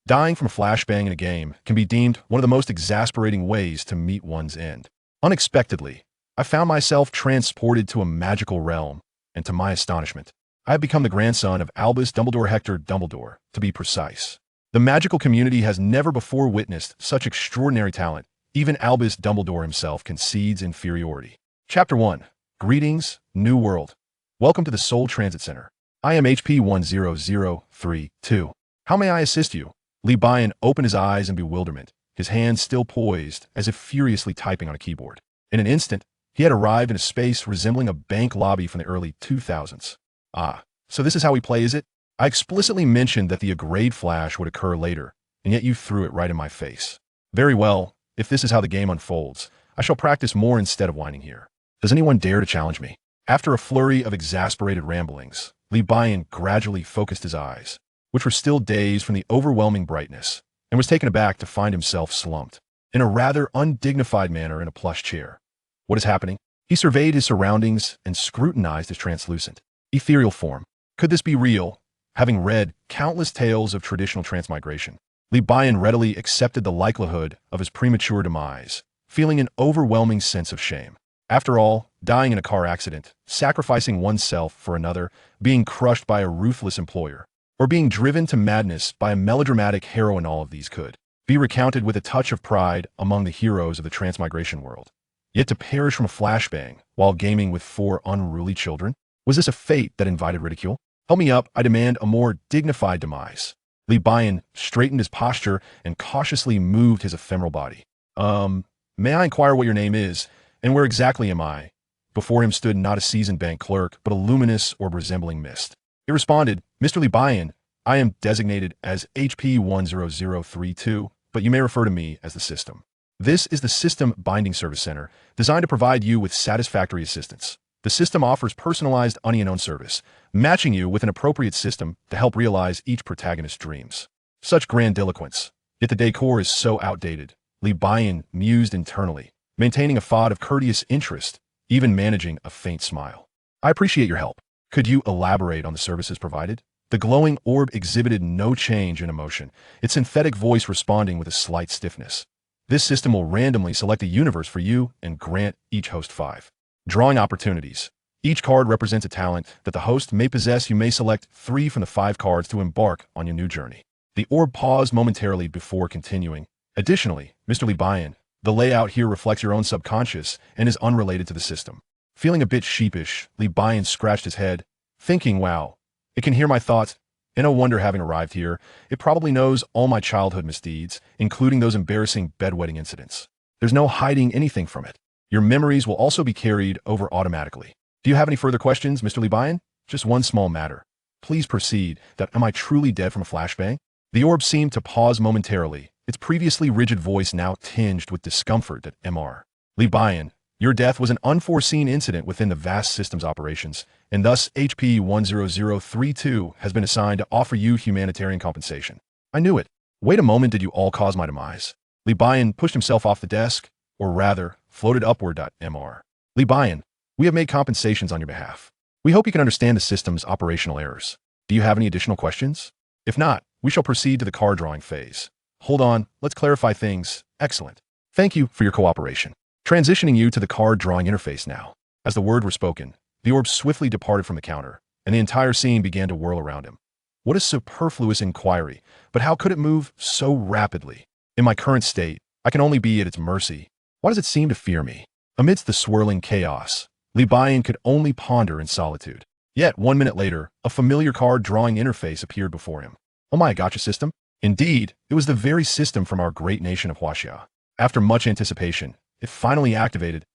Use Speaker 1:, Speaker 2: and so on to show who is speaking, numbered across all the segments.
Speaker 1: Dying from a flashbang in a game can be deemed one of the most exasperating ways to meet one's end. Unexpectedly, I found myself transported to a magical realm, and to my astonishment, I have become the grandson of Albus Dumbledore Hector Dumbledore, to be precise. The magical community has never before witnessed such extraordinary talent. Even Albus Dumbledore himself concedes inferiority. Chapter 1. Greetings, New World. Welcome to the Soul Transit Center. I am HP 10032. How may I assist you? Buyan opened his eyes in bewilderment, his hands still poised, as if furiously typing on a keyboard. In an instant, he had arrived in a space resembling a bank lobby from the early 2000s. Ah, so this is how we play, is it? I explicitly mentioned that the grade flash would occur later, and yet you threw it right in my face. Very well, if this is how the game unfolds, I shall practice more instead of whining here. Does anyone dare to challenge me? After a flurry of exasperated ramblings, Buyan gradually focused his eyes, which were still dazed from the overwhelming brightness, and was taken aback to find himself slumped, in a rather undignified manner in a plush chair. What is happening? He surveyed his surroundings and scrutinized his translucent, ethereal form. Could this be real? Having read countless tales of traditional transmigration, Buyan readily accepted the likelihood of his premature demise, feeling an overwhelming sense of shame. After all, dying in a car accident, sacrificing oneself for another, being crushed by a ruthless employer, or being driven to madness by a melodramatic heroine, all of these could be recounted with a touch of pride among the heroes of the transmigration world. Yet to perish from a flashbang while gaming with 4 unruly children? Was this a fate that invited ridicule? Help me up, I demand a more dignified demise. Buyan straightened his posture and cautiously moved his ephemeral body. May I inquire what your name is, and where exactly am I? Before him stood not a seasoned bank clerk, but a luminous orb resembling mist. He responded, Mr. Buyan, I am designated as HP 10032, but you may refer to me as the system. This is the System Binding Service Center, designed to provide you with satisfactory assistance. The system offers personalized onion-owned service, matching you with an appropriate system to help realize each protagonist's dreams. Such grandiloquence, yet the decor is so outdated. Buyan mused internally, maintaining a facade of courteous interest, even managing a faint smile. I appreciate your help. Could you elaborate on the services provided? The glowing orb exhibited no change in emotion, its synthetic voice responding with a slight stiffness. This system will randomly select a universe for you and grant each host 5 drawing opportunities. Each card represents a talent that the host may possess. You may select 3 from the 5 cards to embark on your new journey. The orb paused momentarily before continuing. Additionally, Mr. Buyan, the layout here reflects your own subconscious and is unrelated to the system. Feeling a bit sheepish, Buyan scratched his head, thinking, wow, it can hear my thoughts, and no wonder having arrived here, it probably knows all my childhood misdeeds, including those embarrassing bedwetting incidents. There's no hiding anything from it. Your memories will also be carried over automatically. Do you have any further questions, Mr. Buyan? Just one small matter. Please proceed. Am I truly dead from a flashbang? The orb seemed to pause momentarily, its previously rigid voice now tinged with discomfort. Mr. Buyan, your death was an unforeseen incident within the vast system's operations, and thus HP 10032 has been assigned to offer you humanitarian compensation. I knew it. Wait a moment, did you all cause my demise? Buyan pushed himself off the desk, or rather, floated upward. Mr. Buyan, we have made compensations on your behalf. We hope you can understand the system's operational errors. Do you have any additional questions? If not, we shall proceed to the card drawing phase. Hold on, let's clarify things. Excellent. Thank you for your cooperation. Transitioning you to the card drawing interface now. As the words were spoken, the orb swiftly departed from the counter, and the entire scene began to whirl around him. What a superfluous inquiry, but how could it move so rapidly? In my current state, I can only be at its mercy. Why does it seem to fear me? Amidst the swirling chaos, Buyan could only ponder in solitude. Yet, 1 minute later, a familiar card drawing interface appeared before him. Oh my Gacha system? Indeed, it was the very system from our great nation of Huaxia. After much anticipation, it finally activated.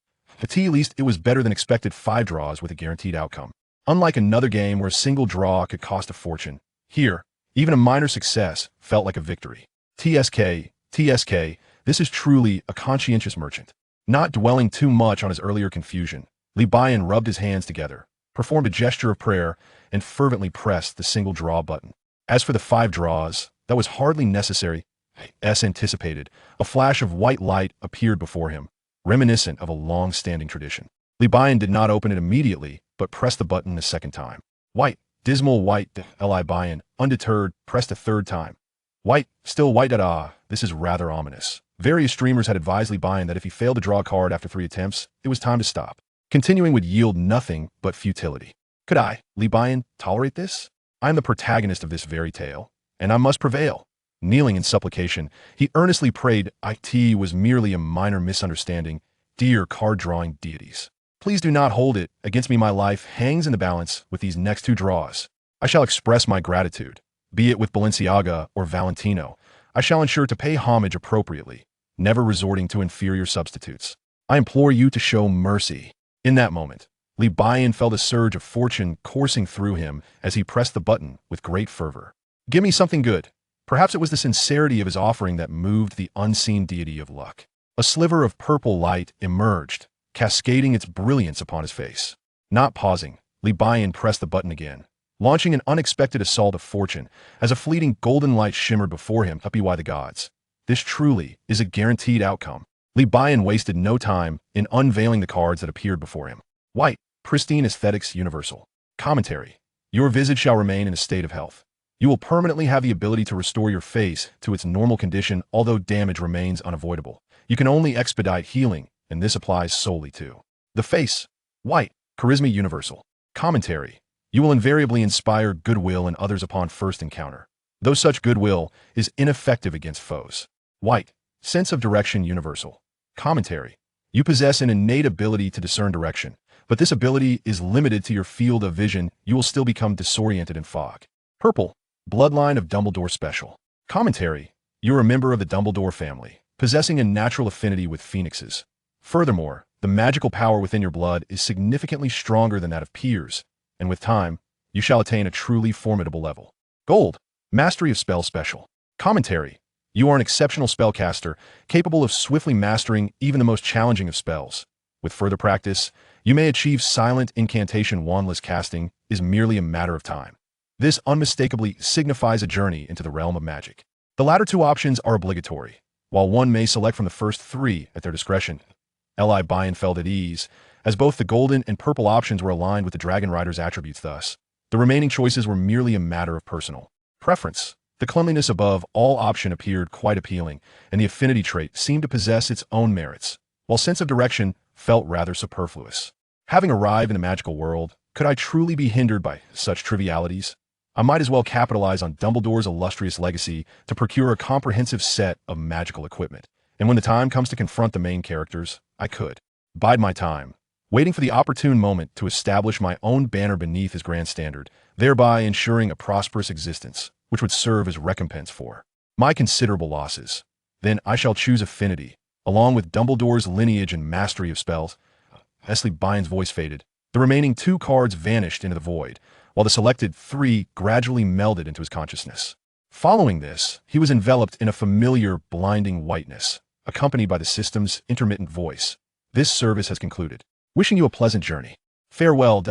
Speaker 1: At least it was better than expected 5 draws with a guaranteed outcome. Unlike another game where a single draw could cost a fortune, here, even a minor success felt like a victory. TSK, this is truly a conscientious merchant. Not dwelling too much on his earlier confusion, Buyan rubbed his hands together, performed a gesture of prayer, and fervently pressed the single draw button. As for the 5 draws, that was hardly necessary. As anticipated, a flash of white light appeared before him, reminiscent of a long-standing tradition. Buyan did not open it immediately, but pressed the button a second time. White, dismal white. Buyan, undeterred, pressed a third time. White, still white. This is rather ominous. Various streamers had advised Li Buyan that if he failed to draw a card after 3 attempts, it was time to stop. Continuing would yield nothing but futility. Could I, Li Buyan, tolerate this? I am the protagonist of this very tale, and I must prevail. Kneeling in supplication, he earnestly prayed it was merely a minor misunderstanding. Dear card-drawing deities, please do not hold it against me. My life hangs in the balance with these next 2 draws. I shall express my gratitude, be it with Balenciaga or Valentino. I shall ensure to pay homage appropriately, never resorting to inferior substitutes. I implore you to show mercy. In that moment, Li Buyan felt a surge of fortune coursing through him as he pressed the button with great fervor. Give me something good. Perhaps it was the sincerity of his offering that moved the unseen deity of luck. A sliver of purple light emerged, cascading its brilliance upon his face. Not pausing, Li Buyan pressed the button again, launching an unexpected assault of fortune as a fleeting golden light shimmered before him. By the gods, this truly is a guaranteed outcome. Li Buyan wasted no time in unveiling the cards that appeared before him. White, pristine aesthetics universal. Commentary. Your visage shall remain in a state of health. You will permanently have the ability to restore your face to its normal condition, although damage remains unavoidable. You can only expedite healing, and this applies solely to the face. White, charisma universal. Commentary. You will invariably inspire goodwill in others upon first encounter, though such goodwill is ineffective against foes. White, sense of direction universal. Commentary. You possess an innate ability to discern direction, but this ability is limited to your field of vision. You will still become disoriented in fog. Purple, Bloodline of Dumbledore special. Commentary. You are a member of the Dumbledore family, possessing a natural affinity with phoenixes. Furthermore, the magical power within your blood is significantly stronger than that of peers, and with time, you shall attain a truly formidable level. Gold, Mastery of Spell special. Commentary. You are an exceptional spellcaster, capable of swiftly mastering even the most challenging of spells. With further practice, you may achieve silent incantation. Wandless casting is merely a matter of time. This unmistakably signifies a journey into the realm of magic. The latter 2 options are obligatory, while one may select from the first 3 at their discretion. Li Buyan felt at ease, as both the golden and purple options were aligned with the Dragon Rider's attributes. Thus, the remaining choices were merely a matter of personal preference. The cleanliness above all option appeared quite appealing, and the affinity trait seemed to possess its own merits, while sense of direction felt rather superfluous. Having arrived in the magical world, could I truly be hindered by such trivialities? I might as well capitalize on Dumbledore's illustrious legacy to procure a comprehensive set of magical equipment, and when the time comes to confront the main characters, I could bide my time, waiting for the opportune moment to establish my own banner beneath his grand standard, thereby ensuring a prosperous existence, which would serve as recompense for my considerable losses. Then I shall choose affinity, along with Dumbledore's lineage and mastery of spells. Li Buyan's voice faded. The remaining 2 cards vanished into the void, while the selected 3 gradually melded into his consciousness. Following this, he was enveloped in a familiar, blinding whiteness, accompanied by the system's intermittent voice. This service has concluded. Wishing you a pleasant journey. Farewell.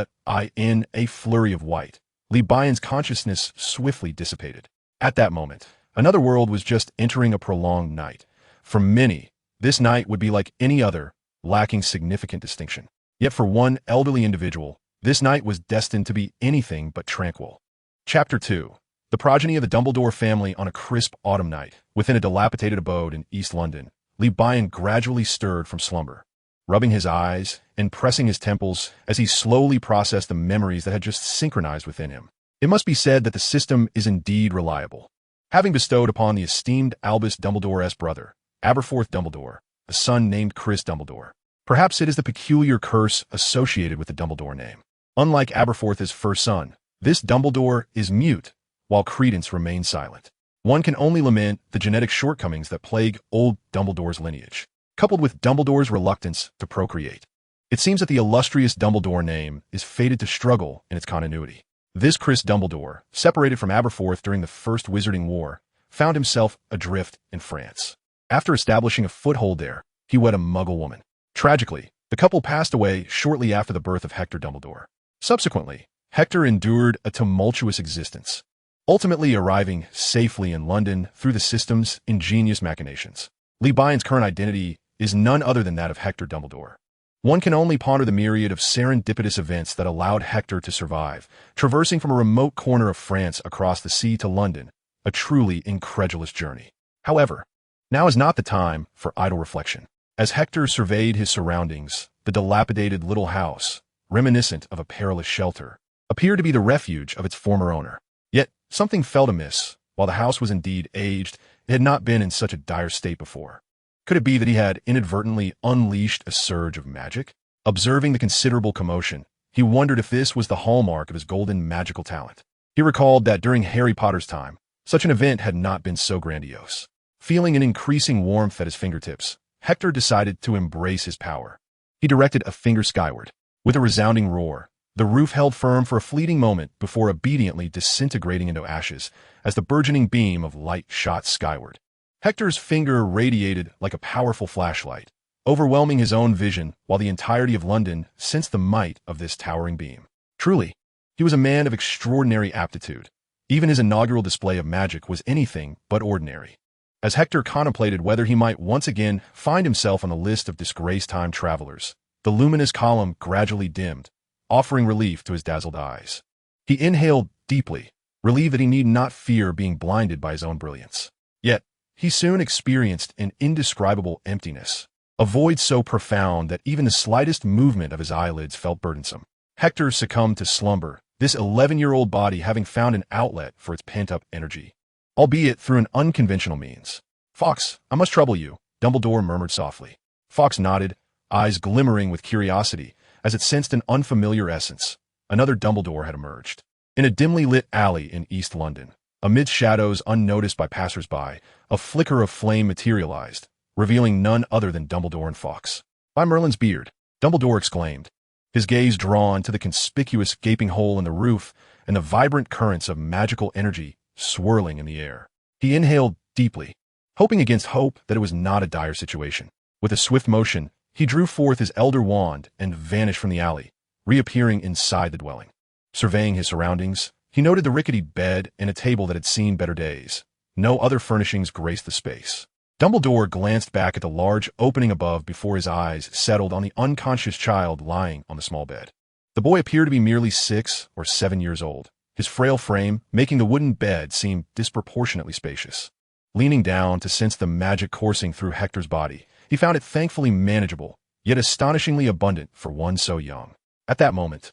Speaker 1: In a flurry of white, Li Buyan's consciousness swiftly dissipated. At that moment, another world was just entering a prolonged night. For many, this night would be like any other, lacking significant distinction. Yet for one elderly individual, this night was destined to be anything but tranquil. Chapter 2. The progeny of the Dumbledore family on a crisp autumn night, within a dilapidated abode in East London, Li Buyan gradually stirred from slumber, rubbing his eyes and pressing his temples as he slowly processed the memories that had just synchronized within him. It must be said that the system is indeed reliable. Having bestowed upon the esteemed Albus Dumbledore's brother, Aberforth Dumbledore, a son named Chris Dumbledore. Perhaps it is the peculiar curse associated with the Dumbledore name. Unlike Aberforth's first son, this Dumbledore is mute, while Credence remains silent. One can only lament the genetic shortcomings that plague old Dumbledore's lineage, coupled with Dumbledore's reluctance to procreate. It seems that the illustrious Dumbledore name is fated to struggle in its continuity. This Chris Dumbledore, separated from Aberforth during the First Wizarding War, found himself adrift in France. After establishing a foothold there, he wed a Muggle woman. Tragically, the couple passed away shortly after the birth of Hector Dumbledore. Subsequently, Hector endured a tumultuous existence, ultimately arriving safely in London through the system's ingenious machinations. Li Buyan's current identity is none other than that of Hector Dumbledore. One can only ponder the myriad of serendipitous events that allowed Hector to survive, traversing from a remote corner of France across the sea to London, a truly incredulous journey. However, now is not the time for idle reflection. As Hector surveyed his surroundings, the dilapidated little house, reminiscent of a perilous shelter, appeared to be the refuge of its former owner. Yet, something felt amiss. While the house was indeed aged, it had not been in such a dire state before. Could it be that he had inadvertently unleashed a surge of magic? Observing the considerable commotion, he wondered if this was the hallmark of his golden magical talent. He recalled that during Harry Potter's time, such an event had not been so grandiose. Feeling an increasing warmth at his fingertips, Hector decided to embrace his power. He directed a finger skyward. With a resounding roar, the roof held firm for a fleeting moment before obediently disintegrating into ashes as the burgeoning beam of light shot skyward. Hector's finger radiated like a powerful flashlight, overwhelming his own vision while the entirety of London sensed the might of this towering beam. Truly, he was a man of extraordinary aptitude. Even his inaugural display of magic was anything but ordinary. As Hector contemplated whether he might once again find himself on the list of disgraced time travelers, the luminous column gradually dimmed, offering relief to his dazzled eyes. He inhaled deeply, relieved that he need not fear being blinded by his own brilliance. Yet, he soon experienced an indescribable emptiness, a void so profound that even the slightest movement of his eyelids felt burdensome. Hector succumbed to slumber, this 11-year-old body having found an outlet for its pent-up energy, albeit through an unconventional means. "Fawkes, I must trouble you," Dumbledore murmured softly. Fawkes nodded, eyes glimmering with curiosity, as it sensed an unfamiliar essence. Another Dumbledore had emerged. In a dimly lit alley in East London, amid shadows unnoticed by passers-by, a flicker of flame materialized, revealing none other than Dumbledore and Fawkes. "By Merlin's beard," Dumbledore exclaimed, his gaze drawn to the conspicuous gaping hole in the roof and the vibrant currents of magical energy swirling in the air. He inhaled deeply, hoping against hope that it was not a dire situation. With a swift motion, he drew forth his elder wand and vanished from the alley, reappearing inside the dwelling. Surveying his surroundings, he noted the rickety bed and a table that had seen better days. No other furnishings graced the space. Dumbledore glanced back at the large opening above before his eyes settled on the unconscious child lying on the small bed. The boy appeared to be merely 6 or 7 years old, his frail frame making the wooden bed seem disproportionately spacious. Leaning down to sense the magic coursing through Hector's body, he found it thankfully manageable, yet astonishingly abundant for one so young. At that moment,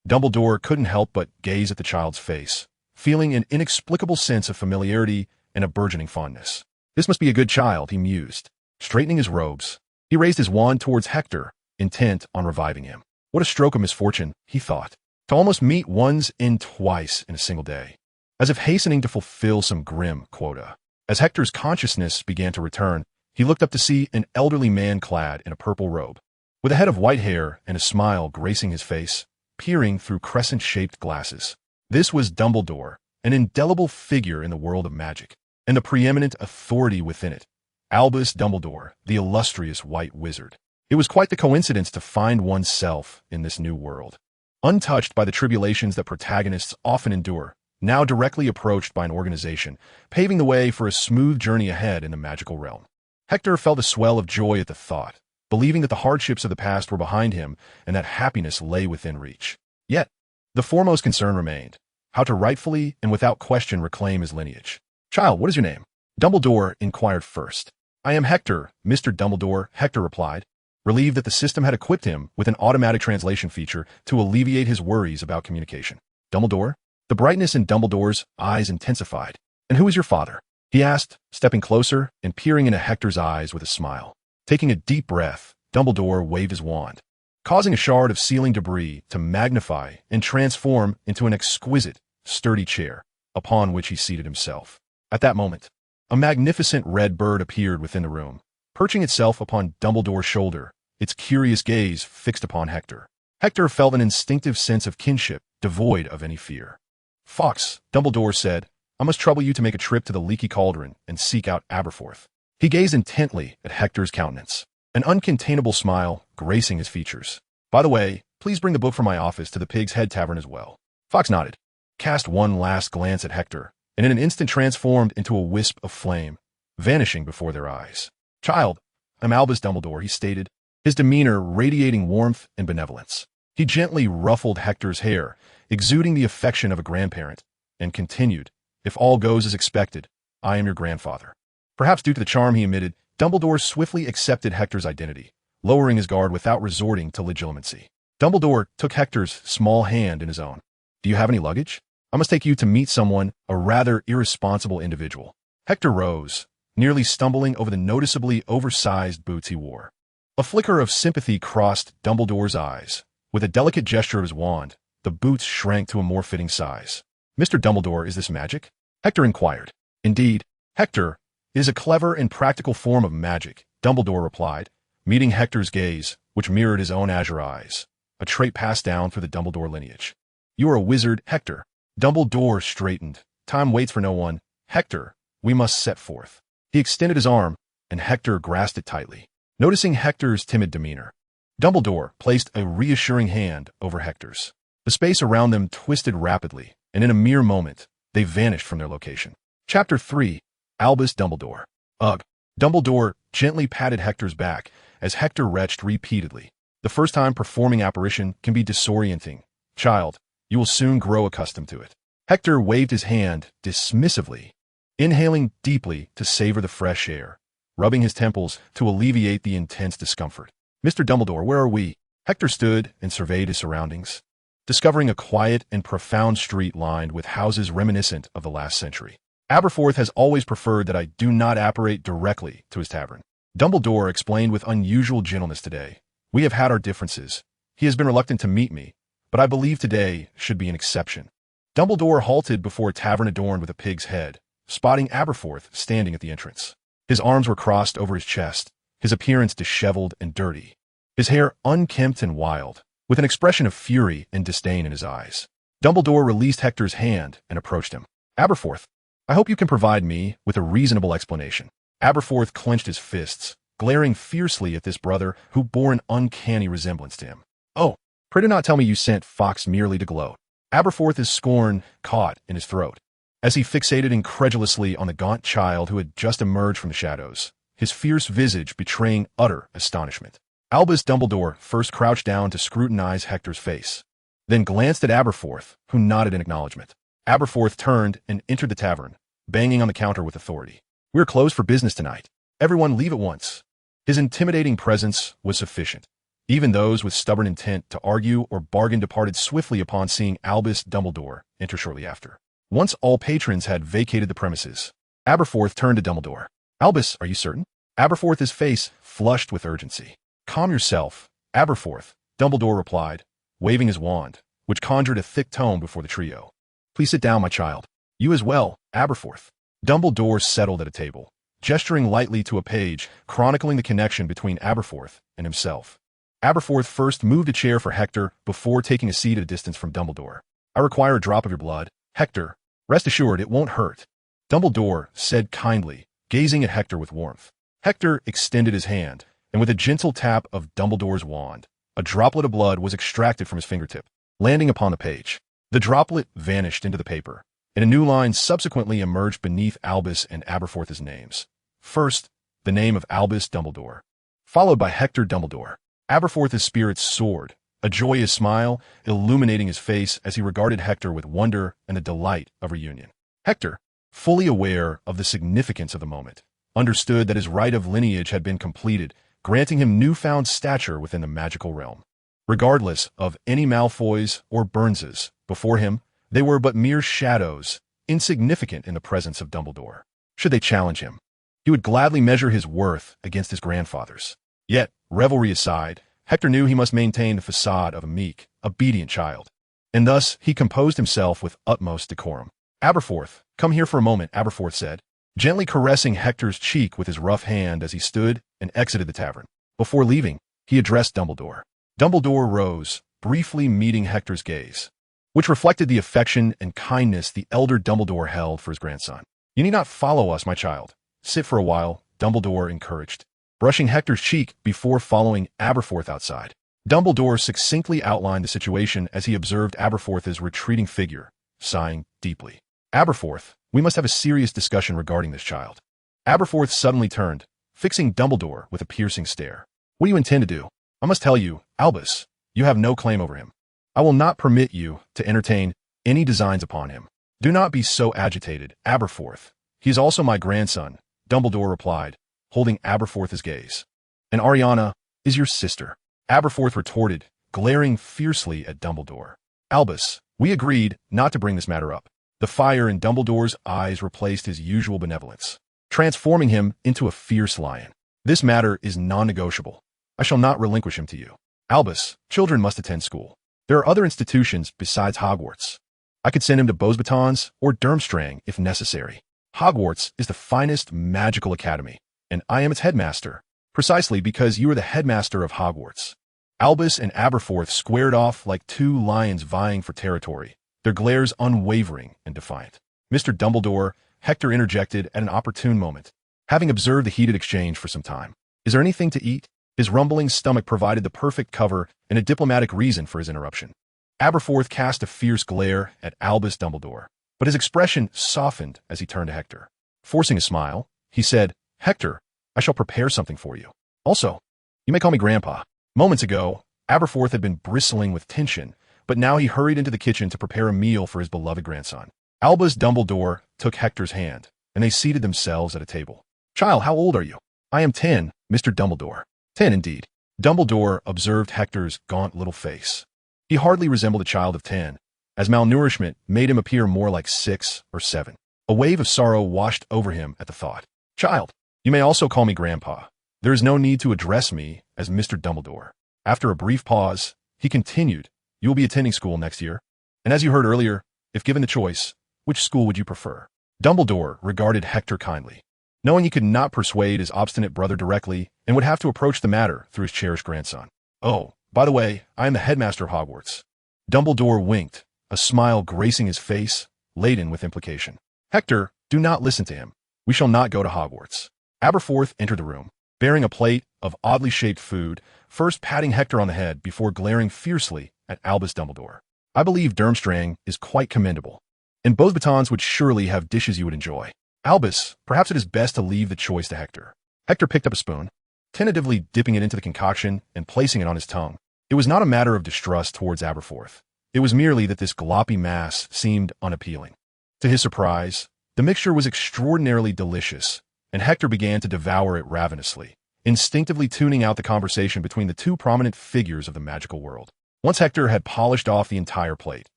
Speaker 1: Dumbledore couldn't help but gaze at the child's face, feeling an inexplicable sense of familiarity and a burgeoning fondness. "This must be a good child," he mused. Straightening his robes, he raised his wand towards Hector, intent on reviving him. What a stroke of misfortune, he thought, to almost meet one's end twice in a single day, as if hastening to fulfill some grim quota. As Hector's consciousness began to return, he looked up to see an elderly man clad in a purple robe, with a head of white hair and a smile gracing his face, peering through crescent-shaped glasses. This was Dumbledore, an indelible figure in the world of magic, and the preeminent authority within it, Albus Dumbledore, the illustrious white wizard. It was quite the coincidence to find oneself in this new world, untouched by the tribulations that protagonists often endure, now directly approached by an organization, paving the way for a smooth journey ahead in the magical realm. Hector felt a swell of joy at the thought, believing that the hardships of the past were behind him and that happiness lay within reach. Yet, the foremost concern remained, how to rightfully and without question reclaim his lineage. "Child, what is your name?" Dumbledore inquired first. "I am Hector, Mr. Dumbledore," Hector replied, relieved that the system had equipped him with an automatic translation feature to alleviate his worries about communication. "Dumbledore?" The brightness in Dumbledore's eyes intensified. "And who is your father?" he asked, stepping closer and peering into Hector's eyes with a smile. Taking a deep breath, Dumbledore waved his wand, causing a shard of ceiling debris to magnify and transform into an exquisite, sturdy chair, upon which he seated himself. At that moment, a magnificent red bird appeared within the room, perching itself upon Dumbledore's shoulder, its curious gaze fixed upon Hector. Hector felt an instinctive sense of kinship, devoid of any fear. "Fawkes," Dumbledore said, "I must trouble you to make a trip to the Leaky Cauldron and seek out Aberforth." He gazed intently at Hector's countenance, an uncontainable smile gracing his features. "By the way, please bring the book from my office to the Pig's Head Tavern as well." Fawkes nodded, cast one last glance at Hector, and in an instant transformed into a wisp of flame, vanishing before their eyes. "Child, I'm Albus Dumbledore," he stated, his demeanor radiating warmth and benevolence. He gently ruffled Hector's hair, exuding the affection of a grandparent, and continued, If all goes as expected, I am your grandfather." Perhaps due to the charm he emitted, Dumbledore swiftly accepted Hector's identity, lowering his guard without resorting to legitimacy. Dumbledore took Hector's small hand in his own. "Do you have any luggage? I must take you to meet someone, a rather irresponsible individual." Hector rose, nearly stumbling over the noticeably oversized boots he wore. A flicker of sympathy crossed Dumbledore's eyes. With a delicate gesture of his wand, the boots shrank to a more fitting size. "Mr. Dumbledore, is this magic?" Hector inquired. "Indeed, Hector is a clever and practical form of magic," Dumbledore replied, meeting Hector's gaze, which mirrored his own azure eyes, a trait passed down through the Dumbledore lineage. "You are a wizard, Hector." Dumbledore straightened. "Time waits for no one. Hector, we must set forth." He extended his arm, and Hector grasped it tightly. Noticing Hector's timid demeanor, Dumbledore placed a reassuring hand over Hector's. The space around them twisted rapidly, and in a mere moment, they vanished from their location. Chapter 3. Albus Dumbledore. Ugh. Dumbledore gently patted Hector's back as Hector retched repeatedly. "The first time performing apparition can be disorienting. Child, you will soon grow accustomed to it." Hector waved his hand dismissively, inhaling deeply to savor the fresh air, rubbing his temples to alleviate the intense discomfort. "Mr. Dumbledore, where are we?" Hector stood and surveyed his surroundings, discovering a quiet and profound street lined with houses reminiscent of the last century. "Aberforth has always preferred that I do not apparate directly to his tavern," Dumbledore explained with unusual gentleness today. "We have had our differences. He has been reluctant to meet me, but I believe today should be an exception." Dumbledore halted before a tavern adorned with a pig's head, spotting Aberforth standing at the entrance. His arms were crossed over his chest, his appearance disheveled and dirty, his hair unkempt and wild, with an expression of fury and disdain in his eyes. Dumbledore released Hector's hand and approached him. "Aberforth, I hope you can provide me with a reasonable explanation." Aberforth clenched his fists, glaring fiercely at this brother who bore an uncanny resemblance to him. "Oh, pray do not tell me you sent Fox merely to gloat." Aberforth's scorn caught in his throat, as he fixated incredulously on the gaunt child who had just emerged from the shadows, his fierce visage betraying utter astonishment. Albus Dumbledore first crouched down to scrutinize Hector's face, then glanced at Aberforth, who nodded in acknowledgement. Aberforth turned and entered the tavern, banging on the counter with authority. "We are closed for business tonight. Everyone leave at once." His intimidating presence was sufficient. Even those with stubborn intent to argue or bargain departed swiftly upon seeing Albus Dumbledore enter shortly after. Once all patrons had vacated the premises, Aberforth turned to Dumbledore. "Albus, are you certain?" Aberforth's face flushed with urgency. "Calm yourself, Aberforth," Dumbledore replied, waving his wand, which conjured a thick tome before the trio. "Please sit down, my child. You as well, Aberforth." Dumbledore settled at a table, gesturing lightly to a page chronicling the connection between Aberforth and himself. Aberforth first moved a chair for Hector before taking a seat at a distance from Dumbledore. "I require a drop of your blood, Hector. Rest assured it won't hurt," Dumbledore said kindly, gazing at Hector with warmth. Hector extended his hand, and with a gentle tap of Dumbledore's wand, a droplet of blood was extracted from his fingertip, landing upon the page. The droplet vanished into the paper, and a new line subsequently emerged beneath Albus and Aberforth's names. First, the name of Albus Dumbledore, followed by Hector Dumbledore. Aberforth's spirits soared, a joyous smile illuminating his face as he regarded Hector with wonder and the delight of reunion. Hector, fully aware of the significance of the moment, understood that his right of lineage had been completed, granting him newfound stature within the magical realm. Regardless of any Malfoys or Burnses before him, they were but mere shadows, insignificant in the presence of Dumbledore. Should they challenge him, he would gladly measure his worth against his grandfather's. Yet, revelry aside, Hector knew he must maintain the facade of a meek, obedient child, and thus he composed himself with utmost decorum. "Aberforth, come here for a moment," Aberforth said, gently caressing Hector's cheek with his rough hand as he stood and exited the tavern. Before leaving, he addressed Dumbledore. Dumbledore rose, briefly meeting Hector's gaze, which reflected the affection and kindness the elder Dumbledore held for his grandson. "You need not follow us, my child. Sit for a while," Dumbledore encouraged, brushing Hector's cheek before following Aberforth outside. Dumbledore succinctly outlined the situation as he observed Aberforth's retreating figure, sighing deeply. "Aberforth, we must have a serious discussion regarding this child." Aberforth suddenly turned, fixing Dumbledore with a piercing stare. "What do you intend to do?" "I must tell you, Albus, you have no claim over him. I will not permit you to entertain any designs upon him." Do not be so agitated, Aberforth. He is also my grandson, Dumbledore replied, holding Aberforth's gaze. And Ariana is your sister, Aberforth retorted, glaring fiercely at Dumbledore. Albus, we agreed not to bring this matter up. The fire in Dumbledore's eyes replaced his usual benevolence, transforming him into a fierce lion. This matter is non-negotiable. I shall not relinquish him to you. Albus, children must attend school. There are other institutions besides Hogwarts. I could send him to Beauxbatons or Durmstrang if necessary. Hogwarts is the finest magical academy, and I am its headmaster, precisely because you are the headmaster of Hogwarts. Albus and Aberforth squared off like two lions vying for territory, their glares unwavering and defiant. Mr. Dumbledore, Hector interjected at an opportune moment, having observed the heated exchange for some time. Is there anything to eat? His rumbling stomach provided the perfect cover and a diplomatic reason for his interruption. Aberforth cast a fierce glare at Albus Dumbledore, but his expression softened as he turned to Hector. Forcing a smile, he said, Hector, I shall prepare something for you. Also, you may call me Grandpa. Moments ago, Aberforth had been bristling with tension, but now he hurried into the kitchen to prepare a meal for his beloved grandson. Albus Dumbledore took Hector's hand, and they seated themselves at a table. Child, how old are you? I am 10, Mr. Dumbledore. 10 indeed. Dumbledore observed Hector's gaunt little face. He hardly resembled a child of 10, as malnourishment made him appear more like 6 or 7. A wave of sorrow washed over him at the thought. Child, you may also call me Grandpa. There is no need to address me as Mr. Dumbledore. After a brief pause, he continued, you will be attending school next year. And as you heard earlier, if given the choice, which school would you prefer? Dumbledore regarded Hector kindly, knowing he could not persuade his obstinate brother directly and would have to approach the matter through his cherished grandson. Oh, by the way, I am the headmaster of Hogwarts. Dumbledore winked, a smile gracing his face, laden with implication. Hector, do not listen to him. We shall not go to Hogwarts. Aberforth entered the room, bearing a plate of oddly shaped food, first patting Hector on the head before glaring fiercely at Albus Dumbledore. I believe Durmstrang is quite commendable, and Beauxbatons would surely have dishes you would enjoy. Albus, perhaps it is best to leave the choice to Hector. Hector picked up a spoon, tentatively dipping it into the concoction and placing it on his tongue. It was not a matter of distrust towards Aberforth. It was merely that this gloppy mass seemed unappealing. To his surprise, the mixture was extraordinarily delicious, and Hector began to devour it ravenously, instinctively tuning out the conversation between the two prominent figures of the magical world. Once Hector had polished off the entire plate,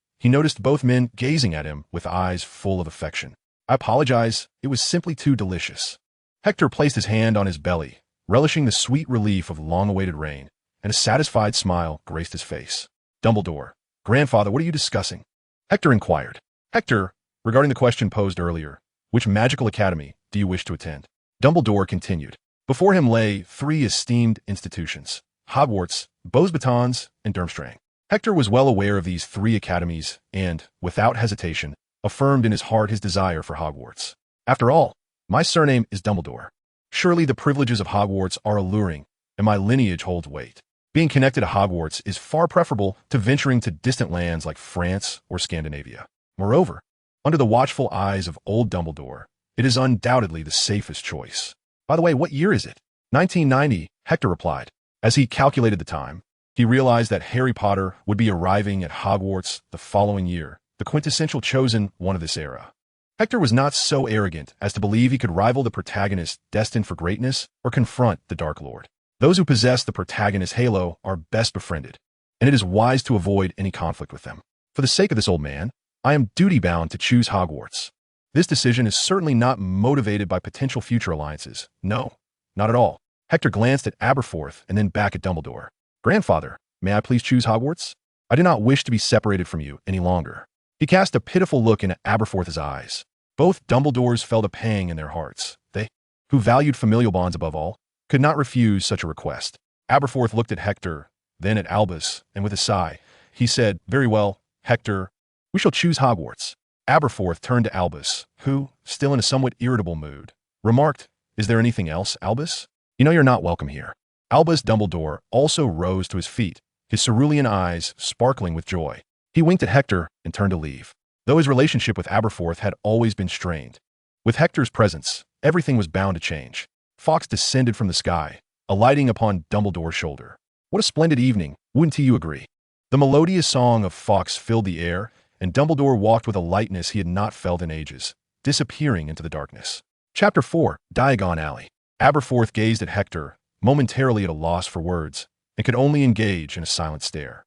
Speaker 1: he noticed both men gazing at him with eyes full of affection. I apologize, it was simply too delicious. Hector placed his hand on his belly, relishing the sweet relief of long-awaited rain, and a satisfied smile graced his face. Dumbledore, Grandfather, what are you discussing? Hector inquired. Hector, regarding the question posed earlier, which magical academy do you wish to attend? Dumbledore continued. Before him lay 3 esteemed institutions, Hogwarts, Beauxbatons, and Durmstrang. Hector was well aware of these 3 academies and, without hesitation, affirmed in his heart his desire for Hogwarts. After all, my surname is Dumbledore. Surely the privileges of Hogwarts are alluring, and my lineage holds weight. Being connected to Hogwarts is far preferable to venturing to distant lands like France or Scandinavia. Moreover, under the watchful eyes of old Dumbledore, it is undoubtedly the safest choice. By the way, what year is it? 1990, Hector replied. As he calculated the time, he realized that Harry Potter would be arriving at Hogwarts the following year, the quintessential chosen one of this era. Hector was not so arrogant as to believe he could rival the protagonist destined for greatness or confront the Dark Lord. Those who possess the protagonist's halo are best befriended, and it is wise to avoid any conflict with them. For the sake of this old man, I am duty-bound to choose Hogwarts. This decision is certainly not motivated by potential future alliances. No, not at all. Hector glanced at Aberforth and then back at Dumbledore. Grandfather, may I please choose Hogwarts? I do not wish to be separated from you any longer. He cast a pitiful look into Aberforth's eyes. Both Dumbledores felt a pang in their hearts. They, who valued familial bonds above all, could not refuse such a request. Aberforth looked at Hector, then at Albus, and with a sigh, he said, Very well, Hector, we shall choose Hogwarts. Aberforth turned to Albus, who, still in a somewhat irritable mood, remarked, Is there anything else, Albus? You know you're not welcome here. Albus Dumbledore also rose to his feet, his cerulean eyes sparkling with joy. He winked at Hector and turned to leave, though his relationship with Aberforth had always been strained. With Hector's presence, everything was bound to change. Fawkes descended from the sky, alighting upon Dumbledore's shoulder. What a splendid evening, wouldn't you agree? The melodious song of Fawkes filled the air, and Dumbledore walked with a lightness he had not felt in ages, disappearing into the darkness. Chapter 4. Diagon Alley. Aberforth gazed at Hector, momentarily at a loss for words, and could only engage in a silent stare.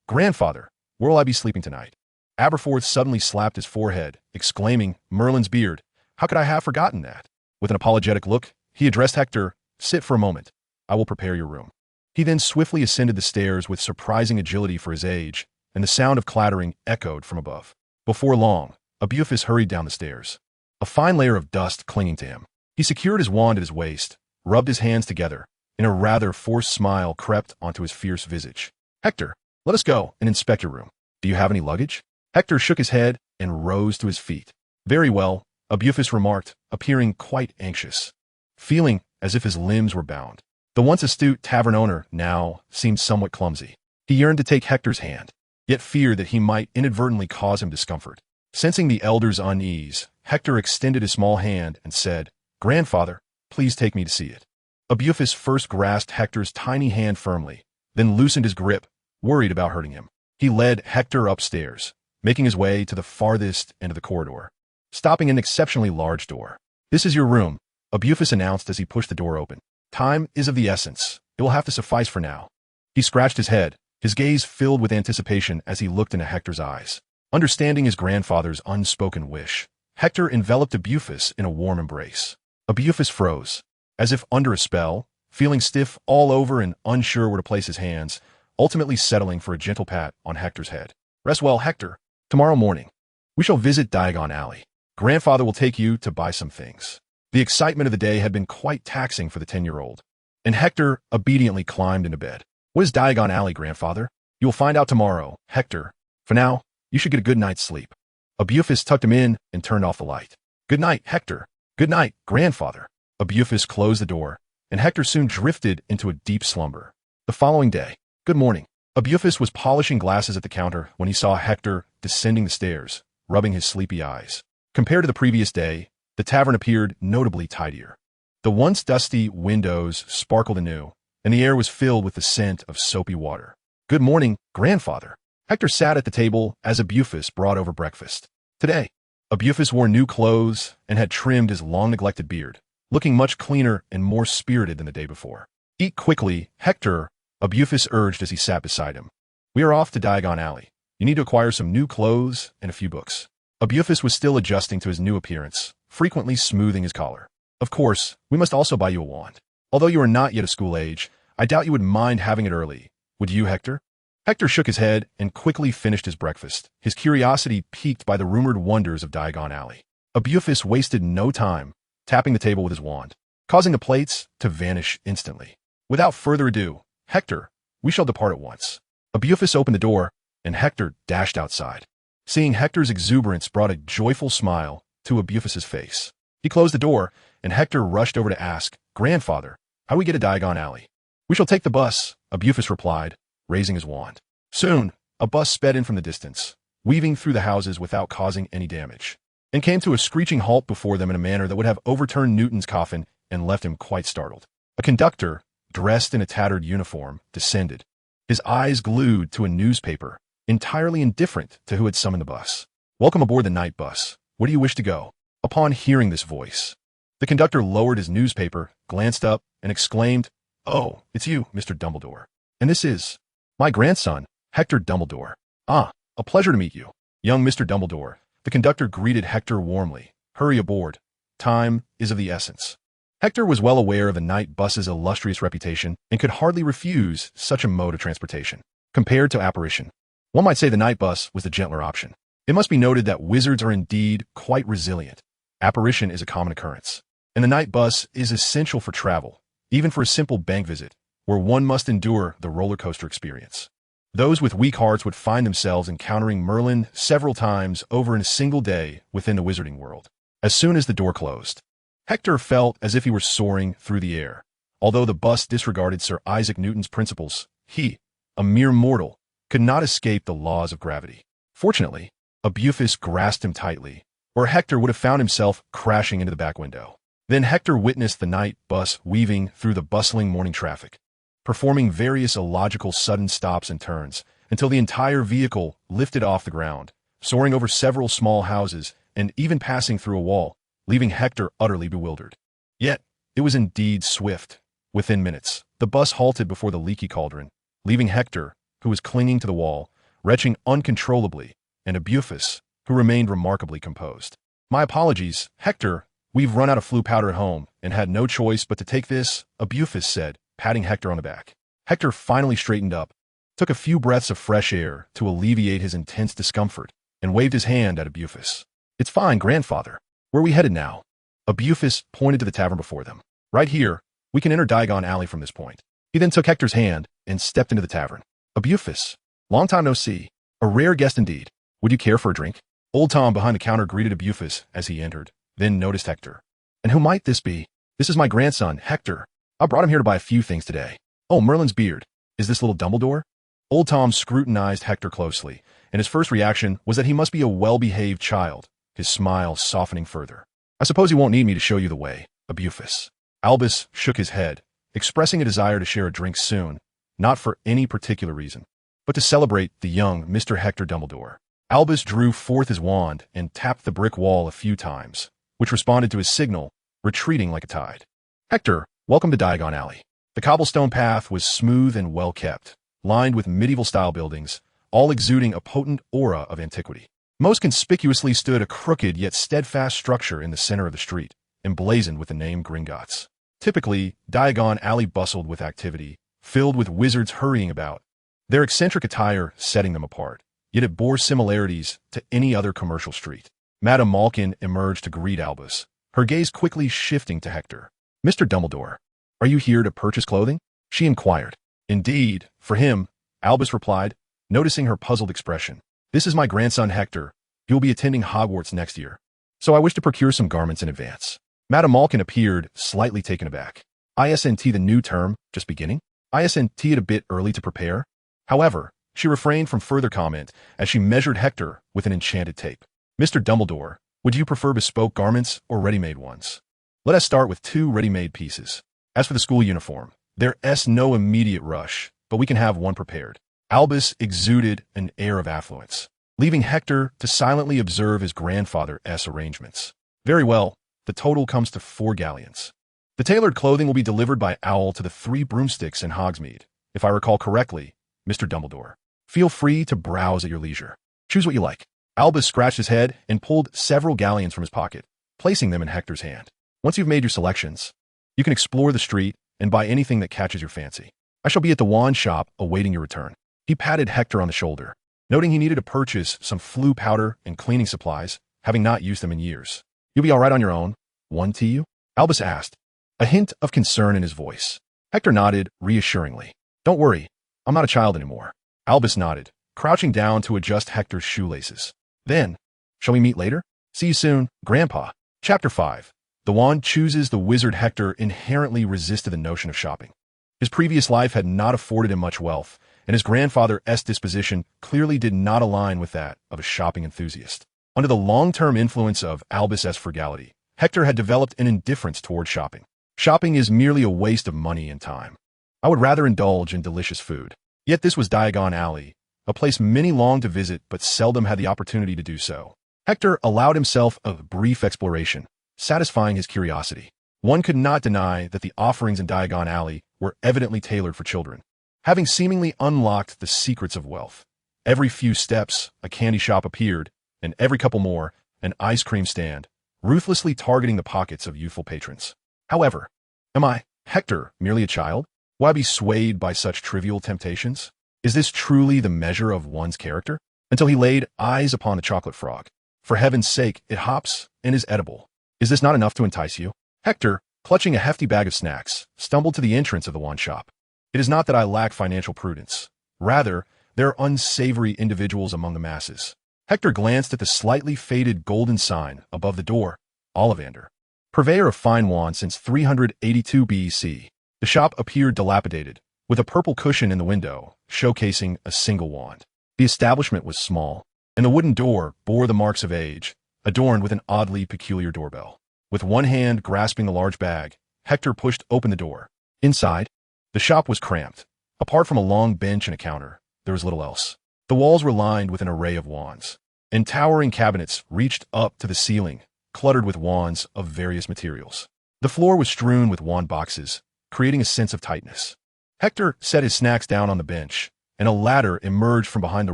Speaker 1: Grandfather, where will I be sleeping tonight? Aberforth suddenly slapped his forehead, exclaiming, Merlin's beard, how could I have forgotten that? With an apologetic look, he addressed Hector, sit for a moment. I will prepare your room. He then swiftly ascended the stairs with surprising agility for his age, and the sound of clattering echoed from above. Before long, Abufus hurried down the stairs, a fine layer of dust clinging to him. He secured his wand at his waist, rubbed his hands together, and a rather forced smile crept onto his fierce visage. Hector, let us go and inspect your room. Do you have any luggage? Hector shook his head and rose to his feet. Very well, Abufus remarked, appearing quite anxious, feeling as if his limbs were bound. The once astute tavern owner now seemed somewhat clumsy. He yearned to take Hector's hand, yet feared that he might inadvertently cause him discomfort. Sensing the elder's unease, Hector extended his small hand and said, Grandfather, please take me to see it. Abufus first grasped Hector's tiny hand firmly, then loosened his grip, worried about hurting him. He led Hector upstairs, making his way to the farthest end of the corridor, stopping at an exceptionally large door. This is your room, Abufus announced as he pushed the door open. Time is of the essence. It will have to suffice for now. He scratched his head, his gaze filled with anticipation as he looked into Hector's eyes. Understanding his grandfather's unspoken wish, Hector enveloped Abufus in a warm embrace. Abufus froze, as if under a spell, feeling stiff all over and unsure where to place his hands, ultimately settling for a gentle pat on Hector's head. Rest well, Hector. Tomorrow morning, we shall visit Diagon Alley. Grandfather will take you to buy some things. The excitement of the day had been quite taxing for the 10-year-old, and Hector obediently climbed into bed. What is Diagon Alley, Grandfather? You will find out tomorrow, Hector. For now, you should get a good night's sleep. Abufus tucked him in and turned off the light. Good night, Hector. Good night, Grandfather. Abufus closed the door, and Hector soon drifted into a deep slumber. The following day, good morning. Abufus was polishing glasses at the counter when he saw Hector descending the stairs, rubbing his sleepy eyes. Compared to the previous day, the tavern appeared notably tidier. The once dusty windows sparkled anew, and the air was filled with the scent of soapy water. Good morning, Grandfather. Hector sat at the table as Abufus brought over breakfast. Today, Abufus wore new clothes and had trimmed his long-neglected beard, looking much cleaner and more spirited than the day before. Eat quickly, Hector, Abufus urged as he sat beside him. We are off to Diagon Alley. You need to acquire some new clothes and a few books. Abufus was still adjusting to his new appearance, frequently smoothing his collar. Of course, we must also buy you a wand. Although you are not yet of school age, I doubt you would mind having it early. Would you, Hector? Hector shook his head and quickly finished his breakfast, his curiosity piqued by the rumored wonders of Diagon Alley. Abufus wasted no time, tapping the table with his wand, causing the plates to vanish instantly. Without further ado, Hector, we shall depart at once. Abufus opened the door, and Hector dashed outside. Seeing Hector's exuberance brought a joyful smile to Abufus's face. He closed the door, and Hector rushed over to ask, Grandfather, how do we get to Diagon Alley? We shall take the bus, Abufus replied, raising his wand. Soon, a bus sped in from the distance, weaving through the houses without causing any damage, and came to a screeching halt before them in a manner that would have overturned Newton's coffin and left him quite startled. A conductor, dressed in a tattered uniform, descended, his eyes glued to a newspaper, entirely indifferent to who had summoned the bus. Welcome aboard the night bus. Where do you wish to go? Upon hearing this voice, the conductor lowered his newspaper, glanced up, and exclaimed, Oh, it's you, Mr. Dumbledore. And this is my grandson, Hector Dumbledore. Ah, a pleasure to meet you. Young Mr. Dumbledore, the conductor greeted Hector warmly. Hurry aboard. Time is of the essence. Hector was well aware of the night bus's illustrious reputation and could hardly refuse such a mode of transportation. Compared to apparition, one might say the night bus was the gentler option. It must be noted that wizards are indeed quite resilient. Apparition is a common occurrence, and the night bus is essential for travel, even for a simple bank visit, where one must endure the roller coaster experience. Those with weak hearts would find themselves encountering Merlin several times over in a single day within the wizarding world. As soon as the door closed, Hector felt as if he were soaring through the air. Although the bus disregarded Sir Isaac Newton's principles, he, a mere mortal, could not escape the laws of gravity. Fortunately, Abufus grasped him tightly, or Hector would have found himself crashing into the back window. Then Hector witnessed the night bus weaving through the bustling morning traffic, performing various illogical sudden stops and turns, until the entire vehicle lifted off the ground, soaring over several small houses and even passing through a wall, leaving Hector utterly bewildered. Yet, it was indeed swift. Within minutes, the bus halted before the leaky cauldron, leaving Hector, who was clinging to the wall, retching uncontrollably, and Abufus, who remained remarkably composed. "My apologies, Hector. We've run out of flu powder at home and had no choice but to take this," Abufus said, patting Hector on the back. Hector finally straightened up, took a few breaths of fresh air to alleviate his intense discomfort, and waved his hand at Abufus. "It's fine, grandfather. Where are we headed now?" Abufus pointed to the tavern before them. "Right here. We can enter Diagon Alley from this point." He then took Hector's hand and stepped into the tavern. "Abufus, long time no see. A rare guest indeed. Would you care for a drink?" Old Tom behind the counter greeted Abufus as he entered, then noticed Hector. "And who might this be?" "This is my grandson, Hector. I brought him here to buy a few things today." "Oh, Merlin's beard. Is this little Dumbledore?" Old Tom scrutinized Hector closely, and his first reaction was that he must be a well-behaved child, his smile softening further. "I suppose you won't need me to show you the way, Abufus." Albus shook his head, expressing a desire to share a drink soon, not for any particular reason, but to celebrate the young Mr. Hector Dumbledore. Albus drew forth his wand and tapped the brick wall a few times, which responded to his signal, retreating like a tide. "Hector, welcome to Diagon Alley." The cobblestone path was smooth and well-kept, lined with medieval-style buildings, all exuding a potent aura of antiquity. Most conspicuously stood a crooked yet steadfast structure in the center of the street, emblazoned with the name Gringotts. Typically, Diagon Alley bustled with activity, filled with wizards hurrying about, their eccentric attire setting them apart. Yet it bore similarities to any other commercial street. Madame Malkin emerged to greet Albus, her gaze quickly shifting to Hector. "Mr. Dumbledore, are you here to purchase clothing?" she inquired. "Indeed, for him," Albus replied, noticing her puzzled expression. "This is my grandson Hector. He will be attending Hogwarts next year, so I wish to procure some garments in advance." Madame Malkin appeared, slightly taken aback. "Isn't the new term just beginning? Isn't it a bit early to prepare?" However, she refrained from further comment as she measured Hector with an enchanted tape. "Mr. Dumbledore, would you prefer bespoke garments or ready-made ones? Let us start with 2 ready-made pieces. As for the school uniform, there's no immediate rush, but we can have one prepared." Albus exuded an air of affluence, leaving Hector to silently observe his grandfather's arrangements. "Very well, the total comes to 4 galleons. The tailored clothing will be delivered by owl to the 3 broomsticks in Hogsmeade, if I recall correctly, Mr. Dumbledore. Feel free to browse at your leisure. Choose what you like." Albus scratched his head and pulled several galleons from his pocket, placing them in Hector's hand. "Once you've made your selections, you can explore the street and buy anything that catches your fancy. I shall be at the wand shop awaiting your return." He patted Hector on the shoulder, noting he needed to purchase some flu powder and cleaning supplies, having not used them in years. "You'll be all right on your own, won't you?" Albus asked, a hint of concern in his voice. Hector nodded reassuringly. "Don't worry, I'm not a child anymore." Albus nodded, crouching down to adjust Hector's shoelaces. "Then, shall we meet later? See you soon, Grandpa." Chapter 5. The wand chooses the wizard. Hector inherently resisted the notion of shopping. His previous life had not afforded him much wealth, and his grandfather's disposition clearly did not align with that of a shopping enthusiast. Under the long-term influence of Albus's frugality, Hector had developed an indifference toward shopping. Shopping is merely a waste of money and time. I would rather indulge in delicious food. Yet this was Diagon Alley, a place many longed to visit but seldom had the opportunity to do so. Hector allowed himself a brief exploration, satisfying his curiosity. One could not deny that the offerings in Diagon Alley were evidently tailored for children, having seemingly unlocked the secrets of wealth. Every few steps, a candy shop appeared, and every couple more, an ice cream stand, ruthlessly targeting the pockets of youthful patrons. However, am I, Hector, merely a child? Will I be swayed by such trivial temptations? Is this truly the measure of one's character? Until he laid eyes upon the chocolate frog. For heaven's sake, it hops and is edible. Is this not enough to entice you? Hector, clutching a hefty bag of snacks, stumbled to the entrance of the wand shop. It is not that I lack financial prudence. Rather, there are unsavory individuals among the masses. Hector glanced at the slightly faded golden sign above the door, Ollivander, purveyor of fine wands since 382 BC. The shop appeared dilapidated, with a purple cushion in the window, showcasing a single wand. The establishment was small, and the wooden door bore the marks of age, adorned with an oddly peculiar doorbell. With one hand grasping the large bag, Hector pushed open the door. Inside, the shop was cramped. Apart from a long bench and a counter, there was little else. The walls were lined with an array of wands, and towering cabinets reached up to the ceiling, cluttered with wands of various materials. The floor was strewn with wand boxes, creating a sense of tightness. Hector set his snacks down on the bench, and a ladder emerged from behind the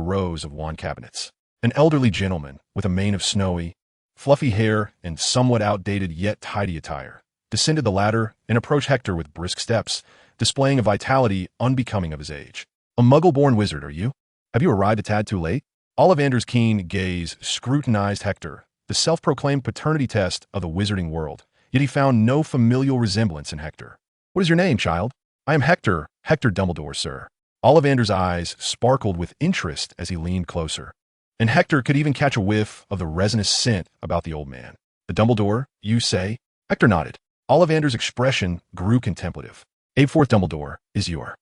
Speaker 1: rows of wand cabinets. An elderly gentleman with a mane of snowy, fluffy hair and somewhat outdated yet tidy attire descended the ladder and approached Hector with brisk steps, displaying a vitality unbecoming of his age. "A muggle-born wizard, are you? Have you arrived a tad too late?" Ollivander's keen gaze scrutinized Hector, the self-proclaimed paternity test of the wizarding world, yet he found no familial resemblance in Hector. "What is your name, child?" "I am Hector Dumbledore, sir." Ollivander's eyes sparkled with interest as he leaned closer, and Hector could even catch a whiff of the resinous scent about the old man. "The Dumbledore, you say?" Hector nodded. Ollivander's expression grew contemplative. "Abeforth Dumbledore is your—"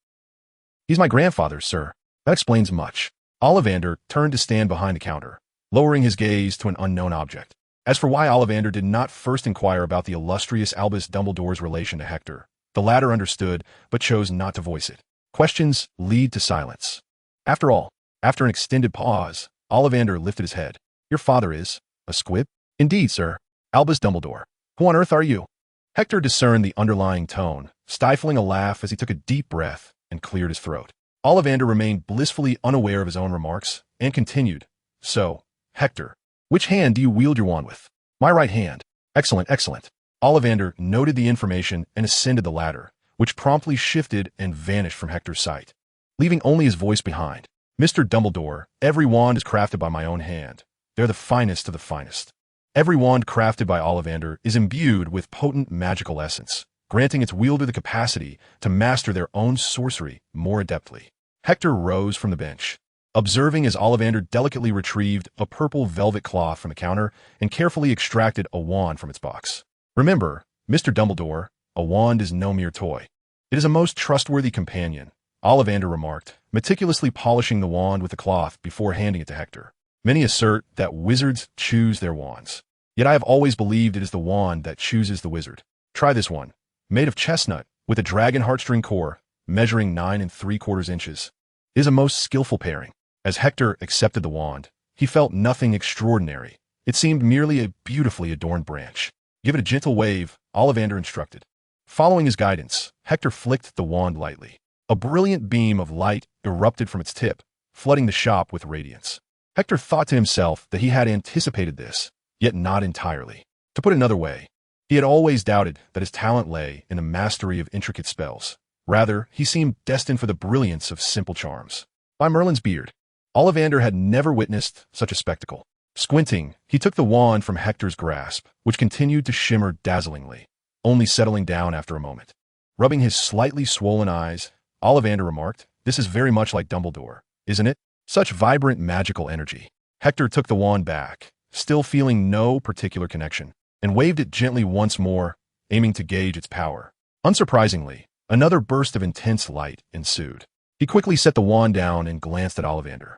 Speaker 1: "He's my grandfather, sir." "That explains much." Ollivander turned to stand behind the counter, lowering his gaze to an unknown object. As for why Ollivander did not first inquire about the illustrious Albus Dumbledore's relation to Hector, the latter understood but chose not to voice it. Questions lead to silence. After all, after an extended pause, Ollivander lifted his head. "Your father is a squib?" "Indeed, sir. Albus Dumbledore." "Who on earth are you?" Hector discerned the underlying tone, stifling a laugh as he took a deep breath and cleared his throat. Ollivander remained blissfully unaware of his own remarks and continued, "So, Hector, which hand do you wield your wand with?" "My right hand." "Excellent, excellent." Ollivander noted the information and ascended the ladder, which promptly shifted and vanished from Hector's sight, leaving only his voice behind. "Mr. Dumbledore, every wand is crafted by my own hand. They're the finest of the finest. Every wand crafted by Ollivander is imbued with potent magical essence, granting its wielder the capacity to master their own sorcery more adeptly." Hector rose from the bench, observing as Ollivander delicately retrieved a purple velvet cloth from the counter and carefully extracted a wand from its box. "Remember, Mr. Dumbledore, a wand is no mere toy. It is a most trustworthy companion," Ollivander remarked, meticulously polishing the wand with the cloth before handing it to Hector. "Many assert that wizards choose their wands. Yet I have always believed it is the wand that chooses the wizard. Try this one, made of chestnut, with a dragon heartstring core, measuring 9¾ inches. It is a most skillful pairing." As Hector accepted the wand, he felt nothing extraordinary. It seemed merely a beautifully adorned branch. "Give it a gentle wave," Ollivander instructed. Following his guidance, Hector flicked the wand lightly. A brilliant beam of light erupted from its tip, flooding the shop with radiance. Hector thought to himself that he had anticipated this, yet not entirely. To put it another way, he had always doubted that his talent lay in the mastery of intricate spells. Rather, he seemed destined for the brilliance of simple charms. By Merlin's beard, Ollivander had never witnessed such a spectacle. Squinting, he took the wand from Hector's grasp, which continued to shimmer dazzlingly, only settling down after a moment. Rubbing his slightly swollen eyes, Ollivander remarked, "This is very much like Dumbledore, isn't it? Such vibrant magical energy." Hector took the wand back, still feeling no particular connection, and waved it gently once more, aiming to gauge its power. Unsurprisingly, another burst of intense light ensued. He quickly set the wand down and glanced at Ollivander,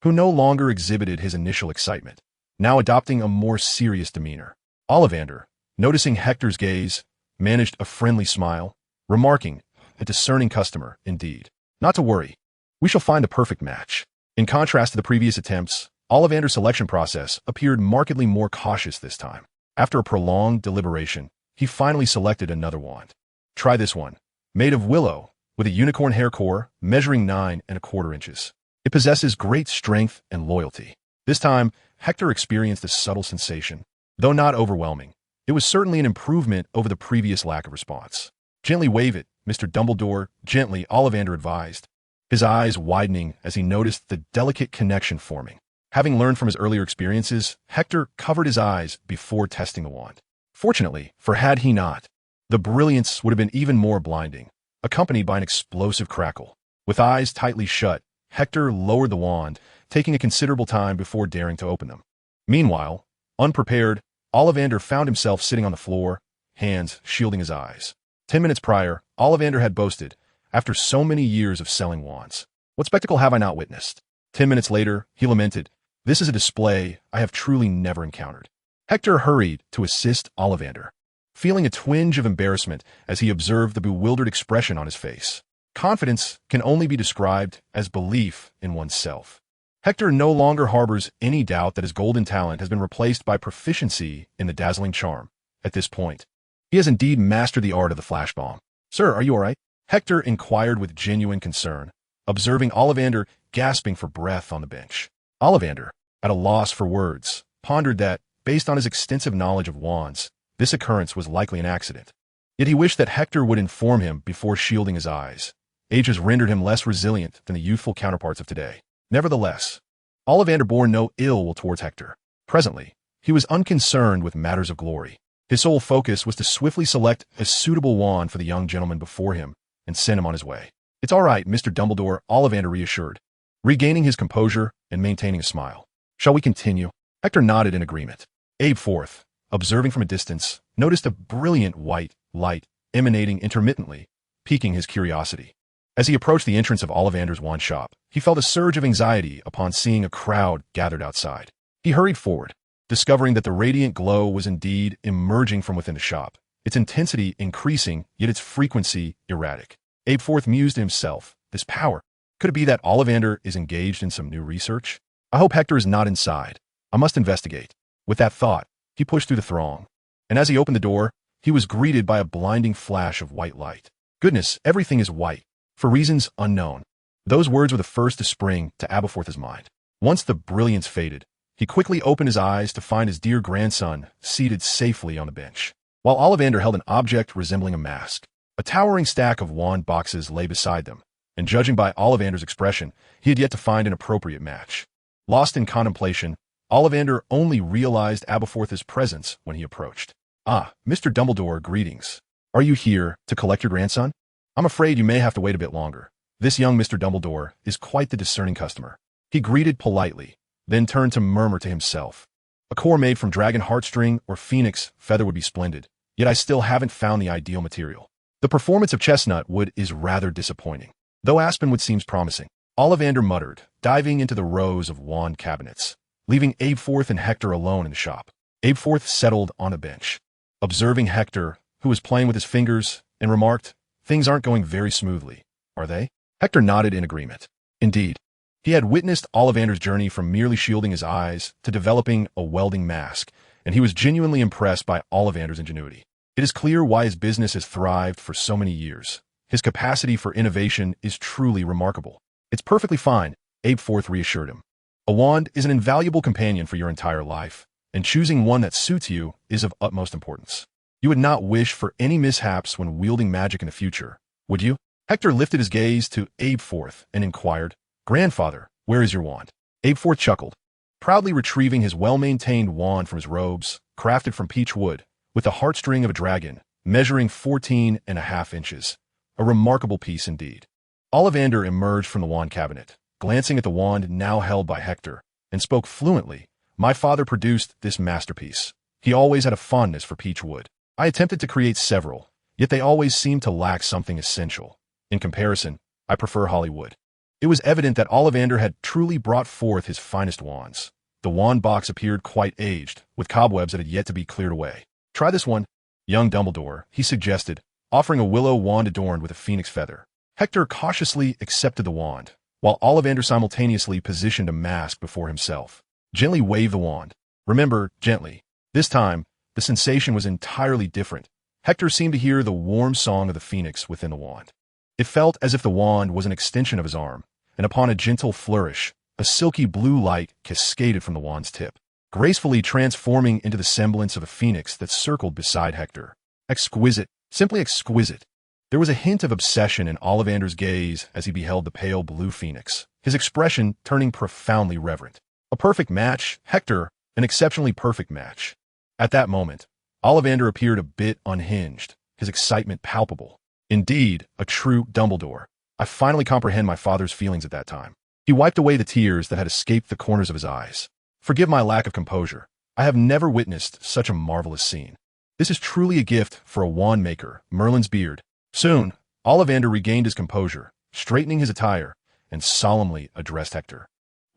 Speaker 1: who no longer exhibited his initial excitement, now adopting a more serious demeanor. Ollivander, noticing Hector's gaze, managed a friendly smile, remarking, "A discerning customer, indeed. Not to worry. We shall find the perfect match." In contrast to the previous attempts, Ollivander's selection process appeared markedly more cautious this time. After a prolonged deliberation, he finally selected another wand. "Try this one, made of willow, with a unicorn hair core measuring 9¼ inches. It possesses great strength and loyalty." This time, Hector experienced a subtle sensation. Though not overwhelming, it was certainly an improvement over the previous lack of response. "Gently wave it, Mr. Dumbledore," gently, Ollivander advised, his eyes widening as he noticed the delicate connection forming. Having learned from his earlier experiences, Hector covered his eyes before testing the wand. Fortunately, for had he not, the brilliance would have been even more blinding, accompanied by an explosive crackle. With eyes tightly shut, Hector lowered the wand, taking a considerable time before daring to open them. Meanwhile, unprepared, Ollivander found himself sitting on the floor, hands shielding his eyes. 10 minutes prior, Ollivander had boasted, "After so many years of selling wands, what spectacle have I not witnessed?" 10 minutes later, he lamented, "This is a display I have truly never encountered." Hector hurried to assist Ollivander, feeling a twinge of embarrassment as he observed the bewildered expression on his face. Confidence can only be described as belief in oneself. Hector no longer harbors any doubt that his golden talent has been replaced by proficiency in the dazzling charm. At this point, he has indeed mastered the art of the flashbang. "Sir, are you all right?" Hector inquired with genuine concern, observing Ollivander gasping for breath on the bench. Ollivander, at a loss for words, pondered that, based on his extensive knowledge of wands, this occurrence was likely an accident. Yet he wished that Hector would inform him before shielding his eyes. Age has rendered him less resilient than the youthful counterparts of today. Nevertheless, Ollivander bore no ill will towards Hector. Presently, he was unconcerned with matters of glory. His sole focus was to swiftly select a suitable wand for the young gentleman before him and send him on his way. "It's all right, Mr. Dumbledore," Ollivander reassured, regaining his composure and maintaining a smile. "Shall we continue?" Hector nodded in agreement. Abeforth, observing from a distance, noticed a brilliant white light emanating intermittently, piquing his curiosity. As he approached the entrance of Ollivander's wand shop, he felt a surge of anxiety upon seeing a crowd gathered outside. He hurried forward, discovering that the radiant glow was indeed emerging from within the shop, its intensity increasing, yet its frequency erratic. Abeforth mused to himself, this power, could it be that Ollivander is engaged in some new research? I hope Hector is not inside. I must investigate. With that thought, he pushed through the throng, and as he opened the door, he was greeted by a blinding flash of white light. Goodness, everything is white, for reasons unknown. Those words were the first to spring to Aberforth's mind. Once the brilliance faded, he quickly opened his eyes to find his dear grandson seated safely on the bench, while Ollivander held an object resembling a mask. A towering stack of wand boxes lay beside them, and judging by Ollivander's expression, he had yet to find an appropriate match. Lost in contemplation, Ollivander only realized Aberforth's presence when he approached. "Ah, Mr. Dumbledore, greetings. Are you here to collect your grandson? I'm afraid you may have to wait a bit longer. This young Mr. Dumbledore is quite the discerning customer." He greeted politely, then turned to murmur to himself. "A core made from dragon heartstring or phoenix feather would be splendid, yet I still haven't found the ideal material. The performance of chestnut wood is rather disappointing, though aspenwood seems promising." Ollivander muttered, diving into the rows of wand cabinets, leaving Abeforth and Hector alone in the shop. Abeforth settled on a bench, observing Hector, who was playing with his fingers, and remarked, "Things aren't going very smoothly, are they?" Hector nodded in agreement. Indeed, he had witnessed Ollivander's journey from merely shielding his eyes to developing a welding mask, and he was genuinely impressed by Ollivander's ingenuity. It is clear why his business has thrived for so many years. His capacity for innovation is truly remarkable. "It's perfectly fine," Abeforth reassured him. "A wand is an invaluable companion for your entire life, and choosing one that suits you is of utmost importance. You would not wish for any mishaps when wielding magic in the future, would you?" Hector lifted his gaze to Abeforth and inquired, "Grandfather, where is your wand?" Abeforth chuckled, proudly retrieving his well-maintained wand from his robes, crafted from peach wood, with the heartstring of a dragon, measuring 14.5 inches. A remarkable piece indeed. Ollivander emerged from the wand cabinet, glancing at the wand now held by Hector, and spoke fluently. "My father produced this masterpiece. He always had a fondness for peach wood. I attempted to create several, yet they always seemed to lack something essential. In comparison, I prefer Hollywood." It was evident that Ollivander had truly brought forth his finest wands. The wand box appeared quite aged, with cobwebs that had yet to be cleared away. "Try this one, young Dumbledore," he suggested, offering a willow wand adorned with a phoenix feather. Hector cautiously accepted the wand, while Ollivander simultaneously positioned a mask before himself. "Gently wave the wand. Remember, gently." This time, the sensation was entirely different. Hector seemed to hear the warm song of the phoenix within the wand. It felt as if the wand was an extension of his arm, and upon a gentle flourish, a silky blue light cascaded from the wand's tip, gracefully transforming into the semblance of a phoenix that circled beside Hector. Exquisite, simply exquisite. There was a hint of obsession in Ollivander's gaze as he beheld the pale blue phoenix, his expression turning profoundly reverent. A perfect match, Hector, an exceptionally perfect match. At that moment, Ollivander appeared a bit unhinged, his excitement palpable. Indeed, a true Dumbledore. I finally comprehend my father's feelings at that time. He wiped away the tears that had escaped the corners of his eyes. "Forgive my lack of composure. I have never witnessed such a marvelous scene. This is truly a gift for a wand maker, Merlin's beard." Soon, Ollivander regained his composure, straightening his attire, and solemnly addressed Hector.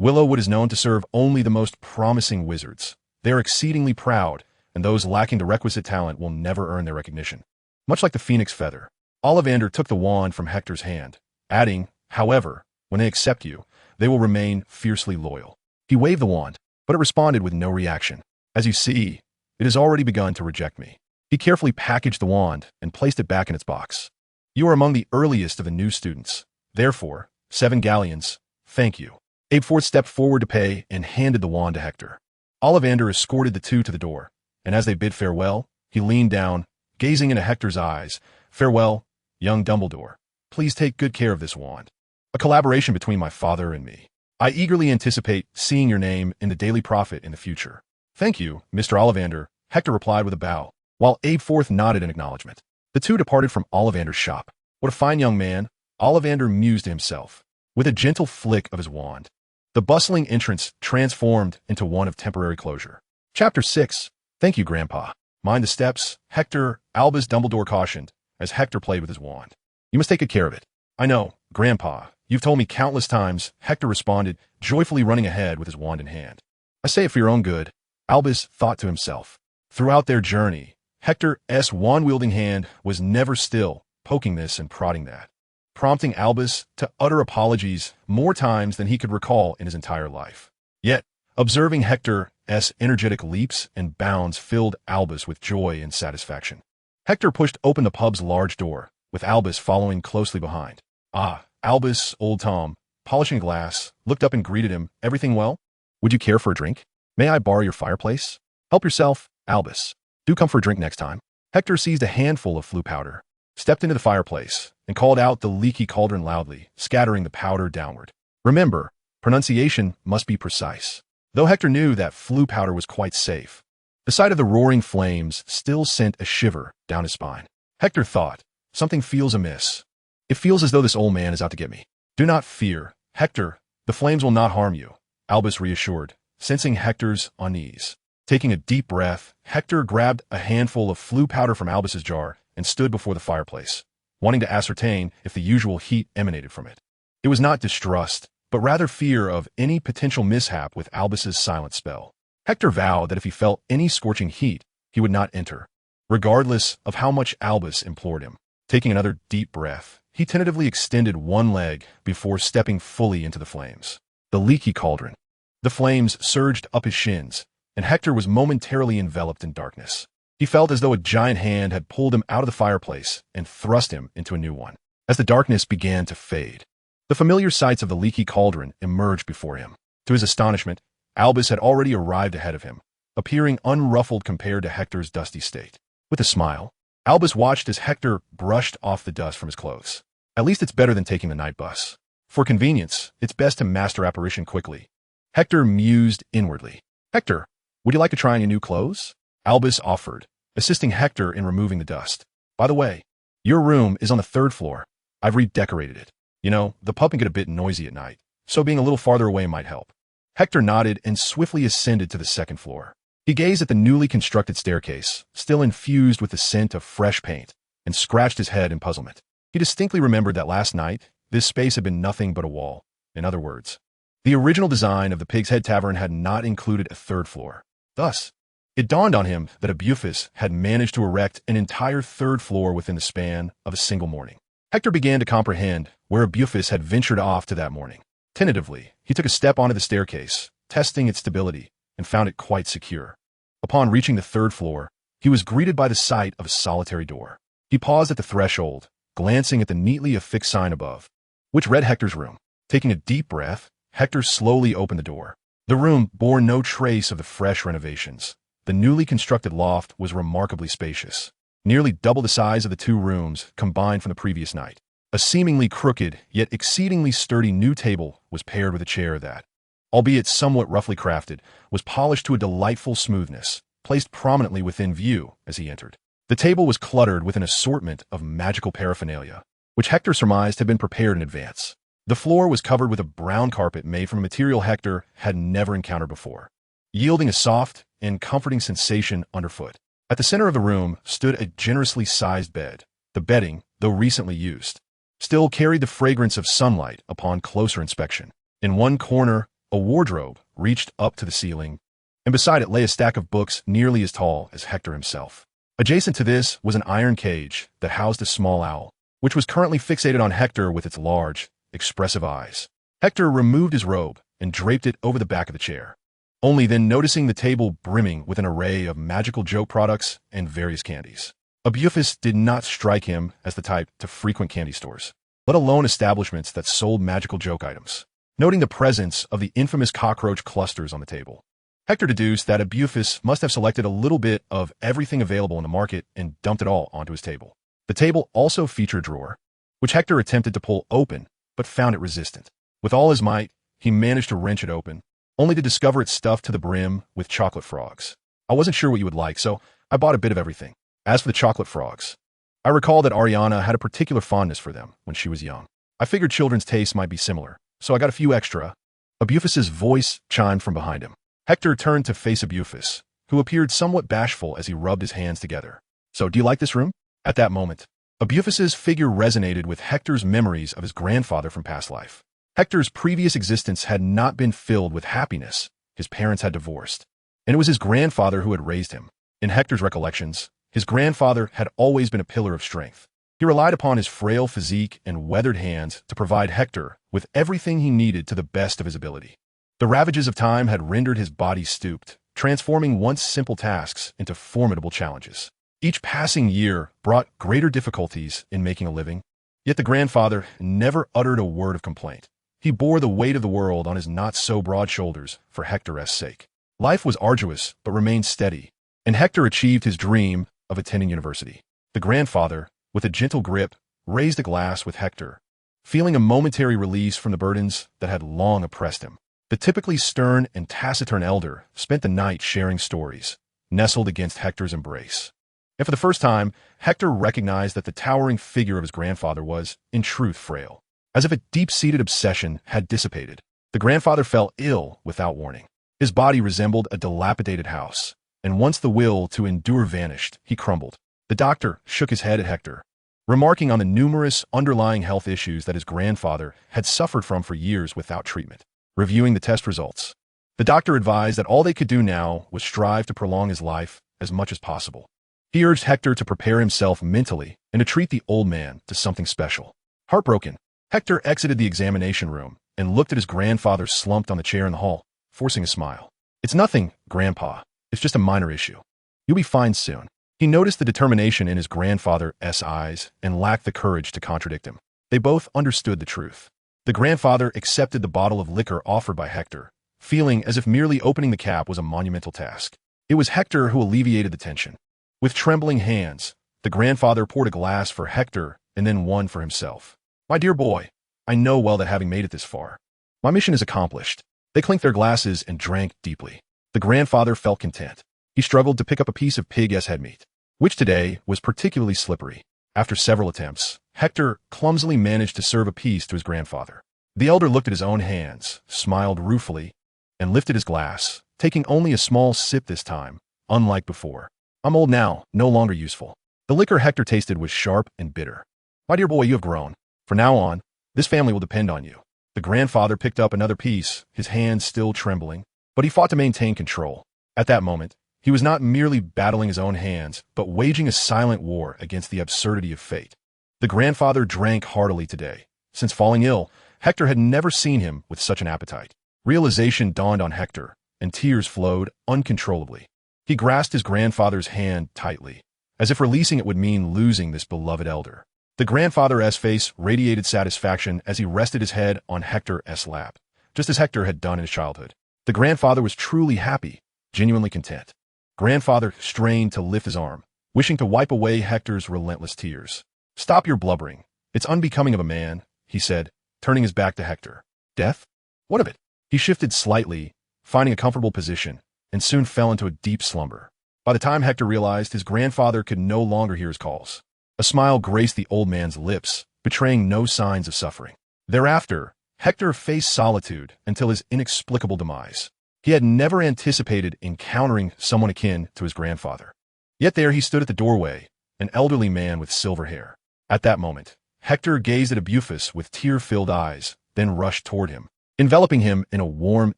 Speaker 1: "Willowwood is known to serve only the most promising wizards. They are exceedingly proud, and those lacking the requisite talent will never earn their recognition. Much like the phoenix feather." Ollivander took the wand from Hector's hand, adding, "However, when they accept you, they will remain fiercely loyal. He waved the wand, but it responded with no reaction. As you see, it has already begun to reject me. He carefully packaged the wand and placed it back in its box. You are among the earliest of the new students. Therefore, 7 galleons, thank you. Abeforth stepped forward to pay and handed the wand to Hector. Ollivander escorted the two to the door, and as they bid farewell, he leaned down, gazing into Hector's eyes. Farewell, young Dumbledore. Please take good care of this wand. A collaboration between my father and me. I eagerly anticipate seeing your name in the Daily Prophet in the future. Thank you, Mr. Ollivander, Hector replied with a bow, while Abeforth nodded in acknowledgement. The two departed from Ollivander's shop. What a fine young man, Ollivander mused to himself, with a gentle flick of his wand. The bustling entrance transformed into one of temporary closure. Chapter 6. Thank you, Grandpa. Mind the steps, Hector, Albus Dumbledore cautioned, as Hector played with his wand. You must take good care of it. I know, Grandpa. You've told me countless times, Hector responded, joyfully running ahead with his wand in hand. I say it for your own good, Albus thought to himself. Throughout their journey, Hector's wand-wielding hand was never still, poking this and prodding that, prompting Albus to utter apologies more times than he could recall in his entire life. Yet, observing Hector's energetic leaps and bounds filled Albus with joy and satisfaction. Hector pushed open the pub's large door, with Albus following closely behind. Ah, Albus, old Tom, polishing glass, looked up and greeted him. Everything well? Would you care for a drink? May I borrow your fireplace? Help yourself, Albus. Do come for a drink next time. Hector seized a handful of flue powder, stepped into the fireplace, and called out the leaky cauldron loudly, scattering the powder downward. Remember, pronunciation must be precise. Though Hector knew that flue powder was quite safe, the sight of the roaring flames still sent a shiver down his spine. Hector thought, something feels amiss. It feels as though this old man is out to get me. Do not fear, Hector. The flames will not harm you, Albus reassured, sensing Hector's unease. Taking a deep breath, Hector grabbed a handful of flue powder from Albus's jar and stood before the fireplace, wanting to ascertain if the usual heat emanated from it. It was not distrust, but rather fear of any potential mishap with Albus's silent spell. Hector vowed that if he felt any scorching heat, he would not enter, regardless of how much Albus implored him. Taking another deep breath, he tentatively extended one leg before stepping fully into the flames. The leaky cauldron. The flames surged up his shins, and Hector was momentarily enveloped in darkness. He felt as though a giant hand had pulled him out of the fireplace and thrust him into a new one. As the darkness began to fade, the familiar sights of the leaky cauldron emerged before him. To his astonishment, Albus had already arrived ahead of him, appearing unruffled compared to Hector's dusty state. With a smile, Albus watched as Hector brushed off the dust from his clothes. At least it's better than taking the night bus. For convenience, it's best to master apparition quickly. Hector mused inwardly. Hector, would you like to try on your new clothes? Albus offered, assisting Hector in removing the dust. By the way, your room is on the 3rd floor. I've redecorated it. You know, the pub can get a bit noisy at night, so being a little farther away might help. Hector nodded and swiftly ascended to the 2nd floor. He gazed at the newly constructed staircase, still infused with the scent of fresh paint, and scratched his head in puzzlement. He distinctly remembered that last night, this space had been nothing but a wall. In other words, the original design of the Pig's Head Tavern had not included a 3rd floor. Thus, it dawned on him that Abufus had managed to erect an entire 3rd floor within the span of a single morning. Hector began to comprehend where Abufus had ventured off to that morning. Tentatively, he took a step onto the staircase, testing its stability, and found it quite secure. Upon reaching the 3rd floor, he was greeted by the sight of a solitary door. He paused at the threshold, glancing at the neatly affixed sign above, which read Hector's room. Taking a deep breath, Hector slowly opened the door. The room bore no trace of the fresh renovations. The newly constructed loft was remarkably spacious, nearly double the size of the 2 rooms combined from the previous night. A seemingly crooked, yet exceedingly sturdy new table was paired with a chair that, albeit somewhat roughly crafted, was polished to a delightful smoothness, placed prominently within view as he entered. The table was cluttered with an assortment of magical paraphernalia, which Hector surmised had been prepared in advance. The floor was covered with a brown carpet made from a material Hector had never encountered before, yielding a soft and comforting sensation underfoot. At the center of the room stood a generously sized bed. The bedding, though recently used, still carried the fragrance of sunlight upon closer inspection. In one corner, a wardrobe reached up to the ceiling, and beside it lay a stack of books nearly as tall as Hector himself. Adjacent to this was an iron cage that housed a small owl, which was currently fixated on Hector with its large, expressive eyes. Hector removed his robe and draped it over the back of the chair, only then noticing the table brimming with an array of magical joke products and various candies. Abufus did not strike him as the type to frequent candy stores, let alone establishments that sold magical joke items. Noting the presence of the infamous cockroach clusters on the table, Hector deduced that Abufus must have selected a little bit of everything available in the market and dumped it all onto his table. The table also featured a drawer, which Hector attempted to pull open, but found it resistant. With all his might, he managed to wrench it open, only to discover it stuffed to the brim with chocolate frogs. I wasn't sure what you would like, so I bought a bit of everything. As for the chocolate frogs, I recall that Ariana had a particular fondness for them when she was young. I figured children's tastes might be similar, so I got a few extra. Abufus's voice chimed from behind him. Hector turned to face Abufus, who appeared somewhat bashful as he rubbed his hands together. So, do you like this room? At that moment, Abufus's figure resonated with Hector's memories of his grandfather from past life. Hector's previous existence had not been filled with happiness. His parents had divorced, and it was his grandfather who had raised him. In Hector's recollections, his grandfather had always been a pillar of strength. He relied upon his frail physique and weathered hands to provide Hector with everything he needed to the best of his ability. The ravages of time had rendered his body stooped, transforming once simple tasks into formidable challenges. Each passing year brought greater difficulties in making a living, yet the grandfather never uttered a word of complaint. He bore the weight of the world on his not-so-broad shoulders for Hector's sake. Life was arduous, but remained steady, and Hector achieved his dream of attending university. The grandfather, with a gentle grip, raised a glass with Hector, feeling a momentary release from the burdens that had long oppressed him. The typically stern and taciturn elder spent the night sharing stories, nestled against Hector's embrace. And for the first time, Hector recognized that the towering figure of his grandfather was, in truth, frail. As if a deep-seated obsession had dissipated, the grandfather fell ill without warning. His body resembled a dilapidated house, and once the will to endure vanished, he crumbled. The doctor shook his head at Hector, remarking on the numerous underlying health issues that his grandfather had suffered from for years without treatment. Reviewing the test results, the doctor advised that all they could do now was strive to prolong his life as much as possible. He urged Hector to prepare himself mentally and to treat the old man to something special. Heartbroken, Hector exited the examination room and looked at his grandfather slumped on the chair in the hall, forcing a smile. "It's nothing, Grandpa. It's just a minor issue. You'll be fine soon." He noticed the determination in his grandfather's eyes and lacked the courage to contradict him. They both understood the truth. The grandfather accepted the bottle of liquor offered by Hector, feeling as if merely opening the cap was a monumental task. It was Hector who alleviated the tension. With trembling hands, the grandfather poured a glass for Hector and then one for himself. "My dear boy, I know well that having made it this far, my mission is accomplished." They clinked their glasses and drank deeply. The grandfather felt content. He struggled to pick up a piece of pig's head meat, which today was particularly slippery. After several attempts, Hector clumsily managed to serve a piece to his grandfather. The elder looked at his own hands, smiled ruefully, and lifted his glass, taking only a small sip this time, unlike before. "I'm old now, no longer useful." The liquor Hector tasted was sharp and bitter. "My dear boy, you have grown. From now on, this family will depend on you." The grandfather picked up another piece, his hands still trembling, but he fought to maintain control. At that moment, he was not merely battling his own hands, but waging a silent war against the absurdity of fate. The grandfather drank heartily today. Since falling ill, Hector had never seen him with such an appetite. Realization dawned on Hector, and tears flowed uncontrollably. He grasped his grandfather's hand tightly, as if releasing it would mean losing this beloved elder. The grandfather's face radiated satisfaction as he rested his head on Hector's lap, just as Hector had done in his childhood. The grandfather was truly happy, genuinely content. Grandfather strained to lift his arm, wishing to wipe away Hector's relentless tears. "Stop your blubbering. It's unbecoming of a man," he said, turning his back to Hector. "Death? What of it?" He shifted slightly, finding a comfortable position, and soon fell into a deep slumber. By the time Hector realized his grandfather could no longer hear his calls, a smile graced the old man's lips, betraying no signs of suffering. Thereafter, Hector faced solitude until his inexplicable demise. He had never anticipated encountering someone akin to his grandfather. Yet there he stood at the doorway, an elderly man with silver hair. At that moment, Hector gazed at Abufus with tear-filled eyes, then rushed toward him, enveloping him in a warm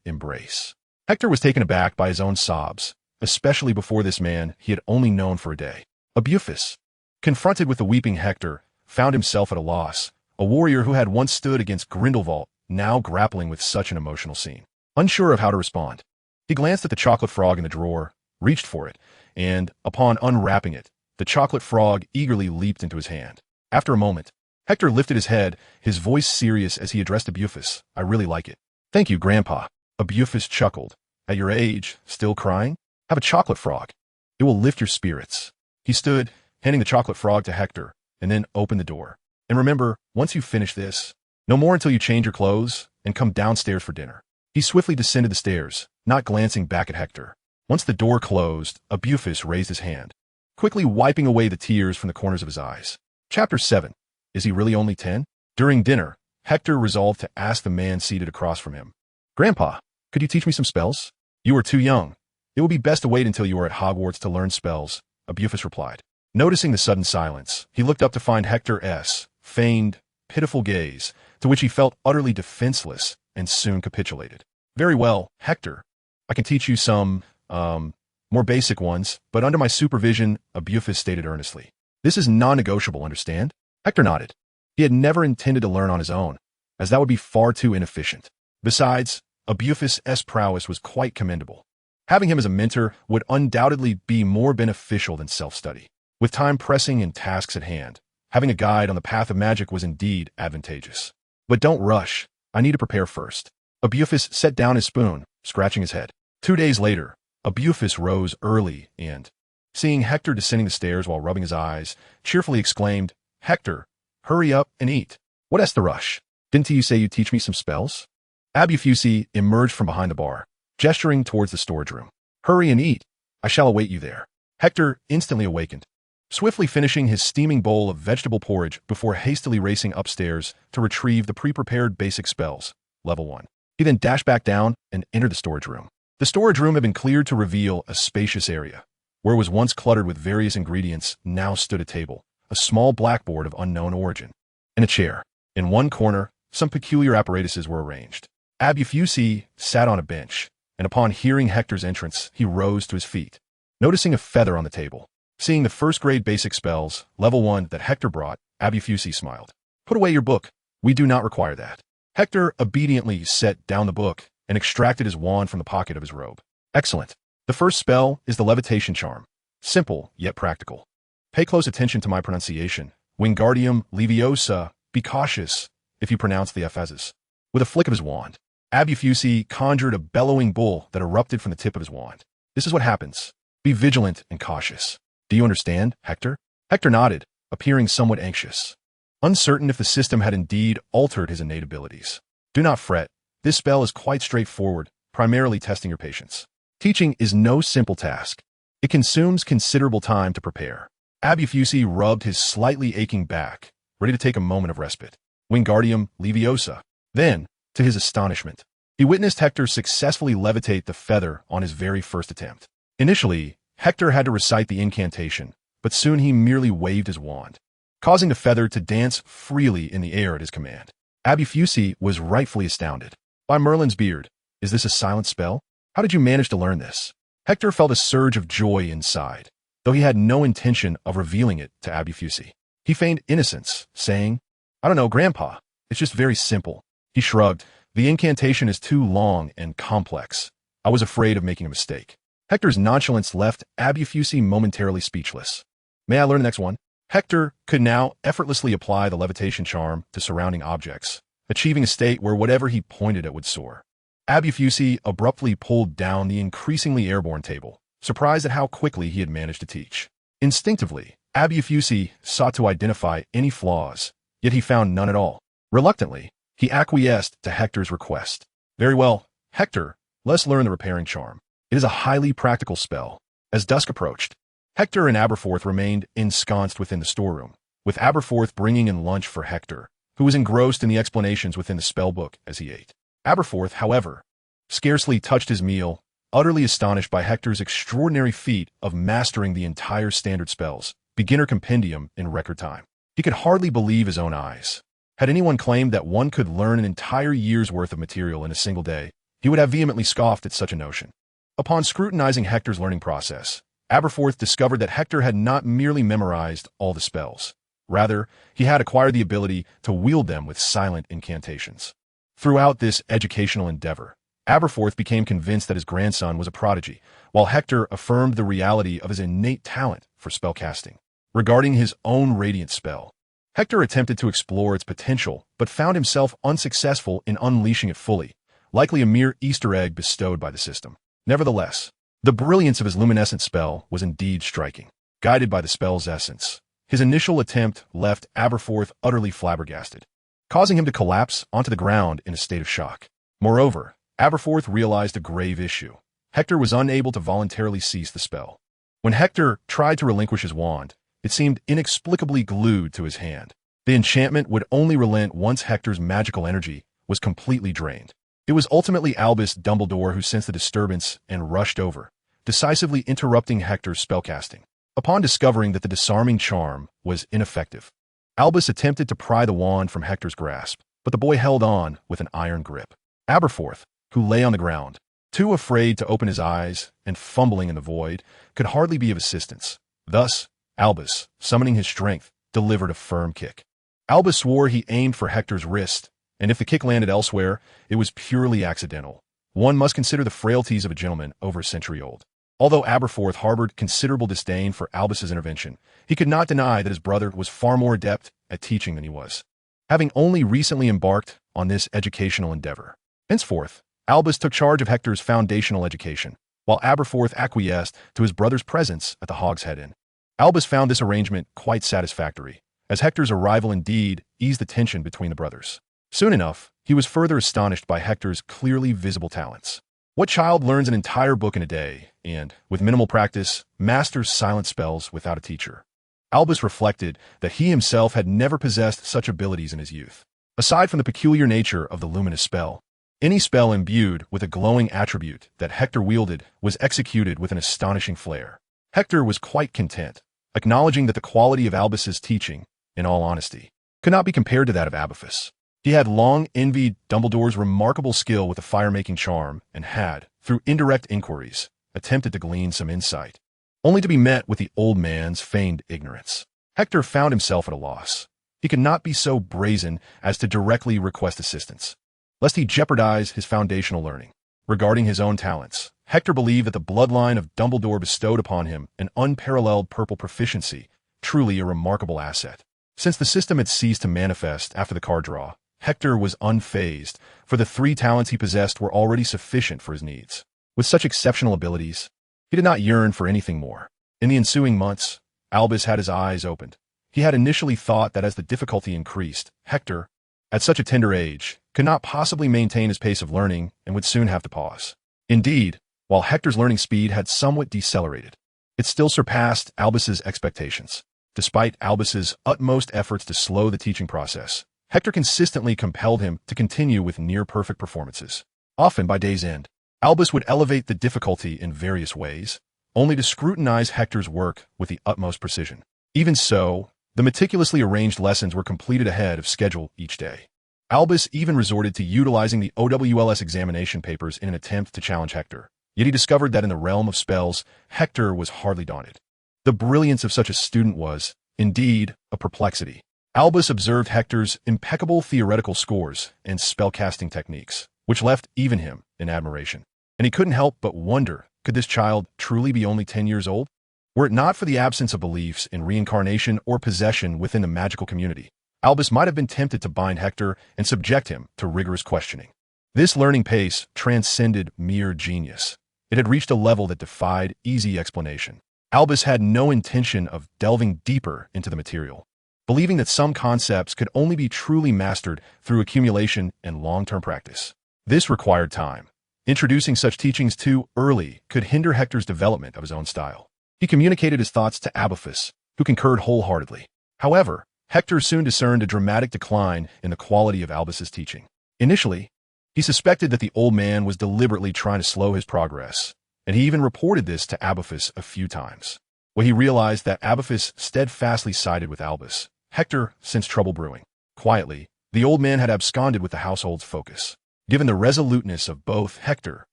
Speaker 1: embrace. Hector was taken aback by his own sobs, especially before this man he had only known for a day. Abufus, confronted with the weeping Hector, found himself at a loss. A warrior who had once stood against Grindelwald now grappling with such an emotional scene. Unsure of how to respond, he glanced at the chocolate frog in the drawer, reached for it, and, upon unwrapping it, the chocolate frog eagerly leaped into his hand. After a moment, Hector lifted his head, his voice serious as he addressed Abufus. "I really like it." "Thank you, Grandpa." Abufus chuckled. "At your age, still crying? Have a chocolate frog. It will lift your spirits." He stood, handing the chocolate frog to Hector, and then opened the door. "And remember, once you finish this, no more until you change your clothes and come downstairs for dinner." He swiftly descended the stairs, not glancing back at Hector. Once the door closed, Abufus raised his hand, quickly wiping away the tears from the corners of his eyes. Chapter 7. Is he really only 10? During dinner, Hector resolved to ask the man seated across from him, "Grandpa, could you teach me some spells?" "You are too young. It will be best to wait until you are at Hogwarts to learn spells," Abufus replied. Noticing the sudden silence, he looked up to find Hector's feigned, pitiful gaze, to which he felt utterly defenseless, and soon capitulated. "Very well, Hector. I can teach you some, more basic ones, but under my supervision," Abufus stated earnestly. "This is non-negotiable, understand?" Hector nodded. He had never intended to learn on his own, as that would be far too inefficient. Besides, Abufus' prowess was quite commendable. Having him as a mentor would undoubtedly be more beneficial than self-study. With time pressing and tasks at hand, having a guide on the path of magic was indeed advantageous. "But don't rush. I need to prepare first." Abufus set down his spoon, scratching his head. 2 days later, Abufus rose early and, seeing Hector descending the stairs while rubbing his eyes, cheerfully exclaimed, "Hector, hurry up and eat. What is the rush? Didn't you say you'd teach me some spells?" Abufus emerged from behind the bar, gesturing towards the storage room. "Hurry and eat. I shall await you there." Hector instantly awakened, swiftly finishing his steaming bowl of vegetable porridge before hastily racing upstairs to retrieve the pre-prepared basic spells, level 1. He then dashed back down and entered the storage room. The storage room had been cleared to reveal a spacious area. Where it was once cluttered with various ingredients, now stood a table, a small blackboard of unknown origin, and a chair. In one corner, some peculiar apparatuses were arranged. Abufus sat on a bench, and upon hearing Hector's entrance, he rose to his feet. Noticing a feather on the table, seeing the first-grade basic spells, level 1, that Hector brought, Abufus smiled. "Put away your book. We do not require that." Hector obediently set down the book and extracted his wand from the pocket of his robe. "Excellent. The first spell is the levitation charm. Simple, yet practical. Pay close attention to my pronunciation. Wingardium Leviosa. Be cautious if you pronounce the F's." With a flick of his wand, Abufus conjured a bellowing bull that erupted from the tip of his wand. "This is what happens. Be vigilant and cautious. Do you understand, Hector?" Hector nodded, appearing somewhat anxious, uncertain if the system had indeed altered his innate abilities. "Do not fret. This spell is quite straightforward, primarily testing your patience. Teaching is no simple task. It consumes considerable time to prepare." Abufus rubbed his slightly aching back, ready to take a moment of respite. Wingardium Leviosa. Then, to his astonishment, he witnessed Hector successfully levitate the feather on his very first attempt. Initially, Hector had to recite the incantation, but soon he merely waved his wand, causing the feather to dance freely in the air at his command. Abufus was rightfully astounded. "By Merlin's beard, is this a silent spell? How did you manage to learn this?" Hector felt a surge of joy inside, though he had no intention of revealing it to Abufus. He feigned innocence, saying, "I don't know, Grandpa. It's just very simple." He shrugged. "The incantation is too long and complex. I was afraid of making a mistake." Hector's nonchalance left Abufus momentarily speechless. "May I learn the next one?" Hector could now effortlessly apply the levitation charm to surrounding objects, achieving a state where whatever he pointed at would soar. Abufus abruptly pulled down the increasingly airborne table, surprised at how quickly he had managed to teach. Instinctively, Abufus sought to identify any flaws, yet he found none at all. Reluctantly, he acquiesced to Hector's request. "Very well, Hector, let's learn the repairing charm. It is a highly practical spell." As dusk approached, Hector and Aberforth remained ensconced within the storeroom, with Aberforth bringing in lunch for Hector, who was engrossed in the explanations within the spellbook as he ate. Aberforth, however, scarcely touched his meal, utterly astonished by Hector's extraordinary feat of mastering the entire standard spells, beginner compendium, in record time. He could hardly believe his own eyes. Had anyone claimed that one could learn an entire year's worth of material in a single day, he would have vehemently scoffed at such a notion. Upon scrutinizing Hector's learning process, Aberforth discovered that Hector had not merely memorized all the spells. Rather, he had acquired the ability to wield them with silent incantations. Throughout this educational endeavor, Aberforth became convinced that his grandson was a prodigy, while Hector affirmed the reality of his innate talent for spellcasting. Regarding his own radiant spell, Hector attempted to explore its potential, but found himself unsuccessful in unleashing it fully, likely a mere Easter egg bestowed by the system. Nevertheless, the brilliance of his luminescent spell was indeed striking. Guided by the spell's essence, his initial attempt left Aberforth utterly flabbergasted, causing him to collapse onto the ground in a state of shock. Moreover, Aberforth realized a grave issue. Hector was unable to voluntarily cease the spell. When Hector tried to relinquish his wand, it seemed inexplicably glued to his hand. The enchantment would only relent once Hector's magical energy was completely drained. It was ultimately Albus Dumbledore who sensed the disturbance and rushed over, decisively interrupting Hector's spellcasting. Upon discovering that the disarming charm was ineffective, Albus attempted to pry the wand from Hector's grasp, but the boy held on with an iron grip. Aberforth, who lay on the ground, too afraid to open his eyes and fumbling in the void, could hardly be of assistance. Thus, Albus, summoning his strength, delivered a firm kick. Albus swore he aimed for Hector's wrist, and if the kick landed elsewhere, it was purely accidental. One must consider the frailties of a gentleman over a century old. Although Aberforth harbored considerable disdain for Albus's intervention, he could not deny that his brother was far more adept at teaching than he was, having only recently embarked on this educational endeavor. Henceforth, Albus took charge of Hector's foundational education, while Aberforth acquiesced to his brother's presence at the Hogshead Inn. Albus found this arrangement quite satisfactory, as Hector's arrival indeed eased the tension between the brothers. Soon enough, he was further astonished by Hector's clearly visible talents. What child learns an entire book in a day and, with minimal practice, masters silent spells without a teacher? Albus reflected that he himself had never possessed such abilities in his youth. Aside from the peculiar nature of the luminous spell, any spell imbued with a glowing attribute that Hector wielded was executed with an astonishing flair. Hector was quite content, acknowledging that the quality of Albus's teaching, in all honesty, could not be compared to that of Aberforth. He had long envied Dumbledore's remarkable skill with the fire-making charm and had, through indirect inquiries, attempted to glean some insight, only to be met with the old man's feigned ignorance. Hector found himself at a loss. He could not be so brazen as to directly request assistance, lest he jeopardize his foundational learning. Regarding his own talents, Hector believed that the bloodline of Dumbledore bestowed upon him an unparalleled purple proficiency, truly a remarkable asset. Since the system had ceased to manifest after the card draw, Hector was unfazed, for the 3 talents he possessed were already sufficient for his needs. With such exceptional abilities, he did not yearn for anything more. In the ensuing months, Albus had his eyes opened. He had initially thought that as the difficulty increased, Hector, at such a tender age, could not possibly maintain his pace of learning and would soon have to pause. Indeed, while Hector's learning speed had somewhat decelerated, it still surpassed Albus's expectations. Despite Albus's utmost efforts to slow the teaching process, Hector consistently compelled him to continue with near-perfect performances. Often by day's end, Albus would elevate the difficulty in various ways, only to scrutinize Hector's work with the utmost precision. Even so, the meticulously arranged lessons were completed ahead of schedule each day. Albus even resorted to utilizing the OWLS examination papers in an attempt to challenge Hector, yet he discovered that in the realm of spells, Hector was hardly daunted. The brilliance of such a student was, indeed, a perplexity. Albus observed Hector's impeccable theoretical scores and spellcasting techniques, which left even him in admiration. And he couldn't help but wonder, could this child truly be only 10 years old? Were it not for the absence of beliefs in reincarnation or possession within the magical community, Albus might have been tempted to bind Hector and subject him to rigorous questioning. This learning pace transcended mere genius. It had reached a level that defied easy explanation. Albus had no intention of delving deeper into the material, believing that some concepts could only be truly mastered through accumulation and long-term practice. This required time. Introducing such teachings too early could hinder Hector's development of his own style. He communicated his thoughts to Aberforth, who concurred wholeheartedly. However, Hector soon discerned a dramatic decline in the quality of Albus's teaching. Initially, he suspected that the old man was deliberately trying to slow his progress, and he even reported this to Aberforth a few times. When he realized that Aberforth steadfastly sided with Albus, Hector sensed trouble brewing. Quietly, the old man had absconded with the household's focus. Given the resoluteness of both, Hector,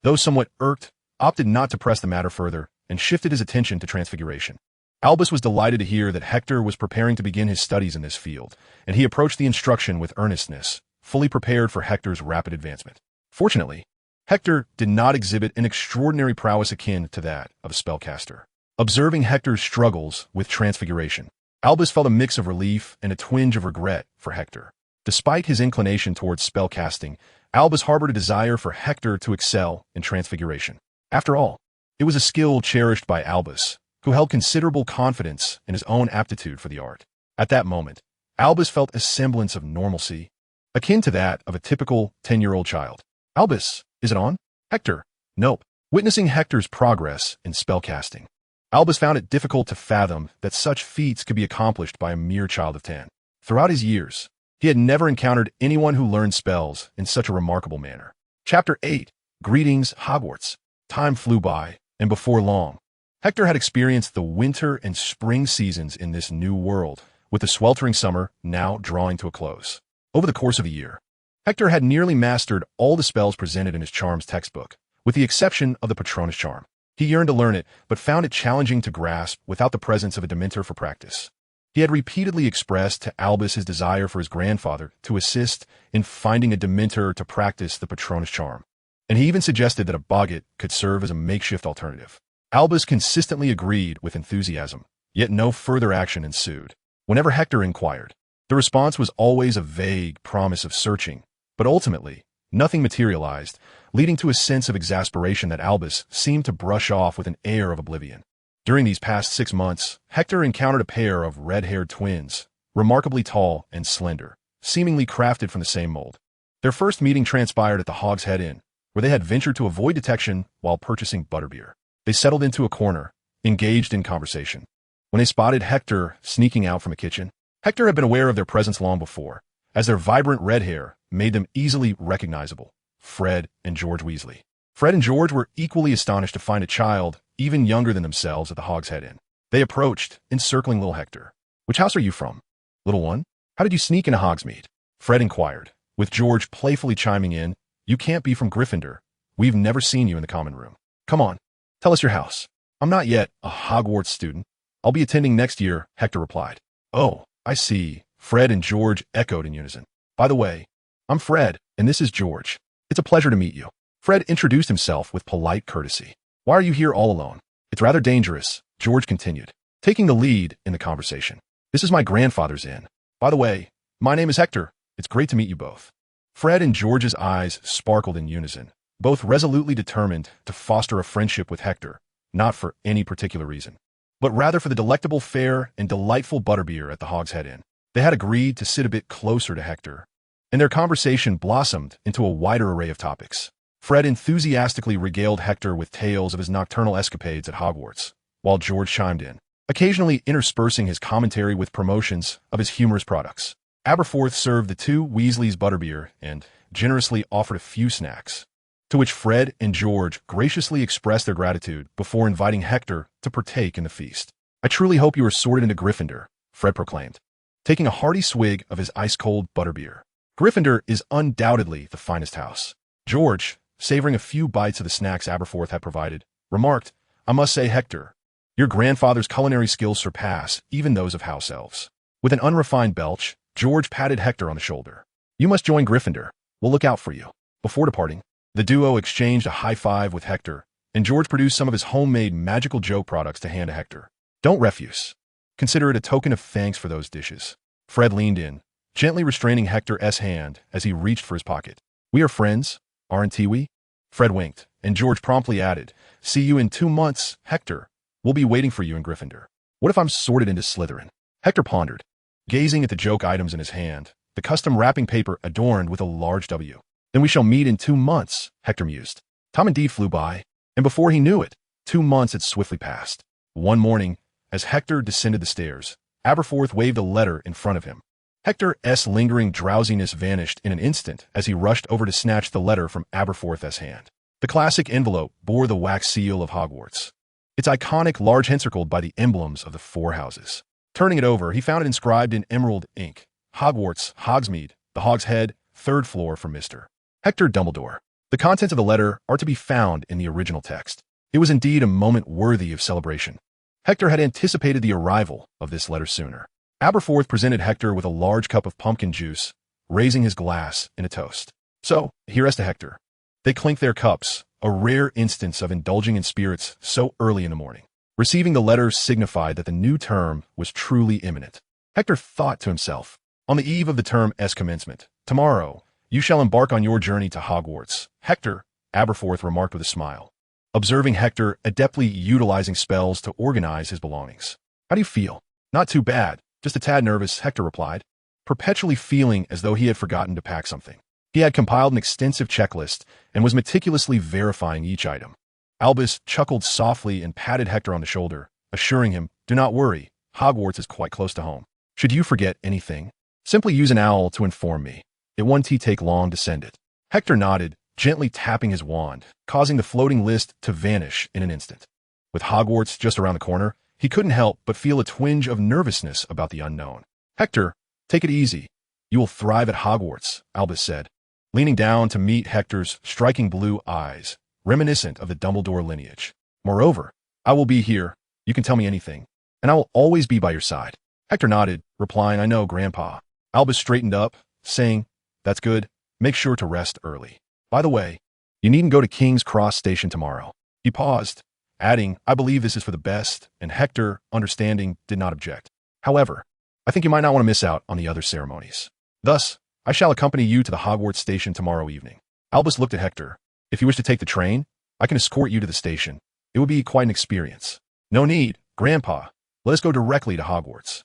Speaker 1: though somewhat irked, opted not to press the matter further and shifted his attention to transfiguration. Albus was delighted to hear that Hector was preparing to begin his studies in this field, and he approached the instruction with earnestness, fully prepared for Hector's rapid advancement. Fortunately, Hector did not exhibit an extraordinary prowess akin to that of a spellcaster. Observing Hector's struggles with transfiguration, Albus felt a mix of relief and a twinge of regret for Hector. Despite his inclination towards spellcasting, Albus harbored a desire for Hector to excel in transfiguration. After all, it was a skill cherished by Albus, who held considerable confidence in his own aptitude for the art. At that moment, Albus felt a semblance of normalcy, akin to that of a typical 10-year-old child. Albus, is it on? Hector, nope. Witnessing Hector's progress in spellcasting, Albus found it difficult to fathom that such feats could be accomplished by a mere child of 10. Throughout his years, he had never encountered anyone who learned spells in such a remarkable manner. Chapter 8. Greetings, Hogwarts. Time flew by, and before long, Hector had experienced the winter and spring seasons in this new world, with the sweltering summer now drawing to a close. Over the course of a year, Hector had nearly mastered all the spells presented in his charms textbook, with the exception of the Patronus charm. He yearned to learn it, but found it challenging to grasp without the presence of a Dementor for practice. He had repeatedly expressed to Albus his desire for his grandfather to assist in finding a Dementor to practice the Patronus charm, and he even suggested that a Boggart could serve as a makeshift alternative. Albus consistently agreed with enthusiasm, yet no further action ensued. Whenever Hector inquired, the response was always a vague promise of searching, but ultimately, nothing materialized, leading to a sense of exasperation that Albus seemed to brush off with an air of oblivion. During these past 6 months, Hector encountered a pair of red-haired twins, remarkably tall and slender, seemingly crafted from the same mold. Their first meeting transpired at the Hog's Head Inn, where they had ventured to avoid detection while purchasing butterbeer. They settled into a corner, engaged in conversation. When they spotted Hector sneaking out from a kitchen, Hector had been aware of their presence long before, as their vibrant red hair made them easily recognizable. Fred and George Weasley. Fred and George were equally astonished to find a child, even younger than themselves, at the Hog's Head Inn. They approached, encircling little Hector. "Which house are you from, little one? How did you sneak into Hogsmeade?" Fred inquired, with George playfully chiming in, "You can't be from Gryffindor. We've never seen you in the common room. Come on, tell us your house." "I'm not yet a Hogwarts student. I'll be attending next year," Hector replied. "Oh, I see," Fred and George echoed in unison. "By the way, I'm Fred, and this is George. It's a pleasure to meet you." Fred introduced himself with polite courtesy. "Why are you here all alone?" "It's rather dangerous," George continued, taking the lead in the conversation. "This is my grandfather's inn. By the way, my name is Hector. It's great to meet you both." Fred and George's eyes sparkled in unison, both resolutely determined to foster a friendship with Hector, not for any particular reason, but rather for the delectable fare and delightful butterbeer at the Hog's Head Inn. They had agreed to sit a bit closer to Hector, and their conversation blossomed into a wider array of topics. Fred enthusiastically regaled Hector with tales of his nocturnal escapades at Hogwarts, while George chimed in, occasionally interspersing his commentary with promotions of his humorous products. Aberforth served the two Weasleys butterbeer and generously offered a few snacks, to which Fred and George graciously expressed their gratitude before inviting Hector to partake in the feast. "I truly hope you are sorted into Gryffindor," Fred proclaimed, taking a hearty swig of his ice-cold butterbeer. "Gryffindor is undoubtedly the finest house." George, savoring a few bites of the snacks Aberforth had provided, remarked, "I must say, Hector, your grandfather's culinary skills surpass even those of house elves." With an unrefined belch, George patted Hector on the shoulder. "You must join Gryffindor. We'll look out for you." Before departing, the duo exchanged a high-five with Hector, and George produced some of his homemade magical joke products to hand to Hector. "Don't refuse. Consider it a token of thanks for those dishes." Fred leaned in, gently restraining Hector's hand as he reached for his pocket. "We are friends, aren't we?" Fred winked, and George promptly added, "See you in 2 months, Hector. We'll be waiting for you in Gryffindor." "What if I'm sorted into Slytherin?" Hector pondered, gazing at the joke items in his hand, the custom wrapping paper adorned with a large W. "Then we shall meet in 2 months, Hector mused. Time indeed flew by, and before he knew it, 2 months had swiftly passed. One morning, as Hector descended the stairs, Aberforth waved a letter in front of him. Hector's lingering drowsiness vanished in an instant as he rushed over to snatch the letter from Aberforth's hand. The classic envelope bore the wax seal of Hogwarts, its iconic large encircled by the emblems of the 4 houses. Turning it over, he found it inscribed in emerald ink, "Hogwarts, Hogsmeade, the Hog's Head, 3rd floor for Mr. Hector Dumbledore." The contents of the letter are to be found in the original text. It was indeed a moment worthy of celebration. Hector had anticipated the arrival of this letter sooner. Aberforth presented Hector with a large cup of pumpkin juice, raising his glass in a toast. So, here's to Hector. They clinked their cups, a rare instance of indulging in spirits so early in the morning. Receiving the letter signified that the new term was truly imminent. Hector thought to himself, on the eve of the term's commencement, tomorrow, you shall embark on your journey to Hogwarts. Hector, Aberforth remarked with a smile, observing Hector adeptly utilizing spells to organize his belongings. How do you feel? Not too bad, just a tad nervous, Hector replied, perpetually feeling as though he had forgotten to pack something. He had compiled an extensive checklist and was meticulously verifying each item. Albus chuckled softly and patted Hector on the shoulder, assuring him, do not worry, Hogwarts is quite close to home. Should you forget anything, simply use an owl to inform me. It won't take long to send it. Hector nodded, gently tapping his wand, causing the floating list to vanish in an instant. With Hogwarts just around the corner, he couldn't help but feel a twinge of nervousness about the unknown. Hector, take it easy. You will thrive at Hogwarts, Albus said, leaning down to meet Hector's striking blue eyes, reminiscent of the Dumbledore lineage. Moreover, I will be here, you can tell me anything, and I will always be by your side. Hector nodded, replying, I know, Grandpa. Albus straightened up, saying, that's good, make sure to rest early. By the way, you needn't go to King's Cross Station tomorrow. He paused, adding, I believe this is for the best, and Hector, understanding, did not object. However, I think you might not want to miss out on the other ceremonies. Thus, I shall accompany you to the Hogwarts station tomorrow evening. Albus looked at Hector. If you wish to take the train, I can escort you to the station. It would be quite an experience. No need, Grandpa. Let us go directly to Hogwarts.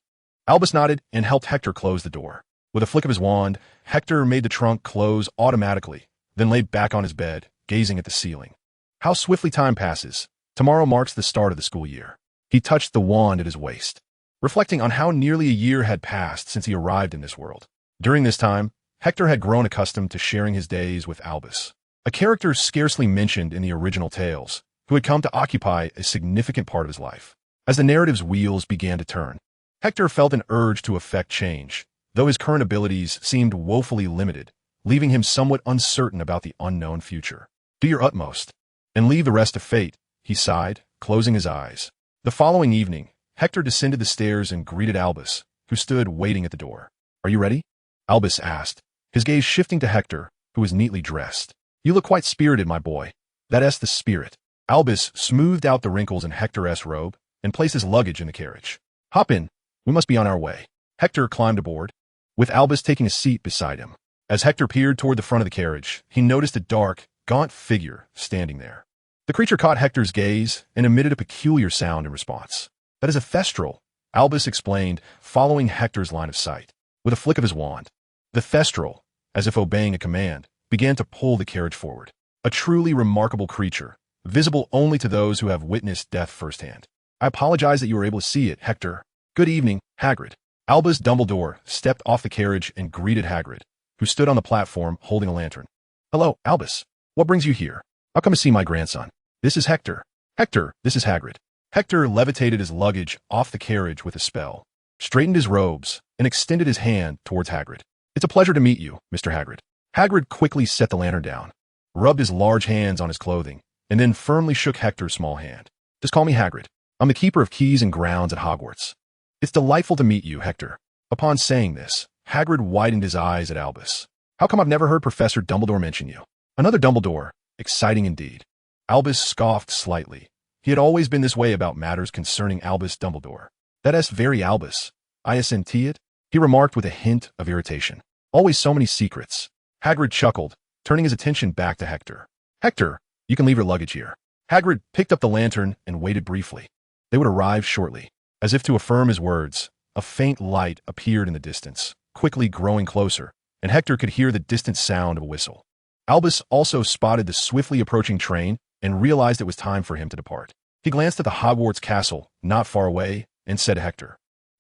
Speaker 1: Albus nodded and helped Hector close the door. With a flick of his wand, Hector made the trunk close automatically, then lay back on his bed, gazing at the ceiling. How swiftly time passes. Tomorrow marks the start of the school year. He touched the wand at his waist, reflecting on how nearly a year had passed since he arrived in this world. During this time, Hector had grown accustomed to sharing his days with Albus, a character scarcely mentioned in the original tales, who had come to occupy a significant part of his life. As the narrative's wheels began to turn, Hector felt an urge to effect change, though his current abilities seemed woefully limited, leaving him somewhat uncertain about the unknown future. Do your utmost, and leave the rest to fate, he sighed, closing his eyes. The following evening, Hector descended the stairs and greeted Albus, who stood waiting at the door. Are you ready? Albus asked, his gaze shifting to Hector, who was neatly dressed. You look quite spirited, my boy. That's the spirit. Albus smoothed out the wrinkles in Hector's robe and placed his luggage in the carriage. Hop in. We must be on our way. Hector climbed aboard, with Albus taking a seat beside him. As Hector peered toward the front of the carriage, he noticed a dark, gaunt figure standing there. The creature caught Hector's gaze and emitted a peculiar sound in response. That is a thestral, Albus explained, following Hector's line of sight. With a flick of his wand, the thestral, as if obeying a command, began to pull the carriage forward. A truly remarkable creature, visible only to those who have witnessed death firsthand. I apologize that you were able to see it, Hector. Good evening, Hagrid. Albus Dumbledore stepped off the carriage and greeted Hagrid, who stood on the platform holding a lantern. Hello, Albus. What brings you here? I'll come to see my grandson. This is Hector. Hector, this is Hagrid. Hector levitated his luggage off the carriage with a spell, straightened his robes, and extended his hand towards Hagrid. It's a pleasure to meet you, Mr. Hagrid. Hagrid quickly set the lantern down, rubbed his large hands on his clothing, and then firmly shook Hector's small hand. Just call me Hagrid. I'm the keeper of keys and grounds at Hogwarts. It's delightful to meet you, Hector. Upon saying this, Hagrid widened his eyes at Albus. How come I've never heard Professor Dumbledore mention you? Another Dumbledore. Exciting indeed. Albus scoffed slightly. He had always been this way about matters concerning Albus Dumbledore. That's very Albus. Isn't it? He remarked with a hint of irritation. Always so many secrets. Hagrid chuckled, turning his attention back to Hector. Hector, you can leave your luggage here. Hagrid picked up the lantern and waited briefly. They would arrive shortly. As if to affirm his words, a faint light appeared in the distance, quickly growing closer, and Hector could hear the distant sound of a whistle. Albus also spotted the swiftly approaching train and realized it was time for him to depart. He glanced at the Hogwarts castle, not far away, and said to Hector,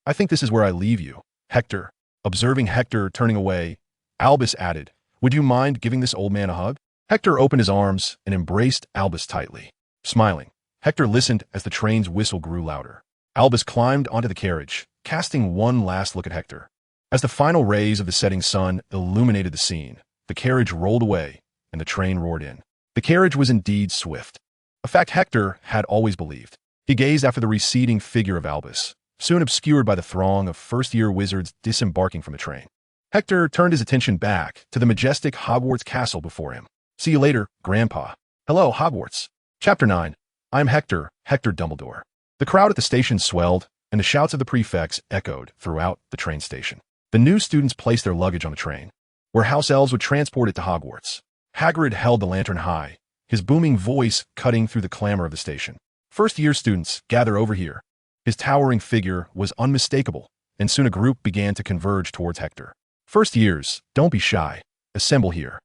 Speaker 1: I think this is where I leave you, Hector. Observing Hector turning away, Albus added, Would you mind giving this old man a hug? Hector opened his arms and embraced Albus tightly. Smiling, Hector listened as the train's whistle grew louder. Albus climbed onto the carriage, casting one last look at Hector. As the final rays of the setting sun illuminated the scene, the carriage rolled away and the train roared in. The carriage was indeed swift, a fact Hector had always believed. He gazed after the receding figure of Albus, soon obscured by the throng of first-year wizards disembarking from the train. Hector turned his attention back to the majestic Hogwarts castle before him. See you later, Grandpa. Hello, Hogwarts. Chapter 9. I'm Hector, Hector Dumbledore. The crowd at the station swelled, and the shouts of the prefects echoed throughout the train station. The new students placed their luggage on the train, where house elves would transport it to Hogwarts. Hagrid held the lantern high, his booming voice cutting through the clamor of the station. First-year students, gather over here. His towering figure was unmistakable, and soon a group began to converge towards Hector. First years, don't be shy. Assemble here.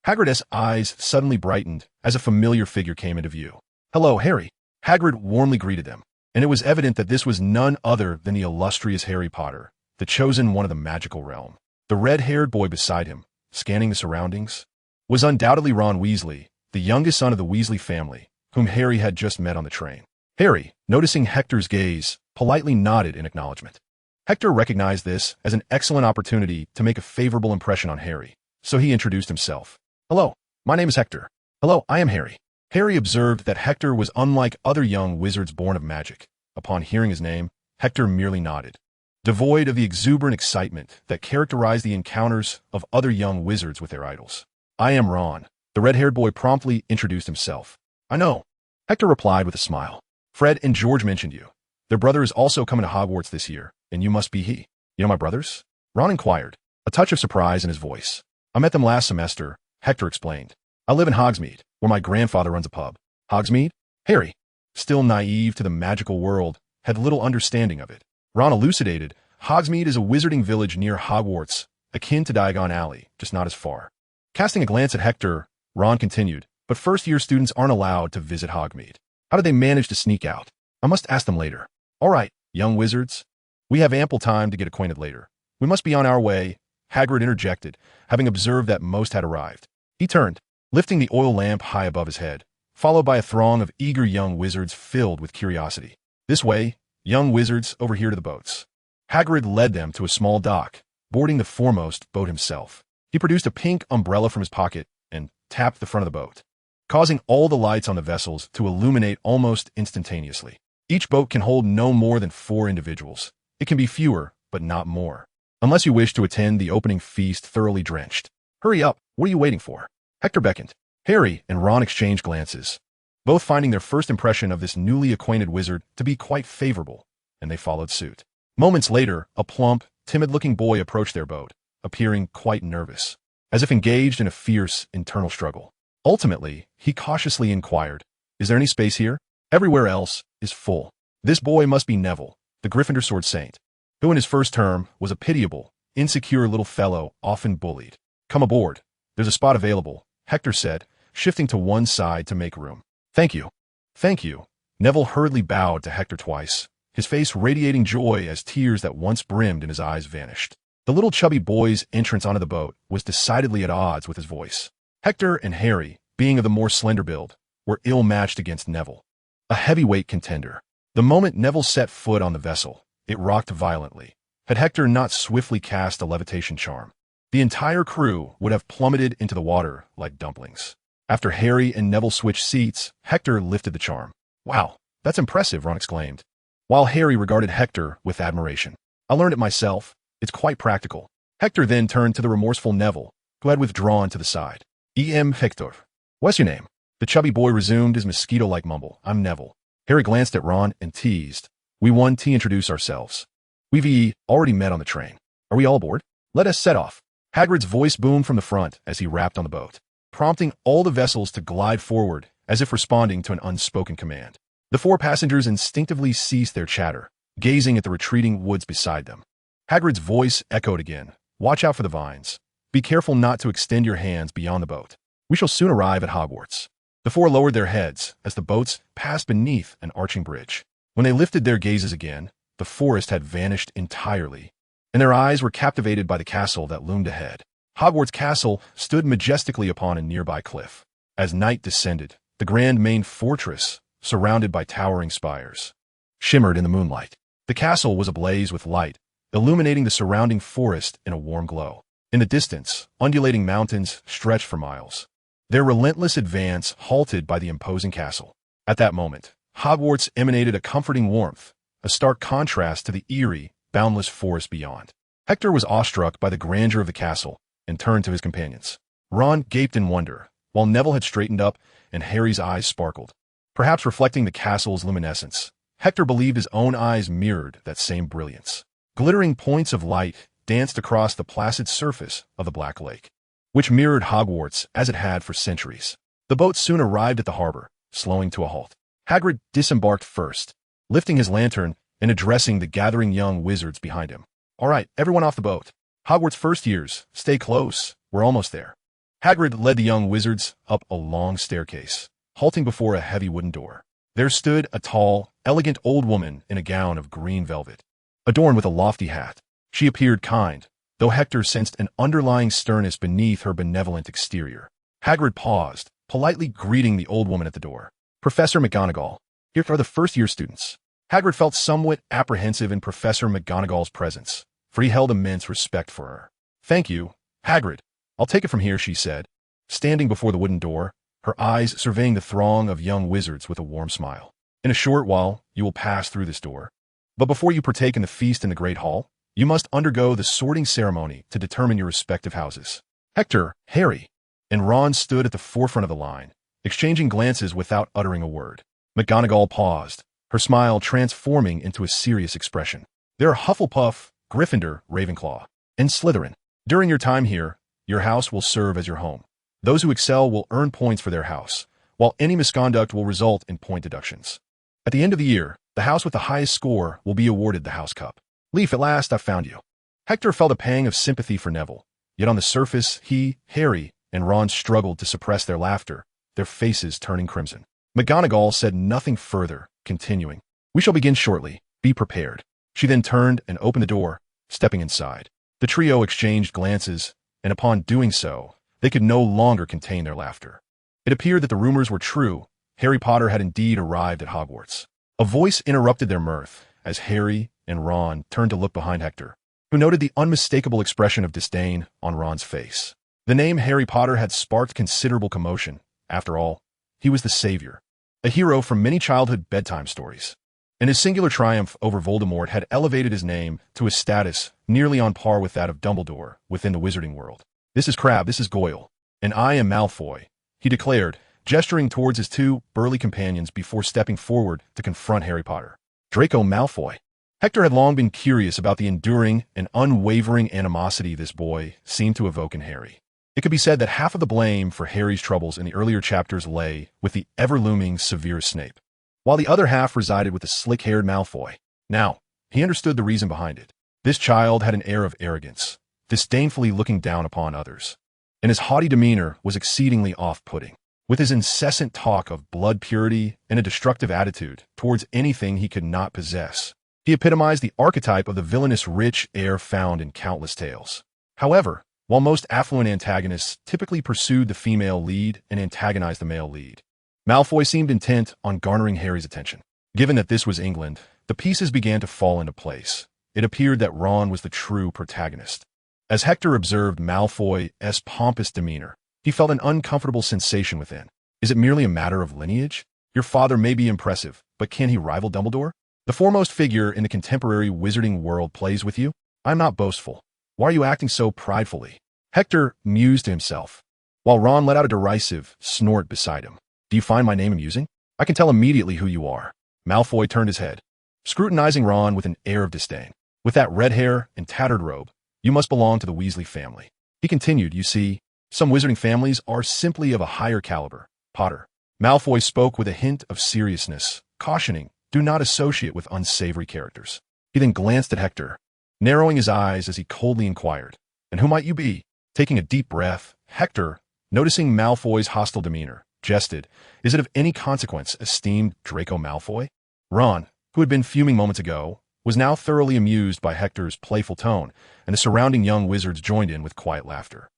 Speaker 1: Hagrid's eyes suddenly brightened as a familiar figure came into view. Hello, Harry. Hagrid warmly greeted them, and it was evident that this was none other than the illustrious Harry Potter, the chosen one of the magical realm. The red-haired boy beside him, scanning the surroundings, was undoubtedly Ron Weasley, the youngest son of the Weasley family, whom Harry had just met on the train. Harry, noticing Hector's gaze, politely nodded in acknowledgement. Hector recognized this as an excellent opportunity to make a favorable impression on Harry, so he introduced himself. Hello, my name is Hector. Hello, I am Harry. Harry observed that Hector was unlike other young wizards born of magic. Upon hearing his name, Hector merely nodded, devoid of the exuberant excitement that characterized the encounters of other young wizards with their idols. I am Ron. The red-haired boy promptly introduced himself. I know. Hector replied with a smile. Fred and George mentioned you. Their brother is also coming to Hogwarts this year, and you must be he. You know my brothers? Ron inquired, a touch of surprise in his voice. I met them last semester, Hector explained. I live in Hogsmeade, where my grandfather runs a pub. Hogsmeade? Harry, still naive to the magical world, had little understanding of it. Ron elucidated, Hogsmeade is a wizarding village near Hogwarts, akin to Diagon Alley, just not as far. Casting a glance at Hector, Ron continued, but first-year students aren't allowed to visit Hogsmeade. How did they manage to sneak out? I must ask them later. All right, young wizards. We have ample time to get acquainted later. We must be on our way, Hagrid interjected, having observed that most had arrived. He turned, lifting the oil lamp high above his head, followed by a throng of eager young wizards filled with curiosity. This way, young wizards, over here to the boats. Hagrid led them to a small dock, boarding the foremost boat himself. He produced a pink umbrella from his pocket and tapped the front of the boat, causing all the lights on the vessels to illuminate almost instantaneously. Each boat can hold no more than 4 individuals. It can be fewer, but not more, unless you wish to attend the opening feast thoroughly drenched. Hurry up, what are you waiting for? Hector beckoned. Harry and Ron exchanged glances, both finding their first impression of this newly acquainted wizard to be quite favorable, and they followed suit. Moments later, a plump, timid-looking boy approached their boat, appearing quite nervous, as if engaged in a fierce internal struggle. Ultimately, he cautiously inquired, Is there any space here? Everywhere else is full. This boy must be Neville, the Gryffindor Sword Saint, who in his first term was a pitiable, insecure little fellow often bullied. Come aboard. There's a spot available, Hector said, shifting to one side to make room. Thank you. Thank you. Neville hurriedly bowed to Hector twice, his face radiating joy as tears that once brimmed in his eyes vanished. The little chubby boy's entrance onto the boat was decidedly at odds with his voice. Hector and Harry, being of the more slender build, were ill-matched against Neville, a heavyweight contender. The moment Neville set foot on the vessel, it rocked violently. Had Hector not swiftly cast a levitation charm, the entire crew would have plummeted into the water like dumplings. After Harry and Neville switched seats, Hector lifted the charm. Wow, that's impressive, Ron exclaimed, while Harry regarded Hector with admiration. I learned it myself. It's quite practical. Hector then turned to the remorseful Neville, who had withdrawn to the side. Hector. What's your name? The chubby boy resumed his mosquito-like mumble. I'm Neville. Harry glanced at Ron and teased. We want to introduce ourselves. We've already met on the train. Are we all aboard? Let us set off. Hagrid's voice boomed from the front as he rapped on the boat, prompting all the vessels to glide forward as if responding to an unspoken command. The 4 passengers instinctively ceased their chatter, gazing at the retreating woods beside them. Hagrid's voice echoed again. Watch out for the vines. Be careful not to extend your hands beyond the boat. We shall soon arrive at Hogwarts. The 4 lowered their heads as the boats passed beneath an arching bridge. When they lifted their gazes again, the forest had vanished entirely, and their eyes were captivated by the castle that loomed ahead. Hogwarts Castle stood majestically upon a nearby cliff. As night descended, the grand main fortress, surrounded by towering spires, shimmered in the moonlight. The castle was ablaze with light, illuminating the surrounding forest in a warm glow. In the distance, undulating mountains stretched for miles, their relentless advance halted by the imposing castle. At that moment, Hogwarts emanated a comforting warmth, a stark contrast to the eerie, boundless forest beyond. Hector was awestruck by the grandeur of the castle and turned to his companions. Ron gaped in wonder, while Neville had straightened up and Harry's eyes sparkled. Perhaps reflecting the castle's luminescence, Hector believed his own eyes mirrored that same brilliance. Glittering points of light danced across the placid surface of the Black Lake, which mirrored Hogwarts as it had for centuries. The boat soon arrived at the harbor, slowing to a halt. Hagrid disembarked first, lifting his lantern and addressing the gathering young wizards behind him. "All right, everyone off the boat. Hogwarts first years, stay close. We're almost there." Hagrid led the young wizards up a long staircase, halting before a heavy wooden door. There stood a tall, elegant old woman in a gown of green velvet, adorned with a lofty hat. She appeared kind, though Hector sensed an underlying sternness beneath her benevolent exterior. Hagrid paused, politely greeting the old woman at the door. "Professor McGonagall, here are the first-year students." Hagrid felt somewhat apprehensive in Professor McGonagall's presence, for he held immense respect for her. "Thank you, Hagrid. I'll take it from here," she said, standing before the wooden door, her eyes surveying the throng of young wizards with a warm smile. "In a short while, you will pass through this door. But before you partake in the feast in the Great Hall, you must undergo the sorting ceremony to determine your respective houses." Hector, Harry, and Ron stood at the forefront of the line, exchanging glances without uttering a word. McGonagall paused, her smile transforming into a serious expression. "There are Hufflepuff, Gryffindor, Ravenclaw, and Slytherin. During your time here, your house will serve as your home. Those who excel will earn points for their house, while any misconduct will result in point deductions. At the end of the year, the house with the highest score will be awarded the House Cup." "Leaf, at last I've found you." Hector felt a pang of sympathy for Neville, yet on the surface he, Harry, and Ron struggled to suppress their laughter, their faces turning crimson. McGonagall said nothing further, continuing, "We shall begin shortly. Be prepared." She then turned and opened the door, stepping inside. The trio exchanged glances, and upon doing so, they could no longer contain their laughter. It appeared that the rumors were true. Harry Potter had indeed arrived at Hogwarts. A voice interrupted their mirth as Harry and Ron turned to look behind Hector, who noted the unmistakable expression of disdain on Ron's face. The name Harry Potter had sparked considerable commotion. After all, he was the savior, a hero from many childhood bedtime stories, and his singular triumph over Voldemort had elevated his name to a status nearly on par with that of Dumbledore within the wizarding world. "This is Crabbe, this is Goyle, and I am Malfoy," he declared, gesturing towards his two burly companions before stepping forward to confront Harry Potter. Draco Malfoy. Hector had long been curious about the enduring and unwavering animosity this boy seemed to evoke in Harry. It could be said that half of the blame for Harry's troubles in the earlier chapters lay with the ever-looming Severus Snape, while the other half resided with the slick-haired Malfoy. Now, he understood the reason behind it. This child had an air of arrogance, disdainfully looking down upon others, and his haughty demeanor was exceedingly off-putting. With his incessant talk of blood purity and a destructive attitude towards anything he could not possess, he epitomized the archetype of the villainous rich heir found in countless tales. However, while most affluent antagonists typically pursued the female lead and antagonized the male lead, Malfoy seemed intent on garnering Harry's attention. Given that this was England, the pieces began to fall into place. It appeared that Ron was the true protagonist. As Hector observed Malfoy's pompous demeanor, he felt an uncomfortable sensation within. Is it merely a matter of lineage? Your father may be impressive, but can he rival Dumbledore? The foremost figure in the contemporary wizarding world plays with you? I'm not boastful. Why are you acting so pridefully? Hector mused to himself, while Ron let out a derisive snort beside him. Do you find my name amusing? I can tell immediately who you are. Malfoy turned his head, scrutinizing Ron with an air of disdain. With that red hair and tattered robe, you must belong to the Weasley family. He continued, you see, some wizarding families are simply of a higher caliber, Potter. Malfoy spoke with a hint of seriousness, cautioning, do not associate with unsavory characters. He then glanced at Hector, narrowing his eyes as he coldly inquired, and who might you be? Taking a deep breath, Hector, noticing Malfoy's hostile demeanor, jested, is it of any consequence, esteemed Draco Malfoy? Ron, who had been fuming moments ago, was now thoroughly amused by Hector's playful tone, and the surrounding young wizards joined in with quiet laughter.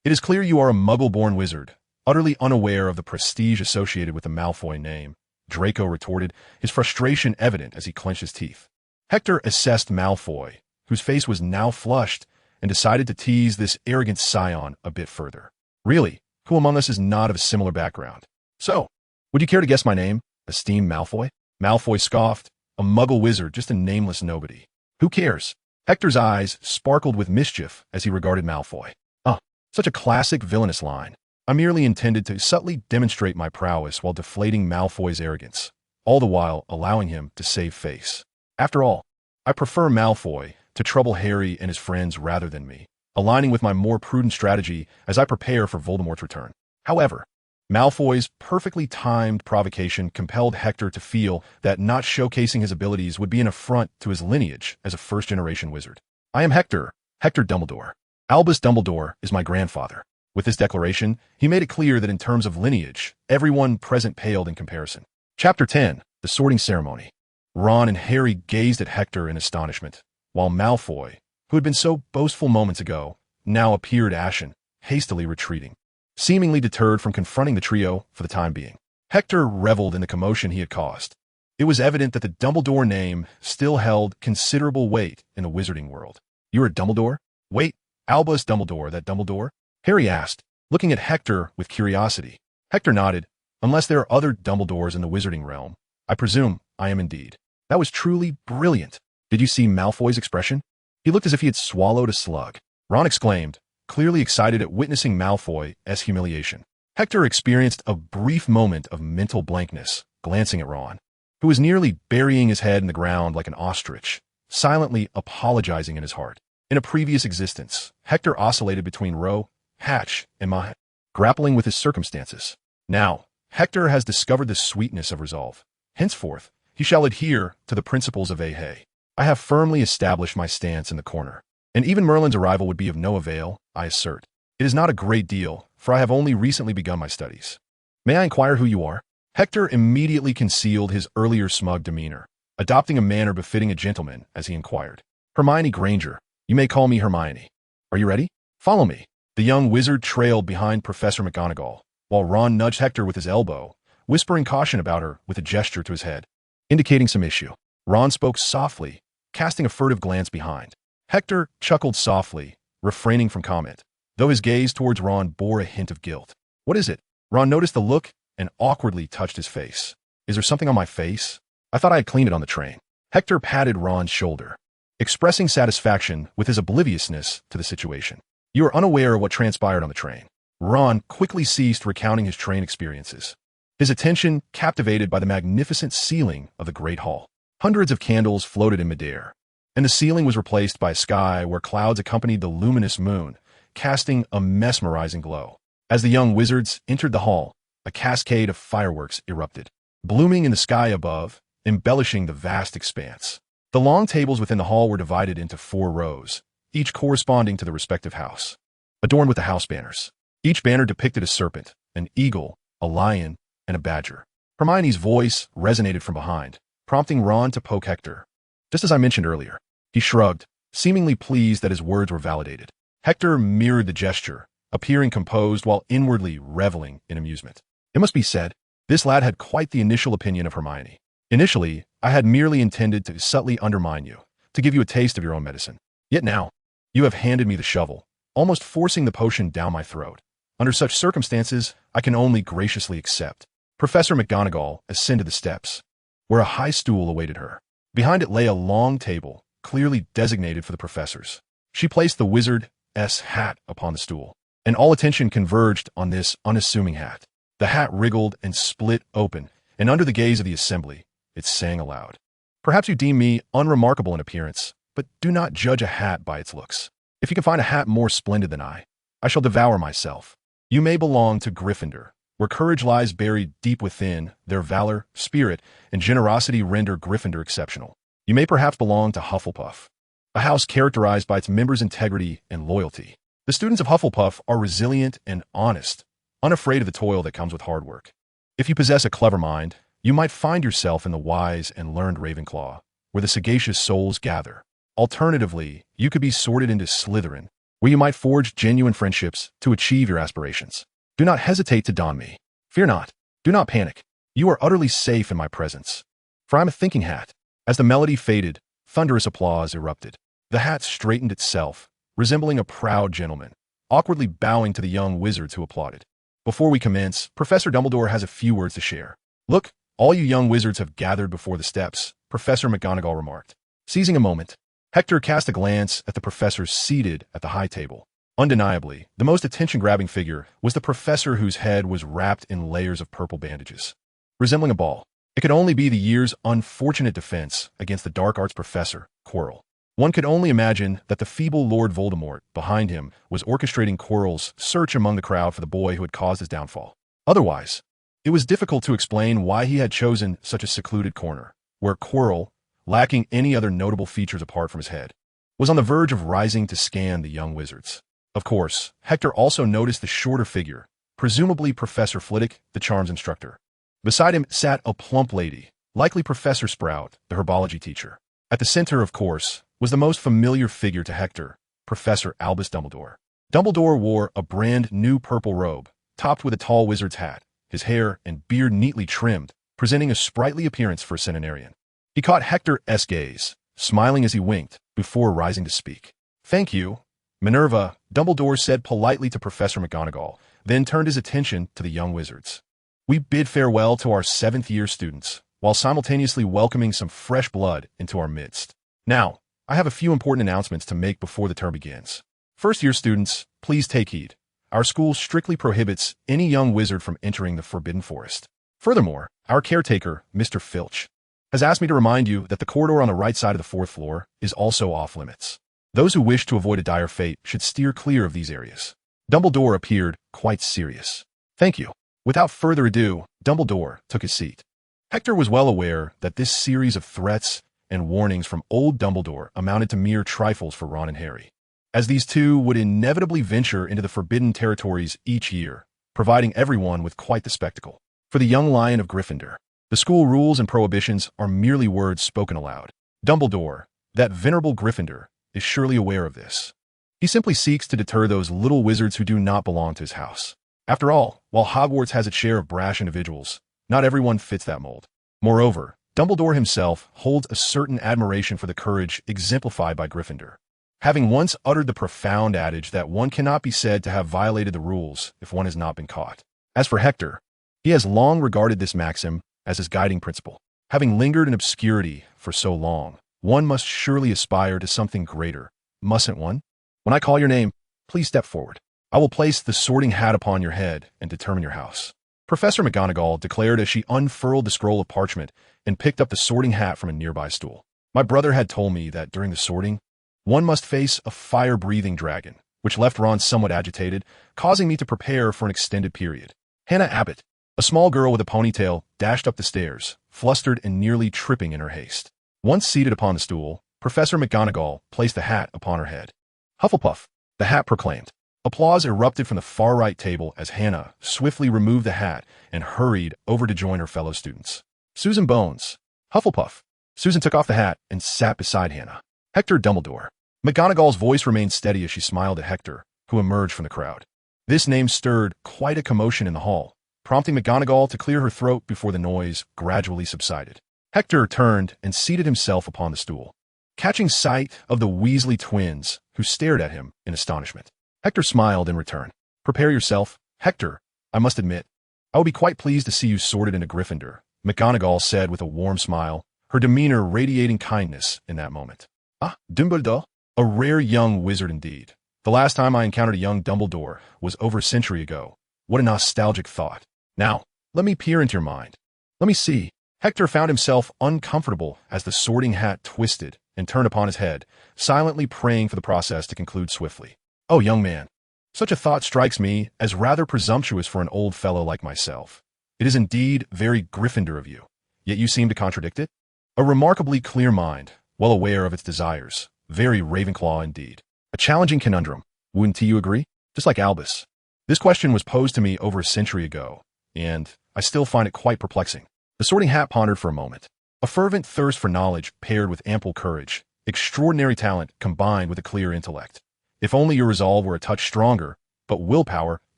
Speaker 1: It is clear you are a muggle-born wizard, utterly unaware of the prestige associated with the Malfoy name, Draco retorted, his frustration evident as he clenched his teeth. Hector assessed Malfoy, whose face was now flushed, and decided to tease this arrogant scion a bit further. Really, who among us is not of a similar background? So, would you care to guess my name, esteemed Malfoy? Malfoy scoffed, a muggle wizard, just a nameless nobody. Who cares? Hector's eyes sparkled with mischief as he regarded Malfoy. Ah, such a classic villainous line. I merely intended to subtly demonstrate my prowess while deflating Malfoy's arrogance, all the while allowing him to save face. After all, I prefer Malfoy to trouble Harry and his friends rather than me, aligning with my more prudent strategy as I prepare for Voldemort's return. However, Malfoy's perfectly timed provocation compelled Hector to feel that not showcasing his abilities would be an affront to his lineage as a first-generation wizard. I am Hector Dumbledore. Albus Dumbledore is my grandfather. With this declaration, he made it clear that in terms of lineage, everyone present paled in comparison. Chapter 10, The Sorting Ceremony. Ron and Harry gazed at Hector in astonishment, while Malfoy, who had been so boastful moments ago, now appeared ashen, hastily retreating, seemingly deterred from confronting the trio for the time being. Hector reveled in the commotion he had caused. It was evident that the Dumbledore name still held considerable weight in the wizarding world. "You're a Dumbledore? Wait, Albus Dumbledore, that Dumbledore?" Harry asked, looking at Hector with curiosity. Hector nodded. "Unless there are other Dumbledores in the wizarding realm, I presume I am indeed." That was truly brilliant. Did you see Malfoy's expression? He looked as if he had swallowed a slug. Ron exclaimed, clearly excited at witnessing Malfoy's humiliation. Hector experienced a brief moment of mental blankness, glancing at Ron, who was nearly burying his head in the ground like an ostrich, silently apologizing in his heart. In a previous existence, Hector oscillated between Roe, Hatch, and Mah, grappling with his circumstances. Now, Hector has discovered the sweetness of resolve. Henceforth, he shall adhere to the principles of Ahai. I have firmly established my stance in the corner, and even Merlin's arrival would be of no avail, I assert. It is not a great deal, for I have only recently begun my studies. May I inquire who you are? Hector immediately concealed his earlier smug demeanor, adopting a manner befitting a gentleman as he inquired. Hermione Granger. You may call me Hermione. Are you ready? Follow me. The young wizard trailed behind Professor McGonagall, while Ron nudged Hector with his elbow, whispering caution about her with a gesture to his head, indicating some issue. Ron spoke softly, casting a furtive glance behind. Hector chuckled softly, refraining from comment, though his gaze towards Ron bore a hint of guilt. What is it? Ron noticed the look and awkwardly touched his face. Is there something on my face? I thought I had cleaned it on the train. Hector patted Ron's shoulder, expressing satisfaction with his obliviousness to the situation. You are unaware of what transpired on the train. Ron quickly ceased recounting his train experiences, his attention captivated by the magnificent ceiling of the Great Hall. Hundreds of candles floated in midair, and the ceiling was replaced by a sky where clouds accompanied the luminous moon, casting a mesmerizing glow. As the young wizards entered the hall, a cascade of fireworks erupted, blooming in the sky above, embellishing the vast expanse. The long tables within the hall were divided into 4 rows, each corresponding to the respective house, adorned with the house banners. Each banner depicted a serpent, an eagle, a lion, and a badger. Hermione's voice resonated from behind, prompting Ron to poke Hector. Just as I mentioned earlier, he shrugged, seemingly pleased that his words were validated. Hector mirrored the gesture, appearing composed while inwardly reveling in amusement. It must be said, this lad had quite the initial opinion of Hermione. Initially, I had merely intended to subtly undermine you, to give you a taste of your own medicine. Yet now, you have handed me the shovel, almost forcing the potion down my throat. Under such circumstances, I can only graciously accept. Professor McGonagall ascended the steps, where a high stool awaited her. Behind it lay a long table, clearly designated for the professors. She placed the wizard's hat upon the stool, and all attention converged on this unassuming hat. The hat wriggled and split open, and under the gaze of the assembly, it sang aloud. Perhaps you deem me unremarkable in appearance, but do not judge a hat by its looks. If you can find a hat more splendid than I shall devour myself. You may belong to Gryffindor, where courage lies buried deep within. Their valor, spirit, and generosity render Gryffindor exceptional. You may perhaps belong to Hufflepuff, a house characterized by its members' integrity and loyalty. The students of Hufflepuff are resilient and honest, unafraid of the toil that comes with hard work. If you possess a clever mind, you might find yourself in the wise and learned Ravenclaw, where the sagacious souls gather. Alternatively, you could be sorted into Slytherin, where you might forge genuine friendships to achieve your aspirations. Do not hesitate to don me. Fear not. Do not panic. You are utterly safe in my presence. For I am a thinking hat. As the melody faded, thunderous applause erupted. The hat straightened itself, resembling a proud gentleman, awkwardly bowing to the young wizards who applauded. Before we commence, Professor Dumbledore has a few words to share. Look, all you young wizards have gathered before the steps, Professor McGonagall remarked. Seizing a moment, Hector cast a glance at the professor seated at the high table. Undeniably, the most attention-grabbing figure was the professor whose head was wrapped in layers of purple bandages. Resembling a ball, it could only be the year's unfortunate defense against the dark arts professor, Quirrell. One could only imagine that the feeble Lord Voldemort behind him was orchestrating Quirrell's search among the crowd for the boy who had caused his downfall. Otherwise, it was difficult to explain why he had chosen such a secluded corner, where Quirrell, lacking any other notable features apart from his head, was on the verge of rising to scan the young wizards. Of course, Hector also noticed the shorter figure, presumably Professor Flitwick, the charms instructor. Beside him sat a plump lady, likely Professor Sprout, the herbology teacher. At the center, of course, was the most familiar figure to Hector, Professor Albus Dumbledore. Dumbledore wore a brand new purple robe, topped with a tall wizard's hat, his hair and beard neatly trimmed, presenting a sprightly appearance for a centenarian. He caught Hector's gaze, smiling as he winked, before rising to speak. "Thank you, Minerva," Dumbledore said politely to Professor McGonagall, then turned his attention to the young wizards. "We bid farewell to our seventh-year students, while simultaneously welcoming some fresh blood into our midst. Now, I have a few important announcements to make before the term begins. First-year students, please take heed. Our school strictly prohibits any young wizard from entering the Forbidden Forest. Furthermore, our caretaker, Mr. Filch, has asked me to remind you that the corridor on the right side of the fourth floor is also off-limits. Those who wish to avoid a dire fate should steer clear of these areas." Dumbledore appeared quite serious. "Thank you." Without further ado, Dumbledore took his seat. Hector was well aware that this series of threats and warnings from old Dumbledore amounted to mere trifles for Ron and Harry, as these two would inevitably venture into the forbidden territories each year, providing everyone with quite the spectacle. For the young lion of Gryffindor, the school rules and prohibitions are merely words spoken aloud. Dumbledore, that venerable Gryffindor, is surely aware of this. He simply seeks to deter those little wizards who do not belong to his house. After all, while Hogwarts has its share of brash individuals, not everyone fits that mold. Moreover, Dumbledore himself holds a certain admiration for the courage exemplified by Gryffindor, having once uttered the profound adage that one cannot be said to have violated the rules if one has not been caught. As for Hector, he has long regarded this maxim as his guiding principle. Having lingered in obscurity for so long, one must surely aspire to something greater, mustn't one? When I call your name, please step forward. I will place the sorting hat upon your head and determine your house." Professor McGonagall declared as she unfurled the scroll of parchment and picked up the sorting hat from a nearby stool. "My brother had told me that during the sorting, one must face a fire-breathing dragon, which left Ron somewhat agitated, causing me to prepare for an extended period." Hannah Abbott, a small girl with a ponytail, dashed up the stairs, flustered and nearly tripping in her haste. Once seated upon the stool, Professor McGonagall placed the hat upon her head. "Hufflepuff," the hat proclaimed. Applause erupted from the far-right table as Hannah swiftly removed the hat and hurried over to join her fellow students. "Susan Bones, Hufflepuff." Susan took off the hat and sat beside Hannah. "Hector Dumbledore." McGonagall's voice remained steady as she smiled at Hector, who emerged from the crowd. This name stirred quite a commotion in the hall, prompting McGonagall to clear her throat before the noise gradually subsided. Hector turned and seated himself upon the stool, catching sight of the Weasley twins, who stared at him in astonishment. Hector smiled in return. "Prepare yourself, Hector. I must admit, I would be quite pleased to see you sorted into Gryffindor," McGonagall said with a warm smile, her demeanor radiating kindness in that moment. "Ah, Dumbledore? A rare young wizard indeed. The last time I encountered a young Dumbledore was over a century ago. What a nostalgic thought. Now, let me peer into your mind. Let me see." Hector found himself uncomfortable as the sorting hat twisted and turned upon his head, silently praying for the process to conclude swiftly. "Oh, young man, such a thought strikes me as rather presumptuous for an old fellow like myself. It is indeed very Gryffindor of you, yet you seem to contradict it. A remarkably clear mind, well aware of its desires, very Ravenclaw indeed. A challenging conundrum, wouldn't you agree? Just like Albus. This question was posed to me over a century ago, and I still find it quite perplexing." The sorting hat pondered for a moment. A fervent thirst for knowledge paired with ample courage, extraordinary talent combined with a clear intellect. If only your resolve were a touch stronger, but willpower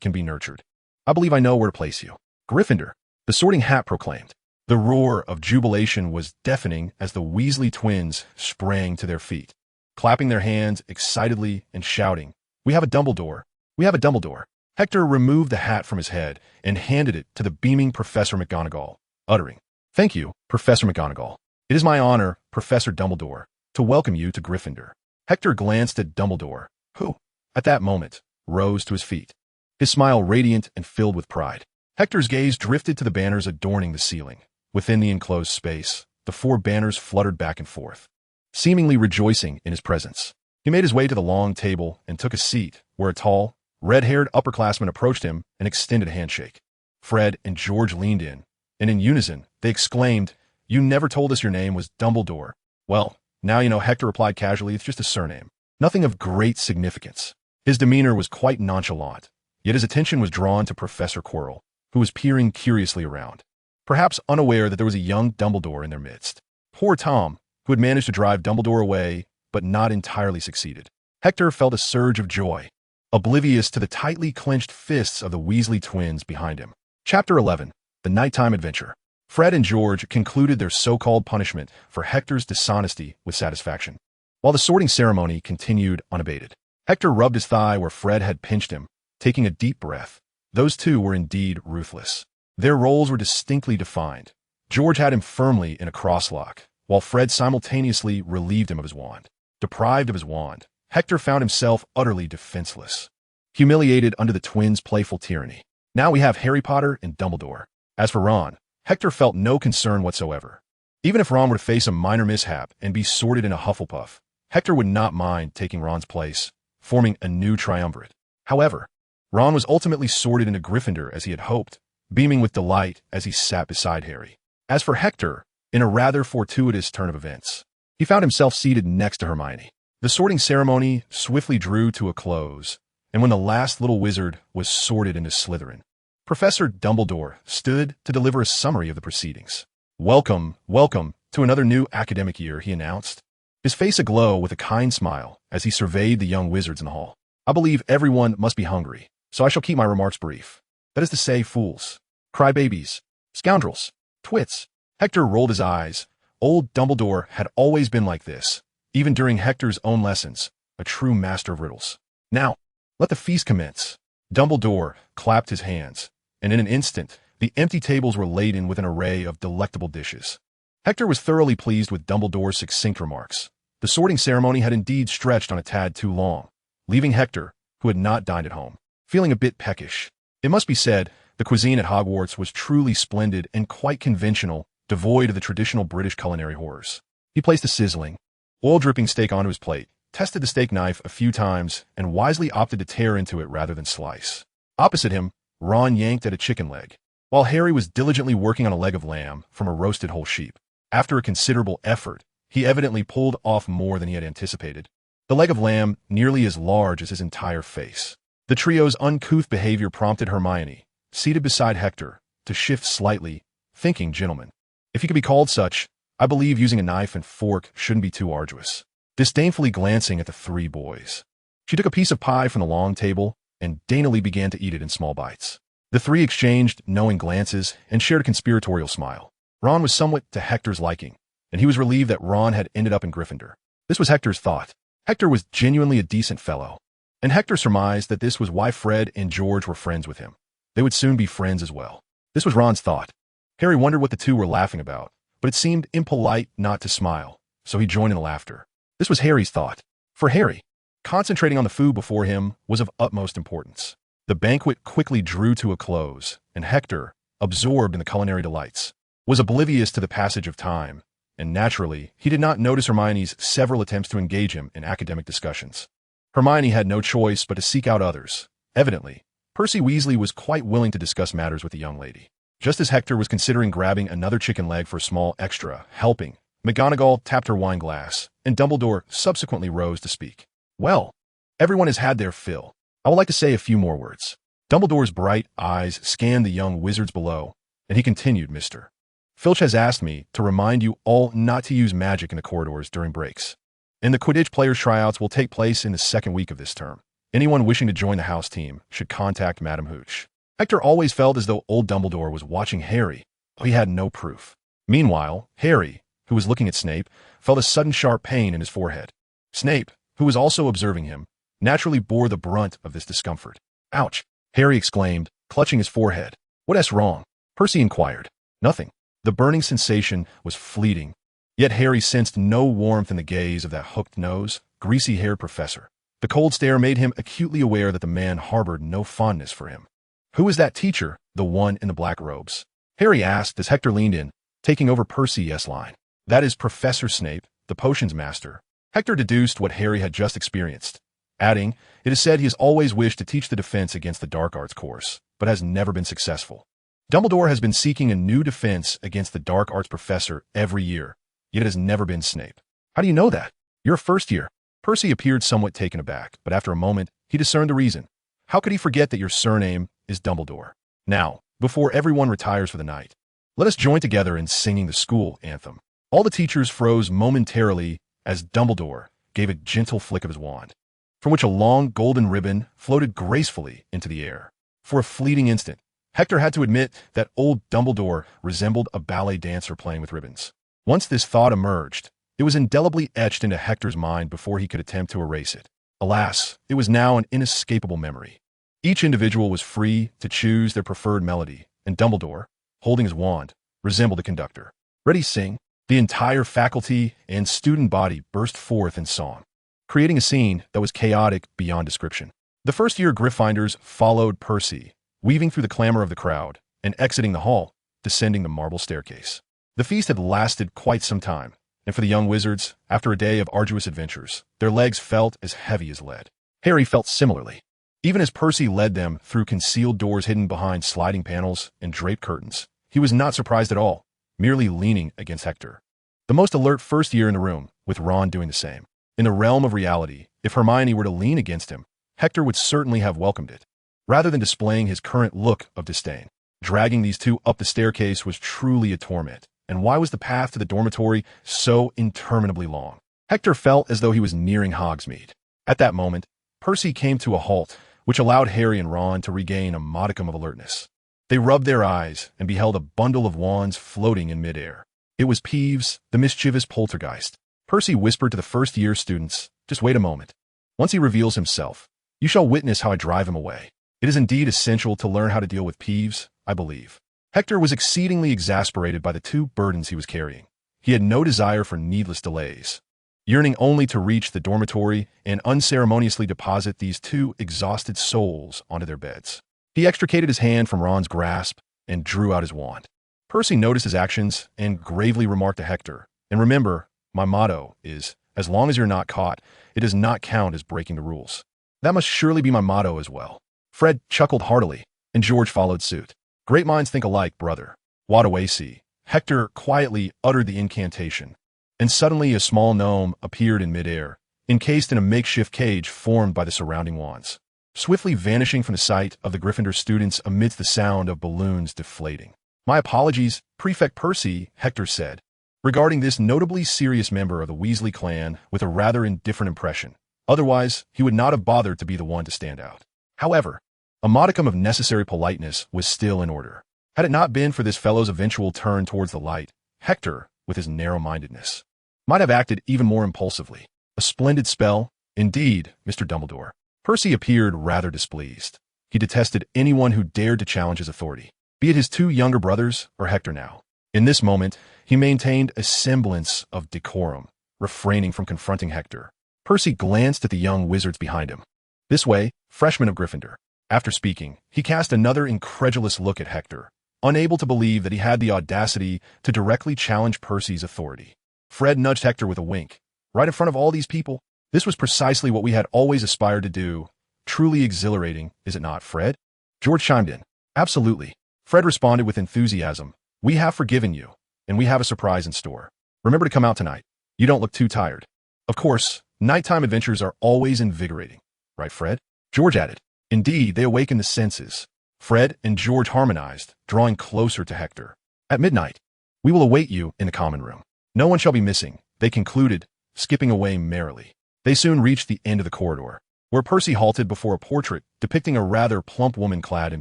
Speaker 1: can be nurtured. I believe I know where to place you. Gryffindor, the sorting hat proclaimed. The roar of jubilation was deafening as the Weasley twins sprang to their feet, clapping their hands excitedly and shouting, "We have a Dumbledore! We have a Dumbledore!" Hector removed the hat from his head and handed it to the beaming Professor McGonagall, uttering, "Thank you, Professor McGonagall. It is my honor, Professor Dumbledore, to welcome you to Gryffindor." Hector glanced at Dumbledore, who, at that moment, rose to his feet, his smile radiant and filled with pride. Hector's gaze drifted to the banners adorning the ceiling. Within the enclosed space, the 4 banners fluttered back and forth, seemingly rejoicing in his presence. He made his way to the long table and took a seat where a tall, red-haired upperclassman approached him and extended a handshake. Fred and George leaned in, and in unison, they exclaimed, "You never told us your name was Dumbledore." "Well, now you know," Hector replied casually. "It's just a surname. Nothing of great significance." His demeanor was quite nonchalant, yet his attention was drawn to Professor Quirrell, who was peering curiously around, perhaps unaware that there was a young Dumbledore in their midst. Poor Tom, who had managed to drive Dumbledore away, but not entirely succeeded. Hector felt a surge of joy, oblivious to the tightly clenched fists of the Weasley twins behind him. Chapter 11. The Nighttime Adventure. Fred and George concluded their so-called punishment for Hector's dishonesty with satisfaction, while the sorting ceremony continued unabated. Hector rubbed his thigh where Fred had pinched him, taking a deep breath. Those two were indeed ruthless. Their roles were distinctly defined. George had him firmly in a crosslock, while Fred simultaneously relieved him of his wand. Deprived of his wand, Hector found himself utterly defenseless, humiliated under the twins' playful tyranny. Now we have Harry Potter and Dumbledore. As for Ron, Hector felt no concern whatsoever. Even if Ron were to face a minor mishap and be sorted in a Hufflepuff, Hector would not mind taking Ron's place, forming a new triumvirate. However, Ron was ultimately sorted into Gryffindor as he had hoped, beaming with delight as he sat beside Harry. As for Hector, in a rather fortuitous turn of events, he found himself seated next to Hermione. The sorting ceremony swiftly drew to a close, and when the last little wizard was sorted into Slytherin, Professor Dumbledore stood to deliver a summary of the proceedings. "Welcome, welcome to another new academic year," he announced, his face aglow with a kind smile as he surveyed the young wizards in the hall. "I believe everyone must be hungry, so I shall keep my remarks brief. That is to say, fools, crybabies, scoundrels, twits." Hector rolled his eyes. Old Dumbledore had always been like this, even during Hector's own lessons, a true master of riddles. "Now, let the feast commence." Dumbledore clapped his hands, and in an instant, the empty tables were laden with an array of delectable dishes. Hector was thoroughly pleased with Dumbledore's succinct remarks. The sorting ceremony had indeed stretched on a tad too long, leaving Hector, who had not dined at home, feeling a bit peckish. It must be said, the cuisine at Hogwarts was truly splendid and quite conventional, devoid of the traditional British culinary horrors. He placed a sizzling, oil-dripping steak onto his plate, tested the steak knife a few times, and wisely opted to tear into it rather than slice. Opposite him, Ron yanked at a chicken leg, while Harry was diligently working on a leg of lamb from a roasted whole sheep. After a considerable effort, he evidently pulled off more than he had anticipated, the leg of lamb nearly as large as his entire face. The trio's uncouth behavior prompted Hermione, seated beside Hector, to shift slightly, thinking, "Gentlemen, if he could be called such, I believe using a knife and fork shouldn't be too arduous." Disdainfully glancing at the 3 boys, she took a piece of pie from the long table and daintily began to eat it in small bites. The 3 exchanged knowing glances and shared a conspiratorial smile. Ron was somewhat to Hector's liking, and he was relieved that Ron had ended up in Gryffindor. This was Hector's thought. Hector was genuinely a decent fellow, and Hector surmised that this was why Fred and George were friends with him. They would soon be friends as well. This was Ron's thought. Harry wondered what the two were laughing about, but it seemed impolite not to smile, so he joined in the laughter. This was Harry's thought. For Harry, concentrating on the food before him was of utmost importance. The banquet quickly drew to a close, and Hector, absorbed in the culinary delights, was oblivious to the passage of time, and naturally, he did not notice Hermione's several attempts to engage him in academic discussions. Hermione had no choice but to seek out others. Evidently, Percy Weasley was quite willing to discuss matters with the young lady. Just as Hector was considering grabbing another chicken leg for a small extra helping, McGonagall tapped her wine glass, and Dumbledore subsequently rose to speak. "Well, everyone has had their fill. I would like to say a few more words." Dumbledore's bright eyes scanned the young wizards below, and he continued, "Mr. Filch has asked me to remind you all not to use magic in the corridors during breaks. And the Quidditch players' tryouts will take place in the second week of this term. Anyone wishing to join the house team should contact Madam Hooch." Hector always felt as though old Dumbledore was watching Harry, though he had no proof. Meanwhile, Harry, who was looking at Snape, felt a sudden sharp pain in his forehead. Snape, who was also observing him, naturally bore the brunt of this discomfort. "Ouch!" Harry exclaimed, clutching his forehead. "What's wrong?" Percy inquired. "Nothing." The burning sensation was fleeting, Yet Harry sensed no warmth in the gaze of that hooked-nosed, greasy-haired professor. The cold stare made him acutely aware that the man harbored no fondness for him. "Who is that teacher, the one in the black robes?" Harry asked as Hector leaned in, taking over Percy's line. "That is Professor Snape, the potions master." Hector deduced what Harry had just experienced, adding, "It is said he has always wished to teach the defense against the dark arts course, but has never been successful. Dumbledore has been seeking a new defense against the dark arts professor every year, yet it has never been Snape." "How do you know that? You're a first year." Percy appeared somewhat taken aback, but after a moment, he discerned the reason. "How could he forget that your surname is Dumbledore? Now, before everyone retires for the night, let us join together in singing the school anthem." All the teachers froze momentarily as Dumbledore gave a gentle flick of his wand, from which a long golden ribbon floated gracefully into the air. For a fleeting instant, Hector had to admit that old Dumbledore resembled a ballet dancer playing with ribbons. Once this thought emerged, it was indelibly etched into Hector's mind before he could attempt to erase it. Alas, it was now an inescapable memory. Each individual was free to choose their preferred melody, and Dumbledore, holding his wand, resembled a conductor. "Ready, sing." The entire faculty and student body burst forth in song, creating a scene that was chaotic beyond description. The first-year Gryffindors followed Percy, weaving through the clamor of the crowd, and exiting the hall, descending the marble staircase. The feast had lasted quite some time, and for the young wizards, after a day of arduous adventures, their legs felt as heavy as lead. Harry felt similarly. Even as Percy led them through concealed doors hidden behind sliding panels and draped curtains, he was not surprised at all, merely leaning against Hector. The most alert first year in the room, with Ron doing the same. In the realm of reality, if Hermione were to lean against him, Hector would certainly have welcomed it, rather than displaying his current look of disdain. Dragging these two up the staircase was truly a torment, and why was the path to the dormitory so interminably long? Hector felt as though he was nearing Hogsmeade. At that moment, Percy came to a halt, which allowed Harry and Ron to regain a modicum of alertness. They rubbed their eyes and beheld a bundle of wands floating in midair. It was Peeves, the mischievous poltergeist. Percy whispered to the first-year students, "Just wait a moment. Once he reveals himself, you shall witness how I drive him away. It is indeed essential to learn how to deal with Peeves, I believe." Hector was exceedingly exasperated by the two burdens he was carrying. He had no desire for needless delays, yearning only to reach the dormitory and unceremoniously deposit these two exhausted souls onto their beds. He extricated his hand from Ron's grasp and drew out his wand. Percy noticed his actions and gravely remarked to Hector, "And remember, my motto is, as long as you're not caught, it does not count as breaking the rules." "That must surely be my motto as well." Fred chuckled heartily, and George followed suit. "Great minds think alike, brother." Wadawasi. Hector quietly uttered the incantation, and suddenly a small gnome appeared in midair, encased in a makeshift cage formed by the surrounding wands, swiftly vanishing from the sight of the Gryffindor students amidst the sound of balloons deflating. "My apologies, Prefect Percy," Hector said, regarding this notably serious member of the Weasley clan with a rather indifferent impression. Otherwise, he would not have bothered to be the one to stand out. However, a modicum of necessary politeness was still in order. Had it not been for this fellow's eventual turn towards the light, Hector, with his narrow-mindedness, might have acted even more impulsively. "A splendid spell, indeed, Mr. Dumbledore." Percy appeared rather displeased. He detested anyone who dared to challenge his authority, be it his two younger brothers or Hector now. In this moment, he maintained a semblance of decorum, refraining from confronting Hector. Percy glanced at the young wizards behind him. "This way, freshman of Gryffindor." After speaking, he cast another incredulous look at Hector, unable to believe that he had the audacity to directly challenge Percy's authority. Fred nudged Hector with a wink. "Right in front of all these people? This was precisely what we had always aspired to do. Truly exhilarating, is it not, Fred?" George chimed in. "Absolutely." Fred responded with enthusiasm. "We have forgiven you, and we have a surprise in store. Remember to come out tonight. You don't look too tired." "Of course, nighttime adventures are always invigorating. Right, Fred?" George added. Indeed, they awaken the senses. Fred and George harmonized, drawing closer to Hector. "At midnight, we will await you in the common room. No one shall be missing," they concluded, skipping away merrily. They soon reached the end of the corridor, where Percy halted before a portrait depicting a rather plump woman clad in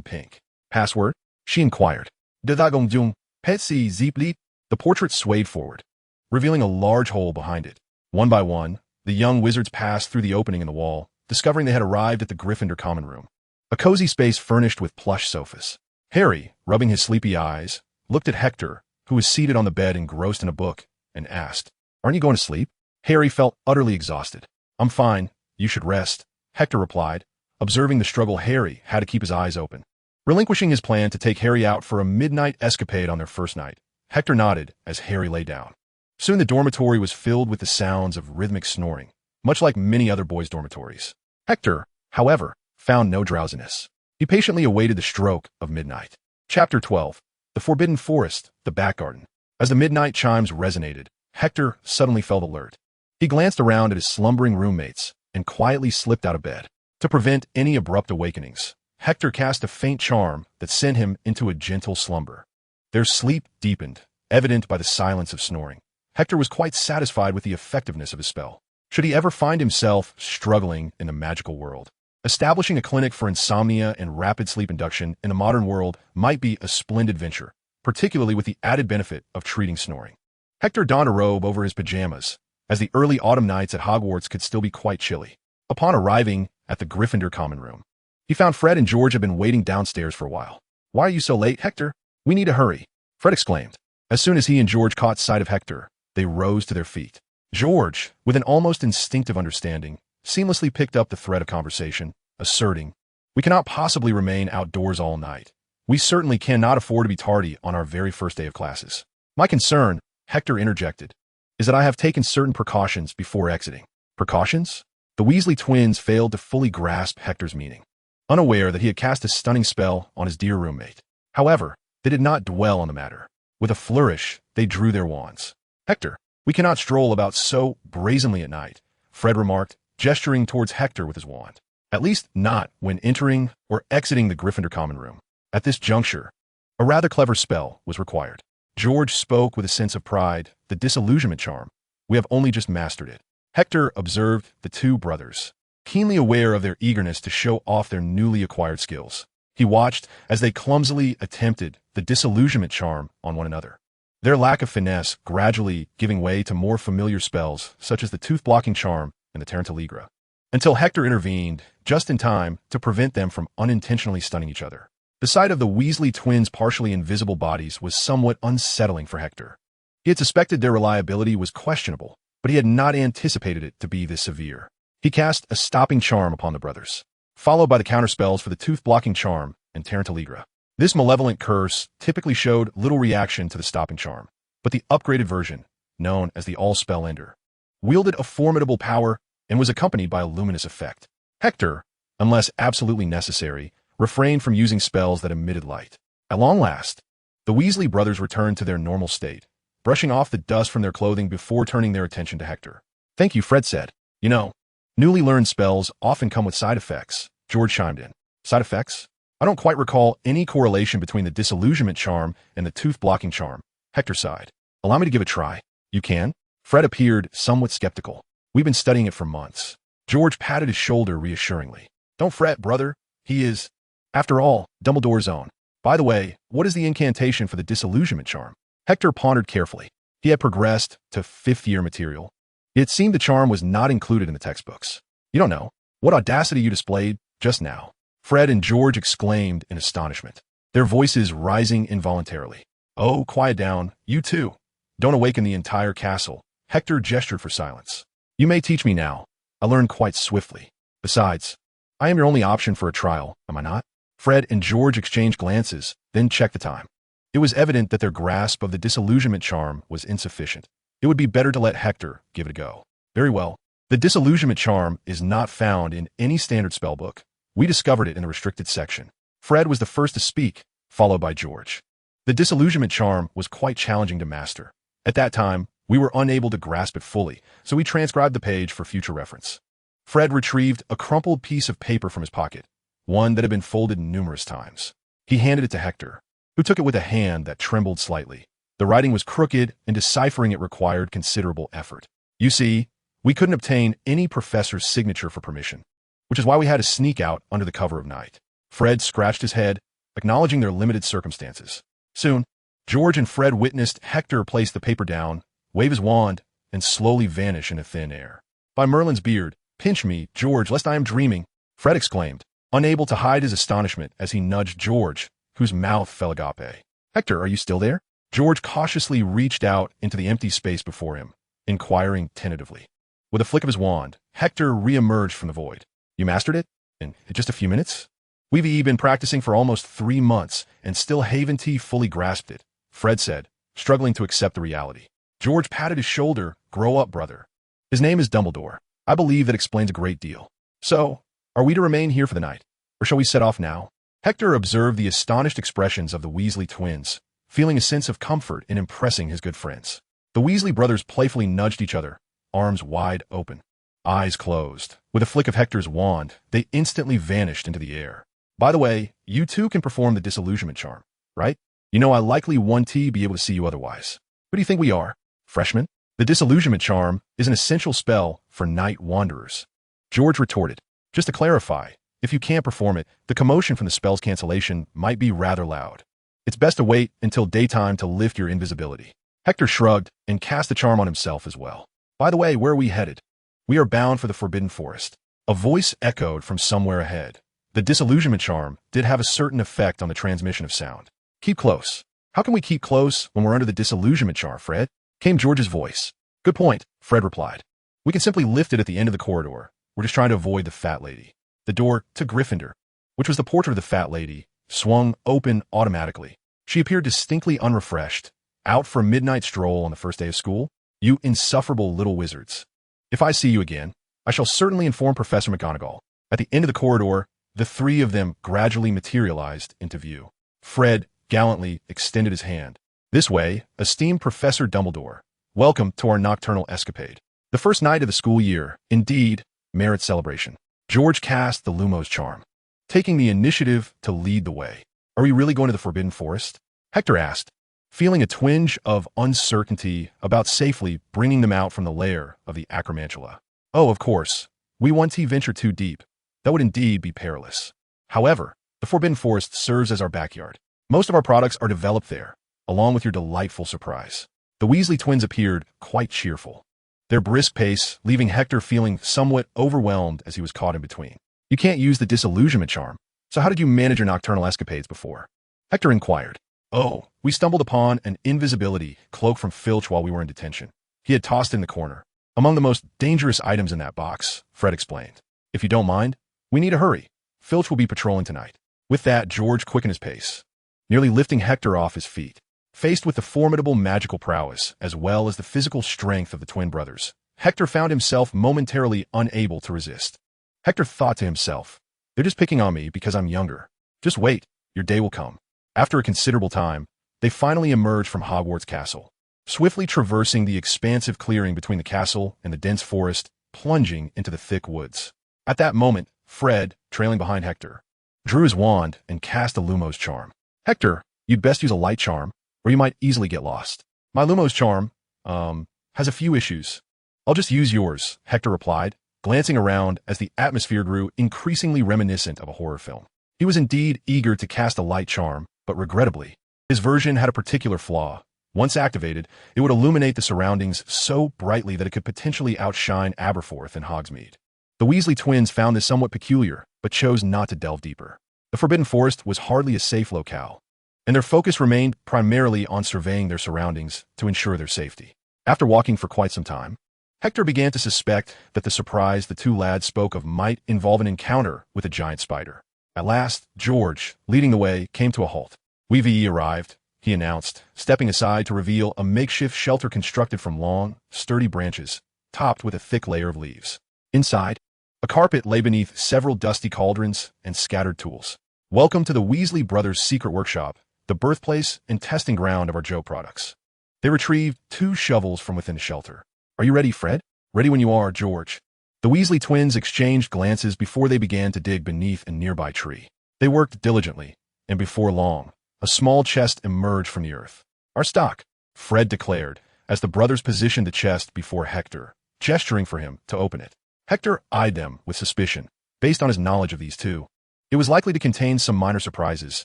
Speaker 1: pink. "Password?" she inquired. "Dadagongjung, Petsy Zeepli." The portrait swayed forward, revealing a large hole behind it. One by one, the young wizards passed through the opening in the wall, discovering they had arrived at the Gryffindor common room, a cozy space furnished with plush sofas. Harry, rubbing his sleepy eyes, looked at Hector, who was seated on the bed engrossed in a book, and asked, "Aren't you going to sleep?" Harry felt utterly exhausted. "I'm fine. You should rest," Hector replied, observing the struggle Harry had to keep his eyes open. Relinquishing his plan to take Harry out for a midnight escapade on their first night, Hector nodded as Harry lay down. Soon the dormitory was filled with the sounds of rhythmic snoring, much like many other boys' dormitories. Hector, however, found no drowsiness. He patiently awaited the stroke of midnight. Chapter 12. The Forbidden Forest, the Back Garden. As the midnight chimes resonated, Hector suddenly felt alert. He glanced around at his slumbering roommates and quietly slipped out of bed. To prevent any abrupt awakenings, Hector cast a faint charm that sent him into a gentle slumber. Their sleep deepened, evident by the silence of snoring. Hector was quite satisfied with the effectiveness of his spell. Should he ever find himself struggling in the magical world, establishing a clinic for insomnia and rapid sleep induction in the modern world might be a splendid venture, particularly with the added benefit of treating snoring. Hector donned a robe over his pajamas, as the early autumn nights at Hogwarts could still be quite chilly. Upon arriving at the Gryffindor common room, he found Fred and George had been waiting downstairs for a while. "Why are you so late, Hector? We need to hurry," Fred exclaimed. As soon as he and George caught sight of Hector, they rose to their feet. George, with an almost instinctive understanding, seamlessly picked up the thread of conversation, asserting, "We cannot possibly remain outdoors all night. We certainly cannot afford to be tardy on our very first day of classes." "My concern," Hector interjected, "is that I have taken certain precautions before exiting." Precautions? The Weasley twins failed to fully grasp Hector's meaning, unaware that he had cast a stunning spell on his dear roommate. However, they did not dwell on the matter. With a flourish, they drew their wands. "Hector, we cannot stroll about so brazenly at night," Fred remarked, gesturing towards Hector with his wand. "At least not when entering or exiting the Gryffindor common room." At this juncture, a rather clever spell was required. George spoke with a sense of pride, "The disillusionment charm. We have only just mastered it." Hector observed the two brothers, keenly aware of their eagerness to show off their newly acquired skills. He watched as they clumsily attempted the disillusionment charm on one another, their lack of finesse gradually giving way to more familiar spells such as the tooth-blocking charm and the Tarantaligra, until Hector intervened just in time to prevent them from unintentionally stunning each other. The sight of the Weasley twins' partially invisible bodies was somewhat unsettling for Hector. He had suspected their reliability was questionable, but he had not anticipated it to be this severe. He cast a stopping charm upon the brothers, followed by the counterspells for the tooth-blocking charm and Tarantaligra. This malevolent curse typically showed little reaction to the stopping charm, but the upgraded version, known as the All-Spell Ender, wielded a formidable power and was accompanied by a luminous effect. Hector, unless absolutely necessary, refrained from using spells that emitted light. At long last, the Weasley brothers returned to their normal state, brushing off the dust from their clothing before turning their attention to Hector. "Thank you," Fred said. "You know, newly learned spells often come with side effects," George chimed in. "Side effects? I don't quite recall any correlation between the disillusionment charm and the tooth-blocking charm," Hector sighed. "Allow me to give it a try." "You can?" Fred appeared somewhat skeptical. "We've been studying it for months." George patted his shoulder reassuringly. "Don't fret, brother. He is, after all, Dumbledore's own. By the way, what is the incantation for the disillusionment charm?" Hector pondered carefully. He had progressed to fifth-year material. It seemed the charm was not included in the textbooks. "You don't know? What audacity you displayed just now," Fred and George exclaimed in astonishment, their voices rising involuntarily. "Oh, quiet down, you too. Don't awaken the entire castle." Hector gestured for silence. "You may teach me now. I learn quite swiftly. Besides, I am your only option for a trial, am I not?" Fred and George exchanged glances, then checked the time. It was evident that their grasp of the disillusionment charm was insufficient. It would be better to let Hector give it a go. "Very well. The disillusionment charm is not found in any standard spellbook. We discovered it in the restricted section." Fred was the first to speak, followed by George. "The disillusionment charm was quite challenging to master. At that time, we were unable to grasp it fully, so we transcribed the page for future reference." Fred retrieved a crumpled piece of paper from his pocket, one that had been folded numerous times. He handed it to Hector, who took it with a hand that trembled slightly. The writing was crooked, and deciphering it required considerable effort. "You see, we couldn't obtain any professor's signature for permission, which is why we had to sneak out under the cover of night." Fred scratched his head, acknowledging their limited circumstances. Soon, George and Fred witnessed Hector place the paper down, wave his wand, and slowly vanish into thin air. "By Merlin's beard, pinch me, George, lest I am dreaming," Fred exclaimed, unable to hide his astonishment as he nudged George, whose mouth fell agape. "Hector, are you still there?" George cautiously reached out into the empty space before him, inquiring tentatively. With a flick of his wand, Hector re-emerged from the void. You mastered it? In just a few minutes? We've been practicing for almost 3 months, and still haven't fully grasped it, Fred said, struggling to accept the reality. George patted his shoulder. Grow up, brother. His name is Dumbledore. I believe that explains a great deal. So, are we to remain here for the night, or shall we set off now? Hector observed the astonished expressions of the Weasley twins, feeling a sense of comfort in impressing his good friends. The Weasley brothers playfully nudged each other, arms wide open, eyes closed. With a flick of Hector's wand, they instantly vanished into the air. By the way, you too can perform the disillusionment charm, right? You know I likely won't be able to see you otherwise. Who do you think we are? Freshmen? The disillusionment charm is an essential spell for night wanderers. George retorted. Just to clarify, if you can't perform it, the commotion from the spell's cancellation might be rather loud. It's best to wait until daytime to lift your invisibility. Hector shrugged and cast the charm on himself as well. By the way, where are we headed? We are bound for the Forbidden Forest. A voice echoed from somewhere ahead. The disillusionment charm did have a certain effect on the transmission of sound. Keep close. How can we keep close when we're under the disillusionment charm, Fred? Came George's voice. Good point, Fred replied. We can simply lift it at the end of the corridor. We're just trying to avoid the fat lady. The door to Gryffindor, which was the portrait of the fat lady, swung open automatically. She appeared distinctly unrefreshed. Out for a midnight stroll on the first day of school? You insufferable little wizards. If I see you again, I shall certainly inform Professor McGonagall. At the end of the corridor, the three of them gradually materialized into view. Fred gallantly extended his hand. This way, esteemed Professor Dumbledore, welcome to our nocturnal escapade. The first night of the school year, indeed, merits celebration. George cast the Lumos charm, taking the initiative to lead the way. Are we really going to the Forbidden Forest? Hector asked, feeling a twinge of uncertainty about safely bringing them out from the lair of the Acromantula. Oh, of course, we won't venture too deep. That would indeed be perilous. However, the Forbidden Forest serves as our backyard. Most of our products are developed there, along with your delightful surprise. The Weasley twins appeared quite cheerful, their brisk pace leaving Hector feeling somewhat overwhelmed as he was caught in between. You can't use the disillusionment charm, so how did you manage your nocturnal escapades before? Hector inquired. Oh, we stumbled upon an invisibility cloak from Filch while we were in detention. He had tossed it in the corner. Among the most dangerous items in that box, Fred explained. If you don't mind, we need to hurry. Filch will be patrolling tonight. With that, George quickened his pace, nearly lifting Hector off his feet. Faced with the formidable magical prowess, as well as the physical strength of the twin brothers, Hector found himself momentarily unable to resist. Hector thought to himself, they're just picking on me because I'm younger. Just wait, your day will come. After a considerable time, they finally emerged from Hogwarts Castle, swiftly traversing the expansive clearing between the castle and the dense forest, plunging into the thick woods. At that moment, Fred, trailing behind Hector, drew his wand and cast a Lumos charm. Hector, you'd best use a light charm, or you might easily get lost. My Lumos charm, has a few issues. I'll just use yours, Hector replied, glancing around as the atmosphere grew increasingly reminiscent of a horror film. He was indeed eager to cast a light charm, but regrettably, his version had a particular flaw. Once activated, it would illuminate the surroundings so brightly that it could potentially outshine Aberforth and Hogsmeade. The Weasley twins found this somewhat peculiar, but chose not to delve deeper. The Forbidden Forest was hardly a safe locale, and their focus remained primarily on surveying their surroundings to ensure their safety. After walking for quite some time, Hector began to suspect that the surprise the two lads spoke of might involve an encounter with a giant spider. At last, George, leading the way, came to a halt. We've arrived, he announced, stepping aside to reveal a makeshift shelter constructed from long, sturdy branches, topped with a thick layer of leaves. Inside, a carpet lay beneath several dusty cauldrons and scattered tools. Welcome to the Weasley brothers' secret workshop, the birthplace and testing ground of our Joe products. They retrieved 2 shovels from within the shelter. Are you ready, Fred? Ready when you are, George. The Weasley twins exchanged glances before they began to dig beneath a nearby tree. They worked diligently, and before long, a small chest emerged from the earth. Our stock, Fred declared, as the brothers positioned the chest before Hector, gesturing for him to open it. Hector eyed them with suspicion, based on his knowledge of these two. It was likely to contain some minor surprises,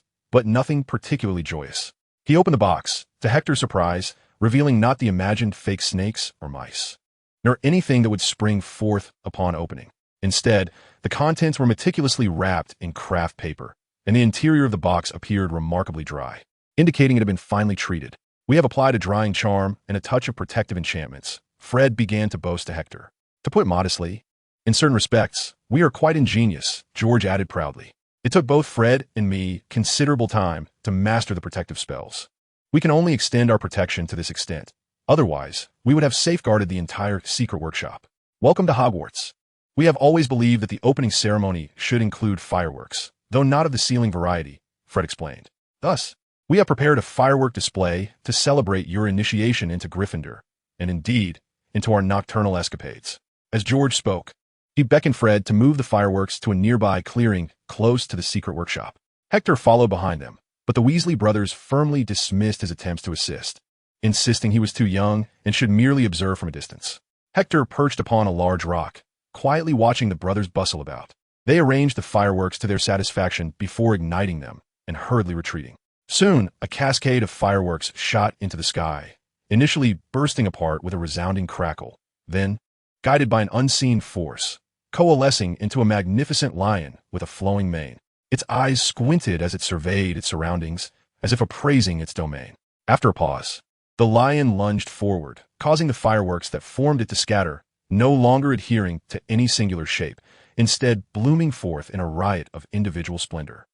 Speaker 1: but nothing particularly joyous. He opened the box, to Hector's surprise, revealing not the imagined fake snakes or mice, nor anything that would spring forth upon opening. Instead, the contents were meticulously wrapped in craft paper, and the interior of the box appeared remarkably dry, indicating it had been finely treated. We have applied a drying charm and a touch of protective enchantments, Fred began to boast to Hector. To put it modestly, in certain respects, we are quite ingenious, George added proudly. It took both Fred and me considerable time to master the protective spells. We can only extend our protection to this extent. Otherwise, we would have safeguarded the entire secret workshop. Welcome to Hogwarts. We have always believed that the opening ceremony should include fireworks, though not of the ceiling variety, Fred explained. Thus, we have prepared a firework display to celebrate your initiation into Gryffindor, and indeed, into our nocturnal escapades. As George spoke, he beckoned Fred to move the fireworks to a nearby clearing close to the secret workshop. Hector followed behind them, but the Weasley brothers firmly dismissed his attempts to assist, insisting he was too young and should merely observe from a distance. Hector perched upon a large rock, quietly watching the brothers bustle about. They arranged the fireworks to their satisfaction before igniting them and hurriedly retreating. Soon, a cascade of fireworks shot into the sky, initially bursting apart with a resounding crackle, then, guided by an unseen force, coalescing into a magnificent lion with a flowing mane. Its eyes squinted as it surveyed its surroundings, as if appraising its domain. After a pause, the lion lunged forward, causing the fireworks that formed it to scatter, no longer adhering to any singular shape, instead blooming forth in a riot of individual splendor.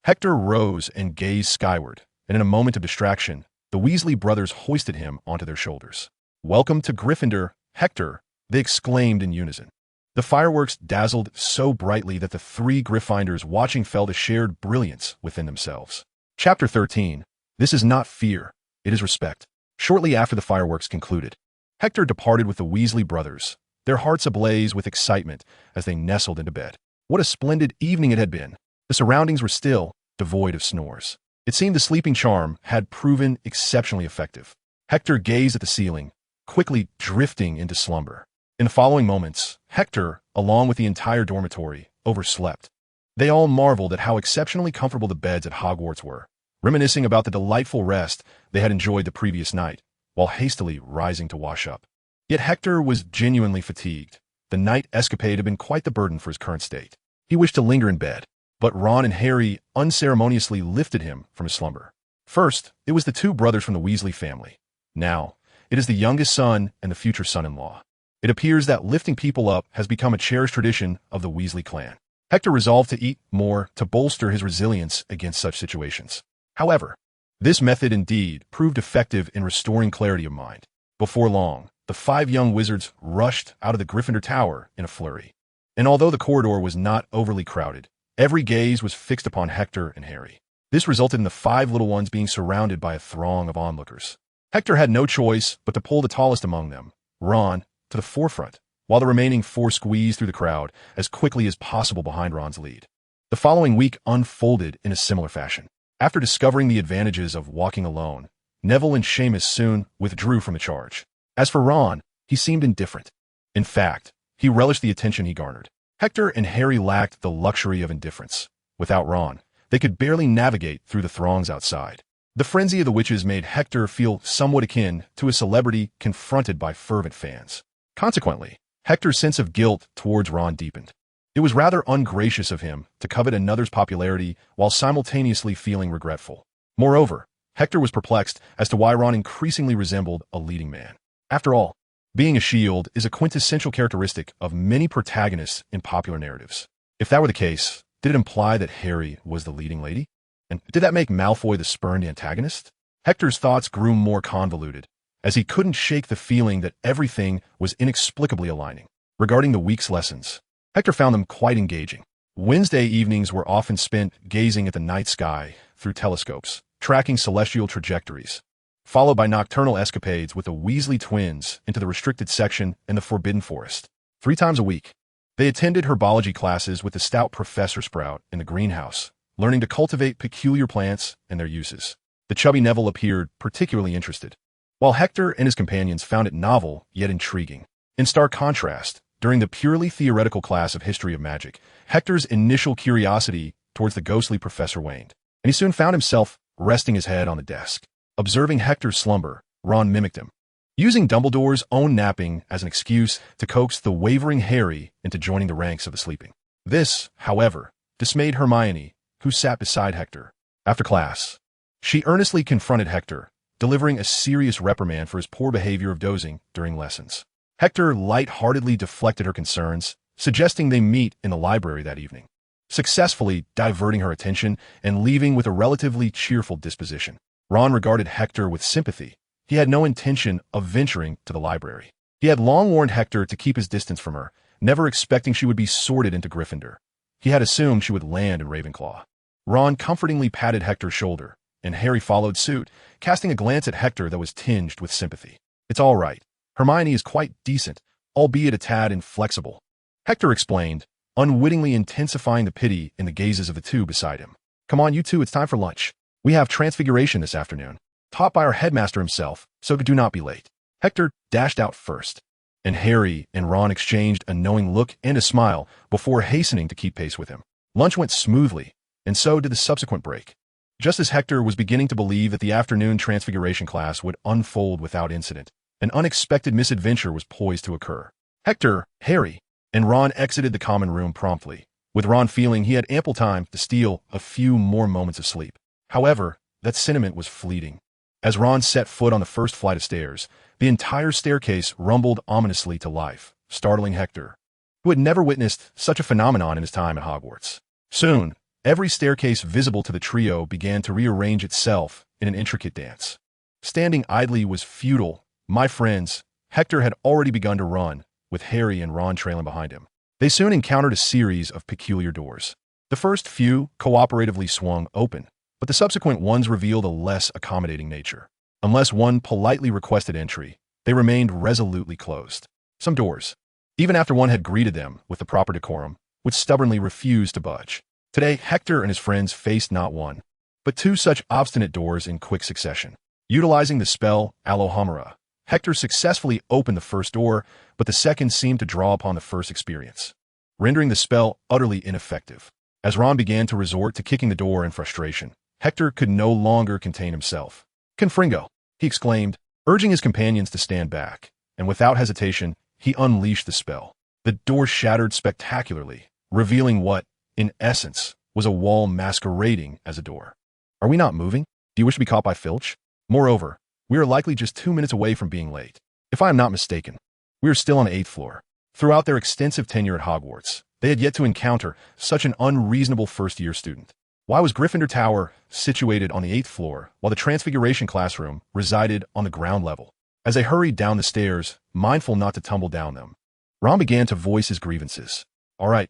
Speaker 1: Hector rose and gazed skyward, and in a moment of distraction, the Weasley brothers hoisted him onto their shoulders. "Welcome to Gryffindor, Hector," they exclaimed in unison. The fireworks dazzled so brightly that the three Gryffindors watching felt a shared brilliance within themselves. Chapter 13. This is not fear, it is respect. Shortly after the fireworks concluded, Hector departed with the Weasley brothers, their hearts ablaze with excitement as they nestled into bed. What a splendid evening it had been. The surroundings were still, devoid of snores. It seemed the sleeping charm had proven exceptionally effective. Hector gazed at the ceiling, quickly drifting into slumber. In the following moments, Hector, along with the entire dormitory, overslept. They all marveled at how exceptionally comfortable the beds at Hogwarts were, reminiscing about the delightful rest they had enjoyed the previous night, while hastily rising to wash up. Yet Hector was genuinely fatigued. The night escapade had been quite the burden for his current state. He wished to linger in bed, but Ron and Harry unceremoniously lifted him from his slumber. First, it was the two brothers from the Weasley family. Now, it is the youngest son and the future son-in-law. It appears that lifting people up has become a cherished tradition of the Weasley clan. Hector resolved to eat more to bolster his resilience against such situations. However, this method indeed proved effective in restoring clarity of mind. Before long, the five young wizards rushed out of the Gryffindor Tower in a flurry. And although the corridor was not overly crowded, every gaze was fixed upon Hector and Harry. This resulted in the five little ones being surrounded by a throng of onlookers. Hector had no choice but to pull the tallest among them, Ron, to the forefront, while the remaining four squeezed through the crowd as quickly as possible behind Ron's lead. The following week unfolded in a similar fashion. After discovering the advantages of walking alone, Neville and Seamus soon withdrew from the charge. As for Ron, he seemed indifferent. In fact, he relished the attention he garnered. Hector and Harry lacked the luxury of indifference. Without Ron, they could barely navigate through the throngs outside. The frenzy of the witches made Hector feel somewhat akin to a celebrity confronted by fervent fans. Consequently, Hector's sense of guilt towards Ron deepened. It was rather ungracious of him to covet another's popularity while simultaneously feeling regretful. Moreover, Hector was perplexed as to why Ron increasingly resembled a leading man. After all, being a shield is a quintessential characteristic of many protagonists in popular narratives. If that were the case, did it imply that Harry was the leading lady? And did that make Malfoy the spurned antagonist? Hector's thoughts grew more convoluted, as he couldn't shake the feeling that everything was inexplicably aligning. Regarding the week's lessons, Hector found them quite engaging. Wednesday evenings were often spent gazing at the night sky through telescopes, tracking celestial trajectories, followed by nocturnal escapades with the Weasley twins into the restricted section in the Forbidden Forest. 3 times a week, they attended herbology classes with the stout Professor Sprout in the greenhouse, learning to cultivate peculiar plants and their uses. The chubby Neville appeared particularly interested, while Hector and his companions found it novel yet intriguing. In stark contrast, during the purely theoretical class of history of magic, Hector's initial curiosity towards the ghostly professor waned, and he soon found himself resting his head on the desk. Observing Hector's slumber, Ron mimicked him, using Dumbledore's own napping as an excuse to coax the wavering Harry into joining the ranks of the sleeping. This, however, dismayed Hermione, who sat beside Hector. After class, she earnestly confronted Hector, delivering a serious reprimand for his poor behavior of dozing during lessons. Hector light-heartedly deflected her concerns, suggesting they meet in the library that evening, successfully diverting her attention and leaving with a relatively cheerful disposition. Ron regarded Hector with sympathy. He had no intention of venturing to the library. He had long warned Hector to keep his distance from her, never expecting she would be sorted into Gryffindor. He had assumed she would land in Ravenclaw. Ron comfortingly patted Hector's shoulder, and Harry followed suit, casting a glance at Hector that was tinged with sympathy. "It's all right. Hermione is quite decent, albeit a tad inflexible," Hector explained, unwittingly intensifying the pity in the gazes of the two beside him. "Come on, you two, it's time for lunch. We have Transfiguration this afternoon, taught by our headmaster himself, so do not be late." Hector dashed out first, and Harry and Ron exchanged a knowing look and a smile before hastening to keep pace with him. Lunch went smoothly, and so did the subsequent break. Just as Hector was beginning to believe that the afternoon Transfiguration class would unfold without incident, an unexpected misadventure was poised to occur. Hector, Harry, and Ron exited the common room promptly, with Ron feeling he had ample time to steal a few more moments of sleep. However, that sentiment was fleeting. As Ron set foot on the first flight of stairs, the entire staircase rumbled ominously to life, startling Hector, who had never witnessed such a phenomenon in his time at Hogwarts. Soon, every staircase visible to the trio began to rearrange itself in an intricate dance. Standing idly was futile. My friends, Hector had already begun to run, with Harry and Ron trailing behind him. They soon encountered a series of peculiar doors. The first few cooperatively swung open, but the subsequent ones revealed a less accommodating nature. Unless one politely requested entry, they remained resolutely closed. Some doors, even after one had greeted them with the proper decorum, would stubbornly refuse to budge. Today, Hector and his friends faced not one, but two such obstinate doors in quick succession. Utilizing the spell Alohomora, Hector successfully opened the first door, but the second seemed to draw upon the first experience, rendering the spell utterly ineffective. As Ron began to resort to kicking the door in frustration, Hector could no longer contain himself. "Confringo!" he exclaimed, urging his companions to stand back, and without hesitation, he unleashed the spell. The door shattered spectacularly, revealing what, in essence, was a wall masquerading as a door. "Are we not moving? Do you wish to be caught by Filch? Moreover, we are likely just 2 minutes away from being late. If I am not mistaken, we are still on the 8th floor." Throughout their extensive tenure at Hogwarts, they had yet to encounter such an unreasonable first-year student. Why was Gryffindor Tower situated on the 8th floor, while the Transfiguration classroom resided on the ground level? As they hurried down the stairs, mindful not to tumble down them, Ron began to voice his grievances. All right,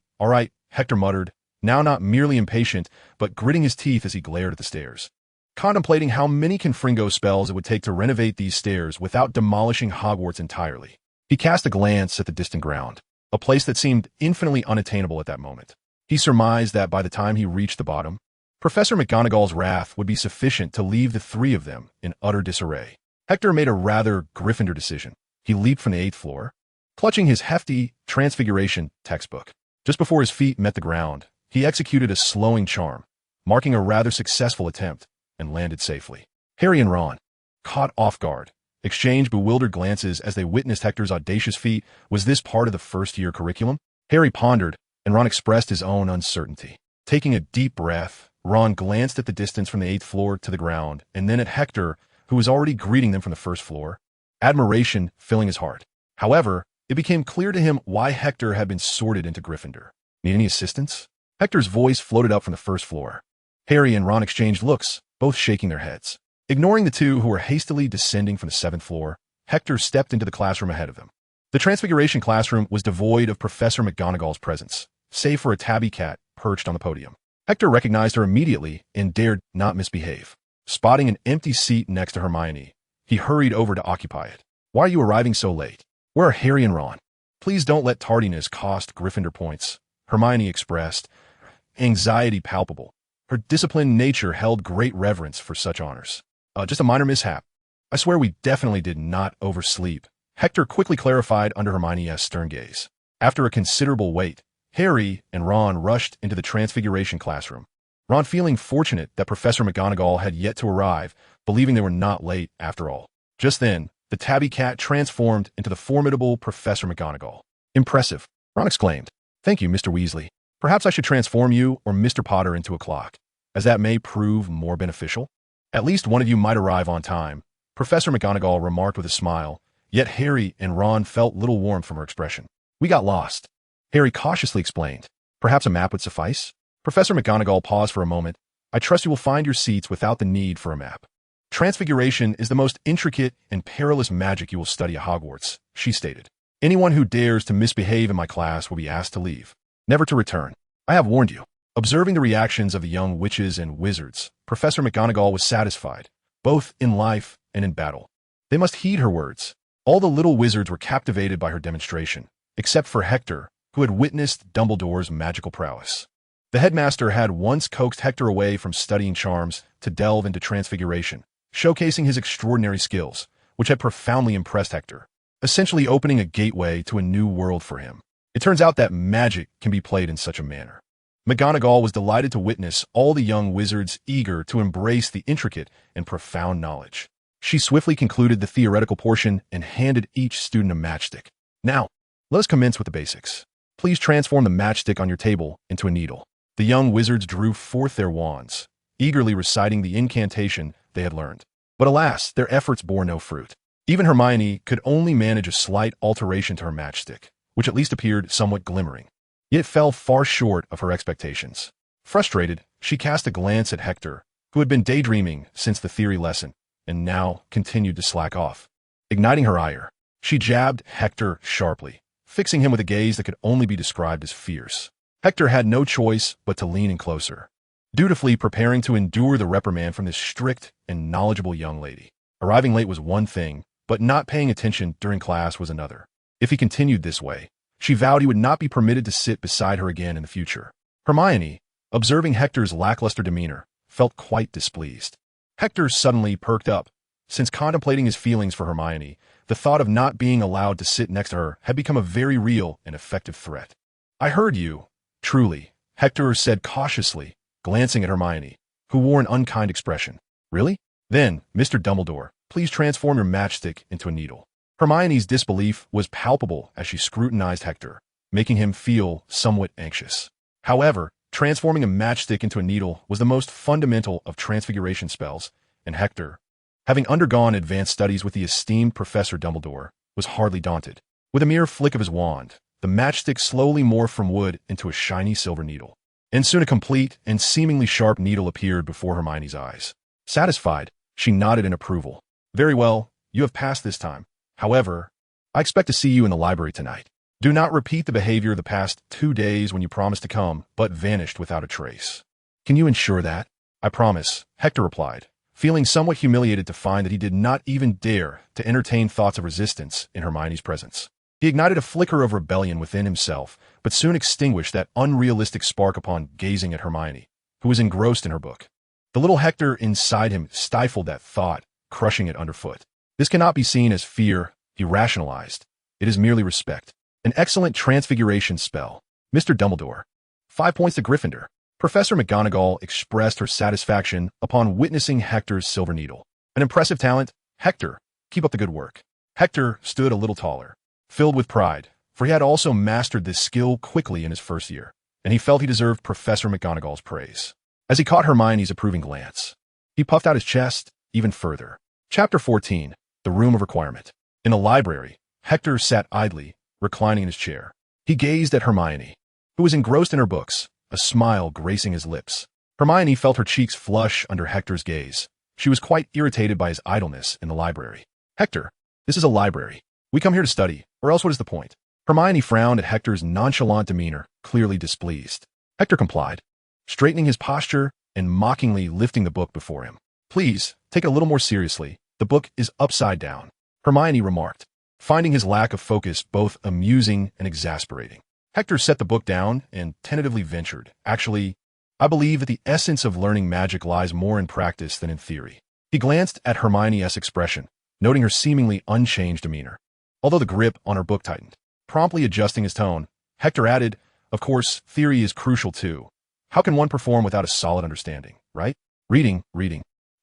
Speaker 1: Hector muttered, now not merely impatient, but gritting his teeth as he glared at the stairs, contemplating how many Confringo spells it would take to renovate these stairs without demolishing Hogwarts entirely. He cast a glance at the distant ground, a place that seemed infinitely unattainable at that moment. He surmised that by the time he reached the bottom, Professor McGonagall's wrath would be sufficient to leave the three of them in utter disarray. Hector made a rather Gryffindor decision. He leaped from the 8th floor, clutching his hefty Transfiguration textbook. Just before his feet met the ground, he executed a slowing charm, marking a rather successful attempt, and landed safely. Harry and Ron, caught off guard, exchanged bewildered glances as they witnessed Hector's audacious feat. Was this part of the first-year curriculum? Harry pondered, and Ron expressed his own uncertainty. Taking a deep breath, Ron glanced at the distance from the 8th floor to the ground, and then at Hector, who was already greeting them from the first floor, admiration filling his heart. However, it became clear to him why Hector had been sorted into Gryffindor. Need any assistance? Hector's voice floated up from the first floor. Harry and Ron exchanged looks, both shaking their heads. Ignoring the two who were hastily descending from the 7th floor, Hector stepped into the classroom ahead of them. The Transfiguration classroom was devoid of Professor McGonagall's presence, save for a tabby cat perched on the podium. Hector recognized her immediately and dared not misbehave. Spotting an empty seat next to Hermione, he hurried over to occupy it. Why are you arriving so late? Where are Harry and Ron? Please don't let tardiness cost Gryffindor points, Hermione expressed, anxiety palpable. Her disciplined nature held great reverence for such honors. Just a minor mishap. I swear we definitely did not oversleep, Hector quickly clarified under Hermione's stern gaze. After a considerable wait, Harry and Ron rushed into the Transfiguration classroom. Ron feeling fortunate that Professor McGonagall had yet to arrive, believing they were not late after all. Just then, the tabby cat transformed into the formidable Professor McGonagall. Impressive, Ron exclaimed. Thank you, Mr. Weasley. Perhaps I should transform you or Mr. Potter into a clock, as that may prove more beneficial. At least one of you might arrive on time, Professor McGonagall remarked with a smile, yet Harry and Ron felt little warmth from her expression. We got lost, Harry cautiously explained. Perhaps a map would suffice? Professor McGonagall paused for a moment. I trust you will find your seats without the need for a map. Transfiguration is the most intricate and perilous magic you will study at Hogwarts, she stated. Anyone who dares to misbehave in my class will be asked to leave, never to return. I have warned you. Observing the reactions of the young witches and wizards, Professor McGonagall was satisfied, both in life and in battle. They must heed her words. All the little wizards were captivated by her demonstration, except for Hector, who had witnessed Dumbledore's magical prowess. The headmaster had once coaxed Hector away from studying charms to delve into transfiguration, showcasing his extraordinary skills, which had profoundly impressed Hector, essentially opening a gateway to a new world for him. It turns out that magic can be played in such a manner. McGonagall was delighted to witness all the young wizards eager to embrace the intricate and profound knowledge. She swiftly concluded the theoretical portion and handed each student a matchstick. Now, let us commence with the basics. Please transform the matchstick on your table into a needle. The young wizards drew forth their wands, eagerly reciting the incantation they had learned. But alas, their efforts bore no fruit. Even Hermione could only manage a slight alteration to her matchstick, which at least appeared somewhat glimmering. Yet it fell far short of her expectations. Frustrated, she cast a glance at Hector, who had been daydreaming since the theory lesson, and now continued to slack off. Igniting her ire, she jabbed Hector sharply, fixing him with a gaze that could only be described as fierce. Hector had no choice but to lean in closer, dutifully preparing to endure the reprimand from this strict and knowledgeable young lady. Arriving late was one thing, but not paying attention during class was another. If he continued this way, she vowed he would not be permitted to sit beside her again in the future. Hermione, observing Hector's lackluster demeanor, felt quite displeased. Hector suddenly perked up. Since contemplating his feelings for Hermione, the thought of not being allowed to sit next to her had become a very real and effective threat. I heard you. Truly, Hector said cautiously, glancing at Hermione, who wore an unkind expression. Really? Then, Mr. Dumbledore, please transform your matchstick into a needle. Hermione's disbelief was palpable as she scrutinized Hector, making him feel somewhat anxious. However, transforming a matchstick into a needle was the most fundamental of transfiguration spells, and Hector, having undergone advanced studies with the esteemed Professor Dumbledore, was hardly daunted. With a mere flick of his wand, the matchstick slowly morphed from wood into a shiny silver needle. And soon a complete and seemingly sharp needle appeared before Hermione's eyes. Satisfied, she nodded in approval. Very well, you have passed this time. However, I expect to see you in the library tonight. Do not repeat the behavior of the past 2 days when you promised to come, but vanished without a trace. Can you ensure that? I promise, Hector replied, feeling somewhat humiliated to find that he did not even dare to entertain thoughts of resistance in Hermione's presence. He ignited a flicker of rebellion within himself, but soon extinguished that unrealistic spark upon gazing at Hermione, who was engrossed in her book. The little Hector inside him stifled that thought, crushing it underfoot. This cannot be seen as fear, he rationalized. It is merely respect. An excellent transfiguration spell. Mr. Dumbledore. 5 points to Gryffindor. Professor McGonagall expressed her satisfaction upon witnessing Hector's silver needle. An impressive talent. Hector, keep up the good work. Hector stood a little taller, filled with pride, for he had also mastered this skill quickly in his first year, and he felt he deserved Professor McGonagall's praise. As he caught Hermione's approving glance, he puffed out his chest even further. Chapter 14. The Room of Requirement. In the library, Hector sat idly, reclining in his chair. He gazed at Hermione, who was engrossed in her books, a smile gracing his lips. Hermione felt her cheeks flush under Hector's gaze. She was quite irritated by his idleness in the library. Hector, this is a library. We come here to study, or else what is the point? Hermione frowned at Hector's nonchalant demeanor, clearly displeased. Hector complied, straightening his posture and mockingly lifting the book before him. Please, take it a little more seriously. The book is upside down, Hermione remarked, finding his lack of focus both amusing and exasperating. Hector set the book down and tentatively ventured, Actually, I believe that the essence of learning magic lies more in practice than in theory. He glanced at Hermione's expression, noting her seemingly unchanged demeanor, although the grip on her book tightened. Promptly adjusting his tone, Hector added, Of course, theory is crucial too. How can one perform without a solid understanding, right? Reading.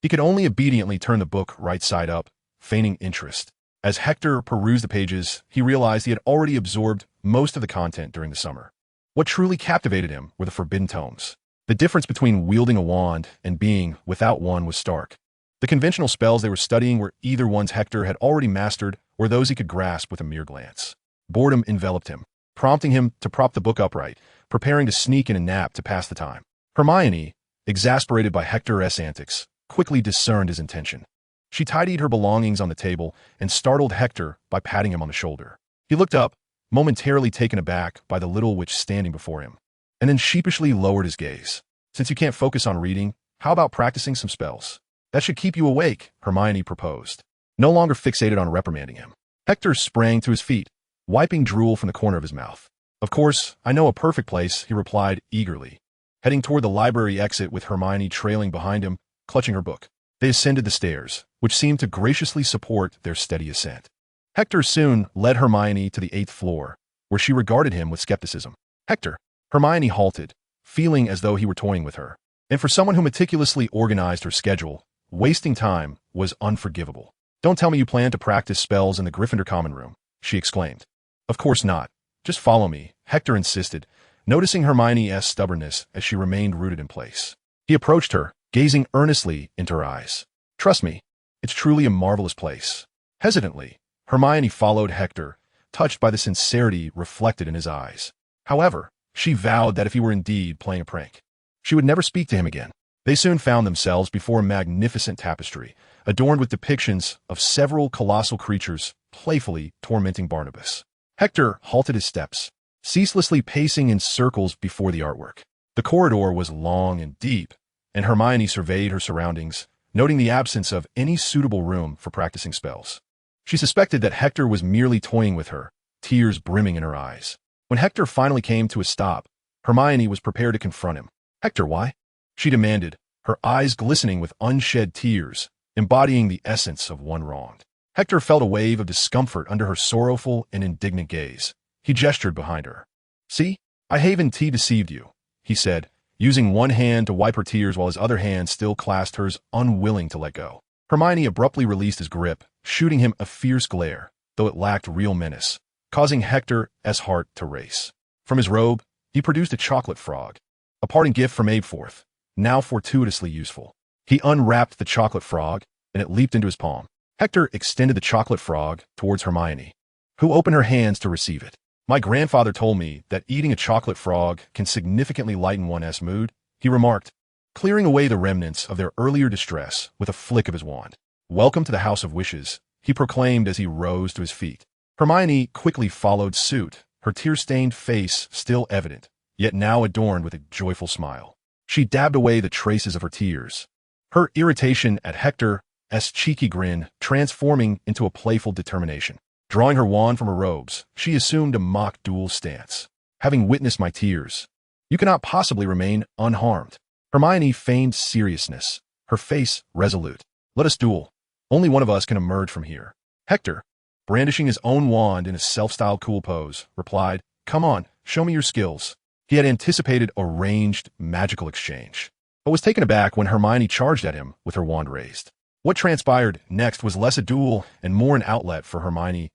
Speaker 1: He could only obediently turn the book right side up, feigning interest. As Hector perused the pages, he realized he had already absorbed most of the content during the summer. What truly captivated him were the forbidden tomes. The difference between wielding a wand and being without one was stark. The conventional spells they were studying were either ones Hector had already mastered or those he could grasp with a mere glance. Boredom enveloped him, prompting him to prop the book upright, preparing to sneak in a nap to pass the time. Hermione, exasperated by Hector's antics, quickly discerned his intention. She tidied her belongings on the table and startled Hector by patting him on the shoulder. He looked up, momentarily taken aback by the little witch standing before him, and then sheepishly lowered his gaze. Since you can't focus on reading, how about practicing some spells? That should keep you awake, Hermione proposed, no longer fixated on reprimanding him. Hector sprang to his feet, wiping drool from the corner of his mouth. Of course, I know a perfect place, he replied eagerly, heading toward the library exit with Hermione trailing behind him, clutching her book. They ascended the stairs, which seemed to graciously support their steady ascent. Hector soon led Hermione to the 8th floor, where she regarded him with skepticism. Hector, Hermione halted, feeling as though he were toying with her. And for someone who meticulously organized her schedule, wasting time was unforgivable. Don't tell me you plan to practice spells in the Gryffindor common room, she exclaimed. Of course not. Just follow me, Hector insisted, noticing Hermione's stubbornness as she remained rooted in place. He approached her, gazing earnestly into her eyes. Trust me, it's truly a marvelous place. Hesitantly, Hermione followed Hector, touched by the sincerity reflected in his eyes. However, she vowed that if he were indeed playing a prank, she would never speak to him again. They soon found themselves before a magnificent tapestry, adorned with depictions of several colossal creatures playfully tormenting Barnabas. Hector halted his steps, ceaselessly pacing in circles before the artwork. The corridor was long and deep, and Hermione surveyed her surroundings, noting the absence of any suitable room for practicing spells. She suspected that Hector was merely toying with her, tears brimming in her eyes. When Hector finally came to a stop, Hermione was prepared to confront him. Hector, why? She demanded, her eyes glistening with unshed tears, embodying the essence of one wronged. Hector felt a wave of discomfort under her sorrowful and indignant gaze. He gestured behind her. See, I haven't deceived you, he said, using one hand to wipe her tears while his other hand still clasped hers, unwilling to let go. Hermione abruptly released his grip, shooting him a fierce glare, though it lacked real menace, causing Hector's heart to race. From his robe, he produced a chocolate frog, a parting gift from Abeforth, now fortuitously useful. He unwrapped the chocolate frog, and it leaped into his palm. Hector extended the chocolate frog towards Hermione, who opened her hands to receive it. My grandfather told me that eating a chocolate frog can significantly lighten one's mood, he remarked, clearing away the remnants of their earlier distress with a flick of his wand. Welcome to the House of Wishes, he proclaimed as he rose to his feet. Hermione quickly followed suit, her tear-stained face still evident, yet now adorned with a joyful smile. She dabbed away the traces of her tears, her irritation at Hector's cheeky grin transforming into a playful determination. Drawing her wand from her robes, she assumed a mock duel stance. Having witnessed my tears, you cannot possibly remain unharmed. Hermione feigned seriousness, her face resolute. Let us duel. Only one of us can emerge from here. Hector, brandishing his own wand in a self-styled cool pose, replied, Come on, show me your skills. He had anticipated a ranged, magical exchange, but was taken aback when Hermione charged at him with her wand raised. What transpired next was less a duel and more an outlet for Hermione's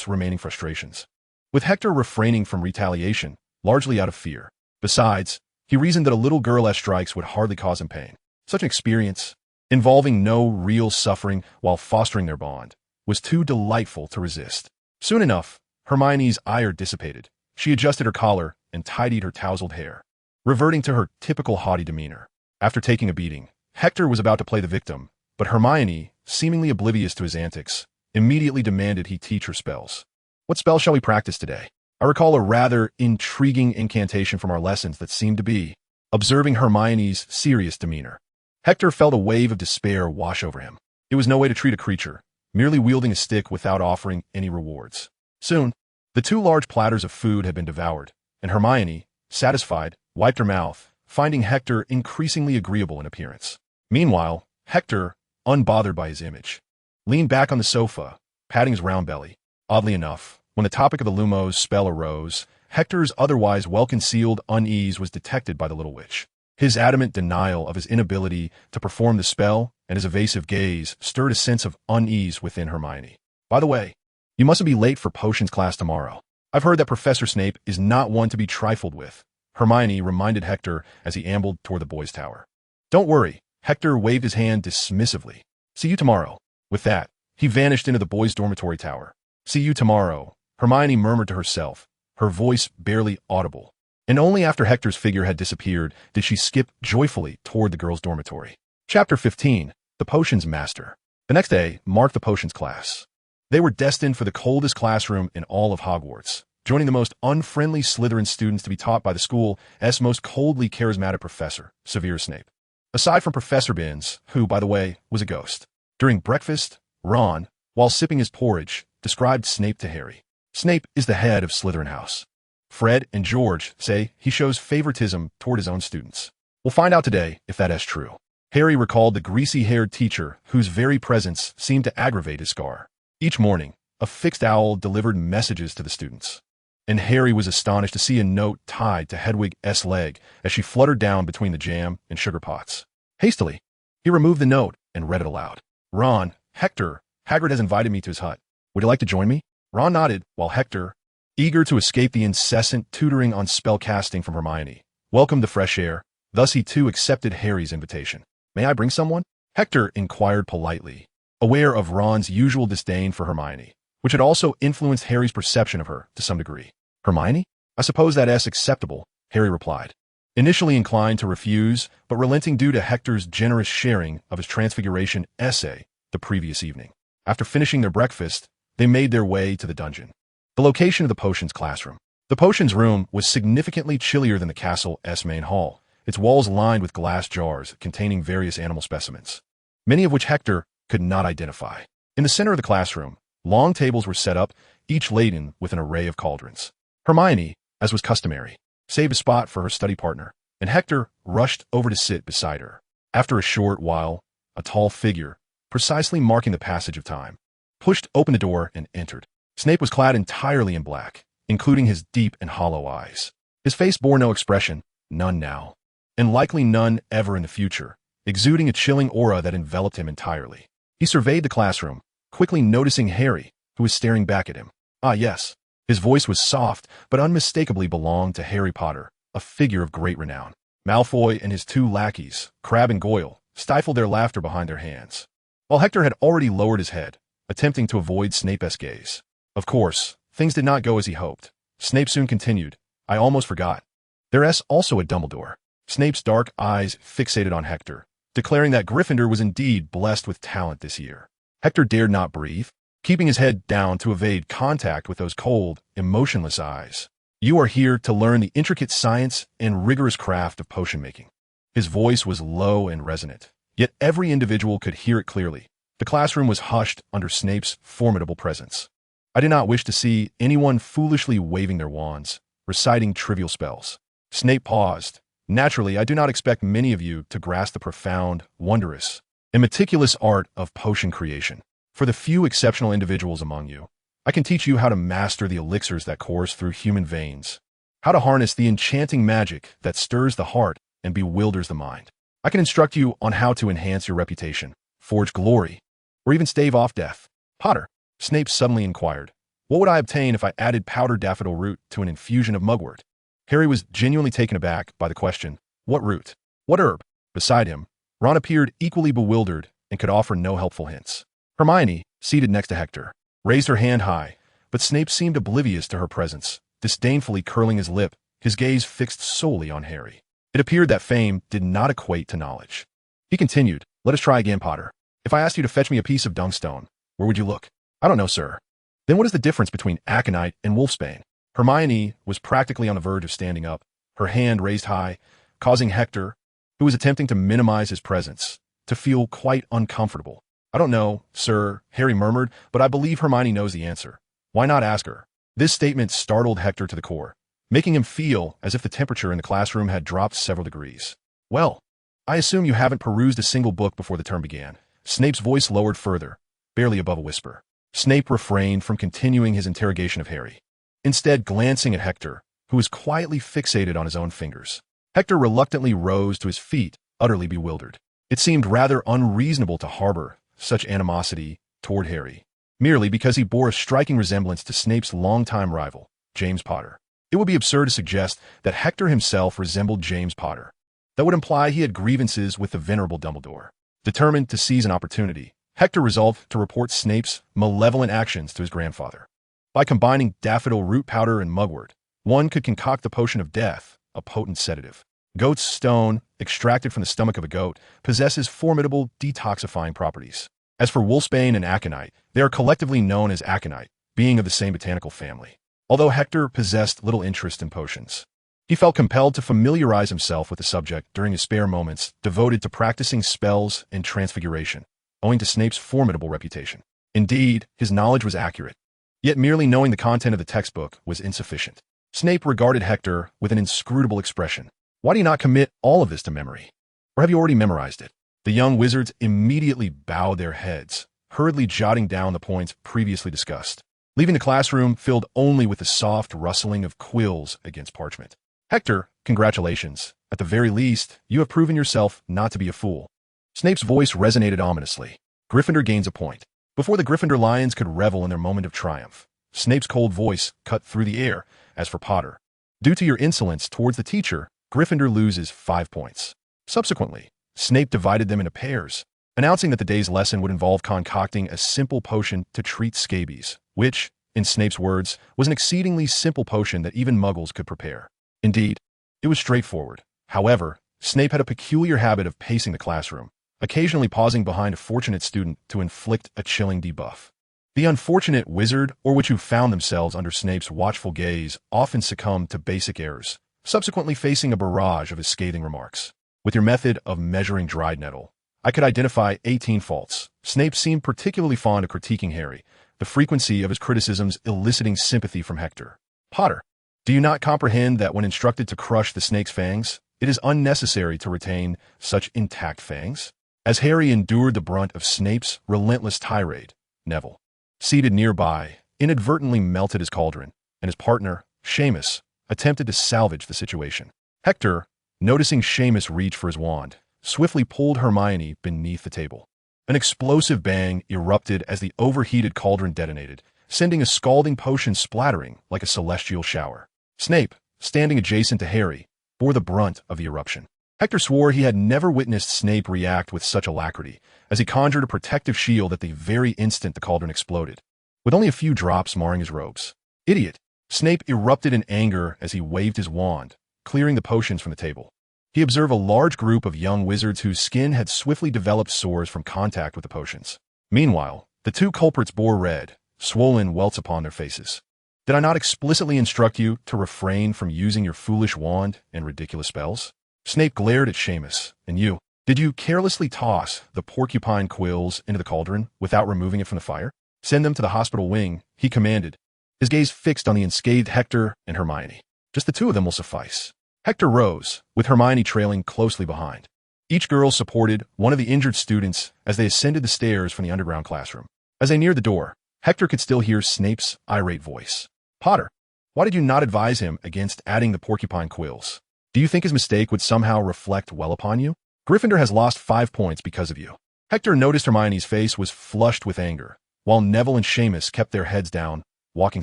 Speaker 1: remaining frustrations, with Hector refraining from retaliation, largely out of fear. Besides, he reasoned that a little girl's strikes would hardly cause him pain. Such an experience, involving no real suffering while fostering their bond, was too delightful to resist. Soon enough, Hermione's ire dissipated. She adjusted her collar and tidied her tousled hair, reverting to her typical haughty demeanor. After taking a beating, Hector was about to play the victim, but Hermione, seemingly oblivious to his antics, immediately demanded he teach her spells. What spell shall we practice today? I recall a rather intriguing incantation from our lessons that seemed to be, observing Hermione's serious demeanor. Hector felt a wave of despair wash over him. It was no way to treat a creature, merely wielding a stick without offering any rewards. Soon, the 2 large platters of food had been devoured, and Hermione, satisfied, wiped her mouth, finding Hector increasingly agreeable in appearance. Meanwhile, Hector, unbothered by his image, leaned back on the sofa, patting his round belly. Oddly enough, when the topic of the Lumos spell arose, Hector's otherwise well-concealed unease was detected by the little witch. His adamant denial of his inability to perform the spell and his evasive gaze stirred a sense of unease within Hermione. By the way, you mustn't be late for potions class tomorrow. I've heard that Professor Snape is not one to be trifled with, Hermione reminded Hector as he ambled toward the boys' tower. Don't worry, Hector waved his hand dismissively. See you tomorrow. With that, he vanished into the boys' dormitory tower. See you tomorrow, Hermione murmured to herself, her voice barely audible. And only after Hector's figure had disappeared did she skip joyfully toward the girls' dormitory. Chapter 15. The Potions Master. The next day marked the potions class. They were destined for the coldest classroom in all of Hogwarts, joining the most unfriendly Slytherin students to be taught by the school's most coldly charismatic professor, Severus Snape. Aside from Professor Binns, who, by the way, was a ghost. During breakfast, Ron, while sipping his porridge, described Snape to Harry. Snape is the head of Slytherin House. Fred and George say he shows favoritism toward his own students. We'll find out today if that is true. Harry recalled the greasy-haired teacher whose very presence seemed to aggravate his scar. Each morning, a fixed owl delivered messages to the students. And Harry was astonished to see a note tied to Hedwig's leg as she fluttered down between the jam and sugar pots. Hastily, he removed the note and read it aloud. Ron, Hector, Hagrid has invited me to his hut. Would you like to join me? Ron nodded, while Hector, eager to escape the incessant tutoring on spellcasting from Hermione, welcomed the fresh air. Thus he too accepted Harry's invitation. May I bring someone? Hector inquired politely, aware of Ron's usual disdain for Hermione, which had also influenced Harry's perception of her to some degree. Hermione? I suppose that's acceptable, Harry replied, initially inclined to refuse, but relenting due to Hector's generous sharing of his Transfiguration essay the previous evening. After finishing their breakfast, they made their way to the dungeon. The location of the potions classroom. The potions room was significantly chillier than the castle's main hall, its walls lined with glass jars containing various animal specimens, many of which Hector could not identify. In the center of the classroom, long tables were set up, each laden with an array of cauldrons. Hermione, as was customary, saved a spot for her study partner, and Hector rushed over to sit beside her. After a short while, a tall figure, precisely marking the passage of time, pushed open the door and entered. Snape was clad entirely in black, including his deep and hollow eyes. His face bore no expression, none now, and likely none ever in the future, exuding a chilling aura that enveloped him entirely. He surveyed the classroom, quickly noticing Harry, who was staring back at him. Ah, yes. His voice was soft, but unmistakably belonged to Harry Potter, a figure of great renown. Malfoy and his two lackeys, Crabbe and Goyle, stifled their laughter behind their hands, while Hector had already lowered his head, attempting to avoid Snape's gaze. Of course, things did not go as he hoped. Snape soon continued, I almost forgot. There's also a Dumbledore. Snape's dark eyes fixated on Hector, declaring that Gryffindor was indeed blessed with talent this year. Hector dared not breathe, keeping his head down to evade contact with those cold, emotionless eyes. You are here to learn the intricate science and rigorous craft of potion making. His voice was low and resonant, yet every individual could hear it clearly. The classroom was hushed under Snape's formidable presence. I did not wish to see anyone foolishly waving their wands, reciting trivial spells. Snape paused. Naturally, I do not expect many of you to grasp the profound, wondrous, and meticulous art of potion creation. For the few exceptional individuals among you, I can teach you how to master the elixirs that course through human veins, how to harness the enchanting magic that stirs the heart and bewilders the mind. I can instruct you on how to enhance your reputation, forge glory, or even stave off death. Potter, Snape suddenly inquired, what would I obtain if I added powdered daffodil root to an infusion of mugwort? Harry was genuinely taken aback by the question. What root? What herb? Beside him, Ron appeared equally bewildered and could offer no helpful hints. Hermione, seated next to Hector, raised her hand high, but Snape seemed oblivious to her presence, disdainfully curling his lip, his gaze fixed solely on Harry. It appeared that fame did not equate to knowledge. He continued, let us try again, Potter. If I asked you to fetch me a piece of dungstone, where would you look? I don't know, sir. Then what is the difference between aconite and wolfsbane? Hermione was practically on the verge of standing up, her hand raised high, causing Hector, who was attempting to minimize his presence, to feel quite uncomfortable. I don't know, sir, Harry murmured, but I believe Hermione knows the answer. Why not ask her? This statement startled Hector to the core, making him feel as if the temperature in the classroom had dropped several degrees. Well, I assume you haven't perused a single book before the term began. Snape's voice lowered further, barely above a whisper. Snape refrained from continuing his interrogation of Harry, instead glancing at Hector, who was quietly fixated on his own fingers. Hector reluctantly rose to his feet, utterly bewildered. It seemed rather unreasonable to harbor such animosity toward Harry, merely because he bore a striking resemblance to Snape's longtime rival, James Potter. It would be absurd to suggest that Hector himself resembled James Potter. That would imply he had grievances with the venerable Dumbledore. Determined to seize an opportunity, Hector resolved to report Snape's malevolent actions to his grandfather. By combining daffodil root powder and mugwort, one could concoct the potion of death, a potent sedative. Goat's stone, extracted from the stomach of a goat, possesses formidable detoxifying properties. As for wolfsbane and aconite, they are collectively known as aconite, being of the same botanical family. Although Hector possessed little interest in potions, he felt compelled to familiarize himself with the subject during his spare moments devoted to practicing spells and transfiguration, owing to Snape's formidable reputation. Indeed, his knowledge was accurate, yet merely knowing the content of the textbook was insufficient. Snape regarded Hector with an inscrutable expression. Why do you not commit all of this to memory? Or have you already memorized it? The young wizards immediately bowed their heads, hurriedly jotting down the points previously discussed, leaving the classroom filled only with the soft rustling of quills against parchment. Hector, congratulations. At the very least, you have proven yourself not to be a fool. Snape's voice resonated ominously. Gryffindor gains a point. Before the Gryffindor Lions could revel in their moment of triumph, Snape's cold voice cut through the air. As for Potter, due to your insolence towards the teacher, Gryffindor loses 5 points. Subsequently, Snape divided them into pairs, announcing that the day's lesson would involve concocting a simple potion to treat scabies, which, in Snape's words, was an exceedingly simple potion that even muggles could prepare. Indeed, it was straightforward. However, Snape had a peculiar habit of pacing the classroom, occasionally pausing behind a fortunate student to inflict a chilling debuff. The unfortunate wizard or witch who found themselves under Snape's watchful gaze often succumbed to basic errors, subsequently facing a barrage of his scathing remarks. With your method of measuring dried nettle, I could identify 18 faults. Snape seemed particularly fond of critiquing Harry, the frequency of his criticisms eliciting sympathy from Hector. Potter, do you not comprehend that when instructed to crush the snake's fangs, it is unnecessary to retain such intact fangs? As Harry endured the brunt of Snape's relentless tirade, Neville, seated nearby, inadvertently melted his cauldron, and his partner, Seamus, attempted to salvage the situation. Hector, noticing Seamus reach for his wand, swiftly pulled Hermione beneath the table. An explosive bang erupted as the overheated cauldron detonated, sending a scalding potion splattering like a celestial shower. Snape, standing adjacent to Harry, bore the brunt of the eruption. Hector swore he had never witnessed Snape react with such alacrity, as he conjured a protective shield at the very instant the cauldron exploded, with only a few drops marring his robes. Idiot! Snape erupted in anger as he waved his wand, clearing the potions from the table. He observed a large group of young wizards whose skin had swiftly developed sores from contact with the potions. Meanwhile, the two culprits bore red, swollen welts upon their faces. Did I not explicitly instruct you to refrain from using your foolish wand and ridiculous spells? Snape glared at Seamus. And you? Did you carelessly toss the porcupine quills into the cauldron without removing it from the fire? Send them to the hospital wing, he commanded, his gaze fixed on the unscathed Hector and Hermione. Just the two of them will suffice. Hector rose, with Hermione trailing closely behind. Each girl supported one of the injured students as they ascended the stairs from the underground classroom. As they neared the door, Hector could still hear Snape's irate voice. Potter, why did you not advise him against adding the porcupine quills? Do you think his mistake would somehow reflect well upon you? Gryffindor has lost 5 points because of you. Hector noticed Hermione's face was flushed with anger, while Neville and Seamus kept their heads down, walking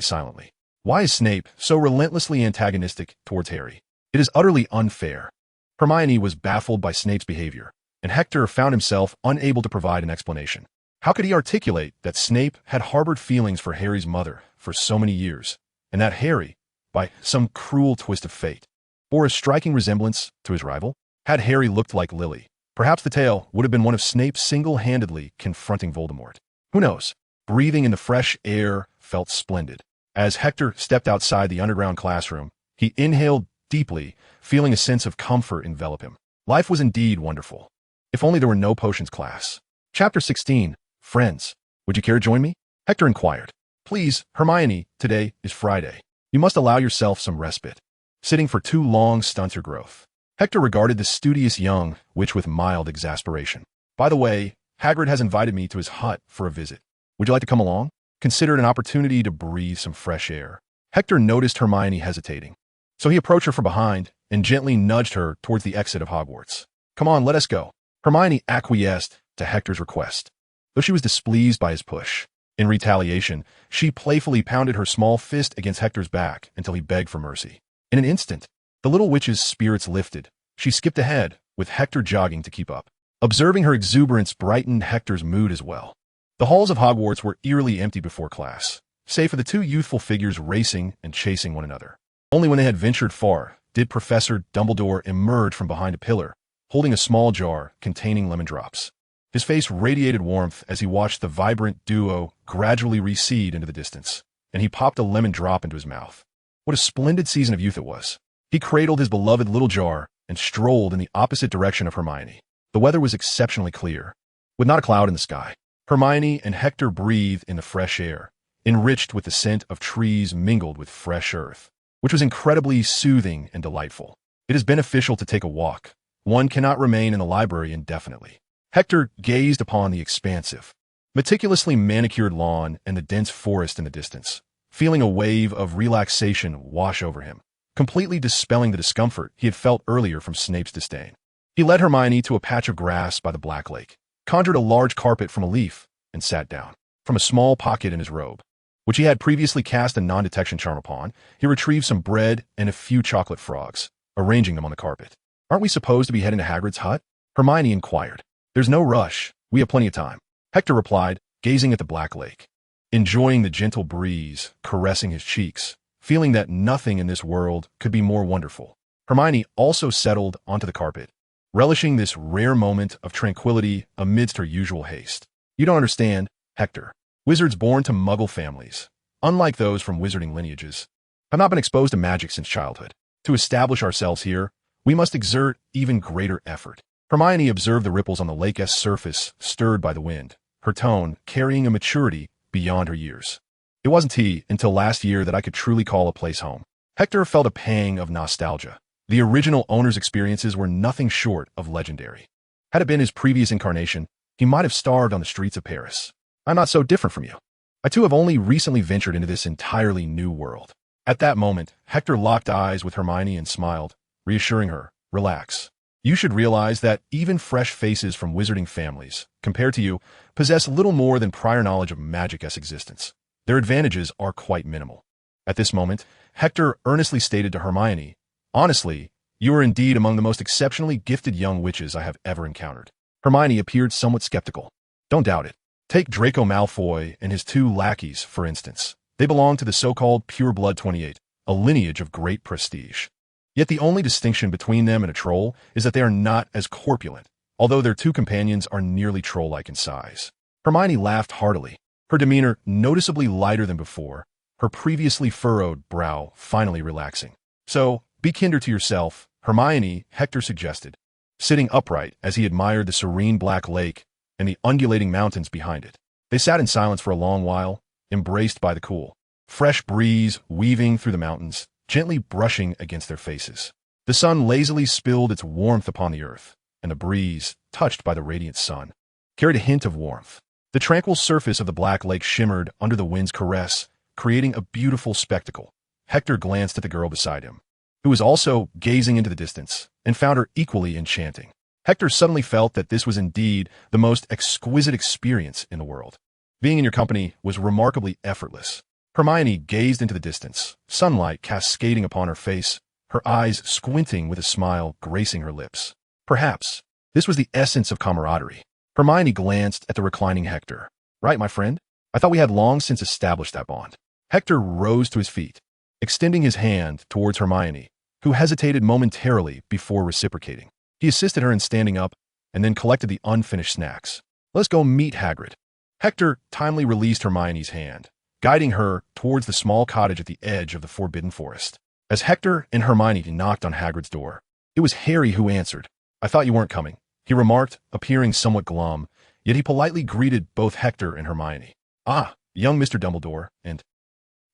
Speaker 1: silently. Why is Snape so relentlessly antagonistic towards Harry? It is utterly unfair. Hermione was baffled by Snape's behavior, and Hector found himself unable to provide an explanation. How could he articulate that Snape had harbored feelings for Harry's mother for so many years, and that Harry, by some cruel twist of fate, bore a striking resemblance to his rival? Had Harry looked like Lily, perhaps the tale would have been one of Snape single-handedly confronting Voldemort. Who knows? Breathing in the fresh air felt splendid. As Hector stepped outside the underground classroom, he inhaled deeply, feeling a sense of comfort envelop him. Life was indeed wonderful. If only there were no potions class. Chapter 16. Friends. Would you care to join me? Hector inquired. Please, Hermione, today is Friday. You must allow yourself some respite. Sitting for too long stunts your growth. Hector regarded the studious young witch with mild exasperation. By the way, Hagrid has invited me to his hut for a visit. Would you like to come along? Consider it an opportunity to breathe some fresh air. Hector noticed Hermione hesitating, so he approached her from behind and gently nudged her towards the exit of Hogwarts. Come on, let us go. Hermione acquiesced to Hector's request, though she was displeased by his push. In retaliation, she playfully pounded her small fist against Hector's back until he begged for mercy. In an instant, the little witch's spirits lifted. She skipped ahead, with Hector jogging to keep up. Observing her exuberance brightened Hector's mood as well. The halls of Hogwarts were eerily empty before class, save for the two youthful figures racing and chasing one another. Only when they had ventured far did Professor Dumbledore emerge from behind a pillar, holding a small jar containing lemon drops. His face radiated warmth as he watched the vibrant duo gradually recede into the distance, and he popped a lemon drop into his mouth. What a splendid season of youth it was. He cradled his beloved little jar and strolled in the opposite direction of Hermione. The weather was exceptionally clear, with not a cloud in the sky. Hermione and Hector breathed in the fresh air, enriched with the scent of trees mingled with fresh earth, which was incredibly soothing and delightful. It is beneficial to take a walk. One cannot remain in the library indefinitely. Hector gazed upon the expansive, meticulously manicured lawn and the dense forest in the distance, feeling a wave of relaxation wash over him, completely dispelling the discomfort he had felt earlier from Snape's disdain. He led Hermione to a patch of grass by the Black Lake, conjured a large carpet from a leaf, and sat down. From a small pocket in his robe, which he had previously cast a non-detection charm upon, he retrieved some bread and a few chocolate frogs, arranging them on the carpet. "Aren't we supposed to be heading to Hagrid's hut?" Hermione inquired. "There's no rush. We have plenty of time," Hector replied, gazing at the Black Lake, enjoying the gentle breeze caressing his cheeks, feeling that nothing in this world could be more wonderful. Hermione also settled onto the carpet, relishing this rare moment of tranquility amidst her usual haste. "You don't understand, Hector. Wizards born to Muggle families, unlike those from wizarding lineages, have not been exposed to magic since childhood. To establish ourselves here, we must exert even greater effort." Hermione observed the ripples on the lake's surface stirred by the wind, her tone carrying a maturity beyond her years. "It wasn't until last year that I could truly call a place home." Hector felt a pang of nostalgia. The original owner's experiences were nothing short of legendary. Had it been his previous incarnation, he might have starved on the streets of Paris. "I'm not so different from you. I too have only recently ventured into this entirely new world." At that moment, Hector locked eyes with Hermione and smiled, reassuring her, "Relax. You should realize that even fresh faces from wizarding families, compared to you, possess little more than prior knowledge of magic-esque existence. Their advantages are quite minimal." At this moment, Hector earnestly stated to Hermione, "Honestly, you are indeed among the most exceptionally gifted young witches I have ever encountered." Hermione appeared somewhat skeptical. "Don't doubt it. Take Draco Malfoy and his two lackeys, for instance. They belong to the so-called Pure Blood 28, a lineage of great prestige. Yet the only distinction between them and a troll is that they are not as corpulent, although their two companions are nearly troll-like in size." Hermione laughed heartily, her demeanor noticeably lighter than before, her previously furrowed brow finally relaxing. "So, be kinder to yourself, Hermione," Hector suggested, sitting upright as he admired the serene Black Lake and the undulating mountains behind it. They sat in silence for a long while, embraced by the cool, fresh breeze weaving through the mountains, gently brushing against their faces. The sun lazily spilled its warmth upon the earth, and the breeze, touched by the radiant sun, carried a hint of warmth. The tranquil surface of the Black Lake shimmered under the wind's caress, creating a beautiful spectacle. Hector glanced at the girl beside him, who was also gazing into the distance, and found her equally enchanting. Hector suddenly felt that this was indeed the most exquisite experience in the world. Being in your company was remarkably effortless. Hermione gazed into the distance, sunlight cascading upon her face, her eyes squinting with a smile gracing her lips. Perhaps this was the essence of camaraderie. Hermione glanced at the reclining Hector. "Right, my friend? I thought we had long since established that bond." Hector rose to his feet, extending his hand towards Hermione, who hesitated momentarily before reciprocating. He assisted her in standing up and then collected the unfinished snacks. "Let's go meet Hagrid." Hector timely released Hermione's hand, guiding her towards the small cottage at the edge of the Forbidden Forest. As Hector and Hermione knocked on Hagrid's door, it was Harry who answered. "I thought you weren't coming," he remarked, appearing somewhat glum, yet he politely greeted both Hector and Hermione. "Ah, young Mr. Dumbledore, and—"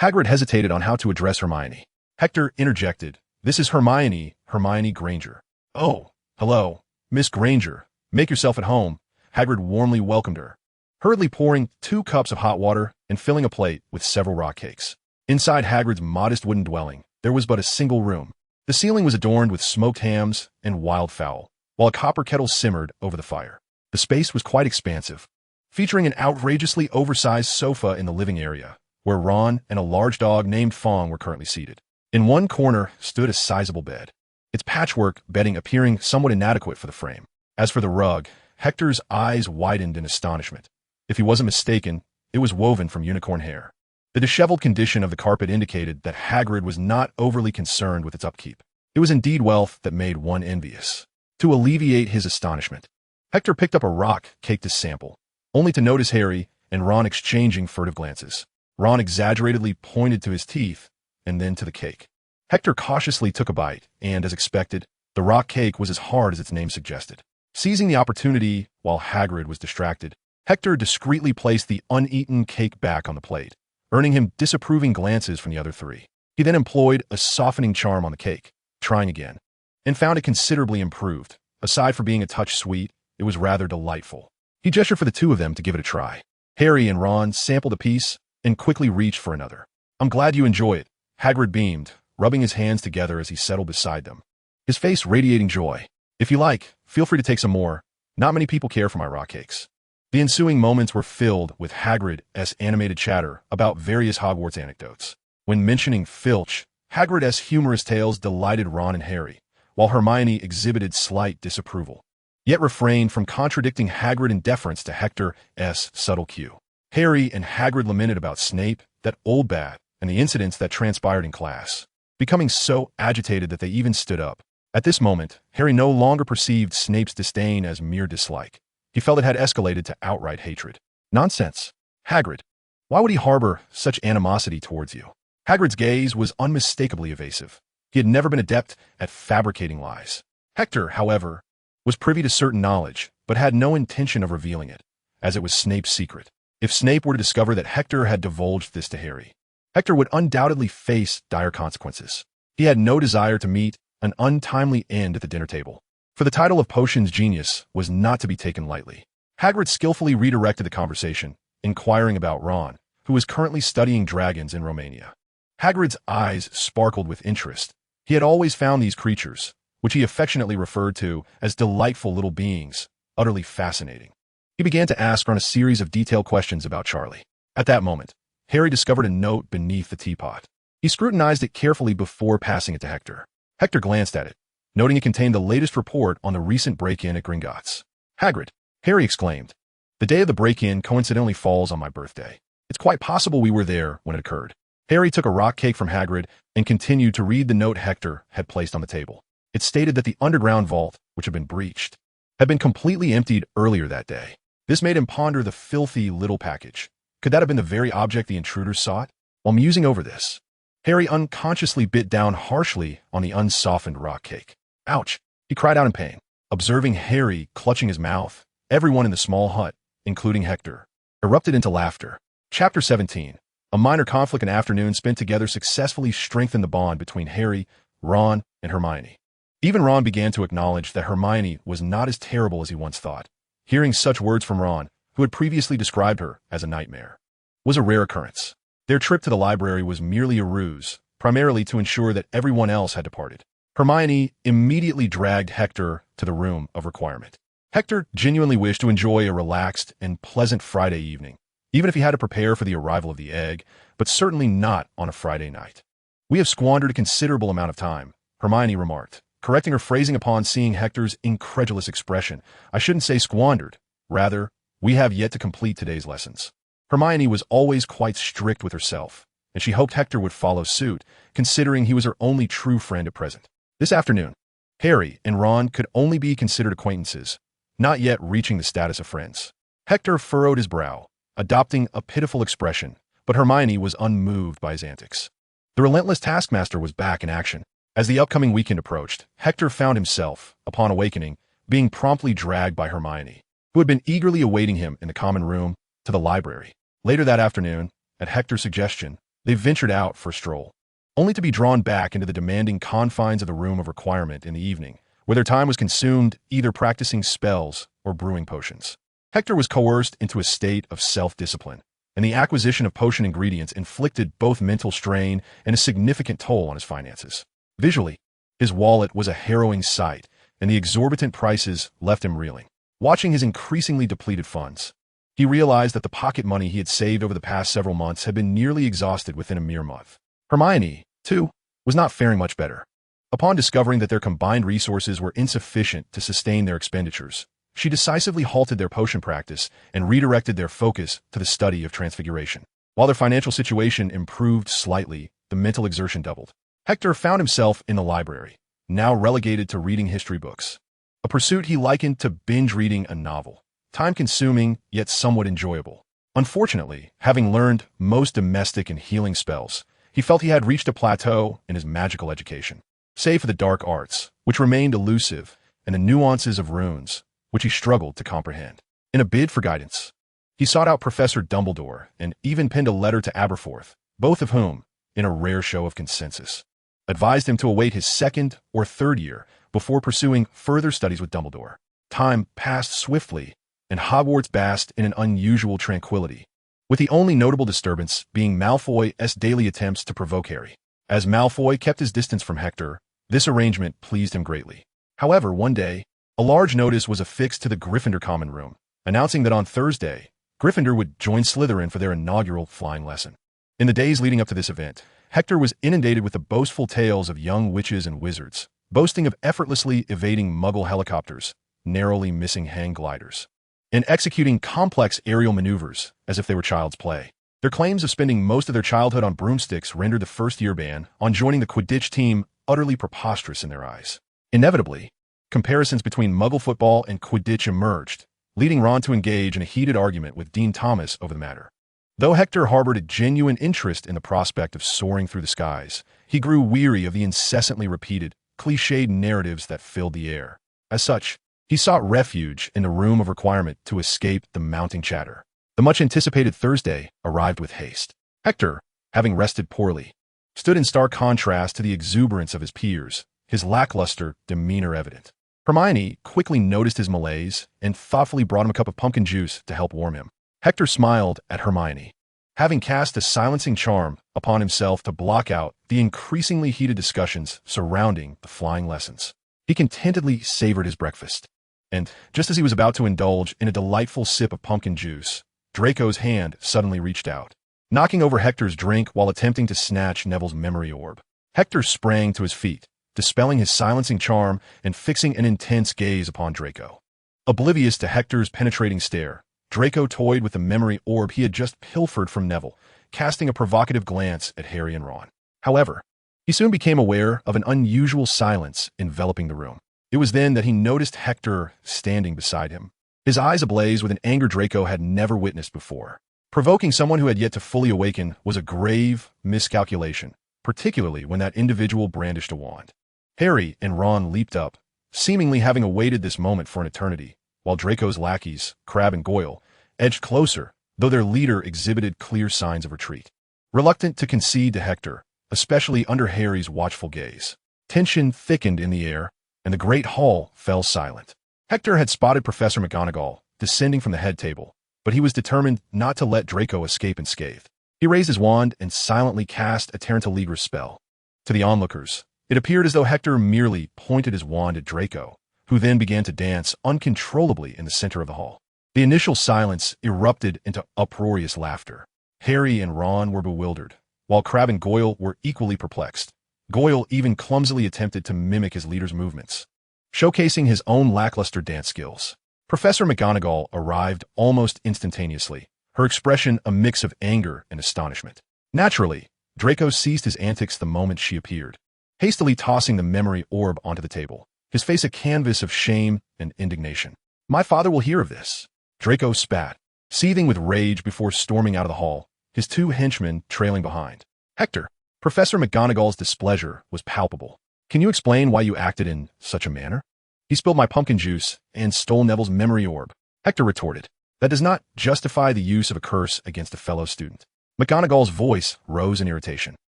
Speaker 1: Hagrid hesitated on how to address Hermione. Hector interjected, "This is Hermione, Hermione Granger." "Oh, hello, Miss Granger. Make yourself at home." Hagrid warmly welcomed her, hurriedly pouring 2 cups of hot water and filling a plate with several rock cakes. Inside Hagrid's modest wooden dwelling, there was but a single room. The ceiling was adorned with smoked hams and wildfowl, while a copper kettle simmered over the fire. The space was quite expansive, featuring an outrageously oversized sofa in the living area, where Ron and a large dog named Fong were currently seated. In one corner stood a sizable bed, its patchwork bedding appearing somewhat inadequate for the frame. As for the rug, Hector's eyes widened in astonishment. If he wasn't mistaken, it was woven from unicorn hair. The disheveled condition of the carpet indicated that Hagrid was not overly concerned with its upkeep. It was indeed wealth that made one envious. To alleviate his astonishment, Hector picked up a rock cake to sample, only to notice Harry and Ron exchanging furtive glances. Ron exaggeratedly pointed to his teeth and then to the cake. Hector cautiously took a bite, and, as expected, the rock cake was as hard as its name suggested. Seizing the opportunity while Hagrid was distracted, Hector discreetly placed the uneaten cake back on the plate, earning him disapproving glances from the other three. He then employed a softening charm on the cake, trying again, and found it considerably improved. Aside from being a touch sweet, it was rather delightful. He gestured for the two of them to give it a try. Harry and Ron sampled a piece and quickly reached for another. "I'm glad you enjoy it," Hagrid beamed, rubbing his hands together as he settled beside them, his face radiating joy. "If you like, feel free to take some more. Not many people care for my rock cakes." The ensuing moments were filled with Hagrid's animated chatter about various Hogwarts anecdotes. When mentioning Filch, Hagrid's humorous tales delighted Ron and Harry, while Hermione exhibited slight disapproval, yet refrained from contradicting Hagrid in deference to Hector's subtle cue. Harry and Hagrid lamented about Snape, that old bat, and the incidents that transpired in class, becoming so agitated that they even stood up. At this moment, Harry no longer perceived Snape's disdain as mere dislike. He felt it had escalated to outright hatred. "Nonsense. Hagrid. Why would he harbor such animosity towards you?" Hagrid's gaze was unmistakably evasive. He had never been adept at fabricating lies. Hector, however, was privy to certain knowledge, but had no intention of revealing it, as it was Snape's secret. If Snape were to discover that Hector had divulged this to Harry, Hector would undoubtedly face dire consequences. He had no desire to meet an untimely end at the dinner table, for the title of Potions Genius was not to be taken lightly. Hagrid skillfully redirected the conversation, inquiring about Ron, who was currently studying dragons in Romania. Hagrid's eyes sparkled with interest. He had always found these creatures, which he affectionately referred to as delightful little beings, utterly fascinating. He began to ask Ron a series of detailed questions about Charlie. At that moment, Harry discovered a note beneath the teapot. He scrutinized it carefully before passing it to Hector. Hector glanced at it, noting it contained the latest report on the recent break-in at Gringotts. "Hagrid," Harry exclaimed, "the day of the break-in coincidentally falls on my birthday. It's quite possible we were there when it occurred." Harry took a rock cake from Hagrid and continued to read the note Hector had placed on the table. It stated that the underground vault, which had been breached, had been completely emptied earlier that day. This made him ponder the filthy little package. Could that have been the very object the intruders sought? While musing over this, Harry unconsciously bit down harshly on the unsoftened rock cake. "Ouch!" he cried out in pain. Observing Harry clutching his mouth, everyone in the small hut, including Hector, erupted into laughter. Chapter 17. A minor conflict and afternoon spent together successfully strengthened the bond between Harry, Ron, and Hermione. Even Ron began to acknowledge that Hermione was not as terrible as he once thought. Hearing such words from Ron, who had previously described her as a nightmare, was a rare occurrence. Their trip to the library was merely a ruse, primarily to ensure that everyone else had departed. Hermione immediately dragged Hector to the room of requirement. Hector genuinely wished to enjoy a relaxed and pleasant Friday evening, even if he had to prepare for the arrival of the egg, but certainly not on a Friday night. "We have squandered a considerable amount of time," Hermione remarked, correcting her phrasing upon seeing Hector's incredulous expression. "I shouldn't say squandered. Rather, we have yet to complete today's lessons." Hermione was always quite strict with herself, and she hoped Hector would follow suit, considering he was her only true friend at present. This afternoon, Harry and Ron could only be considered acquaintances, not yet reaching the status of friends. Hector furrowed his brow, adopting a pitiful expression, but Hermione was unmoved by his antics. The relentless taskmaster was back in action. As the upcoming weekend approached, Hector found himself, upon awakening, being promptly dragged by Hermione, who had been eagerly awaiting him in the common room, to the library. Later that afternoon, at Hector's suggestion, they ventured out for a stroll, only to be drawn back into the demanding confines of the room of requirement in the evening, where their time was consumed either practicing spells or brewing potions. Hector was coerced into a state of self-discipline, and the acquisition of potion ingredients inflicted both mental strain and a significant toll on his finances. Visually, his wallet was a harrowing sight, and the exorbitant prices left him reeling. Watching his increasingly depleted funds, he realized that the pocket money he had saved over the past several months had been nearly exhausted within a mere month. Hermione, too, was not faring much better. Upon discovering that their combined resources were insufficient to sustain their expenditures, She decisively halted their potion practice and redirected their focus to the study of transfiguration. While their financial situation improved slightly, the mental exertion doubled. Hector found himself in the library, now relegated to reading history books, a pursuit he likened to binge reading a novel, time-consuming yet somewhat enjoyable. Unfortunately, having learned most domestic and healing spells, he felt he had reached a plateau in his magical education, save for the dark arts, which remained elusive, and the nuances of runes, which he struggled to comprehend. In a bid for guidance, he sought out Professor Dumbledore and even penned a letter to Aberforth, both of whom, in a rare show of consensus, advised him to await his second or third year before pursuing further studies with Dumbledore. Time passed swiftly, and Hogwarts basked in an unusual tranquility, with the only notable disturbance being Malfoy's daily attempts to provoke Harry. As Malfoy kept his distance from Hector, this arrangement pleased him greatly. However, one day, a large notice was affixed to the Gryffindor common room, announcing that on Thursday, Gryffindor would join Slytherin for their inaugural flying lesson. In the days leading up to this event, Hector was inundated with the boastful tales of young witches and wizards, boasting of effortlessly evading Muggle helicopters, narrowly missing hang gliders, and executing complex aerial maneuvers as if they were child's play. Their claims of spending most of their childhood on broomsticks rendered the first-year ban on joining the Quidditch team utterly preposterous in their eyes. Inevitably, comparisons between Muggle football and Quidditch emerged, leading Ron to engage in a heated argument with Dean Thomas over the matter. Though Hector harbored a genuine interest in the prospect of soaring through the skies, he grew weary of the incessantly repeated, cliched narratives that filled the air. As such, he sought refuge in the room of requirement to escape the mounting chatter. The much-anticipated Thursday arrived with haste. Hector, having rested poorly, stood in stark contrast to the exuberance of his peers, his lackluster demeanor evident. Hermione quickly noticed his malaise and thoughtfully brought him a cup of pumpkin juice to help warm him. Hector smiled at Hermione, having cast a silencing charm upon himself to block out the increasingly heated discussions surrounding the flying lessons. He contentedly savored his breakfast, and just as he was about to indulge in a delightful sip of pumpkin juice, Draco's hand suddenly reached out, knocking over Hector's drink while attempting to snatch Neville's memory orb. Hector sprang to his feet, dispelling his silencing charm and fixing an intense gaze upon Draco. Oblivious to Hector's penetrating stare, Draco toyed with the memory orb he had just pilfered from Neville, casting a provocative glance at Harry and Ron. However, he soon became aware of an unusual silence enveloping the room. It was then that he noticed Hector standing beside him, his eyes ablaze with an anger Draco had never witnessed before. Provoking someone who had yet to fully awaken was a grave miscalculation, particularly when that individual brandished a wand. Harry and Ron leaped up, seemingly having awaited this moment for an eternity, while Draco's lackeys, Crabbe and Goyle, edged closer, though their leader exhibited clear signs of retreat. Reluctant to concede to Hector, especially under Harry's watchful gaze, tension thickened in the air, and the great hall fell silent. Hector had spotted Professor McGonagall descending from the head table, but he was determined not to let Draco escape unscathed. He raised his wand and silently cast a Tarantaligrus spell. To the onlookers, it appeared as though Hector merely pointed his wand at Draco, who then began to dance uncontrollably in the center of the hall. The initial silence erupted into uproarious laughter. Harry and Ron were bewildered, while Crabbe and Goyle were equally perplexed. Goyle even clumsily attempted to mimic his leader's movements, showcasing his own lackluster dance skills. Professor McGonagall arrived almost instantaneously, her expression a mix of anger and astonishment. Naturally, Draco ceased his antics the moment she appeared, hastily tossing the memory orb onto the table, his face a canvas of shame and indignation. "My father will hear of this." Draco spat, seething with rage before storming out of the hall, his two henchmen trailing behind. "Hector, Professor McGonagall's displeasure was palpable. Can you explain why you acted in such a manner? He spilled my pumpkin juice and stole Neville's memory orb." Hector retorted, "That does not justify the use of a curse against a fellow student." McGonagall's voice rose in irritation.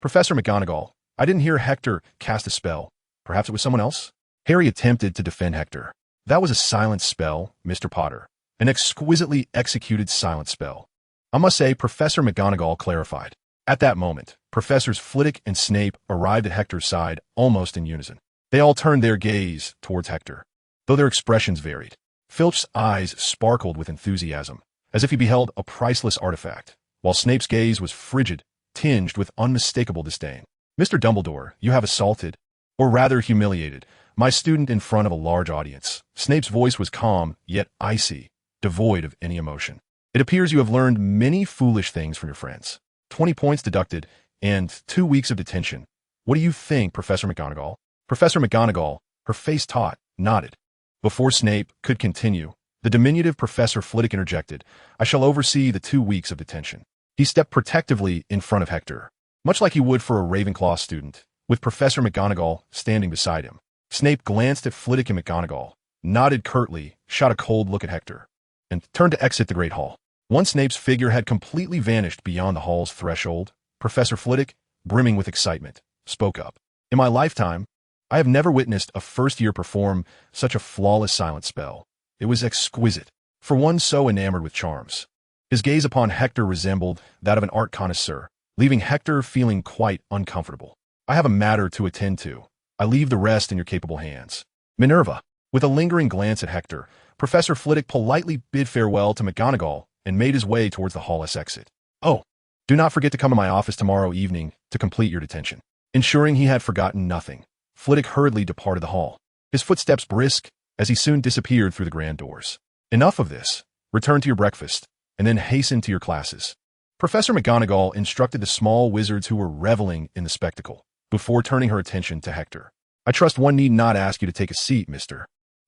Speaker 1: "Professor McGonagall, I didn't hear Hector cast a spell. Perhaps it was someone else?" Harry attempted to defend Hector. "That was a silent spell, Mr. Potter. An exquisitely executed silent spell." "I must say," Professor McGonagall clarified. At that moment, Professors Flitwick and Snape arrived at Hector's side almost in unison. They all turned their gaze towards Hector, though their expressions varied. Filch's eyes sparkled with enthusiasm, as if he beheld a priceless artifact, while Snape's gaze was frigid, tinged with unmistakable disdain. "Mr. Dumbledore, you have assaulted, or rather humiliated, My student in front of a large audience. Snape's voice was calm, yet icy, devoid of any emotion. It appears you have learned many foolish things from your friends. 20 points deducted, and 2 weeks of detention. What do you think, Professor McGonagall? Professor McGonagall, her face taut, nodded. Before Snape could continue, the diminutive Professor Flitwick interjected, I shall oversee the 2 weeks of detention. He stepped protectively in front of Hector, much like he would for a Ravenclaw student, with Professor McGonagall standing beside him. Snape glanced at Flitwick and McGonagall, nodded curtly, shot a cold look at Hector, and turned to exit the Great Hall. Once Snape's figure had completely vanished beyond the hall's threshold, Professor Flitwick, brimming with excitement, spoke up. In my lifetime, I have never witnessed a first-year perform such a flawless silent spell. It was exquisite, for one so enamored with charms. His gaze upon Hector resembled that of an art connoisseur, leaving Hector feeling quite uncomfortable. I have a matter to attend to. I leave the rest in your capable hands. Minerva, with a lingering glance at Hector, Professor Flitwick politely bid farewell to McGonagall and made his way towards the hall's exit. Oh, do not forget to come to my office tomorrow evening to complete your detention. Ensuring he had forgotten nothing, Flitwick hurriedly departed the hall, his footsteps brisk as he soon disappeared through the grand doors. Enough of this. Return to your breakfast, and then hasten to your classes. Professor McGonagall instructed the small wizards who were reveling in the spectacle, before turning her attention to Hector. I trust one need not ask you to take a seat, Mr.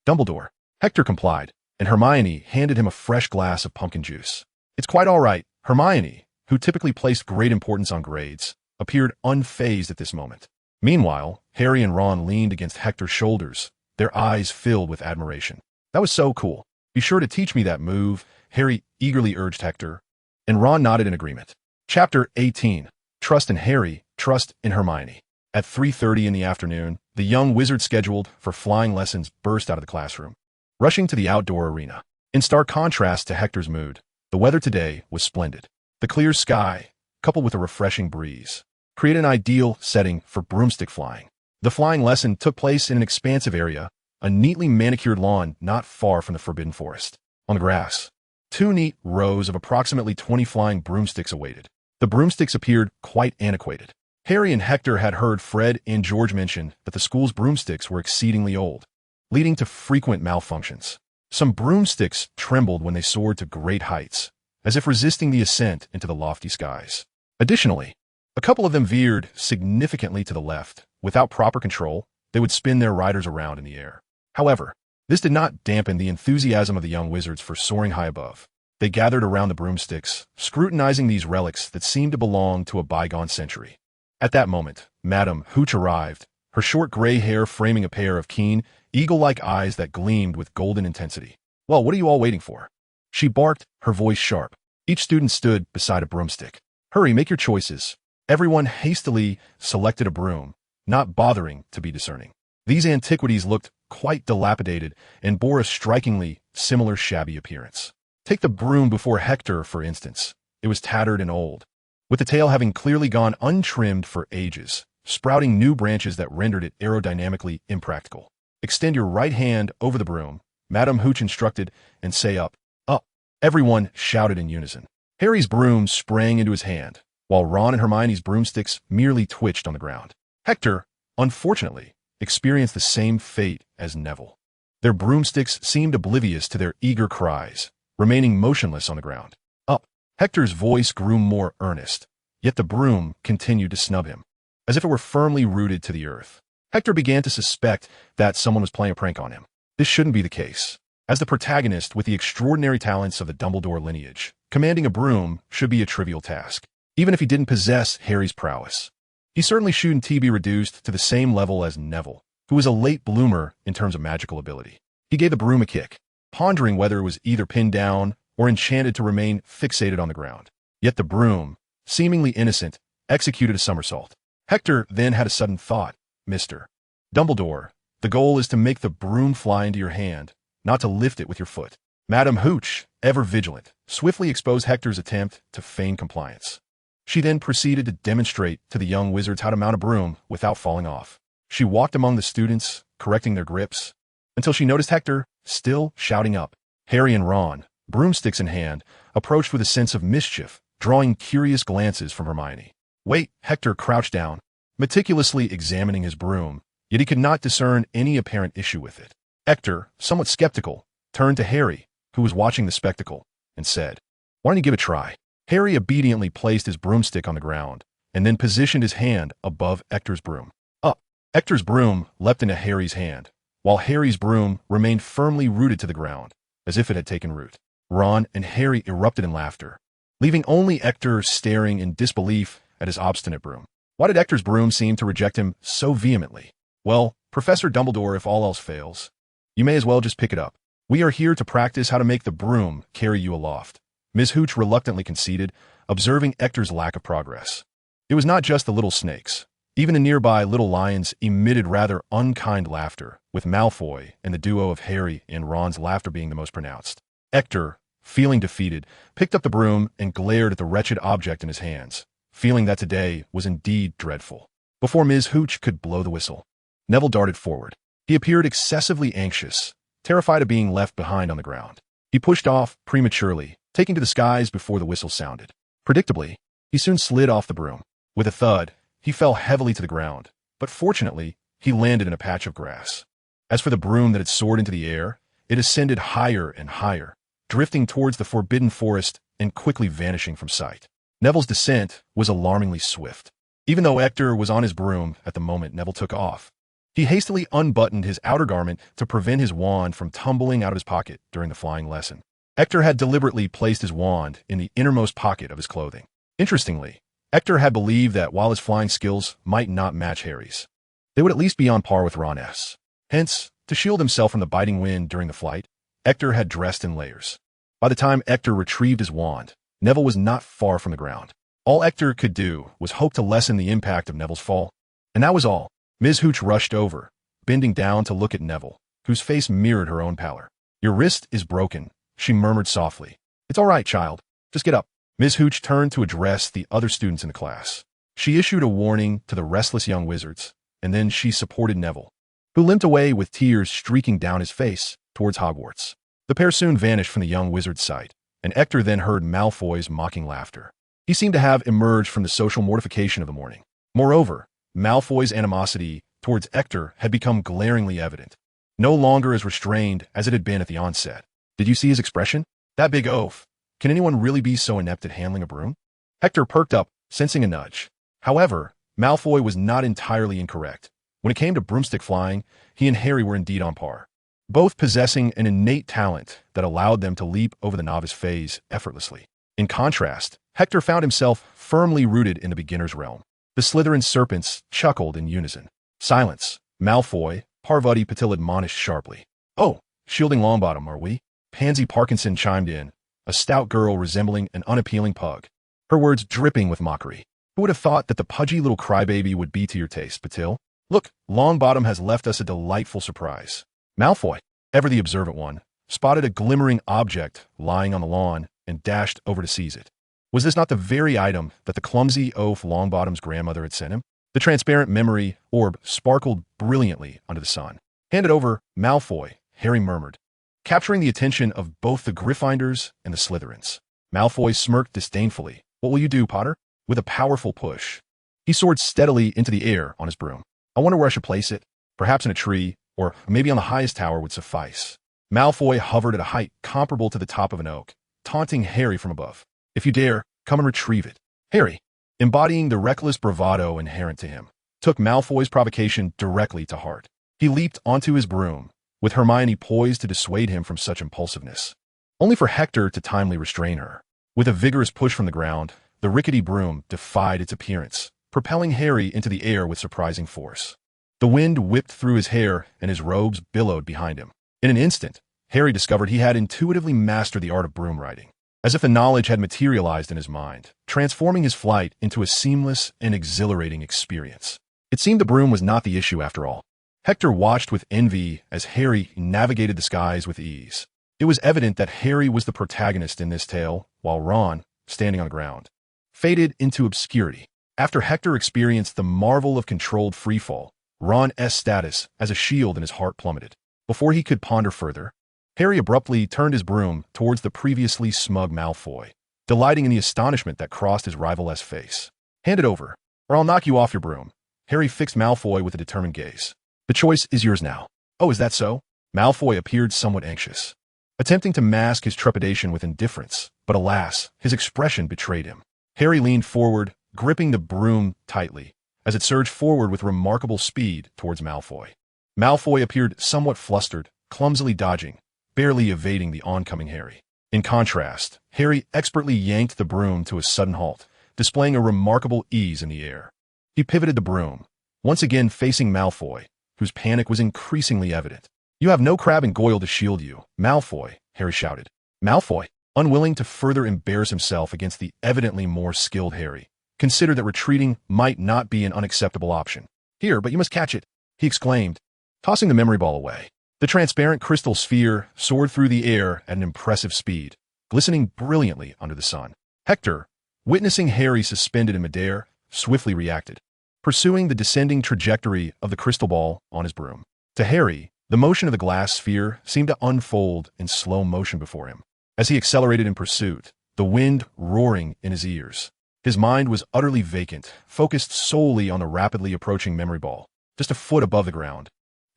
Speaker 1: Dumbledore. Hector complied, and Hermione handed him a fresh glass of pumpkin juice. It's quite all right. Hermione, who typically placed great importance on grades, appeared unfazed at this moment. Meanwhile, Harry and Ron leaned against Hector's shoulders, their eyes filled with admiration. That was so cool. Be sure to teach me that move, Harry eagerly urged Hector, and Ron nodded in agreement. Chapter 18. Trust in Harry, Trust in Hermione. At 3:30 in the afternoon, the young wizard scheduled for flying lessons burst out of the classroom, rushing to the outdoor arena. In stark contrast to Hector's mood, the weather today was splendid. The clear sky, coupled with a refreshing breeze, created an ideal setting for broomstick flying. The flying lesson took place in an expansive area, a neatly manicured lawn not far from the Forbidden Forest. On the grass, 2 neat rows of approximately 20 flying broomsticks awaited. The broomsticks appeared quite antiquated. Harry and Hector had heard Fred and George mention that the school's broomsticks were exceedingly old, leading to frequent malfunctions. Some broomsticks trembled when they soared to great heights, as if resisting the ascent into the lofty skies. Additionally, a couple of them veered significantly to the left. Without proper control, they would spin their riders around in the air. However, this did not dampen the enthusiasm of the young wizards for soaring high above. They gathered around the broomsticks, scrutinizing these relics that seemed to belong to a bygone century. At that moment, Madame Hooch arrived, her short gray hair framing a pair of keen, eagle-like eyes that gleamed with golden intensity. Well, what are you all waiting for? She barked, her voice sharp. Each student stood beside a broomstick. Hurry, make your choices. Everyone hastily selected a broom, not bothering to be discerning. These antiquities looked quite dilapidated and bore a strikingly similar shabby appearance. Take the broom before Hector, for instance. It was tattered and old, with the tail having clearly gone untrimmed for ages, sprouting new branches that rendered it aerodynamically impractical. Extend your right hand over the broom, Madame Hooch instructed, and say up, up. Everyone shouted in unison. Harry's broom sprang into his hand, while Ron and Hermione's broomsticks merely twitched on the ground. Hector, unfortunately, experienced the same fate as Neville. Their broomsticks seemed oblivious to their eager cries, remaining motionless on the ground. Up. Hector's voice grew more earnest, yet the broom continued to snub him, as if it were firmly rooted to the earth. Hector began to suspect that someone was playing a prank on him. This shouldn't be the case. As the protagonist with the extraordinary talents of the Dumbledore lineage, commanding a broom should be a trivial task, even if he didn't possess Harry's prowess. He certainly shouldn't be reduced to the same level as Neville, who was a late bloomer in terms of magical ability. He gave the broom a kick, pondering whether it was either pinned down or enchanted to remain fixated on the ground. Yet the broom, seemingly innocent, executed a somersault. Hector then had a sudden thought. Mr. Dumbledore, the goal is to make the broom fly into your hand, not to lift it with your foot. Madame Hooch, ever vigilant, swiftly exposed Hector's attempt to feign compliance. She then proceeded to demonstrate to the young wizards how to mount a broom without falling off. She walked among the students, correcting their grips, until she noticed Hector, still shouting up. Harry and Ron, broomsticks in hand, approached with a sense of mischief, drawing curious glances from Hermione. Wait, Hector crouched down, meticulously examining his broom, yet he could not discern any apparent issue with it. Hector, somewhat skeptical, turned to Harry, who was watching the spectacle, and said, "Why don't you give it a try?" Harry obediently placed his broomstick on the ground, and then positioned his hand above Hector's broom. Up! Hector's broom leapt into Harry's hand, while Harry's broom remained firmly rooted to the ground, as if it had taken root. Ron and Harry erupted in laughter, leaving only Hector staring in disbelief at his obstinate broom. Why did Hector's broom seem to reject him so vehemently? Well, Professor Dumbledore, if all else fails, you may as well just pick it up. We are here to practice how to make the broom carry you aloft. Ms. Hooch reluctantly conceded, observing Hector's lack of progress. It was not just the little snakes. Even the nearby little lions emitted rather unkind laughter, with Malfoy and the duo of Harry and Ron's laughter being the most pronounced. Hector, feeling defeated, picked up the broom and glared at the wretched object in his hands, feeling that today was indeed dreadful. Before Ms. Hooch could blow the whistle, Neville darted forward. He appeared excessively anxious, terrified of being left behind on the ground. He pushed off prematurely, taking to the skies before the whistle sounded. Predictably, he soon slid off the broom. With a thud, he fell heavily to the ground, but fortunately, he landed in a patch of grass. As for the broom that had soared into the air, it ascended higher and higher, drifting towards the forbidden forest and quickly vanishing from sight. Neville's descent was alarmingly swift. Even though Hector was on his broom at the moment Neville took off, he hastily unbuttoned his outer garment to prevent his wand from tumbling out of his pocket during the flying lesson. Hector had deliberately placed his wand in the innermost pocket of his clothing. Interestingly, Hector had believed that while his flying skills might not match Harry's, they would at least be on par with Ron's. Hence, to shield himself from the biting wind during the flight, Hector had dressed in layers. By the time Hector retrieved his wand, Neville was not far from the ground. All Hector could do was hope to lessen the impact of Neville's fall. And that was all. Ms. Hooch rushed over, bending down to look at Neville, whose face mirrored her own pallor. "Your wrist is broken," she murmured softly. "It's all right, child. Just get up." Ms. Hooch turned to address the other students in the class. She issued a warning to the restless young wizards, and then she supported Neville, who limped away with tears streaking down his face towards Hogwarts. The pair soon vanished from the young wizard's sight, and Hector then heard Malfoy's mocking laughter. He seemed to have emerged from the social mortification of the morning. Moreover, Malfoy's animosity towards Hector had become glaringly evident, no longer as restrained as it had been at the onset. Did you see his expression? That big oaf. Can anyone really be so inept at handling a broom? Hector perked up, sensing a nudge. However, Malfoy was not entirely incorrect. When it came to broomstick flying, he and Harry were indeed on par, both possessing an innate talent that allowed them to leap over the novice phase effortlessly. In contrast, Hector found himself firmly rooted in the beginner's realm. The Slytherin serpents chuckled in unison. "Silence, Malfoy," Parvati Patil admonished sharply. "Oh, shielding Longbottom, are we?" Pansy Parkinson chimed in, a stout girl resembling an unappealing pug, her words dripping with mockery. "Who would have thought that the pudgy little crybaby would be to your taste, Patil? Look, Longbottom has left us a delightful surprise." Malfoy, ever the observant one, spotted a glimmering object lying on the lawn and dashed over to seize it. Was this not the very item that the clumsy oaf Longbottom's grandmother had sent him? The transparent memory orb sparkled brilliantly under the sun. "Hand it over, Malfoy," Harry murmured, capturing the attention of both the Gryffindors and the Slytherins. Malfoy smirked disdainfully. "What will you do, Potter?" With a powerful push, he soared steadily into the air on his broom. "I wonder where I should place it. Perhaps in a tree, or maybe on the highest tower would suffice." Malfoy hovered at a height comparable to the top of an oak, taunting Harry from above. "If you dare, come and retrieve it." Harry, embodying the reckless bravado inherent to him, took Malfoy's provocation directly to heart. He leaped onto his broom, with Hermione poised to dissuade him from such impulsiveness, only for Hector to timely restrain her. With a vigorous push from the ground, the rickety broom defied its appearance, propelling Harry into the air with surprising force. The wind whipped through his hair and his robes billowed behind him. In an instant, Harry discovered he had intuitively mastered the art of broom riding, as if the knowledge had materialized in his mind, transforming his flight into a seamless and exhilarating experience. It seemed the broom was not the issue after all. Hector watched with envy as Harry navigated the skies with ease. It was evident that Harry was the protagonist in this tale, while Ron, standing on the ground, faded into obscurity. After Hector experienced the marvel of controlled freefall, Ron's status as a shield in his heart plummeted. Before he could ponder further, Harry abruptly turned his broom towards the previously smug Malfoy, delighting in the astonishment that crossed his rival's face. "Hand it over, or I'll knock you off your broom." Harry fixed Malfoy with a determined gaze. The choice is yours now. Oh, is that so? Malfoy appeared somewhat anxious, attempting to mask his trepidation with indifference, but alas, his expression betrayed him. Harry leaned forward, gripping the broom tightly, as it surged forward with remarkable speed towards Malfoy. Malfoy appeared somewhat flustered, clumsily dodging, barely evading the oncoming Harry. In contrast, Harry expertly yanked the broom to a sudden halt, displaying a remarkable ease in the air. He pivoted the broom, once again facing Malfoy, whose panic was increasingly evident. "You have no Crabbe and Goyle to shield you, Malfoy," Harry shouted. Malfoy, unwilling to further embarrass himself against the evidently more skilled Harry, considered that retreating might not be an unacceptable option. "Here, but you must catch it," he exclaimed, tossing the memory ball away. The transparent crystal sphere soared through the air at an impressive speed, glistening brilliantly under the sun. Hector, witnessing Harry suspended in midair, swiftly reacted, pursuing the descending trajectory of the crystal ball on his broom. To Harry, the motion of the glass sphere seemed to unfold in slow motion before him. As he accelerated in pursuit, the wind roaring in his ears, his mind was utterly vacant, focused solely on the rapidly approaching memory ball, just a foot above the ground.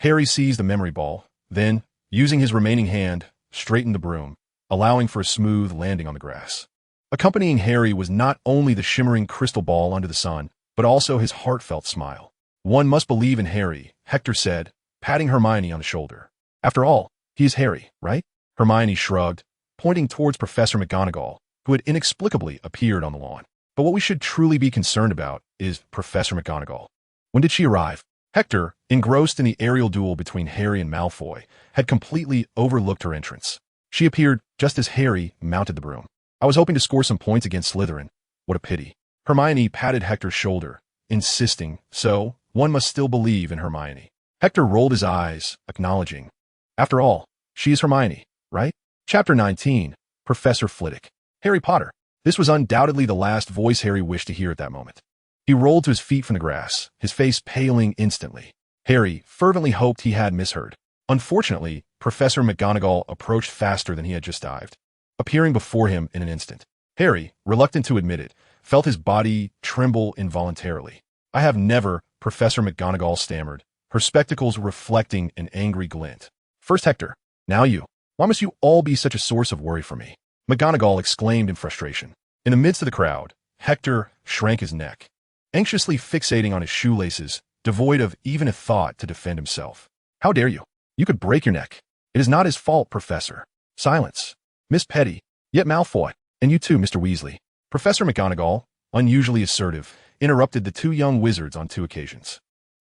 Speaker 1: Harry seized the memory ball, then, using his remaining hand, straightened the broom, allowing for a smooth landing on the grass. Accompanying Harry was not only the shimmering crystal ball under the sun, but also his heartfelt smile. "One must believe in Harry," Hector said, patting Hermione on the shoulder. "After all, he is Harry, right?" Hermione shrugged, pointing towards Professor McGonagall, who had inexplicably appeared on the lawn. "But what we should truly be concerned about is Professor McGonagall. When did she arrive?" Hector, engrossed in the aerial duel between Harry and Malfoy, had completely overlooked her entrance. She appeared just as Harry mounted the broom. "I was hoping to score some points against Slytherin. What a pity." Hermione patted Hector's shoulder, insisting, so one must still believe in Hermione. Hector rolled his eyes, acknowledging. After all, she is Hermione, right? Chapter 19, Professor Flitwick. Harry Potter. This was undoubtedly the last voice Harry wished to hear at that moment. He rolled to his feet from the grass, his face paling instantly. Harry fervently hoped he had misheard. Unfortunately, Professor McGonagall approached faster than he had just dived, appearing before him in an instant. Harry, reluctant to admit it, felt his body tremble involuntarily. "I have never," Professor McGonagall stammered, her spectacles reflecting an angry glint. "First Hector, now you. Why must you all be such a source of worry for me?" McGonagall exclaimed in frustration. In the midst of the crowd, Hector shrank his neck, anxiously fixating on his shoelaces, devoid of even a thought to defend himself. "How dare you? You could break your neck. It is not his fault, Professor." "Silence. Miss Petty. Yet Malfoy. And you too, Mr. Weasley." Professor McGonagall, unusually assertive, interrupted the two young wizards on 2 occasions.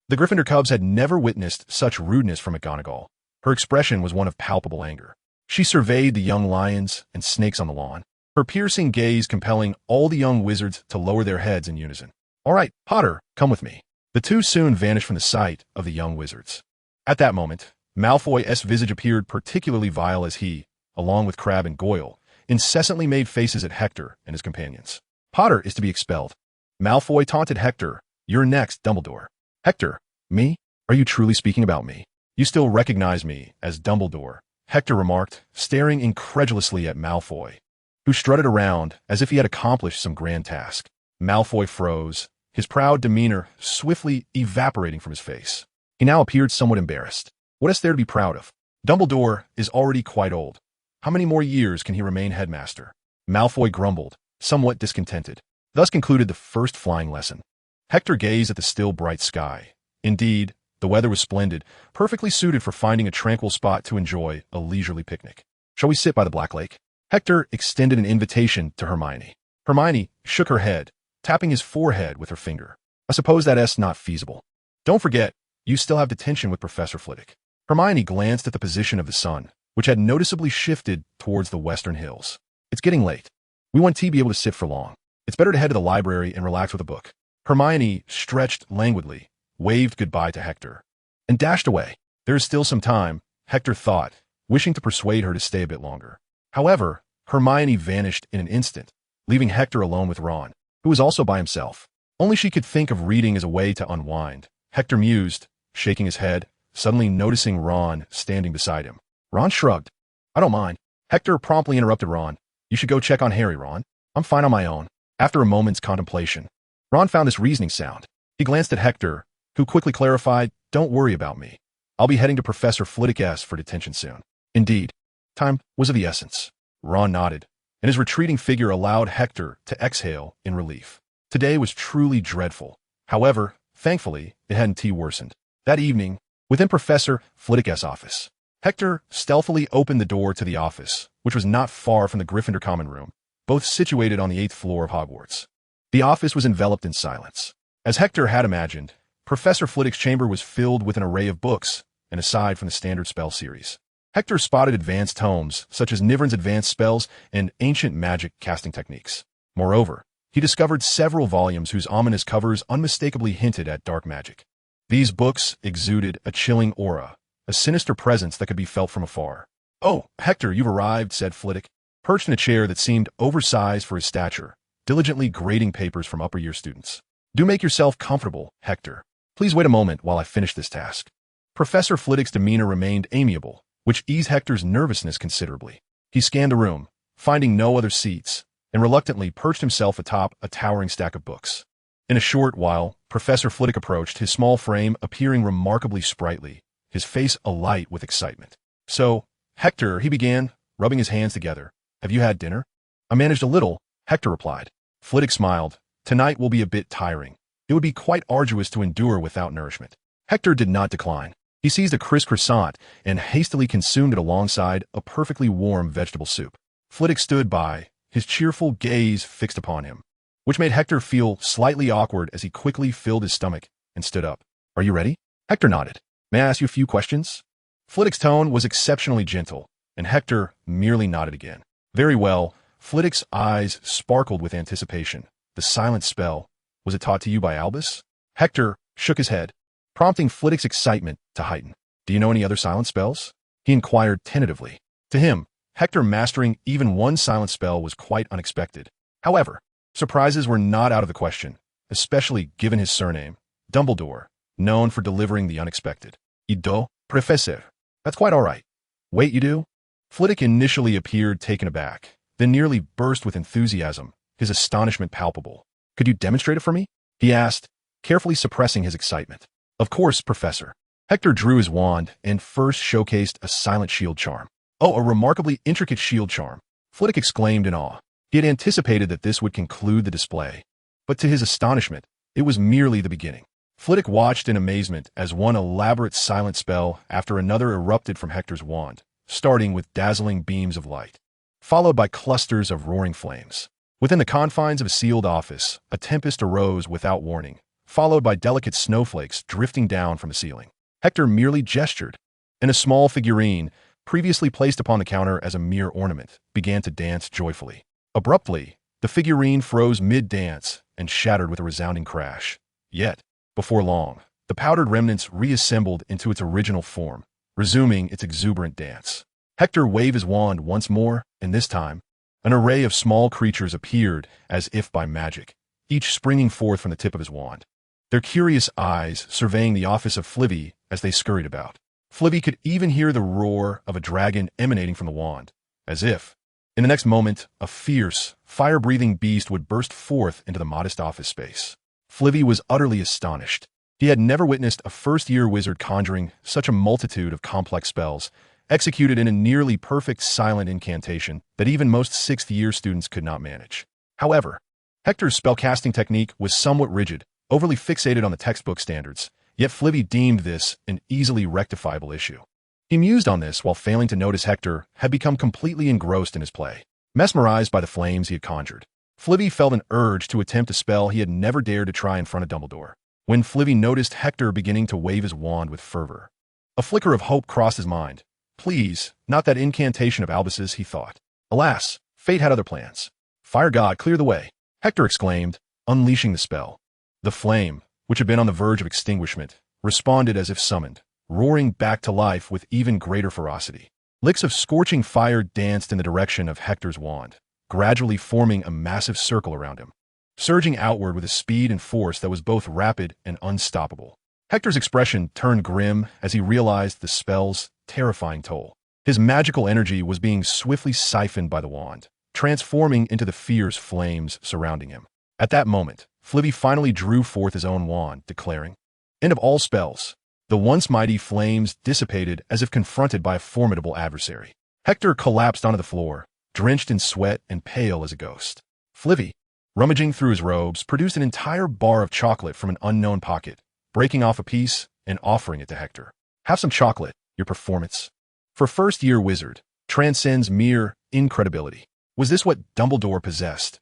Speaker 1: The Gryffindor Cubs had never witnessed such rudeness from McGonagall. Her expression was one of palpable anger. She surveyed the young lions and snakes on the lawn, her piercing gaze compelling all the young wizards to lower their heads in unison. "All right, Potter, come with me." The two soon vanished from the sight of the young wizards. At that moment, Malfoy's visage appeared particularly vile as he, along with Crabbe and Goyle, incessantly made faces at Hector and his companions. "Potter is to be expelled." Malfoy taunted Hector. "You're next, Dumbledore." "Hector? Me? Are you truly speaking about me? You still recognize me as Dumbledore," Hector remarked, staring incredulously at Malfoy, who strutted around as if he had accomplished some grand task. Malfoy froze, his proud demeanor swiftly evaporating from his face. He now appeared somewhat embarrassed. What is there to be proud of? Dumbledore is already quite old. How many more years can he remain headmaster? Malfoy grumbled, somewhat discontented. Thus concluded the first flying lesson. Hector gazed at the still bright sky. Indeed, the weather was splendid, perfectly suited for finding a tranquil spot to enjoy a leisurely picnic. "Shall we sit by the Black Lake?" Hector extended an invitation to Hermione. Hermione shook her head, tapping his forehead with her finger. "I suppose that's not feasible. Don't forget, you still have detention with Professor Flitwick." Hermione glanced at the position of the sun, which had noticeably shifted towards the western hills. "It's getting late. We won't be able to sit for long. It's better to head to the library and relax with a book." Hermione stretched languidly, waved goodbye to Hector, and dashed away. There is still some time, Hector thought, wishing to persuade her to stay a bit longer. However, Hermione vanished in an instant, leaving Hector alone with Ron, who was also by himself. Only she could think of reading as a way to unwind. Hector mused, shaking his head, suddenly noticing Ron standing beside him. Ron shrugged. "I don't mind." Hector promptly interrupted Ron. "You should go check on Harry, Ron. I'm fine on my own." After a moment's contemplation, Ron found this reasoning sound. He glanced at Hector, who quickly clarified, "Don't worry about me. I'll be heading to Professor Flitwick's for detention soon. Indeed, time was of the essence. Ron nodded, and his retreating figure allowed Hector to exhale in relief. Today was truly dreadful. However, thankfully, it hadn't worsened. That evening, within Professor Flitwick's office, Hector stealthily opened the door to the office, which was not far from the Gryffindor common room, both situated on the 8th floor of Hogwarts. The office was enveloped in silence. As Hector had imagined, Professor Flitwick's chamber was filled with an array of books, and aside from the standard spell series, Hector spotted advanced tomes, such as Nivern's advanced spells and ancient magic casting techniques. Moreover, he discovered several volumes whose ominous covers unmistakably hinted at dark magic. These books exuded a chilling aura, a sinister presence that could be felt from afar. "Oh, Hector, you've arrived," said Flitwick, perched in a chair that seemed oversized for his stature, diligently grading papers from upper-year students. "Do make yourself comfortable, Hector. Please wait a moment while I finish this task." Professor Flitwick's demeanor remained amiable, which eased Hector's nervousness considerably. He scanned the room, finding no other seats, and reluctantly perched himself atop a towering stack of books. In a short while, Professor Flitwick approached, his small frame appearing remarkably sprightly, his face alight with excitement. "So, Hector," he began, rubbing his hands together, "have you had dinner?" "I managed a little," Hector replied. Flitwick smiled. "Tonight will be a bit tiring. It would be quite arduous to endure without nourishment." Hector did not decline. He seized a crisp croissant and hastily consumed it alongside a perfectly warm vegetable soup. Flitwick stood by, his cheerful gaze fixed upon him, which made Hector feel slightly awkward as he quickly filled his stomach and stood up. "Are you ready?" Hector nodded. "May I ask you a few questions?" Flitwick's tone was exceptionally gentle, and Hector merely nodded again. "Very well." Flitwick's eyes sparkled with anticipation. "The silent spell, was it taught to you by Albus?" Hector shook his head, prompting Flitwick's excitement to heighten. "Do you know any other silent spells?" he inquired tentatively. To him, Hector mastering even one silent spell was quite unexpected. However, surprises were not out of the question, especially given his surname, Dumbledore, known for delivering the unexpected. "Ido, Professor." "That's quite all right." "Wait, you do?" Flitwick initially appeared taken aback, then nearly burst with enthusiasm, his astonishment palpable. "Could you demonstrate it for me?" he asked, carefully suppressing his excitement. "Of course, Professor." Hector drew his wand and first showcased a silent shield charm. "Oh, a remarkably intricate shield charm," Flitwick exclaimed in awe. He had anticipated that this would conclude the display, but to his astonishment, it was merely the beginning. Flitwick watched in amazement as one elaborate silent spell after another erupted from Hector's wand, starting with dazzling beams of light, followed by clusters of roaring flames. Within the confines of a sealed office, a tempest arose without warning, followed by delicate snowflakes drifting down from the ceiling. Hector merely gestured, and a small figurine, previously placed upon the counter as a mere ornament, began to dance joyfully. Abruptly, the figurine froze mid-dance and shattered with a resounding crash. Yet, before long, the powdered remnants reassembled into its original form, resuming its exuberant dance. Hector waved his wand once more, and this time, an array of small creatures appeared as if by magic, each springing forth from the tip of his wand, their curious eyes surveying the office of Flivvy as they scurried about. Flivvy could even hear the roar of a dragon emanating from the wand, as if, in the next moment, a fierce, fire-breathing beast would burst forth into the modest office space. Flivvy was utterly astonished. He had never witnessed a first-year wizard conjuring such a multitude of complex spells, executed in a nearly perfect silent incantation that even most sixth-year students could not manage. However, Hector's spellcasting technique was somewhat rigid, overly fixated on the textbook standards, yet Flivvy deemed this an easily rectifiable issue. He mused on this while failing to notice Hector had become completely engrossed in his play, mesmerized by the flames he had conjured. Flivvy felt an urge to attempt a spell he had never dared to try in front of Dumbledore. When Flivvy noticed Hector beginning to wave his wand with fervor, a flicker of hope crossed his mind. Please, not that incantation of Albus's, he thought. Alas, fate had other plans. "Fire God, clear the way," Hector exclaimed, unleashing the spell. The flame, which had been on the verge of extinguishment, responded as if summoned, roaring back to life with even greater ferocity. Licks of scorching fire danced in the direction of Hector's wand, gradually forming a massive circle around him, surging outward with a speed and force that was both rapid and unstoppable. Hector's expression turned grim as he realized the spell's terrifying toll. His magical energy was being swiftly siphoned by the wand, transforming into the fierce flames surrounding him. At that moment, Flivvy finally drew forth his own wand, declaring, "End of all spells." The The once mighty flames dissipated as if confronted by a formidable adversary. Hector collapsed onto the floor, drenched in sweat and pale as a ghost. Flivvy, rummaging through his robes, produced an entire bar of chocolate from an unknown pocket, breaking off a piece and offering it to Hector. Have some chocolate, your performance. For a first-year wizard, transcends mere incredibility. Was this what Dumbledore possessed?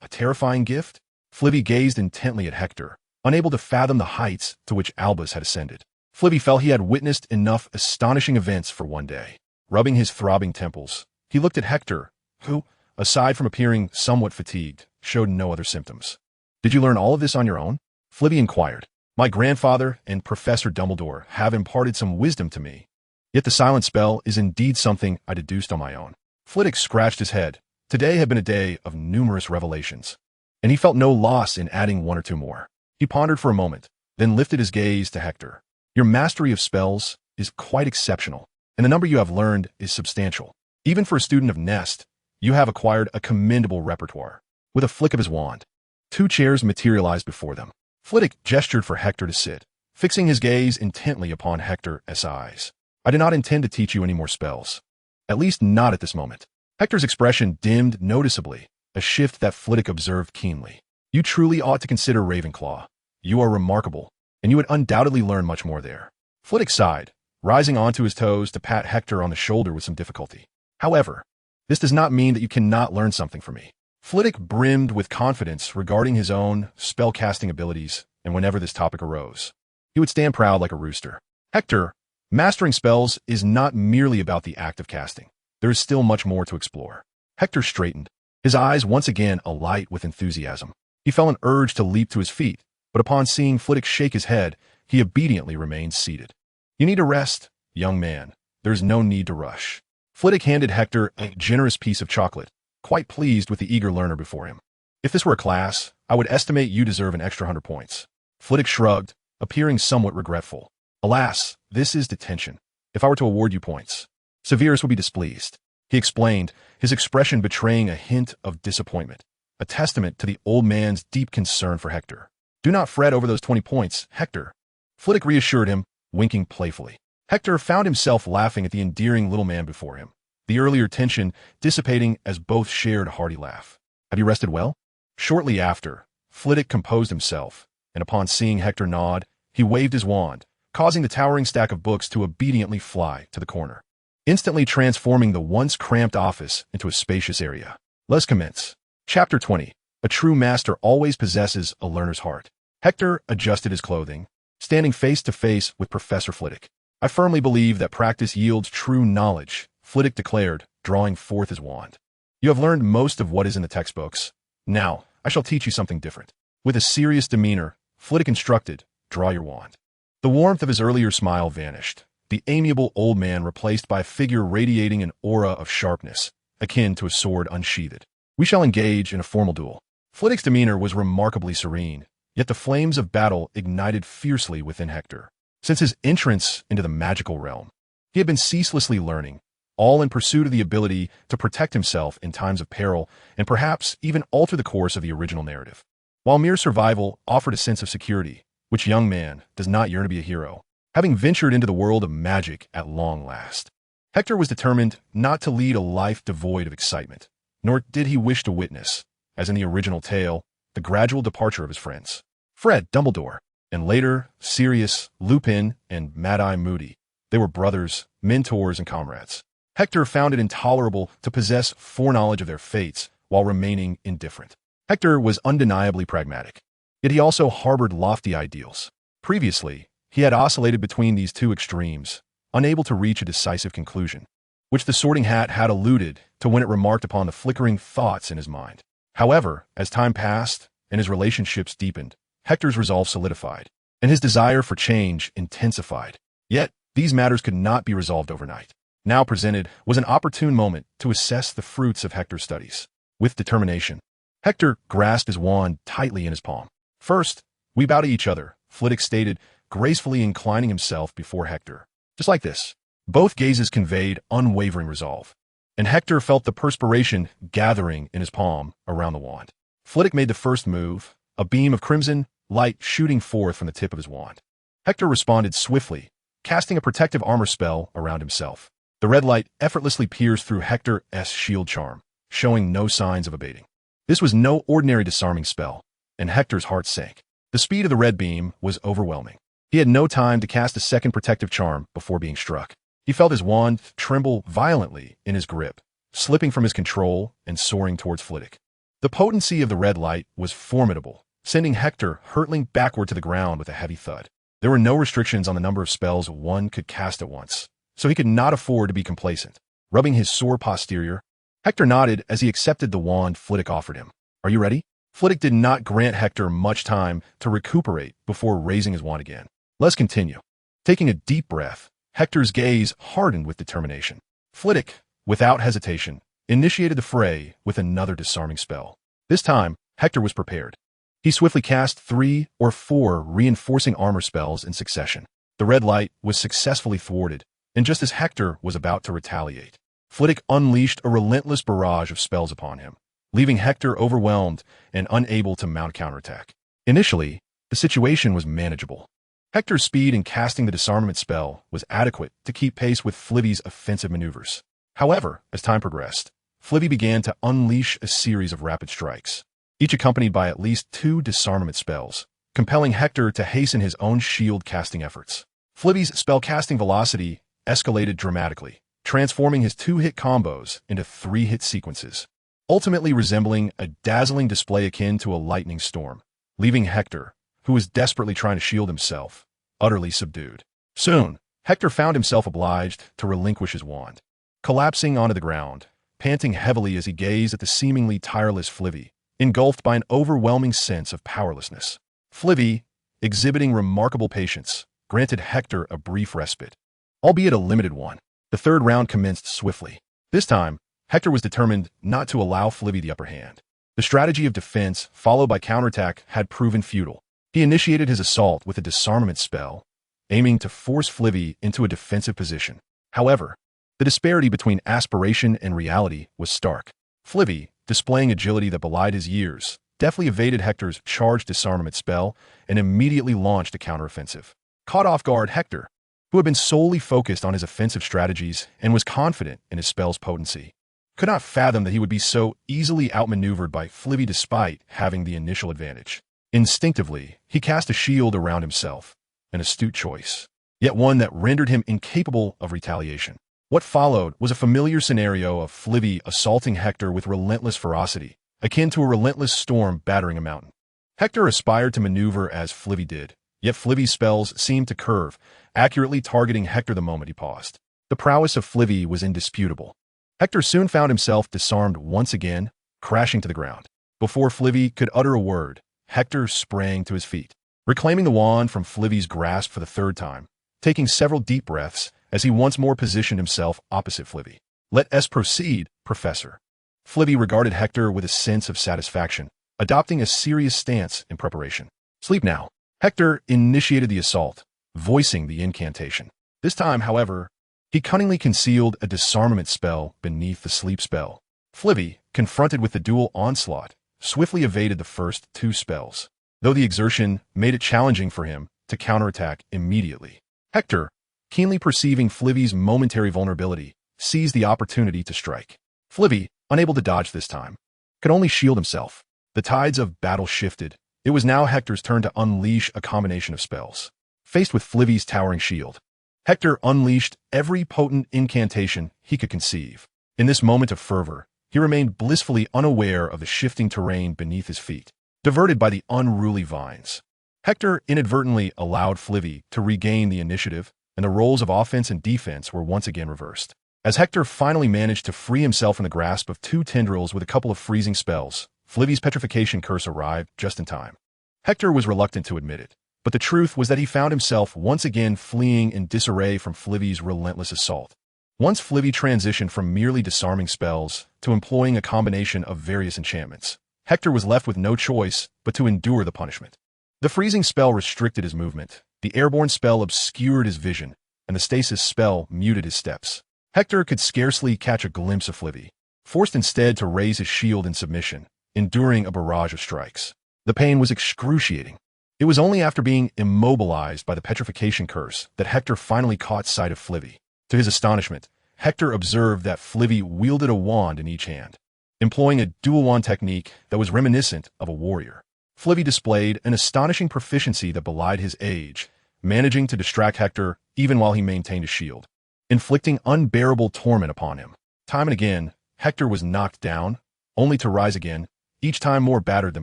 Speaker 1: A terrifying gift? Flivvy gazed intently at Hector, unable to fathom the heights to which Albus had ascended. Flivvy felt he had witnessed enough astonishing events for one day. Rubbing his throbbing temples, he looked at Hector, who, aside from appearing somewhat fatigued, showed no other symptoms. Did you learn all of this on your own? Flivvy inquired. My grandfather and Professor Dumbledore have imparted some wisdom to me. Yet the silent spell is indeed something I deduced on my own. Flitwick scratched his head. Today had been a day of numerous revelations, and he felt no loss in adding one or two more. He pondered for a moment, then lifted his gaze to Hector. Your mastery of spells is quite exceptional, and the number you have learned is substantial. Even for a student of Nest, you have acquired a commendable repertoire. With a flick of his wand, 2 chairs materialized before them. Flitwick gestured for Hector to sit, fixing his gaze intently upon Hector's eyes. I do not intend to teach you any more spells. At least not at this moment. Hector's expression dimmed noticeably, a shift that Flitwick observed keenly. You truly ought to consider Ravenclaw. You are remarkable, and you would undoubtedly learn much more there. Flitwick sighed, rising onto his toes to pat Hector on the shoulder with some difficulty. However, this does not mean that you cannot learn something from me. Flitwick brimmed with confidence regarding his own spellcasting abilities, and whenever this topic arose, he would stand proud like a rooster. Hector, mastering spells is not merely about the act of casting. There is still much more to explore. Hector straightened, his eyes once again alight with enthusiasm. He felt an urge to leap to his feet, but upon seeing Flitwick shake his head, he obediently remained seated. You need a rest, young man. There is no need to rush. Flitwick handed Hector a generous piece of chocolate, quite pleased with the eager learner before him. If this were a class, I would estimate you deserve an extra 100 points. Flitwick shrugged, appearing somewhat regretful. Alas, this is detention. If I were to award you points, Severus would be displeased. He explained, his expression betraying a hint of disappointment, a testament to the old man's deep concern for Hector. Do not fret over those 20 points, Hector. Flitwick reassured him, winking playfully. Hector found himself laughing at the endearing little man before him, the earlier tension dissipating as both shared a hearty laugh. Have you rested well? Shortly after, Flitwick composed himself, and upon seeing Hector nod, he waved his wand, causing the towering stack of books to obediently fly to the corner, instantly transforming the once cramped office into a spacious area. Let's commence. Chapter 20. A true master always possesses a learner's heart. Hector adjusted his clothing, standing face to face with Professor Flitwick. I firmly believe that practice yields true knowledge, Flitwick declared, drawing forth his wand. You have learned most of what is in the textbooks. Now, I shall teach you something different. With a serious demeanor, Flitwick instructed, draw your wand. The warmth of his earlier smile vanished, the amiable old man replaced by a figure radiating an aura of sharpness, akin to a sword unsheathed. We shall engage in a formal duel. Flitwick's demeanor was remarkably serene, yet the flames of battle ignited fiercely within Hector. Since his entrance into the magical realm, he had been ceaselessly learning, all in pursuit of the ability to protect himself in times of peril and perhaps even alter the course of the original narrative. While mere survival offered a sense of security, which young man does not yearn to be a hero, having ventured into the world of magic at long last, Hector was determined not to lead a life devoid of excitement, nor did he wish to witness, as in the original tale, the gradual departure of his friends. Fred Dumbledore, and later Sirius, Lupin, and Mad-Eye Moody. They were brothers, mentors, and comrades. Hector found it intolerable to possess foreknowledge of their fates while remaining indifferent. Hector was undeniably pragmatic, yet he also harbored lofty ideals. Previously, he had oscillated between these two extremes, unable to reach a decisive conclusion, which the Sorting Hat had alluded to when it remarked upon the flickering thoughts in his mind. However, as time passed and his relationships deepened, Hector's resolve solidified, and his desire for change intensified. Yet, these matters could not be resolved overnight. Now presented was an opportune moment to assess the fruits of Hector's studies. With determination, Hector grasped his wand tightly in his palm. First, we bow to each other, Flitwick stated, gracefully inclining himself before Hector. Just like this. Both gazes conveyed unwavering resolve, and Hector felt the perspiration gathering in his palm around the wand. Flitwick made the first move, a beam of crimson light shooting forth from the tip of his wand. Hector responded swiftly, casting a protective armor spell around himself. The red light effortlessly pierced through Hector's shield charm, showing no signs of abating. This was no ordinary disarming spell, and Hector's heart sank. The speed of the red beam was overwhelming. He had no time to cast a second protective charm before being struck. He felt his wand tremble violently in his grip, slipping from his control and soaring towards Flitwick. The potency of the red light was formidable, sending Hector hurtling backward to the ground with a heavy thud. There were no restrictions on the number of spells one could cast at once, so he could not afford to be complacent. Rubbing his sore posterior, Hector nodded as he accepted the wand Flitwick offered him. "Are you ready?" Flitwick did not grant Hector much time to recuperate before raising his wand again. "Let's continue." Taking a deep breath, Hector's gaze hardened with determination. Flitwick, without hesitation, initiated the fray with another disarming spell. This time, Hector was prepared. He swiftly cast 3 or 4 reinforcing armor spells in succession. The red light was successfully thwarted, and just as Hector was about to retaliate, Flitwick unleashed a relentless barrage of spells upon him, leaving Hector overwhelmed and unable to mount counterattack. Initially, the situation was manageable. Hector's speed in casting the disarmament spell was adequate to keep pace with Flivvy's offensive maneuvers. However, as time progressed, Flivvy began to unleash a series of rapid strikes, each accompanied by at least 2 disarmament spells, compelling Hector to hasten his own shield-casting efforts. Flivvy's spell-casting velocity escalated dramatically, transforming his 2-hit combos into 3-hit sequences, ultimately resembling a dazzling display akin to a lightning storm, leaving Hector, who was desperately trying to shield himself, utterly subdued. Soon, Hector found himself obliged to relinquish his wand. Collapsing onto the ground, panting heavily as he gazed at the seemingly tireless Flivvy, engulfed by an overwhelming sense of powerlessness. Flivvy, exhibiting remarkable patience, granted Hector a brief respite, albeit a limited one. The third round commenced swiftly. This time, Hector was determined not to allow Flivvy the upper hand. The strategy of defense, followed by counterattack, had proven futile. He initiated his assault with a disarmament spell, aiming to force Flivvy into a defensive position. However, the disparity between aspiration and reality was stark. Flivvy, displaying agility that belied his years, deftly evaded Hector's charged disarmament spell and immediately launched a counteroffensive. Caught off guard, Hector, who had been solely focused on his offensive strategies and was confident in his spell's potency, could not fathom that he would be so easily outmaneuvered by Flivvy despite having the initial advantage. Instinctively, he cast a shield around himself, an astute choice, yet one that rendered him incapable of retaliation. What followed was a familiar scenario of Flivvy assaulting Hector with relentless ferocity, akin to a relentless storm battering a mountain. Hector aspired to maneuver as Flivvy did, yet Flivvy's spells seemed to curve, accurately targeting Hector the moment he paused. The prowess of Flivvy was indisputable. Hector soon found himself disarmed once again, crashing to the ground. Before Flivvy could utter a word, Hector sprang to his feet, reclaiming the wand from Flivvy's grasp for the third time, taking several deep breaths as he once more positioned himself opposite Flivvy. "Let us proceed, Professor." Flivvy regarded Hector with a sense of satisfaction, adopting a serious stance in preparation. "Sleep now." Hector initiated the assault, voicing the incantation. This time, however, he cunningly concealed a disarmament spell beneath the sleep spell. Flivvy, confronted with the dual onslaught, swiftly evaded the first 2 spells, though the exertion made it challenging for him to counterattack immediately. Hector, keenly perceiving Flivvy's momentary vulnerability, seized the opportunity to strike. Flivvy, unable to dodge this time, could only shield himself. The tides of battle shifted. It was now Hector's turn to unleash a combination of spells. Faced with Flivvy's towering shield, Hector unleashed every potent incantation he could conceive. In this moment of fervor, he remained blissfully unaware of the shifting terrain beneath his feet, diverted by the unruly vines. Hector inadvertently allowed Flivvy to regain the initiative, and the roles of offense and defense were once again reversed. As Hector finally managed to free himself from the grasp of 2 tendrils with a couple of freezing spells, Flivvy's petrification curse arrived just in time. Hector was reluctant to admit it, but the truth was that he found himself once again fleeing in disarray from Flivvy's relentless assault. Once Flivvy transitioned from merely disarming spells to employing a combination of various enchantments, Hector was left with no choice but to endure the punishment. The freezing spell restricted his movement, the airborne spell obscured his vision, and the stasis spell muted his steps. Hector could scarcely catch a glimpse of Flivvy, forced instead to raise his shield in submission, enduring a barrage of strikes. The pain was excruciating. It was only after being immobilized by the petrification curse that Hector finally caught sight of Flivy. To his astonishment, Hector observed that Flivy wielded a wand in each hand, employing a dual wand technique that was reminiscent of a warrior. Flivy displayed an astonishing proficiency that belied his age, managing to distract Hector even while he maintained a shield, inflicting unbearable torment upon him. Time and again, Hector was knocked down, only to rise again, each time more battered than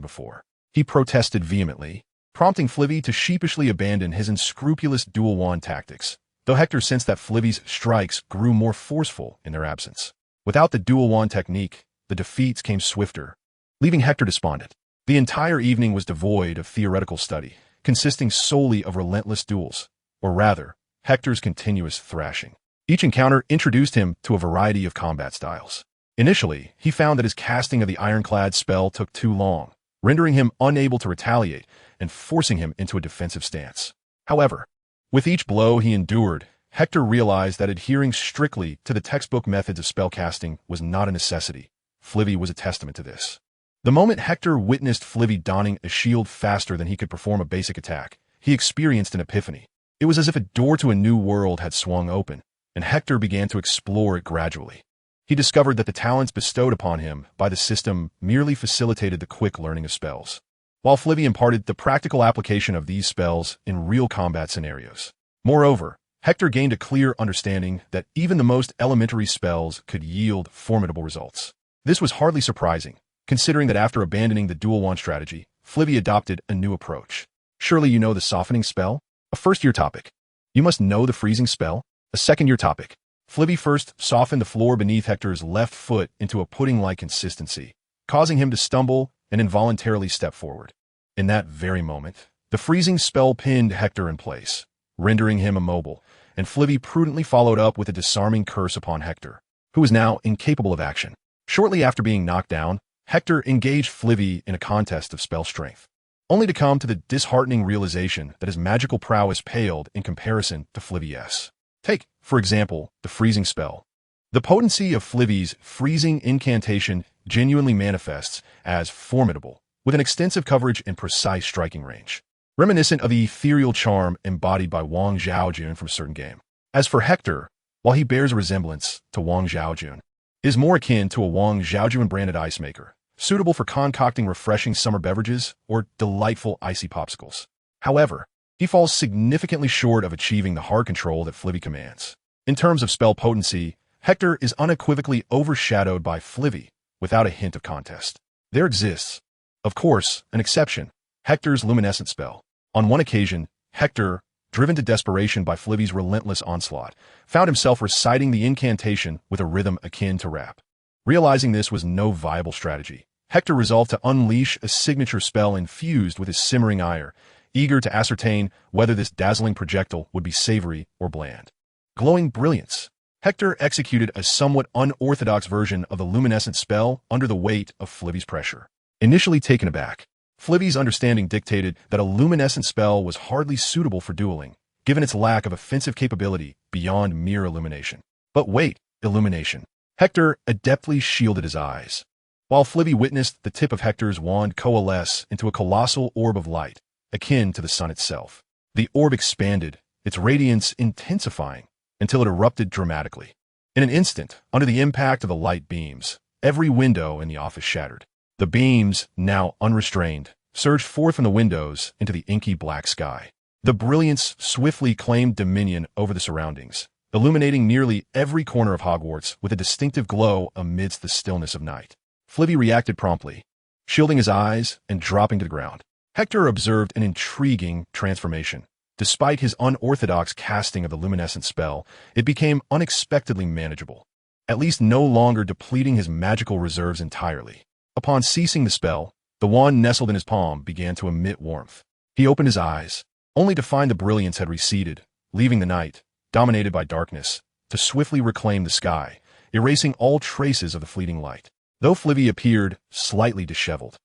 Speaker 1: before. He protested vehemently, prompting Flivy to sheepishly abandon his unscrupulous dual wand tactics, though Hector sensed that Flivy's strikes grew more forceful in their absence. Without the dual wand technique, the defeats came swifter, leaving Hector despondent. The entire evening was devoid of theoretical study, consisting solely of relentless duels, or rather, Hector's continuous thrashing. Each encounter introduced him to a variety of combat styles. Initially, he found that his casting of the ironclad spell took too long, rendering him unable to retaliate and forcing him into a defensive stance. However, with each blow he endured, Hector realized that adhering strictly to the textbook methods of spellcasting was not a necessity. Flivy was a testament to this. The moment Hector witnessed Flivy donning a shield faster than he could perform a basic attack, he experienced an epiphany. It was as if a door to a new world had swung open, and Hector began to explore it gradually. He discovered that the talents bestowed upon him by the system merely facilitated the quick learning of spells, while Flivy imparted the practical application of these spells in real combat scenarios. Moreover, Hector gained a clear understanding that even the most elementary spells could yield formidable results. This was hardly surprising, considering that after abandoning the dual wand strategy, Flivy adopted a new approach. Surely you know the softening spell? A first-year topic. You must know the freezing spell? A second-year topic. Flivy first softened the floor beneath Hector's left foot into a pudding-like consistency, causing him to stumble and involuntarily step forward. In that very moment, the freezing spell pinned Hector in place, rendering him immobile, and Flivy prudently followed up with a disarming curse upon Hector, who was now incapable of action. Shortly after being knocked down, Hector engaged Flivy in a contest of spell strength, only to come to the disheartening realization that his magical prowess paled in comparison to Flivy's. Take, for example, the freezing spell. The potency of Flivy's freezing incantation genuinely manifests as formidable, with an extensive coverage and precise striking range, reminiscent of the ethereal charm embodied by Wang Zhaojun from a certain game. As for Hector, while he bears a resemblance to Wang Zhaojun, is more akin to a Wang Zhaojun-branded ice maker, suitable for concocting refreshing summer beverages or delightful icy popsicles. However, he falls significantly short of achieving the hard control that Flivy commands. In terms of spell potency, Hector is unequivocally overshadowed by Flivy without a hint of contest. There exists, of course, an exception: Hector's luminescent spell. On one occasion, Hector, driven to desperation by Flivy's relentless onslaught, found himself reciting the incantation with a rhythm akin to rap. Realizing this was no viable strategy, Hector resolved to unleash a signature spell infused with his simmering ire, eager to ascertain whether this dazzling projectile would be savory or bland. Glowing brilliance. Hector executed a somewhat unorthodox version of the luminescent spell under the weight of Flivy's pressure. Initially taken aback, Flivy's understanding dictated that a luminescent spell was hardly suitable for dueling, given its lack of offensive capability beyond mere illumination. But wait, illumination. Hector adeptly shielded his eyes, while Flivy witnessed the tip of Hector's wand coalesce into a colossal orb of light, akin to the sun itself. The orb expanded, its radiance intensifying, until it erupted dramatically. In an instant, under the impact of the light beams, every window in the office shattered. The beams, now unrestrained, surged forth from the windows into the inky black sky. The brilliance swiftly claimed dominion over the surroundings, illuminating nearly every corner of Hogwarts with a distinctive glow amidst the stillness of night. Flivy reacted promptly, shielding his eyes and dropping to the ground. Hector observed an intriguing transformation. Despite his unorthodox casting of the luminescent spell, it became unexpectedly manageable, at least no longer depleting his magical reserves entirely. Upon ceasing the spell, the wand nestled in his palm began to emit warmth. He opened his eyes, only to find the brilliance had receded, leaving the night, dominated by darkness, to swiftly reclaim the sky, erasing all traces of the fleeting light. Though Flivy appeared slightly disheveled,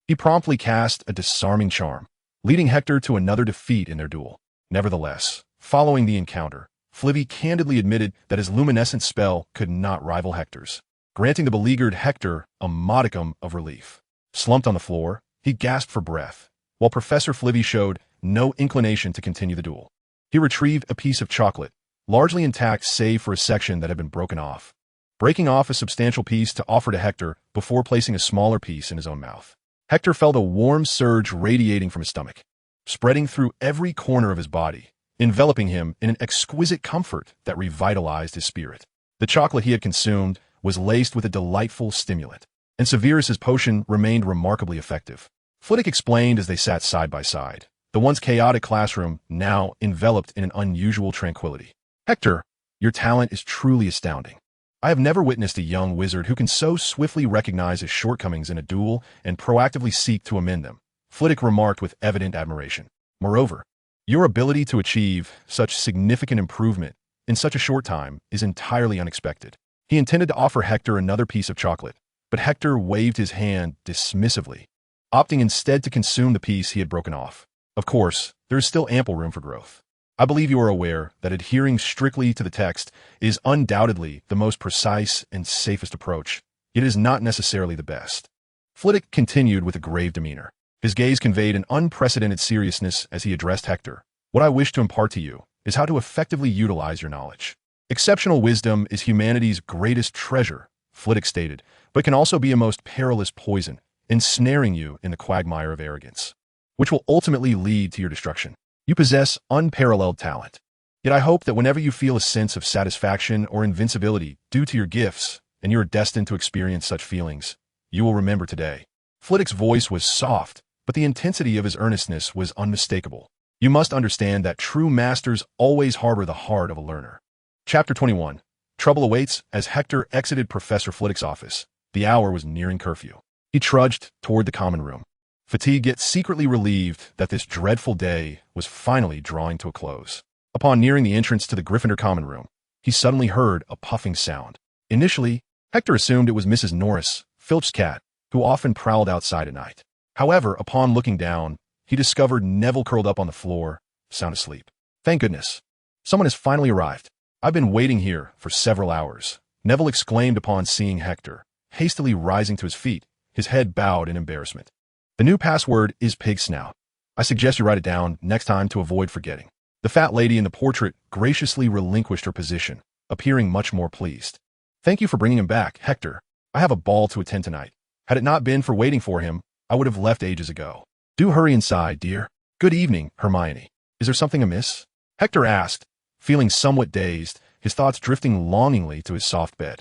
Speaker 1: he promptly cast a disarming charm, leading Hector to another defeat in their duel. Nevertheless, following the encounter, Flivy candidly admitted that his luminescent spell could not rival Hector's, granting the beleaguered Hector a modicum of relief. Slumped on the floor, he gasped for breath, while Professor Flivy showed no inclination to continue the duel. He retrieved a piece of chocolate, largely intact save for a section that had been broken off, breaking off a substantial piece to offer to Hector before placing a smaller piece in his own mouth. Hector felt a warm surge radiating from his stomach, spreading through every corner of his body, enveloping him in an exquisite comfort that revitalized his spirit. The chocolate he had consumed was laced with a delightful stimulant, and Severus's potion remained remarkably effective. Flitwick explained as they sat side by side, the once chaotic classroom now enveloped in an unusual tranquility. Hector, your talent is truly astounding. I have never witnessed a young wizard who can so swiftly recognize his shortcomings in a duel and proactively seek to amend them, Flitwick remarked with evident admiration. Moreover, your ability to achieve such significant improvement in such a short time is entirely unexpected. He intended to offer Hector another piece of chocolate, but Hector waved his hand dismissively, opting instead to consume the piece he had broken off. Of course, there is still ample room for growth. I believe you are aware that adhering strictly to the text is undoubtedly the most precise and safest approach, yet it is not necessarily the best. Flitwick continued with a grave demeanor. His gaze conveyed an unprecedented seriousness as he addressed Hector. What I wish to impart to you is how to effectively utilize your knowledge. Exceptional wisdom is humanity's greatest treasure, Flitwick stated, but can also be a most perilous poison, ensnaring you in the quagmire of arrogance, which will ultimately lead to your destruction. You possess unparalleled talent, yet I hope that whenever you feel a sense of satisfaction or invincibility due to your gifts, and you are destined to experience such feelings, you will remember today. Flitwick's voice was soft, but the intensity of his earnestness was unmistakable. You must understand that true masters always harbor the heart of a learner. Chapter 21. Trouble awaits. As Hector exited Professor Flitwick's office, the hour was nearing curfew. He trudged toward the common room, fatigued yet secretly relieved that this dreadful day was finally drawing to a close. Upon nearing the entrance to the Gryffindor common room, he suddenly heard a puffing sound. Initially, Hector assumed it was Mrs. Norris, Filch's cat, who often prowled outside at night. However, upon looking down, he discovered Neville curled up on the floor, sound asleep. Thank goodness. Someone has finally arrived. I've been waiting here for several hours, Neville exclaimed upon seeing Hector, hastily rising to his feet, his head bowed in embarrassment. The new password is pig snout. I suggest you write it down next time to avoid forgetting. The fat lady in the portrait graciously relinquished her position, appearing much more pleased. Thank you for bringing him back, Hector. I have a ball to attend tonight. Had it not been for waiting for him, I would have left ages ago. Do hurry inside, dear. Good evening, Hermione. Is there something amiss? Hector asked, feeling somewhat dazed, his thoughts drifting longingly to his soft bed.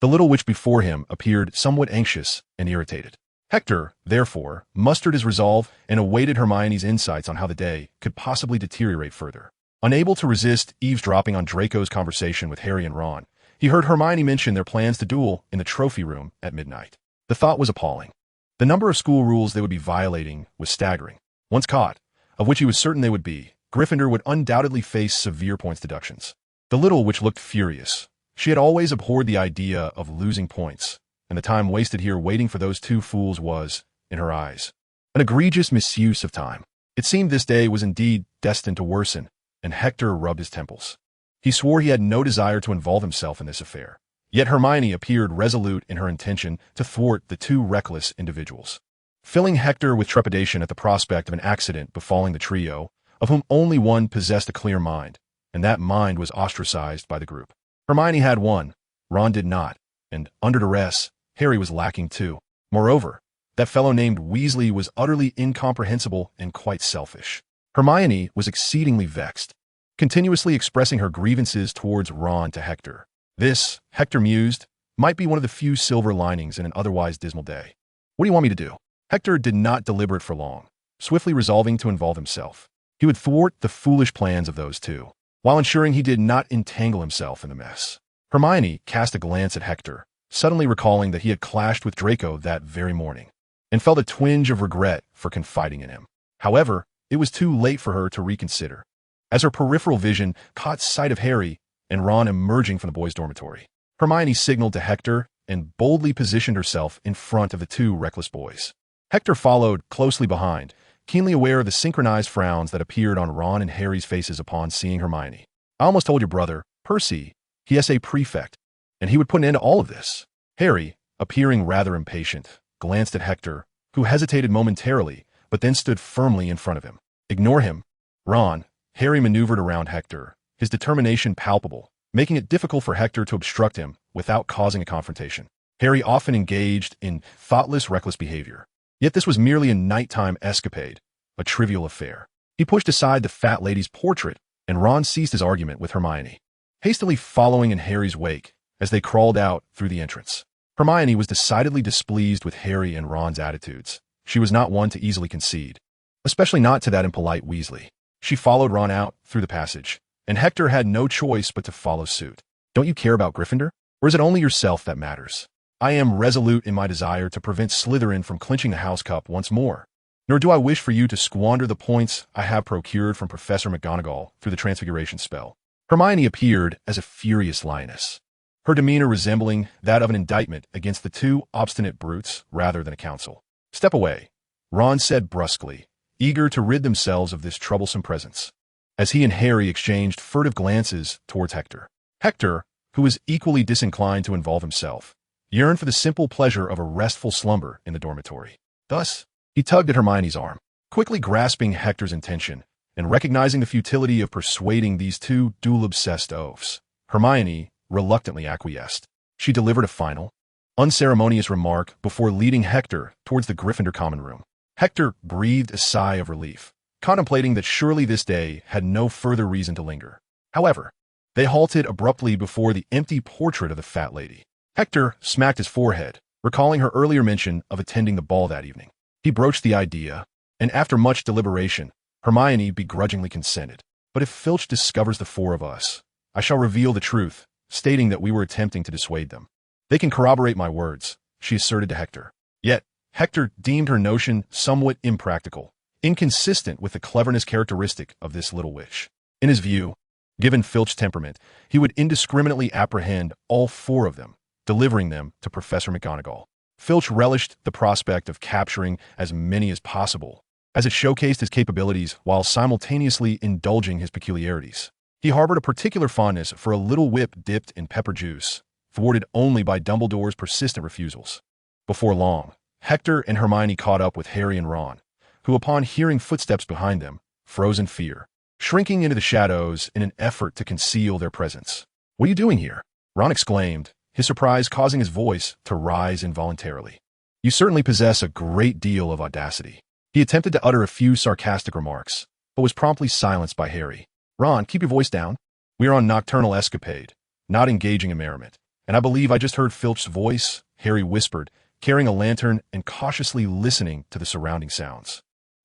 Speaker 1: The little witch before him appeared somewhat anxious and irritated. Hector, therefore, mustered his resolve and awaited Hermione's insights on how the day could possibly deteriorate further. Unable to resist eavesdropping on Draco's conversation with Harry and Ron, he heard Hermione mention their plans to duel in the trophy room at midnight. The thought was appalling. The number of school rules they would be violating was staggering. Once caught, of which he was certain they would be, Gryffindor would undoubtedly face severe points deductions. The little witch looked furious. She had always abhorred the idea of losing points, and the time wasted here waiting for those two fools was, in her eyes, an egregious misuse of time. It seemed this day was indeed destined to worsen, and Hector rubbed his temples. He swore he had no desire to involve himself in this affair. Yet Hermione appeared resolute in her intention to thwart the two reckless individuals, filling Hector with trepidation at the prospect of an accident befalling the trio, of whom only one possessed a clear mind, and that mind was ostracized by the group. Hermione had one, Ron did not, and, under duress, Harry was lacking too. Moreover, that fellow named Weasley was utterly incomprehensible and quite selfish. Hermione was exceedingly vexed, continuously expressing her grievances towards Ron to Hector. This, Hector mused, might be one of the few silver linings in an otherwise dismal day. What do you want me to do? Hector did not deliberate for long, swiftly resolving to involve himself. He would thwart the foolish plans of those two, while ensuring he did not entangle himself in the mess. Hermione cast a glance at Hector, suddenly recalling that he had clashed with Draco that very morning, and felt a twinge of regret for confiding in him. However, it was too late for her to reconsider, as her peripheral vision caught sight of Harry and Ron emerging from the boys' dormitory. Hermione signaled to Hector and boldly positioned herself in front of the two reckless boys. Hector followed closely behind, keenly aware of the synchronized frowns that appeared on Ron and Harry's faces upon seeing Hermione. I almost told your brother, Percy, he is a prefect, and he would put an end to all of this. Harry, appearing rather impatient, glanced at Hector, who hesitated momentarily but then stood firmly in front of him. Ignore him, Ron. Harry maneuvered around Hector, his determination palpable, making it difficult for Hector to obstruct him without causing a confrontation. Harry often engaged in thoughtless, reckless behavior. Yet this was merely a nighttime escapade, a trivial affair. He pushed aside the fat lady's portrait, and Ron ceased his argument with Hermione, hastily following in Harry's wake as they crawled out through the entrance. Hermione was decidedly displeased with Harry and Ron's attitudes. She was not one to easily concede, especially not to that impolite Weasley. She followed Ron out through the passage, and Hector had no choice but to follow suit. Don't you care about Gryffindor? Or is it only yourself that matters? I am resolute in my desire to prevent Slytherin from clinching the House Cup once more. Nor do I wish for you to squander the points I have procured from Professor McGonagall through the Transfiguration spell. Hermione appeared as a furious lioness, her demeanor resembling that of an indictment against the two obstinate brutes rather than a counsel. Step away, Ron said brusquely, eager to rid themselves of this troublesome presence, as he and Harry exchanged furtive glances towards Hector. Hector, who was equally disinclined to involve himself, yearned for the simple pleasure of a restful slumber in the dormitory. Thus, he tugged at Hermione's arm, quickly grasping Hector's intention, and recognizing the futility of persuading these two duel-obsessed oafs. Hermione reluctantly acquiesced. She delivered a final, unceremonious remark before leading Hector towards the Gryffindor common room. Hector breathed a sigh of relief, contemplating that surely this day had no further reason to linger. However, they halted abruptly before the empty portrait of the fat lady. Hector smacked his forehead, recalling her earlier mention of attending the ball that evening. He broached the idea, and after much deliberation, Hermione begrudgingly consented. But if Filch discovers the four of us, I shall reveal the truth, stating that we were attempting to dissuade them. They can corroborate my words, she asserted to Hector. Yet, Hector deemed her notion somewhat impractical, inconsistent with the cleverness characteristic of this little witch. In his view, given Filch's temperament, he would indiscriminately apprehend all four of them, delivering them to Professor McGonagall. Filch relished the prospect of capturing as many as possible, as it showcased his capabilities while simultaneously indulging his peculiarities. He harbored a particular fondness for a little whip dipped in pepper juice, thwarted only by Dumbledore's persistent refusals. Before long, Hector and Hermione caught up with Harry and Ron, who upon hearing footsteps behind them, froze in fear, shrinking into the shadows in an effort to conceal their presence. "What are you doing here?" Ron exclaimed, his surprise causing his voice to rise involuntarily. "You certainly possess a great deal of audacity." He attempted to utter a few sarcastic remarks, but was promptly silenced by Harry. "Ron, keep your voice down. We are on nocturnal escapade, not engaging in merriment. And I believe I just heard Filch's voice," Harry whispered, carrying a lantern and cautiously listening to the surrounding sounds.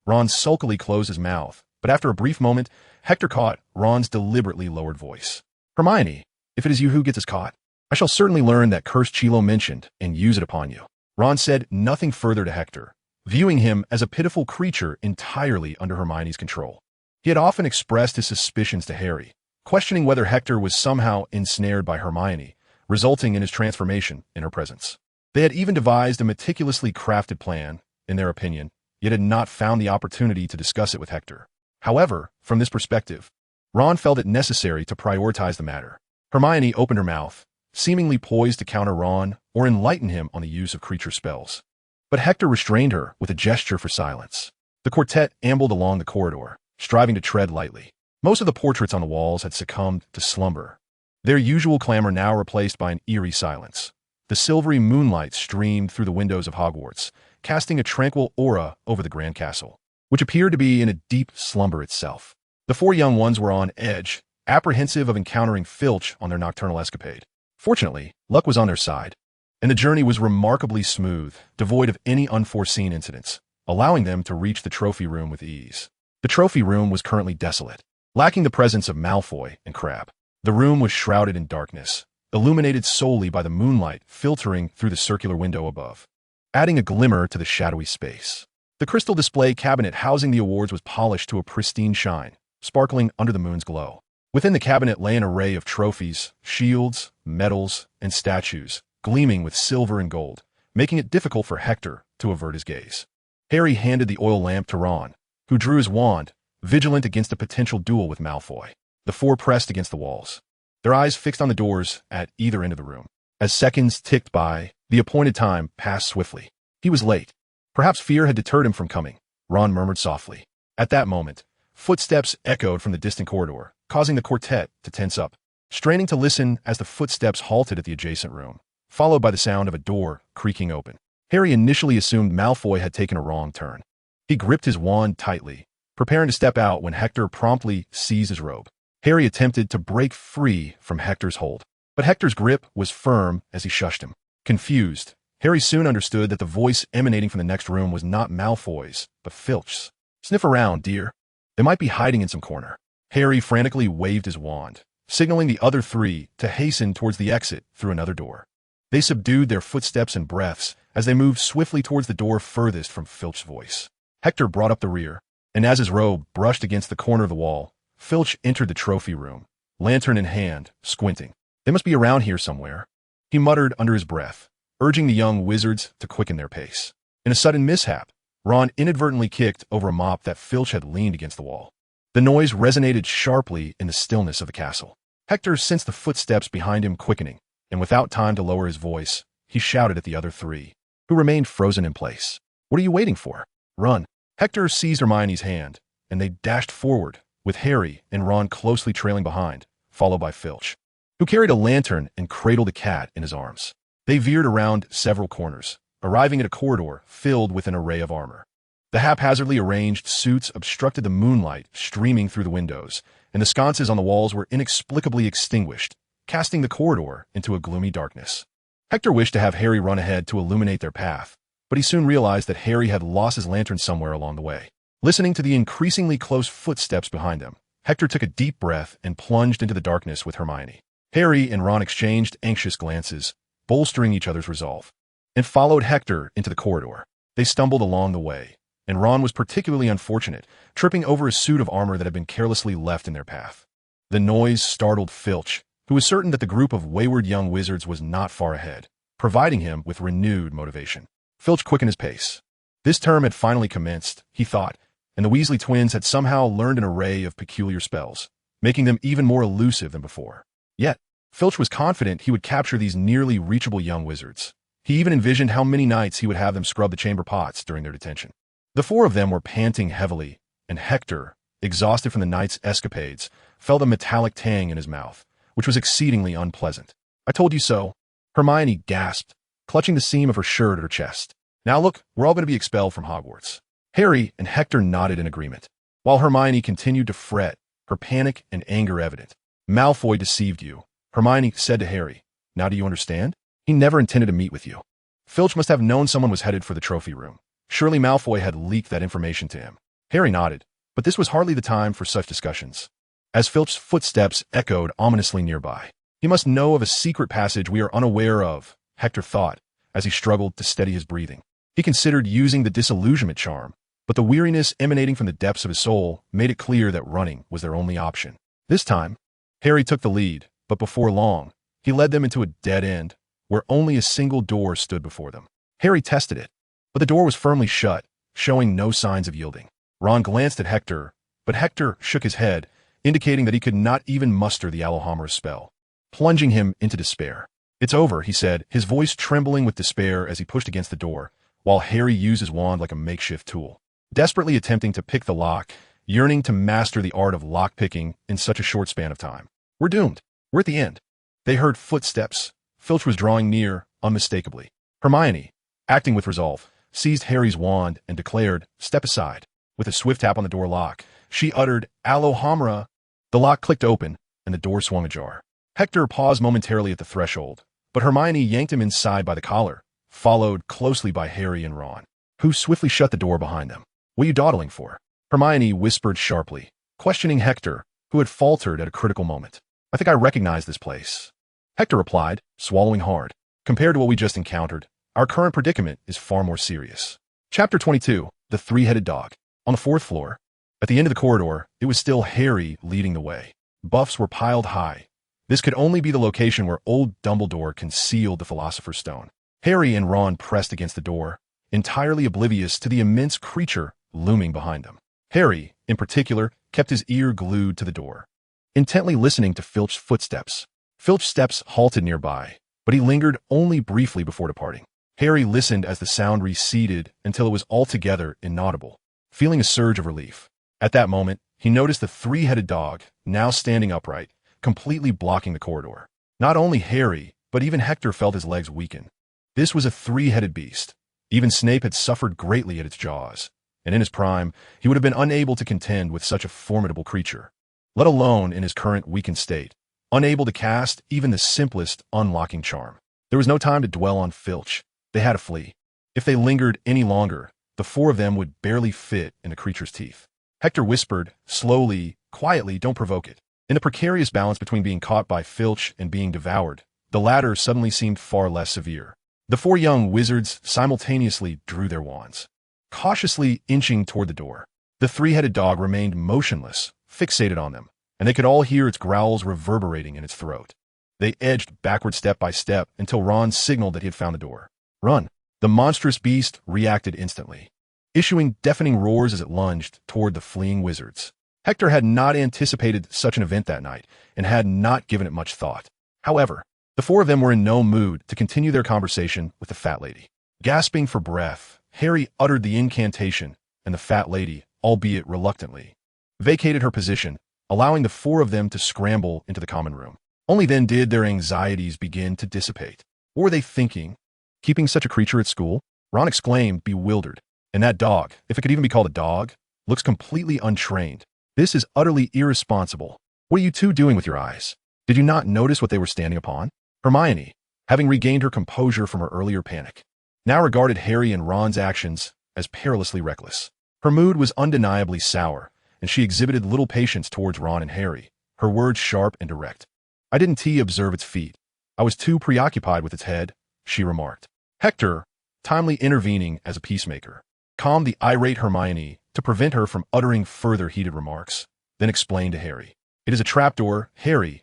Speaker 1: Ron sulkily closed his mouth, but after a brief moment, Hector caught Ron's deliberately lowered voice. "Hermione, if it is you who gets us caught, I shall certainly learn that cursed Chilo mentioned and use it upon you." Ron said nothing further to Hector, viewing him as a pitiful creature entirely under Hermione's control. He had often expressed his suspicions to Harry, questioning whether Hector was somehow ensnared by Hermione, resulting in his transformation in her presence. They had even devised a meticulously crafted plan, in their opinion, yet had not found the opportunity to discuss it with Hector. However, from this perspective, Ron felt it necessary to prioritize the matter. Hermione opened her mouth, seemingly poised to counter Ron or enlighten him on the use of creature spells. But Hector restrained her with a gesture for silence. The quartet ambled along the corridor, striving to tread lightly. Most of the portraits on the walls had succumbed to slumber, their usual clamor now replaced by an eerie silence. The silvery moonlight streamed through the windows of Hogwarts, casting a tranquil aura over the grand castle, which appeared to be in a deep slumber itself. The four young ones were on edge, apprehensive of encountering Filch on their nocturnal escapade. Fortunately, luck was on their side, and the journey was remarkably smooth, devoid of any unforeseen incidents, allowing them to reach the trophy room with ease. The trophy room was currently desolate, lacking the presence of Malfoy and Crabbe. The room was shrouded in darkness, illuminated solely by the moonlight filtering through the circular window above, adding a glimmer to the shadowy space. The crystal display cabinet housing the awards was polished to a pristine shine, sparkling under the moon's glow. Within the cabinet lay an array of trophies, shields, medals, and statues, gleaming with silver and gold, making it difficult for Hector to avert his gaze. Harry handed the oil lamp to Ron, who drew his wand, vigilant against a potential duel with Malfoy. The four pressed against the walls, their eyes fixed on the doors at either end of the room. As seconds ticked by, the appointed time passed swiftly. He was late. Perhaps fear had deterred him from coming. Ron murmured softly. At that moment, footsteps echoed from the distant corridor, causing the quartet to tense up, straining to listen as the footsteps halted at the adjacent room, followed by the sound of a door creaking open. Harry initially assumed Malfoy had taken a wrong turn. He gripped his wand tightly, preparing to step out when Hector promptly seized his robe. Harry attempted to break free from Hector's hold, but Hector's grip was firm as he shushed him. Confused, Harry soon understood that the voice emanating from the next room was not Malfoy's, but Filch's. "Sniff around, dear. They might be hiding in some corner." Harry frantically waved his wand, signaling the other three to hasten towards the exit through another door. They subdued their footsteps and breaths as they moved swiftly towards the door furthest from Filch's voice. Hector brought up the rear, and as his robe brushed against the corner of the wall, Filch entered the trophy room, lantern in hand, squinting. "They must be around here somewhere," he muttered under his breath, urging the young wizards to quicken their pace. In a sudden mishap, Ron inadvertently kicked over a mop that Filch had leaned against the wall. The noise resonated sharply in the stillness of the castle. Hector sensed the footsteps behind him quickening, and without time to lower his voice, he shouted at the other three, who remained frozen in place. "What are you waiting for? Run!" Hector seized Hermione's hand, and they dashed forward, with Harry and Ron closely trailing behind, followed by Filch, who carried a lantern and cradled a cat in his arms. They veered around several corners, arriving at a corridor filled with an array of armor. The haphazardly arranged suits obstructed the moonlight streaming through the windows, and the sconces on the walls were inexplicably extinguished, casting the corridor into a gloomy darkness. Hector wished to have Harry run ahead to illuminate their path, but he soon realized that Harry had lost his lantern somewhere along the way. Listening to the increasingly close footsteps behind them, Hector took a deep breath and plunged into the darkness with Hermione. Harry and Ron exchanged anxious glances, bolstering each other's resolve, and followed Hector into the corridor. They stumbled along the way, and Ron was particularly unfortunate, tripping over a suit of armor that had been carelessly left in their path. The noise startled Filch, who was certain that the group of wayward young wizards was not far ahead, providing him with renewed motivation. Filch quickened his pace. This term had finally commenced, he thought, and the Weasley twins had somehow learned an array of peculiar spells, making them even more elusive than before. Yet, Filch was confident he would capture these nearly reachable young wizards. He even envisioned how many nights he would have them scrub the chamber pots during their detention. The four of them were panting heavily, and Hector, exhausted from the night's escapades, felt a metallic tang in his mouth, which was exceedingly unpleasant. "I told you so," Hermione gasped, clutching the seam of her shirt at her chest. "Now look, we're all going to be expelled from Hogwarts." Harry and Hector nodded in agreement, while Hermione continued to fret, her panic and anger evident. "Malfoy deceived you," Hermione said to Harry. "Now do you understand? He never intended to meet with you." Filch must have known someone was headed for the trophy room. Surely Malfoy had leaked that information to him. Harry nodded, but this was hardly the time for such discussions, as Filch's footsteps echoed ominously nearby. "He must know of a secret passage we are unaware of," Hector thought, as he struggled to steady his breathing. He considered using the disillusionment charm, but the weariness emanating from the depths of his soul made it clear that running was their only option. This time, Harry took the lead, but before long, he led them into a dead end, where only a single door stood before them. Harry tested it, but the door was firmly shut, showing no signs of yielding. Ron glanced at Hector, but Hector shook his head, indicating that he could not even muster the Alohomora spell, plunging him into despair. "It's over," he said, his voice trembling with despair as he pushed against the door, while Harry used his wand like a makeshift tool, desperately attempting to pick the lock, yearning to master the art of lock-picking in such a short span of time. "We're doomed. We're at the end." They heard footsteps. Filch was drawing near, unmistakably. Hermione, acting with resolve, seized Harry's wand and declared, "Step aside." With a swift tap on the door lock, she uttered, "Alohomora." The lock clicked open, and the door swung ajar. Hector paused momentarily at the threshold, but Hermione yanked him inside by the collar, followed closely by Harry and Ron, who swiftly shut the door behind them. "What are you dawdling for?" Hermione whispered sharply, questioning Hector, who had faltered at a critical moment. "I think I recognize this place," Hector replied, swallowing hard. "Compared to what we just encountered, our current predicament is far more serious." Chapter 22, The Three-Headed Dog. On the fourth floor, at the end of the corridor, it was still Harry leading the way. Buffs were piled high. This could only be the location where old Dumbledore concealed the Philosopher's Stone. Harry and Ron pressed against the door, entirely oblivious to the immense creature looming behind them. Harry, in particular, kept his ear glued to the door, intently listening to Filch's footsteps. Filch's steps halted nearby, but he lingered only briefly before departing. Harry listened as the sound receded until it was altogether inaudible. feeling a surge of relief. At that moment, he noticed the three-headed dog, now standing upright, completely blocking the corridor. Not only Harry, but even Hector felt his legs weaken. This was a three-headed beast. Even Snape had suffered greatly at its jaws, and in his prime, he would have been unable to contend with such a formidable creature, let alone in his current weakened state, unable to cast even the simplest unlocking charm. There was no time to dwell on Filch. They had to flee. If they lingered any longer, the four of them would barely fit in the creature's teeth. Hector whispered, slowly, quietly, "Don't provoke it." In the precarious balance between being caught by Filch and being devoured, the latter suddenly seemed far less severe. The four young wizards simultaneously drew their wands, cautiously inching toward the door. The three-headed dog remained motionless, fixated on them, and they could all hear its growls reverberating in its throat. They edged backward step by step until Ron signaled that he had found the door. "Run!" The monstrous beast reacted instantly, issuing deafening roars as it lunged toward the fleeing wizards. Hector had not anticipated such an event that night and had not given it much thought. However, the four of them were in no mood to continue their conversation with the fat lady. Gasping for breath, Harry uttered the incantation, and the fat lady, albeit reluctantly, vacated her position, allowing the four of them to scramble into the common room. Only then did their anxieties begin to dissipate. What were they thinking? Keeping such a creature at school? Ron exclaimed, bewildered. And that dog, if it could even be called a dog, looks completely untrained. This is utterly irresponsible. What are you two doing with your eyes? Did you not notice what they were standing upon? Hermione, having regained her composure from her earlier panic, now regarded Harry and Ron's actions as perilously reckless. Her mood was undeniably sour, and she exhibited little patience towards Ron and Harry, her words sharp and direct. "I didn't observe its feet. I was too preoccupied with its head," she remarked. Hector, timely intervening as a peacemaker, calmed the irate Hermione to prevent her from uttering further heated remarks, then explained to Harry. "It is a trapdoor, Harry.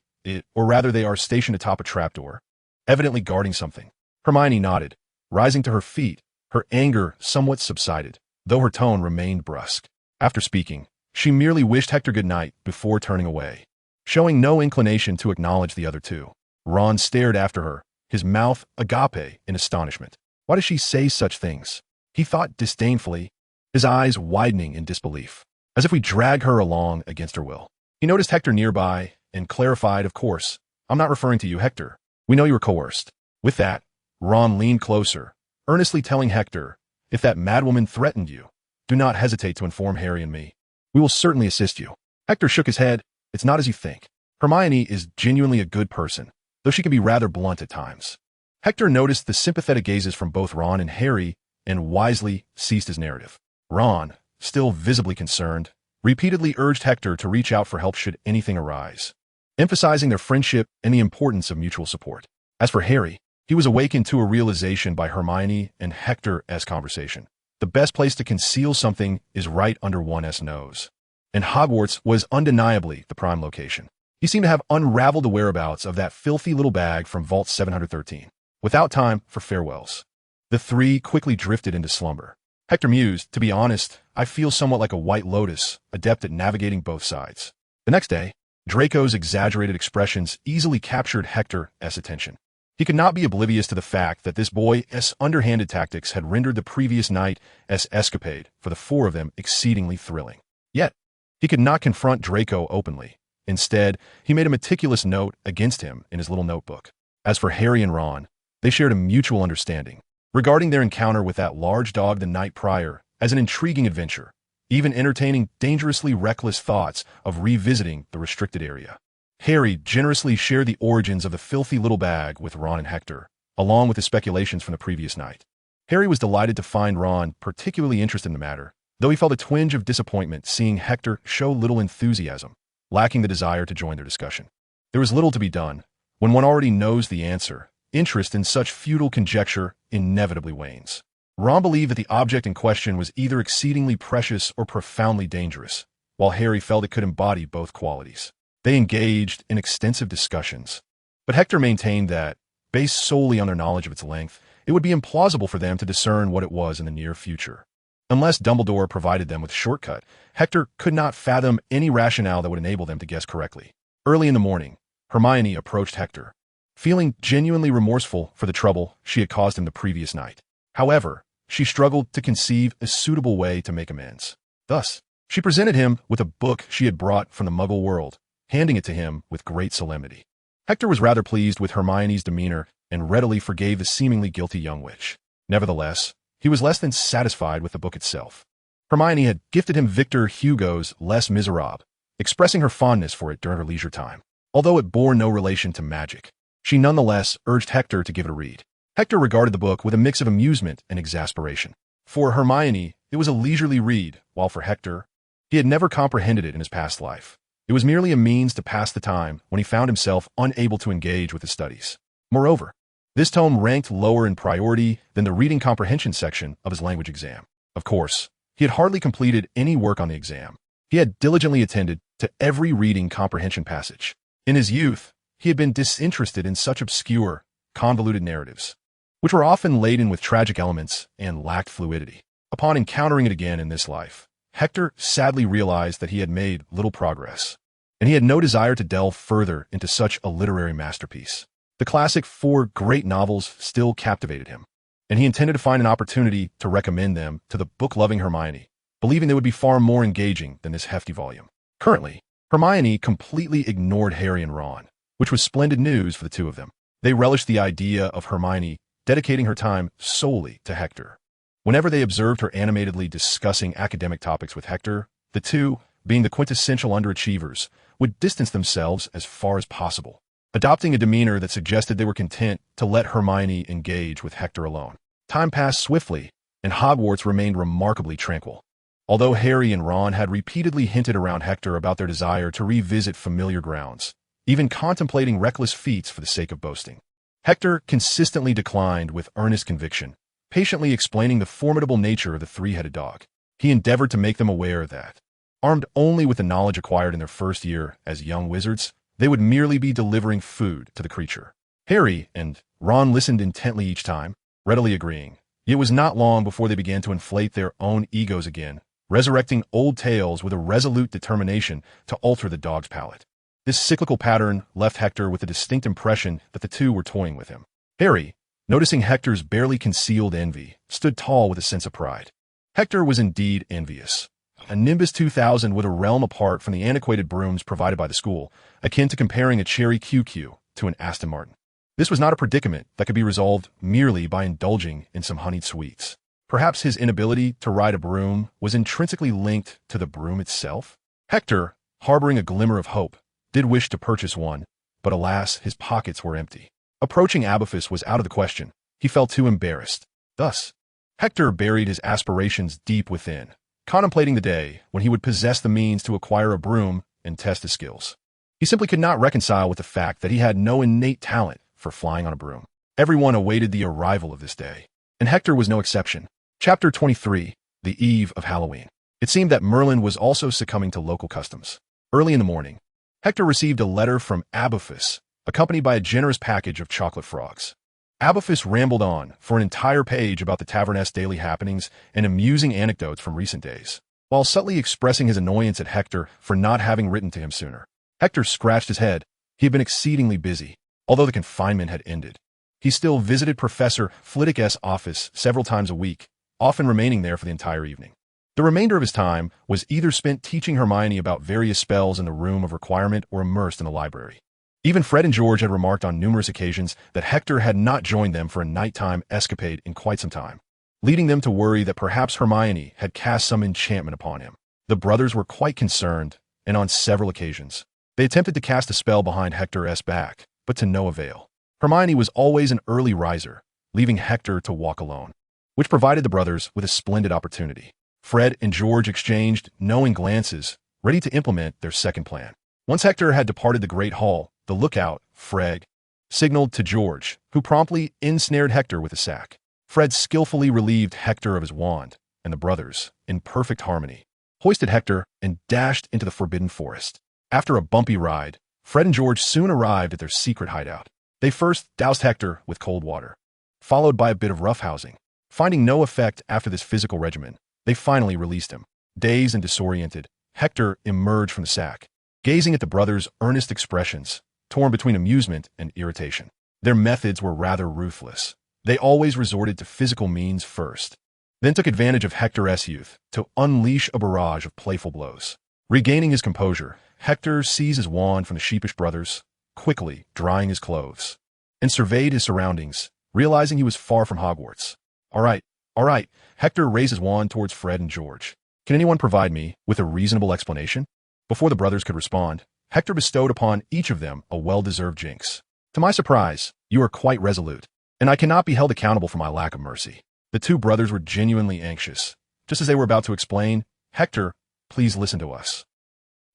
Speaker 1: Or rather they are stationed atop a trapdoor, evidently guarding something." Hermione nodded, rising to her feet. Her anger somewhat subsided, though her tone remained brusque. After speaking, she merely wished Hector good night before turning away, showing no inclination to acknowledge the other two. Ron stared after her, his mouth agape in astonishment. Why does she say such things? He thought disdainfully, his eyes widening in disbelief, as if we drag her along against her will. He noticed Hector nearby and clarified, "Of course, I'm not referring to you, Hector. We know you were coerced." With that, Ron leaned closer, earnestly telling Hector, "If that madwoman threatened you, do not hesitate to inform Harry and me. We will certainly assist you." Hector shook his head. "It's not as you think. Hermione is genuinely a good person, though she can be rather blunt at times." Hector noticed the sympathetic gazes from both Ron and Harry and wisely ceased his narrative. Ron, still visibly concerned, repeatedly urged Hector to reach out for help should anything arise, emphasizing their friendship and the importance of mutual support. As for Harry, he was awakened to a realization by Hermione and Hector's conversation. The best place to conceal something is right under one's nose, and Hogwarts was undeniably the prime location. He seemed to have unraveled the whereabouts of that filthy little bag from Vault 713. Without time for farewells, the three quickly drifted into slumber. Hector mused, "To be honest, I feel somewhat like a white lotus, adept at navigating both sides." The next day, Draco's exaggerated expressions easily captured Hector's attention. He could not be oblivious to the fact that this boy's underhanded tactics had rendered the previous night's escapade for the four of them exceedingly thrilling. Yet, he could not confront Draco openly. Instead, he made a meticulous note against him in his little notebook. As for Harry and Ron, they shared a mutual understanding, regarding their encounter with that large dog the night prior as an intriguing adventure, even entertaining dangerously reckless thoughts of revisiting the restricted area. Harry generously shared the origins of the filthy little bag with Ron and Hector, along with his speculations from the previous night. Harry was delighted to find Ron particularly interested in the matter, though he felt a twinge of disappointment seeing Hector show little enthusiasm, lacking the desire to join their discussion. There was little to be done. When one already knows the answer, interest in such futile conjecture inevitably wanes. Ron believed that the object in question was either exceedingly precious or profoundly dangerous, while Harry felt it could embody both qualities. They engaged in extensive discussions, but Hector maintained that, based solely on their knowledge of its length, it would be implausible for them to discern what it was in the near future. Unless Dumbledore provided them with a shortcut, Hector could not fathom any rationale that would enable them to guess correctly. Early in the morning, Hermione approached Hector, feeling genuinely remorseful for the trouble she had caused him the previous night. However, she struggled to conceive a suitable way to make amends. Thus, she presented him with a book she had brought from the Muggle world, handing it to him with great solemnity. Hector was rather pleased with Hermione's demeanor and readily forgave the seemingly guilty young witch. Nevertheless, he was less than satisfied with the book itself. Hermione had gifted him Victor Hugo's Les Miserables, expressing her fondness for it during her leisure time. Although it bore no relation to magic, she nonetheless urged Hector to give it a read. Hector regarded the book with a mix of amusement and exasperation. For Hermione, it was a leisurely read, while for Hector, he had never comprehended it in his past life. It was merely a means to pass the time when he found himself unable to engage with his studies. Moreover, this tome ranked lower in priority than the reading comprehension section of his language exam. Of course, he had hardly completed any work on the exam. He had diligently attended to every reading comprehension passage. In his youth, he had been disinterested in such obscure, convoluted narratives, which were often laden with tragic elements and lacked fluidity. Upon encountering it again in this life, Hector sadly realized that he had made little progress, and he had no desire to delve further into such a literary masterpiece. The classic 4 great novels still captivated him, and he intended to find an opportunity to recommend them to the book-loving Hermione, believing they would be far more engaging than this hefty volume. Currently, Hermione completely ignored Harry and Ron, which was splendid news for the two of them. They relished the idea of Hermione dedicating her time solely to Hector. Whenever they observed her animatedly discussing academic topics with Hector, the two, being the quintessential underachievers, would distance themselves as far as possible, adopting a demeanor that suggested they were content to let Hermione engage with Hector alone. Time passed swiftly, and Hogwarts remained remarkably tranquil. Although Harry and Ron had repeatedly hinted around Hector about their desire to revisit familiar grounds, even contemplating reckless feats for the sake of boasting, Hector consistently declined with earnest conviction, patiently explaining the formidable nature of the three-headed dog. He endeavored to make them aware that, armed only with the knowledge acquired in their first year as young wizards, they would merely be delivering food to the creature. Harry and Ron listened intently each time, readily agreeing. It was not long before they began to inflate their own egos again, resurrecting old tales with a resolute determination to alter the dog's palate. This cyclical pattern left Hector with a distinct impression that the two were toying with him. Harry, noticing Hector's barely concealed envy, stood tall with a sense of pride. Hector was indeed envious. A Nimbus 2000 was a realm apart from the antiquated brooms provided by the school, akin to comparing a Cherry QQ to an Aston Martin. This was not a predicament that could be resolved merely by indulging in some honeyed sweets. Perhaps his inability to ride a broom was intrinsically linked to the broom itself? Hector, harboring a glimmer of hope, did wish to purchase one, but alas, his pockets were empty. Approaching Abathus was out of the question. He felt too embarrassed. Thus, Hector buried his aspirations deep within, contemplating the day when he would possess the means to acquire a broom and test his skills. He simply could not reconcile with the fact that he had no innate talent for flying on a broom. Everyone awaited the arrival of this day, and Hector was no exception. Chapter 23, The Eve of Halloween. It seemed that Merlin was also succumbing to local customs. Early in the morning, Hector received a letter from Abathus, accompanied by a generous package of chocolate frogs. Abathus rambled on for an entire page about the taverness daily happenings and amusing anecdotes from recent days, while subtly expressing his annoyance at Hector for not having written to him sooner. Hector scratched his head. He had been exceedingly busy, although the confinement had ended. He still visited Professor Flitwick's office several times a week, often remaining there for the entire evening. The remainder of his time was either spent teaching Hermione about various spells in the room of requirement or immersed in the library. Even Fred and George had remarked on numerous occasions that Hector had not joined them for a nighttime escapade in quite some time, leading them to worry that perhaps Hermione had cast some enchantment upon him. The brothers were quite concerned, and on several occasions, they attempted to cast a spell behind Hector's back, but to no avail. Hermione was always an early riser, leaving Hector to walk alone, which provided the brothers with a splendid opportunity. Fred and George exchanged knowing glances, ready to implement their second plan. Once Hector had departed the Great Hall, the lookout, Fred, signaled to George, who promptly ensnared Hector with a sack. Fred skillfully relieved Hector of his wand, and the brothers, in perfect harmony, hoisted Hector and dashed into the forbidden forest. After a bumpy ride, Fred and George soon arrived at their secret hideout. They first doused Hector with cold water, followed by a bit of roughhousing. Finding no effect after this physical regimen, they finally released him. Dazed and disoriented, Hector emerged from the sack, gazing at the brothers' earnest expressions, torn between amusement and irritation. Their methods were rather ruthless. They always resorted to physical means first, then took advantage of Hector's youth to unleash a barrage of playful blows. Regaining his composure, Hector seized his wand from the sheepish brothers, quickly drying his clothes, and surveyed his surroundings, realizing he was far from Hogwarts. All right, Hector raised his wand towards Fred and George. Can anyone provide me with a reasonable explanation? Before the brothers could respond, Hector bestowed upon each of them a well-deserved jinx. To my surprise, you are quite resolute, and I cannot be held accountable for my lack of mercy. The two brothers were genuinely anxious. Just as they were about to explain, Hector, please listen to us.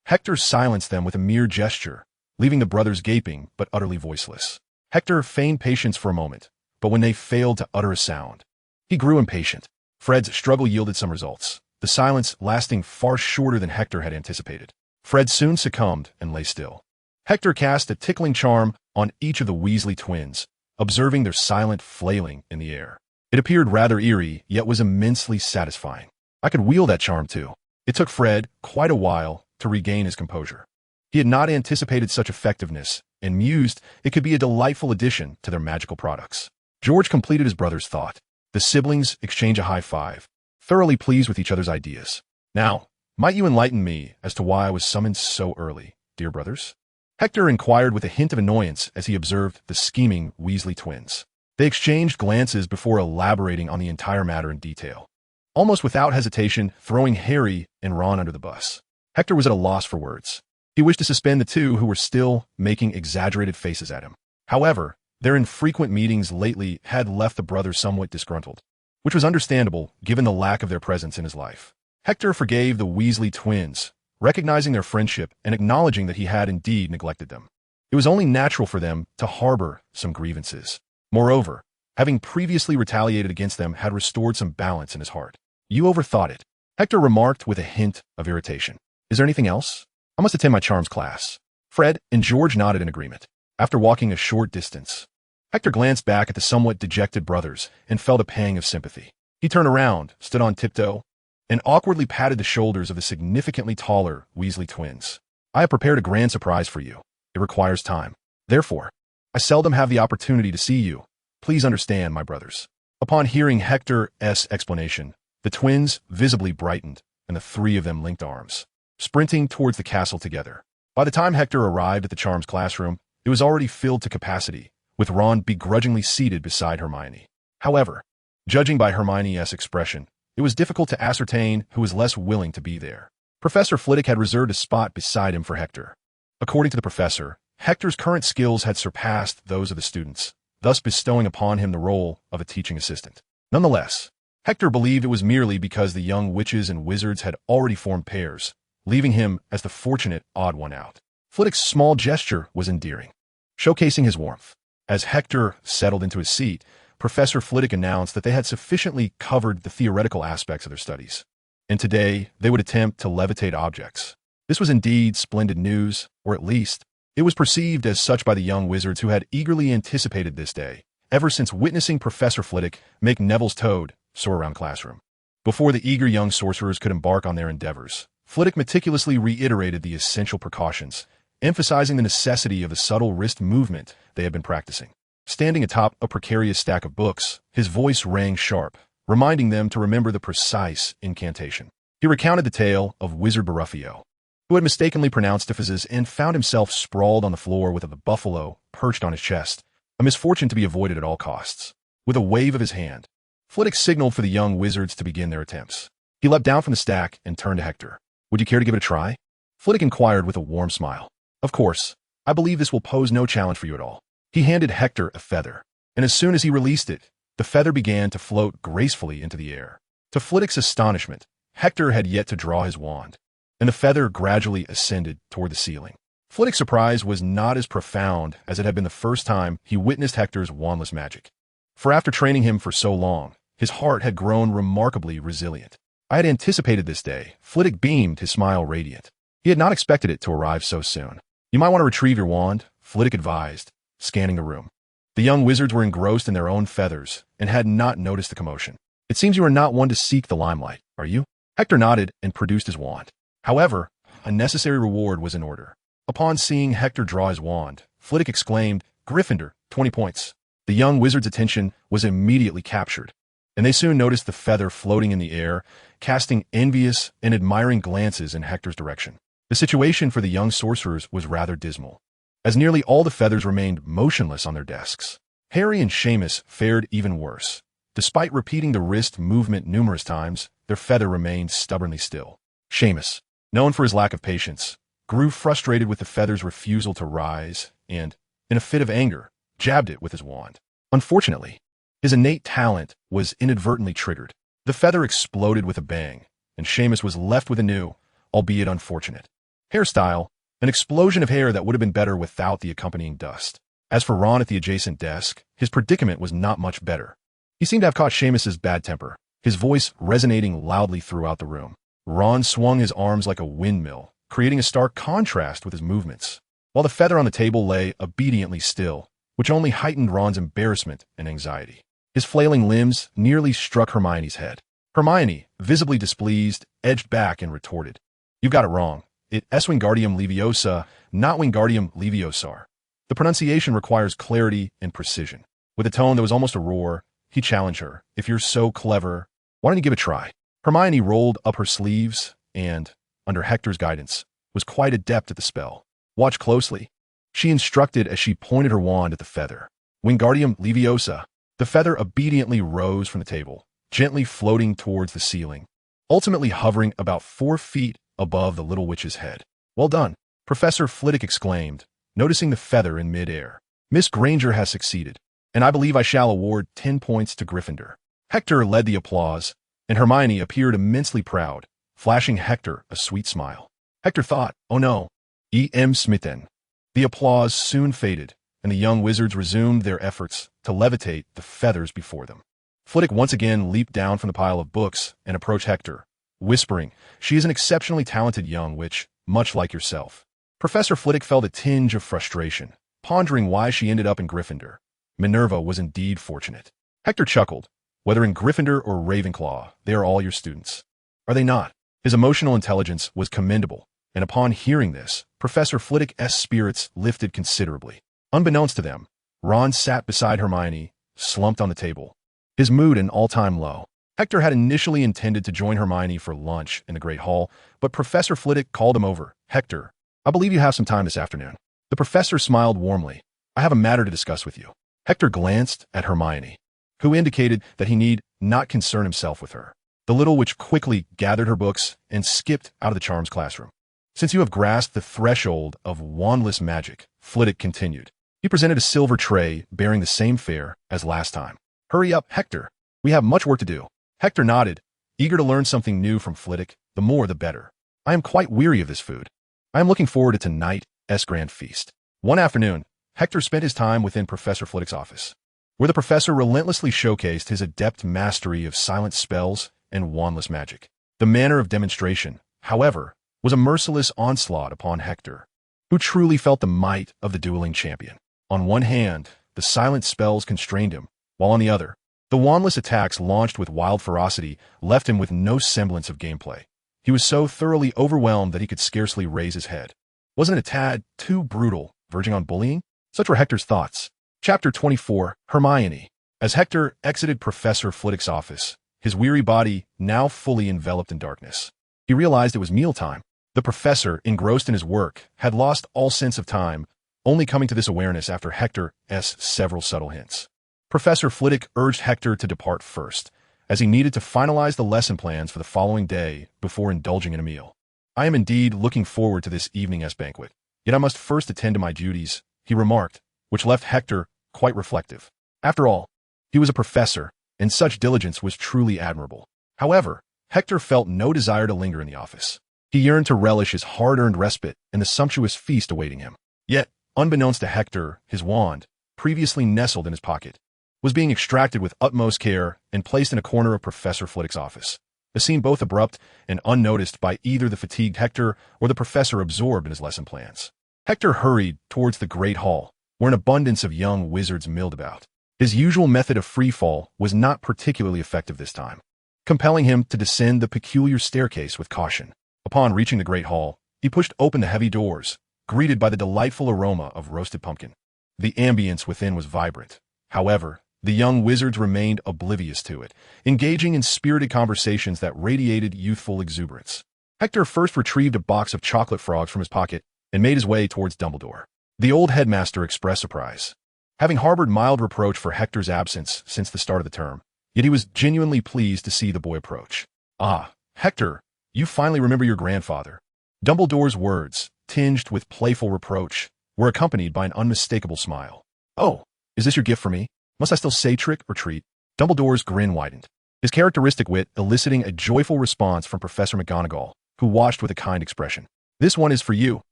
Speaker 1: Hector silenced them with a mere gesture, leaving the brothers gaping but utterly voiceless. Hector feigned patience for a moment, but when they failed to utter a sound, he grew impatient. Fred's struggle yielded some results, the silence lasting far shorter than Hector had anticipated. Fred soon succumbed and lay still. Hector cast a tickling charm on each of the Weasley twins, observing their silent flailing in the air. It appeared rather eerie, yet was immensely satisfying. I could wield that charm too. It took Fred quite a while to regain his composure. He had not anticipated such effectiveness, and mused it could be a delightful addition to their magical products. George completed his brother's thought. The siblings exchanged a high five, thoroughly pleased with each other's ideas. Now, might you enlighten me as to why I was summoned so early, dear brothers? Hector inquired with a hint of annoyance as he observed the scheming Weasley twins. They exchanged glances before elaborating on the entire matter in detail, almost without hesitation throwing Harry and Ron under the bus. Hector was at a loss for words. He wished to suspend the two who were still making exaggerated faces at him. However, their infrequent meetings lately had left the brothers somewhat disgruntled, which was understandable given the lack of their presence in his life. Hector forgave the Weasley twins, recognizing their friendship and acknowledging that he had indeed neglected them. It was only natural for them to harbor some grievances. Moreover, having previously retaliated against them had restored some balance in his heart. You overthought it, Hector remarked with a hint of irritation. Is there anything else? I must attend my charms class. Fred and George nodded in agreement. After walking a short distance, Hector glanced back at the somewhat dejected brothers and felt a pang of sympathy. He turned around, stood on tiptoe, and awkwardly patted the shoulders of the significantly taller Weasley twins. I have prepared a grand surprise for you. It requires time. Therefore, I seldom have the opportunity to see you. Please understand, my brothers. Upon hearing Hector's explanation, the twins visibly brightened, and the three of them linked arms, sprinting towards the castle together. By the time Hector arrived at the charms classroom, it was already filled to capacity, with Ron begrudgingly seated beside Hermione. However, judging by Hermione's expression, it was difficult to ascertain who was less willing to be there. Professor Flitwick had reserved a spot beside him for Hector. According to the professor, Hector's current skills had surpassed those of the students, thus bestowing upon him the role of a teaching assistant. Nonetheless, Hector believed it was merely because the young witches and wizards had already formed pairs, leaving him as the fortunate odd one out. Flitwick's small gesture was endearing, showcasing his warmth. As Hector settled into his seat, Professor Flitwick announced that they had sufficiently covered the theoretical aspects of their studies, and today they would attempt to levitate objects. This was indeed splendid news, or at least, it was perceived as such by the young wizards who had eagerly anticipated this day, ever since witnessing Professor Flitwick make Neville's toad soar around classroom. Before the eager young sorcerers could embark on their endeavors, Flitwick meticulously reiterated the essential precautions, emphasizing the necessity of the subtle wrist movement they had been practicing. Standing atop a precarious stack of books, his voice rang sharp, reminding them to remember the precise incantation. He recounted the tale of Wizard Baruffio, who had mistakenly pronounced Tiphys and found himself sprawled on the floor with a buffalo perched on his chest, a misfortune to be avoided at all costs. With a wave of his hand, Flitwick signaled for the young wizards to begin their attempts. He leapt down from the stack and turned to Hector. Would you care to give it a try? Flitwick inquired with a warm smile. Of course, I believe this will pose no challenge for you at all. He handed Hector a feather, and as soon as he released it, the feather began to float gracefully into the air. To Flitwick's astonishment, Hector had yet to draw his wand, and the feather gradually ascended toward the ceiling. Flitwick's surprise was not as profound as it had been the first time he witnessed Hector's wandless magic. For after training him for so long, his heart had grown remarkably resilient. I had anticipated this day. Flitwick beamed, his smile radiant. He had not expected it to arrive so soon. You might want to retrieve your wand, Flitwick advised, scanning the room. The young wizards were engrossed in their own feathers and had not noticed the commotion. It seems you are not one to seek the limelight, are you? Hector nodded and produced his wand. However, a necessary reward was in order. Upon seeing Hector draw his wand, Flitwick exclaimed, Gryffindor, 20 points. The young wizard's attention was immediately captured, and they soon noticed the feather floating in the air, casting envious and admiring glances in Hector's direction. The situation for the young sorcerers was rather dismal, as nearly all the feathers remained motionless on their desks. Harry and Seamus fared even worse. Despite repeating the wrist movement numerous times, their feather remained stubbornly still. Seamus, known for his lack of patience, grew frustrated with the feather's refusal to rise and, in a fit of anger, jabbed it with his wand. Unfortunately, his innate talent was inadvertently triggered. The feather exploded with a bang, and Seamus was left with a new, albeit unfortunate, hairstyle, an explosion of hair that would have been better without the accompanying dust. As for Ron at the adjacent desk, his predicament was not much better. He seemed to have caught Seamus's bad temper, his voice resonating loudly throughout the room. Ron swung his arms like a windmill, creating a stark contrast with his movements, while the feather on the table lay obediently still, which only heightened Ron's embarrassment and anxiety. His flailing limbs nearly struck Hermione's head. Hermione, visibly displeased, edged back and retorted, "You've got it wrong. It es Wingardium Leviosa, not Wingardium Leviosar. The pronunciation requires clarity and precision." With a tone that was almost a roar, he challenged her, "If you're so clever, why don't you give it a try?" Hermione rolled up her sleeves and, under Hector's guidance, was quite adept at the spell. "Watch closely," she instructed as she pointed her wand at the feather. Wingardium Leviosa. The feather obediently rose from the table, gently floating towards the ceiling, ultimately hovering about 4 feet above the little witch's head. "Well done," Professor Flitwick exclaimed, noticing the feather in mid-air. "Miss Granger has succeeded, and I believe I shall award 10 points to Gryffindor." Hector led the applause, and Hermione appeared immensely proud, flashing Hector a sweet smile. Hector thought, "Oh no, E.M. Smitten." The applause soon faded, and the young wizards resumed their efforts to levitate the feathers before them. Flitwick once again leaped down from the pile of books and approached Hector, whispering, "She is an exceptionally talented young witch, much like yourself." Professor Flitwick felt a tinge of frustration, pondering why she ended up in Gryffindor. Minerva was indeed fortunate. Hector chuckled. "Whether in Gryffindor or Ravenclaw, they are all your students." "Are they not?" His emotional intelligence was commendable, and upon hearing this, Professor Flitwick's spirits lifted considerably. Unbeknownst to them, Ron sat beside Hermione, slumped on the table, his mood an all-time low. Hector had initially intended to join Hermione for lunch in the Great Hall, but Professor Flitwick called him over. "Hector, I believe you have some time this afternoon." The professor smiled warmly. "I have a matter to discuss with you." Hector glanced at Hermione, who indicated that he need not concern himself with her. The little witch quickly gathered her books and skipped out of the charms classroom. "Since you have grasped the threshold of wandless magic," Flitwick continued. He presented a silver tray bearing the same fare as last time. "Hurry up, Hector. We have much work to do." Hector nodded, eager to learn something new from Flitwick, the more the better. "I am quite weary of this food. I am looking forward to tonight's grand feast." One afternoon, Hector spent his time within Professor Flitwick's office, where the professor relentlessly showcased his adept mastery of silent spells and wandless magic. The manner of demonstration, however, was a merciless onslaught upon Hector, who truly felt the might of the dueling champion. On one hand, the silent spells constrained him, while on the other, the wandless attacks launched with wild ferocity left him with no semblance of gameplay. He was so thoroughly overwhelmed that he could scarcely raise his head. Wasn't it a tad too brutal, verging on bullying? Such were Hector's thoughts. Chapter 24, Hermione. As Hector exited Professor Flitwick's office, his weary body now fully enveloped in darkness, he realized it was mealtime. The professor, engrossed in his work, had lost all sense of time, only coming to this awareness after Hector's several subtle hints. Professor Flitwick urged Hector to depart first, as he needed to finalize the lesson plans for the following day before indulging in a meal. "I am indeed looking forward to this evening's banquet, yet I must first attend to my duties," he remarked, which left Hector quite reflective. After all, he was a professor, and such diligence was truly admirable. However, Hector felt no desire to linger in the office. He yearned to relish his hard-earned respite and the sumptuous feast awaiting him. Yet, unbeknownst to Hector, his wand, previously nestled in his pocket, was being extracted with utmost care and placed in a corner of Professor Flitwick's office. A scene both abrupt and unnoticed by either the fatigued Hector or the professor absorbed in his lesson plans. Hector hurried towards the great hall, where an abundance of young wizards milled about. His usual method of free fall was not particularly effective this time, compelling him to descend the peculiar staircase with caution. Upon reaching the great hall, he pushed open the heavy doors, greeted by the delightful aroma of roasted pumpkin. The ambience within was vibrant. However, The young wizards remained oblivious to it, engaging in spirited conversations that radiated youthful exuberance. Hector first retrieved a box of chocolate frogs from his pocket and made his way towards Dumbledore. The old headmaster expressed surprise. Having harbored mild reproach for Hector's absence since the start of the term, yet he was genuinely pleased to see the boy approach. "Ah, Hector, you finally remember your grandfather." Dumbledore's words, tinged with playful reproach, were accompanied by an unmistakable smile. "Oh, is this your gift for me? Must I still say trick or treat?" Dumbledore's grin widened, his characteristic wit eliciting a joyful response from Professor McGonagall, who watched with a kind expression. "This one is for you,"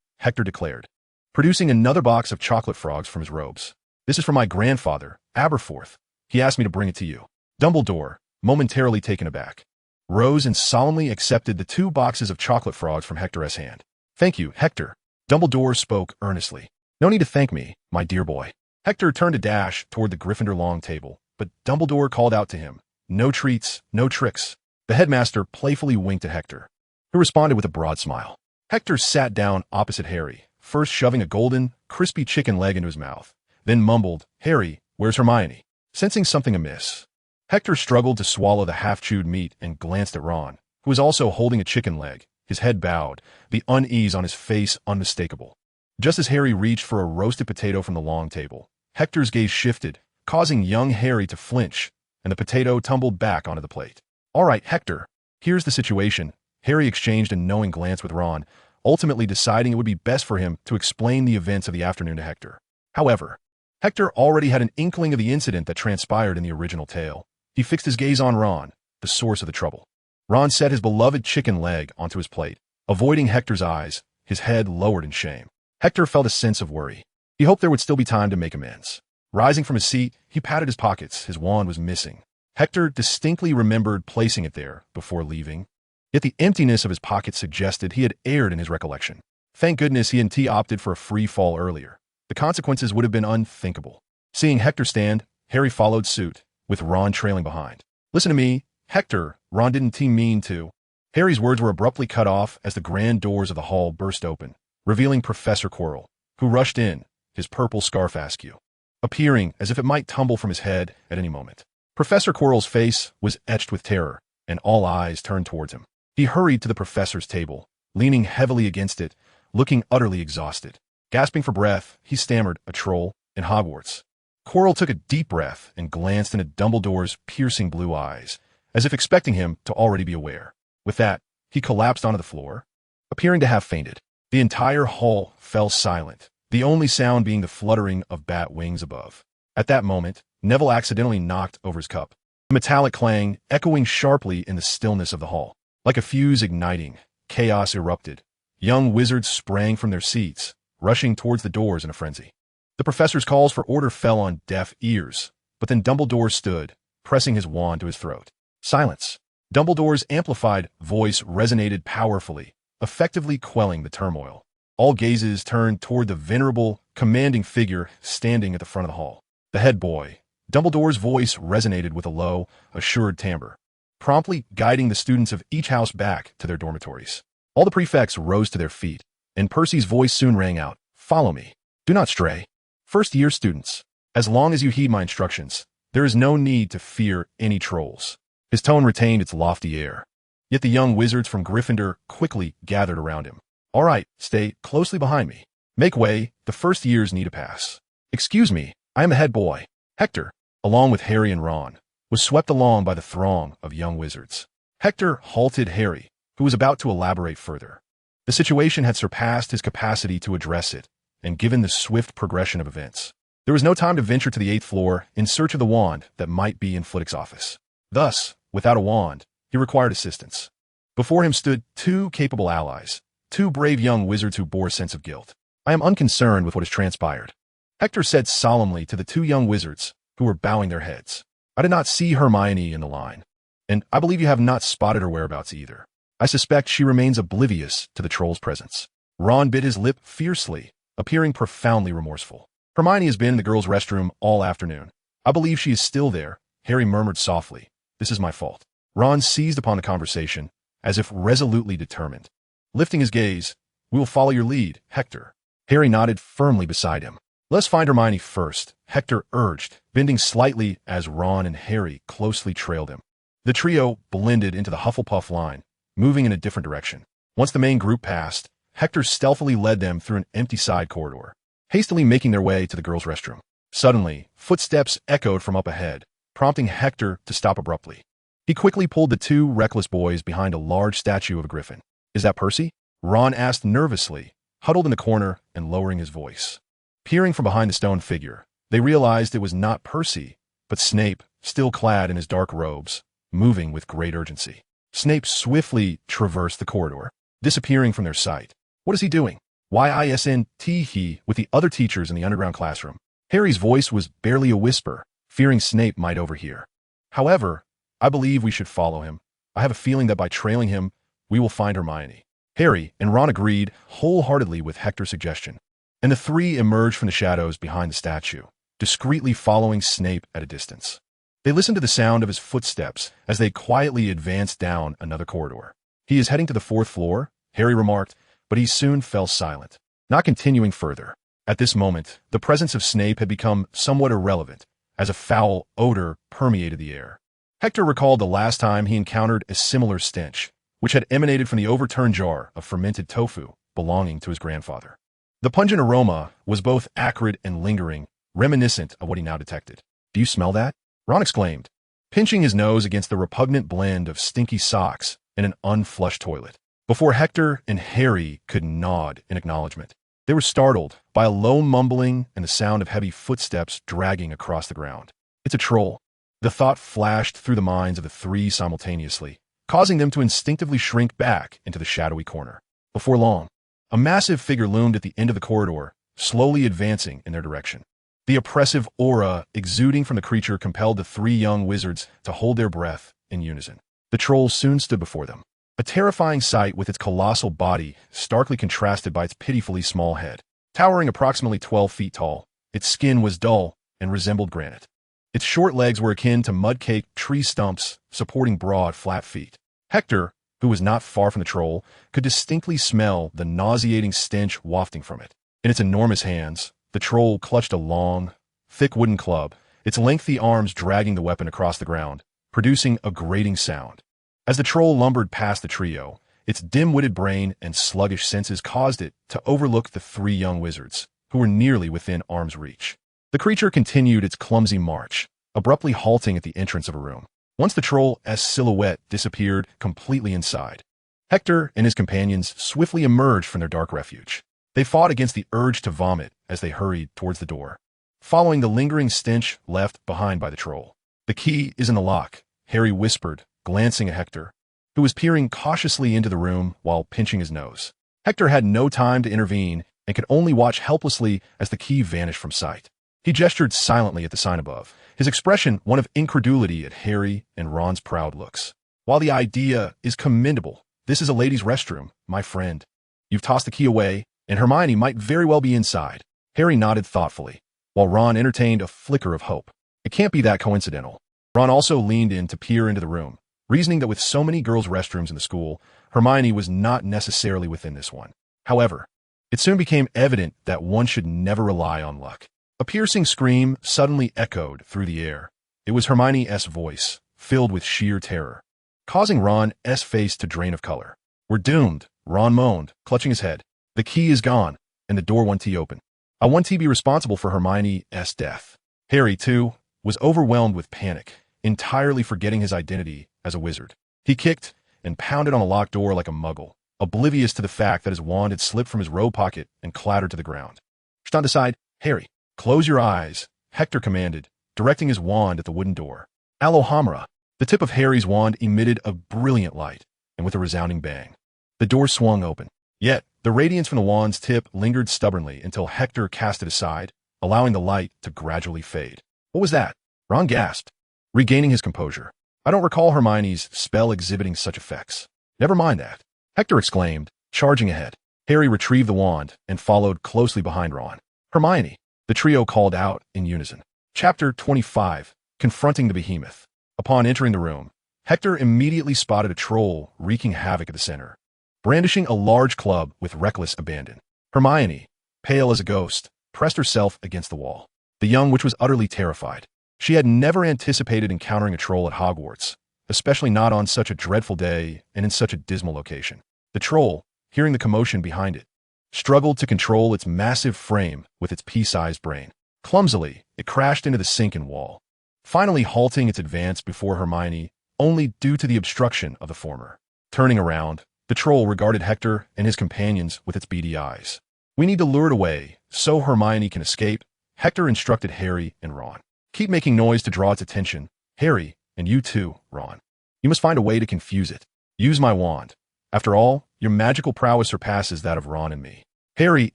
Speaker 1: Hector declared, producing another box of chocolate frogs from his robes. "This is from my grandfather, Aberforth. He asked me to bring it to you." Dumbledore, momentarily taken aback, rose and solemnly accepted the 2 boxes of chocolate frogs from Hector's hand. "Thank you, Hector." Dumbledore spoke earnestly. "No need to thank me, my dear boy." Hector turned to dash toward the Gryffindor long table, but Dumbledore called out to him, "No treats, no tricks." The headmaster playfully winked at Hector, who responded with a broad smile. Hector sat down opposite Harry, first shoving a golden, crispy chicken leg into his mouth, then mumbled, "Harry, where's Hermione?" Sensing something amiss, Hector struggled to swallow the half-chewed meat and glanced at Ron, who was also holding a chicken leg, his head bowed, the unease on his face unmistakable. Just as Harry reached for a roasted potato from the long table, Hector's gaze shifted, causing young Harry to flinch, and the potato tumbled back onto the plate. "All right, Hector, here's the situation." Harry exchanged a knowing glance with Ron, ultimately deciding it would be best for him to explain the events of the afternoon to Hector. However, Hector already had an inkling of the incident that transpired in the original tale. He fixed his gaze on Ron, the source of the trouble. Ron set his beloved chicken leg onto his plate, avoiding Hector's eyes, his head lowered in shame. Hector felt a sense of worry. He hoped there would still be time to make amends. Rising from his seat, he patted his pockets. His wand was missing. Hector distinctly remembered placing it there before leaving. Yet the emptiness of his pocket suggested he had erred in his recollection. Thank goodness he and T opted for a free fall earlier. The consequences would have been unthinkable. Seeing Hector stand, Harry followed suit, with Ron trailing behind. "Listen to me, Hector," Ron didn't mean to. Harry's words were abruptly cut off as the grand doors of the hall burst open, revealing Professor Quirrell, who rushed in, his purple scarf askew, appearing as if it might tumble from his head at any moment. Professor Quirrell's face was etched with terror, and all eyes turned towards him. He hurried to the professor's table, leaning heavily against it, looking utterly exhausted. Gasping for breath, he stammered, "A troll in Hogwarts." Quirrell took a deep breath and glanced into Dumbledore's piercing blue eyes, as if expecting him to already be aware. With that, he collapsed onto the floor, appearing to have fainted. The entire hall fell silent, the only sound being the fluttering of bat wings above. At that moment, Neville accidentally knocked over his cup, a metallic clang echoing sharply in the stillness of the hall. Like a fuse igniting, chaos erupted. Young wizards sprang from their seats, rushing towards the doors in a frenzy. The professor's calls for order fell on deaf ears, but then Dumbledore stood, pressing his wand to his throat. Silence. Dumbledore's amplified voice resonated powerfully, effectively quelling the turmoil. All gazes turned toward the venerable, commanding figure standing at the front of the hall. The head boy. Dumbledore's voice resonated with a low, assured timbre, promptly guiding the students of each house back to their dormitories. All the prefects rose to their feet, and Percy's voice soon rang out, "Follow me. Do not stray. First-year students, as long as you heed my instructions, there is no need to fear any trolls." His tone retained its lofty air. Yet the young wizards from Gryffindor quickly gathered around him. "All right, stay closely behind me. Make way, the first years need to pass." "Excuse me, I am the head boy." Hector, along with Harry and Ron, was swept along by the throng of young wizards. Hector halted Harry, who was about to elaborate further. The situation had surpassed his capacity to address it, and given the swift progression of events, there was no time to venture to the 8th floor in search of the wand that might be in Flitwick's office. Thus, without a wand, he required assistance. Before him stood 2 capable allies, 2 brave young wizards who bore a sense of guilt. "I am unconcerned with what has transpired," Hector said solemnly to the 2 young wizards who were bowing their heads. "I did not see Hermione in the line, and I believe you have not spotted her whereabouts either. I suspect she remains oblivious to the troll's presence." Ron bit his lip fiercely, appearing profoundly remorseful. "Hermione has been in the girls' restroom all afternoon. I believe she is still there," Harry murmured softly. "This is my fault." Ron seized upon the conversation, as if resolutely determined. Lifting his gaze, "We will follow your lead, Hector." Harry nodded firmly beside him. "Let's find Hermione first," Hector urged, bending slightly as Ron and Harry closely trailed him. The trio blended into the Hufflepuff line, moving in a different direction. Once the main group passed, Hector stealthily led them through an empty side corridor, hastily making their way to the girls' restroom. Suddenly, footsteps echoed from up ahead, prompting Hector to stop abruptly. He quickly pulled the two reckless boys behind a large statue of a griffin. "Is that Percy?" Ron asked nervously, huddled in the corner and lowering his voice. Peering from behind the stone figure, they realized it was not Percy, but Snape, still clad in his dark robes, moving with great urgency. Snape swiftly traversed the corridor, disappearing from their sight. "What is he doing? Why isn't he with the other teachers in the underground classroom?" Harry's voice was barely a whisper, fearing Snape might overhear. "However, I believe we should follow him. I have a feeling that by trailing him, we will find Hermione." Harry and Ron agreed wholeheartedly with Hector's suggestion, and the three emerged from the shadows behind the statue, discreetly following Snape at a distance. They listened to the sound of his footsteps as they quietly advanced down another corridor. "He is heading to the 4th floor," Harry remarked, but he soon fell silent, not continuing further. At this moment, the presence of Snape had become somewhat irrelevant, as a foul odor permeated the air. Hector recalled the last time he encountered a similar stench, which had emanated from the overturned jar of fermented tofu belonging to his grandfather. The pungent aroma was both acrid and lingering, reminiscent of what he now detected. "Do you smell that?" Ron exclaimed, pinching his nose against the repugnant blend of stinky socks and an unflushed toilet. Before Hector and Harry could nod in acknowledgement, they were startled by a low mumbling and the sound of heavy footsteps dragging across the ground. "It's a troll." The thought flashed through the minds of the three simultaneously, causing them to instinctively shrink back into the shadowy corner. Before long, a massive figure loomed at the end of the corridor, slowly advancing in their direction. The oppressive aura exuding from the creature compelled the three young wizards to hold their breath in unison. The troll soon stood before them, a terrifying sight with its colossal body starkly contrasted by its pitifully small head. Towering approximately 12 feet tall, its skin was dull and resembled granite. Its short legs were akin to mud-caked tree stumps supporting broad, flat feet. Hector, who was not far from the troll, could distinctly smell the nauseating stench wafting from it. In its enormous hands, the troll clutched a long, thick wooden club, its lengthy arms dragging the weapon across the ground, producing a grating sound. As the troll lumbered past the trio, its dim-witted brain and sluggish senses caused it to overlook the three young wizards, who were nearly within arm's reach. The creature continued its clumsy march, abruptly halting at the entrance of a room. Once the troll's silhouette disappeared completely inside, Hector and his companions swiftly emerged from their dark refuge. They fought against the urge to vomit as they hurried towards the door, following the lingering stench left behind by the troll. "The key is in the lock," Harry whispered, glancing at Hector, who was peering cautiously into the room while pinching his nose. Hector had no time to intervene and could only watch helplessly as the key vanished from sight. He gestured silently at the sign above, his expression one of incredulity at Harry and Ron's proud looks. "While the idea is commendable, this is a ladies' restroom, my friend. You've tossed the key away, and Hermione might very well be inside." Harry nodded thoughtfully, while Ron entertained a flicker of hope. It can't be that coincidental. Ron also leaned in to peer into the room, reasoning that with so many girls' restrooms in the school, Hermione was not necessarily within this one. However, it soon became evident that one should never rely on luck. A piercing scream suddenly echoed through the air. It was Hermione's voice, filled with sheer terror, causing Ron's face to drain of color. "We're doomed," Ron moaned, clutching his head. "The key is gone, and the door won't open. I won't be responsible for Hermione's death." Harry, too, was overwhelmed with panic, entirely forgetting his identity as a wizard. He kicked and pounded on the locked door like a muggle, oblivious to the fact that his wand had slipped from his robe pocket and clattered to the ground. "Stand aside, Harry. Close your eyes," Hector commanded, directing his wand at the wooden door. "Allohamra." The tip of Harry's wand emitted a brilliant light, and with a resounding bang, the door swung open. Yet, the radiance from the wand's tip lingered stubbornly until Hector cast it aside, allowing the light to gradually fade. "What was that?" Ron gasped, regaining his composure. "I don't recall Hermione's spell exhibiting such effects." "Never mind that," Hector exclaimed, charging ahead. Harry retrieved the wand and followed closely behind Ron. "Hermione," the trio called out in unison. Chapter 25, Confronting the Behemoth. Upon entering the room, Hector immediately spotted a troll wreaking havoc at the center, brandishing a large club with reckless abandon. Hermione, pale as a ghost, pressed herself against the wall. The young witch was utterly terrified. She had never anticipated encountering a troll at Hogwarts, especially not on such a dreadful day and in such a dismal location. The troll, hearing the commotion behind it, struggled to control its massive frame with its pea-sized brain. Clumsily, it crashed into the sunken wall, finally halting its advance before Hermione, only due to the obstruction of the former. Turning around, the troll regarded Hector and his companions with its beady eyes. "We need to lure it away, so Hermione can escape," Hector instructed Harry and Ron. "Keep making noise to draw its attention. Harry, and you too, Ron. You must find a way to confuse it. Use my wand. After all, your magical prowess surpasses that of Ron and me." Harry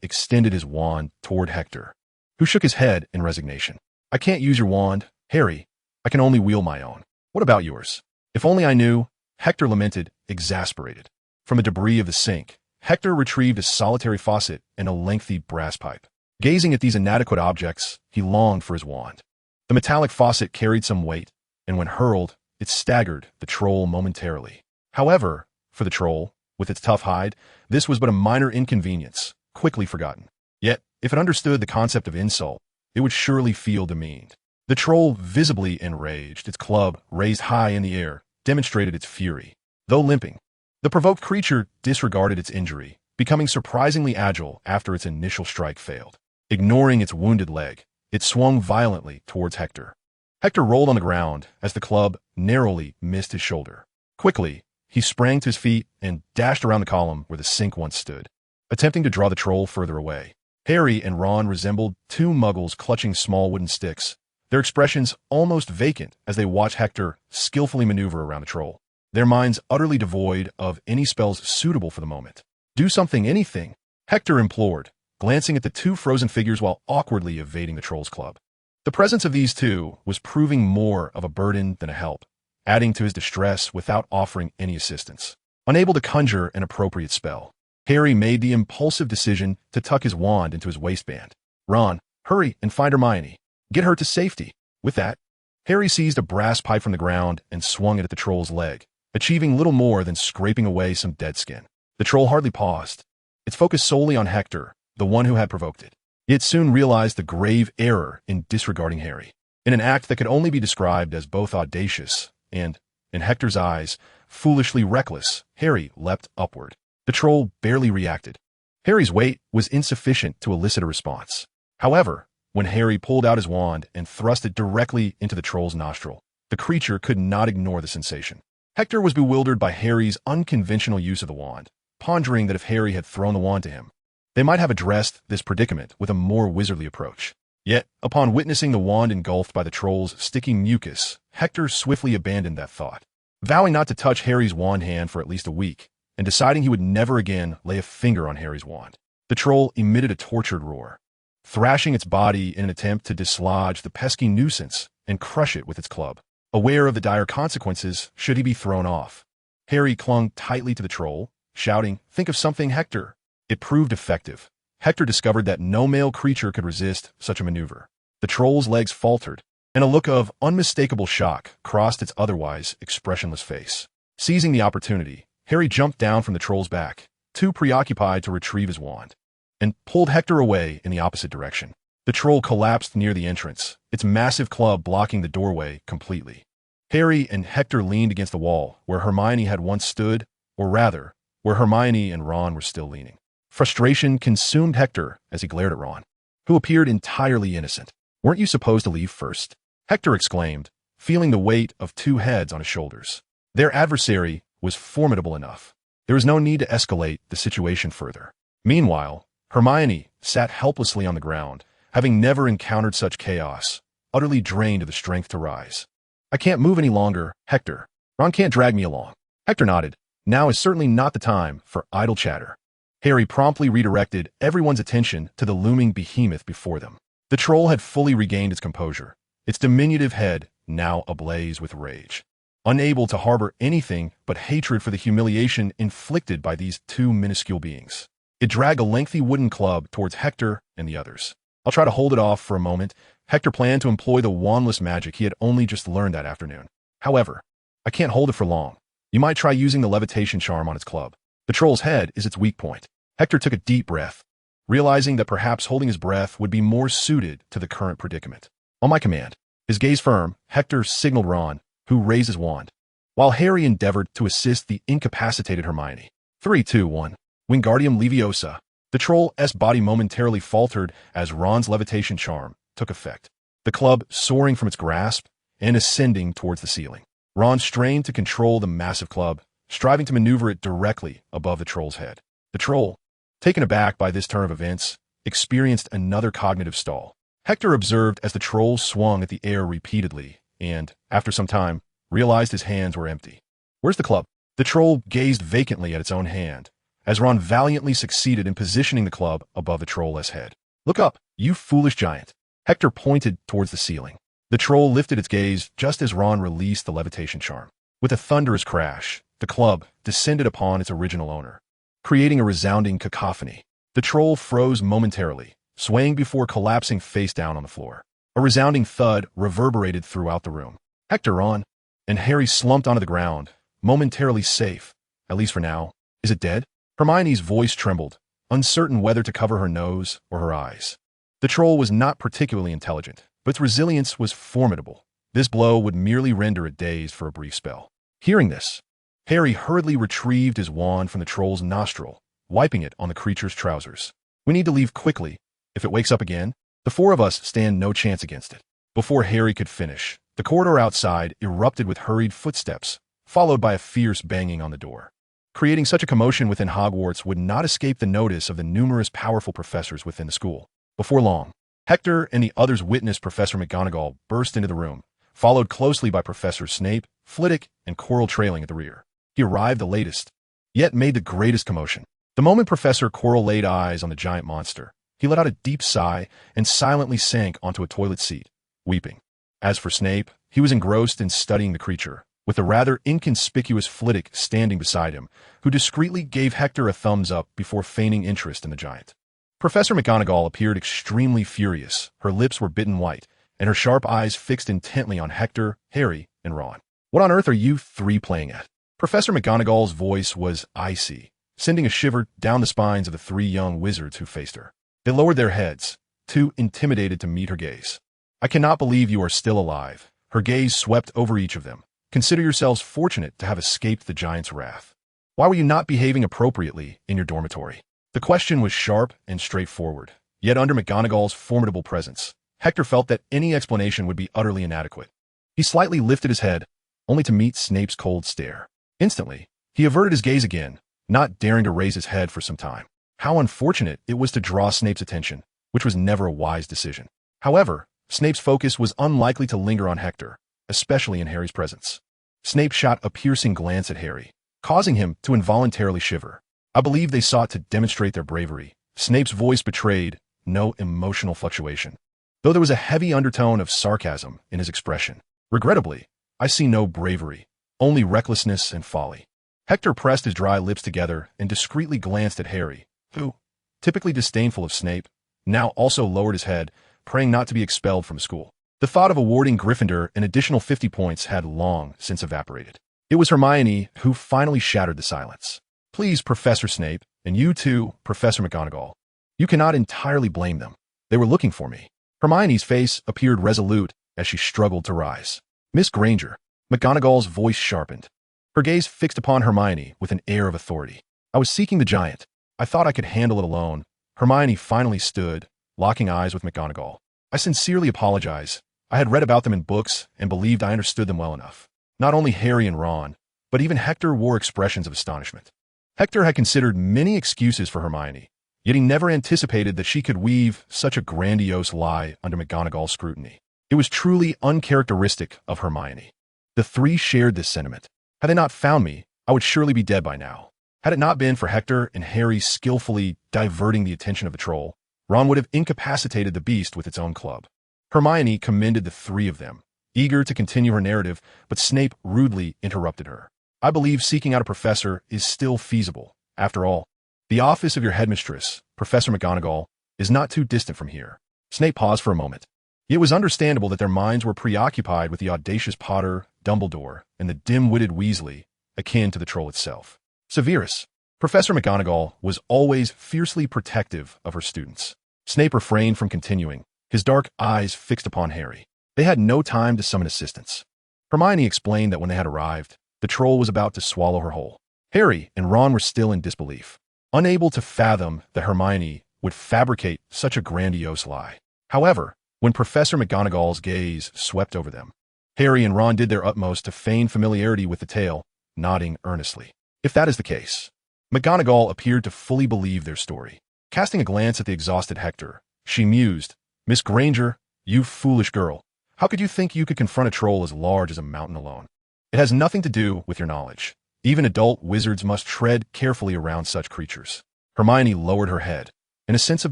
Speaker 1: extended his wand toward Hector, who shook his head in resignation. "I can't use your wand, Harry. I can only wield my own. What about yours?" "If only I knew," Hector lamented, exasperated. From the debris of the sink, Hector retrieved a solitary faucet and a lengthy brass pipe. Gazing at these inadequate objects, he longed for his wand. The metallic faucet carried some weight, and when hurled, it staggered the troll momentarily. However, for the troll, with its tough hide, this was but a minor inconvenience, quickly forgotten. Yet, if it understood the concept of insult, it would surely feel demeaned. The troll, visibly enraged, its club, raised high in the air, demonstrated its fury. Though limping, the provoked creature disregarded its injury, becoming surprisingly agile after its initial strike failed. Ignoring its wounded leg, it swung violently towards Hector. Hector rolled on the ground as the club narrowly missed his shoulder. Quickly, he sprang to his feet and dashed around the column where the sink once stood, attempting to draw the troll further away. Harry and Ron resembled two muggles clutching small wooden sticks, their expressions almost vacant as they watched Hector skillfully maneuver around the troll, their minds utterly devoid of any spells suitable for the moment. "Do something, anything," Hector implored, glancing at the two frozen figures while awkwardly evading the troll's club. The presence of these two was proving more of a burden than a help, adding to his distress without offering any assistance. Unable to conjure an appropriate spell, Harry made the impulsive decision to tuck his wand into his waistband. "Ron, hurry and find Hermione. Get her to safety." With that, Harry seized a brass pipe from the ground and swung it at the troll's leg, achieving little more than scraping away some dead skin. The troll hardly paused, its focus solely on Hector, the one who had provoked it. It soon realized the grave error in disregarding Harry. In an act that could only be described as both audacious and, in Hector's eyes, foolishly reckless, Harry leapt upward. The troll barely reacted. Harry's weight was insufficient to elicit a response. However, when Harry pulled out his wand and thrust it directly into the troll's nostril, the creature could not ignore the sensation. Hector was bewildered by Harry's unconventional use of the wand, pondering that if Harry had thrown the wand to him, they might have addressed this predicament with a more wizardly approach. Yet, upon witnessing the wand engulfed by the troll's sticky mucus, Hector swiftly abandoned that thought. Vowing not to touch Harry's wand hand for at least a week, and deciding he would never again lay a finger on Harry's wand, the troll emitted a tortured roar, thrashing its body in an attempt to dislodge the pesky nuisance and crush it with its club. Aware of the dire consequences should he be thrown off, Harry clung tightly to the troll, shouting, "Think of something, Hector." It proved effective. Hector discovered that no male creature could resist such a maneuver. The troll's legs faltered, and a look of unmistakable shock crossed its otherwise expressionless face. Seizing the opportunity, Harry jumped down from the troll's back, too preoccupied to retrieve his wand, and pulled Hector away in the opposite direction. The troll collapsed near the entrance, its massive club blocking the doorway completely. Harry and Hector leaned against the wall where Hermione had once stood, or rather, where Hermione and Ron were still leaning. Frustration consumed Hector as he glared at Ron, who appeared entirely innocent. "Weren't you supposed to leave first?" Hector exclaimed, feeling the weight of two heads on his shoulders. Their adversary was formidable enough. There was no need to escalate the situation further. Meanwhile, Hermione sat helplessly on the ground, having never encountered such chaos, utterly drained of the strength to rise. "I can't move any longer, Hector. Ron can't drag me along." Hector nodded. Now is certainly not the time for idle chatter. Harry promptly redirected everyone's attention to the looming behemoth before them. The troll had fully regained its composure, its diminutive head now ablaze with rage. Unable to harbor anything but hatred for the humiliation inflicted by these two minuscule beings, it dragged a lengthy wooden club towards Hector and the others. "I'll try to hold it off for a moment." Hector planned to employ the wandless magic he had only just learned that afternoon. "However, I can't hold it for long. You might try using the levitation charm on its club. The troll's head is its weak point." Hector took a deep breath, realizing that perhaps holding his breath would be more suited to the current predicament. On my command, his gaze firm, Hector signaled Ron, who raised his wand, while Harry endeavored to assist the incapacitated Hermione. 3, 2, 1. Wingardium Leviosa. The troll's body momentarily faltered as Ron's levitation charm took effect, the club soaring from its grasp and ascending towards the ceiling. Ron strained to control the massive club, striving to maneuver it directly above the troll's head. The troll, taken aback by this turn of events, experienced another cognitive stall. Hector observed as the troll swung at the air repeatedly and, after some time, realized his hands were empty. "Where's the club?" The troll gazed vacantly at its own hand, as Ron valiantly succeeded in positioning the club above the troll's head. "Look up, you foolish giant." Hector pointed towards the ceiling. The troll lifted its gaze just as Ron released the levitation charm. With a thunderous crash, the club descended upon its original owner, creating a resounding cacophony. The troll froze momentarily, swaying before collapsing face down on the floor. A resounding thud reverberated throughout the room. "Hector, Ron," and Harry slumped onto the ground, momentarily safe, at least for now. "Is it dead?" Hermione's voice trembled, uncertain whether to cover her nose or her eyes. The troll was not particularly intelligent, but its resilience was formidable. This blow would merely render it dazed for a brief spell. Hearing this, Harry hurriedly retrieved his wand from the troll's nostril, wiping it on the creature's trousers. "We need to leave quickly. If it wakes up again, the four of us stand no chance against it." Before Harry could finish, the corridor outside erupted with hurried footsteps, followed by a fierce banging on the door. Creating such a commotion within Hogwarts would not escape the notice of the numerous powerful professors within the school. Before long, Hector and the others witnessed Professor McGonagall burst into the room, followed closely by Professors Snape, Flitwick, and Quirrell trailing at the rear. He arrived the latest, yet made the greatest commotion. The moment Professor Quirrell laid eyes on the giant monster, he let out a deep sigh and silently sank onto a toilet seat, weeping. As for Snape, he was engrossed in studying the creature, with the rather inconspicuous Flitwick standing beside him, who discreetly gave Hector a thumbs up before feigning interest in the giant. Professor McGonagall appeared extremely furious. Her lips were bitten white, and her sharp eyes fixed intently on Hector, Harry, and Ron. "What on earth are you three playing at?" Professor McGonagall's voice was icy, sending a shiver down the spines of the three young wizards who faced her. They lowered their heads, too intimidated to meet her gaze. "I cannot believe you are still alive." Her gaze swept over each of them. "Consider yourselves fortunate to have escaped the giant's wrath. Why were you not behaving appropriately in your dormitory?" The question was sharp and straightforward, yet under McGonagall's formidable presence, Hector felt that any explanation would be utterly inadequate. He slightly lifted his head, only to meet Snape's cold stare. Instantly, he averted his gaze again, not daring to raise his head for some time. How unfortunate it was to draw Snape's attention, which was never a wise decision. However, Snape's focus was unlikely to linger on Hector, especially in Harry's presence. Snape shot a piercing glance at Harry, causing him to involuntarily shiver. "I believe they sought to demonstrate their bravery." Snape's voice betrayed no emotional fluctuation, though there was a heavy undertone of sarcasm in his expression. "Regrettably, I see no bravery, only recklessness and folly." Hector pressed his dry lips together and discreetly glanced at Harry, who, typically disdainful of Snape, now also lowered his head, praying not to be expelled from school. The thought of awarding Gryffindor an additional 50 points had long since evaporated. It was Hermione who finally shattered the silence. "Please, Professor Snape, and you too, Professor McGonagall. You cannot entirely blame them. They were looking for me." Hermione's face appeared resolute as she struggled to rise. "Miss Granger." McGonagall's voice sharpened, her gaze fixed upon Hermione with an air of authority. "I was seeking the giant. I thought I could handle it alone." Hermione finally stood, locking eyes with McGonagall. "I sincerely apologize. I had read about them in books and believed I understood them well enough." Not only Harry and Ron, but even Hector wore expressions of astonishment. Hector had considered many excuses for Hermione, yet he never anticipated that she could weave such a grandiose lie under McGonagall's scrutiny. It was truly uncharacteristic of Hermione. The three shared this sentiment. Had they not found me, I would surely be dead by now. Had it not been for Hector and Harry skillfully diverting the attention of the troll, Ron would have incapacitated the beast with its own club. Hermione commended the three of them, eager to continue her narrative, but Snape rudely interrupted her. "I believe seeking out a professor is still feasible. After all, the office of your headmistress, Professor McGonagall, is not too distant from here." Snape paused for a moment. It was understandable that their minds were preoccupied with the audacious Potter, Dumbledore, and the dim-witted Weasley, akin to the troll itself. "Severus," Professor McGonagall was always fiercely protective of her students. Snape refrained from continuing, his dark eyes fixed upon Harry. They had no time to summon assistance. Hermione explained that when they had arrived, the troll was about to swallow her whole. Harry and Ron were still in disbelief, unable to fathom that Hermione would fabricate such a grandiose lie. However, when Professor McGonagall's gaze swept over them, Harry and Ron did their utmost to feign familiarity with the tale, nodding earnestly. If that is the case, McGonagall appeared to fully believe their story. Casting a glance at the exhausted Hector, she mused, "Miss Granger, you foolish girl, how could you think you could confront a troll as large as a mountain alone? It has nothing to do with your knowledge. Even adult wizards must tread carefully around such creatures." Hermione lowered her head, and a sense of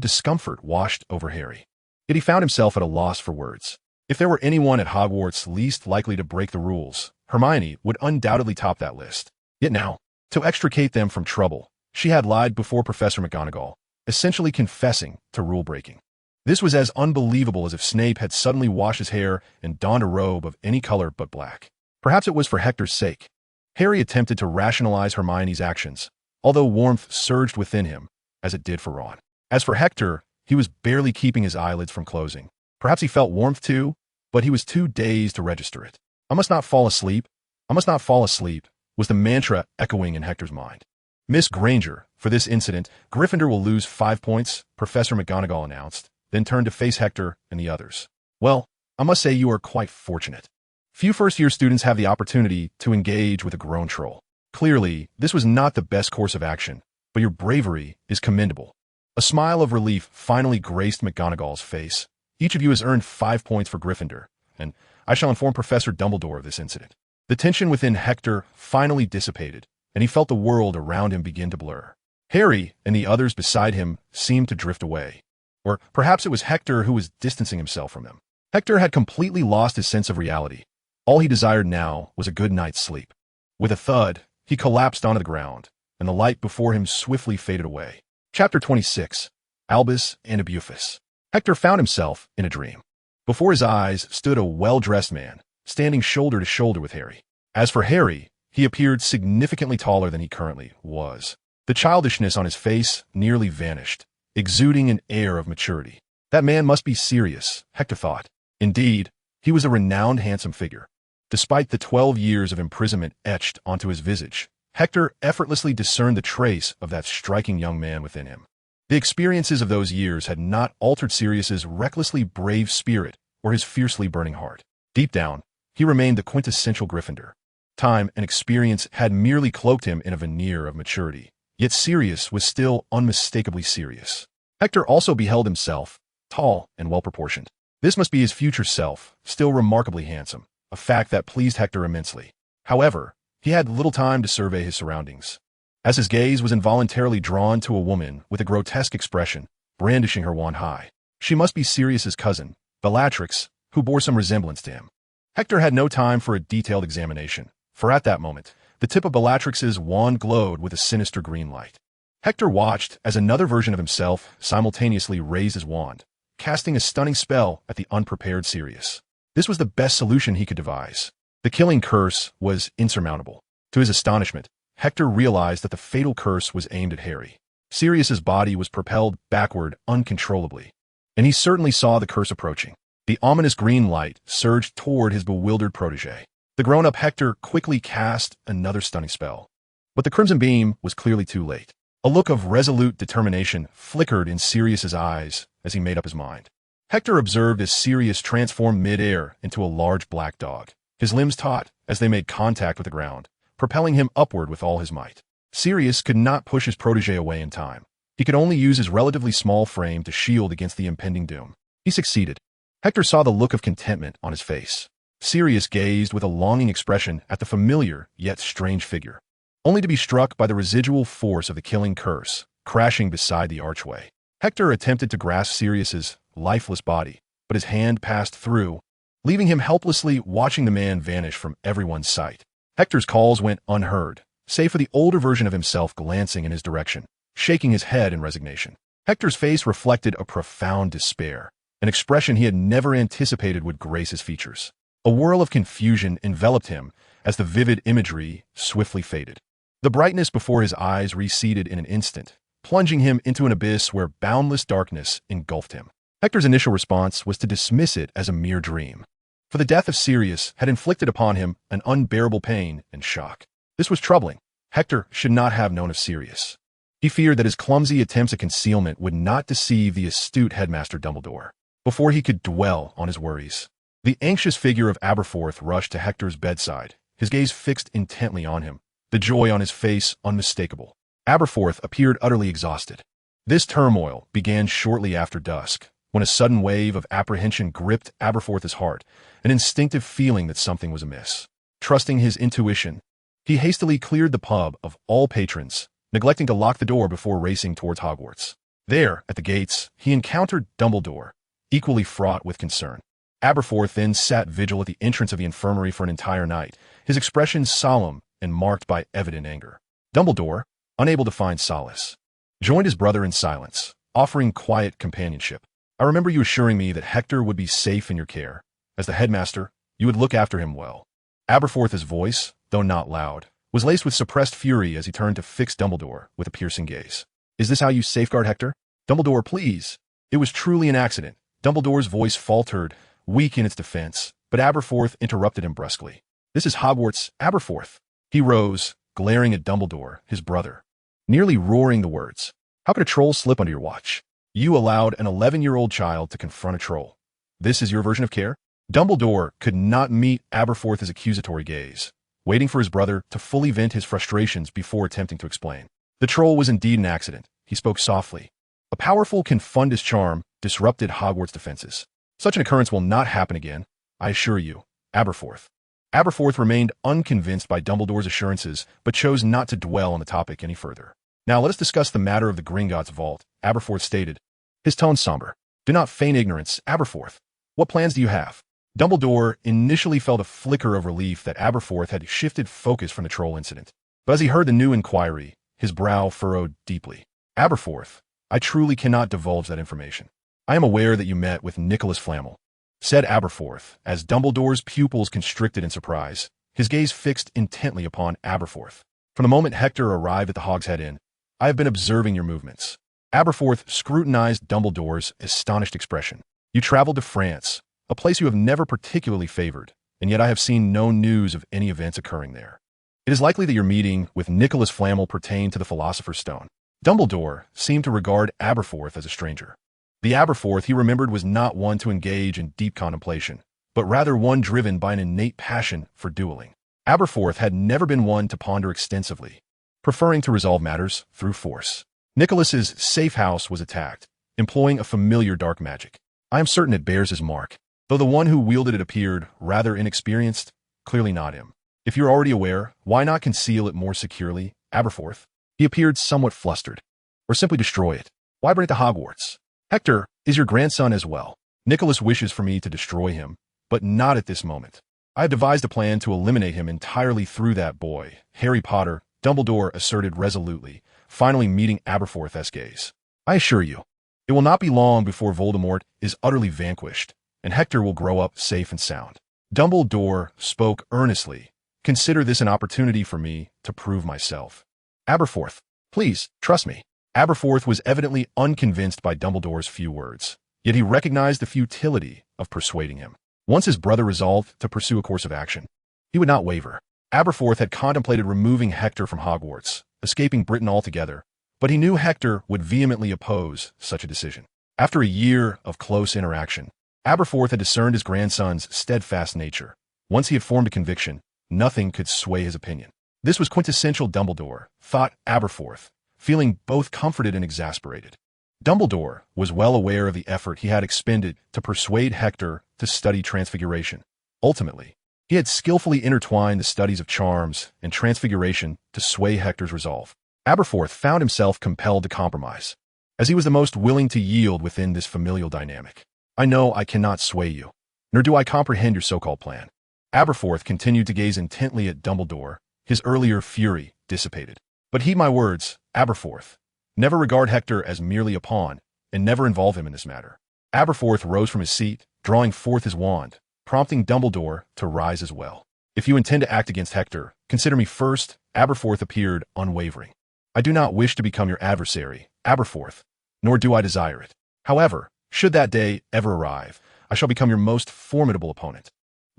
Speaker 1: discomfort washed over Harry. Yet he found himself at a loss for words. If there were anyone at Hogwarts least likely to break the rules, Hermione would undoubtedly top that list. Yet now, to extricate them from trouble, she had lied before Professor McGonagall, essentially confessing to rule-breaking. This was as unbelievable as if Snape had suddenly washed his hair and donned a robe of any color but black. Perhaps it was for Hector's sake. Harry attempted to rationalize Hermione's actions, although warmth surged within him, as it did for Ron. As for Hector, he was barely keeping his eyelids from closing. Perhaps he felt warmth too, but he was too dazed to register it. "I must not fall asleep. I must not fall asleep," was the mantra echoing in Hector's mind. "Miss Granger, for this incident, Gryffindor will lose 5 points," Professor McGonagall announced, then turned to face Hector and the others. "Well, I must say you are quite fortunate. Few first-year students have the opportunity to engage with a grown troll. Clearly, this was not the best course of action, but your bravery is commendable." A smile of relief finally graced McGonagall's face. "Each of you has earned 5 points for Gryffindor, and I shall inform Professor Dumbledore of this incident." The tension within Hector finally dissipated, and he felt the world around him begin to blur. Harry and the others beside him seemed to drift away. Or perhaps it was Hector who was distancing himself from them. Hector had completely lost his sense of reality. All he desired now was a good night's sleep. With a thud, he collapsed onto the ground, and the light before him swiftly faded away. Chapter 26. Albus and Abufus. Hector found himself in a dream. Before his eyes stood a well-dressed man, standing shoulder to shoulder with Harry. As for Harry, he appeared significantly taller than he currently was. The childishness on his face nearly vanished, exuding an air of maturity. That man must be serious, Hector thought. Indeed, he was a renowned handsome figure. Despite the 12 years of imprisonment etched onto his visage, Hector effortlessly discerned the trace of that striking young man within him. The experiences of those years had not altered Sirius's recklessly brave spirit or his fiercely burning heart. Deep down, he remained the quintessential Gryffindor. Time and experience had merely cloaked him in a veneer of maturity, yet Sirius was still unmistakably Sirius. Hector also beheld himself, tall and well-proportioned. This must be his future self, still remarkably handsome, a fact that pleased Hector immensely. However, he had little time to survey his surroundings, as his gaze was involuntarily drawn to a woman with a grotesque expression, brandishing her wand high. She must be Sirius's cousin, Bellatrix, who bore some resemblance to him. Hector had no time for a detailed examination, for at that moment, the tip of Bellatrix's wand glowed with a sinister green light. Hector watched as another version of himself simultaneously raised his wand, casting a stunning spell at the unprepared Sirius. This was the best solution he could devise. The killing curse was insurmountable. To his astonishment, Hector realized that the fatal curse was aimed at Harry. Sirius's body was propelled backward uncontrollably, and he certainly saw the curse approaching. The ominous green light surged toward his bewildered protege. The grown-up Hector quickly cast another stunning spell, but the crimson beam was clearly too late. A look of resolute determination flickered in Sirius's eyes as he made up his mind. Hector observed as Sirius transformed mid-air into a large black dog, his limbs taut as they made contact with the ground, propelling him upward with all his might. Sirius could not push his protege away in time. He could only use his relatively small frame to shield against the impending doom. He succeeded. Hector saw the look of contentment on his face. Sirius gazed with a longing expression at the familiar yet strange figure, only to be struck by the residual force of the killing curse, crashing beside the archway. Hector attempted to grasp Sirius's lifeless body, but his hand passed through, leaving him helplessly watching the man vanish from everyone's sight. Hector's calls went unheard, save for the older version of himself glancing in his direction, shaking his head in resignation. Hector's face reflected a profound despair, an expression he had never anticipated would grace his features. A whirl of confusion enveloped him as the vivid imagery swiftly faded. The brightness before his eyes receded in an instant, plunging him into an abyss where boundless darkness engulfed him. Hector's initial response was to dismiss it as a mere dream, for the death of Sirius had inflicted upon him an unbearable pain and shock. This was troubling. Hector should not have known of Sirius. He feared that his clumsy attempts at concealment would not deceive the astute headmaster Dumbledore. Before he could dwell on his worries, the anxious figure of Aberforth rushed to Hector's bedside, his gaze fixed intently on him, the joy on his face unmistakable. Aberforth appeared utterly exhausted. This turmoil began shortly after dusk, when a sudden wave of apprehension gripped Aberforth's heart, an instinctive feeling that something was amiss. Trusting his intuition, he hastily cleared the pub of all patrons, neglecting to lock the door before racing towards Hogwarts. There, at the gates, he encountered Dumbledore, equally fraught with concern. Aberforth then sat vigil at the entrance of the infirmary for an entire night, his expression solemn and marked by evident anger. Dumbledore, unable to find solace, joined his brother in silence, offering quiet companionship. I remember you assuring me that Hector would be safe in your care. As the headmaster, you would look after him well. Aberforth's voice, though not loud, was laced with suppressed fury as he turned to fix Dumbledore with a piercing gaze. Is this how you safeguard Hector? Dumbledore, please. It was truly an accident. Dumbledore's voice faltered, weak in its defense, but Aberforth interrupted him brusquely. This is Hogwarts, Aberforth. He rose, glaring at Dumbledore, his brother, nearly roaring the words. How could a troll slip under your watch? You allowed an 11-year-old child to confront a troll. This is your version of care? Dumbledore could not meet Aberforth's accusatory gaze, waiting for his brother to fully vent his frustrations before attempting to explain. The troll was indeed an accident, he spoke softly. A powerful confundus charm disrupted Hogwarts' defenses. Such an occurrence will not happen again, I assure you, Aberforth. Aberforth remained unconvinced by Dumbledore's assurances, but chose not to dwell on the topic any further. Now let us discuss the matter of the Gringotts vault, Aberforth stated, his tone somber. Do not feign ignorance, Aberforth. What plans do you have? Dumbledore initially felt a flicker of relief that Aberforth had shifted focus from the troll incident. But as he heard the new inquiry, his brow furrowed deeply. Aberforth, I truly cannot divulge that information. I am aware that you met with Nicholas Flamel, said Aberforth, as Dumbledore's pupils constricted in surprise, his gaze fixed intently upon Aberforth. From the moment Hector arrived at the Hogshead Inn, I have been observing your movements. Aberforth scrutinized Dumbledore's astonished expression. You traveled to France, a place you have never particularly favored, and yet I have seen no news of any events occurring there. It is likely that your meeting with Nicholas Flamel pertained to the Philosopher's Stone. Dumbledore seemed to regard Aberforth as a stranger. The Aberforth he remembered was not one to engage in deep contemplation, but rather one driven by an innate passion for dueling. Aberforth had never been one to ponder extensively, preferring to resolve matters through force. Nicholas's safe house was attacked, employing a familiar dark magic. I am certain it bears his mark, though the one who wielded it appeared rather inexperienced, clearly not him. If you're already aware, why not conceal it more securely, Aberforth? He appeared somewhat flustered. Or simply destroy it. Why bring it to Hogwarts? Hector is your grandson as well. Nicholas wishes for me to destroy him, but not at this moment. I have devised a plan to eliminate him entirely through that boy, Harry Potter, Dumbledore asserted resolutely, finally meeting Aberforth's gaze. I assure you, it will not be long before Voldemort is utterly vanquished, and Hector will grow up safe and sound. Dumbledore spoke earnestly. Consider this an opportunity for me to prove myself. Aberforth, please, trust me. Aberforth was evidently unconvinced by Dumbledore's few words, yet he recognized the futility of persuading him. Once his brother resolved to pursue a course of action, he would not waver. Aberforth had contemplated removing Hector from Hogwarts, escaping Britain altogether, but he knew Hector would vehemently oppose such a decision. After a year of close interaction, Aberforth had discerned his grandson's steadfast nature. Once he had formed a conviction, nothing could sway his opinion. This was quintessential Dumbledore, thought Aberforth, feeling both comforted and exasperated. Dumbledore was well aware of the effort he had expended to persuade Hector to study Transfiguration. Ultimately, he had skillfully intertwined the studies of charms and Transfiguration to sway Hector's resolve. Aberforth found himself compelled to compromise, as he was the most willing to yield within this familial dynamic. I know I cannot sway you, nor do I comprehend your so-called plan. Aberforth continued to gaze intently at Dumbledore, his earlier fury dissipated. But heed my words, Aberforth. Never regard Hector as merely a pawn, and never involve him in this matter. Aberforth rose from his seat, drawing forth his wand, prompting Dumbledore to rise as well. If you intend to act against Hector, consider me first. Aberforth appeared unwavering. I do not wish to become your adversary, Aberforth, nor do I desire it. However, should that day ever arrive, I shall become your most formidable opponent.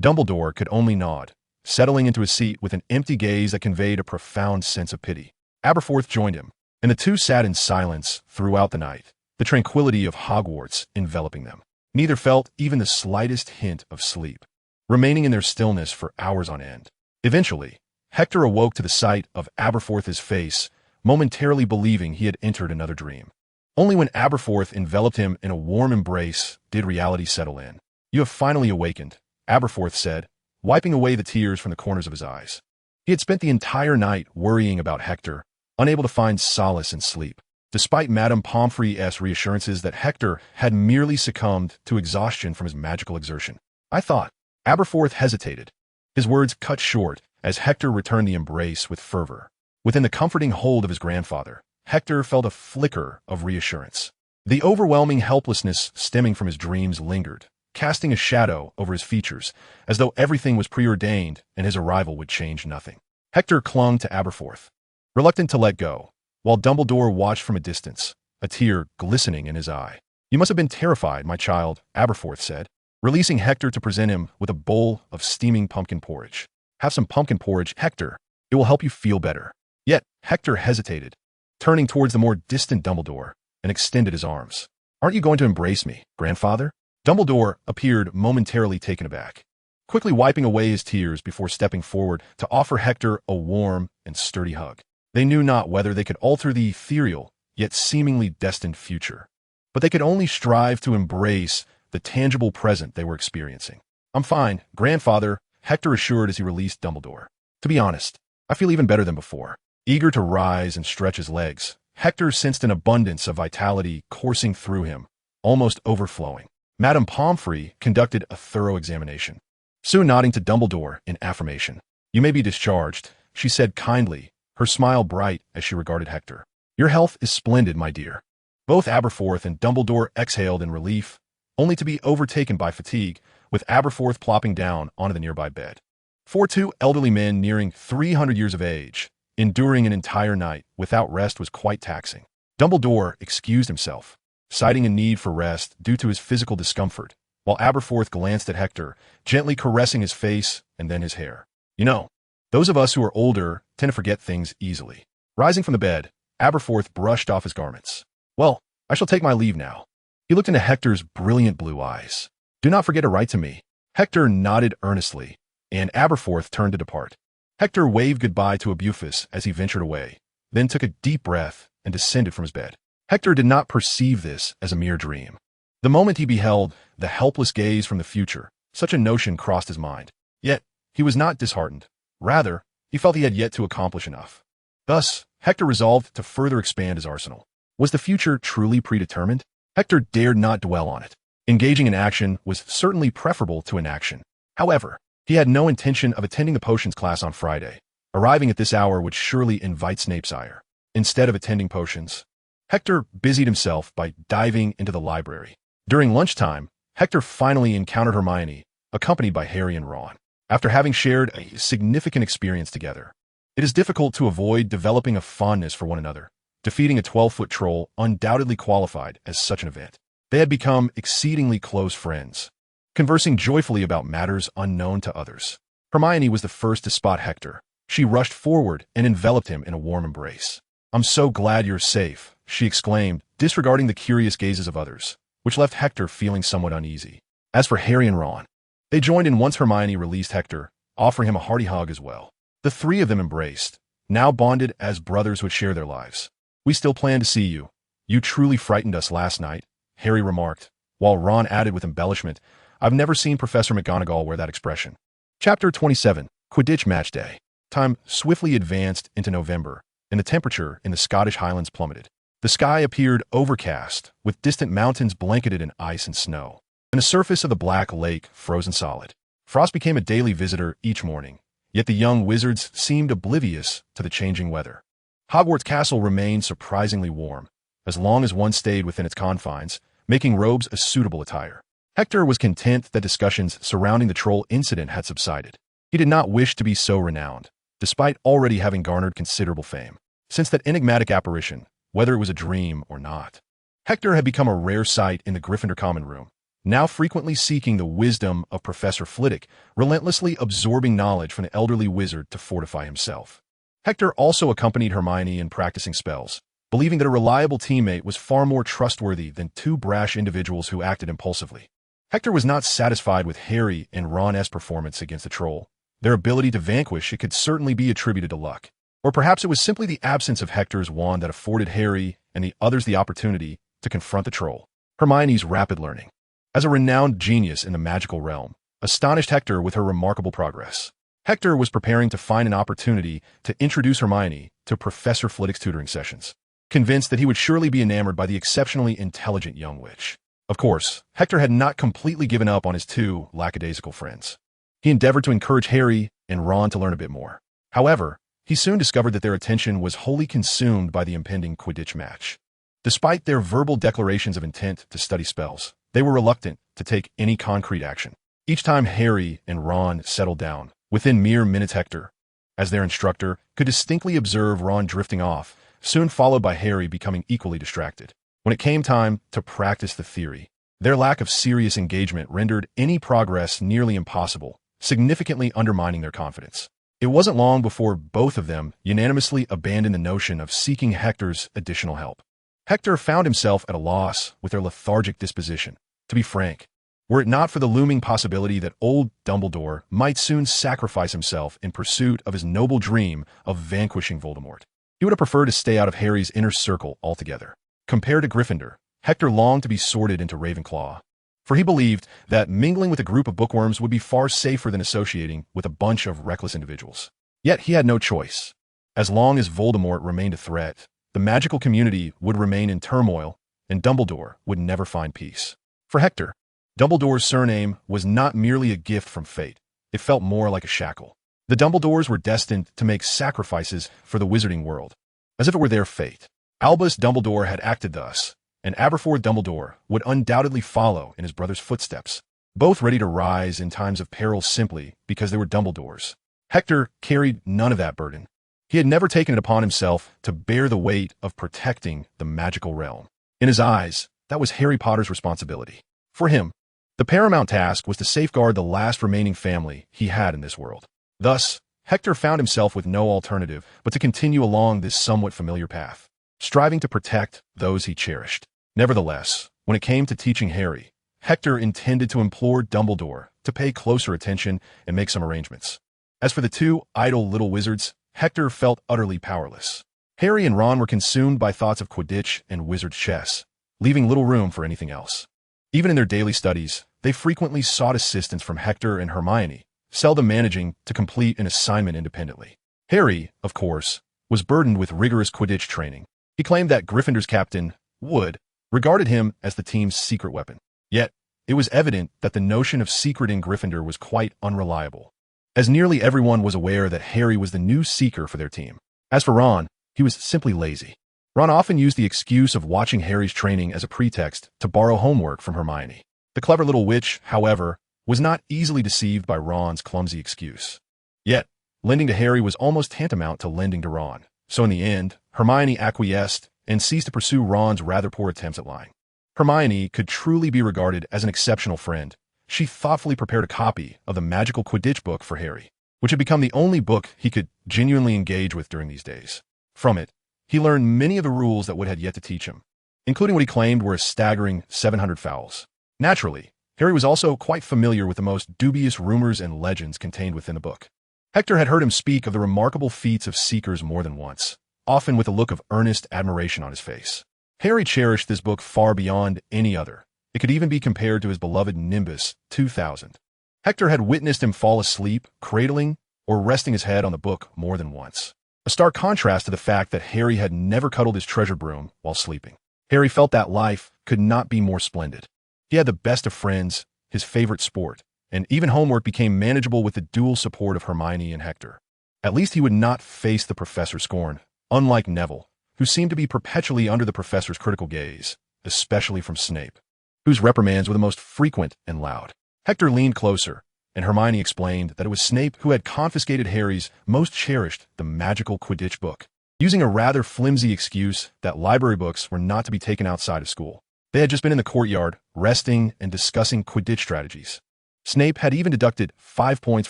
Speaker 1: Dumbledore could only nod, settling into his seat with an empty gaze that conveyed a profound sense of pity. Aberforth joined him, and the two sat in silence throughout the night, the tranquility of Hogwarts enveloping them. Neither felt even the slightest hint of sleep, remaining in their stillness for hours on end. Eventually, Hector awoke to the sight of Aberforth's face, momentarily believing he had entered another dream. Only when Aberforth enveloped him in a warm embrace did reality settle in. You have finally awakened, Aberforth said, wiping away the tears from the corners of his eyes. He had spent the entire night worrying about Hector, unable to find solace in sleep, despite Madame Pomfrey's reassurances that Hector had merely succumbed to exhaustion from his magical exertion. I thought. Aberforth hesitated, his words cut short as Hector returned the embrace with fervor. Within the comforting hold of his grandfather, Hector felt a flicker of reassurance. The overwhelming helplessness stemming from his dreams lingered, casting a shadow over his features, as though everything was preordained and his arrival would change nothing. Hector clung to Aberforth, reluctant to let go, while Dumbledore watched from a distance, a tear glistening in his eye. You must have been terrified, my child, Aberforth said, releasing Hector to present him with a bowl of steaming pumpkin porridge. Have some pumpkin porridge, Hector. It will help you feel better. Yet, Hector hesitated, turning towards the more distant Dumbledore, and extended his arms. Aren't you going to embrace me, grandfather? Dumbledore appeared momentarily taken aback, quickly wiping away his tears before stepping forward to offer Hector a warm and sturdy hug. They knew not whether they could alter the ethereal, yet seemingly destined future, but they could only strive to embrace the tangible present they were experiencing. I'm fine, grandfather, Hector assured as he released Dumbledore. To be honest, I feel even better than before. Eager to rise and stretch his legs, Hector sensed an abundance of vitality coursing through him, almost overflowing. Madame Pomfrey conducted a thorough examination, soon nodding to Dumbledore in affirmation. You may be discharged, she said kindly, her smile bright as she regarded Hector. Your health is splendid, my dear. Both Aberforth and Dumbledore exhaled in relief, only to be overtaken by fatigue, with Aberforth plopping down onto the nearby bed. For two elderly men nearing 300 years of age, enduring an entire night without rest was quite taxing. Dumbledore excused himself, citing a need for rest due to his physical discomfort, while Aberforth glanced at Hector, gently caressing his face and then his hair. You know, those of us who are older tend to forget things easily. Rising from the bed, Aberforth brushed off his garments. Well, I shall take my leave now. He looked into Hector's brilliant blue eyes. Do not forget to write to me. Hector nodded earnestly, and Aberforth turned to depart. Hector waved goodbye to Abufus as he ventured away, then took a deep breath and descended from his bed. Hector did not perceive this as a mere dream. The moment he beheld the helpless gaze from the future, such a notion crossed his mind. Yet, he was not disheartened. Rather, he felt he had yet to accomplish enough. Thus, Hector resolved to further expand his arsenal. Was the future truly predetermined? Hector dared not dwell on it. Engaging in action was certainly preferable to inaction. However, he had no intention of attending the potions class on Friday. Arriving at this hour would surely invite Snape's ire. Instead of attending potions, Hector busied himself by diving into the library. During lunchtime, Hector finally encountered Hermione, accompanied by Harry and Ron. After having shared a significant experience together, it is difficult to avoid developing a fondness for one another. Defeating a 12-foot troll undoubtedly qualified as such an event. They had become exceedingly close friends, conversing joyfully about matters unknown to others. Hermione was the first to spot Hector. She rushed forward and enveloped him in a warm embrace. I'm so glad you're safe, she exclaimed, disregarding the curious gazes of others, which left Hector feeling somewhat uneasy. As for Harry and Ron, they joined in once Hermione released Hector, offering him a hearty hug as well. The three of them embraced, now bonded as brothers would share their lives. We still plan to see you. You truly frightened us last night, Harry remarked, while Ron added with embellishment, I've never seen Professor McGonagall wear that expression. Chapter 27, Quidditch Match Day. Time swiftly advanced into November, and the temperature in the Scottish Highlands plummeted. The sky appeared overcast, with distant mountains blanketed in ice and snow, and the surface of the Black Lake frozen solid. Frost became a daily visitor each morning, yet the young wizards seemed oblivious to the changing weather. Hogwarts Castle remained surprisingly warm, as long as one stayed within its confines, making robes a suitable attire. Hector was content that discussions surrounding the troll incident had subsided. He did not wish to be so renowned, despite already having garnered considerable fame, since that enigmatic apparition, whether it was a dream or not. Hector had become a rare sight in the Gryffindor common room, now frequently seeking the wisdom of Professor Flitwick, relentlessly absorbing knowledge from the elderly wizard to fortify himself. Hector also accompanied Hermione in practicing spells, believing that a reliable teammate was far more trustworthy than two brash individuals who acted impulsively. Hector was not satisfied with Harry and Ron's performance against the troll. Their ability to vanquish it could certainly be attributed to luck. Or perhaps it was simply the absence of Hector's wand that afforded Harry and the others the opportunity to confront the troll. Hermione's rapid learning, as a renowned genius in the magical realm, astonished Hector with her remarkable progress. Hector was preparing to find an opportunity to introduce Hermione to Professor Flitwick's tutoring sessions, convinced that he would surely be enamored by the exceptionally intelligent young witch. Of course, Hector had not completely given up on his two lackadaisical friends. He endeavored to encourage Harry and Ron to learn a bit more. However, he soon discovered that their attention was wholly consumed by the impending Quidditch match. Despite their verbal declarations of intent to study spells, they were reluctant to take any concrete action. Each time Harry and Ron settled down, within mere minutes Hector, as their instructor, could distinctly observe Ron drifting off, soon followed by Harry becoming equally distracted. When it came time to practice the theory, their lack of serious engagement rendered any progress nearly impossible, significantly undermining their confidence. It wasn't long before both of them unanimously abandoned the notion of seeking Hector's additional help. Hector found himself at a loss with their lethargic disposition. To be frank, were it not for the looming possibility that old Dumbledore might soon sacrifice himself in pursuit of his noble dream of vanquishing Voldemort, he would have preferred to stay out of Harry's inner circle altogether. Compared to Gryffindor, Hector longed to be sorted into Ravenclaw, for he believed that mingling with a group of bookworms would be far safer than associating with a bunch of reckless individuals. Yet he had no choice. As long as Voldemort remained a threat, the magical community would remain in turmoil, and Dumbledore would never find peace. For Hector, Dumbledore's surname was not merely a gift from fate. It felt more like a shackle. The Dumbledores were destined to make sacrifices for the wizarding world, as if it were their fate. Albus Dumbledore had acted thus, and Aberforth Dumbledore would undoubtedly follow in his brother's footsteps, both ready to rise in times of peril simply because they were Dumbledores. Hector carried none of that burden. He had never taken it upon himself to bear the weight of protecting the magical realm. In his eyes, that was Harry Potter's responsibility. For him, the paramount task was to safeguard the last remaining family he had in this world. Thus, Hector found himself with no alternative but to continue along this somewhat familiar path, striving to protect those he cherished. Nevertheless, when it came to teaching Harry, Hector intended to implore Dumbledore to pay closer attention and make some arrangements. As for the two idle little wizards, Hector felt utterly powerless. Harry and Ron were consumed by thoughts of Quidditch and wizard chess, leaving little room for anything else. Even in their daily studies, they frequently sought assistance from Hector and Hermione, seldom managing to complete an assignment independently. Harry, of course, was burdened with rigorous Quidditch training. He claimed that Gryffindor's captain, Wood, regarded him as the team's secret weapon. Yet, it was evident that the notion of secret in Gryffindor was quite unreliable, as nearly everyone was aware that Harry was the new seeker for their team. As for Ron, he was simply lazy. Ron often used the excuse of watching Harry's training as a pretext to borrow homework from Hermione. The clever little witch, however, was not easily deceived by Ron's clumsy excuse. Yet, lending to Harry was almost tantamount to lending to Ron. So in the end, Hermione acquiesced and ceased to pursue Ron's rather poor attempts at lying. Hermione could truly be regarded as an exceptional friend. She thoughtfully prepared a copy of the magical Quidditch book for Harry, which had become the only book he could genuinely engage with during these days. From it, he learned many of the rules that Wood had yet to teach him, including what he claimed were a staggering 700 fouls. Naturally, Harry was also quite familiar with the most dubious rumors and legends contained within the book. Hector had heard him speak of the remarkable feats of seekers more than once, often with a look of earnest admiration on his face. Harry cherished this book far beyond any other. It could even be compared to his beloved Nimbus 2000. Hector had witnessed him fall asleep, cradling, or resting his head on the book more than once. A stark contrast to the fact that Harry had never cuddled his treasured broom while sleeping. Harry felt that life could not be more splendid. He had the best of friends, his favorite sport, and even homework became manageable with the dual support of Hermione and Hector. At least he would not face the professor's scorn, unlike Neville, who seemed to be perpetually under the professor's critical gaze, especially from Snape, whose reprimands were the most frequent and loud. Hector leaned closer, and Hermione explained that it was Snape who had confiscated Harry's most cherished, the magical Quidditch book, using a rather flimsy excuse that library books were not to be taken outside of school. They had just been in the courtyard, resting and discussing Quidditch strategies. Snape had even deducted 5 points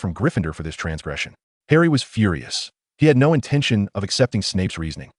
Speaker 1: from Gryffindor for this transgression. Harry was furious. He had no intention of accepting Snape's reasoning.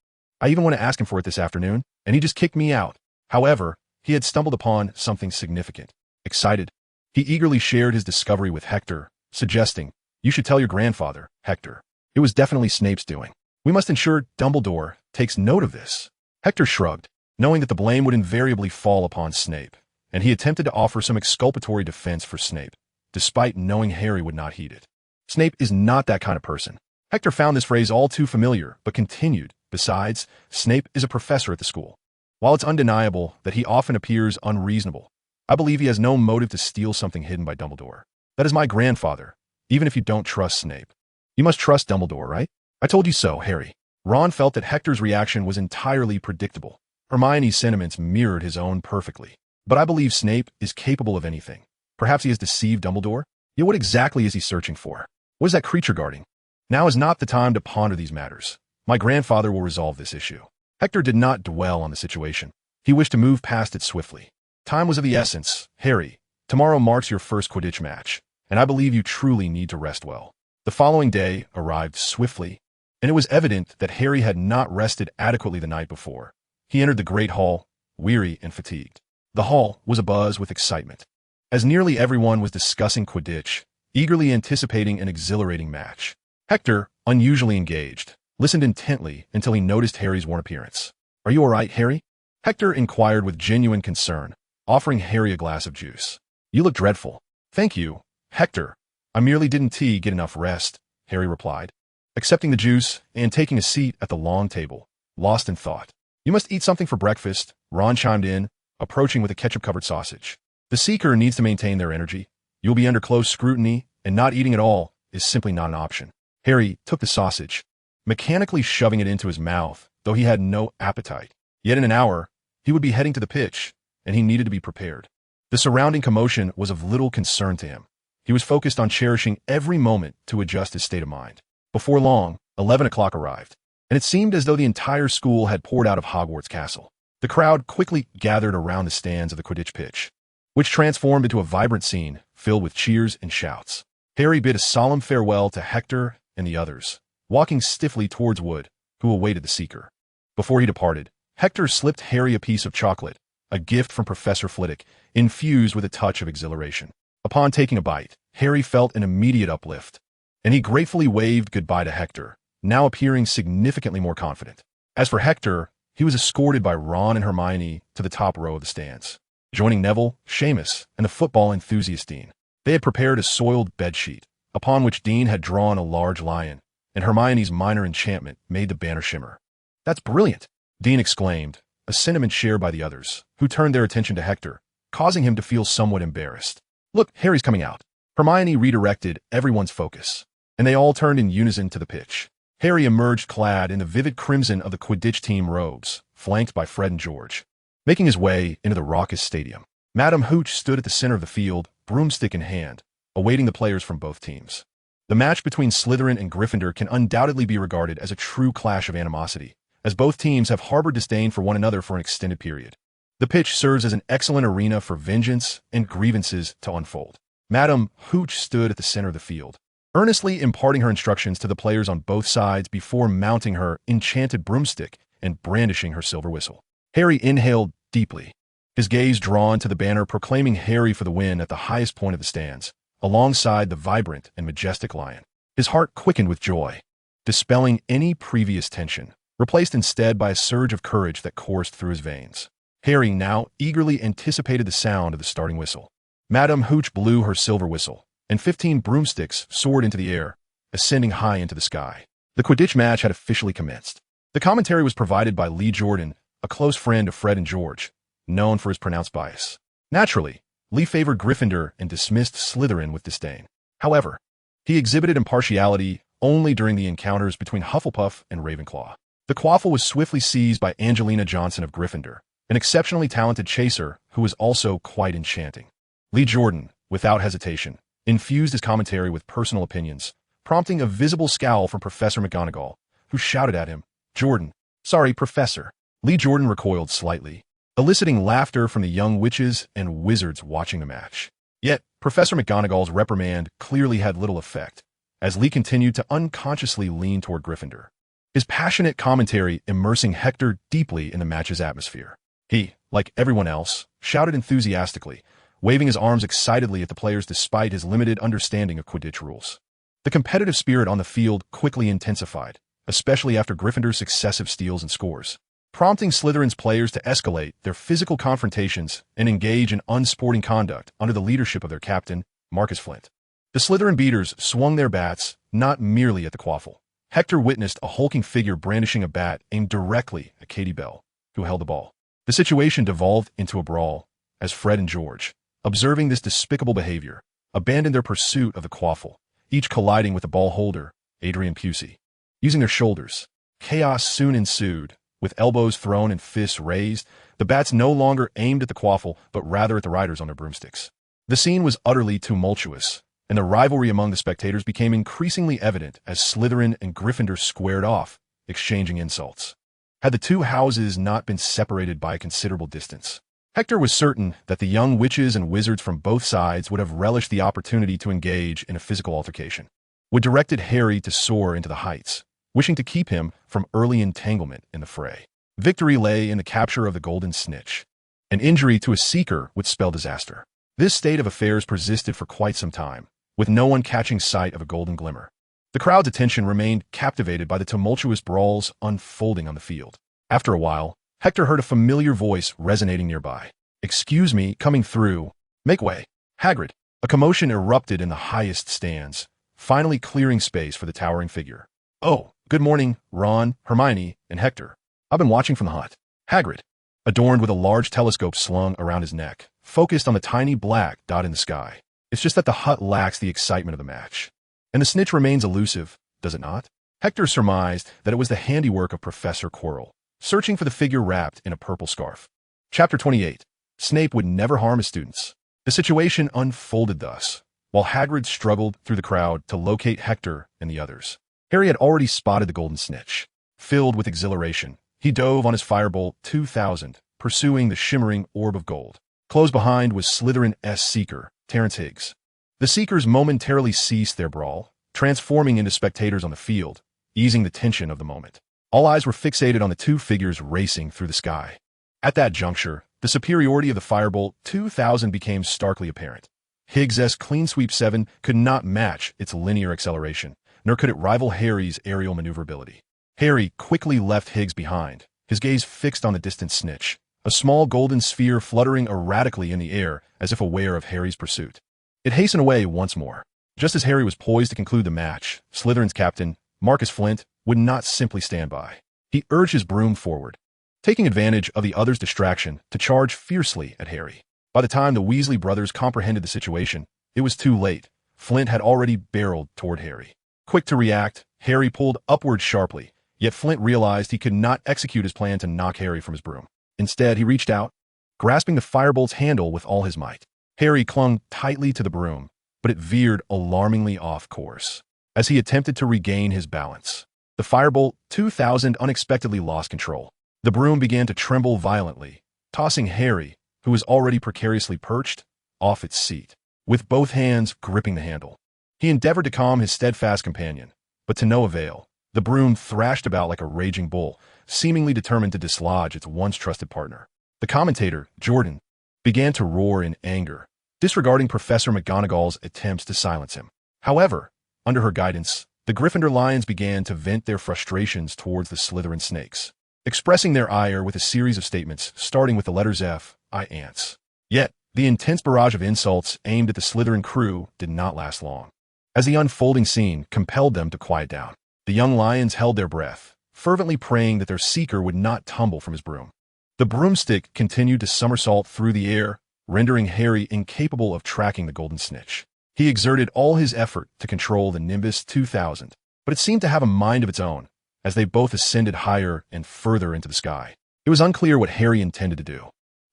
Speaker 1: I even want to ask him for it this afternoon, and he just kicked me out. However, he had stumbled upon something significant. Excited, he eagerly shared his discovery with Hector, suggesting, "You should tell your grandfather, Hector. It was definitely Snape's doing. We must ensure Dumbledore takes note of this." Hector shrugged, knowing that the blame would invariably fall upon Snape, and he attempted to offer some exculpatory defense for Snape, despite knowing Harry would not heed it. Snape is not that kind of person. Hector found this phrase all too familiar, but continued, "Besides, Snape is a professor at the school. While it's undeniable that he often appears unreasonable, I believe he has no motive to steal something hidden by Dumbledore. That is my grandfather, even if you don't trust Snape. You must trust Dumbledore, right? I told you so, Harry." Ron felt that Hector's reaction was entirely predictable. Hermione's sentiments mirrored his own perfectly. "But I believe Snape is capable of anything. Perhaps he has deceived Dumbledore? Yet what exactly is he searching for? What is that creature guarding? Now is not the time to ponder these matters. My grandfather will resolve this issue." Hector did not dwell on the situation. He wished to move past it swiftly. Time was of the essence. "Harry, tomorrow marks your first Quidditch match, and I believe you truly need to rest well." The following day arrived swiftly, and it was evident that Harry had not rested adequately the night before. He entered the great hall, weary and fatigued. The hall was abuzz with excitement, as nearly everyone was discussing Quidditch, eagerly anticipating an exhilarating match. Hector, unusually engaged, listened intently until he noticed Harry's worn appearance. "Are you all right, Harry?" Hector inquired with genuine concern, offering Harry a glass of juice. "You look dreadful." "Thank you, Hector. I merely didn't get enough rest," Harry replied, accepting the juice and taking a seat at the long table, lost in thought. "You must eat something for breakfast," Ron chimed in, approaching with a ketchup-covered sausage. "The Seeker needs to maintain their energy. You'll be under close scrutiny, and not eating at all is simply not an option." Harry took the sausage, mechanically shoving it into his mouth, though he had no appetite. Yet in an hour, he would be heading to the pitch, and he needed to be prepared. The surrounding commotion was of little concern to him. He was focused on cherishing every moment to adjust his state of mind. Before long, 11 o'clock arrived, and it seemed as though the entire school had poured out of Hogwarts Castle. The crowd quickly gathered around the stands of the Quidditch pitch, which transformed into a vibrant scene filled with cheers and shouts. Harry bid a solemn farewell to Hector and the others, walking stiffly towards Wood, who awaited the Seeker. Before he departed, Hector slipped Harry a piece of chocolate, a gift from Professor Flitwick, infused with a touch of exhilaration. Upon taking a bite, Harry felt an immediate uplift, and he gratefully waved goodbye to Hector, now appearing significantly more confident. As for Hector, he was escorted by Ron and Hermione to the top row of the stands, joining Neville, Seamus, and the football enthusiast Dean. They had prepared a soiled bedsheet, upon which Dean had drawn a large lion, and Hermione's minor enchantment made the banner shimmer. "That's brilliant," Dean exclaimed, a sentiment shared by the others, who turned their attention to Hector, causing him to feel somewhat embarrassed. "Look, Harry's coming out." Hermione redirected everyone's focus, and they all turned in unison to the pitch. Harry emerged clad in the vivid crimson of the Quidditch team robes, flanked by Fred and George. Making his way into the raucous stadium, Madame Hooch stood at the center of the field, broomstick in hand, awaiting the players from both teams. The match between Slytherin and Gryffindor can undoubtedly be regarded as a true clash of animosity, as both teams have harbored disdain for one another for an extended period. The pitch serves as an excellent arena for vengeance and grievances to unfold. Madame Hooch stood at the center of the field, earnestly imparting her instructions to the players on both sides before mounting her enchanted broomstick and brandishing her silver whistle. Harry inhaled deeply, his gaze drawn to the banner proclaiming Harry for the win at the highest point of the stands, alongside the vibrant and majestic lion. His heart quickened with joy, dispelling any previous tension, replaced instead by a surge of courage that coursed through his veins. Harry now eagerly anticipated the sound of the starting whistle. Madame Hooch blew her silver whistle, and 15 broomsticks soared into the air, ascending high into the sky. The Quidditch match had officially commenced. The commentary was provided by Lee Jordan, a close friend of Fred and George, known for his pronounced bias. Naturally, Lee favored Gryffindor and dismissed Slytherin with disdain. However, he exhibited impartiality only during the encounters between Hufflepuff and Ravenclaw. The quaffle was swiftly seized by Angelina Johnson of Gryffindor, an exceptionally talented chaser who was also quite enchanting. Lee Jordan, without hesitation, infused his commentary with personal opinions, prompting a visible scowl from Professor McGonagall, who shouted at him, "Jordan." "Sorry, Professor." Lee Jordan recoiled slightly, eliciting laughter from the young witches and wizards watching the match. Yet, Professor McGonagall's reprimand clearly had little effect, as Lee continued to unconsciously lean toward Gryffindor, his passionate commentary immersing Hector deeply in the match's atmosphere. He, like everyone else, shouted enthusiastically, waving his arms excitedly at the players despite his limited understanding of Quidditch rules. The competitive spirit on the field quickly intensified, especially after Gryffindor's successive steals and scores, prompting Slytherin's players to escalate their physical confrontations and engage in unsporting conduct under the leadership of their captain, Marcus Flint. The Slytherin beaters swung their bats not merely at the quaffle. Hector witnessed a hulking figure brandishing a bat aimed directly at Katie Bell, who held the ball. The situation devolved into a brawl, as Fred and George, observing this despicable behavior, abandoned their pursuit of the quaffle, each colliding with the ball holder, Adrian Pusey. Using their shoulders, chaos soon ensued. With elbows thrown and fists raised, the bats no longer aimed at the quaffle, but rather at the riders on their broomsticks. The scene was utterly tumultuous, and the rivalry among the spectators became increasingly evident as Slytherin and Gryffindor squared off, exchanging insults. Had the two houses not been separated by a considerable distance, Hector was certain that the young witches and wizards from both sides would have relished the opportunity to engage in a physical altercation, would directed Harry to soar into the heights, wishing to keep him from early entanglement in the fray. Victory lay in the capture of the golden snitch. An injury to a seeker would spell disaster. This state of affairs persisted for quite some time, with no one catching sight of a golden glimmer. The crowd's attention remained captivated by the tumultuous brawls unfolding on the field. After a while, Hector heard a familiar voice resonating nearby. "Excuse me, coming through. Make way. Hagrid." A commotion erupted in the highest stands, finally clearing space for the towering figure. "Oh, good morning, Ron, Hermione, and Hector. I've been watching from the hut." Hagrid, adorned with a large telescope slung around his neck, focused on the tiny black dot in the sky. "It's just that the hut lacks the excitement of the match. And the snitch remains elusive, does it not?" Hector surmised that it was the handiwork of Professor Quirrell, searching for the figure wrapped in a purple scarf. Chapter 28. Snape would never harm his students. The situation unfolded thus, while Hagrid struggled through the crowd to locate Hector and the others. Harry had already spotted the golden snitch. Filled with exhilaration, he dove on his Firebolt 2000, pursuing the shimmering orb of gold. Close behind was Slytherin-S Seeker, Terrence Higgs. The Seekers momentarily ceased their brawl, transforming into spectators on the field, easing the tension of the moment. All eyes were fixated on the two figures racing through the sky. At that juncture, the superiority of the Firebolt 2000 became starkly apparent. Higgs' Clean Sweep 7 could not match its linear acceleration, nor could it rival Harry's aerial maneuverability. Harry quickly left Higgs behind, his gaze fixed on the distant snitch, a small golden sphere fluttering erratically in the air as if aware of Harry's pursuit. It hastened away once more. Just as Harry was poised to conclude the match, Slytherin's captain, Marcus Flint, would not simply stand by. He urged his broom forward, taking advantage of the other's distraction to charge fiercely at Harry. By the time the Weasley brothers comprehended the situation, it was too late. Flint had already barreled toward Harry. Quick to react, Harry pulled upward sharply, yet Flint realized he could not execute his plan to knock Harry from his broom. Instead, he reached out, grasping the Firebolt's handle with all his might. Harry clung tightly to the broom, but it veered alarmingly off course. As he attempted to regain his balance, the Firebolt 2000 unexpectedly lost control. The broom began to tremble violently, tossing Harry, who was already precariously perched, off its seat, with both hands gripping the handle. He endeavored to calm his steadfast companion, but to no avail. The broom thrashed about like a raging bull, seemingly determined to dislodge its once trusted partner. The commentator, Jordan, began to roar in anger, disregarding Professor McGonagall's attempts to silence him. However, under her guidance, the Gryffindor Lions began to vent their frustrations towards the Slytherin Snakes, expressing their ire with a series of statements starting with the letters F, I ants. Yet, the intense barrage of insults aimed at the Slytherin crew did not last long, as the unfolding scene compelled them to quiet down. The young lions held their breath, fervently praying that their seeker would not tumble from his broom. The broomstick continued to somersault through the air, rendering Harry incapable of tracking the golden snitch. He exerted all his effort to control the Nimbus 2000, but it seemed to have a mind of its own, as they both ascended higher and further into the sky. It was unclear what Harry intended to do.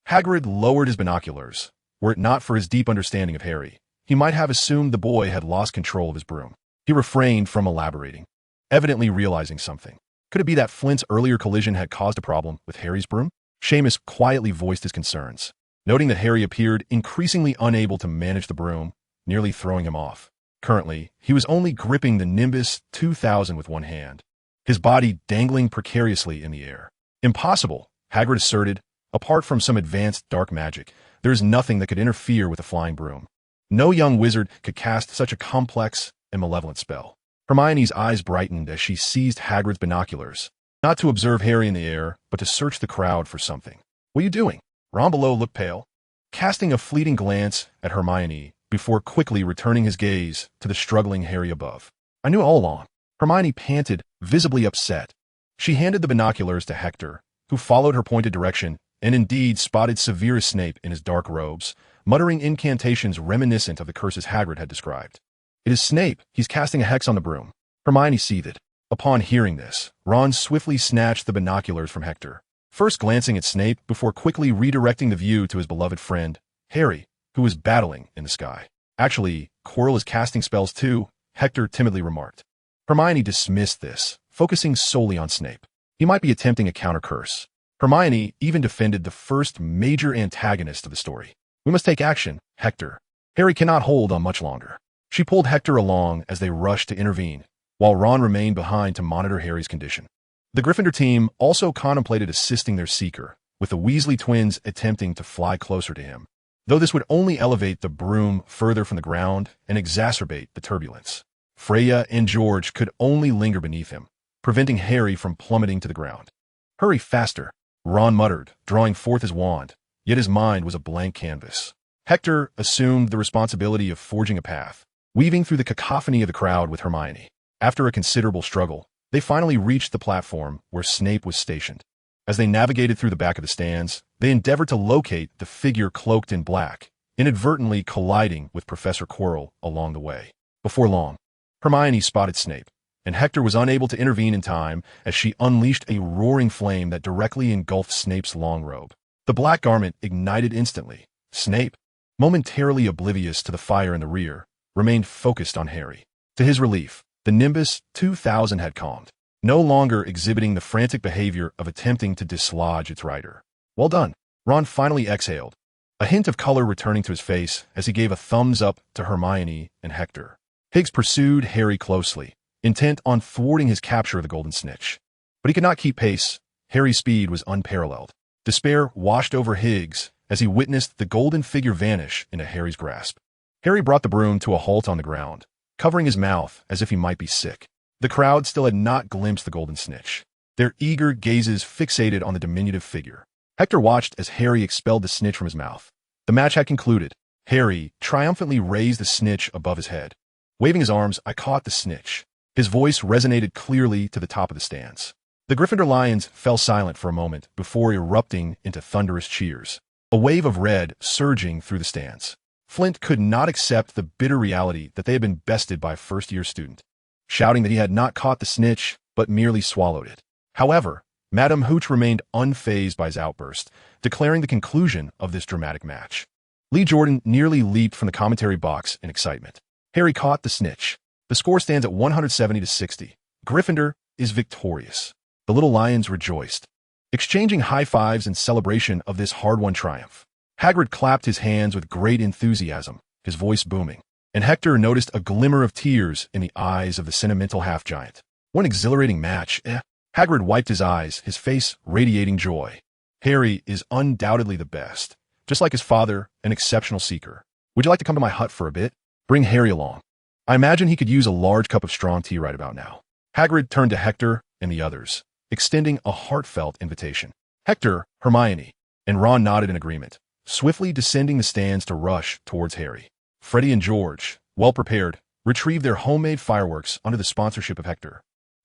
Speaker 1: Hagrid lowered his binoculars. Were it not for his deep understanding of Harry, he might have assumed the boy had lost control of his broom. He refrained from elaborating, evidently realizing something. Could it be that Flint's earlier collision had caused a problem with Harry's broom? Seamus quietly voiced his concerns, noting that Harry appeared increasingly unable to manage the broom, nearly throwing him off. Currently, he was only gripping the Nimbus 2000 with one hand, his body dangling precariously in the air. Impossible, Hagrid asserted. Apart from some advanced dark magic, there is nothing that could interfere with a flying broom. No young wizard could cast such a complex and malevolent spell. Hermione's eyes brightened as she seized Hagrid's binoculars, not to observe Harry in the air, but to search the crowd for something. "What are you doing?" Ron below looked pale, casting a fleeting glance at Hermione before quickly returning his gaze to the struggling Harry above. "I knew all along." Hermione panted, visibly upset. She handed the binoculars to Hector, who followed her pointed direction and indeed spotted Severus Snape in his dark robes, muttering incantations reminiscent of the curses Hagrid had described. "It is Snape. He's casting a hex on the broom." Hermione seethed. Upon hearing this, Ron swiftly snatched the binoculars from Hector, first glancing at Snape before quickly redirecting the view to his beloved friend, Harry, who was battling in the sky. "Actually, Quirrell is casting spells too," Hector timidly remarked. Hermione dismissed this, focusing solely on Snape. He might be attempting a counter-curse. Hermione even defended the first major antagonist of the story. "We must take action, Hector. Harry cannot hold on much longer." She pulled Hector along as they rushed to intervene, while Ron remained behind to monitor Harry's condition. The Gryffindor team also contemplated assisting their seeker, with the Weasley twins attempting to fly closer to him, though this would only elevate the broom further from the ground and exacerbate the turbulence. Freya and George could only linger beneath him, preventing Harry from plummeting to the ground. "Hurry faster," Ron muttered, drawing forth his wand, yet his mind was a blank canvas. Hector assumed the responsibility of forging a path, weaving through the cacophony of the crowd with Hermione. After a considerable struggle, they finally reached the platform where Snape was stationed. As they navigated through the back of the stands, they endeavored to locate the figure cloaked in black, inadvertently colliding with Professor Quirrell along the way. Before long, Hermione spotted Snape, and Hector was unable to intervene in time as she unleashed a roaring flame that directly engulfed Snape's long robe. The black garment ignited instantly. Snape, momentarily oblivious to the fire in the rear, remained focused on Harry. To his relief, the Nimbus 2000 had calmed, no longer exhibiting the frantic behavior of attempting to dislodge its rider. "Well done." Ron finally exhaled, a hint of color returning to his face as he gave a thumbs up to Hermione and Hector. Higgs pursued Harry closely, intent on thwarting his capture of the Golden Snitch. But he could not keep pace. Harry's speed was unparalleled. Despair washed over Higgs as he witnessed the golden figure vanish into Harry's grasp. Harry brought the broom to a halt on the ground, covering his mouth as if he might be sick. The crowd still had not glimpsed the Golden Snitch, their eager gazes fixated on the diminutive figure. Hector watched as Harry expelled the snitch from his mouth. The match had concluded. Harry triumphantly raised the snitch above his head. Waving his arms, "I caught the snitch." His voice resonated clearly to the top of the stands. The Gryffindor Lions fell silent for a moment before erupting into thunderous cheers, a wave of red surging through the stands. Flint could not accept the bitter reality that they had been bested by a first-year student, shouting that he had not caught the snitch, but merely swallowed it. However, Madame Hooch remained unfazed by his outburst, declaring the conclusion of this dramatic match. Lee Jordan nearly leaped from the commentary box in excitement. Harry caught the snitch. The score stands at 170-60. Gryffindor is victorious. The little Lions rejoiced, exchanging high fives in celebration of this hard-won triumph. Hagrid clapped his hands with great enthusiasm, his voice booming, and Hector noticed a glimmer of tears in the eyes of the sentimental half-giant. "What an exhilarating match, eh?" Hagrid wiped his eyes, his face radiating joy. "Harry is undoubtedly the best, just like his father, an exceptional seeker. Would you like to come to my hut for a bit? Bring Harry along. I imagine he could use a large cup of strong tea right about now." Hagrid turned to Hector and the others, extending a heartfelt invitation. Hector, Hermione, and Ron nodded in agreement, swiftly descending the stands to rush towards Harry. Freddie and George, well prepared, retrieved their homemade fireworks under the sponsorship of Hector,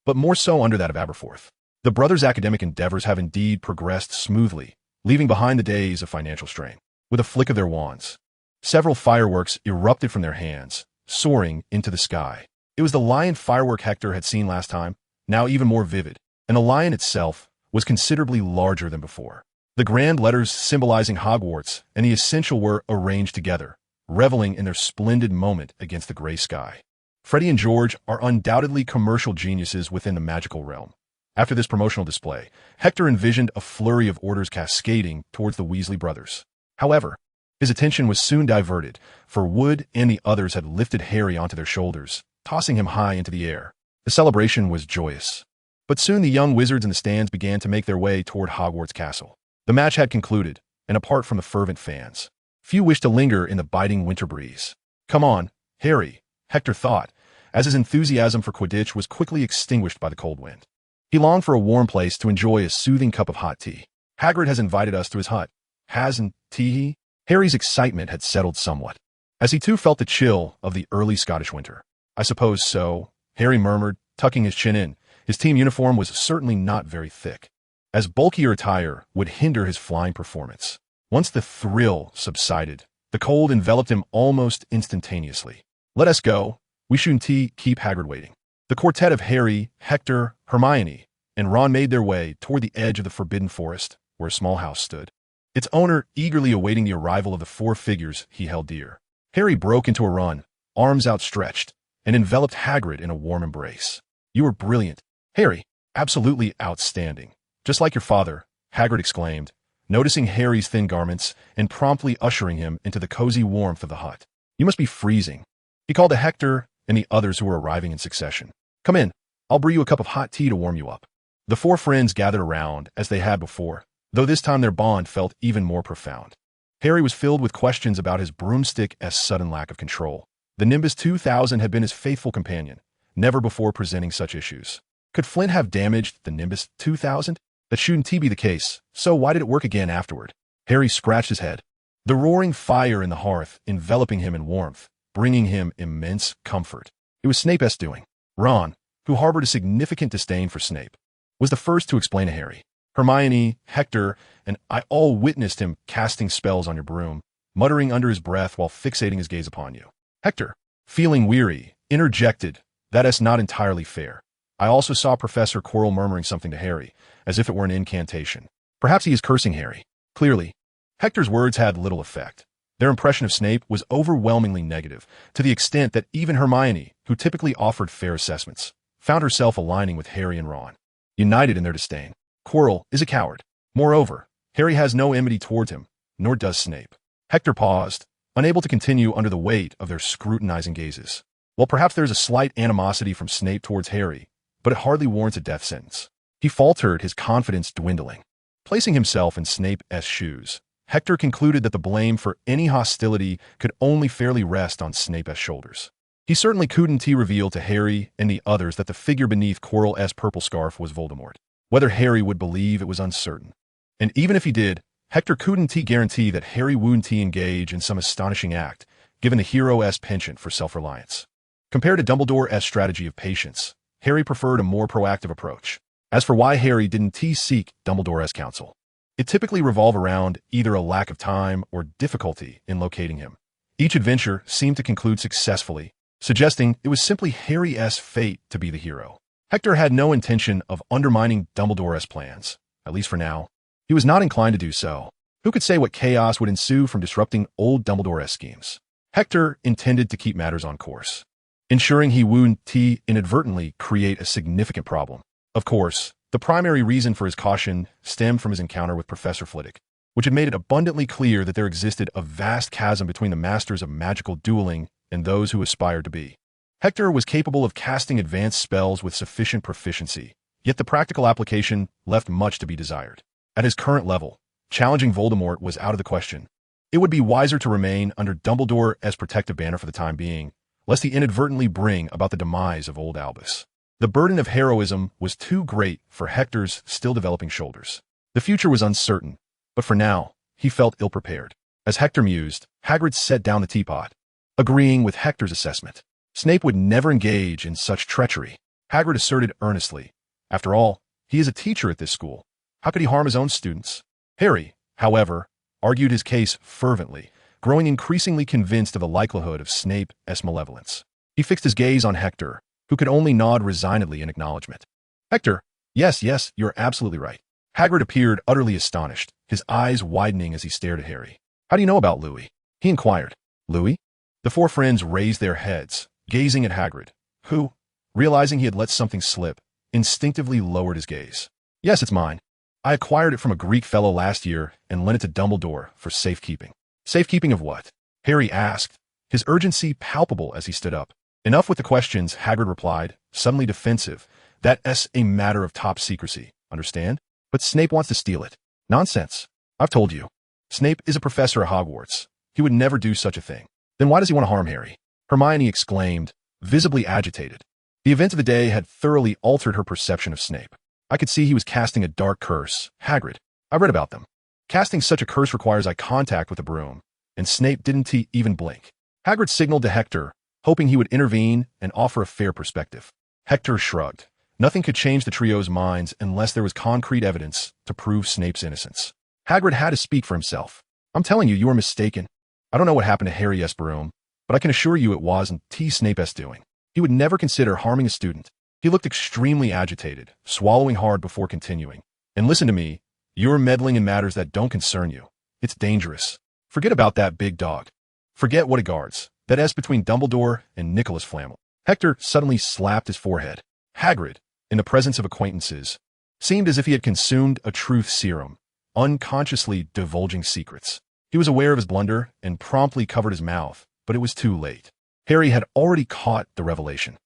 Speaker 1: but more so under that of Aberforth. The brothers' academic endeavors have indeed progressed smoothly, leaving behind the days of financial strain. With a flick of their wands, several fireworks erupted from their hands, soaring into the sky. It was the lion firework Hector had seen last time, now even more vivid, and the lion itself was considerably larger than before. The grand letters symbolizing Hogwarts and the essential were arranged together, reveling in their splendid moment against the gray sky. Freddy and George are undoubtedly commercial geniuses within the magical realm. After this promotional display, Hector envisioned a flurry of orders cascading towards the Weasley brothers. However, his attention was soon diverted, for Wood and the others had lifted Harry onto their shoulders, tossing him high into the air. The celebration was joyous. But soon the young wizards in the stands began to make their way toward Hogwarts Castle. The match had concluded, and apart from the fervent fans, few wished to linger in the biting winter breeze. "Come on, Harry," Hector thought, as his enthusiasm for Quidditch was quickly extinguished by the cold wind. He longed for a warm place to enjoy a soothing cup of hot tea. "Hagrid has invited us to his hut. Hasn't he?" Harry's excitement had settled somewhat, as he too felt the chill of the early Scottish winter. "I suppose so," Harry murmured, tucking his chin in. His team uniform was certainly not very thick, as bulkier attire would hinder his flying performance. Once the thrill subsided, the cold enveloped him almost instantaneously. "Let us go. We shouldn't keep Hagrid waiting." The quartet of Harry, Hector, Hermione, and Ron made their way toward the edge of the Forbidden Forest, where a small house stood, its owner eagerly awaiting the arrival of the four figures he held dear. Harry broke into a run, arms outstretched, and enveloped Hagrid in a warm embrace. "You were brilliant, Harry. Absolutely outstanding. Just like your father," Hagrid exclaimed, noticing Harry's thin garments and promptly ushering him into the cozy warmth of the hut. "You must be freezing," he called to Hector and the others who were arriving in succession. "Come in. I'll brew you a cup of hot tea to warm you up." The four friends gathered around as they had before, though this time their bond felt even more profound. Harry was filled with questions about his broomstick-esque sudden lack of control. The Nimbus 2000 had been his faithful companion, never before presenting such issues. Could Flint have damaged the Nimbus 2000? That shouldn't be the case, so why did it work again afterward? Harry scratched his head. The roaring fire in the hearth enveloping him in warmth, bringing him immense comfort. It was Snape's doing. Ron, who harbored a significant disdain for Snape, was the first to explain to Harry. "Hermione, Hector, and I all witnessed him casting spells on your broom, muttering under his breath while fixating his gaze upon you." Hector, feeling weary, interjected, "That is not entirely fair. I also saw Professor Quirrell murmuring something to Harry, as if it were an incantation. Perhaps he is cursing Harry." Clearly, Hector's words had little effect. Their impression of Snape was overwhelmingly negative, to the extent that even Hermione, who typically offered fair assessments, found herself aligning with Harry and Ron, united in their disdain. Quirrell is a coward. Moreover, Harry has no enmity towards him, nor does Snape. Hector paused, unable to continue under the weight of their scrutinizing gazes. Well, perhaps there is a slight animosity from Snape towards Harry, but it hardly warrants a death sentence. He faltered, his confidence dwindling. Placing himself in Snape's shoes, Hector concluded that the blame for any hostility could only fairly rest on Snape's shoulders. He certainly couldn't reveal to Harry and the others that the figure beneath Quirrell's purple scarf was Voldemort. Whether Harry would believe it was uncertain. And even if he did, Hector couldn't guarantee that Harry wouldn't engage in some astonishing act, given the hero's penchant for self-reliance. Compared to Dumbledore's strategy of patience, Harry preferred a more proactive approach. As for why Harry didn't seek Dumbledore's counsel, it typically revolved around either a lack of time or difficulty in locating him. Each adventure seemed to conclude successfully, suggesting it was simply Harry's fate to be the hero. Hector had no intention of undermining Dumbledore's plans, at least for now. He was not inclined to do so. Who could say what chaos would ensue from disrupting old Dumbledore's schemes? Hector intended to keep matters on course, ensuring he wouldn't inadvertently create a significant problem. Of course, the primary reason for his caution stemmed from his encounter with Professor Flitwick, which had made it abundantly clear that there existed a vast chasm between the masters of magical dueling and those who aspired to be. Hector was capable of casting advanced spells with sufficient proficiency, yet the practical application left much to be desired. At his current level, challenging Voldemort was out of the question. It would be wiser to remain under Dumbledore's protective banner for the time being, lest he inadvertently bring about the demise of old Albus. The burden of heroism was too great for Hector's still developing shoulders. The future was uncertain, but for now, he felt ill-prepared. As Hector mused, Hagrid set down the teapot, agreeing with Hector's assessment. Snape would never engage in such treachery, Hagrid asserted earnestly. After all, he is a teacher at this school. How could he harm his own students? Harry, however, argued his case fervently, growing increasingly convinced of the likelihood of Snape's malevolence. He fixed his gaze on Hector, who could only nod resignedly in acknowledgement. "Hector, yes, you're absolutely right." Hagrid appeared utterly astonished, his eyes widening as he stared at Harry. "How do you know about Louis?" he inquired. Louis? The four friends raised their heads, gazing at Hagrid, who, realizing he had let something slip, instinctively lowered his gaze. Yes, it's mine. I acquired it from a Greek fellow last year and lent it to Dumbledore for safekeeping. Safekeeping of what? Harry asked, his urgency palpable as he stood up. Enough with the questions, Hagrid replied, suddenly defensive. That's a matter of top secrecy, understand? But Snape wants to steal it. Nonsense. I've told you. Snape is a professor at Hogwarts. He would never do such a thing. Then why does he want to harm Harry? Hermione exclaimed, visibly agitated. The events of the day had thoroughly altered her perception of Snape. I could see he was casting a dark curse. Hagrid. I read about them. Casting such a curse requires eye contact with a broom, and Snape didn't even blink. Hagrid signaled to Hector, hoping he would intervene and offer a fair perspective. Hector shrugged. Nothing could change the trio's minds unless there was concrete evidence to prove Snape's innocence. Hagrid had to speak for himself. I'm telling you, you are mistaken. I don't know what happened to Harry S. Broom, but I can assure you it wasn't Snape S. doing. He would never consider harming a student. He looked extremely agitated, swallowing hard before continuing. And listen to me, you're meddling in matters that don't concern you. It's dangerous. Forget about that big dog. Forget what it guards. That S between Dumbledore and Nicholas Flamel. Hector suddenly slapped his forehead. Hagrid, in the presence of acquaintances, seemed as if he had consumed a truth serum, unconsciously divulging secrets. He was aware of his blunder and promptly covered his mouth, but it was too late. Harry had already caught the revelation.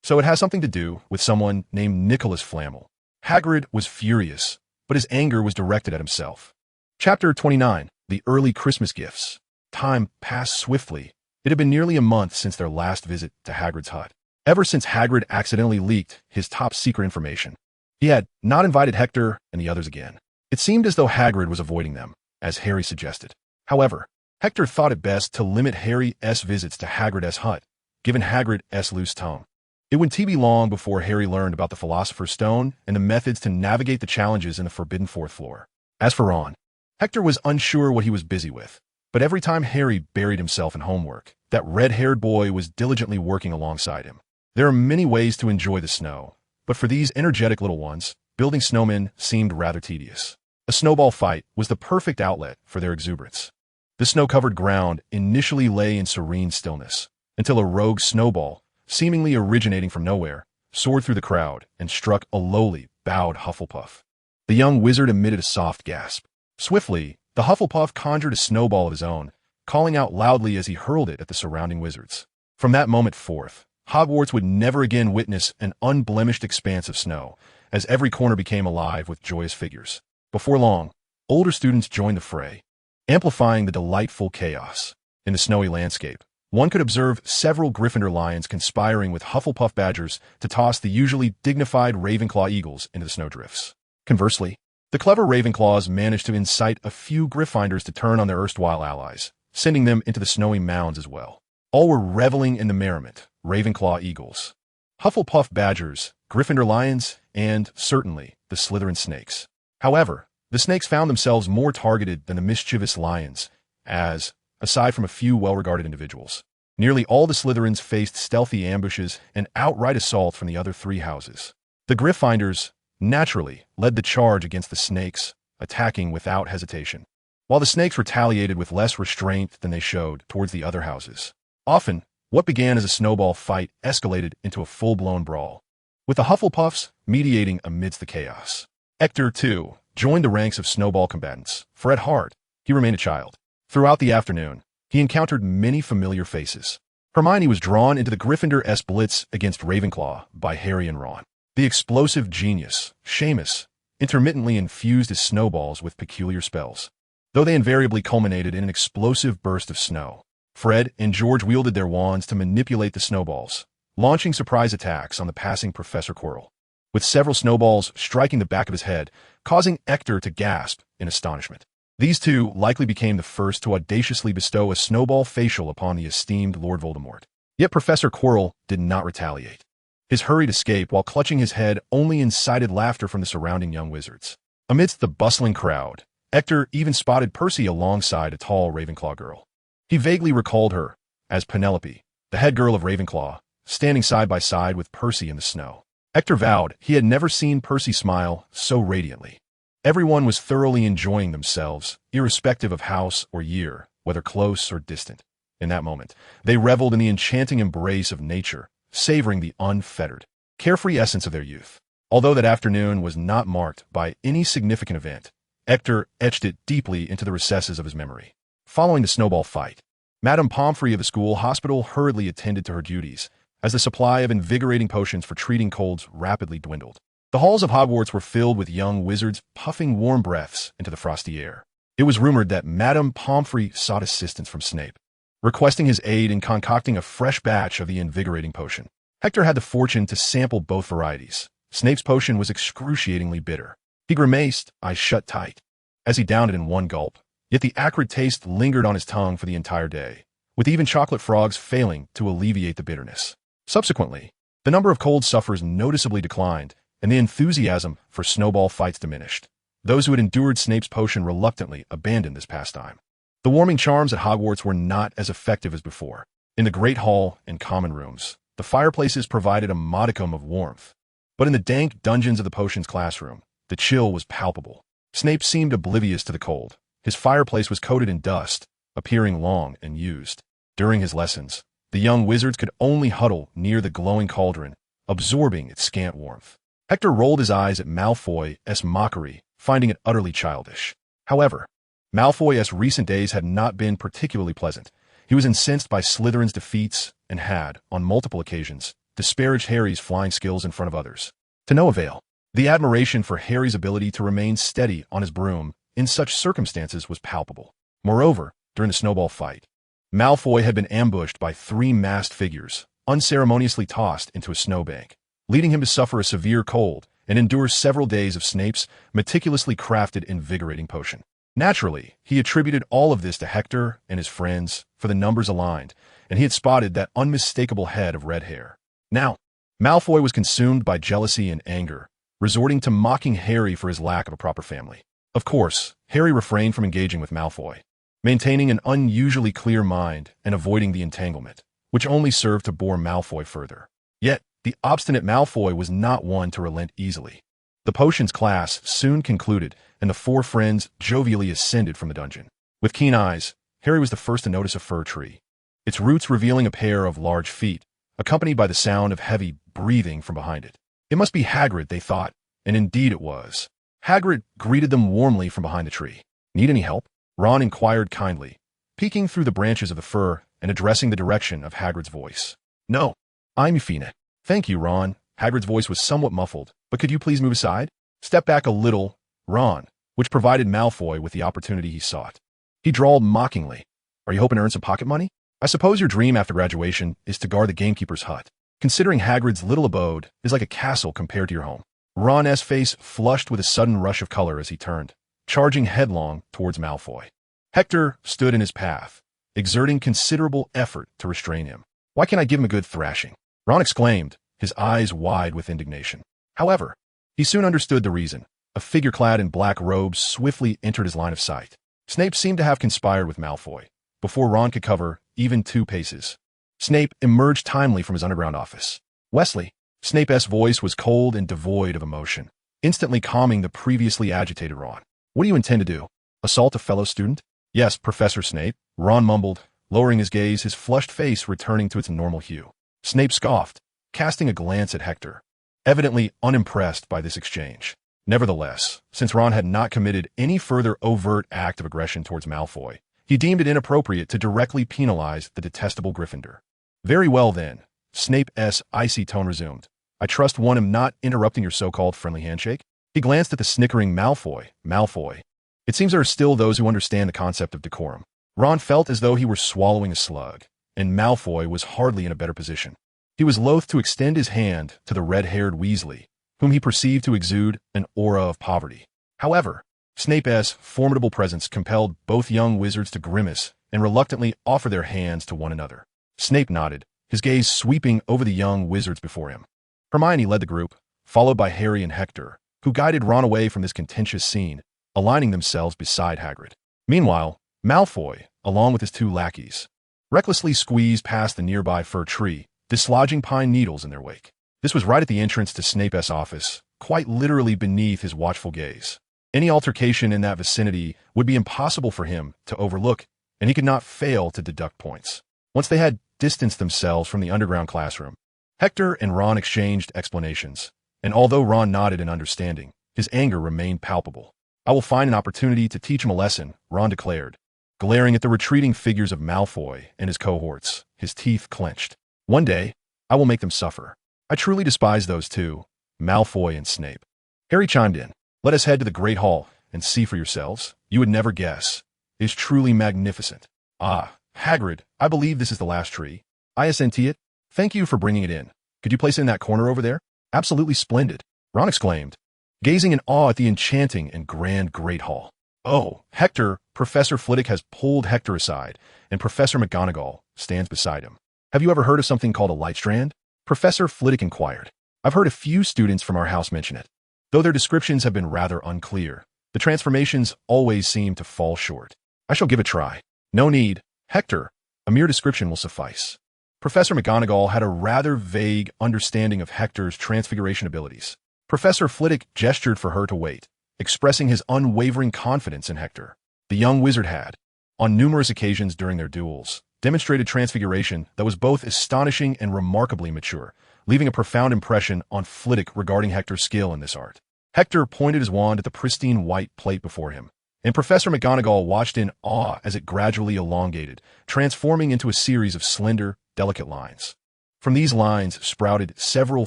Speaker 1: So it has something to do with someone named Nicholas Flamel. Hagrid was furious, but his anger was directed at himself. Chapter 29. The Early Christmas Gifts. Time passed swiftly. It had been nearly a month since their last visit to Hagrid's hut. Ever since Hagrid accidentally leaked his top-secret information, he had not invited Hector and the others again. It seemed as though Hagrid was avoiding them, as Harry suggested. However, Hector thought it best to limit Harry's visits to Hagrid's hut, given Hagrid's loose tongue. It wouldn't be long before Harry learned about the Philosopher's Stone and the methods to navigate the challenges in the Forbidden Fourth Floor. As for Ron, Hector was unsure what he was busy with, but every time Harry buried himself in homework, that red-haired boy was diligently working alongside him. There are many ways to enjoy the snow, but for these energetic little ones, building snowmen seemed rather tedious. A snowball fight was the perfect outlet for their exuberance. The snow-covered ground initially lay in serene stillness, until a rogue snowball, seemingly originating from nowhere, soared through the crowd and struck a lowly, bowed Hufflepuff. The young wizard emitted a soft gasp. Swiftly, the Hufflepuff conjured a snowball of his own, calling out loudly as he hurled it at the surrounding wizards. From that moment forth, Hogwarts would never again witness an unblemished expanse of snow, as every corner became alive with joyous figures. Before long, older students joined the fray, amplifying the delightful chaos. In the snowy landscape, one could observe several Gryffindor lions conspiring with Hufflepuff badgers to toss the usually dignified Ravenclaw eagles into the snowdrifts. Conversely, the clever Ravenclaws managed to incite a few Gryffindors to turn on their erstwhile allies, sending them into the snowy mounds as well. All were reveling in the merriment, Ravenclaw eagles, Hufflepuff badgers, Gryffindor lions, and, certainly, the Slytherin snakes. However, the snakes found themselves more targeted than the mischievous lions, as, aside from a few well-regarded individuals, nearly all the Slytherins faced stealthy ambushes and outright assault from the other three houses. The Gryffindors, naturally, led the charge against the snakes, attacking without hesitation, while the snakes retaliated with less restraint than they showed towards the other houses. Often, what began as a snowball fight escalated into a full-blown brawl, with the Hufflepuffs mediating amidst the chaos. Hector, too, joined the ranks of snowball combatants, for at heart, he remained a child. Throughout the afternoon, he encountered many familiar faces. Hermione was drawn into the Gryffindor-esque blitz against Ravenclaw by Harry and Ron. The explosive genius, Seamus, intermittently infused his snowballs with peculiar spells, though they invariably culminated in an explosive burst of snow. Fred and George wielded their wands to manipulate the snowballs, launching surprise attacks on the passing Professor Quirrell, with several snowballs striking the back of his head, causing Hector to gasp in astonishment. These two likely became the first to audaciously bestow a snowball facial upon the esteemed Lord Voldemort. Yet Professor Quirrell did not retaliate. His hurried escape while clutching his head only incited laughter from the surrounding young wizards. Amidst the bustling crowd, Hector even spotted Percy alongside a tall Ravenclaw girl. He vaguely recalled her as Penelope, the head girl of Ravenclaw, standing side by side with Percy in the snow. Hector vowed he had never seen Percy smile so radiantly. Everyone was thoroughly enjoying themselves, irrespective of house or year, whether close or distant. In that moment, they reveled in the enchanting embrace of nature, savoring the unfettered, carefree essence of their youth. Although that afternoon was not marked by any significant event, Hector etched it deeply into the recesses of his memory. Following the snowball fight, Madame Pomfrey of the school hospital hurriedly attended to her duties, as the supply of invigorating potions for treating colds rapidly dwindled. The halls of Hogwarts were filled with young wizards puffing warm breaths into the frosty air. It was rumored that Madame Pomfrey sought assistance from Snape, requesting his aid in concocting a fresh batch of the invigorating potion. Hector had the fortune to sample both varieties. Snape's potion was excruciatingly bitter. He grimaced, eyes shut tight, as he downed it in one gulp, yet the acrid taste lingered on his tongue for the entire day, with even chocolate frogs failing to alleviate the bitterness. Subsequently, the number of cold sufferers noticeably declined, and the enthusiasm for snowball fights diminished. Those who had endured Snape's potion reluctantly abandoned this pastime. The warming charms at Hogwarts were not as effective as before. In the Great Hall and common rooms, the fireplaces provided a modicum of warmth. But in the dank dungeons of the potions classroom, the chill was palpable. Snape seemed oblivious to the cold. His fireplace was coated in dust, appearing long and used. During his lessons, the young wizards could only huddle near the glowing cauldron, absorbing its scant warmth. Hector rolled his eyes at Malfoy's mockery, finding it utterly childish. However, Malfoy's recent days had not been particularly pleasant. He was incensed by Slytherin's defeats and had, on multiple occasions, disparaged Harry's flying skills in front of others. To no avail. The admiration for Harry's ability to remain steady on his broom in such circumstances was palpable. Moreover, during the snowball fight, Malfoy had been ambushed by 3 masked figures, unceremoniously tossed into a snowbank, leading him to suffer a severe cold and endure several days of Snape's meticulously crafted invigorating potion. Naturally, he attributed all of this to Hector and his friends, for the numbers aligned, and he had spotted that unmistakable head of red hair. Now, Malfoy was consumed by jealousy and anger, resorting to mocking Harry for his lack of a proper family. Of course, Harry refrained from engaging with Malfoy, maintaining an unusually clear mind and avoiding the entanglement, which only served to bore Malfoy further. Yet, the obstinate Malfoy was not one to relent easily. The potions class soon concluded, and the 4 friends jovially ascended from the dungeon. With keen eyes, Harry was the first to notice a fir tree, its roots revealing a pair of large feet, accompanied by the sound of heavy breathing from behind it. It must be Hagrid, they thought, and indeed it was. Hagrid greeted them warmly from behind the tree. Need any help? Ron inquired kindly, peeking through the branches of the fir and addressing the direction of Hagrid's voice. No, I'm Euphina. Thank you, Ron. Hagrid's voice was somewhat muffled, but could you please move aside? Step back a little, Ron, which provided Malfoy with the opportunity he sought. He drawled mockingly. Are you hoping to earn some pocket money? I suppose your dream after graduation is to guard the gamekeeper's hut, considering Hagrid's little abode is like a castle compared to your home. Ron's face flushed with a sudden rush of color as he turned, charging headlong towards Malfoy. Hector stood in his path, exerting considerable effort to restrain him. Why can't I give him a good thrashing? Ron exclaimed, his eyes wide with indignation. However, he soon understood the reason. A figure clad in black robes swiftly entered his line of sight. Snape seemed to have conspired with Malfoy, before Ron could cover even 2 paces. Snape emerged timely from his underground office. Wesley, Snape's voice was cold and devoid of emotion, instantly calming the previously agitated Ron. What do you intend to do? Assault a fellow student? Yes, Professor Snape, Ron mumbled, lowering his gaze, his flushed face returning to its normal hue. Snape scoffed, casting a glance at Hector, evidently unimpressed by this exchange. Nevertheless, since Ron had not committed any further overt act of aggression towards Malfoy, he deemed it inappropriate to directly penalize the detestable Gryffindor. Very well then, Snape's icy tone resumed. I trust one am not interrupting your so-called friendly handshake? He glanced at the snickering Malfoy. Malfoy. It seems there are still those who understand the concept of decorum. Ron felt as though he were swallowing a slug, and Malfoy was hardly in a better position. He was loath to extend his hand to the red-haired Weasley, whom he perceived to exude an aura of poverty. However, Snape's formidable presence compelled both young wizards to grimace and reluctantly offer their hands to one another. Snape nodded, his gaze sweeping over the young wizards before him. Hermione led the group, followed by Harry and Hector, who guided Ron away from this contentious scene, aligning themselves beside Hagrid. Meanwhile, Malfoy, along with his 2 lackeys, recklessly squeezed past the nearby fir tree, dislodging pine needles in their wake. This was right at the entrance to Snape's office, quite literally beneath his watchful gaze. Any altercation in that vicinity would be impossible for him to overlook, and he could not fail to deduct points. Once they had distanced themselves from the underground classroom, Hector and Ron exchanged explanations, and although Ron nodded in understanding, his anger remained palpable. I will find an opportunity to teach him a lesson, Ron declared, glaring at the retreating figures of Malfoy and his cohorts, his teeth clenched. One day, I will make them suffer. I truly despise those two, Malfoy and Snape. Harry chimed in. Let us head to the Great Hall and see for yourselves. You would never guess. It is truly magnificent. Ah, Hagrid, I believe this is the last tree. I assent it. Thank you for bringing it in. Could you place it in that corner over there? Absolutely splendid, Ron exclaimed, gazing in awe at the enchanting and grand Great Hall. Oh, Hector, Professor Flitwick has pulled Hector aside, and Professor McGonagall stands beside him. Have you ever heard of something called a light strand? Professor Flitwick inquired. I've heard a few students from our house mention it. Though their descriptions have been rather unclear, the transformations always seem to fall short. I shall give it a try. No need, Hector. A mere description will suffice. Professor McGonagall had a rather vague understanding of Hector's transfiguration abilities. Professor Flitwick gestured for her to wait, expressing his unwavering confidence in Hector. The young wizard had, on numerous occasions during their duels, demonstrated transfiguration that was both astonishing and remarkably mature, leaving a profound impression on Flitwick regarding Hector's skill in this art. Hector pointed his wand at the pristine white plate before him, and Professor McGonagall watched in awe as it gradually elongated, transforming into a series of slender, delicate lines. From these lines sprouted several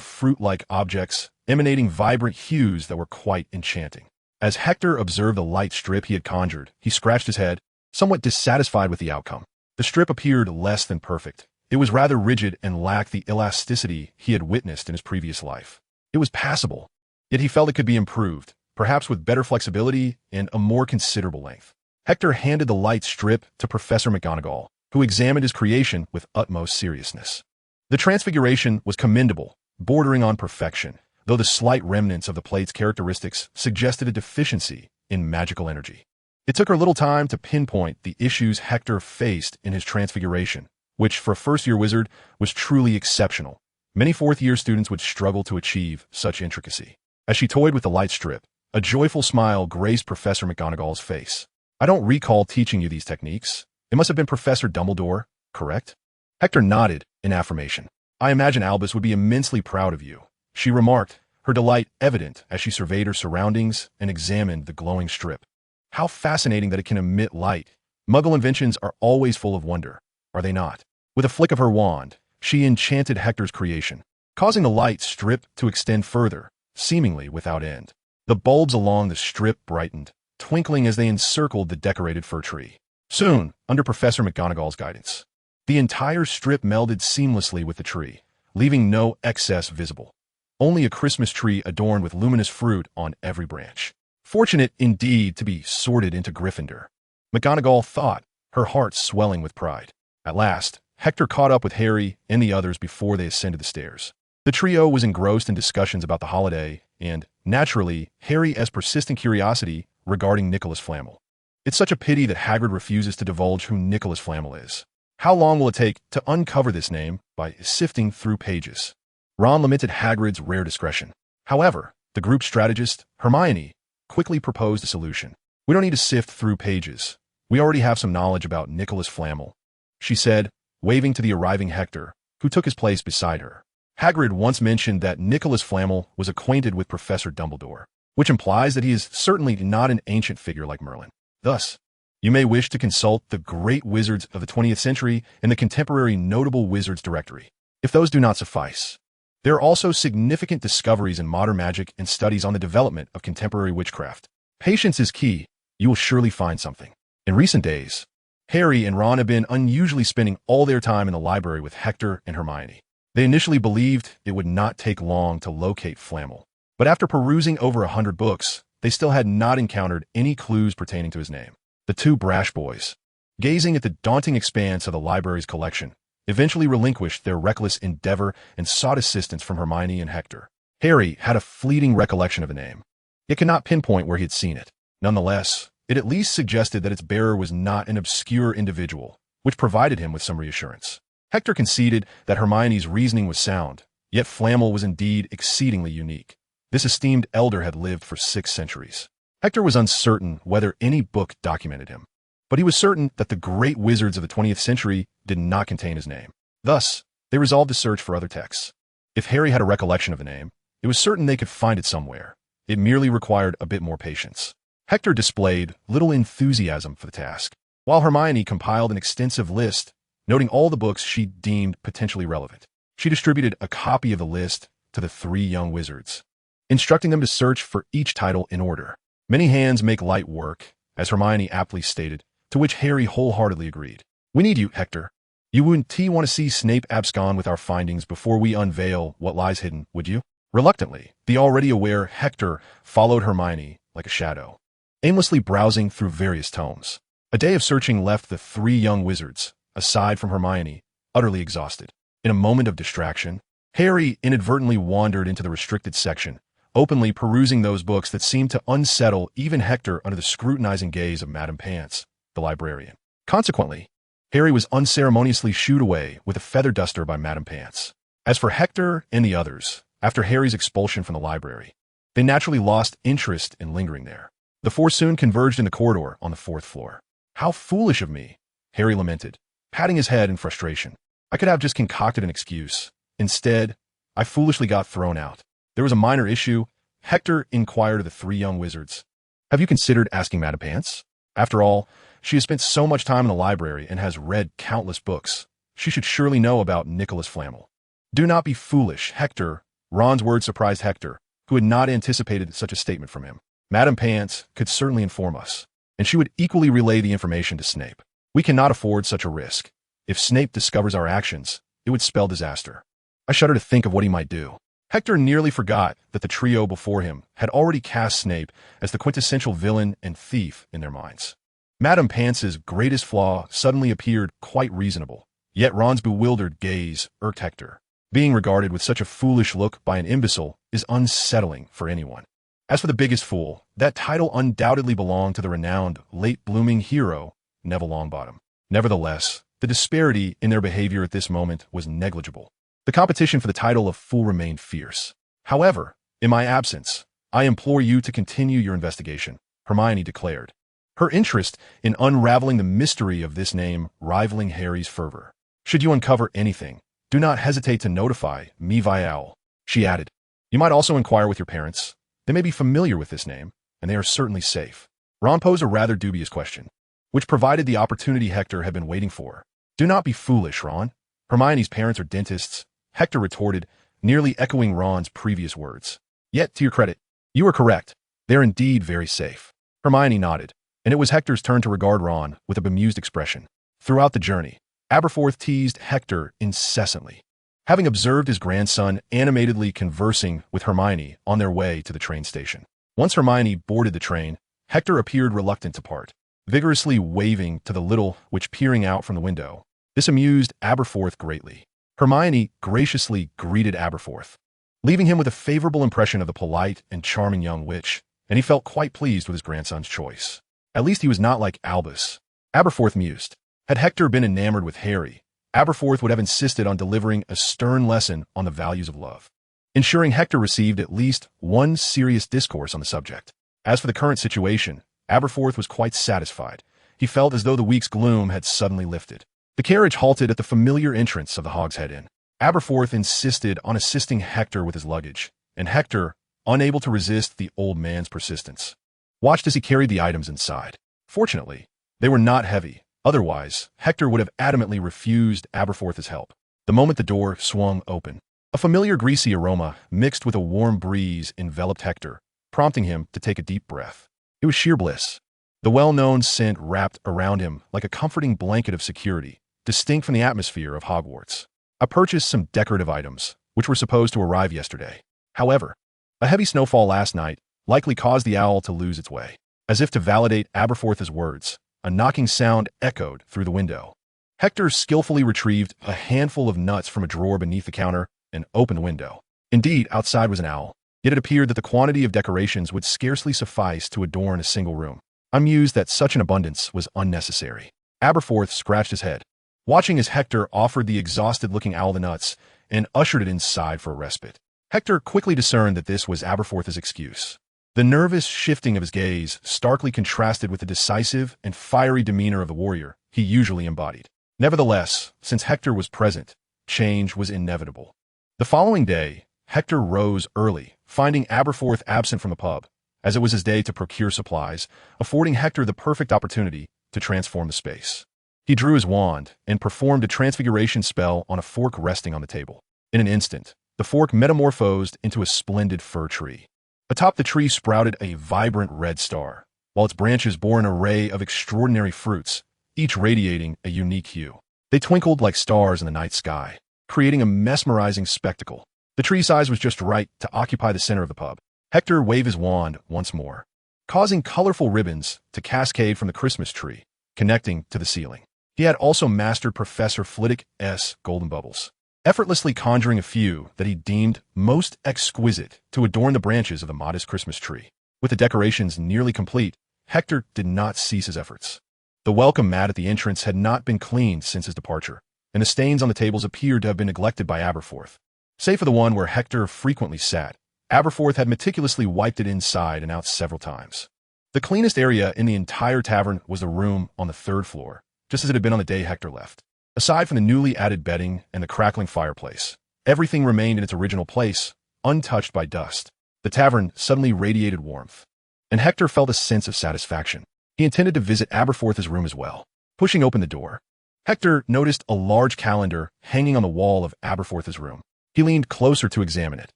Speaker 1: fruit-like objects, emanating vibrant hues that were quite enchanting. As Hector observed the light strip he had conjured, he scratched his head, somewhat dissatisfied with the outcome. The strip appeared less than perfect. It was rather rigid and lacked the elasticity he had witnessed in his previous life. It was passable, yet he felt it could be improved, perhaps with better flexibility and a more considerable length. Hector handed the light strip to Professor McGonagall, who examined his creation with utmost seriousness. The transfiguration was commendable, bordering on perfection, though the slight remnants of the plate's characteristics suggested a deficiency in magical energy. It took her little time to pinpoint the issues Hector faced in his transfiguration, which for a first-year wizard was truly exceptional. Many fourth-year students would struggle to achieve such intricacy. As she toyed with the light strip, a joyful smile graced Professor McGonagall's face. I don't recall teaching you these techniques. It must have been Professor Dumbledore, correct? Hector nodded in affirmation. I imagine Albus would be immensely proud of you, she remarked, her delight evident as she surveyed her surroundings and examined the glowing strip. How fascinating that it can emit light. Muggle inventions are always full of wonder, are they not? With a flick of her wand, she enchanted Hector's creation, causing the light strip to extend further, seemingly without end. The bulbs along the strip brightened, twinkling as they encircled the decorated fir tree. Soon, under Professor McGonagall's guidance, the entire strip melded seamlessly with the tree, leaving no excess visible. Only a Christmas tree adorned with luminous fruit on every branch. Fortunate indeed to be sorted into Gryffindor, McGonagall thought, her heart swelling with pride. At last, Hector caught up with Harry and the others before they ascended the stairs. The trio was engrossed in discussions about the holiday and, naturally, Harry's persistent curiosity regarding Nicholas Flamel. It's such a pity that Hagrid refuses to divulge who Nicholas Flamel is. How long will it take to uncover this name by sifting through pages? Ron lamented Hagrid's rare discretion. However, the group strategist, Hermione, quickly proposed a solution. We don't need to sift through pages. We already have some knowledge about Nicholas Flamel, she said, waving to the arriving Hector, who took his place beside her. Hagrid once mentioned that Nicholas Flamel was acquainted with Professor Dumbledore, which implies that he is certainly not an ancient figure like Merlin. Thus, you may wish to consult the great wizards of the 20th century and the contemporary notable wizards directory. If those do not suffice, there are also significant discoveries in modern magic and studies on the development of contemporary witchcraft. Patience is key. You will surely find something. In recent days, Harry and Ron have been unusually spending all their time in the library with Hector and Hermione. They initially believed it would not take long to locate Flamel, but after perusing over 100 books, they still had not encountered any clues pertaining to his name. The two brash boys, gazing at the daunting expanse of the library's collection, eventually relinquished their reckless endeavor and sought assistance from Hermione and Hector. Harry had a fleeting recollection of the name, yet could not pinpoint where he had seen it. Nonetheless, it at least suggested that its bearer was not an obscure individual, which provided him with some reassurance. Hector conceded that Hermione's reasoning was sound, yet Flamel was indeed exceedingly unique. This esteemed elder had lived for 6 centuries. Hector was uncertain whether any book documented him. but he was certain that the great wizards of the 20th century did not contain his name. Thus, they resolved to search for other texts. If Harry had a recollection of the name, it was certain they could find it somewhere. It merely required a bit more patience. Hector displayed little enthusiasm for the task, while Hermione compiled an extensive list, noting all the books she deemed potentially relevant. She distributed a copy of the list to the three young wizards, instructing them to search for each title in order. Many hands make light work, as Hermione aptly stated, to which Harry wholeheartedly agreed. We need you, Hector. You wouldn't want to see Snape abscond with our findings before we unveil what lies hidden, would you? Reluctantly, the already aware Hector followed Hermione like a shadow, aimlessly browsing through various tomes. A day of searching left the three young wizards, aside from Hermione, utterly exhausted. In a moment of distraction, Harry inadvertently wandered into the restricted section, openly perusing those books that seemed to unsettle even Hector under the scrutinizing gaze of Madame Pants, the librarian. Consequently, Harry was unceremoniously shooed away with a feather duster by Madame Pants. As for Hector and the others, after Harry's expulsion from the library, they naturally lost interest in lingering there. The four soon converged in the corridor on the 4th floor. How foolish of me, Harry lamented, patting his head in frustration. I could have just concocted an excuse. Instead, I foolishly got thrown out. There was a minor issue. Hector inquired of the three young wizards. Have you considered asking Madame Pants? After all, she has spent so much time in the library and has read countless books. She should surely know about Nicholas Flamel. Do not be foolish, Hector. Ron's words surprised Hector, who had not anticipated such a statement from him. Madame Pants could certainly inform us, and she would equally relay the information to Snape. We cannot afford such a risk. If Snape discovers our actions, it would spell disaster. I shudder to think of what he might do. Hector nearly forgot that the trio before him had already cast Snape as the quintessential villain and thief in their minds. Madame Pants's greatest flaw suddenly appeared quite reasonable, yet Ron's bewildered gaze irked Hector. Being regarded with such a foolish look by an imbecile is unsettling for anyone. As for the biggest fool, that title undoubtedly belonged to the renowned, late-blooming hero, Neville Longbottom. Nevertheless, the disparity in their behavior at this moment was negligible. The competition for the title of fool remained fierce. However, in my absence, I implore you to continue your investigation, Hermione declared, her interest in unraveling the mystery of this name rivaling Harry's fervor. Should you uncover anything, do not hesitate to notify me via owl, she added. You might also inquire with your parents. They may be familiar with this name, and they are certainly safe. Ron posed a rather dubious question, which provided the opportunity Hector had been waiting for. Do not be foolish, Ron. Hermione's parents are dentists, Hector retorted, nearly echoing Ron's previous words. Yet, to your credit, you are correct. They are indeed very safe. Hermione nodded, and it was Hector's turn to regard Ron with a bemused expression. Throughout the journey, Aberforth teased Hector incessantly, having observed his grandson animatedly conversing with Hermione on their way to the train station. Once Hermione boarded the train, Hector appeared reluctant to part, vigorously waving to the little witch peering out from the window. This amused Aberforth greatly. Hermione graciously greeted Aberforth, leaving him with a favorable impression of the polite and charming young witch, and he felt quite pleased with his grandson's choice. At least he was not like Albus. Aberforth mused. Had Hector been enamored with Harry, Aberforth would have insisted on delivering a stern lesson on the values of love, ensuring Hector received at least one serious discourse on the subject. As for the current situation, Aberforth was quite satisfied. He felt as though the week's gloom had suddenly lifted. The carriage halted at the familiar entrance of the Hogshead Inn. Aberforth insisted on assisting Hector with his luggage, and Hector, unable to resist the old man's persistence, watched as he carried the items inside. Fortunately, they were not heavy. Otherwise, Hector would have adamantly refused Aberforth's help. The moment the door swung open, a familiar greasy aroma mixed with a warm breeze enveloped Hector, prompting him to take a deep breath. It was sheer bliss. The well-known scent wrapped around him like a comforting blanket of security, distinct from the atmosphere of Hogwarts. I purchased some decorative items, which were supposed to arrive yesterday. However, a heavy snowfall last night likely caused the owl to lose its way. As if to validate Aberforth's words, a knocking sound echoed through the window. Hector skillfully retrieved a handful of nuts from a drawer beneath the counter and opened the window. Indeed, outside was an owl, yet it appeared that the quantity of decorations would scarcely suffice to adorn a single room. I mused that such an abundance was unnecessary. Aberforth scratched his head, watching as Hector offered the exhausted-looking owl the nuts and ushered it inside for a respite. Hector quickly discerned that this was Aberforth's excuse. The nervous shifting of his gaze starkly contrasted with the decisive and fiery demeanor of the warrior he usually embodied. Nevertheless, since Hector was present, change was inevitable. The following day, Hector rose early, finding Aberforth absent from the pub, as it was his day to procure supplies, affording Hector the perfect opportunity to transform the space. He drew his wand and performed a transfiguration spell on a fork resting on the table. In an instant, the fork metamorphosed into a splendid fir tree. Atop the tree sprouted a vibrant red star, while its branches bore an array of extraordinary fruits, each radiating a unique hue. They twinkled like stars in the night sky, creating a mesmerizing spectacle. The tree size was just right to occupy the center of the pub. Hector waved his wand once more, causing colorful ribbons to cascade from the Christmas tree, connecting to the ceiling. He had also mastered Professor Flitwick's golden bubbles, effortlessly conjuring a few that he deemed most exquisite to adorn the branches of the modest Christmas tree. With the decorations nearly complete, Hector did not cease his efforts. The welcome mat at the entrance had not been cleaned since his departure, and the stains on the tables appeared to have been neglected by Aberforth. Save for the one where Hector frequently sat, Aberforth had meticulously wiped it inside and out several times. The cleanest area in the entire tavern was the room on the third floor, just as it had been on the day Hector left. Aside from the newly added bedding and the crackling fireplace, everything remained in its original place, untouched by dust. The tavern suddenly radiated warmth, and Hector felt a sense of satisfaction. He intended to visit Aberforth's room as well. Pushing open the door, Hector noticed a large calendar hanging on the wall of Aberforth's room. He leaned closer to examine it,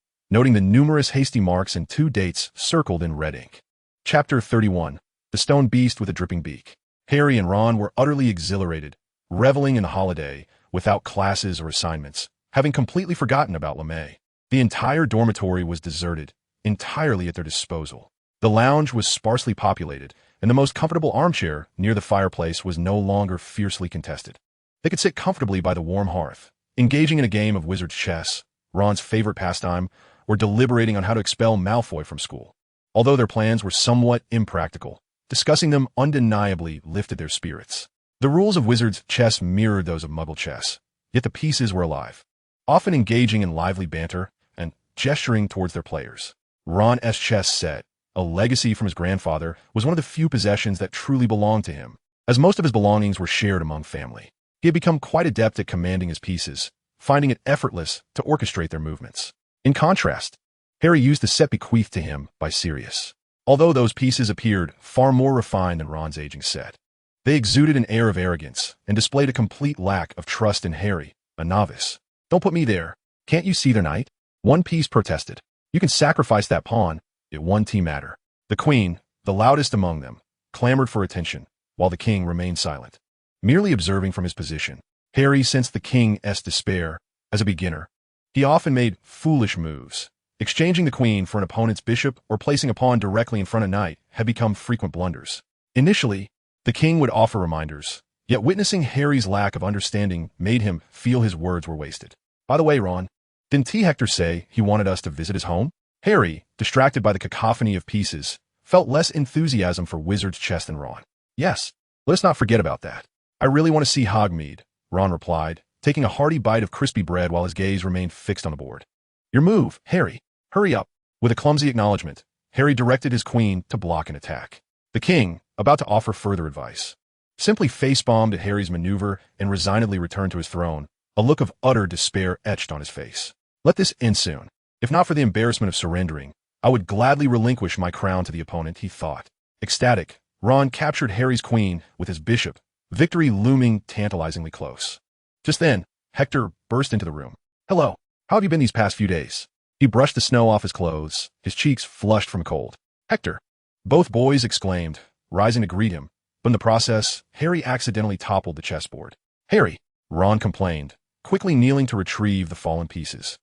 Speaker 1: noting the numerous hasty marks and 2 dates circled in red ink. Chapter 31. The Stone Beast with a Dripping Beak. Harry and Ron were utterly exhilarated, reveling in the holiday, without classes or assignments, having completely forgotten about LeMay. The entire dormitory was deserted, entirely at their disposal. The lounge was sparsely populated, and the most comfortable armchair near the fireplace was no longer fiercely contested. They could sit comfortably by the warm hearth, engaging in a game of wizard's chess, Ron's favorite pastime, or deliberating on how to expel Malfoy from school. Although their plans were somewhat impractical, discussing them undeniably lifted their spirits. The rules of wizard's chess mirrored those of Muggle chess, yet the pieces were alive, often engaging in lively banter and gesturing towards their players. Ron's chess set, a legacy from his grandfather, was one of the few possessions that truly belonged to him, as most of his belongings were shared among family. He had become quite adept at commanding his pieces, finding it effortless to orchestrate their movements. In contrast, Harry used the set bequeathed to him by Sirius. Although those pieces appeared far more refined than Ron's aging set, they exuded an air of arrogance and displayed a complete lack of trust in Harry, a novice. "Don't put me there. Can't you see their knight?" One piece protested. "You can sacrifice that pawn. It won't matter." The queen, the loudest among them, clamored for attention, while the king remained silent. Merely observing from his position, Harry sensed the king's despair. As a beginner, he often made foolish moves. Exchanging the queen for an opponent's bishop or placing a pawn directly in front of knight had become frequent blunders. Initially, the king would offer reminders, yet witnessing Harry's lack of understanding made him feel his words were wasted. "By the way, Ron, didn't Hector say he wanted us to visit his home?" Harry, distracted by the cacophony of pieces, felt less enthusiasm for wizard's chess than Ron. "Yes, let's not forget about that. I really want to see Hogsmeade," Ron replied, taking a hearty bite of crispy bread while his gaze remained fixed on the board. "Your move, Harry. Hurry up." With a clumsy acknowledgement, Harry directed his queen to block an attack. The king, about to offer further advice, simply face-bombed at Harry's maneuver and resignedly returned to his throne, a look of utter despair etched on his face. "Let this end soon. If not for the embarrassment of surrendering, I would gladly relinquish my crown to the opponent," he thought. Ecstatic, Ron captured Harry's queen with his bishop, victory looming tantalizingly close. Just then, Hector burst into the room. "Hello, how have you been these past few days?" He brushed the snow off his clothes, his cheeks flushed from cold. "Hector!" Both boys exclaimed, rising to greet him, but in the process, Harry accidentally toppled the chessboard. "Harry!" Ron complained, quickly kneeling to retrieve the fallen pieces.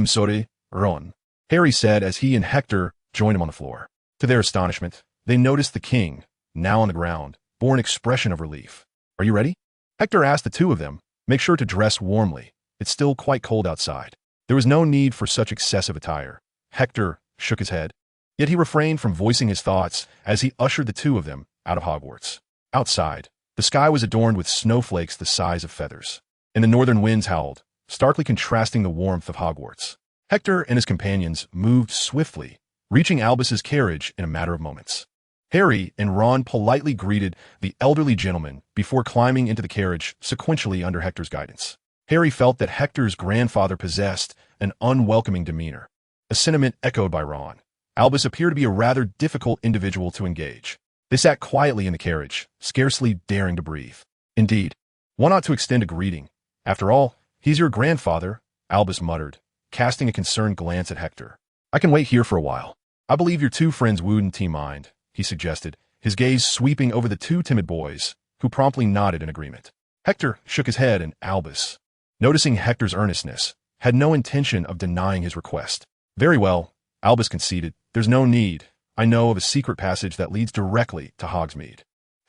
Speaker 1: Sorry, Ron," Harry said as he and Hector joined him on the floor. To their astonishment, they noticed the king, now on the ground, bore an expression of relief. "Are you ready?" Hector asked the two of them. "Make sure to dress warmly. It's still quite cold outside." There was no need for such excessive attire. Hector shook his head, yet he refrained from voicing his thoughts as he ushered the two of them out of Hogwarts. Outside, the sky was adorned with snowflakes the size of feathers, and the northern winds howled, starkly contrasting the warmth of Hogwarts. Hector and his companions moved swiftly, reaching Albus's carriage in a matter of moments. Harry and Ron politely greeted the elderly gentleman before climbing into the carriage sequentially under Hector's guidance. Harry felt that Hector's grandfather possessed an unwelcoming demeanor, a sentiment echoed by Ron. Albus appeared to be a rather difficult individual to engage. They sat quietly in the carriage, scarcely daring to breathe. Indeed, one ought to extend a greeting. After all, he's your grandfather, Albus muttered, casting a concerned glance at Hector. I can wait here for a while. I believe your two friends wouldn't mind, he suggested, his gaze sweeping over the two timid boys, who promptly nodded in agreement. Hector shook his head, and Albus, noticing Hector's earnestness, had no intention of denying his request. Very well, Albus conceded. There's no need. I know of a secret passage that leads directly to Hogsmeade.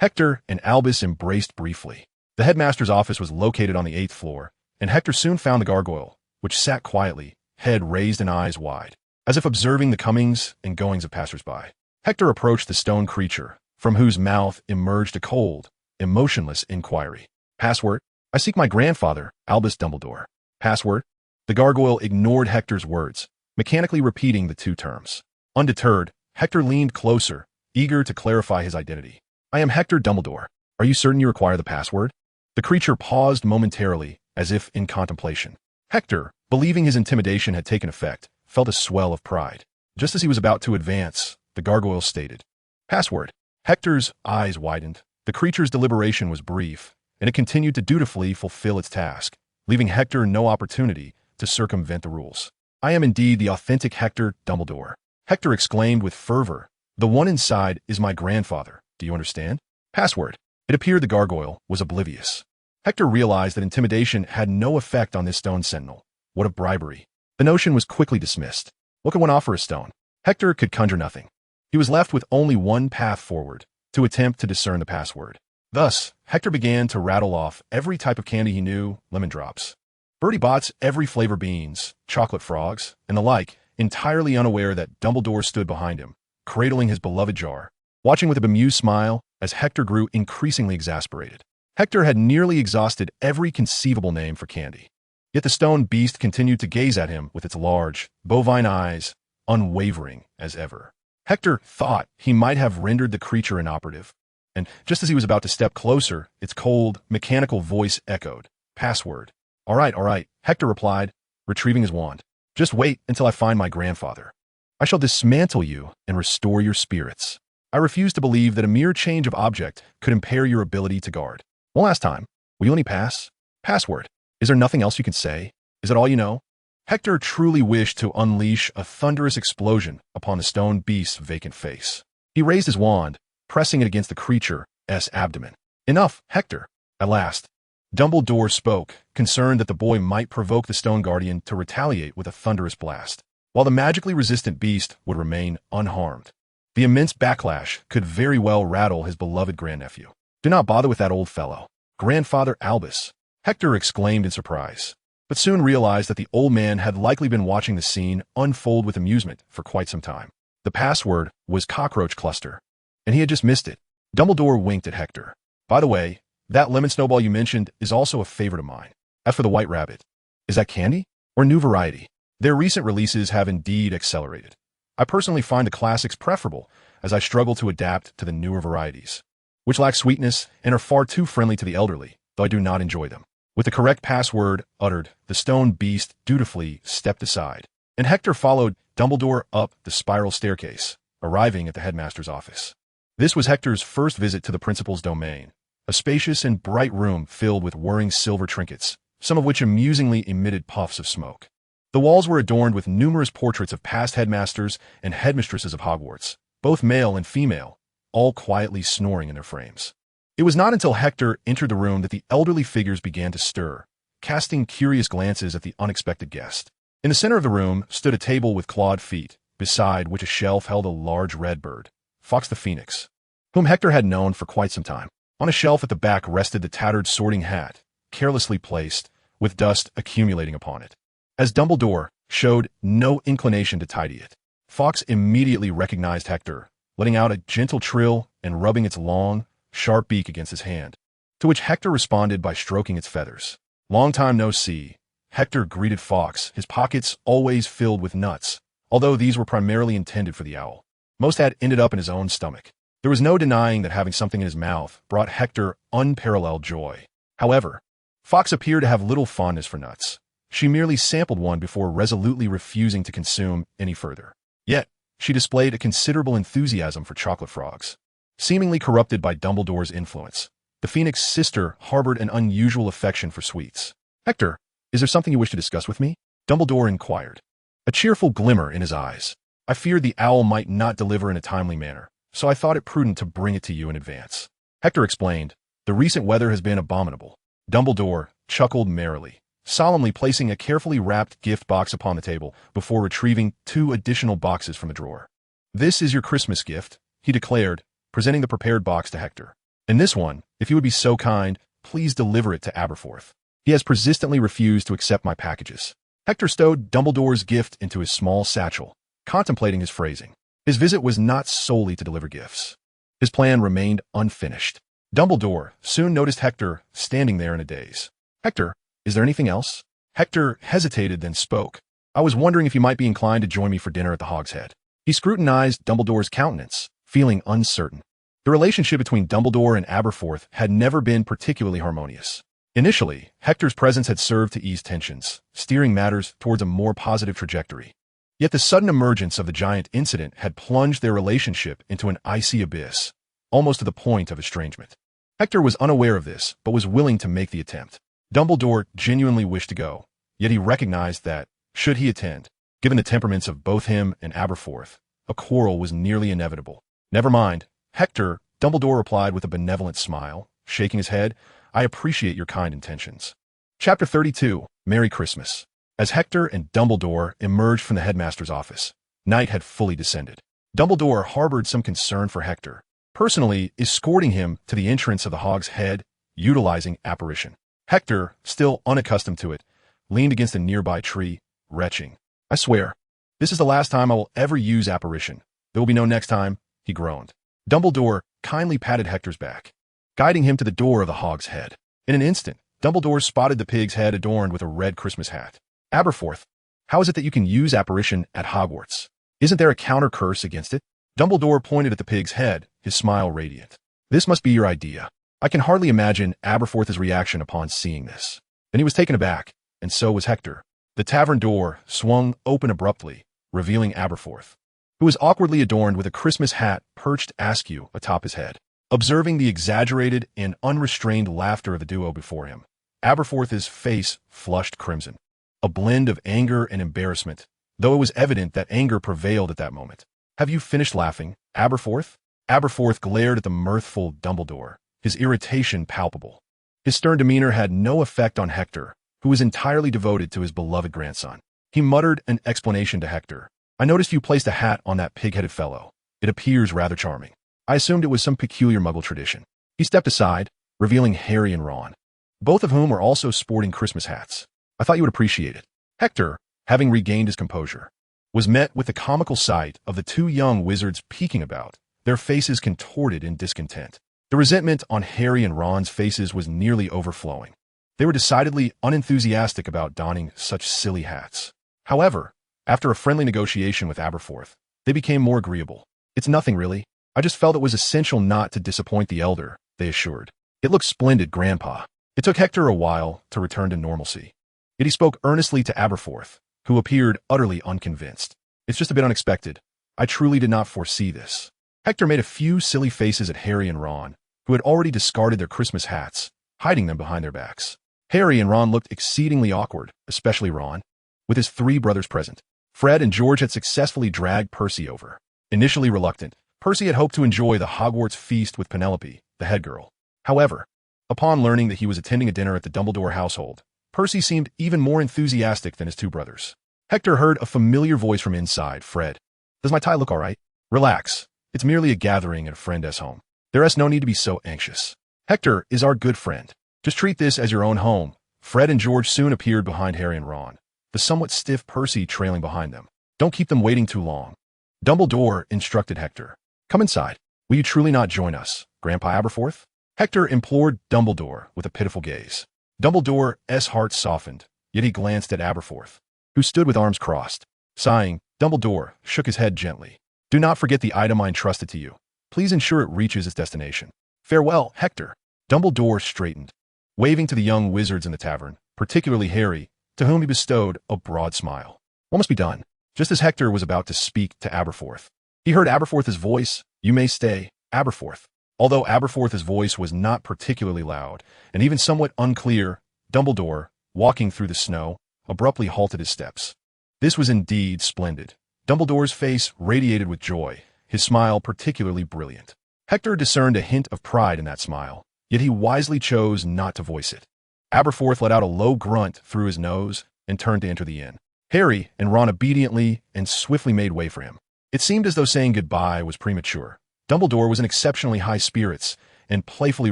Speaker 1: Hector and Albus embraced briefly. The headmaster's office was located on the 8th floor, and Hector soon found the gargoyle, which sat quietly, head raised and eyes wide, as if observing the comings and goings of passers-by. Hector approached the stone creature, from whose mouth emerged a cold, emotionless inquiry. Password? I seek my grandfather, Albus Dumbledore. Password? The gargoyle ignored Hector's words, mechanically repeating the two terms. Undeterred, Hector leaned closer, eager to clarify his identity. I am Hector Dumbledore. Are you certain you require the password? The creature paused momentarily, as if in contemplation. Hector, believing his intimidation had taken effect, felt a swell of pride. Just as he was about to advance, the gargoyle stated, Password. Hector's eyes widened. The creature's deliberation was brief, and it continued to dutifully fulfill its task, leaving Hector no opportunity to circumvent the rules. I am indeed the authentic Hector Dumbledore. Hector exclaimed with fervor. The one inside is my grandfather. Do you understand? Password. It appeared the gargoyle was oblivious. Hector realized that intimidation had no effect on this stone sentinel. What of bribery? The notion was quickly dismissed. What could one offer a stone? Hector could conjure nothing. He was left with only one path forward, to attempt to discern the password. Thus, Hector began to rattle off every type of candy he knew, lemon drops, Bertie Bott's every flavor beans, chocolate frogs, and the like, entirely unaware that Dumbledore stood behind him, cradling his beloved jar, watching with a bemused smile as Hector grew increasingly exasperated. Hector had nearly exhausted every conceivable name for candy. Yet the stone beast continued to gaze at him with its large, bovine eyes, unwavering as ever. Hector thought he might have rendered the creature inoperative, and just as he was about to step closer, its cold, mechanical voice echoed, Password. All right, Hector replied, retrieving his wand. Just wait until I find my grandfather. I shall dismantle you and restore your spirits. I refuse to believe that a mere change of object could impair your ability to guard. One last time, will you let me pass? Password. Is there nothing else you can say? Is it all you know? Hector truly wished to unleash a thunderous explosion upon the stone beast's vacant face. He raised his wand, pressing it against the creature's abdomen. Enough, Hector. At last, Dumbledore spoke, concerned that the boy might provoke the stone guardian to retaliate with a thunderous blast, while the magically resistant beast would remain unharmed. The immense backlash could very well rattle his beloved grandnephew. Do not bother with that old fellow. Grandfather Albus, Hector exclaimed in surprise, but soon realized that the old man had likely been watching the scene unfold with amusement for quite some time. The password was cockroach cluster, and he had just missed it. Dumbledore winked at Hector. By the way, that lemon snowball you mentioned is also a favorite of mine. As for the white rabbit, is that candy or new variety? Their recent releases have indeed accelerated. I personally find the classics preferable as I struggle to adapt to the newer varieties, which lack sweetness and are far too friendly to the elderly, though I do not enjoy them. With the correct password uttered, the stone beast dutifully stepped aside, and Hector followed Dumbledore up the spiral staircase, arriving at the headmaster's office. This was Hector's first visit to the principal's domain, a spacious and bright room filled with whirring silver trinkets, some of which amusingly emitted puffs of smoke. The walls were adorned with numerous portraits of past headmasters and headmistresses of Hogwarts, both male and female, all quietly snoring in their frames. It was not until Hector entered the room that the elderly figures began to stir, casting curious glances at the unexpected guest. In the center of the room stood a table with clawed feet, beside which a shelf held a large red bird, Fawkes the Phoenix, whom Hector had known for quite some time. On a shelf at the back rested the tattered sorting hat, carelessly placed, with dust accumulating upon it. As Dumbledore showed no inclination to tidy it, Fawkes immediately recognized Hector, letting out a gentle trill and rubbing its long, sharp beak against his hand, to which Hector responded by stroking its feathers. Long time no see, Hector greeted Fawkes, his pockets always filled with nuts, although these were primarily intended for the owl. Most had ended up in his own stomach. There was no denying that having something in his mouth brought Hector unparalleled joy. However, Fox appeared to have little fondness for nuts. She merely sampled one before resolutely refusing to consume any further. Yet, she displayed a considerable enthusiasm for chocolate frogs. Seemingly corrupted by Dumbledore's influence, the Phoenix sister harbored an unusual affection for sweets. "Hector, is there something you wish to discuss with me?" Dumbledore inquired, a cheerful glimmer in his eyes. "I feared the owl might not deliver in a timely manner, so I thought it prudent to bring it to you in advance." Hector explained, "The recent weather has been abominable." Dumbledore chuckled merrily, solemnly placing a carefully wrapped gift box upon the table before retrieving 2 additional boxes from a drawer. "This is your Christmas gift," he declared, presenting the prepared box to Hector. "And this one, if you would be so kind, please deliver it to Aberforth. He has persistently refused to accept my packages." Hector stowed Dumbledore's gift into his small satchel, contemplating his phrasing. His visit was not solely to deliver gifts. His plan remained unfinished. Dumbledore soon noticed Hector standing there in a daze. "Hector, is there anything else?" Hector hesitated, then spoke. "I was wondering if you might be inclined to join me for dinner at the Hog's Head." He scrutinized Dumbledore's countenance, feeling uncertain. The relationship between Dumbledore and Aberforth had never been particularly harmonious. Initially, Hector's presence had served to ease tensions, steering matters towards a more positive trajectory. Yet the sudden emergence of the giant incident had plunged their relationship into an icy abyss, almost to the point of estrangement. Hector was unaware of this, but was willing to make the attempt. Dumbledore genuinely wished to go, yet he recognized that, should he attend, given the temperaments of both him and Aberforth, a quarrel was nearly inevitable. "Never mind, Hector," Dumbledore replied with a benevolent smile, shaking his head. "I appreciate your kind intentions." Chapter 32, Merry Christmas. As Hector and Dumbledore emerged from the headmaster's office, night had fully descended. Dumbledore harbored some concern for Hector, personally escorting him to the entrance of the Hog's Head, utilizing apparition. Hector, still unaccustomed to it, leaned against a nearby tree, retching. "I swear, this is the last time I will ever use apparition. There will be no next time," he groaned. Dumbledore kindly patted Hector's back, guiding him to the door of the Hog's Head. In an instant, Dumbledore spotted the pig's head adorned with a red Christmas hat. "Aberforth, how is it that you can use apparition at Hogwarts? Isn't there a counter curse against it?" Dumbledore pointed at the pig's head, his smile radiant. "This must be your idea." I can hardly imagine Aberforth's reaction upon seeing this. Then he was taken aback, and so was Hector. The tavern door swung open abruptly, revealing Aberforth, who was awkwardly adorned with a Christmas hat perched askew atop his head. Observing the exaggerated and unrestrained laughter of the duo before him, Aberforth's face flushed crimson, a blend of anger and embarrassment, though it was evident that anger prevailed at that moment. "Have you finished laughing, Aberforth?" Aberforth glared at the mirthful Dumbledore, his irritation palpable. His stern demeanor had no effect on Hector, who was entirely devoted to his beloved grandson. He muttered an explanation to Hector. "I noticed you placed a hat on that pig-headed fellow. It appears rather charming. I assumed it was some peculiar Muggle tradition." He stepped aside, revealing Harry and Ron, both of whom were also sporting Christmas hats. "I thought you would appreciate it." Hector, having regained his composure, was met with the comical sight of the 2 young wizards peeking about, their faces contorted in discontent. The resentment on Harry and Ron's faces was nearly overflowing. They were decidedly unenthusiastic about donning such silly hats. However, after a friendly negotiation with Aberforth, they became more agreeable. "It's nothing really. I just felt it was essential not to disappoint the elder," they assured. "It looks splendid, Grandpa." It took Hector a while to return to normalcy. Yet he spoke earnestly to Aberforth, who appeared utterly unconvinced. "It's just a bit unexpected. I truly did not foresee this." Hector made a few silly faces at Harry and Ron, who had already discarded their Christmas hats, hiding them behind their backs. Harry and Ron looked exceedingly awkward, especially Ron, with his 3 brothers present. Fred and George had successfully dragged Percy over. Initially reluctant, Percy had hoped to enjoy the Hogwarts feast with Penelope, the head girl. However, upon learning that he was attending a dinner at the Dumbledore household, Percy seemed even more enthusiastic than his 2 brothers. Hector heard a familiar voice from inside. "Fred, does my tie look all right?" "Relax. It's merely a gathering at a friend's home. There is no need to be so anxious. Hector is our good friend. Just treat this as your own home." Fred and George soon appeared behind Harry and Ron, the somewhat stiff Percy trailing behind them. "Don't keep them waiting too long." Dumbledore instructed Hector. "Come inside. Will you truly not join us, Grandpa Aberforth?" Hector implored Dumbledore with a pitiful gaze. Dumbledore's heart softened, yet he glanced at Aberforth, who stood with arms crossed. Sighing, Dumbledore shook his head gently. Do not forget the item I entrusted to you. Please ensure it reaches its destination. Farewell, Hector. Dumbledore straightened, waving to the young wizards in the tavern, particularly Harry, to whom he bestowed a broad smile. What must be done? Just as Hector was about to speak to Aberforth, he heard Aberforth's voice. You may stay, Aberforth. Although Aberforth's voice was not particularly loud, and even somewhat unclear, Dumbledore, walking through the snow, abruptly halted his steps. This was indeed splendid. Dumbledore's face radiated with joy, his smile particularly brilliant. Hector discerned a hint of pride in that smile, yet he wisely chose not to voice it. Aberforth let out a low grunt through his nose and turned to enter the inn. Harry and Ron obediently and swiftly made way for him. It seemed as though saying goodbye was premature. Dumbledore was in exceptionally high spirits and playfully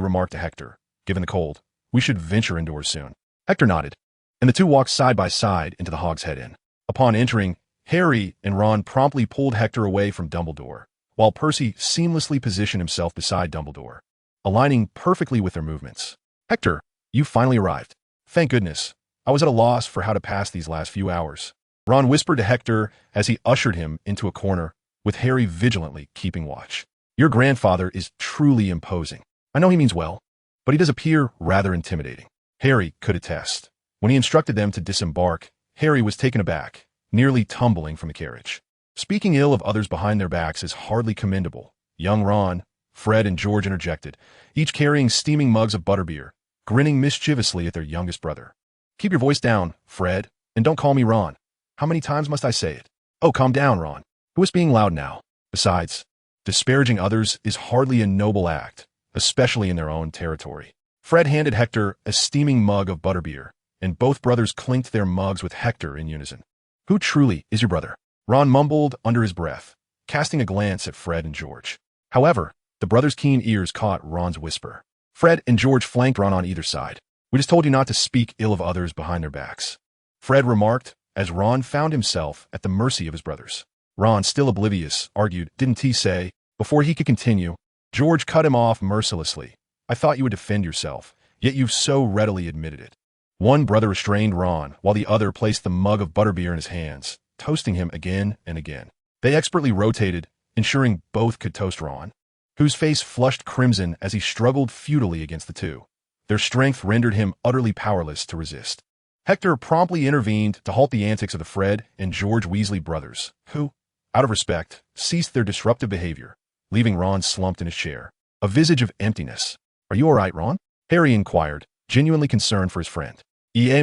Speaker 1: remarked to Hector, given the cold, we should venture indoors soon. Hector nodded, and the two walked side by side into the Hogshead Inn. Upon entering, Harry and Ron promptly pulled Hector away from Dumbledore, while Percy seamlessly positioned himself beside Dumbledore, aligning perfectly with their movements. Hector, you finally arrived. Thank goodness. I was at a loss for how to pass these last few hours. Ron whispered to Hector as he ushered him into a corner, with Harry vigilantly keeping watch. Your grandfather is truly imposing. I know he means well, but he does appear rather intimidating. Harry could attest. When he instructed them to disembark, Harry was taken aback, nearly tumbling from the carriage. Speaking ill of others behind their backs is hardly commendable. Young Ron, Fred, and George interjected, each carrying steaming mugs of butterbeer, grinning mischievously at their youngest brother. Keep your voice down, Fred, and don't call me Ron. How many times must I say it? Oh, calm down, Ron. Who is being loud now? Besides, disparaging others is hardly a noble act, especially in their own territory. Fred handed Hector a steaming mug of butterbeer, and both brothers clinked their mugs with Hector in unison. Who truly is your brother? Ron mumbled under his breath, casting a glance at Fred and George. However, the brothers' keen ears caught Ron's whisper. Fred and George flanked Ron on either side. We just told you not to speak ill of others behind their backs, Fred remarked as Ron found himself at the mercy of his brothers. Ron, still oblivious, argued, didn't he say? Before he could continue, George cut him off mercilessly. I thought you would defend yourself, yet you've so readily admitted it. One brother restrained Ron, while the other placed the mug of butterbeer in his hands, toasting him again and again. They expertly rotated, ensuring both could toast Ron, whose face flushed crimson as he struggled futilely against the two. Their strength rendered him utterly powerless to resist. Hector promptly intervened to halt the antics of the Fred and George Weasley brothers, who, out of respect, ceased their disruptive behavior, leaving Ron slumped in his chair, a visage of emptiness. Are you all right, Ron? Harry inquired, genuinely concerned for his friend. Mi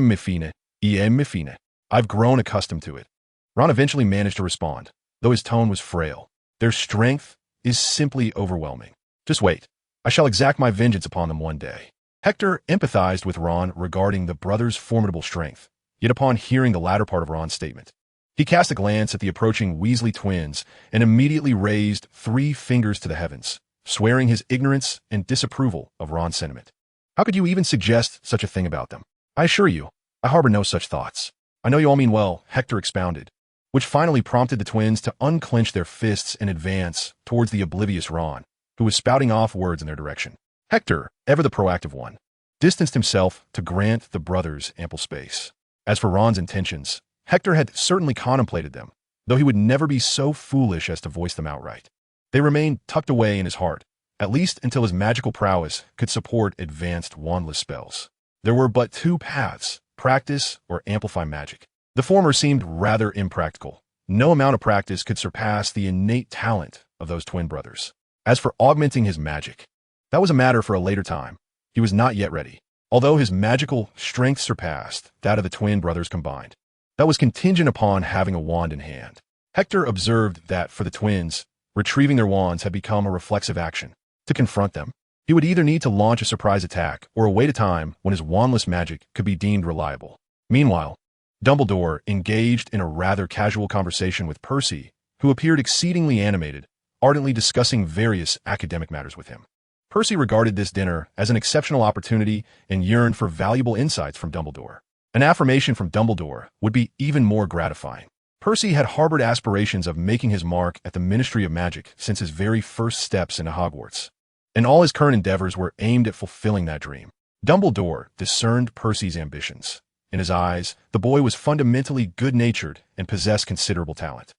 Speaker 1: fine. I've grown accustomed to it. Ron eventually managed to respond, though his tone was frail. Their strength is simply overwhelming. Just wait. I shall exact my vengeance upon them one day. Hector empathized with Ron regarding the brothers' formidable strength, yet upon hearing the latter part of Ron's statement, he cast a glance at the approaching Weasley twins and immediately raised 3 fingers to the heavens, swearing his ignorance and disapproval of Ron's sentiment. How could you even suggest such a thing about them? I assure you, I harbor no such thoughts. I know you all mean well, Hector expounded, which finally prompted the twins to unclench their fists and advance towards the oblivious Ron, who was spouting off words in their direction. Hector, ever the proactive one, distanced himself to grant the brothers ample space. As for Ron's intentions, Hector had certainly contemplated them, though he would never be so foolish as to voice them outright. They remained tucked away in his heart, at least until his magical prowess could support advanced wandless spells. There were but 2 paths, practice or amplify magic. The former seemed rather impractical. No amount of practice could surpass the innate talent of those twin brothers. As for augmenting his magic, that was a matter for a later time. He was not yet ready. Although his magical strength surpassed that of the twin brothers combined, that was contingent upon having a wand in hand. Hector observed that for the twins, retrieving their wands had become a reflexive action. To confront them, he would either need to launch a surprise attack or await a time when his wandless magic could be deemed reliable. Meanwhile, Dumbledore engaged in a rather casual conversation with Percy, who appeared exceedingly animated, ardently discussing various academic matters with him. Percy regarded this dinner as an exceptional opportunity and yearned for valuable insights from Dumbledore. An affirmation from Dumbledore would be even more gratifying. Percy had harbored aspirations of making his mark at the Ministry of Magic since his very first steps into Hogwarts, and all his current endeavors were aimed at fulfilling that dream. Dumbledore discerned Percy's ambitions. In his eyes, the boy was fundamentally good-natured and possessed considerable talent.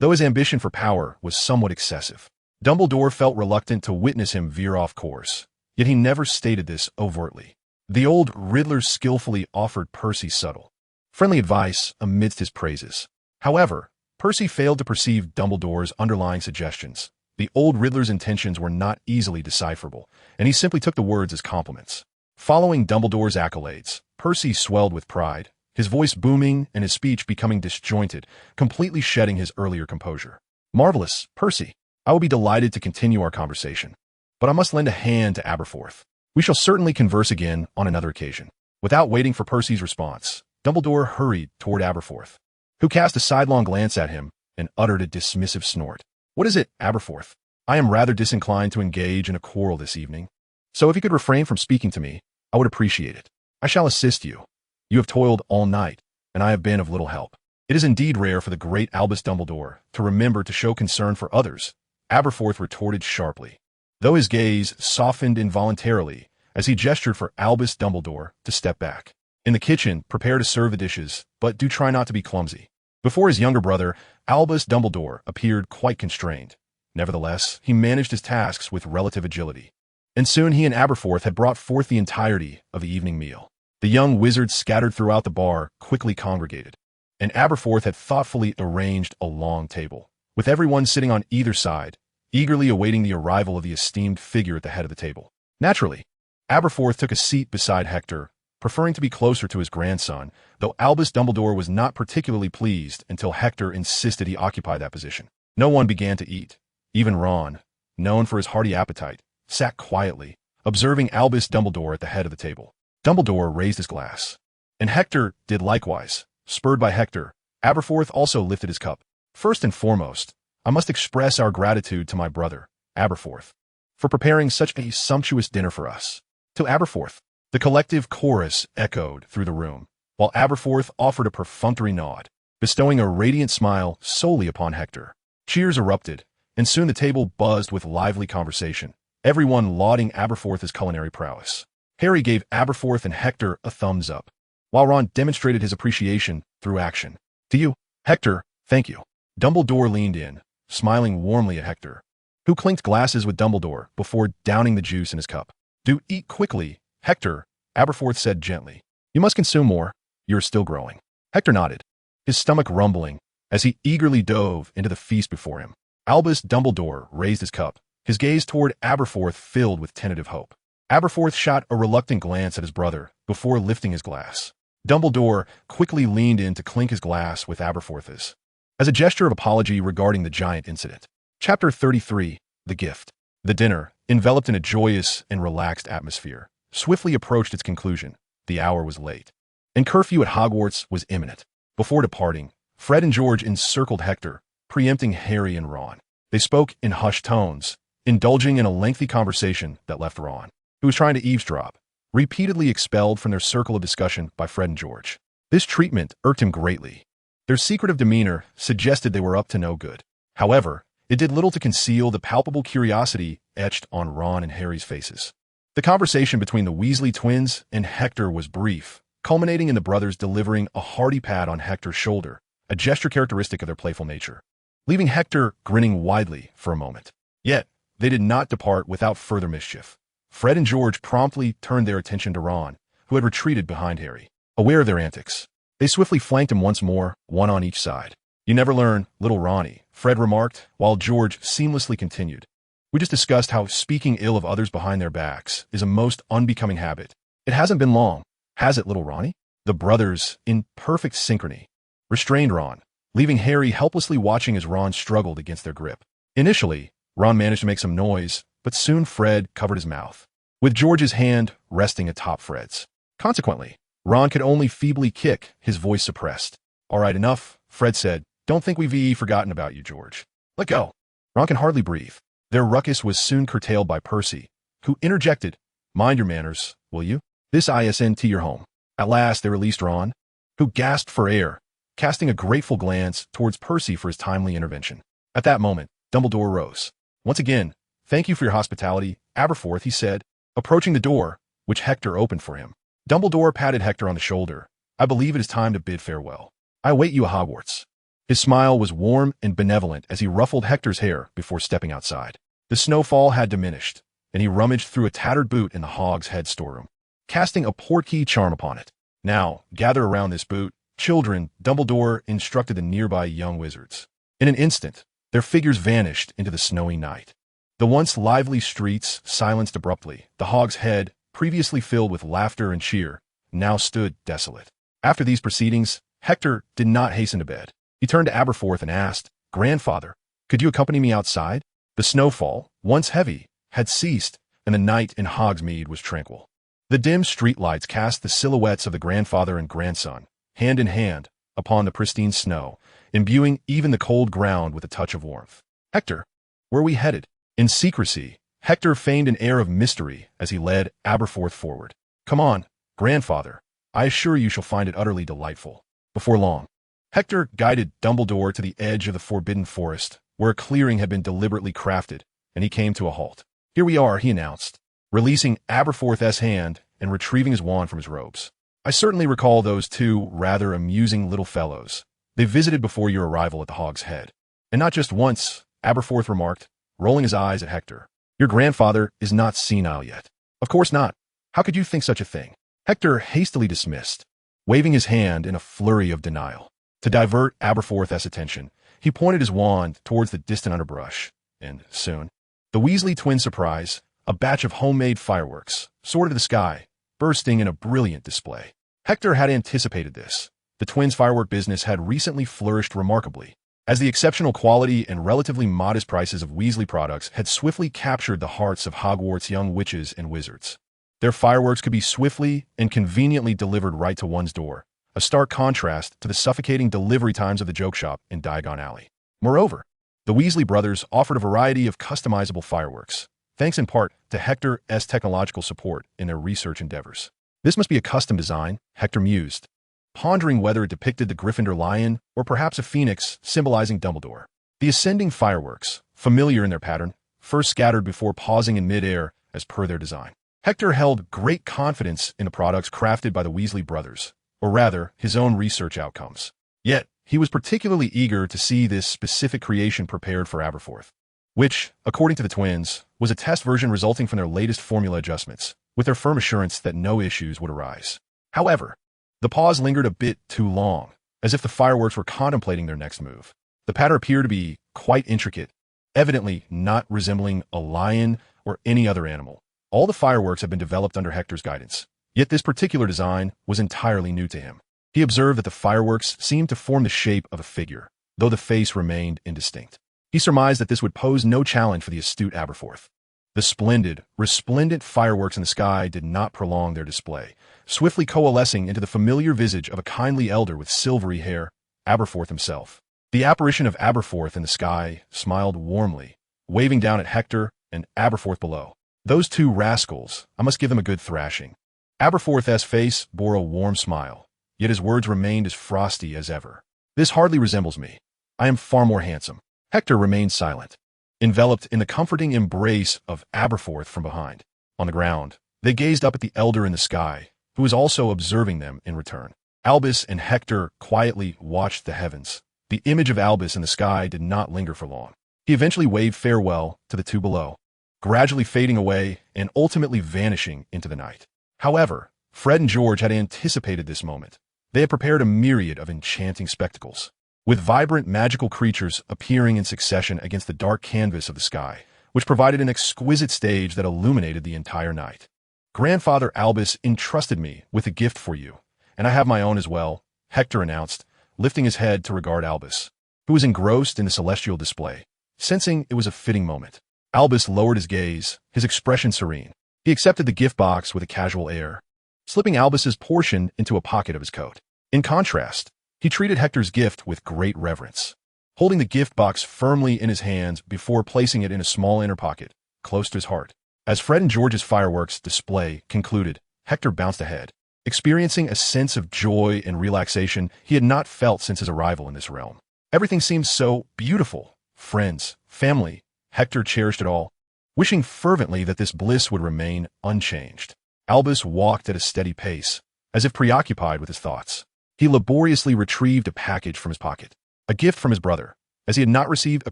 Speaker 1: though his ambition for power was somewhat excessive. Dumbledore felt reluctant to witness him veer off course, yet he never stated this overtly. The old Riddler skillfully offered Percy subtle, friendly advice amidst his praises. However, Percy failed to perceive Dumbledore's underlying suggestions. The old Riddler's intentions were not easily decipherable, and he simply took the words as compliments. Following Dumbledore's accolades, Percy swelled with pride, his voice booming and his speech becoming disjointed, completely shedding his earlier composure. "Marvelous, Percy. I will be delighted to continue our conversation. But I must lend a hand to Aberforth. We shall certainly converse again on another occasion." Without waiting for Percy's response, Dumbledore hurried toward Aberforth, who cast a sidelong glance at him and uttered a dismissive snort. "What is it, Aberforth? I am rather disinclined to engage in a quarrel this evening, so if you could refrain from speaking to me, I would appreciate it. I shall assist you. You have toiled all night, and I have been of little help." "It is indeed rare for the great Albus Dumbledore to remember to show concern for others," Aberforth retorted sharply, though his gaze softened involuntarily as he gestured for Albus Dumbledore to step back. "In the kitchen, prepare to serve the dishes, but do try not to be clumsy." Before his younger brother, Albus Dumbledore appeared quite constrained. Nevertheless, he managed his tasks with relative agility, and soon he and Aberforth had brought forth the entirety of the evening meal. The young wizards scattered throughout the bar quickly congregated, and Aberforth had thoughtfully arranged a long table, with everyone sitting on either side, eagerly awaiting the arrival of the esteemed figure at the head of the table. Naturally, Aberforth took a seat beside Hector, preferring to be closer to his grandson, though Albus Dumbledore was not particularly pleased until Hector insisted he occupy that position. No one began to eat. Even Ron, known for his hearty appetite, sat quietly, observing Albus Dumbledore at the head of the table. Dumbledore raised his glass, and Hector did likewise. Spurred by Hector, Aberforth also lifted his cup. "First and foremost, I must express our gratitude to my brother, Aberforth, for preparing such a sumptuous dinner for us." To Aberforth, the collective chorus echoed through the room, while Aberforth offered a perfunctory nod, bestowing a radiant smile solely upon Hector. Cheers erupted, and soon the table buzzed with lively conversation, everyone lauding Aberforth's culinary prowess. Harry gave Aberforth and Hector a thumbs up, while Ron demonstrated his appreciation through action. "To you, Hector, thank you." Dumbledore leaned in, smiling warmly at Hector, who clinked glasses with Dumbledore before downing the juice in his cup. "Do eat quickly, Hector," Aberforth said gently. "You must consume more. You're still growing." Hector nodded, his stomach rumbling as he eagerly dove into the feast before him. Albus Dumbledore raised his cup, his gaze toward Aberforth filled with tentative hope. Aberforth shot a reluctant glance at his brother before lifting his glass. Dumbledore quickly leaned in to clink his glass with Aberforth's, as a gesture of apology regarding the giant incident. Chapter 33, The Gift. The dinner, enveloped in a joyous and relaxed atmosphere, swiftly approached its conclusion. The hour was late, and curfew at Hogwarts was imminent. Before departing, Fred and George encircled Hector, preempting Harry and Ron. They spoke in hushed tones, indulging in a lengthy conversation that left Ron, who was trying to eavesdrop, repeatedly expelled from their circle of discussion by Fred and George. This treatment irked him greatly. Their secretive demeanor suggested they were up to no good. However, it did little to conceal the palpable curiosity etched on Ron and Harry's faces. The conversation between the Weasley twins and Hector was brief, culminating in the brothers delivering a hearty pat on Hector's shoulder, a gesture characteristic of their playful nature, leaving Hector grinning widely for a moment. Yet, they did not depart without further mischief. Fred and George promptly turned their attention to Ron, who had retreated behind Harry. Aware of their antics, they swiftly flanked him once more, one on each side. "You never learn, little Ronnie," Fred remarked, while George seamlessly continued. "We just discussed how speaking ill of others behind their backs is a most unbecoming habit. It hasn't been long, has it, little Ronnie?" The brothers, in perfect synchrony, restrained Ron, leaving Harry helplessly watching as Ron struggled against their grip. Initially, Ron managed to make some noise, but soon Fred covered his mouth, with George's hand resting atop Fred's. Consequently, Ron could only feebly kick, his voice suppressed. "All right, enough," Fred said. "Don't think we've forgotten about you, George. Let go." Ron can hardly breathe. Their ruckus was soon curtailed by Percy, who interjected, "Mind your manners, will you? This isn't your home." At last they released Ron, who gasped for air, casting a grateful glance towards Percy for his timely intervention. At that moment, Dumbledore rose. "Once again, thank you for your hospitality, Aberforth," he said, approaching the door, which Hector opened for him. Dumbledore patted Hector on the shoulder. "I believe it is time to bid farewell. I await you at Hogwarts." His smile was warm and benevolent as he ruffled Hector's hair before stepping outside. The snowfall had diminished, and he rummaged through a tattered boot in the Hog's Head storeroom, casting a portkey charm upon it. "Now, gather around this boot, children," Dumbledore instructed the nearby young wizards. In an instant, their figures vanished into the snowy night. The once lively streets silenced abruptly. The Hog's Head, previously filled with laughter and cheer, now stood desolate. After these proceedings, Hector did not hasten to bed. He turned to Aberforth and asked, "Grandfather, could you accompany me outside?" The snowfall, once heavy, had ceased, and the night in Hogsmeade was tranquil. The dim streetlights cast the silhouettes of the grandfather and grandson, hand in hand, upon the pristine snow, imbuing even the cold ground with a touch of warmth. "Hector, where are we headed?" In secrecy, Hector feigned an air of mystery as he led Aberforth forward. "Come on, grandfather. I assure you shall find it utterly delightful." Before long, Hector guided Dumbledore to the edge of the forbidden forest, where a clearing had been deliberately crafted, and he came to a halt. "Here we are," he announced, releasing Aberforth's hand and retrieving his wand from his robes. "I certainly recall those two rather amusing little fellows. They visited before your arrival at the Hog's Head." "And not just once," Aberforth remarked, rolling his eyes at Hector. "Your grandfather is not senile yet." "Of course not. How could you think such a thing?" Hector hastily dismissed, waving his hand in a flurry of denial. To divert Aberforth's attention, he pointed his wand towards the distant underbrush, and soon, the Weasley twins' surprise, a batch of homemade fireworks, soared to the sky, bursting in a brilliant display. Hector had anticipated this. The twins' firework business had recently flourished remarkably, as the exceptional quality and relatively modest prices of Weasley products had swiftly captured the hearts of Hogwarts' young witches and wizards. Their fireworks could be swiftly and conveniently delivered right to one's door, a stark contrast to the suffocating delivery times of the joke shop in Diagon Alley. Moreover, the Weasley brothers offered a variety of customizable fireworks, thanks in part to Hector's technological support in their research endeavors. "This must be a custom design," Hector mused, pondering whether it depicted the Gryffindor lion or perhaps a phoenix symbolizing Dumbledore. The ascending fireworks, familiar in their pattern, first scattered before pausing in mid-air as per their design. Hector held great confidence in the products crafted by the Weasley brothers, or rather, his own research outcomes. Yet, he was particularly eager to see this specific creation prepared for Aberforth, which, according to the twins, was a test version resulting from their latest formula adjustments, with their firm assurance that no issues would arise. However, the pause lingered a bit too long, as if the fireworks were contemplating their next move. The pattern appeared to be quite intricate, evidently not resembling a lion or any other animal. All the fireworks had been developed under Hector's guidance. Yet this particular design was entirely new to him. He observed that the fireworks seemed to form the shape of a figure, though the face remained indistinct. He surmised that this would pose no challenge for the astute Aberforth. The splendid, resplendent fireworks in the sky did not prolong their display, swiftly coalescing into the familiar visage of a kindly elder with silvery hair, Aberforth himself. The apparition of Aberforth in the sky smiled warmly, waving down at Hector and Aberforth below. "Those two rascals, I must give them a good thrashing." Aberforth's face bore a warm smile, yet his words remained as frosty as ever. "This hardly resembles me. I am far more handsome." Hector remained silent, enveloped in the comforting embrace of Aberforth from behind. On the ground, they gazed up at the elder in the sky, who was also observing them in return. Albus and Hector quietly watched the heavens. The image of Albus in the sky did not linger for long. He eventually waved farewell to the two below, gradually fading away and ultimately vanishing into the night. However, Fred and George had anticipated this moment. They had prepared a myriad of enchanting spectacles, with vibrant magical creatures appearing in succession against the dark canvas of the sky, which provided an exquisite stage that illuminated the entire night. "Grandfather Albus entrusted me with a gift for you, and I have my own as well," Hector announced, lifting his head to regard Albus, who was engrossed in the celestial display, sensing it was a fitting moment. Albus lowered his gaze, his expression serene. He accepted the gift box with a casual air, slipping Albus's portion into a pocket of his coat. In contrast, he treated Hector's gift with great reverence, holding the gift box firmly in his hands before placing it in a small inner pocket, close to his heart. As Fred and George's fireworks display concluded, Hector bounced ahead, experiencing a sense of joy and relaxation he had not felt since his arrival in this realm. Everything seemed so beautiful. Friends, family, Hector cherished it all, wishing fervently that this bliss would remain unchanged. Albus walked at a steady pace, as if preoccupied with his thoughts. He laboriously retrieved a package from his pocket, A gift from his brother, as he had not received a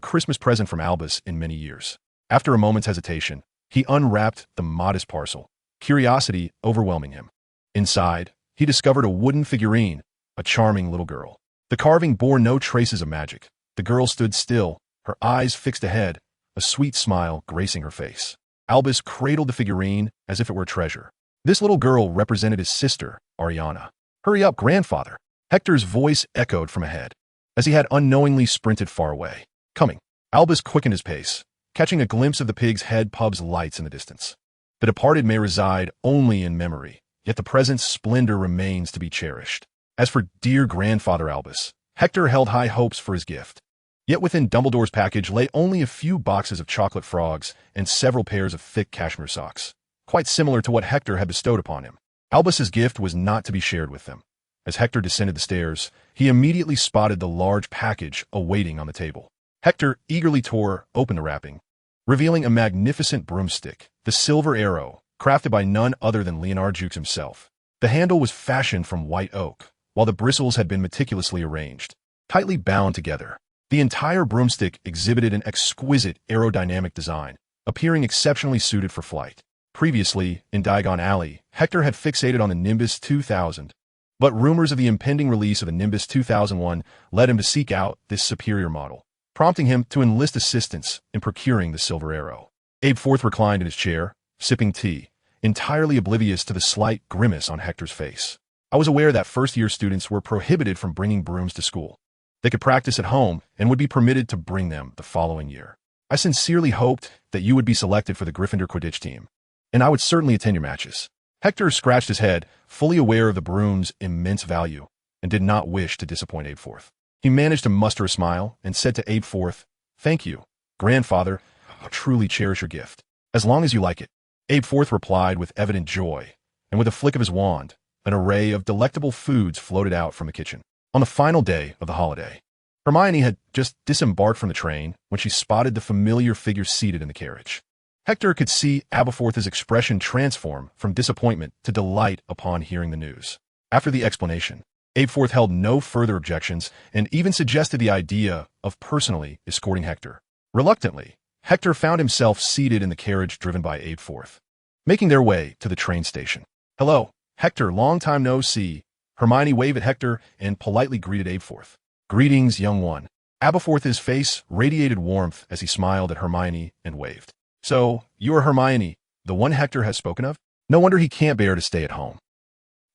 Speaker 1: Christmas present from Albus in many years. After a moment's hesitation, he unwrapped the modest parcel, curiosity overwhelming him. Inside, he discovered a wooden figurine, a charming little girl. The carving bore no traces of magic. The girl stood still, her eyes fixed ahead, a sweet smile gracing her face. Albus cradled the figurine as if it were a treasure. This little girl represented his sister, Ariana. "Hurry up, grandfather!" Hector's voice echoed from ahead, as he had unknowingly sprinted far away. Coming. Albus quickened his pace, catching a glimpse of the Pig's Head pub's lights in the distance. The departed may reside only in memory, yet the present's splendor remains to be cherished. As for dear grandfather Albus, Hector held high hopes for his gift. Yet within Dumbledore's package lay only a few boxes of chocolate frogs and several pairs of thick cashmere socks, quite similar to what Hector had bestowed upon him. Albus's gift was not to be shared with them. As Hector descended the stairs, he immediately spotted the large package awaiting on the table. Hector eagerly tore open the wrapping, revealing a magnificent broomstick, the silver arrow, crafted by none other than Leonard Jukes himself. The handle was fashioned from white oak, while the bristles had been meticulously arranged, tightly bound together. The entire broomstick exhibited an exquisite aerodynamic design, appearing exceptionally suited for flight. Previously, in Diagon Alley, Hector had fixated on the Nimbus 2000, but rumors of the impending release of the Nimbus 2001 led him to seek out this superior model, prompting him to enlist assistance in procuring the silver arrow. Abe Forth reclined in his chair, sipping tea, entirely oblivious to the slight grimace on Hector's face. I was aware that first-year students were prohibited from bringing brooms to school. They could practice at home and would be permitted to bring them the following year. I sincerely hoped that you would be selected for the Gryffindor Quidditch team, and I would certainly attend your matches. Hector scratched his head, fully aware of the broom's immense value, and did not wish to disappoint Abe Forth. He managed to muster a smile and said to Abe Forth, "Thank you, grandfather. I'll truly cherish your gift, as long as you like it." Abe Forth replied with evident joy, and with a flick of his wand, an array of delectable foods floated out from the kitchen. On the final day of the holiday, Hermione had just disembarked from the train when she spotted the familiar figure seated in the carriage. Hector could see Aberforth's expression transform from disappointment to delight upon hearing the news. After the explanation, Abeforth held no further objections and even suggested the idea of personally escorting Hector. Reluctantly, Hector found himself seated in the carriage driven by Abeforth, making their way to the train station. "Hello, Hector, long time no see." Hermione waved at Hector and politely greeted Abeforth. "Greetings, young one." Aberforth's face radiated warmth as he smiled at Hermione and waved. "So, you are Hermione, the one Hector has spoken of? No wonder he can't bear to stay at home."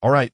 Speaker 1: All right,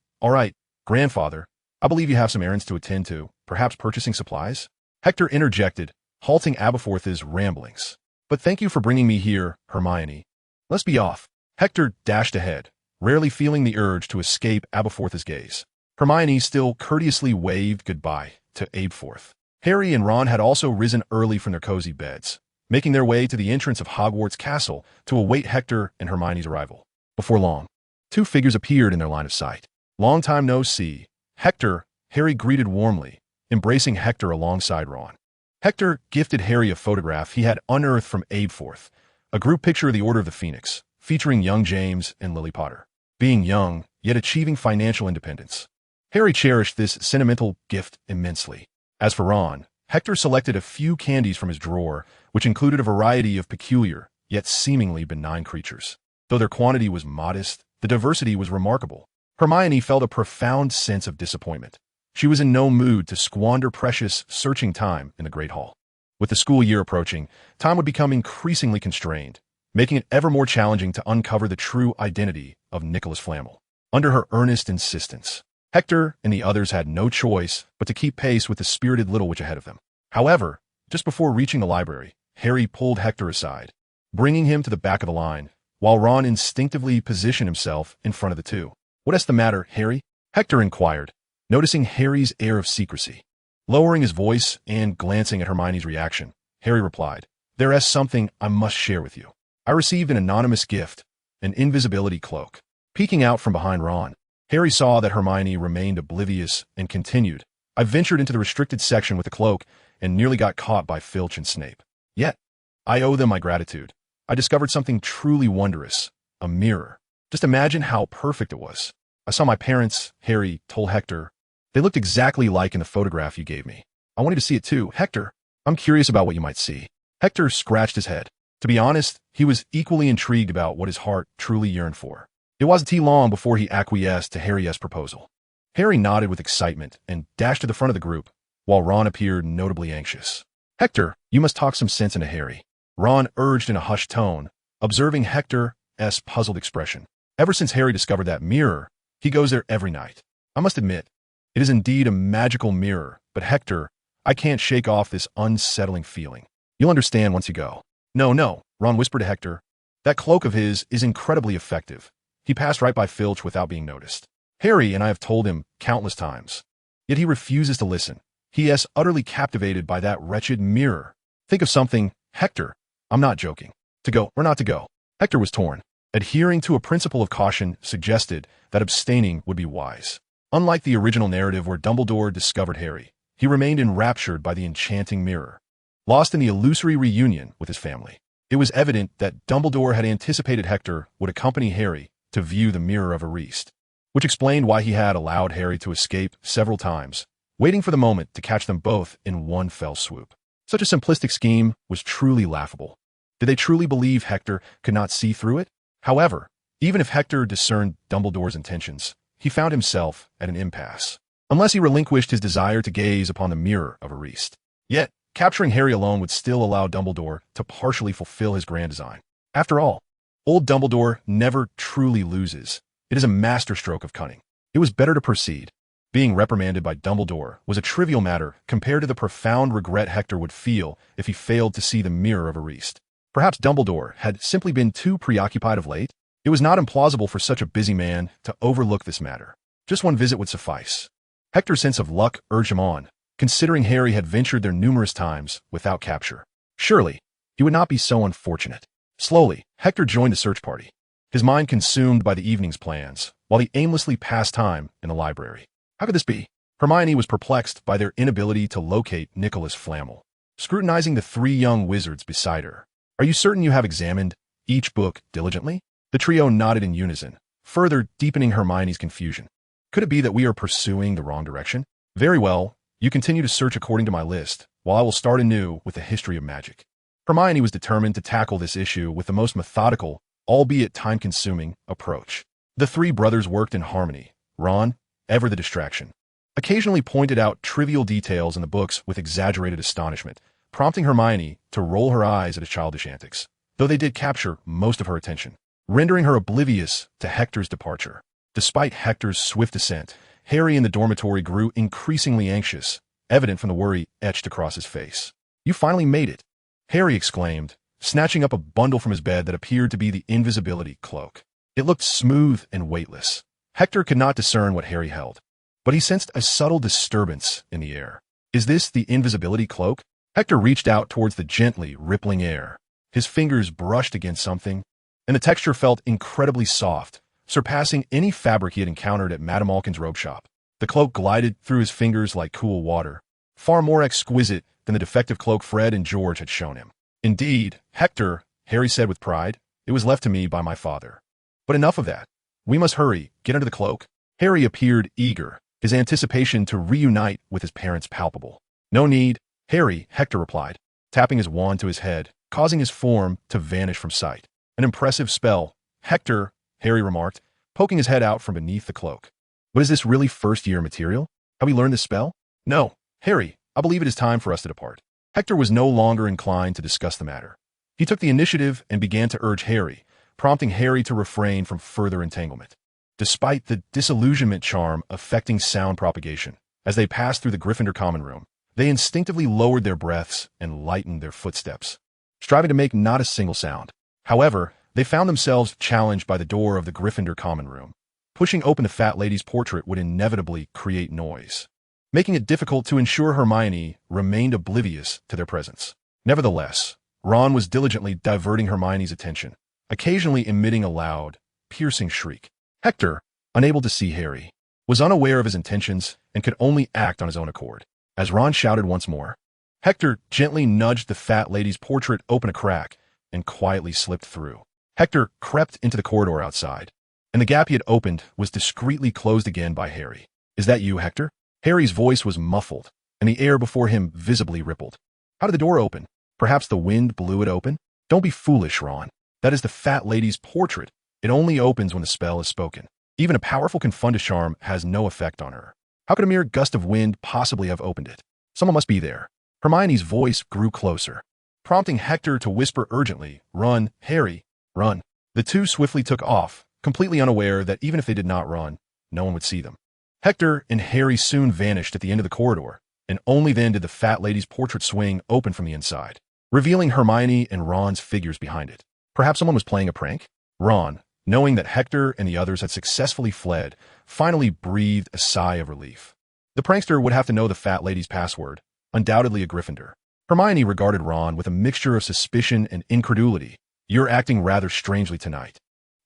Speaker 1: grandfather. I believe you have some errands to attend to, perhaps purchasing supplies?" Hector interjected, halting Aberforth's ramblings. "But thank you for bringing me here, Hermione. Let's be off." Hector dashed ahead, rarely feeling the urge to escape Aberforth's gaze. Hermione still courteously waved goodbye to Abeforth. Harry and Ron had also risen early from their cozy beds, making their way to the entrance of Hogwarts Castle to await Hector and Hermione's arrival. Before long, two figures appeared in their line of sight. "Long time no see." Hector, Harry greeted warmly, embracing Hector alongside Ron. Hector gifted Harry a photograph he had unearthed from Abeforth, a group picture of the Order of the Phoenix, featuring young James and Lily Potter, being young, yet achieving financial independence. Harry cherished this sentimental gift immensely. As for Ron, Hector selected a few candies from his drawer, which included a variety of peculiar, yet seemingly benign creatures. Though their quantity was modest, the diversity was remarkable. Hermione felt a profound sense of disappointment. She was in no mood to squander precious, searching time in the Great Hall. With the school year approaching, time would become increasingly constrained, making it ever more challenging to uncover the true identity of Nicholas Flamel. Under her earnest insistence, Hector and the others had no choice but to keep pace with the spirited little witch ahead of them. However, just before reaching the library, Harry pulled Hector aside, bringing him to the back of the line, while Ron instinctively positioned himself in front of the two. "What's the matter, Harry?" Hector inquired, noticing Harry's air of secrecy. Lowering his voice and glancing at Hermione's reaction, Harry replied, "There is something I must share with you. I received an anonymous gift, an invisibility cloak." Peeking out from behind Ron, Harry saw that Hermione remained oblivious and continued, "I ventured into the restricted section with the cloak and nearly got caught by Filch and Snape. Yet, I owe them my gratitude. I discovered something truly wondrous, a mirror. Just imagine how perfect it was. I saw my parents," Harry told Hector. "They looked exactly like in the photograph you gave me." I want you to see it too. Hector, I'm curious about what you might see. Hector scratched his head. To be honest, he was equally intrigued about what his heart truly yearned for. It wasn't too long before he acquiesced to Harry's proposal. Harry nodded with excitement and dashed to the front of the group, while Ron appeared notably anxious. Hector, you must talk some sense into Harry, Ron urged in a hushed tone, observing Hector's puzzled expression. Ever since Harry discovered that mirror, he goes there every night. I must admit, it is indeed a magical mirror, but Hector, I can't shake off this unsettling feeling. You'll understand once you go. No, Ron whispered to Hector. That cloak of his is incredibly effective. He passed right by Filch without being noticed. Harry and I have told him countless times. Yet he refuses to listen. He is utterly captivated by that wretched mirror. Think of something, Hector. I'm not joking. To go or not to go. Hector was torn. Adhering to a principle of caution suggested that abstaining would be wise. Unlike the original narrative where Dumbledore discovered Harry, he remained enraptured by the enchanting mirror. Lost in the illusory reunion with his family, it was evident that Dumbledore had anticipated Hector would accompany Harry to view the Mirror of Erist, which explained why he had allowed Harry to escape several times, waiting for the moment to catch them both in one fell swoop. Such a simplistic scheme was truly laughable. Did they truly believe Hector could not see through it? However, even if Hector discerned Dumbledore's intentions, he found himself at an impasse, unless he relinquished his desire to gaze upon the Mirror of Erist. Yet, capturing Harry alone would still allow Dumbledore to partially fulfill his grand design. After all, old Dumbledore never truly loses. It is a masterstroke of cunning. It was better to proceed. Being reprimanded by Dumbledore was a trivial matter compared to the profound regret Hector would feel if he failed to see the Mirror of Erist. Perhaps Dumbledore had simply been too preoccupied of late. It was not implausible for such a busy man to overlook this matter. Just one visit would suffice. Hector's sense of luck urged him on, considering Harry had ventured there numerous times without capture. Surely, he would not be so unfortunate. Slowly, Hector joined the search party, his mind consumed by the evening's plans, while he aimlessly passed time in the library. How could this be? Hermione was perplexed by their inability to locate Nicholas Flamel, scrutinizing the three young wizards beside her. Are you certain you have examined each book diligently? The trio nodded in unison, further deepening Hermione's confusion. Could it be that we are pursuing the wrong direction? Very well, you continue to search according to my list, while I will start anew with the history of magic. Hermione was determined to tackle this issue with the most methodical, albeit time-consuming, approach. The three brothers worked in harmony. Ron, ever the distraction, occasionally pointed out trivial details in the books with exaggerated astonishment, prompting Hermione to roll her eyes at his childish antics, though they did capture most of her attention, rendering her oblivious to Hector's departure. Despite Hector's swift descent, Harry in the dormitory grew increasingly anxious, evident from the worry etched across his face. You finally made it, Harry exclaimed, snatching up a bundle from his bed that appeared to be the invisibility cloak. It looked smooth and weightless. Hector could not discern what Harry held, but he sensed a subtle disturbance in the air. Is this the invisibility cloak? Hector reached out towards the gently rippling air. His fingers brushed against something, and the texture felt incredibly soft, surpassing any fabric he had encountered at Madame Alkin's robe shop. The cloak glided through his fingers like cool water, far more exquisite than the defective cloak Fred and George had shown him. Indeed, Hector, Harry said with pride, it was left to me by my father. But enough of that. We must hurry, get under the cloak. Harry appeared eager, his anticipation to reunite with his parents palpable. No need, Harry, Hector replied, tapping his wand to his head, causing his form to vanish from sight. An impressive spell, Hector, Harry remarked, poking his head out from beneath the cloak. But is this really first-year material? Have we learned this spell? No, Harry, I believe it is time for us to depart. Hector was no longer inclined to discuss the matter. He took the initiative and began to urge Harry, prompting Harry to refrain from further entanglement. Despite the disillusionment charm affecting sound propagation, as they passed through the Gryffindor common room, they instinctively lowered their breaths and lightened their footsteps, striving to make not a single sound. However, they found themselves challenged by the door of the Gryffindor common room. Pushing open the fat lady's portrait would inevitably create noise, making it difficult to ensure Hermione remained oblivious to their presence. Nevertheless, Ron was diligently diverting Hermione's attention, occasionally emitting a loud, piercing shriek. Hector, unable to see Harry, was unaware of his intentions and could only act on his own accord. As Ron shouted once more, Hector gently nudged the fat lady's portrait open a crack and quietly slipped through. Hector crept into the corridor outside, and the gap he had opened was discreetly closed again by Harry. Is that you, Hector? Harry's voice was muffled, and the air before him visibly rippled. How did the door open? Perhaps the wind blew it open? Don't be foolish, Ron. That is the fat lady's portrait. It only opens when the spell is spoken. Even a powerful confundus charm has no effect on her. How could a mere gust of wind possibly have opened it? Someone must be there. Hermione's voice grew closer, prompting Hector to whisper urgently, "Run, Harry, run." The two swiftly took off, completely unaware that even if they did not run, no one would see them. Hector and Harry soon vanished at the end of the corridor, and only then did the fat lady's portrait swing open from the inside, revealing Hermione and Ron's figures behind it. Perhaps someone was playing a prank? Ron, knowing that Hector and the others had successfully fled, finally breathed a sigh of relief. The prankster would have to know the fat lady's password, undoubtedly a Gryffindor. Hermione regarded Ron with a mixture of suspicion and incredulity. "You're acting rather strangely tonight.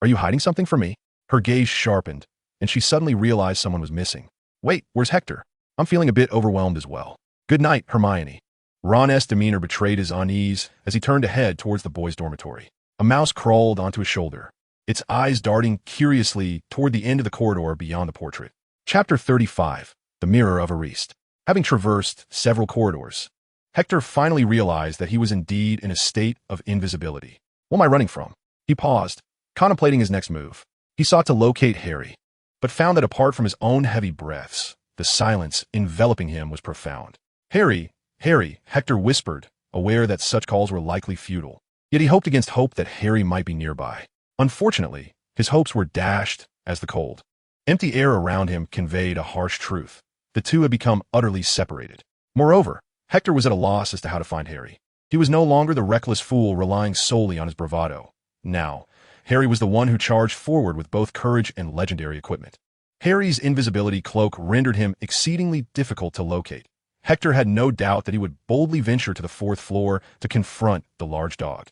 Speaker 1: Are you hiding something from me?" Her gaze sharpened, and she suddenly realized someone was missing. "Wait, where's Hector? I'm feeling a bit overwhelmed as well." "Good night, Hermione." Ron's demeanor betrayed his unease as he turned to head towards the boys' dormitory. A mouse crawled onto his shoulder, its eyes darting curiously toward the end of the corridor beyond the portrait. Chapter 35. The Mirror of Arist. Having traversed several corridors, Hector finally realized that he was indeed in a state of invisibility. What am I running from? He paused, contemplating his next move. He sought to locate Harry, but found that apart from his own heavy breaths, the silence enveloping him was profound. "Harry, Harry," Hector whispered, aware that such calls were likely futile. Yet he hoped against hope that Harry might be nearby. Unfortunately, his hopes were dashed as the cold, empty air around him conveyed a harsh truth. The two had become utterly separated. Moreover, Hector was at a loss as to how to find Harry. He was no longer the reckless fool relying solely on his bravado. Now, Harry was the one who charged forward with both courage and legendary equipment. Harry's invisibility cloak rendered him exceedingly difficult to locate. Hector had no doubt that he would boldly venture to the fourth floor to confront the large dog,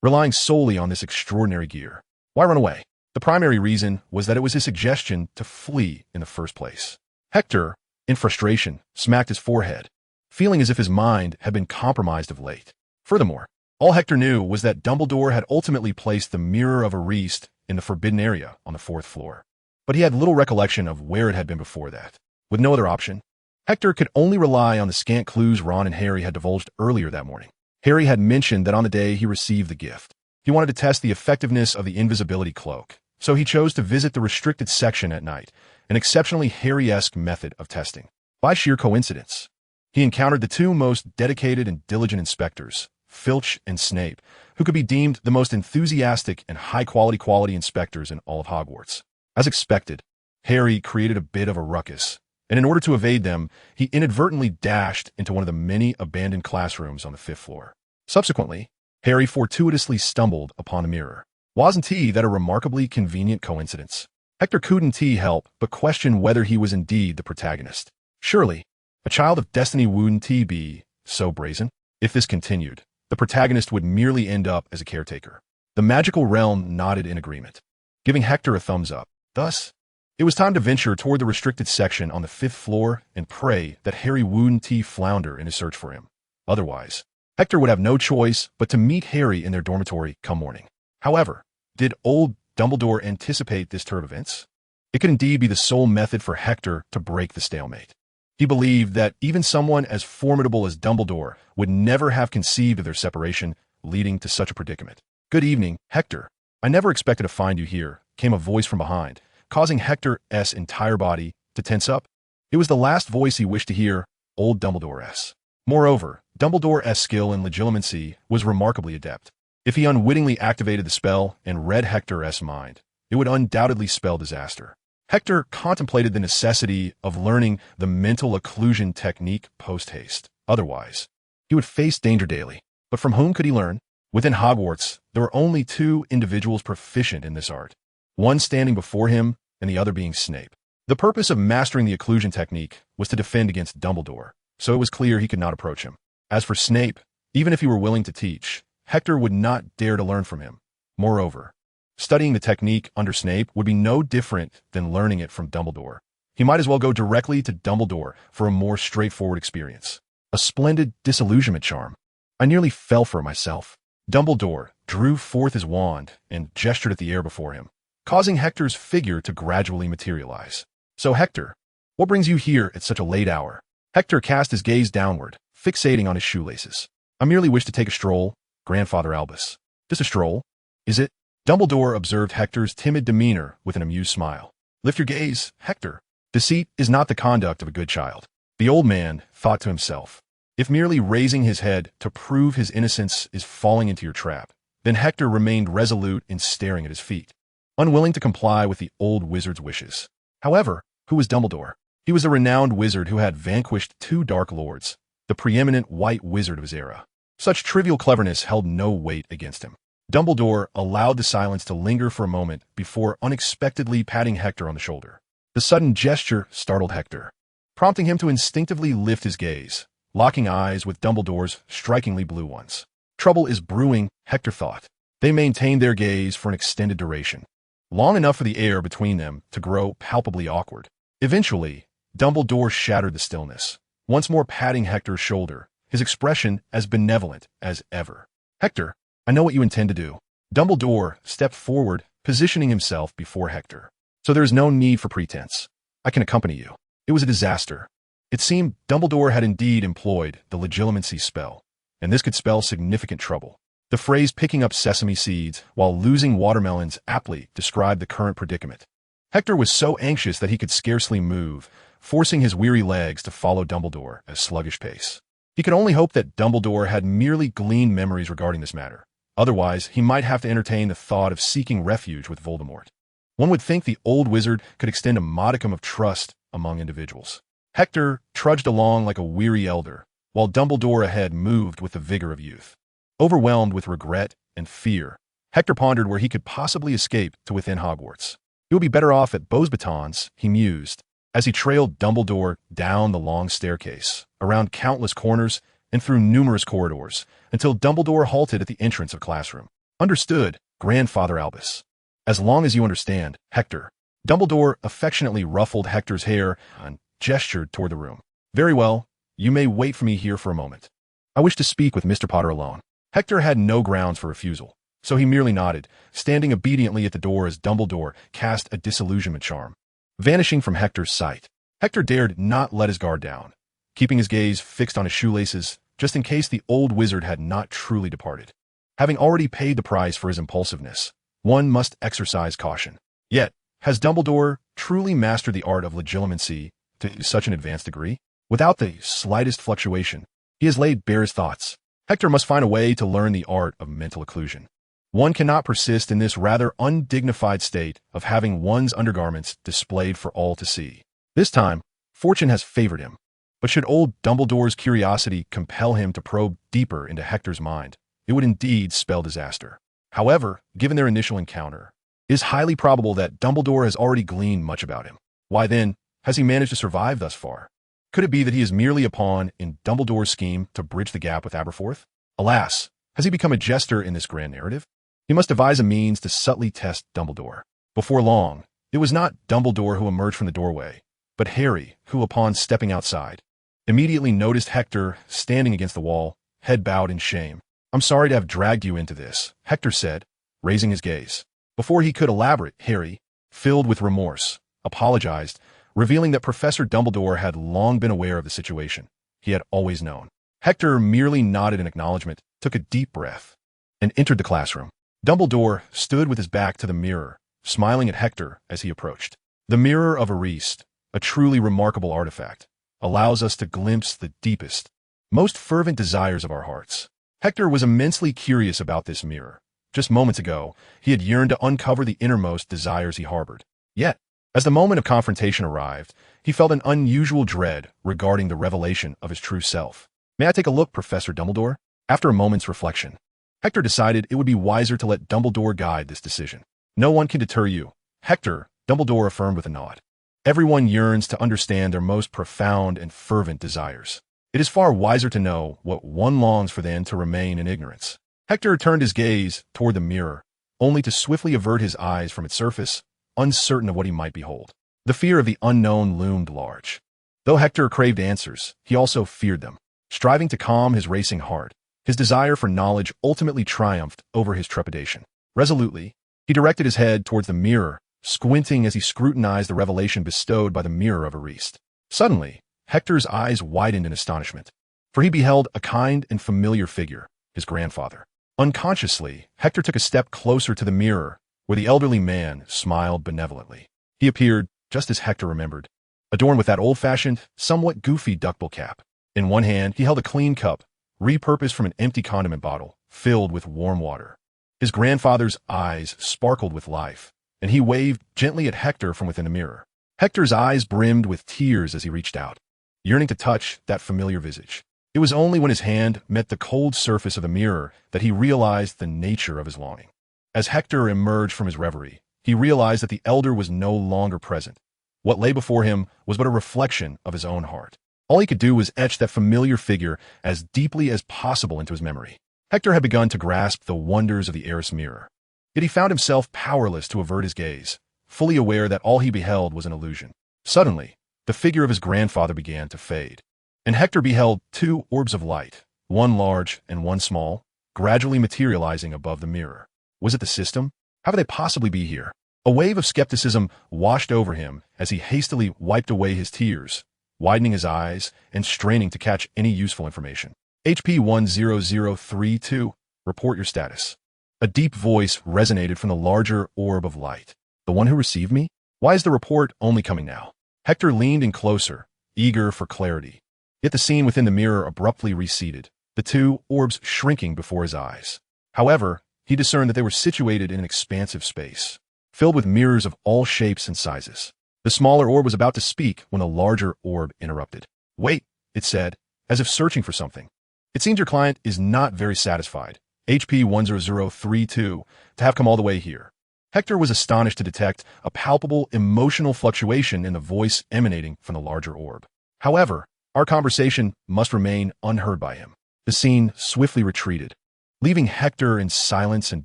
Speaker 1: relying solely on this extraordinary gear. Why run away? The primary reason was that it was his suggestion to flee in the first place. Hector, in frustration, smacked his forehead, feeling as if his mind had been compromised of late. Furthermore, all Hector knew was that Dumbledore had ultimately placed the Mirror of Arist in the forbidden area on the fourth floor. But he had little recollection of where it had been before that. With no other option, Hector could only rely on the scant clues Ron and Harry had divulged earlier that morning. Harry had mentioned that on the day he received the gift, he wanted to test the effectiveness of the invisibility cloak, so he chose to visit the restricted section at night, an exceptionally Harry-esque method of testing. By sheer coincidence, he encountered the two most dedicated and diligent inspectors, Filch and Snape, who could be deemed the most enthusiastic and high-quality inspectors in all of Hogwarts. As expected, Harry created a bit of a ruckus, and in order to evade them, he inadvertently dashed into one of the many abandoned classrooms on the fifth floor. Subsequently, Harry fortuitously stumbled upon the mirror. Wasn't that a remarkably convenient coincidence? Hector couldn't help but question whether he was indeed the protagonist. Surely, a child of destiny wouldn't be so brazen. If this continued, the protagonist would merely end up as a caretaker. The magical realm nodded in agreement, giving Hector a thumbs up. Thus, it was time to venture toward the restricted section on the fifth floor and pray that Harry wouldn't flounder in his search for him. Otherwise, Hector would have no choice but to meet Harry in their dormitory come morning. However, did old Dumbledore anticipate this turn of events? It could indeed be the sole method for Hector to break the stalemate. He believed that even someone as formidable as Dumbledore would never have conceived of their separation, leading to such a predicament. "Good evening, Hector. I never expected to find you here," came a voice from behind, causing Hector's entire body to tense up. It was the last voice he wished to hear, old Dumbledore's. Moreover, Dumbledore's skill in legilimency was remarkably adept. If he unwittingly activated the spell and read Hector's mind, it would undoubtedly spell disaster. Hector contemplated the necessity of learning the mental occlusion technique post-haste. Otherwise, he would face danger daily. But from whom could he learn? Within Hogwarts, there were only two individuals proficient in this art, one standing before him and the other being Snape. The purpose of mastering the occlusion technique was to defend against Dumbledore, so it was clear he could not approach him. As for Snape, even if he were willing to teach, Hector would not dare to learn from him. Moreover, studying the technique under Snape would be no different than learning it from Dumbledore. He might as well go directly to Dumbledore for a more straightforward experience. A splendid disillusionment charm. I nearly fell for it myself. Dumbledore drew forth his wand and gestured at the air before him, causing Hector's figure to gradually materialize. "So Hector, what brings you here at such a late hour?" Hector cast his gaze downward, fixating on his shoelaces. I merely wish to take a stroll, Grandfather Albus. Just a stroll? Is it? Dumbledore observed Hector's timid demeanor with an amused smile. Lift your gaze, Hector. Deceit is not the conduct of a good child. The old man thought to himself. If merely raising his head to prove his innocence is falling into your trap, then Hector remained resolute in staring at his feet, unwilling to comply with the old wizard's wishes. However, who was Dumbledore? He was a renowned wizard who had vanquished 2 Dark Lords, the preeminent white wizard of his era. Such trivial cleverness held no weight against him. Dumbledore allowed the silence to linger for a moment before unexpectedly patting Hector on the shoulder. The sudden gesture startled Hector, prompting him to instinctively lift his gaze, locking eyes with Dumbledore's strikingly blue ones. Trouble is brewing, Hector thought. They maintained their gaze for an extended duration, long enough for the air between them to grow palpably awkward. Eventually, Dumbledore shattered the stillness, once more patting Hector's shoulder, his expression as benevolent as ever. Hector, I know what you intend to do. Dumbledore stepped forward, positioning himself before Hector. So there is no need for pretense. I can accompany you. It was a disaster. It seemed Dumbledore had indeed employed the legilimency spell, and this could spell significant trouble. The phrase picking up sesame seeds while losing watermelons aptly described the current predicament. Hector was so anxious that he could scarcely move, forcing his weary legs to follow Dumbledore at a sluggish pace. He could only hope that Dumbledore had merely gleaned memories regarding this matter. Otherwise, he might have to entertain the thought of seeking refuge with Voldemort. One would think the old wizard could extend a modicum of trust among individuals. Hector trudged along like a weary elder, while Dumbledore ahead moved with the vigor of youth. Overwhelmed with regret and fear, Hector pondered where he could possibly escape to within Hogwarts. He would be better off at Beauxbatons, he mused, as he trailed Dumbledore down the long staircase, around countless corners, and through numerous corridors, until Dumbledore halted at the entrance of classroom. Understood, Grandfather Albus. As long as you understand, Hector. Dumbledore affectionately ruffled Hector's hair and gestured toward the room. Very well, you may wait for me here for a moment. I wish to speak with Mr. Potter alone. Hector had no grounds for refusal, so he merely nodded, standing obediently at the door as Dumbledore cast a disillusionment charm. Vanishing from Hector's sight, Hector dared not let his guard down, keeping his gaze fixed on his shoelaces, just in case the old wizard had not truly departed. Having already paid the price for his impulsiveness, one must exercise caution. Yet, has Dumbledore truly mastered the art of legilimency to such an advanced degree? Without the slightest fluctuation, he has laid bare his thoughts. Hector must find a way to learn the art of mental occlusion. One cannot persist in this rather undignified state of having one's undergarments displayed for all to see. This time, fortune has favored him. But should old Dumbledore's curiosity compel him to probe deeper into Hector's mind, it would indeed spell disaster. However, given their initial encounter, it is highly probable that Dumbledore has already gleaned much about him. Why then, has he managed to survive thus far? Could it be that he is merely a pawn in Dumbledore's scheme to bridge the gap with Aberforth? Alas, has he become a jester in this grand narrative? He must devise a means to subtly test Dumbledore. Before long, it was not Dumbledore who emerged from the doorway, but Harry, who, upon stepping outside, immediately noticed Hector standing against the wall, head bowed in shame. I'm sorry to have dragged you into this, Hector said, raising his gaze. Before he could elaborate, Harry, filled with remorse, apologized, revealing that Professor Dumbledore had long been aware of the situation. He had always known. Hector merely nodded in acknowledgement, took a deep breath, and entered the classroom. Dumbledore stood with his back to the mirror, smiling at Hector as he approached. The Mirror of Ariste, a truly remarkable artifact, allows us to glimpse the deepest, most fervent desires of our hearts. Hector was immensely curious about this mirror. Just moments ago, he had yearned to uncover the innermost desires he harbored. Yet, as the moment of confrontation arrived, he felt an unusual dread regarding the revelation of his true self. May I take a look, Professor Dumbledore? After a moment's reflection, Hector decided it would be wiser to let Dumbledore guide this decision. No one can deter you, Hector, Dumbledore affirmed with a nod. Everyone yearns to understand their most profound and fervent desires. It is far wiser to know what one longs for than to remain in ignorance. Hector turned his gaze toward the mirror, only to swiftly avert his eyes from its surface, uncertain of what he might behold. The fear of the unknown loomed large. Though Hector craved answers, he also feared them. Striving to calm his racing heart, his desire for knowledge ultimately triumphed over his trepidation. Resolutely, he directed his head towards the mirror, squinting as he scrutinized the revelation bestowed by the Mirror of Ariste. Suddenly, Hector's eyes widened in astonishment, for he beheld a kind and familiar figure, his grandfather. Unconsciously, Hector took a step closer to the mirror, where the elderly man smiled benevolently. He appeared, just as Hector remembered, adorned with that old-fashioned, somewhat goofy duckbill cap. In one hand, he held a clean cup, repurposed from an empty condiment bottle, filled with warm water. His grandfather's eyes sparkled with life, and he waved gently at Hector from within the mirror. Hector's eyes brimmed with tears as he reached out, yearning to touch that familiar visage. It was only when his hand met the cold surface of the mirror that he realized the nature of his longing. As Hector emerged from his reverie, he realized that the elder was no longer present. What lay before him was but a reflection of his own heart. All he could do was etch that familiar figure as deeply as possible into his memory. Hector had begun to grasp the wonders of the heiress mirror. Yet he found himself powerless to avert his gaze, fully aware that all he beheld was an illusion. Suddenly, the figure of his grandfather began to fade, and Hector beheld two orbs of light, one large and one small, gradually materializing above the mirror. Was it the system? How could they possibly be here? A wave of skepticism washed over him as he hastily wiped away his tears, widening his eyes and straining to catch any useful information. HP 10032, report your status. A deep voice resonated from the larger orb of light. The one who received me? Why is the report only coming now? Hector leaned in closer, eager for clarity. Yet the scene within the mirror abruptly receded, the two orbs shrinking before his eyes. However, he discerned that they were situated in an expansive space, filled with mirrors of all shapes and sizes. The smaller orb was about to speak when a larger orb interrupted. Wait, it said, as if searching for something. It seems your client is not very satisfied, HP 10032, to have come all the way here. Hector was astonished to detect a palpable emotional fluctuation in the voice emanating from the larger orb. However, our conversation must remain unheard by him. The scene swiftly retreated, leaving Hector in silence and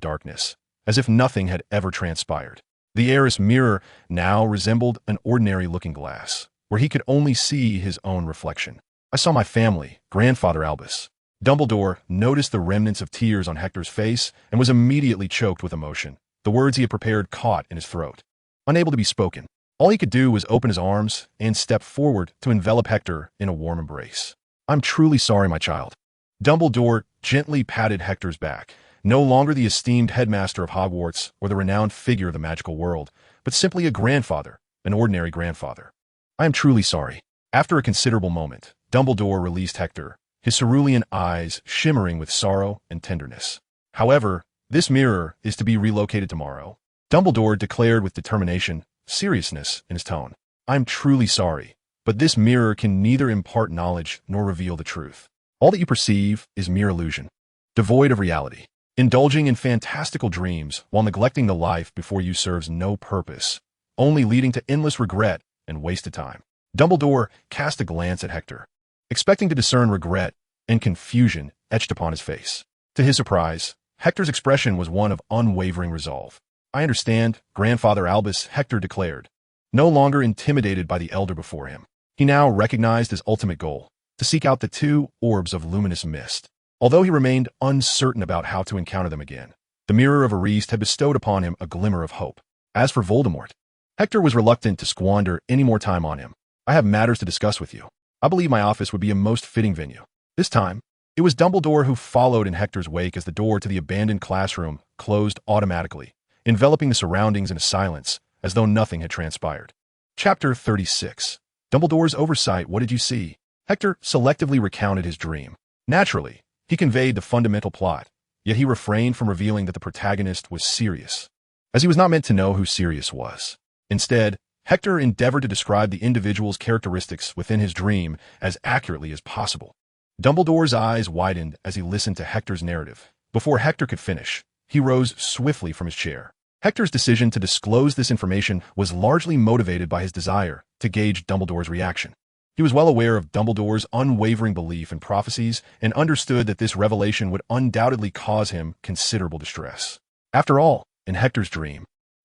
Speaker 1: darkness, as if nothing had ever transpired. The heiress mirror now resembled an ordinary looking glass, where he could only see his own reflection. I saw my family, grandfather Albus. Dumbledore noticed the remnants of tears on Hector's face and was immediately choked with emotion. The words he had prepared caught in his throat, unable to be spoken. All he could do was open his arms and step forward to envelop Hector in a warm embrace. I'm truly sorry, my child. Dumbledore gently patted Hector's back, no longer the esteemed headmaster of Hogwarts or the renowned figure of the magical world, but simply a grandfather, an ordinary grandfather. I am truly sorry. After a considerable moment, Dumbledore released Hector, his cerulean eyes shimmering with sorrow and tenderness. However, this mirror is to be relocated tomorrow, Dumbledore declared with determination, seriousness in his tone. I'm truly sorry, but this mirror can neither impart knowledge nor reveal the truth. All that you perceive is mere illusion, devoid of reality. Indulging in fantastical dreams while neglecting the life before you serves no purpose, only leading to endless regret and wasted time. Dumbledore cast a glance at Hector, expecting to discern regret and confusion etched upon his face. To his surprise, Hector's expression was one of unwavering resolve. I understand, Grandfather Albus, Hector declared, no longer intimidated by the elder before him. He now recognized his ultimate goal, to seek out the two orbs of luminous mist. Although he remained uncertain about how to encounter them again, the Mirror of Ariste had bestowed upon him a glimmer of hope. As for Voldemort, Hector was reluctant to squander any more time on him. I have matters to discuss with you. I believe my office would be a most fitting venue. This time, it was Dumbledore who followed in Hector's wake as the door to the abandoned classroom closed automatically, enveloping the surroundings in a silence as though nothing had transpired. Chapter 36. Dumbledore's oversight. What did you see? Hector selectively recounted his dream. Naturally, he conveyed the fundamental plot, yet he refrained from revealing that the protagonist was Sirius, as he was not meant to know who Sirius was. Instead, Hector endeavored to describe the individual's characteristics within his dream as accurately as possible. Dumbledore's eyes widened as he listened to Hector's narrative. Before Hector could finish, he rose swiftly from his chair. Hector's decision to disclose this information was largely motivated by his desire to gauge Dumbledore's reaction. He was well aware of Dumbledore's unwavering belief in prophecies and understood that this revelation would undoubtedly cause him considerable distress. After all, in Hector's dream,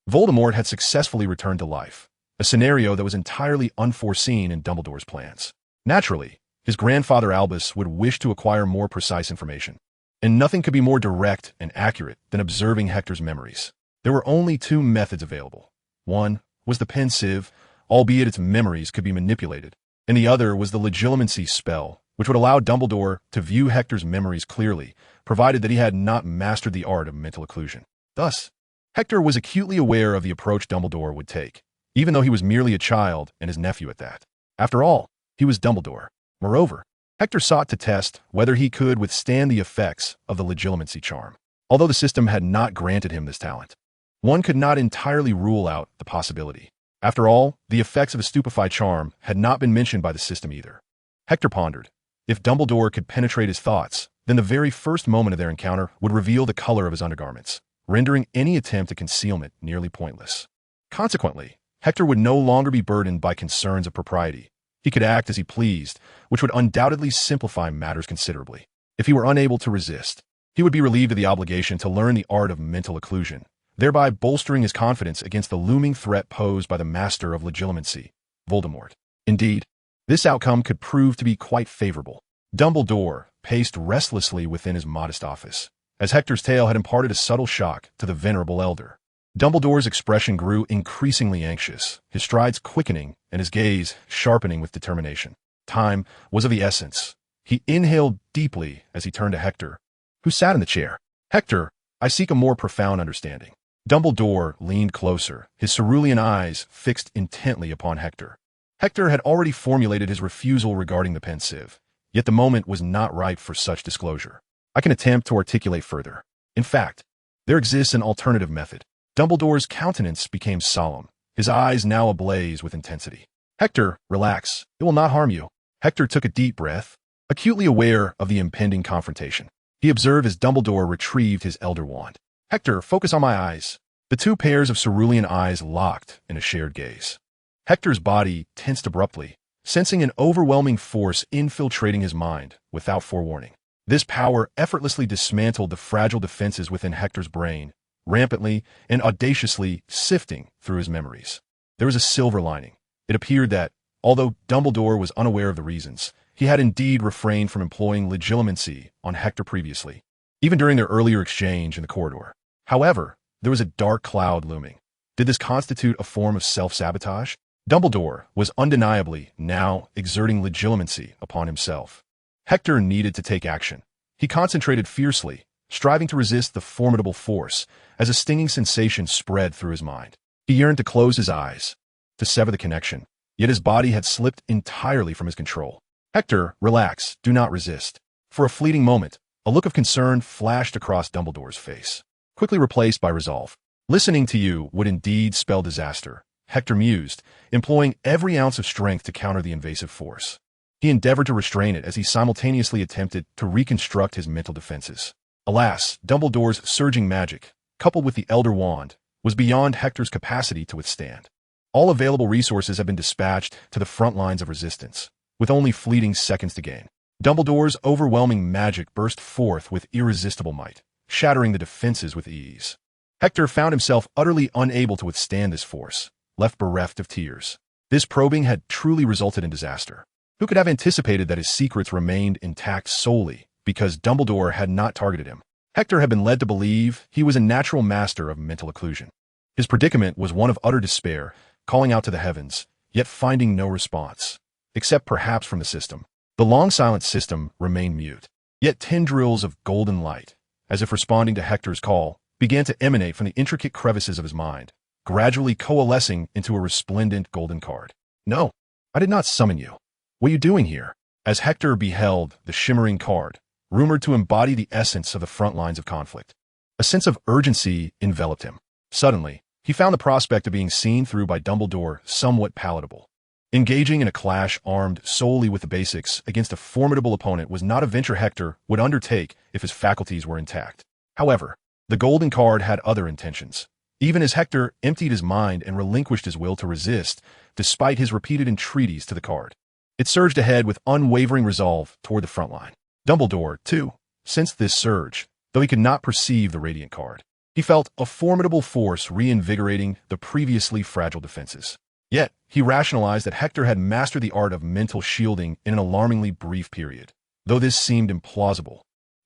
Speaker 1: Voldemort had successfully returned to life, a scenario that was entirely unforeseen in Dumbledore's plans. Naturally, his grandfather Albus would wish to acquire more precise information, and nothing could be more direct and accurate than observing Hector's memories. There were only two methods available. One was the pensieve, albeit its memories could be manipulated, and the other was the legilimency spell, which would allow Dumbledore to view Hector's memories clearly, provided that he had not mastered the art of mental occlusion. Thus, Hector was acutely aware of the approach Dumbledore would take, even though he was merely a child and his nephew at that. After all, he was Dumbledore. Moreover, Hector sought to test whether he could withstand the effects of the legilimency charm. Although the system had not granted him this talent, one could not entirely rule out the possibility. After all, the effects of a stupefy charm had not been mentioned by the system either. Hector pondered. If Dumbledore could penetrate his thoughts, then the very first moment of their encounter would reveal the color of his undergarments, rendering any attempt at concealment nearly pointless. Consequently, Hector would no longer be burdened by concerns of propriety. He could act as he pleased, which would undoubtedly simplify matters considerably. If he were unable to resist, he would be relieved of the obligation to learn the art of mental occlusion, thereby bolstering his confidence against the looming threat posed by the master of legilimency, Voldemort. Indeed, this outcome could prove to be quite favorable. Dumbledore paced restlessly within his modest office, as Hector's tale had imparted a subtle shock to the venerable elder. Dumbledore's expression grew increasingly anxious, his strides quickening and his gaze sharpening with determination. Time was of the essence. He inhaled deeply as he turned to Hector, who sat in the chair. "Hector, I seek a more profound understanding." Dumbledore leaned closer, his cerulean eyes fixed intently upon Hector. Hector had already formulated his refusal regarding the pensive, yet the moment was not ripe for such disclosure. "I can attempt to articulate further. In fact, there exists an alternative method." Dumbledore's countenance became solemn, his eyes now ablaze with intensity. "Hector, relax. It will not harm you." Hector took a deep breath, acutely aware of the impending confrontation. He observed as Dumbledore retrieved his elder wand. "Hector, focus on my eyes." The two pairs of cerulean eyes locked in a shared gaze. Hector's body tensed abruptly, sensing an overwhelming force infiltrating his mind without forewarning. This power effortlessly dismantled the fragile defenses within Hector's brain, rampantly and audaciously sifting through his memories. There was a silver lining. It appeared that, although Dumbledore was unaware of the reasons, he had indeed refrained from employing legilimency on Hector previously, even during their earlier exchange in the corridor. However, there was a dark cloud looming. Did this constitute a form of self-sabotage? Dumbledore was undeniably now exerting legilimency upon himself. Hector needed to take action. He concentrated fiercely, striving to resist the formidable force as a stinging sensation spread through his mind. He yearned to close his eyes, to sever the connection, yet his body had slipped entirely from his control. "Hector, relax, do not resist." For a fleeting moment, a look of concern flashed across Dumbledore's face, quickly replaced by resolve. "Listening to you would indeed spell disaster," Hector mused, employing every ounce of strength to counter the invasive force. He endeavored to restrain it as he simultaneously attempted to reconstruct his mental defenses. Alas, Dumbledore's surging magic, coupled with the Elder Wand, was beyond Hector's capacity to withstand. All available resources had been dispatched to the front lines of resistance, with only fleeting seconds to gain. Dumbledore's overwhelming magic burst forth with irresistible might, shattering the defenses with ease. Hector found himself utterly unable to withstand this force, left bereft of tears. This probing had truly resulted in disaster. Who could have anticipated that his secrets remained intact solely because Dumbledore had not targeted him? Hector had been led to believe he was a natural master of mental occlusion. His predicament was one of utter despair, calling out to the heavens, yet finding no response, except perhaps from the system. The long-silent system remained mute, yet tendrils of golden light, as if responding to Hector's call, began to emanate from the intricate crevices of his mind, gradually coalescing into a resplendent golden card. "No, I did not summon you. What are you doing here?" As Hector beheld the shimmering card, rumored to embody the essence of the front lines of conflict, a sense of urgency enveloped him. Suddenly, he found the prospect of being seen through by Dumbledore somewhat palatable. Engaging in a clash armed solely with the basics against a formidable opponent was not a venture Hector would undertake if his faculties were intact. However, the golden card had other intentions. Even as Hector emptied his mind and relinquished his will to resist, despite his repeated entreaties to the card, it surged ahead with unwavering resolve toward the front line. Dumbledore, too, sensed this surge, though he could not perceive the radiant card. He felt a formidable force reinvigorating the previously fragile defenses. Yet, he rationalized that Hector had mastered the art of mental shielding in an alarmingly brief period, though this seemed implausible.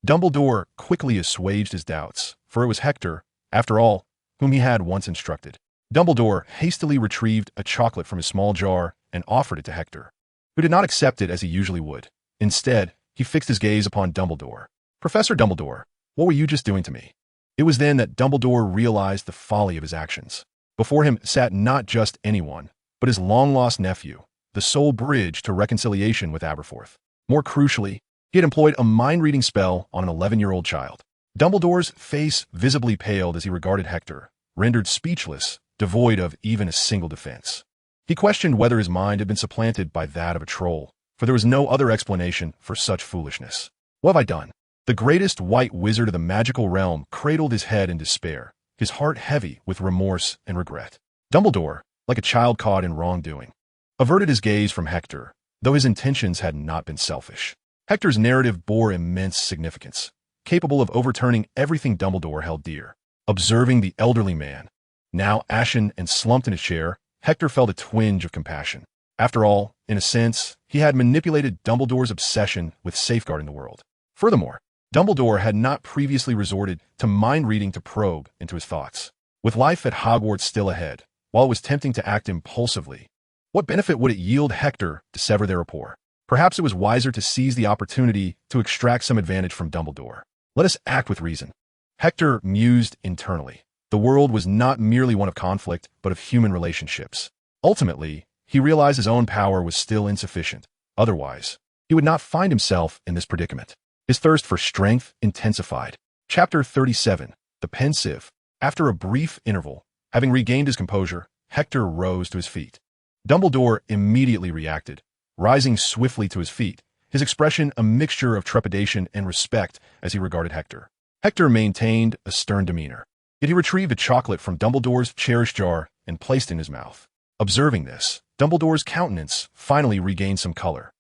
Speaker 1: Dumbledore quickly assuaged his doubts, for it was Hector, after all, whom he had once instructed. Dumbledore hastily retrieved a chocolate from his small jar and offered it to Hector. who did not accept it as he usually would. Instead, he fixed his gaze upon Dumbledore. "Professor Dumbledore, what were you just doing to me?" It was then that Dumbledore realized the folly of his actions. Before him sat not just anyone, but his long-lost nephew, the sole bridge to reconciliation with Aberforth. More crucially, he had employed a mind-reading spell on an 11-year-old child. Dumbledore's face visibly paled as he regarded Hector, rendered speechless, devoid of even a single defense. He questioned whether his mind had been supplanted by that of a troll, for there was no other explanation for such foolishness. "What have I done?" The greatest white wizard of the magical realm cradled his head in despair, his heart heavy with remorse and regret. Dumbledore, like a child caught in wrongdoing, averted his gaze from Hector, though his intentions had not been selfish. Hector's narrative bore immense significance, capable of overturning everything Dumbledore held dear. Observing the elderly man, now ashen and slumped in his chair, Hector felt a twinge of compassion. After all, in a sense, he had manipulated Dumbledore's obsession with safeguarding the world. Furthermore, Dumbledore had not previously resorted to mind-reading to probe into his thoughts. With life at Hogwarts still ahead, while it was tempting to act impulsively, what benefit would it yield Hector to sever their rapport? Perhaps it was wiser to seize the opportunity to extract some advantage from Dumbledore. Let us act with reason. Hector mused internally. The world was not merely one of conflict, but of human relationships. Ultimately, he realized his own power was still insufficient. Otherwise, he would not find himself in this predicament. His thirst for strength intensified. Chapter 37. The Pensive. After a brief interval, having regained his composure, Hector rose to his feet. Dumbledore immediately reacted, rising swiftly to his feet, his expression a mixture of trepidation and respect as he regarded Hector. Hector maintained a stern demeanor, yet he retrieved a chocolate from Dumbledore's cherished jar and placed it in his mouth. Observing this, Dumbledore's countenance finally regained some color.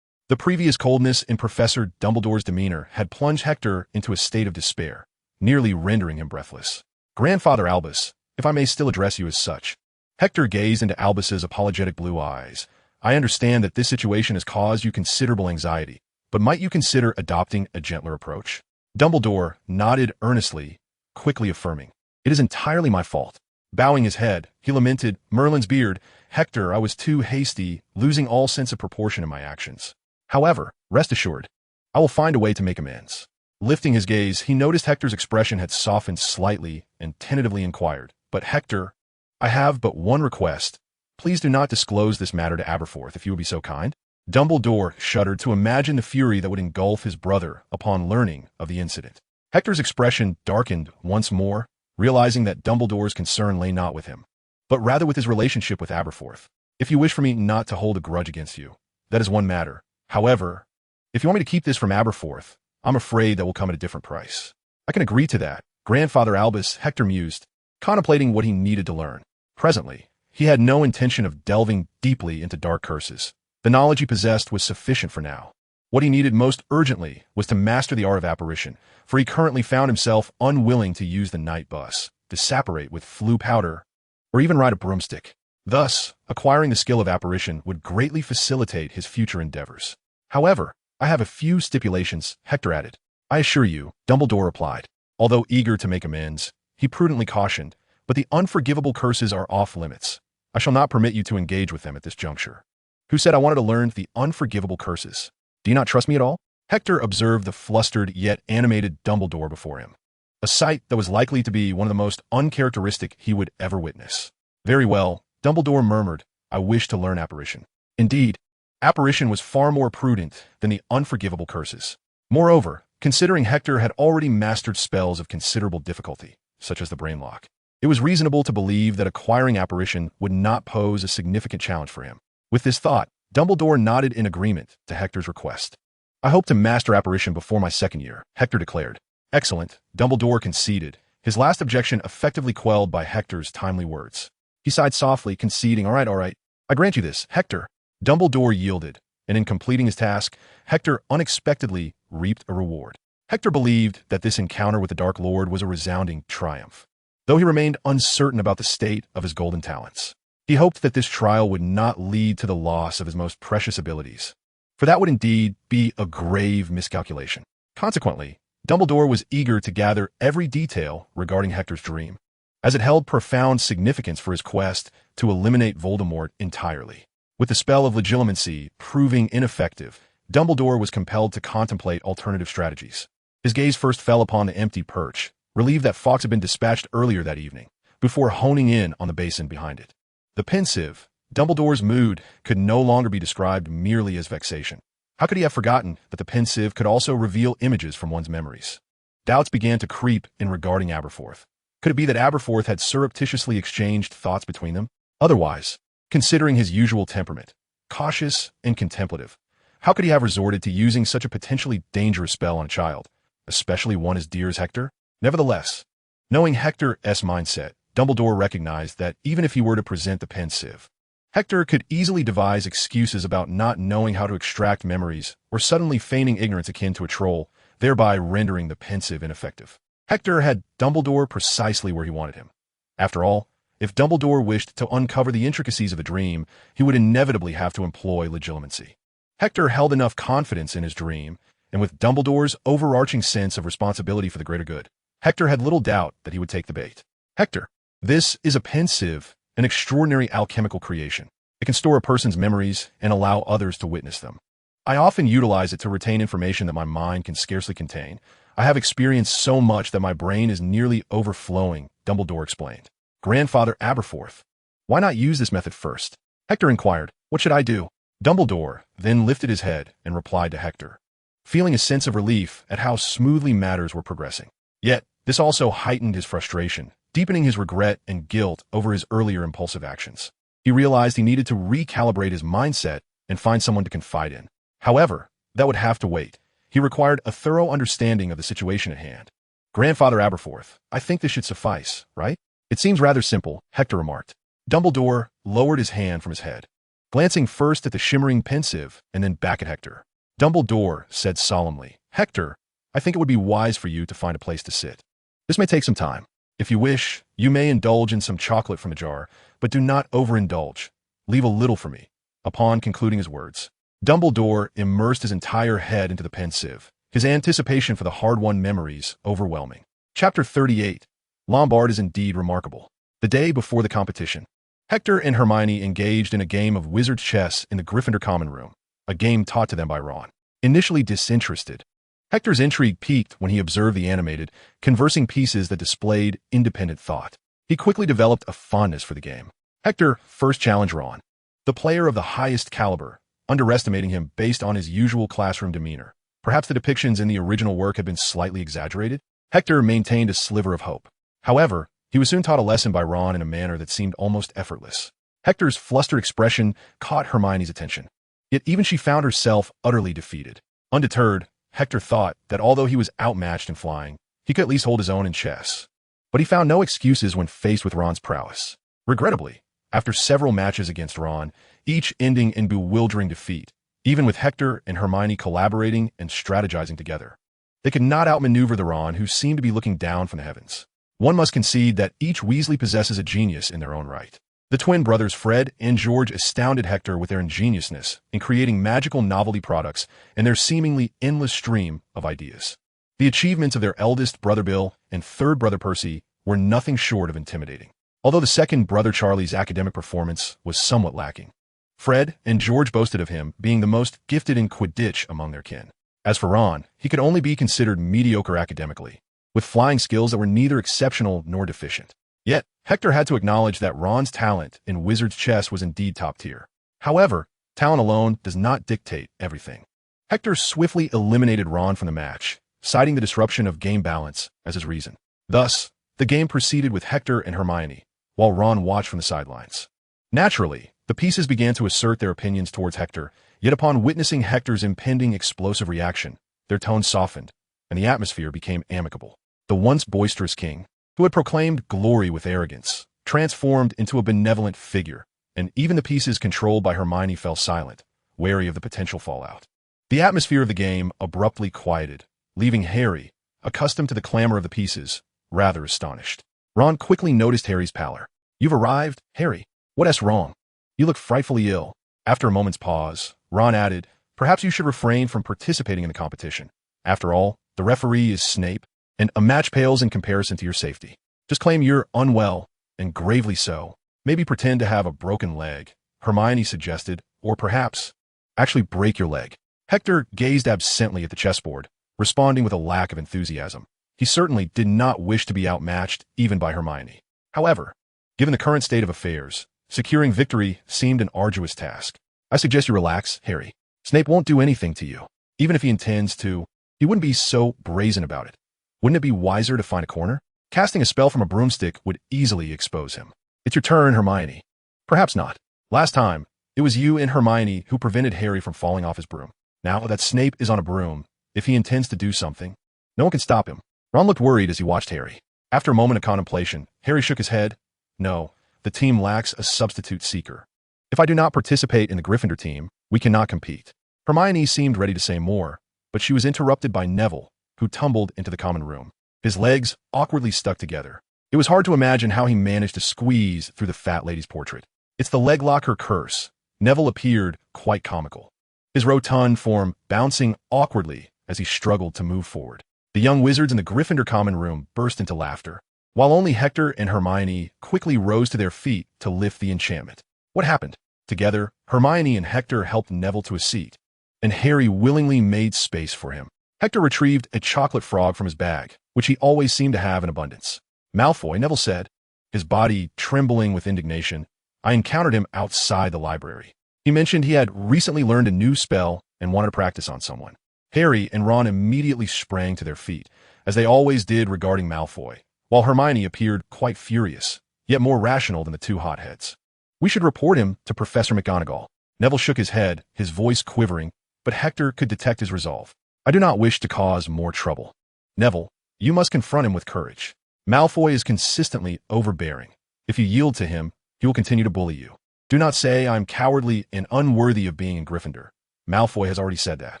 Speaker 1: The previous coldness in Professor Dumbledore's demeanor had plunged Hector into a state of despair, nearly rendering him breathless. "Grandfather Albus, if I may still address you as such." Hector gazed into Albus's apologetic blue eyes. "I understand that this situation has caused you considerable anxiety, but might you consider adopting a gentler approach?" Dumbledore nodded earnestly, quickly affirming, "It is entirely my fault." Bowing his head, he lamented, "Merlin's beard, Hector, I was too hasty, losing all sense of proportion in my actions. However, rest assured, I will find a way to make amends." Lifting his gaze, he noticed Hector's expression had softened slightly and tentatively inquired, "But Hector, I have but one request. Please do not disclose this matter to Aberforth, if you would be so kind." Dumbledore shuddered to imagine the fury that would engulf his brother upon learning of the incident. Hector's expression darkened once more, realizing that Dumbledore's concern lay not with him, but rather with his relationship with Aberforth. "If you wish for me not to hold a grudge against you, that is one matter. However, if you want me to keep this from Aberforth, I'm afraid that will come at a different price." "I can agree to that, Grandfather Albus," Hector mused, contemplating what he needed to learn. Presently, he had no intention of delving deeply into dark curses. The knowledge he possessed was sufficient for now. What he needed most urgently was to master the art of apparition, for he currently found himself unwilling to use the night bus, disapparate with flue powder, or even ride a broomstick. Thus, acquiring the skill of apparition would greatly facilitate his future endeavors. "However, I have a few stipulations," Hector added. "I assure you," Dumbledore replied. Although eager to make amends, he prudently cautioned, "But the unforgivable curses are off limits. I shall not permit you to engage with them at this juncture." "Who said I wanted to learn the unforgivable curses? Do you not trust me at all?" Hector observed the flustered yet animated Dumbledore before him, a sight that was likely to be one of the most uncharacteristic he would ever witness. "Very well," Dumbledore murmured, "I wish to learn apparition." Indeed, apparition was far more prudent than the unforgivable curses. Moreover, considering Hector had already mastered spells of considerable difficulty, such as the brainlock, it was reasonable to believe that acquiring apparition would not pose a significant challenge for him. With this thought, Dumbledore nodded in agreement to Hector's request. "I hope to master apparition before my second year," Hector declared. "Excellent," Dumbledore conceded, his last objection effectively quelled by Hector's timely words. He sighed softly, conceding, all right, I grant you this, Hector." Dumbledore yielded, and in completing his task, Hector unexpectedly reaped a reward. Hector believed that this encounter with the Dark Lord was a resounding triumph, though he remained uncertain about the state of his golden talents. He hoped that this trial would not lead to the loss of his most precious abilities, for that would indeed be a grave miscalculation. Consequently, Dumbledore was eager to gather every detail regarding Hector's dream, as it held profound significance for his quest to eliminate Voldemort entirely. With the spell of legilimency proving ineffective, Dumbledore was compelled to contemplate alternative strategies. His gaze first fell upon the empty perch, relieved that Fawkes had been dispatched earlier that evening, before honing in on the basin behind it. The pensive, Dumbledore's mood could no longer be described merely as vexation. How could he have forgotten that the pensive could also reveal images from one's memories? Doubts began to creep in regarding Aberforth. Could it be that Aberforth had surreptitiously exchanged thoughts between them? Otherwise, considering his usual temperament, cautious and contemplative, how could he have resorted to using such a potentially dangerous spell on a child, especially one as dear as Hector? Nevertheless, knowing Hector's mindset, Dumbledore recognized that even if he were to present the pensive, Hector could easily devise excuses about not knowing how to extract memories or suddenly feigning ignorance akin to a troll, thereby rendering the pensive ineffective. Hector had Dumbledore precisely where he wanted him. After all, if Dumbledore wished to uncover the intricacies of a dream, he would inevitably have to employ legilimency. Hector held enough confidence in his dream, and with Dumbledore's overarching sense of responsibility for the greater good, Hector had little doubt that he would take the bait. Hector, this is a pensive, an extraordinary alchemical creation. It can store a person's memories and allow others to witness them. I often utilize it to retain information that my mind can scarcely contain. I have experienced so much that my brain is nearly overflowing, Dumbledore explained. Grandfather Aberforth, why not use this method first? Hector inquired, what should I do? Dumbledore then lifted his head and replied to Hector, feeling a sense of relief at how smoothly matters were progressing. Yet, this also heightened his frustration, deepening his regret and guilt over his earlier impulsive actions. He realized he needed to recalibrate his mindset and find someone to confide in. However, that would have to wait. He required a thorough understanding of the situation at hand. Grandfather Aberforth, I think this should suffice, right? It seems rather simple, Hector remarked. Dumbledore lowered his hand from his head, glancing first at the shimmering pensive and then back at Hector. Dumbledore said solemnly, Hector, I think it would be wise for you to find a place to sit. This may take some time. If you wish, you may indulge in some chocolate from the jar, but do not overindulge. Leave a little for me. Upon concluding his words, Dumbledore immersed his entire head into the pensive, his anticipation for the hard-won memories overwhelming. Chapter 38. Lombard is indeed remarkable. The day before the competition, Hector and Hermione engaged in a game of wizard's chess in the Gryffindor common room, a game taught to them by Ron. Initially disinterested, Hector's intrigue peaked when he observed the animated, conversing pieces that displayed independent thought. He quickly developed a fondness for the game. Hector first challenged Ron, the player of the highest caliber, underestimating him based on his usual classroom demeanor. Perhaps the depictions in the original work had been slightly exaggerated. Hector maintained a sliver of hope. However, he was soon taught a lesson by Ron in a manner that seemed almost effortless. Hector's flustered expression caught Hermione's attention. Yet even she found herself utterly defeated. Undeterred, Hector thought that although he was outmatched in flying, he could at least hold his own in chess. But he found no excuses when faced with Ron's prowess. Regrettably, after several matches against Ron, each ending in bewildering defeat, even with Hector and Hermione collaborating and strategizing together, they could not outmaneuver the Ron who seemed to be looking down from the heavens. One must concede that each Weasley possesses a genius in their own right. The twin brothers Fred and George astounded Hector with their ingeniousness in creating magical novelty products and their seemingly endless stream of ideas. The achievements of their eldest brother Bill and third brother Percy were nothing short of intimidating, although the second brother Charlie's academic performance was somewhat lacking. Fred and George boasted of him being the most gifted in Quidditch among their kin. As for Ron, he could only be considered mediocre academically, with flying skills that were neither exceptional nor deficient. Yet, Hector had to acknowledge that Ron's talent in wizard's chess was indeed top tier. However, talent alone does not dictate everything. Hector swiftly eliminated Ron from the match, citing the disruption of game balance as his reason. Thus, the game proceeded with Hector and Hermione, while Ron watched from the sidelines. Naturally, the pieces began to assert their opinions towards Hector, yet upon witnessing Hector's impending explosive reaction, their tones softened, and the atmosphere became amicable. The once boisterous king, who had proclaimed glory with arrogance, transformed into a benevolent figure, and even the pieces controlled by Hermione fell silent, wary of the potential fallout. The atmosphere of the game abruptly quieted, leaving Harry, accustomed to the clamor of the pieces, rather astonished. Ron quickly noticed Harry's pallor. You've arrived, Harry. What's wrong? You look frightfully ill. After a moment's pause, Ron added, perhaps you should refrain from participating in the competition. After all, the referee is Snape, and a match pales in comparison to your safety. Just claim you're unwell, and gravely so. Maybe pretend to have a broken leg. Hermione suggested, or perhaps, actually break your leg. Hector gazed absently at the chessboard, responding with a lack of enthusiasm. He certainly did not wish to be outmatched even by Hermione. However, given the current state of affairs, securing victory seemed an arduous task. I suggest you relax, Harry. Snape won't do anything to you. Even if he intends to, he wouldn't be so brazen about it. Wouldn't it be wiser to find a corner? Casting a spell from a broomstick would easily expose him. It's your turn, Hermione. Perhaps not. Last time, it was you and Hermione who prevented Harry from falling off his broom. Now that Snape is on a broom, if he intends to do something, no one can stop him. Ron looked worried as he watched Harry. After a moment of contemplation, Harry shook his head. No, the team lacks a substitute seeker. If I do not participate in the Gryffindor team, we cannot compete. Hermione seemed ready to say more, but she was interrupted by Neville, who tumbled into the common room. His legs awkwardly stuck together. It was hard to imagine how he managed to squeeze through the fat lady's portrait. It's the leg locker curse. Neville appeared quite comical, his rotund form bouncing awkwardly as he struggled to move forward. The young wizards in the Gryffindor common room burst into laughter, while only Hector and Hermione quickly rose to their feet to lift the enchantment. What happened? Together, Hermione and Hector helped Neville to a seat, and Harry willingly made space for him. Hector retrieved a chocolate frog from his bag, which he always seemed to have in abundance. Malfoy, Neville said, his body trembling with indignation. I encountered him outside the library. He mentioned he had recently learned a new spell and wanted to practice on someone. Harry and Ron immediately sprang to their feet, as they always did regarding Malfoy, while Hermione appeared quite furious, yet more rational than the two hotheads. We should report him to Professor McGonagall. Neville shook his head, his voice quivering, but Hector could detect his resolve. I do not wish to cause more trouble. Neville, you must confront him with courage. Malfoy is consistently overbearing. If you yield to him, he will continue to bully you. Do not say I'm cowardly and unworthy of being in Gryffindor. Malfoy has already said that.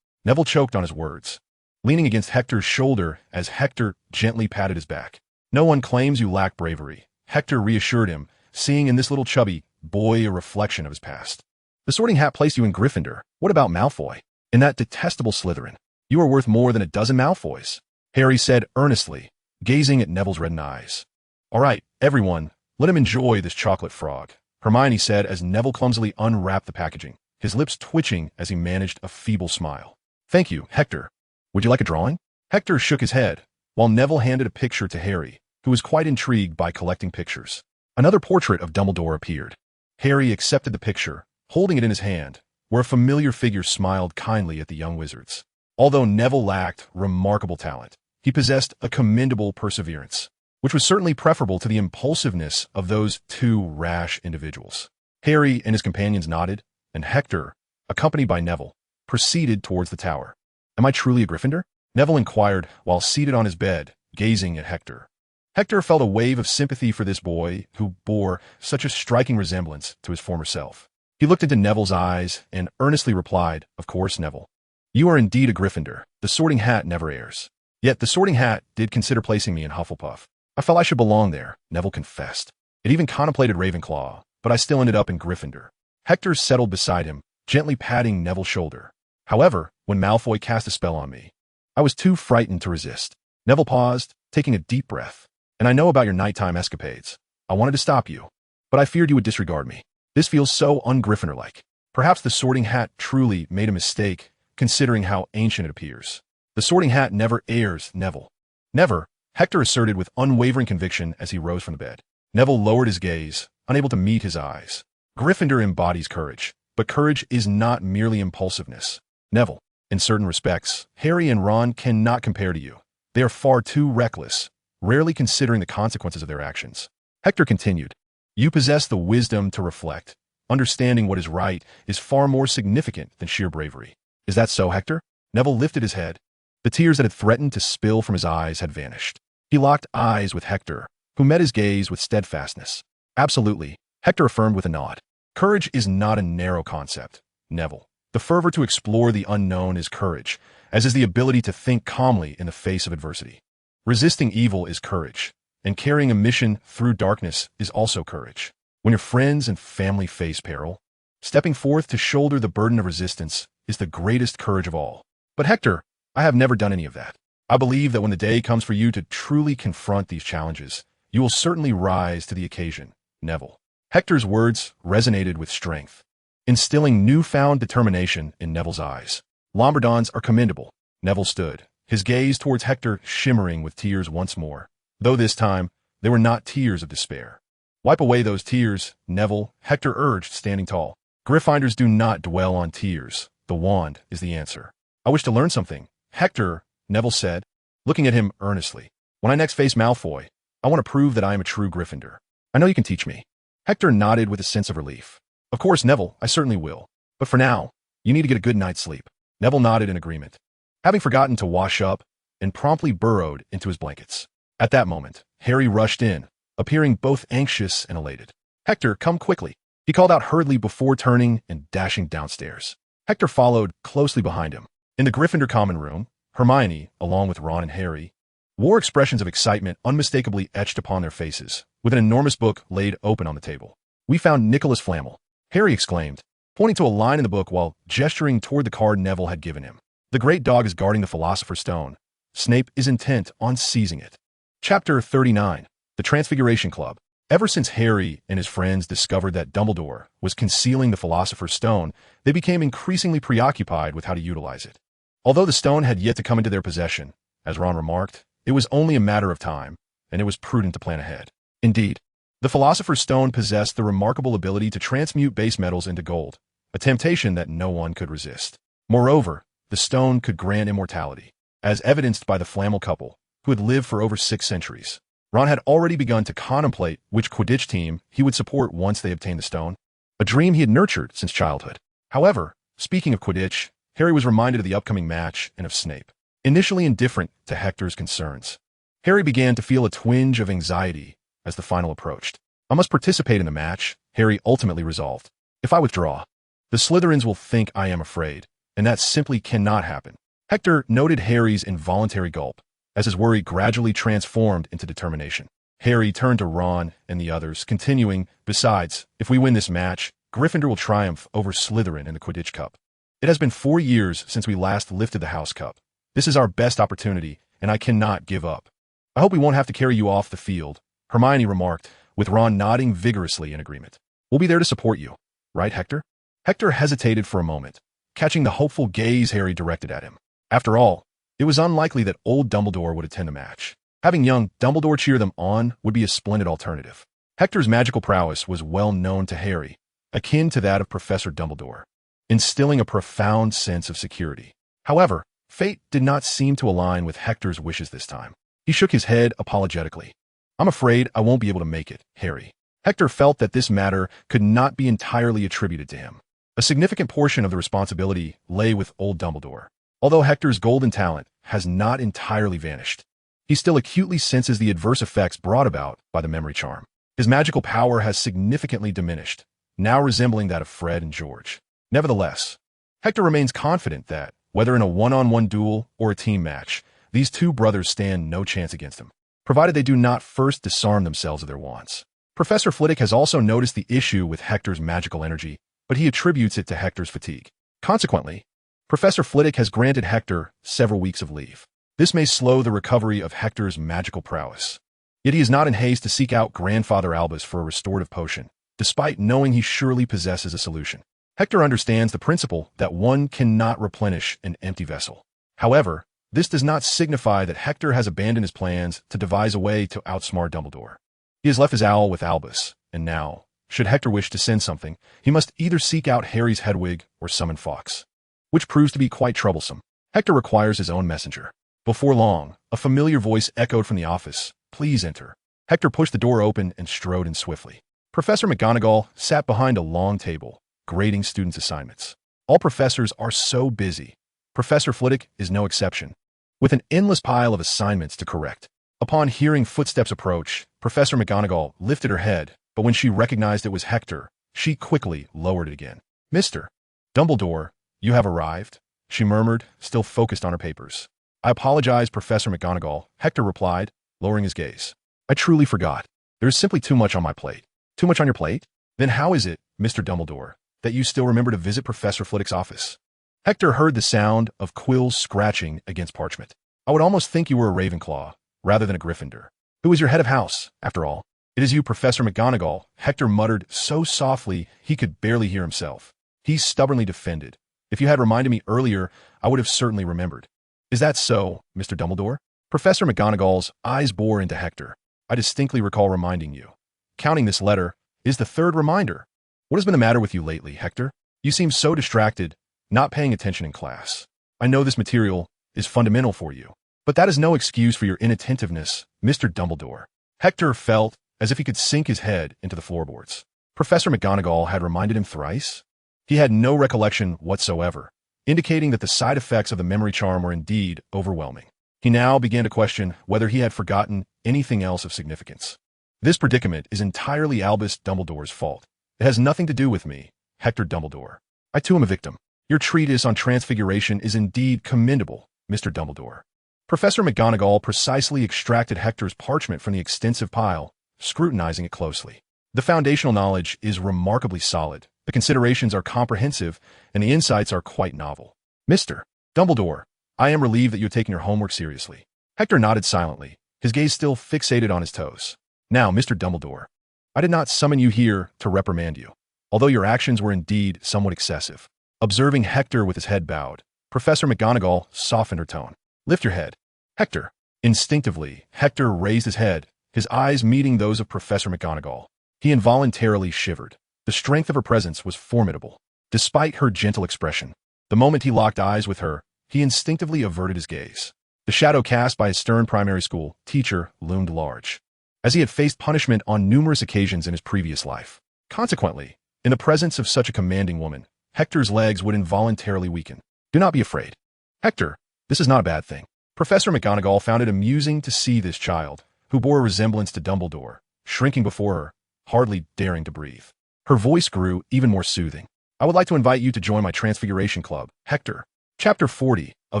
Speaker 1: Neville choked on his words, leaning against Hector's shoulder as Hector gently patted his back. No one claims you lack bravery. Hector reassured him, seeing in this little chubby boy a reflection of his past. The Sorting Hat placed you in Gryffindor. What about Malfoy? In that detestable Slytherin. You are worth more than a dozen Malfoys, Harry said earnestly, gazing at Neville's reddened eyes. All right, everyone, let him enjoy this chocolate frog, Hermione said as Neville clumsily unwrapped the packaging, his lips twitching as he managed a feeble smile. Thank you, Hector. Would you like a drawing? Hector shook his head, while Neville handed a picture to Harry, who was quite intrigued by collecting pictures. Another portrait of Dumbledore appeared. Harry accepted the picture, holding it in his hand, where a familiar figure smiled kindly at the young wizards. Although Neville lacked remarkable talent, he possessed a commendable perseverance, which was certainly preferable to the impulsiveness of those two rash individuals. Harry and his companions nodded, and Hector, accompanied by Neville, proceeded towards the tower. Am I truly a Gryffindor? Neville inquired while seated on his bed, gazing at Hector. Hector felt a wave of sympathy for this boy who bore such a striking resemblance to his former self. He looked into Neville's eyes and earnestly replied, Of course, Neville. You are indeed a Gryffindor. The Sorting Hat never errs. Yet the Sorting Hat did consider placing me in Hufflepuff. I felt I should belong there, Neville confessed. It even contemplated Ravenclaw, but I still ended up in Gryffindor. Hector settled beside him, gently patting Neville's shoulder. However, when Malfoy cast a spell on me, I was too frightened to resist. Neville paused, taking a deep breath. And I know about your nighttime escapades. I wanted to stop you, but I feared you would disregard me. This feels so un-Gryffindor-like. Perhaps the Sorting Hat truly made a mistake, considering how ancient it appears. The Sorting Hat never errs, Neville. Never, Hector asserted with unwavering conviction as he rose from the bed. Neville lowered his gaze, unable to meet his eyes. Gryffindor embodies courage, but courage is not merely impulsiveness. Neville, in certain respects, Harry and Ron cannot compare to you. They are far too reckless, rarely considering the consequences of their actions. Hector continued, You possess the wisdom to reflect. Understanding what is right is far more significant than sheer bravery. Is that so, Hector? Neville lifted his head. The tears that had threatened to spill from his eyes had vanished. He locked eyes with Hector, who met his gaze with steadfastness. Absolutely, Hector affirmed with a nod. Courage is not a narrow concept, Neville. The fervor to explore the unknown is courage, as is the ability to think calmly in the face of adversity. Resisting evil is courage, and carrying a mission through darkness is also courage. When your friends and family face peril, stepping forth to shoulder the burden of resistance is the greatest courage of all. But Hector, I have never done any of that. I believe that when the day comes for you to truly confront these challenges, you will certainly rise to the occasion, Neville. Hector's words resonated with strength, instilling newfound determination in Neville's eyes. Lombardons are commendable. Neville stood, his gaze towards Hector shimmering with tears once more, though this time they were not tears of despair. Wipe away those tears, Neville, Hector urged, standing tall. Gryffindors do not dwell on tears. The wand is the answer. I wish to learn something. Hector, Neville said, looking at him earnestly. When I next face Malfoy, I want to prove that I am a true Gryffindor. I know you can teach me. Hector nodded with a sense of relief. Of course, Neville, I certainly will. But for now, you need to get a good night's sleep. Neville nodded in agreement, having forgotten to wash up, and promptly burrowed into his blankets. At that moment, Harry rushed in, appearing both anxious and elated. Hector, come quickly, he called out hurriedly before turning and dashing downstairs. Hector followed closely behind him. In the Gryffindor common room, Hermione, along with Ron and Harry, wore expressions of excitement unmistakably etched upon their faces, with an enormous book laid open on the table. We found Nicholas Flamel, Harry exclaimed, pointing to a line in the book while gesturing toward the card Neville had given him. The great dog is guarding the Philosopher's Stone. Snape is intent on seizing it. Chapter 39. The Transfiguration Club. Ever since Harry and his friends discovered that Dumbledore was concealing the Philosopher's Stone, they became increasingly preoccupied with how to utilize it. Although the stone had yet to come into their possession, as Ron remarked, it was only a matter of time, and it was prudent to plan ahead. Indeed, the Philosopher's Stone possessed the remarkable ability to transmute base metals into gold, a temptation that no one could resist. Moreover, the stone could grant immortality, as evidenced by the Flamel couple, who had lived for over 6 centuries. Ron had already begun to contemplate which Quidditch team he would support once they obtained the stone, a dream he had nurtured since childhood. However, speaking of Quidditch, Harry was reminded of the upcoming match and of Snape. Initially indifferent to Hector's concerns, Harry began to feel a twinge of anxiety as the final approached. I must participate in the match, Harry ultimately resolved. If I withdraw, the Slytherins will think I am afraid, and that simply cannot happen. Hector noted Harry's involuntary gulp, as his worry gradually transformed into determination. Harry turned to Ron and the others, continuing, besides, if we win this match, Gryffindor will triumph over Slytherin in the Quidditch Cup. It has been 4 years since we last lifted the House Cup. This is our best opportunity, and I cannot give up. I hope we won't have to carry you off the field, Hermione remarked, with Ron nodding vigorously in agreement. We'll be there to support you. Right, Hector? Hector hesitated for a moment, catching the hopeful gaze Harry directed at him. After all, it was unlikely that old Dumbledore would attend the match. Having young Dumbledore cheer them on would be a splendid alternative. Hector's magical prowess was well known to Harry, akin to that of Professor Dumbledore, instilling a profound sense of security. However, fate did not seem to align with Hector's wishes this time. He shook his head apologetically. I'm afraid I won't be able to make it, Harry. Hector felt that this matter could not be entirely attributed to him. A significant portion of the responsibility lay with old Dumbledore. Although Hector's golden talent has not entirely vanished, he still acutely senses the adverse effects brought about by the memory charm. His magical power has significantly diminished, now resembling that of Fred and George. Nevertheless, Hector remains confident that, whether in a one-on-one duel or a team match, these two brothers stand no chance against him, provided they do not first disarm themselves of their wands. Professor Flitwick has also noticed the issue with Hector's magical energy, but he attributes it to Hector's fatigue. Consequently, Professor Flitwick has granted Hector several weeks of leave. This may slow the recovery of Hector's magical prowess. Yet he is not in haste to seek out Grandfather Albus for a restorative potion, despite knowing he surely possesses a solution. Hector understands the principle that one cannot replenish an empty vessel. However, this does not signify that Hector has abandoned his plans to devise a way to outsmart Dumbledore. He has left his owl with Albus, and now, should Hector wish to send something, he must either seek out Harry's Hedwig or summon Fawkes, which proves to be quite troublesome. Hector requires his own messenger. Before long, a familiar voice echoed from the office. Please enter. Hector pushed the door open and strode in swiftly. Professor McGonagall sat behind a long table, grading students' assignments. All professors are so busy. Professor Flitwick is no exception, with an endless pile of assignments to correct. Upon hearing footsteps approach, Professor McGonagall lifted her head, but when she recognized it was Hector, she quickly lowered it again. Mr. Dumbledore, you have arrived, she murmured, still focused on her papers. I apologize, Professor McGonagall, Hector replied, lowering his gaze. I truly forgot. There is simply too much on my plate. Too much on your plate? Then how is it, Mr. Dumbledore, that you still remember to visit Professor Flitwick's office? Hector heard the sound of quills scratching against parchment. I would almost think you were a Ravenclaw, rather than a Gryffindor. Who is your head of house, after all? It is you, Professor McGonagall, Hector muttered so softly he could barely hear himself. He stubbornly defended. If you had reminded me earlier, I would have certainly remembered. Is that so, Mr. Dumbledore? Professor McGonagall's eyes bore into Hector. I distinctly recall reminding you. Counting this letter is the third reminder. What has been the matter with you lately, Hector? You seem so distracted, not paying attention in class. I know this material is fundamental for you, but that is no excuse for your inattentiveness, Mr. Dumbledore. Hector felt as if he could sink his head into the floorboards. Professor McGonagall had reminded him thrice. He had no recollection whatsoever, indicating that the side effects of the memory charm were indeed overwhelming. He now began to question whether he had forgotten anything else of significance. This predicament is entirely Albus Dumbledore's fault. It has nothing to do with me, Hector Dumbledore. I too am a victim. Your treatise on transfiguration is indeed commendable, Mr. Dumbledore. Professor McGonagall precisely extracted Hector's parchment from the extensive pile, scrutinizing it closely. The foundational knowledge is remarkably solid, the considerations are comprehensive, and the insights are quite novel. Mr. Dumbledore, I am relieved that you have taken your homework seriously. Hector nodded silently, his gaze still fixated on his toes. Now, Mr. Dumbledore, I did not summon you here to reprimand you, although your actions were indeed somewhat excessive. Observing Hector with his head bowed, Professor McGonagall softened her tone. Lift your head. Hector. Instinctively, Hector raised his head, his eyes meeting those of Professor McGonagall. He involuntarily shivered. The strength of her presence was formidable. Despite her gentle expression, the moment he locked eyes with her, he instinctively averted his gaze. The shadow cast by his stern primary school teacher loomed large, as he had faced punishment on numerous occasions in his previous life. Consequently, in the presence of such a commanding woman, Hector's legs would involuntarily weaken. Do not be afraid. Hector, this is not a bad thing. Professor McGonagall found it amusing to see this child, who bore a resemblance to Dumbledore, shrinking before her, hardly daring to breathe. Her voice grew even more soothing. I would like to invite you to join my Transfiguration Club, Hector. Chapter 40, A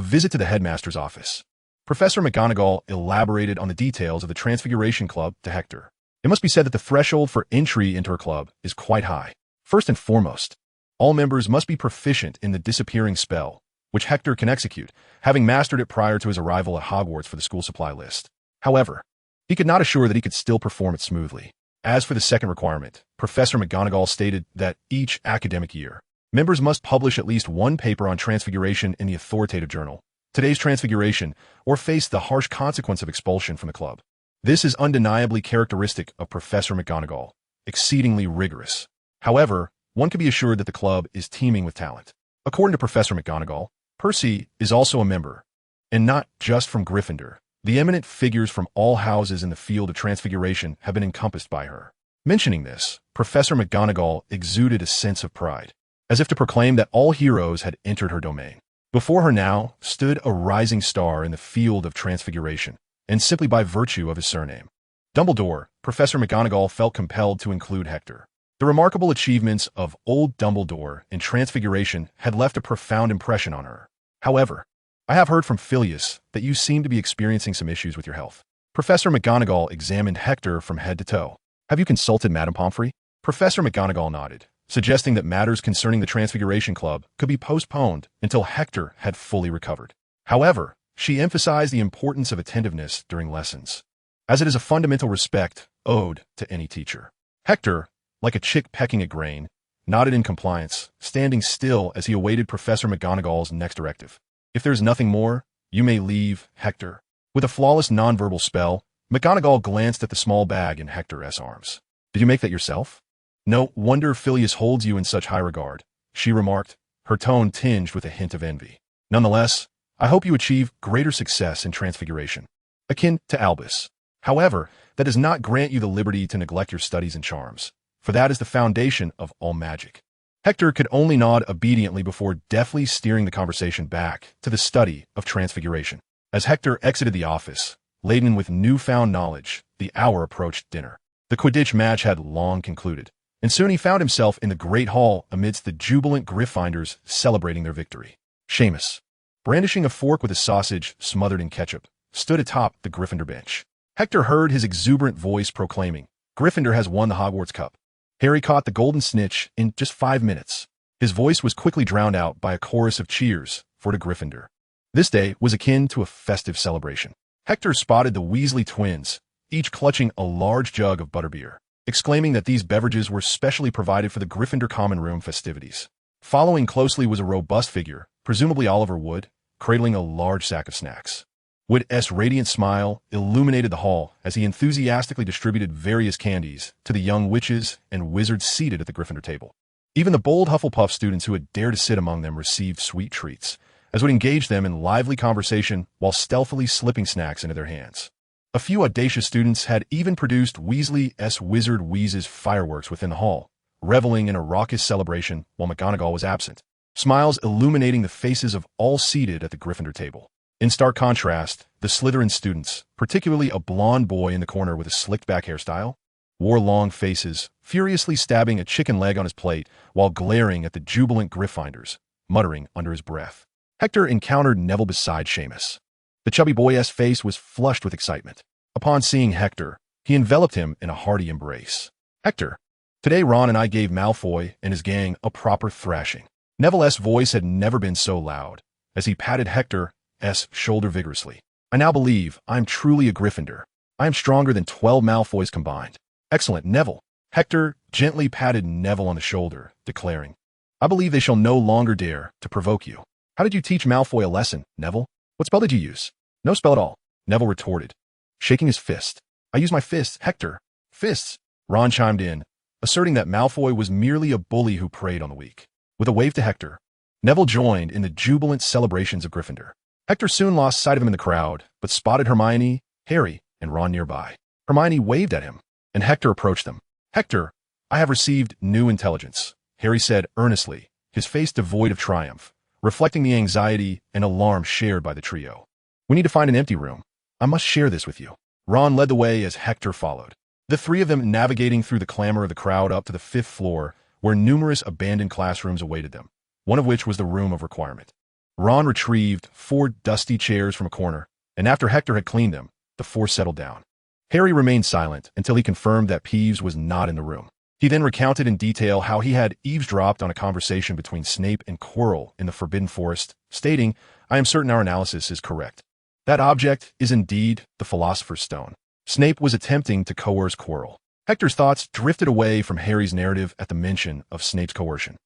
Speaker 1: Visit to the Headmaster's Office. Professor McGonagall elaborated on the details of the Transfiguration Club to Hector. It must be said that the threshold for entry into her club is quite high. First and foremost, all members must be proficient in the disappearing spell, which Hector can execute, having mastered it prior to his arrival at Hogwarts for the school supply list. However, he could not assure that he could still perform it smoothly. As for the second requirement, Professor McGonagall stated that each academic year, members must publish at least one paper on transfiguration in the authoritative journal, Today's Transfiguration, or face the harsh consequence of expulsion from the club. This is undeniably characteristic of Professor McGonagall, exceedingly rigorous. However, one can be assured that the club is teeming with talent. According to Professor McGonagall, Percy is also a member, and not just from Gryffindor. The eminent figures from all houses in the field of transfiguration have been encompassed by her. Mentioning this, Professor McGonagall exuded a sense of pride, as if to proclaim that all heroes had entered her domain. Before her now stood a rising star in the field of transfiguration, and simply by virtue of his surname. Dumbledore, Professor McGonagall felt compelled to include Hector. The remarkable achievements of old Dumbledore in transfiguration had left a profound impression on her. However, I have heard from Phileas that you seem to be experiencing some issues with your health. Professor McGonagall examined Hector from head to toe. Have you consulted Madame Pomfrey? Professor McGonagall nodded, suggesting that matters concerning the Transfiguration Club could be postponed until Hector had fully recovered. However, she emphasized the importance of attentiveness during lessons, as it is a fundamental respect owed to any teacher. Hector, like a chick pecking a grain, nodded in compliance, standing still as he awaited Professor McGonagall's next directive. If there's nothing more, you may leave, Hector. With a flawless nonverbal spell, McGonagall glanced at the small bag in Hector's arms. Did you make that yourself? No wonder Phileas holds you in such high regard, she remarked, her tone tinged with a hint of envy. Nonetheless, I hope you achieve greater success in transfiguration, akin to Albus. However, that does not grant you the liberty to neglect your studies and charms, for that is the foundation of all magic. Hector could only nod obediently before deftly steering the conversation back to the study of transfiguration. As Hector exited the office, laden with newfound knowledge, the hour approached dinner. The Quidditch match had long concluded, and soon he found himself in the great hall amidst the jubilant Gryffindors celebrating their victory. Seamus, brandishing a fork with a sausage smothered in ketchup, stood atop the Gryffindor bench. Hector heard his exuberant voice proclaiming, "Gryffindor has won the Hogwarts Cup." Harry caught the golden snitch in just 5 minutes. His voice was quickly drowned out by a chorus of cheers for the Gryffindor. This day was akin to a festive celebration. Hector spotted the Weasley twins, each clutching a large jug of butterbeer, exclaiming that these beverages were specially provided for the Gryffindor Common Room festivities. Following closely was a robust figure, presumably Oliver Wood, cradling a large sack of snacks. Wood's radiant smile illuminated the hall as he enthusiastically distributed various candies to the young witches and wizards seated at the Gryffindor table. Even the bold Hufflepuff students who had dared to sit among them received sweet treats, as Wood engaged them in lively conversation while stealthily slipping snacks into their hands. A few audacious students had even produced Weasley's Wizard Wheezes fireworks within the hall, reveling in a raucous celebration while McGonagall was absent, smiles illuminating the faces of all seated at the Gryffindor table. In stark contrast, the Slytherin students, particularly a blonde boy in the corner with a slicked-back hairstyle, wore long faces, furiously stabbing a chicken leg on his plate while glaring at the jubilant Gryffindors, muttering under his breath. Hector encountered Neville beside Seamus. The chubby boy's face was flushed with excitement. Upon seeing Hector, he enveloped him in a hearty embrace. "Hector, today Ron and I gave Malfoy and his gang a proper thrashing." Neville's voice had never been so loud, as he patted Hector's shoulder vigorously. "I now believe I am truly a Gryffindor. I am stronger than 12 Malfoys combined." "Excellent, Neville." Hector gently patted Neville on the shoulder, declaring, "I believe they shall no longer dare to provoke you." "How did you teach Malfoy a lesson, Neville? What spell did you use?" "No spell at all," Neville retorted, shaking his fist. "I use my fists, Hector." "Fists," Ron chimed in, asserting that Malfoy was merely a bully who preyed on the weak. With a wave to Hector, Neville joined in the jubilant celebrations of Gryffindor. Hector soon lost sight of him in the crowd, but spotted Hermione, Harry, and Ron nearby. Hermione waved at him, and Hector approached them. "Hector, I have received new intelligence," Harry said earnestly, his face devoid of triumph, reflecting the anxiety and alarm shared by the trio. "We need to find an empty room. I must share this with you." Ron led the way as Hector followed, the three of them navigating through the clamor of the crowd up to the 5th floor, where numerous abandoned classrooms awaited them, one of which was the room of requirement. Ron retrieved 4 dusty chairs from a corner, and after Hector had cleaned them, the 4 settled down. Harry remained silent until he confirmed that Peeves was not in the room. He then recounted in detail how he had eavesdropped on a conversation between Snape and Quirrell in the Forbidden Forest, stating, "I am certain our analysis is correct. That object is indeed the Philosopher's Stone." Snape was attempting to coerce Quirrell. Hector's thoughts drifted away from Harry's narrative at the mention of Snape's coercion,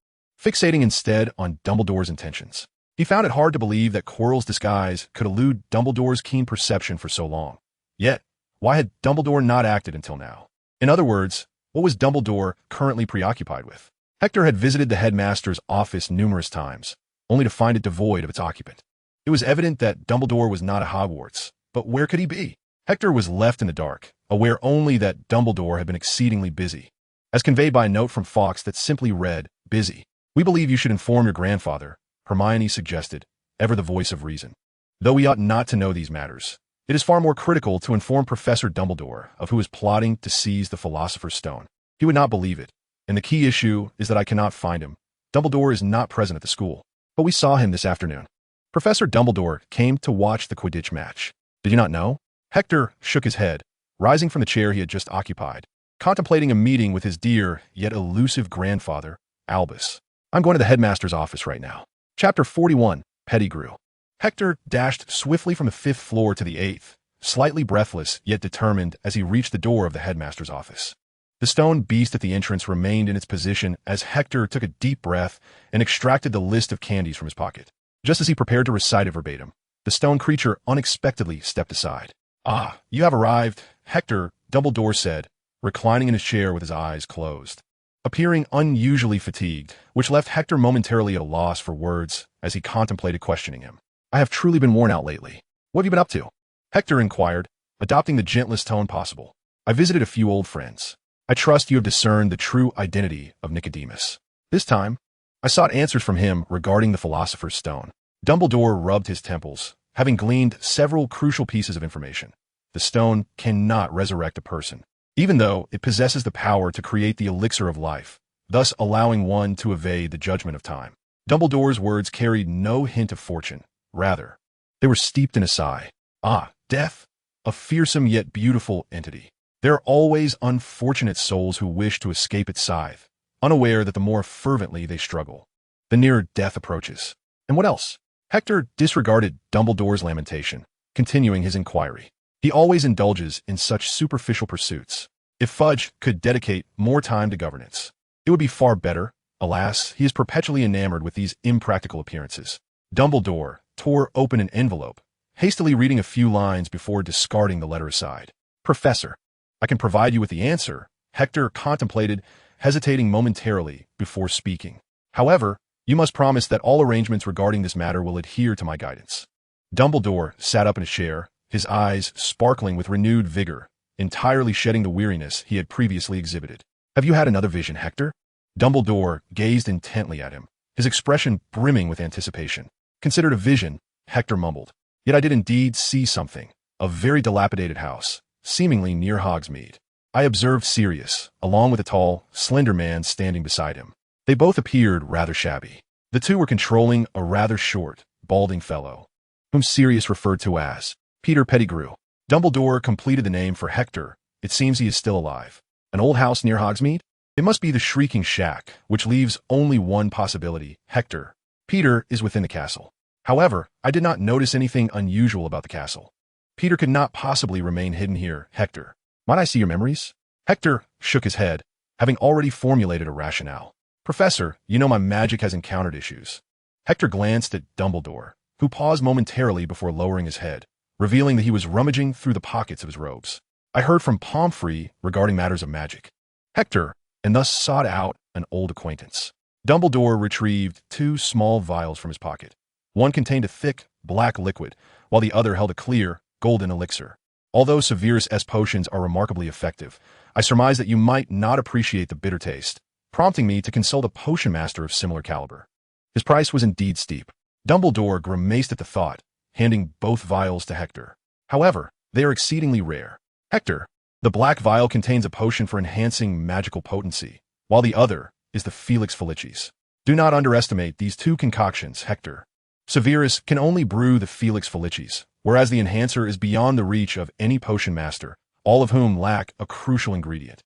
Speaker 1: fixating instead on Dumbledore's intentions. He found it hard to believe that Quirrell's disguise could elude Dumbledore's keen perception for so long. Yet, why had Dumbledore not acted until now? In other words, what was Dumbledore currently preoccupied with? Hector had visited the headmaster's office numerous times, only to find it devoid of its occupant. It was evident that Dumbledore was not at Hogwarts, but where could he be? Hector was left in the dark, aware only that Dumbledore had been exceedingly busy, as conveyed by a note from Fawkes that simply read, "Busy. We believe you should inform your grandfather," Hermione suggested, ever the voice of reason. "Though we ought not to know these matters, it is far more critical to inform Professor Dumbledore of who is plotting to seize the Philosopher's Stone. He would not believe it, and the key issue is that I cannot find him. Dumbledore is not present at the school, but we saw him this afternoon." Professor Dumbledore came to watch the Quidditch match. "Did you not know?" Hector shook his head, rising from the chair he had just occupied, contemplating a meeting with his dear yet elusive grandfather, Albus. "I'm going to the headmaster's office right now." Chapter 41, Pettigrew. Hector dashed swiftly from the 5th floor to the 8th, slightly breathless yet determined as he reached the door of the headmaster's office. The stone beast at the entrance remained in its position as Hector took a deep breath and extracted the list of candies from his pocket. Just as he prepared to recite it verbatim, the stone creature unexpectedly stepped aside. "Ah, you have arrived," Hector, Dumbledore said, reclining in his chair with his eyes closed, appearing unusually fatigued, which left Hector momentarily at a loss for words as he contemplated questioning him. "I have truly been worn out lately. What have you been up to?" Hector inquired, adopting the gentlest tone possible. "I visited a few old friends. I trust you have discerned the true identity of Nicodemus. This time, I sought answers from him regarding the Philosopher's Stone." Dumbledore rubbed his temples, having gleaned several crucial pieces of information. The stone cannot resurrect a person, even though it possesses the power to create the elixir of life, thus allowing one to evade the judgment of time. Dumbledore's words carried no hint of fortune. Rather, they were steeped in a sigh. "Ah, death, a fearsome yet beautiful entity. There are always unfortunate souls who wish to escape its scythe, unaware that the more fervently they struggle, the nearer death approaches." "And what else?" Hector disregarded Dumbledore's lamentation, continuing his inquiry. He always indulges in such superficial pursuits. If Fudge could dedicate more time to governance, it would be far better. Alas, he is perpetually enamored with these impractical appearances. Dumbledore tore open an envelope, hastily reading a few lines before discarding the letter aside. Professor, I can provide you with the answer. Hector contemplated, hesitating momentarily before speaking. However, you must promise that all arrangements regarding this matter will adhere to my guidance. Dumbledore sat up in a chair, his eyes sparkling with renewed vigor, entirely shedding the weariness he had previously exhibited. Have you had another vision, Hector? Dumbledore gazed intently at him, his expression brimming with anticipation. Considered a vision, Hector mumbled. Yet I did indeed see something, a very dilapidated house, seemingly near Hogsmeade. I observed Sirius, along with a tall, slender man standing beside him. They both appeared rather shabby. The two were controlling a rather short, balding fellow, whom Sirius referred to as Peter Pettigrew. Dumbledore completed the name for Hector. It seems he is still alive. An old house near Hogsmeade? It must be the Shrieking Shack, which leaves only one possibility. Hector. Peter is within the castle. However, I did not notice anything unusual about the castle. Peter could not possibly remain hidden here. Hector. Might I see your memories? Hector shook his head, having already formulated a rationale. Professor, you know my magic has encountered issues. Hector glanced at Dumbledore, who paused momentarily before lowering his head, revealing that he was rummaging through the pockets of his robes. I heard from Pomfrey regarding matters of magic. Hector, and thus sought out an old acquaintance. Dumbledore retrieved 2 small vials from his pocket. One contained a thick, black liquid, while the other held a clear, golden elixir. Although Severus S. potions are remarkably effective, I surmise that you might not appreciate the bitter taste, prompting me to consult a potion master of similar caliber. His price was indeed steep. Dumbledore grimaced at the thought, handing both vials to Hector. However, they are exceedingly rare. Hector, the black vial contains a potion for enhancing magical potency, while the other is the Felix Felicis. Do not underestimate these 2 concoctions, Hector. Severus can only brew the Felix Felicis, whereas the enhancer is beyond the reach of any potion master, all of whom lack a crucial ingredient.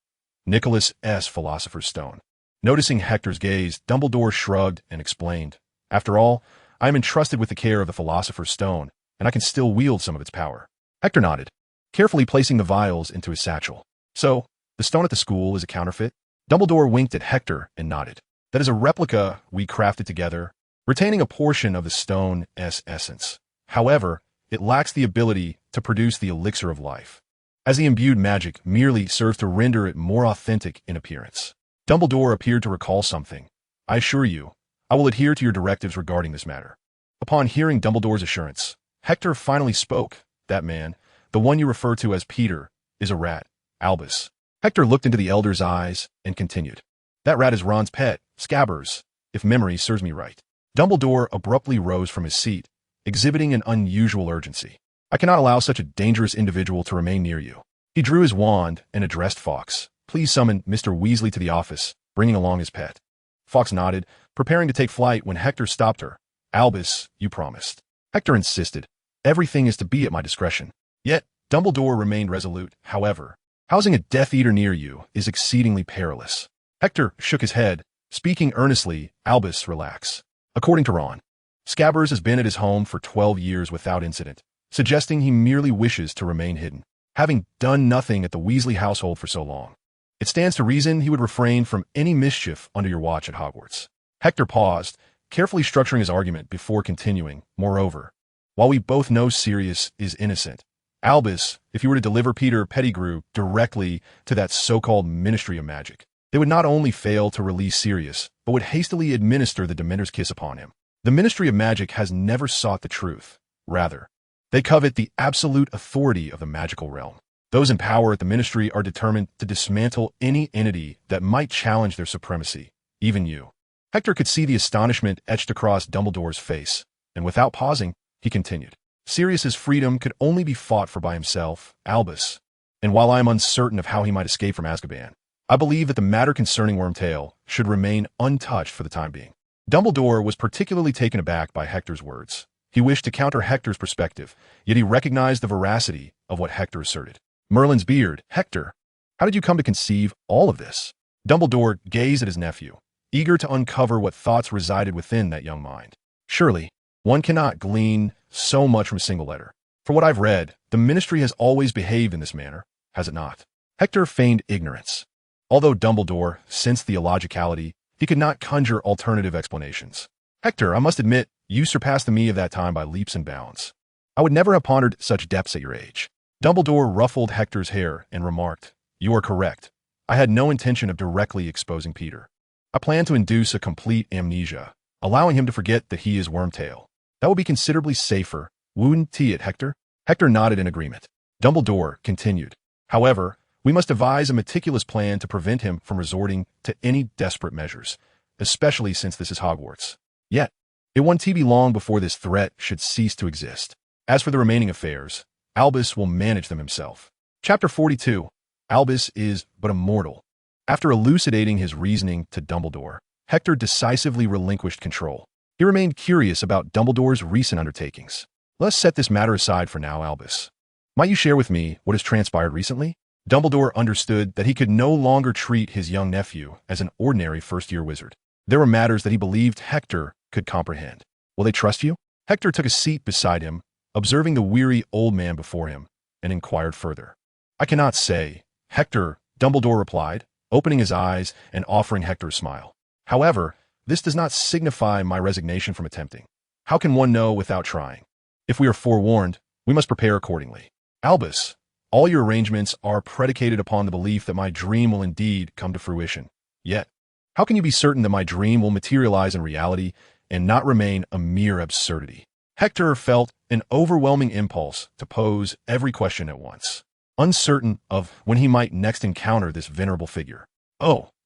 Speaker 1: Nicholas S. Philosopher's Stone. Noticing Hector's gaze, Dumbledore shrugged and explained. After all, I am entrusted with the care of the Philosopher's Stone, and I can still wield some of its power. Hector nodded, carefully placing the vials into his satchel. So, the stone at the school is a counterfeit? Dumbledore winked at Hector and nodded. That is a replica we crafted together, retaining a portion of the stone's essence. However, it lacks the ability to produce the elixir of life, as the imbued magic merely serves to render it more authentic in appearance. Dumbledore appeared to recall something. I assure you, I will adhere to your directives regarding this matter. Upon hearing Dumbledore's assurance, Hector finally spoke. That man, the one you refer to as Peter, is a rat, Albus. Hector looked into the elder's eyes and continued. That rat is Ron's pet, Scabbers, if memory serves me right. Dumbledore abruptly rose from his seat, exhibiting an unusual urgency. I cannot allow such a dangerous individual to remain near you. He drew his wand and addressed Fawkes. Please summon Mr. Weasley to the office, bringing along his pet. Fawkes nodded, preparing to take flight when Hector stopped her. Albus, you promised. Hector insisted. Everything is to be at my discretion. Yet, Dumbledore remained resolute. However, housing a Death Eater near you is exceedingly perilous. Hector shook his head, speaking earnestly. Albus, relax. According to Ron, Scabbers has been at his home for 12 years without incident, suggesting he merely wishes to remain hidden, having done nothing at the Weasley household for so long. It stands to reason he would refrain from any mischief under your watch at Hogwarts. Hector paused, carefully structuring his argument before continuing. Moreover, while we both know Sirius is innocent, Albus, if you were to deliver Peter Pettigrew directly to that so-called Ministry of Magic, they would not only fail to release Sirius, but would hastily administer the Dementor's Kiss upon him. The Ministry of Magic has never sought the truth. Rather, they covet the absolute authority of the magical realm. Those in power at the Ministry are determined to dismantle any entity that might challenge their supremacy, even you. Hector could see the astonishment etched across Dumbledore's face, and without pausing, he continued. Sirius's freedom could only be fought for by himself, Albus, and while I am uncertain of how he might escape from Azkaban, I believe that the matter concerning Wormtail should remain untouched for the time being. Dumbledore was particularly taken aback by Hector's words. He wished to counter Hector's perspective, yet he recognized the veracity of what Hector asserted. Merlin's beard. Hector, how did you come to conceive all of this? Dumbledore gazed at his nephew, eager to uncover what thoughts resided within that young mind. Surely, one cannot glean so much from a single letter. For what I've read, the Ministry has always behaved in this manner, has it not? Hector feigned ignorance. Although Dumbledore sensed the illogicality, he could not conjure alternative explanations. Hector, I must admit, you surpassed the me of that time by leaps and bounds. I would never have pondered such depths at your age. Dumbledore ruffled Hector's hair and remarked, "You are correct. I had no intention of directly exposing Peter. I plan to induce a complete amnesia, allowing him to forget that he is Wormtail. That would be considerably safer, wouldn't it, Hector?" Hector nodded in agreement. Dumbledore continued, "However, we must devise a meticulous plan to prevent him from resorting to any desperate measures, especially since this is Hogwarts. Yet, it won't be long before this threat should cease to exist. As for the remaining affairs, Albus will manage them himself." Chapter 42. Albus is but a mortal. After elucidating his reasoning to Dumbledore, Hector decisively relinquished control. He remained curious about Dumbledore's recent undertakings. "Let's set this matter aside for now, Albus. Might you share with me what has transpired recently?" Dumbledore understood that he could no longer treat his young nephew as an ordinary first-year wizard. There were matters that he believed Hector could comprehend. "Will they trust you?" Hector took a seat beside him, observing the weary old man before him, and inquired further. "I cannot say, Hector," Dumbledore replied, opening his eyes and offering Hector a smile. "However, this does not signify my resignation from attempting. How can one know without trying? If we are forewarned, we must prepare accordingly. Albus, all your arrangements are predicated upon the belief that my dream will indeed come to fruition. Yet, how can you be certain that my dream will materialize in reality and not remain a mere absurdity?" Hector felt an overwhelming impulse to pose every question at once, uncertain of when he might next encounter this venerable figure.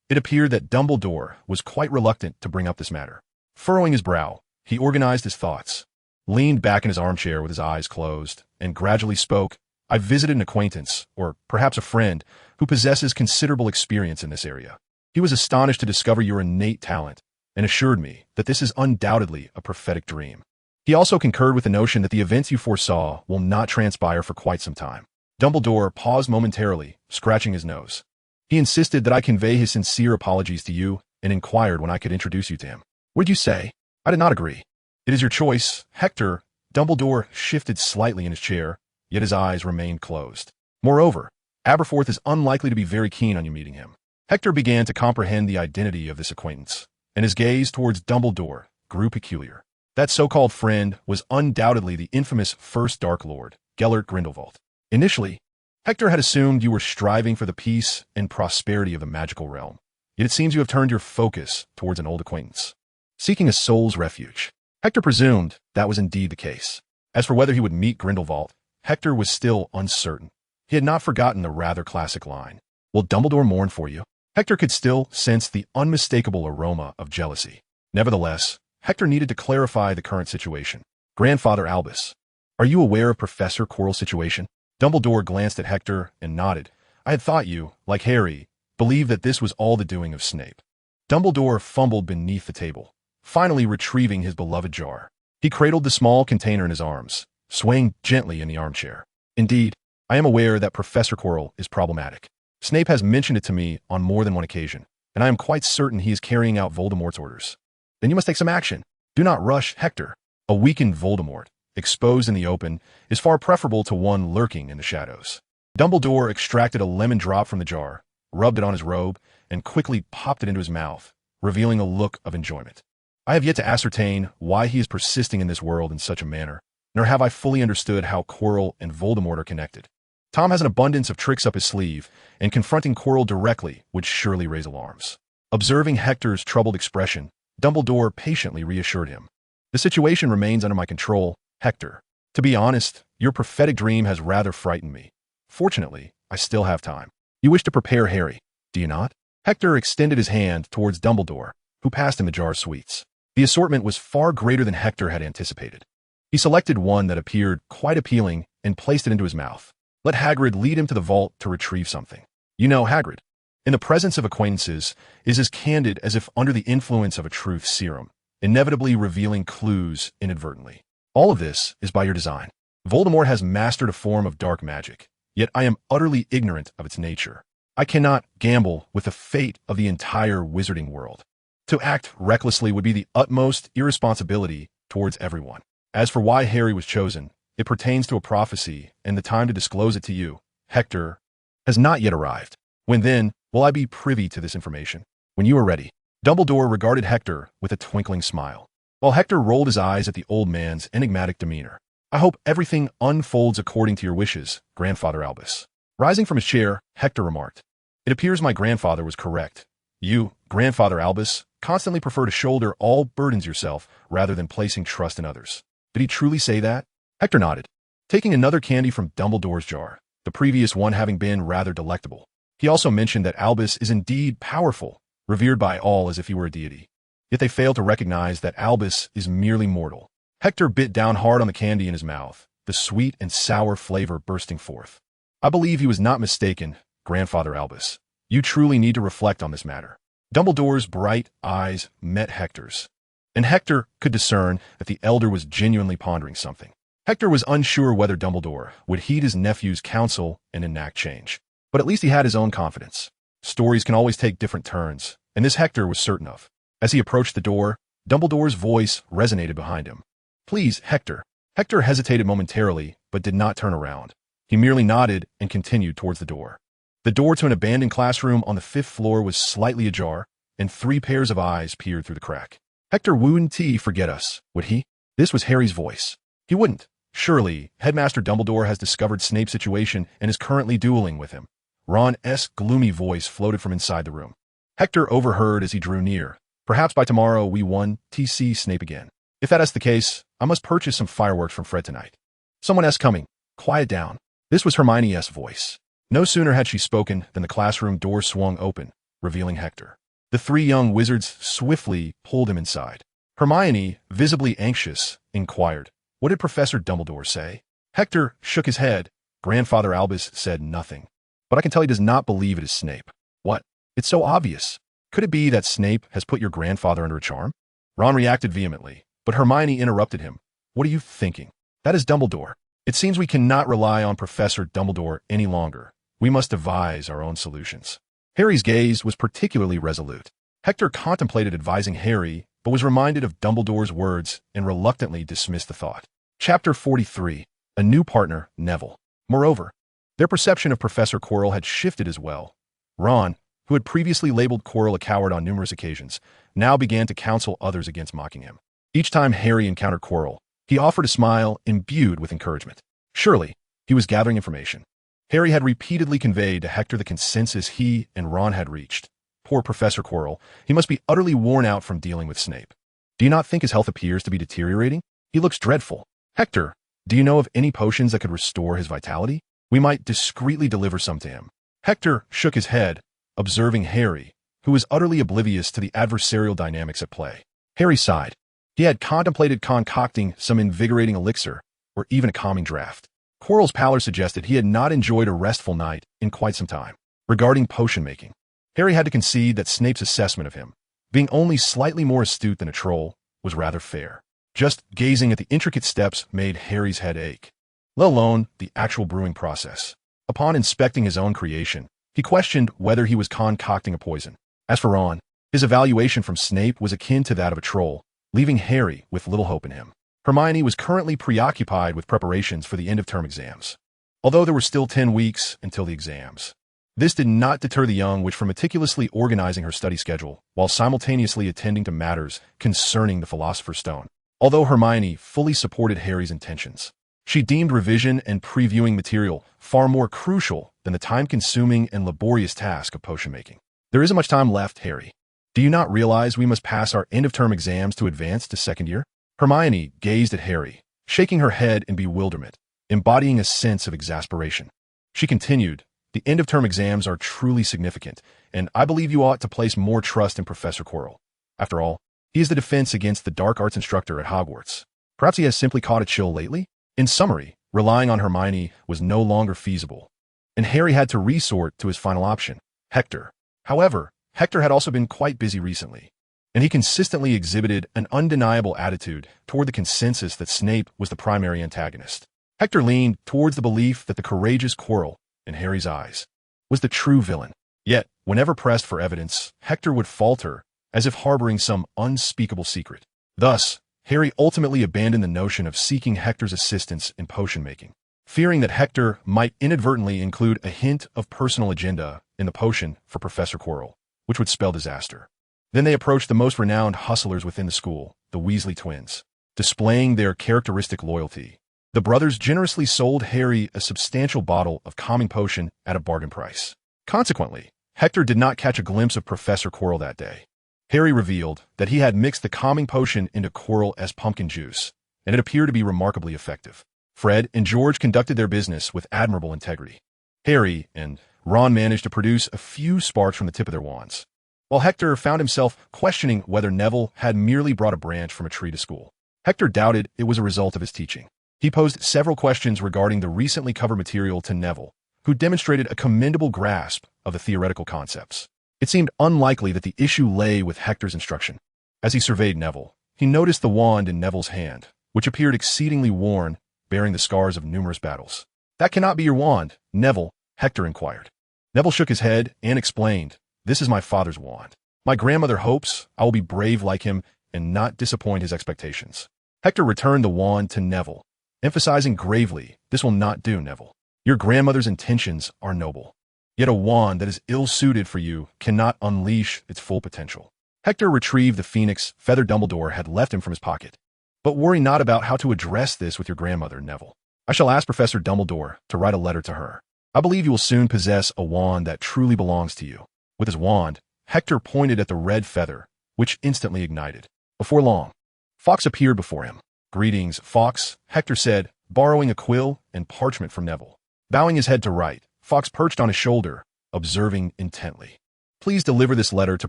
Speaker 1: It appeared that Dumbledore was quite reluctant to bring up this matter. Furrowing his brow, he organized his thoughts, leaned back in his armchair with his eyes closed, and gradually spoke. "I visited an acquaintance, or perhaps a friend, who possesses considerable experience in this area. He was astonished to discover your innate talent, and assured me that this is undoubtedly a prophetic dream. He also concurred with the notion that the events you foresaw will not transpire for quite some time." Dumbledore paused momentarily, scratching his nose. He insisted that I convey his sincere apologies to you, and inquired when I could introduce you to him. "What did you say?" "I did not agree." "It is your choice, Hector." Dumbledore shifted slightly in his chair, yet his eyes remained closed. "Moreover, Aberforth is unlikely to be very keen on you meeting him." Hector began to comprehend the identity of this acquaintance, and his gaze towards Dumbledore grew peculiar. That so-called friend was undoubtedly the infamous First Dark Lord, Gellert Grindelwald. Initially, Hector had assumed you were striving for the peace and prosperity of the magical realm. Yet it seems you have turned your focus towards an old acquaintance, seeking a soul's refuge. Hector presumed that was indeed the case. As for whether he would meet Grindelwald, Hector was still uncertain. He had not forgotten the rather classic line, "Will Dumbledore mourn for you?" Hector could still sense the unmistakable aroma of jealousy. Nevertheless, Hector needed to clarify the current situation. "Grandfather Albus, are you aware of Professor Quirrell's situation?" Dumbledore glanced at Hector and nodded. "I had thought you, like Harry, believed that this was all the doing of Snape." Dumbledore fumbled beneath the table, finally retrieving his beloved jar. He cradled the small container in his arms, swaying gently in the armchair. "Indeed, I am aware that Professor Quirrell is problematic. Snape has mentioned it to me on more than one occasion, and I am quite certain he is carrying out Voldemort's orders." "Then you must take some action. Do not rush, Hector. A weakened Voldemort, exposed in the open, is far preferable to one lurking in the shadows." Dumbledore extracted a lemon drop from the jar, rubbed it on his robe, and quickly popped it into his mouth, revealing a look of enjoyment. "I have yet to ascertain why he is persisting in this world in such a manner, nor have I fully understood how Quirrell and Voldemort are connected. Tom has an abundance of tricks up his sleeve, and confronting Quirrell directly would surely raise alarms." Observing Hector's troubled expression, Dumbledore patiently reassured him. "The situation remains under my control, Hector. To be honest, your prophetic dream has rather frightened me. Fortunately, I still have time. You wish to prepare Harry, do you not?" Hector extended his hand towards Dumbledore, who passed him a jar of sweets. The assortment was far greater than Hector had anticipated. He selected one that appeared quite appealing and placed it into his mouth. Let Hagrid lead him to the vault to retrieve something. You know, Hagrid, in the presence of acquaintances, is as candid as if under the influence of a truth serum, inevitably revealing clues inadvertently. All of this is by your design. Voldemort has mastered a form of dark magic, yet I am utterly ignorant of its nature. I cannot gamble with the fate of the entire wizarding world. To act recklessly would be the utmost irresponsibility towards everyone. As for why Harry was chosen, It pertains to a prophecy, and the time to disclose it to you, Hector, has not yet arrived. When then will I be privy to this information? When you are ready. Dumbledore regarded Hector with a twinkling smile, while Hector rolled his eyes at the old man's enigmatic demeanor. I hope everything unfolds according to your wishes, Grandfather Albus. Rising from his chair, Hector remarked, It appears my grandfather was correct. You, Grandfather Albus, constantly prefer to shoulder all burdens yourself rather than placing trust in others. Did he truly say that? Hector nodded, taking another candy from Dumbledore's jar, the previous one having been rather delectable. He also mentioned that Albus is indeed powerful, revered by all as if he were a deity. Yet they fail to recognize that Albus is merely mortal. Hector bit down hard on the candy in his mouth, the sweet and sour flavor bursting forth. I believe he was not mistaken, Grandfather Albus. You truly need to reflect on this matter. Dumbledore's bright eyes met Hector's, and Hector could discern that the elder was genuinely pondering something. Hector was unsure whether Dumbledore would heed his nephew's counsel and enact change, but at least he had his own confidence. Stories can always take different turns, and this Hector was certain of. As he approached the door, Dumbledore's voice resonated behind him. Please, Hector. Hector hesitated momentarily, but did not turn around. He merely nodded and continued towards the door. The door to an abandoned classroom on the 5th floor was slightly ajar, and 3 pairs of eyes peered through the crack. Hector wouldn't forget us, would he? This was Harry's voice. He wouldn't. Surely, Headmaster Dumbledore has discovered Snape's situation and is currently dueling with him. Ron's gloomy voice floated from inside the room. Hector overheard as he drew near. Perhaps by tomorrow we won see Snape again. If that is the case, I must purchase some fireworks from Fred tonight. Someone else coming. Quiet down. This was Hermione's voice. No sooner had she spoken than the classroom door swung open, revealing Hector. The 3 young wizards swiftly pulled him inside. Hermione, visibly anxious, inquired, What did Professor Dumbledore say? Hector shook his head. Grandfather Albus said nothing. But I can tell he does not believe it is Snape. What? It's so obvious. Could it be that Snape has put your grandfather under a charm? Ron reacted vehemently, but Hermione interrupted him. What are you thinking? That is Dumbledore. It seems we cannot rely on Professor Dumbledore any longer. We must devise our own solutions. Harry's gaze was particularly resolute. Hector contemplated advising Harry, but was reminded of Dumbledore's words and reluctantly dismissed the thought. Chapter 43. A new partner, Neville. Moreover, their perception of Professor Quirrell had shifted as well. Ron, who had previously labeled Quirrell a coward on numerous occasions, now began to counsel others against mocking him. Each time Harry encountered Quirrell, he offered a smile imbued with encouragement. Surely, he was gathering information. Harry had repeatedly conveyed to Hector the consensus he and Ron had reached. Poor Professor Quirrell, he must be utterly worn out from dealing with Snape. Do you not think his health appears to be deteriorating? He looks dreadful. Hector, do you know of any potions that could restore his vitality? We might discreetly deliver some to him. Hector shook his head, observing Harry, who was utterly oblivious to the adversarial dynamics at play. Harry sighed. He had contemplated concocting some invigorating elixir, or even a calming draught. Quirrell's pallor suggested he had not enjoyed a restful night in quite some time. Regarding potion making, Harry had to concede that Snape's assessment of him, being only slightly more astute than a troll, was rather fair. Just gazing at the intricate steps made Harry's head ache, let alone the actual brewing process. Upon inspecting his own creation, he questioned whether he was concocting a poison. As for Ron, his evaluation from Snape was akin to that of a troll, leaving Harry with little hope in him. Hermione was currently preoccupied with preparations for the end-of-term exams, although there were still 10 weeks until the exams. This did not deter the young witch from meticulously organizing her study schedule while simultaneously attending to matters concerning the Philosopher's Stone. Although Hermione fully supported Harry's intentions, she deemed revision and previewing material far more crucial than the time-consuming and laborious task of potion-making. There isn't much time left, Harry. Do you not realize we must pass our end-of-term exams to advance to second year? Hermione gazed at Harry, shaking her head in bewilderment, embodying a sense of exasperation. She continued, The end-of-term exams are truly significant, and I believe you ought to place more trust in Professor Quirrell. After all, he is the defense against the dark arts instructor at Hogwarts. Perhaps he has simply caught a chill lately? In summary, relying on Hermione was no longer feasible, and Harry had to resort to his final option, Hector. However, Hector had also been quite busy recently, and he consistently exhibited an undeniable attitude toward the consensus that Snape was the primary antagonist. Hector leaned towards the belief that the courageous Quirrell, in Harry's eyes, was the true villain. Yet, whenever pressed for evidence, Hector would falter, as if harboring some unspeakable secret. Thus, Harry ultimately abandoned the notion of seeking Hector's assistance in potion making, fearing that Hector might inadvertently include a hint of personal agenda in the potion for Professor Quirrell, which would spell disaster. Then they approached the most renowned hustlers within the school, the Weasley twins. Displaying their characteristic loyalty, the brothers generously sold Harry a substantial bottle of calming potion at a bargain price. Consequently, Hector did not catch a glimpse of Professor Quirrell that day. Harry revealed that he had mixed the calming potion into Quirrell as pumpkin juice, and it appeared to be remarkably effective. Fred and George conducted their business with admirable integrity. Harry and Ron managed to produce a few sparks from the tip of their wands, while Hector found himself questioning whether Neville had merely brought a branch from a tree to school. Hector doubted it was a result of his teaching. He posed several questions regarding the recently covered material to Neville, who demonstrated a commendable grasp of the theoretical concepts. It seemed unlikely that the issue lay with Hector's instruction. As he surveyed Neville, he noticed the wand in Neville's hand, which appeared exceedingly worn, bearing the scars of numerous battles. "That cannot be your wand, Neville," Hector inquired. Neville shook his head and explained, "This is my father's wand. My grandmother hopes I will be brave like him and not disappoint his expectations." Hector returned the wand to Neville, emphasizing gravely, "This will not do, Neville. Your grandmother's intentions are noble. Yet a wand that is ill-suited for you cannot unleash its full potential." Hector retrieved the phoenix feather Dumbledore had left him from his pocket. "But worry not about how to address this with your grandmother, Neville. I shall ask Professor Dumbledore to write a letter to her. I believe you will soon possess a wand that truly belongs to you." With his wand, Hector pointed at the red feather, which instantly ignited. Before long, Fawkes appeared before him. "Greetings, Fawkes," Hector said, borrowing a quill and parchment from Neville. Bowing his head to right, Fawkes perched on his shoulder, observing intently. "Please deliver this letter to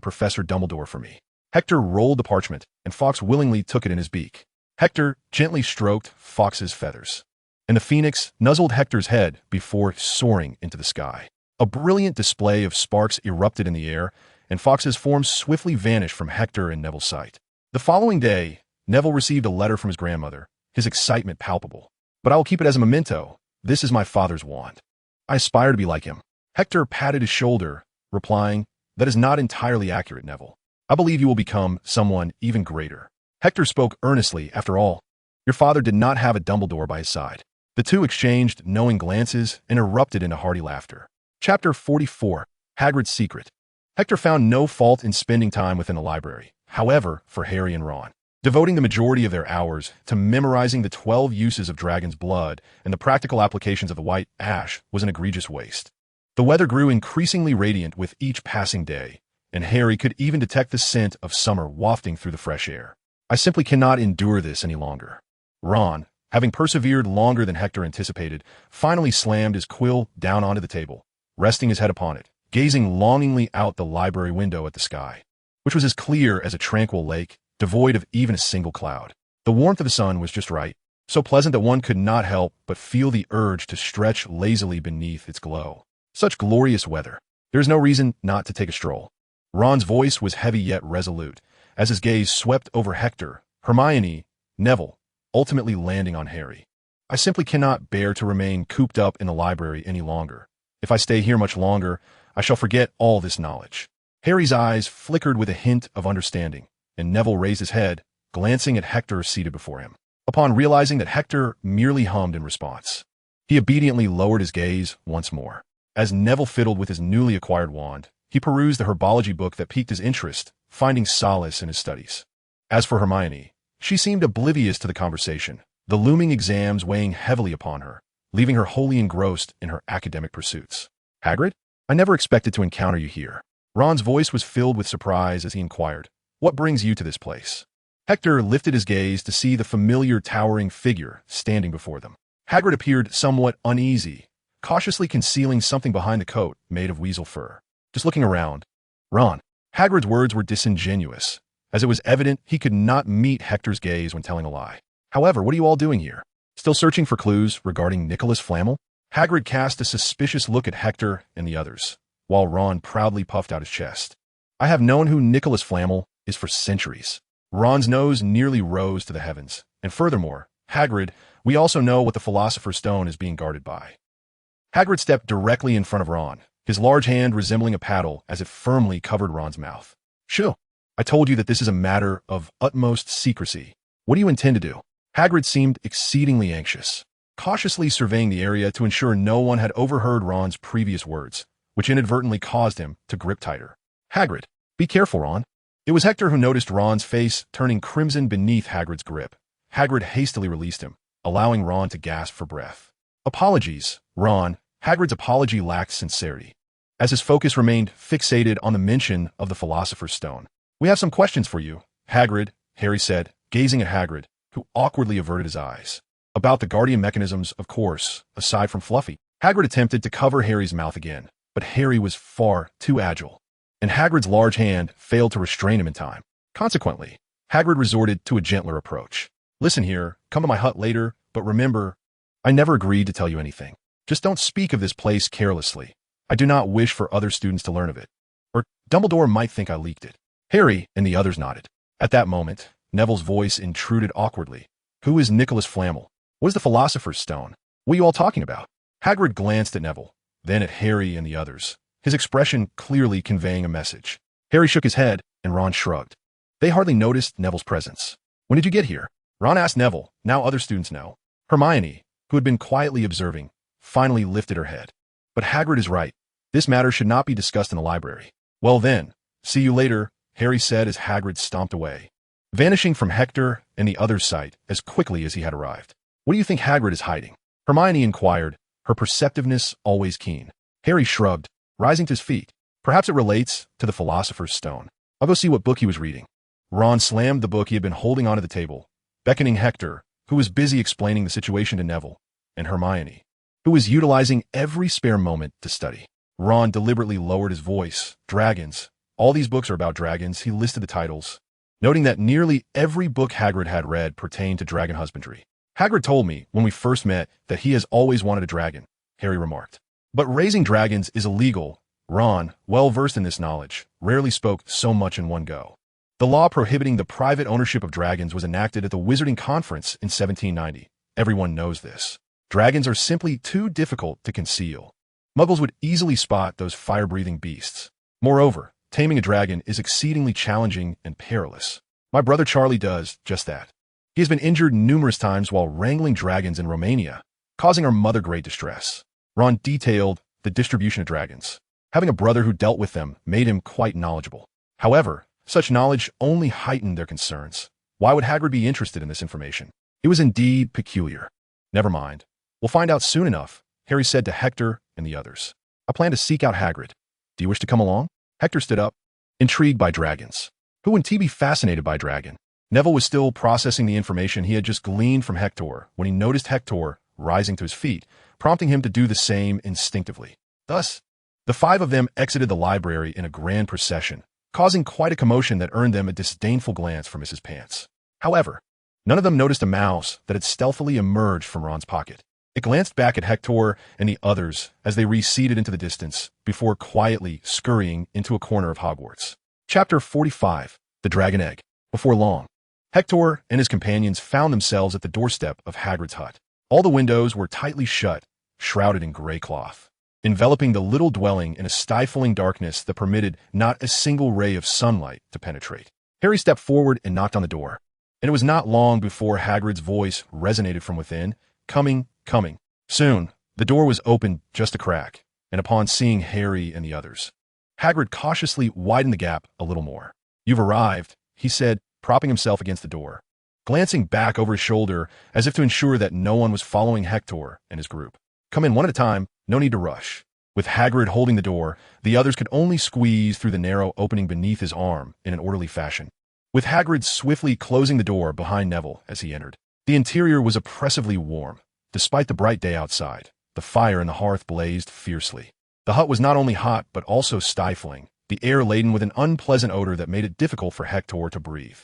Speaker 1: Professor Dumbledore for me." Hector rolled the parchment, and Fawkes willingly took it in his beak. Hector gently stroked Fawkes's feathers, and the phoenix nuzzled Hector's head before soaring into the sky. A brilliant display of sparks erupted in the air, and Fawkes's form swiftly vanished from Hector and Neville's sight. The following day, Neville received a letter from his grandmother, his excitement palpable. "But I will keep it as a memento. This is my father's wand. I aspire to be like him." Hector patted his shoulder, replying, "That is not entirely accurate, Neville. I believe you will become someone even greater." Hector spoke earnestly. After all, your father did not have a Dumbledore by his side. The two exchanged knowing glances and erupted into hearty laughter. Chapter 44. Hagrid's Secret. Hector found no fault in spending time within the library, however, for Harry and Ron. Devoting the majority of their hours to memorizing the 12 uses of dragon's blood and the practical applications of the white ash was an egregious waste. The weather grew increasingly radiant with each passing day, and Harry could even detect the scent of summer wafting through the fresh air. "I simply cannot endure this any longer." Ron, having persevered longer than Hector anticipated, finally slammed his quill down onto the table, resting his head upon it, gazing longingly out the library window at the sky, which was as clear as a tranquil lake, devoid of even a single cloud. The warmth of the sun was just right, so pleasant that one could not help but feel the urge to stretch lazily beneath its glow. Such glorious weather. There is no reason not to take a stroll. Ron's voice was heavy yet resolute, as his gaze swept over Hector, Hermione, Neville, ultimately landing on Harry. "I simply cannot bear to remain cooped up in the library any longer. If I stay here much longer, I shall forget all this knowledge." Harry's eyes flickered with a hint of understanding, and Neville raised his head, glancing at Hector seated before him. Upon realizing that Hector merely hummed in response, he obediently lowered his gaze once more. As Neville fiddled with his newly acquired wand, he perused the herbology book that piqued his interest, finding solace in his studies. As for Hermione, she seemed oblivious to the conversation, the looming exams weighing heavily upon her, leaving her wholly engrossed in her academic pursuits. "Hagrid, I never expected to encounter you here." Ron's voice was filled with surprise as he inquired, "What brings you to this place?" Hector lifted his gaze to see the familiar towering figure standing before them. Hagrid appeared somewhat uneasy, cautiously concealing something behind the coat made of weasel fur. "Just looking around." "Ron." Hagrid's words were disingenuous, as it was evident he could not meet Hector's gaze when telling a lie. "However, what are you all doing here? Still searching for clues regarding Nicholas Flamel?" Hagrid cast a suspicious look at Hector and the others, while Ron proudly puffed out his chest. "I have known who Nicholas Flamel is for centuries." Ron's nose nearly rose to the heavens. "And furthermore, Hagrid, we also know what the Philosopher's Stone is being guarded by." Hagrid stepped directly in front of Ron, his large hand resembling a paddle as it firmly covered Ron's mouth. "Shoo! I told you that this is a matter of utmost secrecy." What do you intend to do? Hagrid seemed exceedingly anxious, cautiously surveying the area to ensure no one had overheard Ron's previous words, which inadvertently caused him to grip tighter. Hagrid, be careful, Ron. It was Hector who noticed Ron's face turning crimson beneath Hagrid's grip. Hagrid hastily released him, allowing Ron to gasp for breath. Apologies, Ron. Hagrid's apology lacked sincerity, as his focus remained fixated on the mention of the Philosopher's Stone. We have some questions for you, Hagrid, Harry said, gazing at Hagrid, who awkwardly averted his eyes. About the guardian mechanisms, of course, aside from Fluffy. Hagrid attempted to cover Harry's mouth again, but Harry was far too agile, and Hagrid's large hand failed to restrain him in time. Consequently, Hagrid resorted to a gentler approach. Listen here, come to my hut later, but remember, I never agreed to tell you anything. Just don't speak of this place carelessly. I do not wish for other students to learn of it. Or Dumbledore might think I leaked it. Harry and the others nodded. At that moment, Neville's voice intruded awkwardly. Who is Nicholas Flamel? What is the Philosopher's Stone? What are you all talking about? Hagrid glanced at Neville, then at Harry and the others, his expression clearly conveying a message. Harry shook his head, and Ron shrugged. They hardly noticed Neville's presence. When did you get here? Ron asked Neville. Now other students know. Hermione, who had been quietly observing, finally lifted her head. But Hagrid is right. This matter should not be discussed in the library. Well then, see you later, Harry said as Hagrid stomped away, vanishing from Hector and the other's sight as quickly as he had arrived. What do you think Hagrid is hiding? Hermione inquired, her perceptiveness always keen. Harry shrugged, rising to his feet. Perhaps it relates to the Philosopher's Stone. I'll go see what book he was reading. Ron slammed the book he had been holding onto the table, beckoning Hector, who was busy explaining the situation to Neville, and Hermione, who was utilizing every spare moment to study. Ron deliberately lowered his voice. Dragons. All these books are about dragons. He listed the titles, noting that nearly every book Hagrid had read pertained to dragon husbandry. Hagrid told me when we first met that he has always wanted a dragon, Harry remarked. But raising dragons is illegal. Ron, well versed in this knowledge, rarely spoke so much in one go. The law prohibiting the private ownership of dragons was enacted at the Wizarding Conference in 1790. Everyone knows this. Dragons are simply too difficult to conceal. Muggles would easily spot those fire-breathing beasts. Moreover, taming a dragon is exceedingly challenging and perilous. My brother Charlie does just that. He has been injured numerous times while wrangling dragons in Romania, causing our mother great distress. Ron detailed the distribution of dragons. Having a brother who dealt with them made him quite knowledgeable. However, such knowledge only heightened their concerns. Why would Hagrid be interested in this information? It was indeed peculiar. Never mind. We'll find out soon enough, Harry said to Hector and the others. I plan to seek out Hagrid. Do you wish to come along? Hector stood up, intrigued by dragons. Who wouldn't he be fascinated by dragon? Neville was still processing the information he had just gleaned from Hector when he noticed Hector rising to his feet, prompting him to do the same instinctively. Thus, the five of them exited the library in a grand procession, causing quite a commotion that earned them a disdainful glance from Mrs. Pants. However, none of them noticed a mouse that had stealthily emerged from Ron's pocket. It glanced back at Hector and the others as they receded into the distance before quietly scurrying into a corner of Hogwarts. Chapter 45, The Dragon Egg. Before long, Hector and his companions found themselves at the doorstep of Hagrid's hut. All the windows were tightly shut, shrouded in gray cloth, enveloping the little dwelling in a stifling darkness that permitted not a single ray of sunlight to penetrate. Harry stepped forward and knocked on the door, and it was not long before Hagrid's voice resonated from within, Coming. Soon, the door was opened just a crack, and upon seeing Harry and the others, Hagrid cautiously widened the gap a little more. You've arrived, he said, propping himself against the door, glancing back over his shoulder as if to ensure that no one was following Hector and his group. Come in one at a time, no need to rush. With Hagrid holding the door, the others could only squeeze through the narrow opening beneath his arm in an orderly fashion. With Hagrid swiftly closing the door behind Neville as he entered, the interior was oppressively warm. Despite the bright day outside, the fire in the hearth blazed fiercely. The hut was not only hot but also stifling, the air laden with an unpleasant odor that made it difficult for Hector to breathe.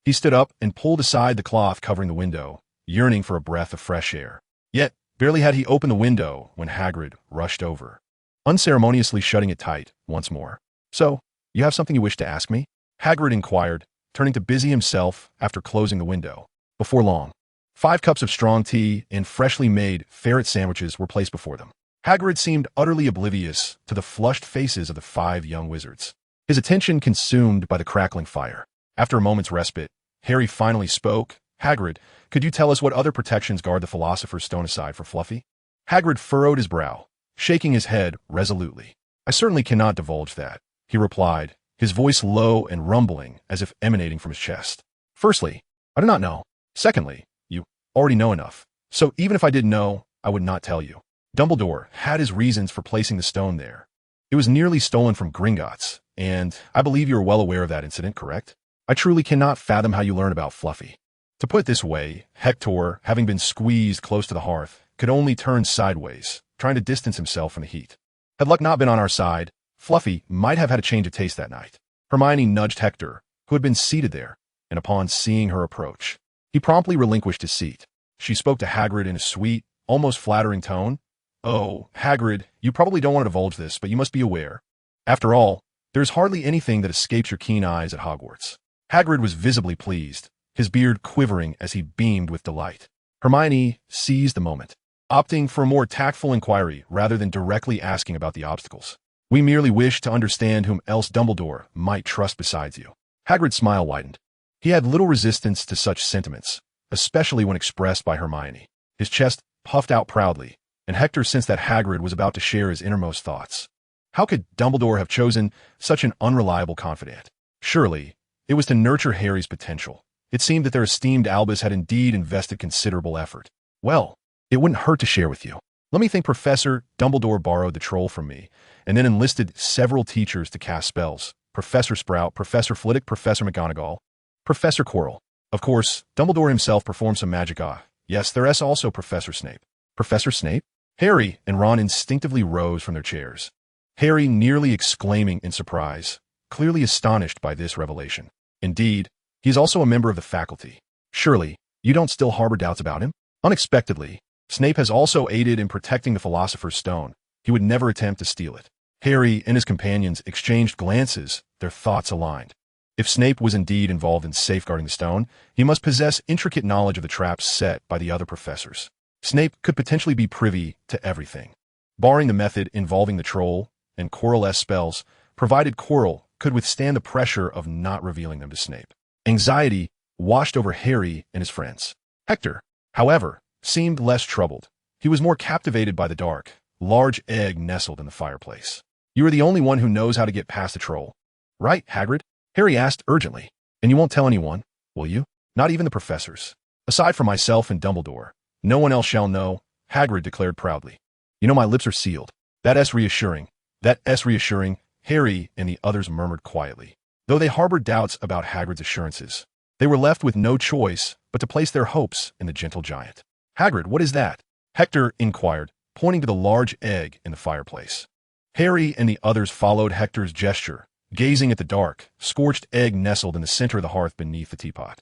Speaker 1: He stood up and pulled aside the cloth covering the window, yearning for a breath of fresh air. Yet, barely had he opened the window when Hagrid rushed over, unceremoniously shutting it tight once more. So, you have something you wish to ask me? Hagrid inquired, turning to busy himself after closing the window. Before long, 5 cups of strong tea and freshly made ferret sandwiches were placed before them. Hagrid seemed utterly oblivious to the flushed faces of the 5 young wizards, his attention consumed by the crackling fire. After a moment's respite, Harry finally spoke, Hagrid, could you tell us what other protections guard the Philosopher's Stone aside from Fluffy? Hagrid furrowed his brow, shaking his head resolutely. I certainly cannot divulge that, he replied, his voice low and rumbling as if emanating from his chest. Firstly, I do not know. Secondly, you already know enough. So even if I did know, I would not tell you. Dumbledore had his reasons for placing the stone there. It was nearly stolen from Gringotts, and I believe you are well aware of that incident, correct? I truly cannot fathom how you learn about Fluffy. To put it this way, Hector, having been squeezed close to the hearth, could only turn sideways, trying to distance himself from the heat. Had luck not been on our side, Fluffy might have had a change of taste that night. Hermione nudged Hector, who had been seated there, and upon seeing her approach, he promptly relinquished his seat. She spoke to Hagrid in a sweet, almost flattering tone. Oh, Hagrid, you probably don't want to divulge this, but you must be aware. After all, there's hardly anything that escapes your keen eyes at Hogwarts. Hagrid was visibly pleased, his beard quivering as he beamed with delight. Hermione seized the moment, opting for a more tactful inquiry rather than directly asking about the obstacles. We merely wish to understand whom else Dumbledore might trust besides you. Hagrid's smile widened. He had little resistance to such sentiments, especially when expressed by Hermione. His chest puffed out proudly, and Hector sensed that Hagrid was about to share his innermost thoughts. How could Dumbledore have chosen such an unreliable confidant? Surely, it was to nurture Harry's potential. It seemed that their esteemed Albus had indeed invested considerable effort. Well, it wouldn't hurt to share with you. Let me think. Professor Dumbledore borrowed the troll from me, and then enlisted several teachers to cast spells. Professor Sprout, Professor Flitwick, Professor McGonagall, Professor Quirrell. Of course, Dumbledore himself performed some magic. Yes, there's also Professor Snape. Professor Snape? Harry and Ron instinctively rose from their chairs, Harry nearly exclaiming in surprise, clearly astonished by this revelation. Indeed, he is also a member of the faculty. Surely, you don't still harbor doubts about him? Unexpectedly, Snape has also aided in protecting the Philosopher's Stone. He would never attempt to steal it. Harry and his companions exchanged glances, their thoughts aligned. If Snape was indeed involved in safeguarding the stone, he must possess intricate knowledge of the traps set by the other professors. Snape could potentially be privy to everything. Barring the method involving the troll and Quirrell-esque spells, provided Quirrell could withstand the pressure of not revealing them to Snape. Anxiety washed over Harry and his friends. Hector, however, seemed less troubled. He was more captivated by the dark, large egg nestled in the fireplace. You are the only one who knows how to get past the troll. Right, Hagrid? Harry asked urgently. And you won't tell anyone, will you? Not even the professors. Aside from myself and Dumbledore, no one else shall know, Hagrid declared proudly. You know my lips are sealed. That's reassuring. Harry and the others murmured quietly. Though they harbored doubts about Hagrid's assurances, they were left with no choice but to place their hopes in the gentle giant. Hagrid, what is that? Hector inquired, pointing to the large egg in the fireplace. Harry and the others followed Hector's gesture, gazing at the dark, scorched egg nestled in the center of the hearth beneath the teapot.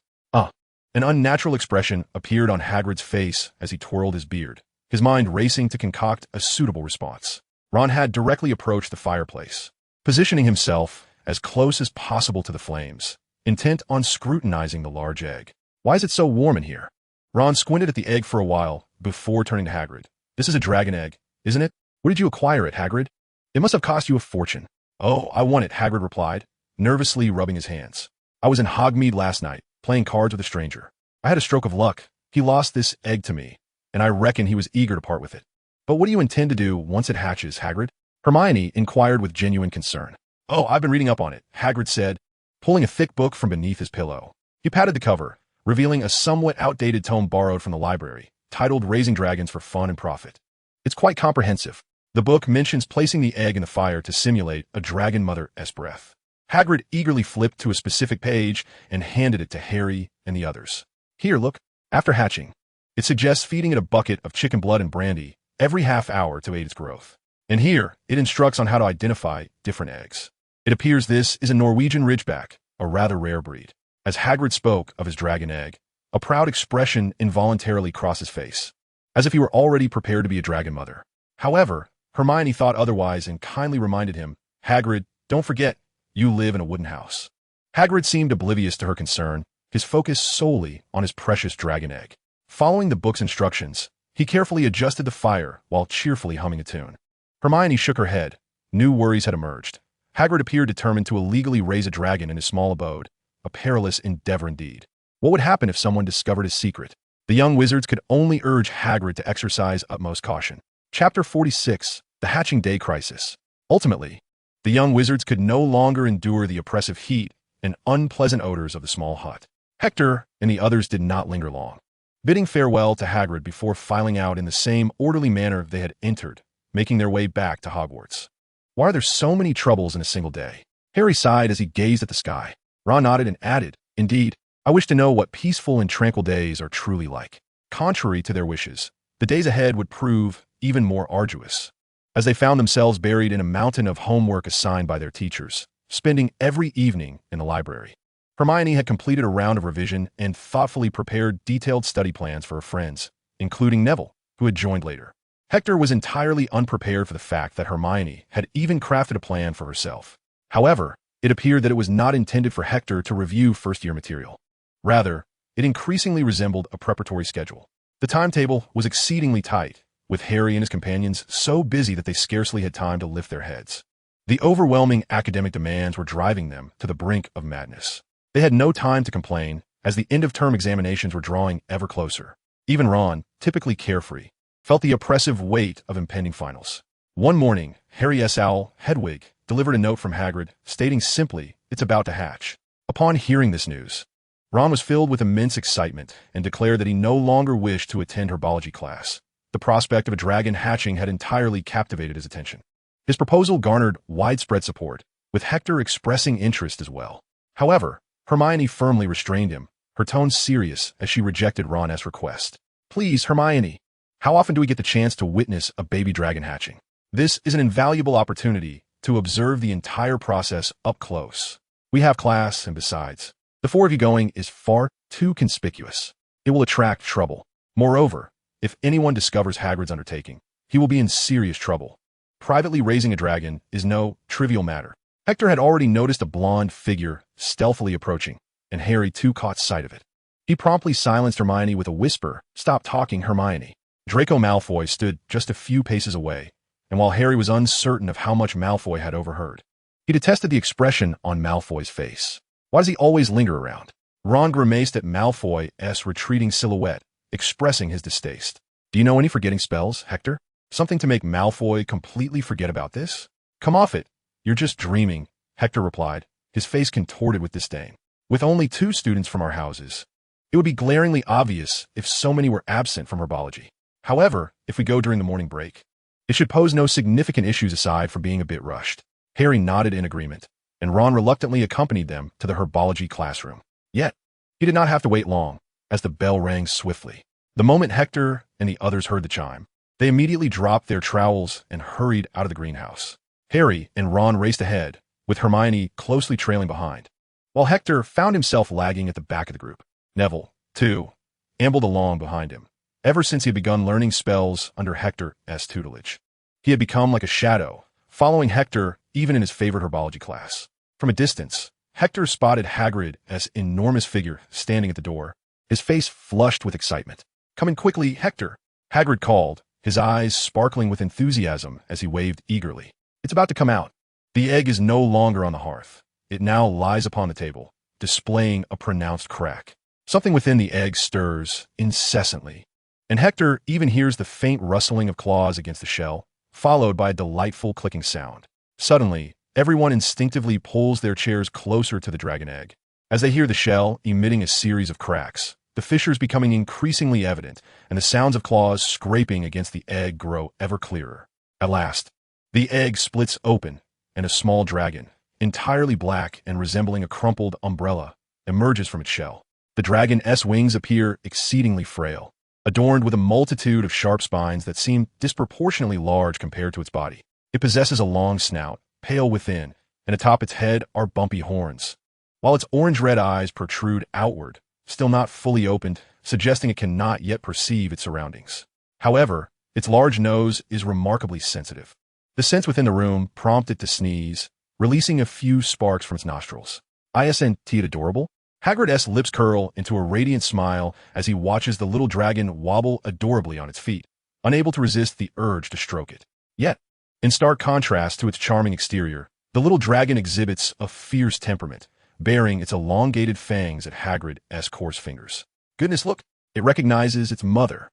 Speaker 1: An unnatural expression appeared on Hagrid's face as he twirled his beard, his mind racing to concoct a suitable response. Ron had directly approached the fireplace, positioning himself as close as possible to the flames, intent on scrutinizing the large egg. Why is it so warm in here? Ron squinted at the egg for a while before turning to Hagrid. This is a dragon egg, isn't it? Where did you acquire it, Hagrid? It must have cost you a fortune. Oh, I won it, Hagrid replied, nervously rubbing his hands. I was in Hogsmeade last night, playing cards with a stranger. I had a stroke of luck. He lost this egg to me, and I reckon he was eager to part with it. But what do you intend to do once it hatches, Hagrid? Hermione inquired with genuine concern. Oh, I've been reading up on it, Hagrid said, pulling a thick book from beneath his pillow. He patted the cover, revealing a somewhat outdated tome borrowed from the library, titled Raising Dragons for Fun and Profit. It's quite comprehensive. The book mentions placing the egg in the fire to simulate a dragon mother's breath. Hagrid eagerly flipped to a specific page and handed it to Harry and the others. Here, look. After hatching, it suggests feeding it a bucket of chicken blood and brandy every half hour to aid its growth. And here, it instructs on how to identify different eggs. It appears this is a Norwegian Ridgeback, a rather rare breed. As Hagrid spoke of his dragon egg, a proud expression involuntarily crossed his face, as if he were already prepared to be a dragon mother. However, Hermione thought otherwise and kindly reminded him, Hagrid, don't forget, you live in a wooden house. Hagrid seemed oblivious to her concern, his focus solely on his precious dragon egg. Following the book's instructions, he carefully adjusted the fire while cheerfully humming a tune. Hermione shook her head. New worries had emerged. Hagrid appeared determined to illegally raise a dragon in his small abode, a perilous endeavor indeed. What would happen if someone discovered his secret? The young wizards could only urge Hagrid to exercise utmost caution. Chapter 46, The Hatching Day Crisis. Ultimately, the young wizards could no longer endure the oppressive heat and unpleasant odors of the small hut. Hector and the others did not linger long, bidding farewell to Hagrid before filing out in the same orderly manner they had entered, making their way back to Hogwarts. Why are there so many troubles in a single day? Harry sighed as he gazed at the sky. Ron nodded and added, Indeed, I wish to know what peaceful and tranquil days are truly like. Contrary to their wishes, the days ahead would prove even more arduous, as they found themselves buried in a mountain of homework assigned by their teachers, spending every evening in the library. Hermione had completed a round of revision and thoughtfully prepared detailed study plans for her friends, including Neville, who had joined later. Hector was entirely unprepared for the fact that Hermione had even crafted a plan for herself. However, it appeared that it was not intended for Hector to review first-year material. Rather, it increasingly resembled a preparatory schedule. The timetable was exceedingly tight, with Harry and his companions so busy that they scarcely had time to lift their heads. The overwhelming academic demands were driving them to the brink of madness. They had no time to complain, as the end-of-term examinations were drawing ever closer. Even Ron, typically carefree, felt the oppressive weight of impending finals. One morning, Harry S. Owl, Hedwig, delivered a note from Hagrid, stating simply, "It's about to hatch." Upon hearing this news, Ron was filled with immense excitement and declared that he no longer wished to attend herbology class. The prospect of a dragon hatching had entirely captivated his attention. His proposal garnered widespread support, with Hector expressing interest as well. However, Hermione firmly restrained him, her tone serious as she rejected Ron's request. "Please, Hermione, how often do we get the chance to witness a baby dragon hatching? This is an invaluable opportunity to observe the entire process up close. We have class, and besides, the four of you going is far too conspicuous. It will attract trouble. Moreover, if anyone discovers Hagrid's undertaking, he will be in serious trouble. Privately raising a dragon is no trivial matter." Hector had already noticed a blonde figure stealthily approaching, and Harry too caught sight of it. He promptly silenced Hermione with a whisper, "Stop talking, Hermione." Draco Malfoy stood just a few paces away, and while Harry was uncertain of how much Malfoy had overheard, he detested the expression on Malfoy's face. Why does he always linger around? Ron grimaced at Malfoy's retreating silhouette, expressing his distaste. "Do you know any forgetting spells, Hector? Something to make Malfoy completely forget about this?" "Come off it. You're just dreaming," Hector replied, his face contorted with disdain. "With only 2 students from our houses, it would be glaringly obvious if so many were absent from herbology. However, if we go during the morning break, it should pose no significant issues aside from being a bit rushed." Harry nodded in agreement, and Ron reluctantly accompanied them to the herbology classroom. Yet, he did not have to wait long, as the bell rang swiftly. The moment Hector and the others heard the chime, they immediately dropped their trowels and hurried out of the greenhouse. Harry and Ron raced ahead, with Hermione closely trailing behind, while Hector found himself lagging at the back of the group. Neville, too, ambled along behind him. Ever since he had begun learning spells under Hector's tutelage, he had become like a shadow, following Hector even in his favorite herbology class. From a distance, Hector spotted Hagrid's enormous figure standing at the door, his face flushed with excitement. "Come in quickly, Hector," Hagrid called, his eyes sparkling with enthusiasm as he waved eagerly. "It's about to come out." The egg is no longer on the hearth. It now lies upon the table, displaying a pronounced crack. Something within the egg stirs incessantly, and Hector even hears the faint rustling of claws against the shell, followed by a delightful clicking sound. Suddenly, everyone instinctively pulls their chairs closer to the dragon egg. As they hear the shell emitting a series of cracks, the fissures becoming increasingly evident, and the sounds of claws scraping against the egg grow ever clearer. At last, the egg splits open, and a small dragon, entirely black and resembling a crumpled umbrella, emerges from its shell. The dragon's wings appear exceedingly frail, adorned with a multitude of sharp spines that seem disproportionately large compared to its body. It possesses a long snout, pale within, and atop its head are bumpy horns, while its orange-red eyes protrude outward, still not fully opened, suggesting it cannot yet perceive its surroundings. However, its large nose is remarkably sensitive. The scents within the room prompt it to sneeze, releasing a few sparks from its nostrils. Isn't it adorable? Hagrid's lips curl into a radiant smile as he watches the little dragon wobble adorably on its feet, unable to resist the urge to stroke it. Yet, in stark contrast to its charming exterior, the little dragon exhibits a fierce temperament, baring its elongated fangs at Hagrid's coarse fingers. Goodness, look! It recognizes its mother.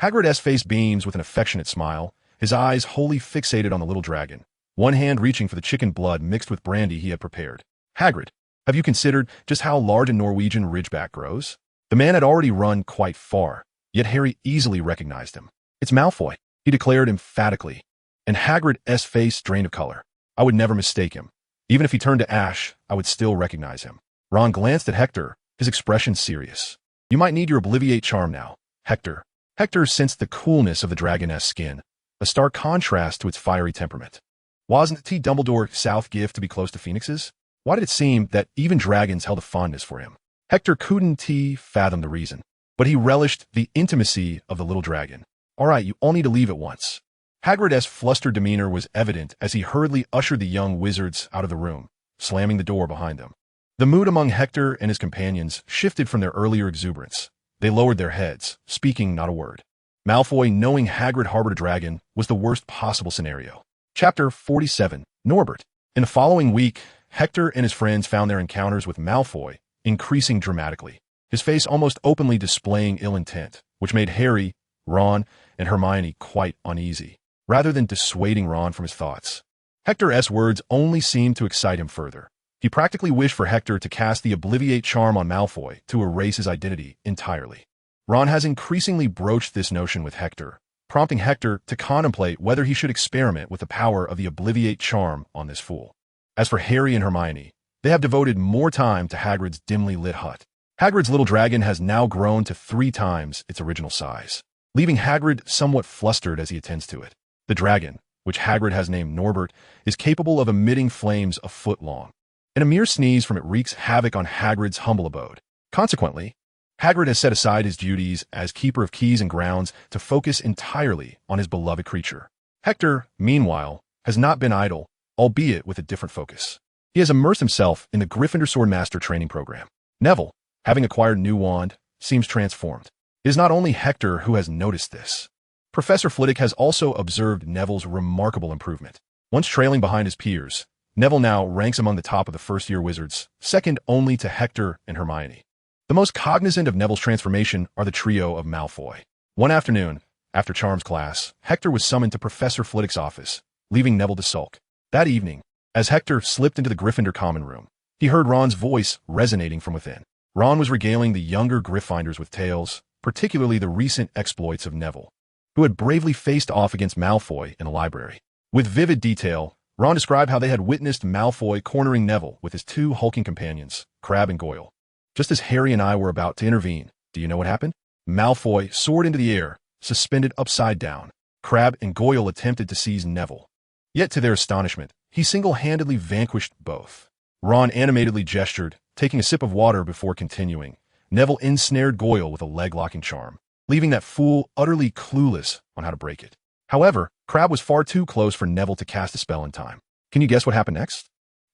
Speaker 1: Hagrid's face beams with an affectionate smile, his eyes wholly fixated on the little dragon, one hand reaching for the chicken blood mixed with brandy he had prepared. Hagrid, have you considered just how large a Norwegian ridgeback grows? The man had already run quite far, yet Harry easily recognized him. It's Malfoy, he declared emphatically, and Hagrid's face drained of color. I would never mistake him. Even if he turned to ash, I would still recognize him. Ron glanced at Hector, his expression serious. You might need your Obliviate charm now, Hector. Hector sensed the coolness of the dragoness skin, a stark contrast to its fiery temperament. Wasn't T. Dumbledore's South gift to be close to phoenixes? Why did it seem that even dragons held a fondness for him? Hector couldn't fathom the reason, but he relished the intimacy of the little dragon. All right, you all need to leave at once. Hagrid's flustered demeanor was evident as he hurriedly ushered the young wizards out of the room, slamming the door behind them. The mood among Hector and his companions shifted from their earlier exuberance. They lowered their heads, speaking not a word. Malfoy, knowing Hagrid harbored a dragon, was the worst possible scenario. Chapter 47, Norbert. In the following week, Hector and his friends found their encounters with Malfoy increasing dramatically, his face almost openly displaying ill intent, which made Harry, Ron, and Hermione quite uneasy. Rather than dissuading Ron from his thoughts, Hector's words only seemed to excite him further. He practically wished for Hector to cast the Obliviate charm on Malfoy to erase his identity entirely. Ron has increasingly broached this notion with Hector, prompting Hector to contemplate whether he should experiment with the power of the Obliviate charm on this fool. As for Harry and Hermione, they have devoted more time to Hagrid's dimly lit hut. Hagrid's little dragon has now grown to 3 times its original size, leaving Hagrid somewhat flustered as he attends to it. The dragon, which Hagrid has named Norbert, is capable of emitting flames a foot long, and a mere sneeze from it wreaks havoc on Hagrid's humble abode. Consequently, Hagrid has set aside his duties as keeper of keys and grounds to focus entirely on his beloved creature. Hector, meanwhile, has not been idle, albeit with a different focus. He has immersed himself in the Gryffindor Swordmaster training program. Neville, having acquired a new wand, seems transformed. It is not only Hector who has noticed this. Professor Flitwick has also observed Neville's remarkable improvement. Once trailing behind his peers, Neville now ranks among the top of the first-year wizards, second only to Hector and Hermione. The most cognizant of Neville's transformation are the trio of Malfoy. One afternoon, after Charms class, Hector was summoned to Professor Flitwick's office, leaving Neville to sulk. That evening, as Hector slipped into the Gryffindor common room, he heard Ron's voice resonating from within. Ron was regaling the younger Gryffindors with tales, particularly the recent exploits of Neville, who had bravely faced off against Malfoy in the library. With vivid detail, Ron described how they had witnessed Malfoy cornering Neville with his 2 hulking companions, Crabbe and Goyle. Just as Harry and I were about to intervene, do you know what happened? Malfoy soared into the air, suspended upside down. Crabbe and Goyle attempted to seize Neville. Yet to their astonishment, he single-handedly vanquished both. Ron animatedly gestured, taking a sip of water before continuing. Neville ensnared Goyle with a leg-locking charm, leaving that fool utterly clueless on how to break it. However, Crabbe was far too close for Neville to cast a spell in time. Can you guess what happened next?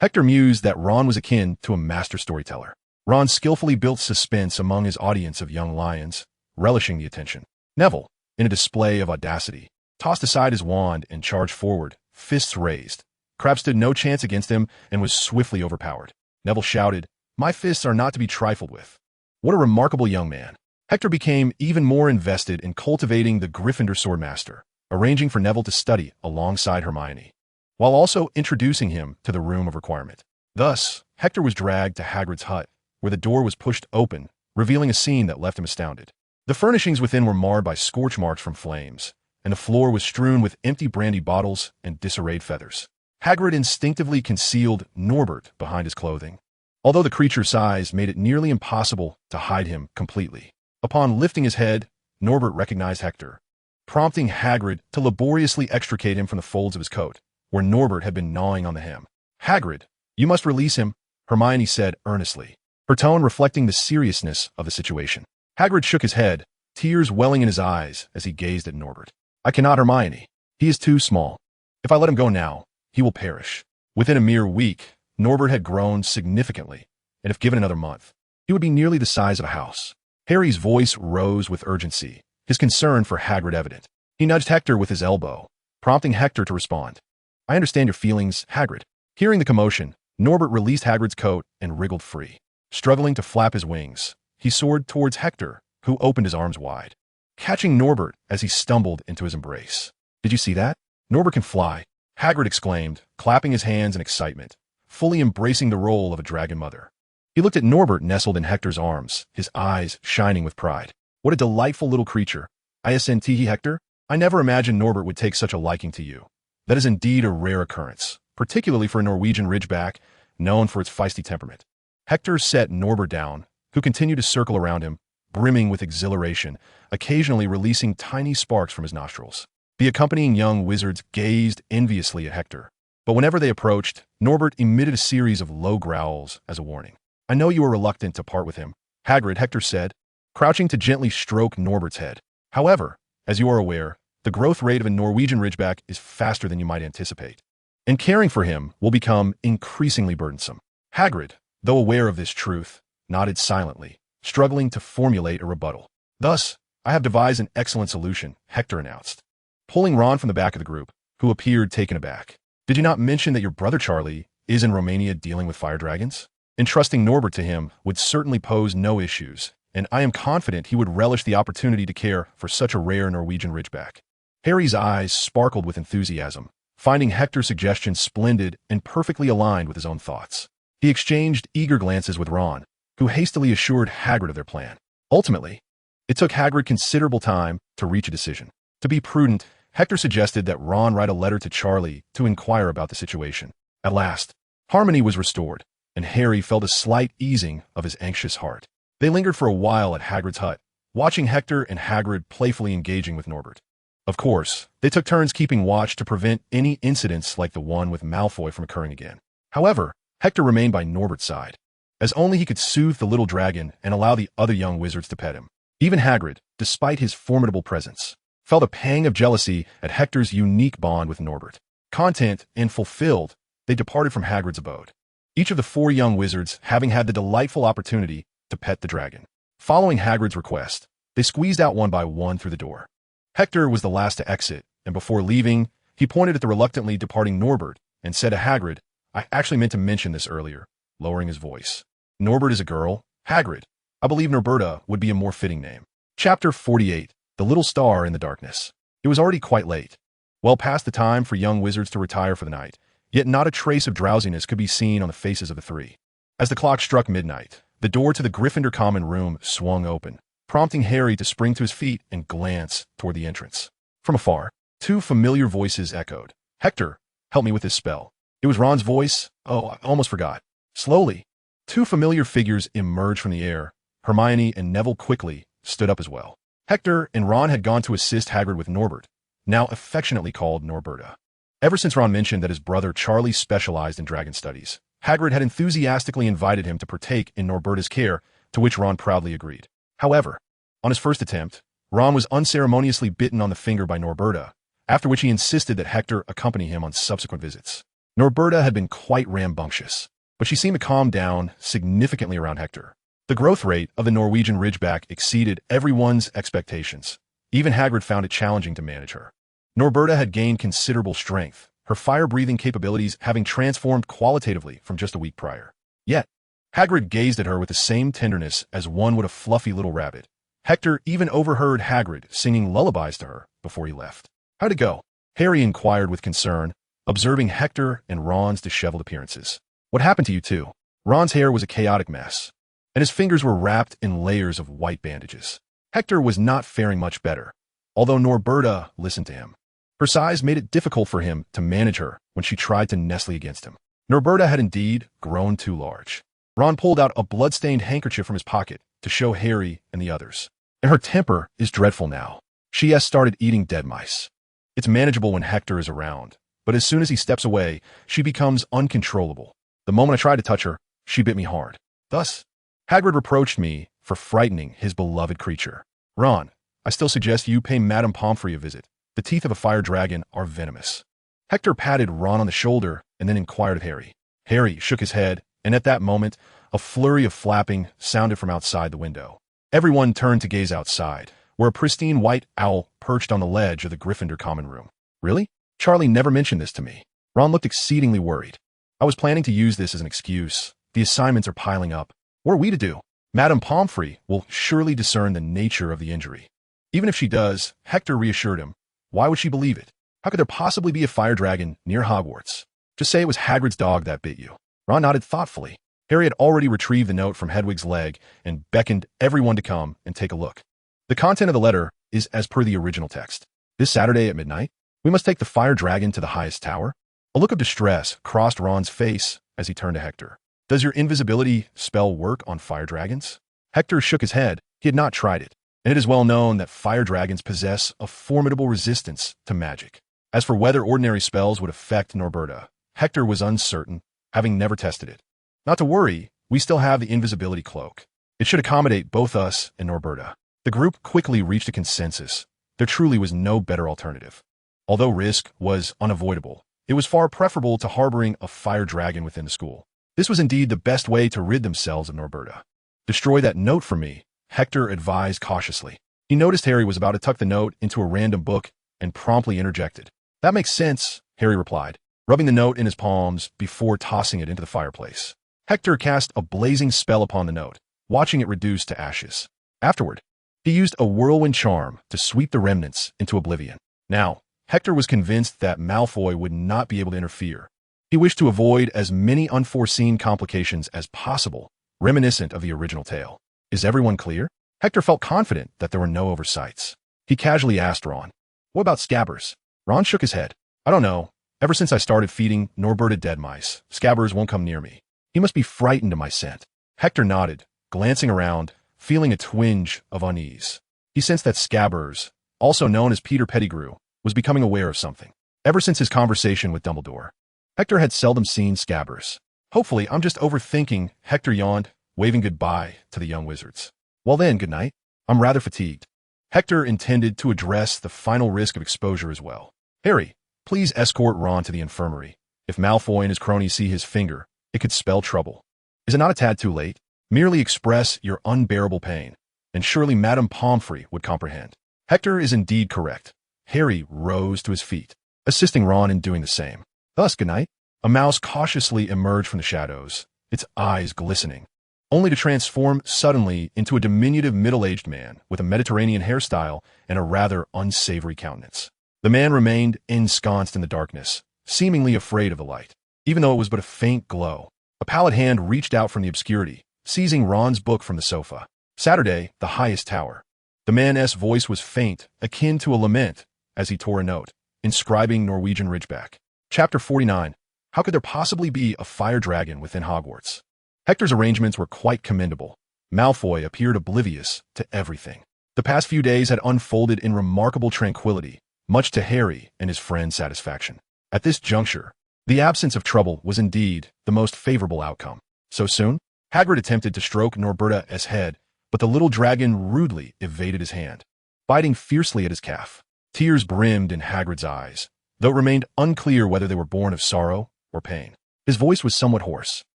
Speaker 1: Hector mused that Ron was akin to a master storyteller. Ron skillfully built suspense among his audience of young lions, relishing the attention. Neville, in a display of audacity, tossed aside his wand and charged forward, fists raised. Crabbe stood no chance against him and was swiftly overpowered. Neville shouted, "My fists are not to be trifled with." What a remarkable young man. Hector became even more invested in cultivating the Gryffindor Swordmaster, arranging for Neville to study alongside Hermione, while also introducing him to the Room of Requirement. Thus, Hector was dragged to Hagrid's hut, where the door was pushed open, revealing a scene that left him astounded. The furnishings within were marred by scorch marks from flames, and the floor was strewn with empty brandy bottles and disarrayed feathers. Hagrid instinctively concealed Norbert behind his clothing, although the creature's size made it nearly impossible to hide him completely. Upon lifting his head, Norbert recognized Hector, prompting Hagrid to laboriously extricate him from the folds of his coat, where Norbert had been gnawing on the hem. "Hagrid, you must release him," Hermione said earnestly, her tone reflecting the seriousness of the situation. Hagrid shook his head, tears welling in his eyes as he gazed at Norbert. "I cannot, Hermione. He is too small. If I let him go now, he will perish." Within a mere week, Norbert had grown significantly, and if given another month, he would be nearly the size of a house. Harry's voice rose with urgency, his concern for Hagrid evident. He nudged Hector with his elbow, prompting Hector to respond. "I understand your feelings, Hagrid." Hearing the commotion, Norbert released Hagrid's coat and wriggled free. Struggling to flap his wings, he soared towards Hector, who opened his arms wide, catching Norbert as he stumbled into his embrace. "Did you see that? Norbert can fly," Hagrid exclaimed, clapping his hands in excitement, fully embracing the role of a dragon mother. He looked at Norbert nestled in Hector's arms, his eyes shining with pride. "What a delightful little creature. Isn't he, Hector? I never imagined Norbert would take such a liking to you. That is indeed a rare occurrence, particularly for a Norwegian ridgeback, known for its feisty temperament." Hector set Norbert down, who continued to circle around him, brimming with exhilaration, occasionally releasing tiny sparks from his nostrils. The accompanying young wizards gazed enviously at Hector, but whenever they approached, Norbert emitted a series of low growls as a warning. "I know you are reluctant to part with him, Hagrid," Hector said, crouching to gently stroke Norbert's head. "However, as you are aware, the growth rate of a Norwegian ridgeback is faster than you might anticipate, and caring for him will become increasingly burdensome." Hagrid, though aware of this truth, nodded silently, struggling to formulate a rebuttal. "Thus, I have devised an excellent solution," Hector announced, pulling Ron from the back of the group, who appeared taken aback. "Did you not mention that your brother Charlie is in Romania dealing with fire dragons? Entrusting Norbert to him would certainly pose no issues, and I am confident he would relish the opportunity to care for such a rare Norwegian ridgeback." Harry's eyes sparkled with enthusiasm, finding Hector's suggestion splendid and perfectly aligned with his own thoughts. He exchanged eager glances with Ron, who hastily assured Hagrid of their plan. Ultimately, it took Hagrid considerable time to reach a decision. To be prudent, Hector suggested that Ron write a letter to Charlie to inquire about the situation. At last, harmony was restored, and Harry felt a slight easing of his anxious heart. They lingered for a while at Hagrid's hut, watching Hector and Hagrid playfully engaging with Norbert. Of course, they took turns keeping watch to prevent any incidents like the one with Malfoy from occurring again. However, Hector remained by Norbert's side, as only he could soothe the little dragon and allow the other young wizards to pet him. Even Hagrid, despite his formidable presence, felt a pang of jealousy at Hector's unique bond with Norbert. Content and fulfilled, they departed from Hagrid's abode, each of the four young wizards having had the delightful opportunity to pet the dragon. Following Hagrid's request, they squeezed out one by one through the door. Hector was the last to exit, and before leaving, he pointed at the reluctantly departing Norbert and said to Hagrid, "I actually meant to mention this earlier," lowering his voice. "Norbert is a girl. Hagrid, I believe Norberta would be a more fitting name." Chapter 48, The Little Star in the Darkness. It was already quite late, well past the time for young wizards to retire for the night, yet not a trace of drowsiness could be seen on the faces of the three. As the clock struck midnight, the door to the Gryffindor common room swung open, prompting Harry to spring to his feet and glance toward the entrance. From afar, two familiar voices echoed. "Hector, help me with this spell." It was Ron's voice. Oh, I almost forgot. Slowly, two familiar figures emerged from the air. Hermione and Neville quickly stood up as well. Hector and Ron had gone to assist Hagrid with Norbert, now affectionately called Norberta. Ever since Ron mentioned that his brother Charlie specialized in dragon studies, Hagrid had enthusiastically invited him to partake in Norberta's care, to which Ron proudly agreed. However, on his first attempt, Ron was unceremoniously bitten on the finger by Norberta, after which he insisted that Hector accompany him on subsequent visits. Norberta had been quite rambunctious, but she seemed to calm down significantly around Hector. The growth rate of the Norwegian ridgeback exceeded everyone's expectations. Even Hagrid found it challenging to manage her. Norberta had gained considerable strength, her fire-breathing capabilities having transformed qualitatively from just a week prior. Yet, Hagrid gazed at her with the same tenderness as one would a fluffy little rabbit. Hector even overheard Hagrid singing lullabies to her before he left. "How'd it go?" Harry inquired with concern, observing Hector and Ron's disheveled appearances. "What happened to you two?" Ron's hair was a chaotic mess, and his fingers were wrapped in layers of white bandages. Hector was not faring much better, although Norberta listened to him. Her size made it difficult for him to manage her when she tried to nestle against him. Norberta had indeed grown too large. Ron pulled out a blood-stained handkerchief from his pocket to show Harry and the others. "And her temper is dreadful now. She has started eating dead mice. It's manageable when Hector is around, but as soon as he steps away, she becomes uncontrollable. The moment I tried to touch her, she bit me hard." Thus, Hagrid reproached me for frightening his beloved creature. "Ron, I still suggest you pay Madame Pomfrey a visit. The teeth of a fire dragon are venomous." Hector patted Ron on the shoulder and then inquired of Harry. Harry shook his head, and at that moment, a flurry of flapping sounded from outside the window. Everyone turned to gaze outside, where a pristine white owl perched on the ledge of the Gryffindor common room. "Really? Charlie never mentioned this to me." Ron looked exceedingly worried. I was planning to use this as an excuse. The assignments are piling up. What are we to do? Madame Pomfrey will surely discern the nature of the injury. Even if she does, Hector reassured him. Why would she believe it? How could there possibly be a fire dragon near Hogwarts? Just say it was Hagrid's dog that bit you. Ron nodded thoughtfully. Harry had already retrieved the note from Hedwig's leg and beckoned everyone to come and take a look. The content of the letter is as per the original text. This Saturday at midnight, we must take the fire dragon to the highest tower. A look of distress crossed Ron's face as he turned to Hector. Does your invisibility spell work on fire dragons? Hector shook his head. He had not tried it, and it is well known that fire dragons possess a formidable resistance to magic. As for whether ordinary spells would affect Norberta, Hector was uncertain, having never tested it. Not to worry, we still have the invisibility cloak. It should accommodate both us and Norberta. The group quickly reached a consensus. There truly was no better alternative. Although risk was unavoidable, it was far preferable to harboring a fire dragon within the school. This was indeed the best way to rid themselves of Norberta. Destroy that note for me, Hector advised cautiously. He noticed Harry was about to tuck the note into a random book and promptly interjected. That makes sense, Harry replied, rubbing the note in his palms before tossing it into the fireplace. Hector cast a blazing spell upon the note, watching it reduce to ashes. Afterward, he used a whirlwind charm to sweep the remnants into oblivion. Now, Hector was convinced that Malfoy would not be able to interfere. He wished to avoid as many unforeseen complications as possible, reminiscent of the original tale. Is everyone clear? Hector felt confident that there were no oversights. He casually asked Ron, what about Scabbers? Ron shook his head. I don't know. Ever since I started feeding Norberta dead mice, Scabbers won't come near me. He must be frightened of my scent. Hector nodded, glancing around, feeling a twinge of unease. He sensed that Scabbers, also known as Peter Pettigrew, was becoming aware of something. Ever since his conversation with Dumbledore, Hector had seldom seen Scabbers. Hopefully, I'm just overthinking, Hector yawned, waving goodbye to the young wizards. Well then, good night. I'm rather fatigued. Hector intended to address the final risk of exposure as well. Harry, please escort Ron to the infirmary. If Malfoy and his cronies see his finger, it could spell trouble. Is it not a tad too late? Merely express your unbearable pain, and surely Madame Pomfrey would comprehend. Hector is indeed correct. Harry rose to his feet, assisting Ron in doing the same. Thus, good night. A mouse cautiously emerged from the shadows, its eyes glistening, only to transform suddenly into a diminutive middle-aged man with a Mediterranean hairstyle and a rather unsavory countenance. The man remained ensconced in the darkness, seemingly afraid of the light, even though it was but a faint glow. A pallid hand reached out from the obscurity, seizing Ron's book from the sofa. Saturday, the highest tower. The man's voice was faint, akin to a lament, as he tore a note, inscribing Norwegian Ridgeback. Chapter 49. How could there possibly be a fire dragon within Hogwarts? Hector's arrangements were quite commendable. Malfoy appeared oblivious to everything. The past few days had unfolded in remarkable tranquility, much to Harry and his friend's satisfaction. At this juncture, the absence of trouble was indeed the most favorable outcome. So soon, Hagrid attempted to stroke Norberta's head, but the little dragon rudely evaded his hand, biting fiercely at his calf. Tears brimmed in Hagrid's eyes, though it remained unclear whether they were born of sorrow or pain. His voice was somewhat hoarse,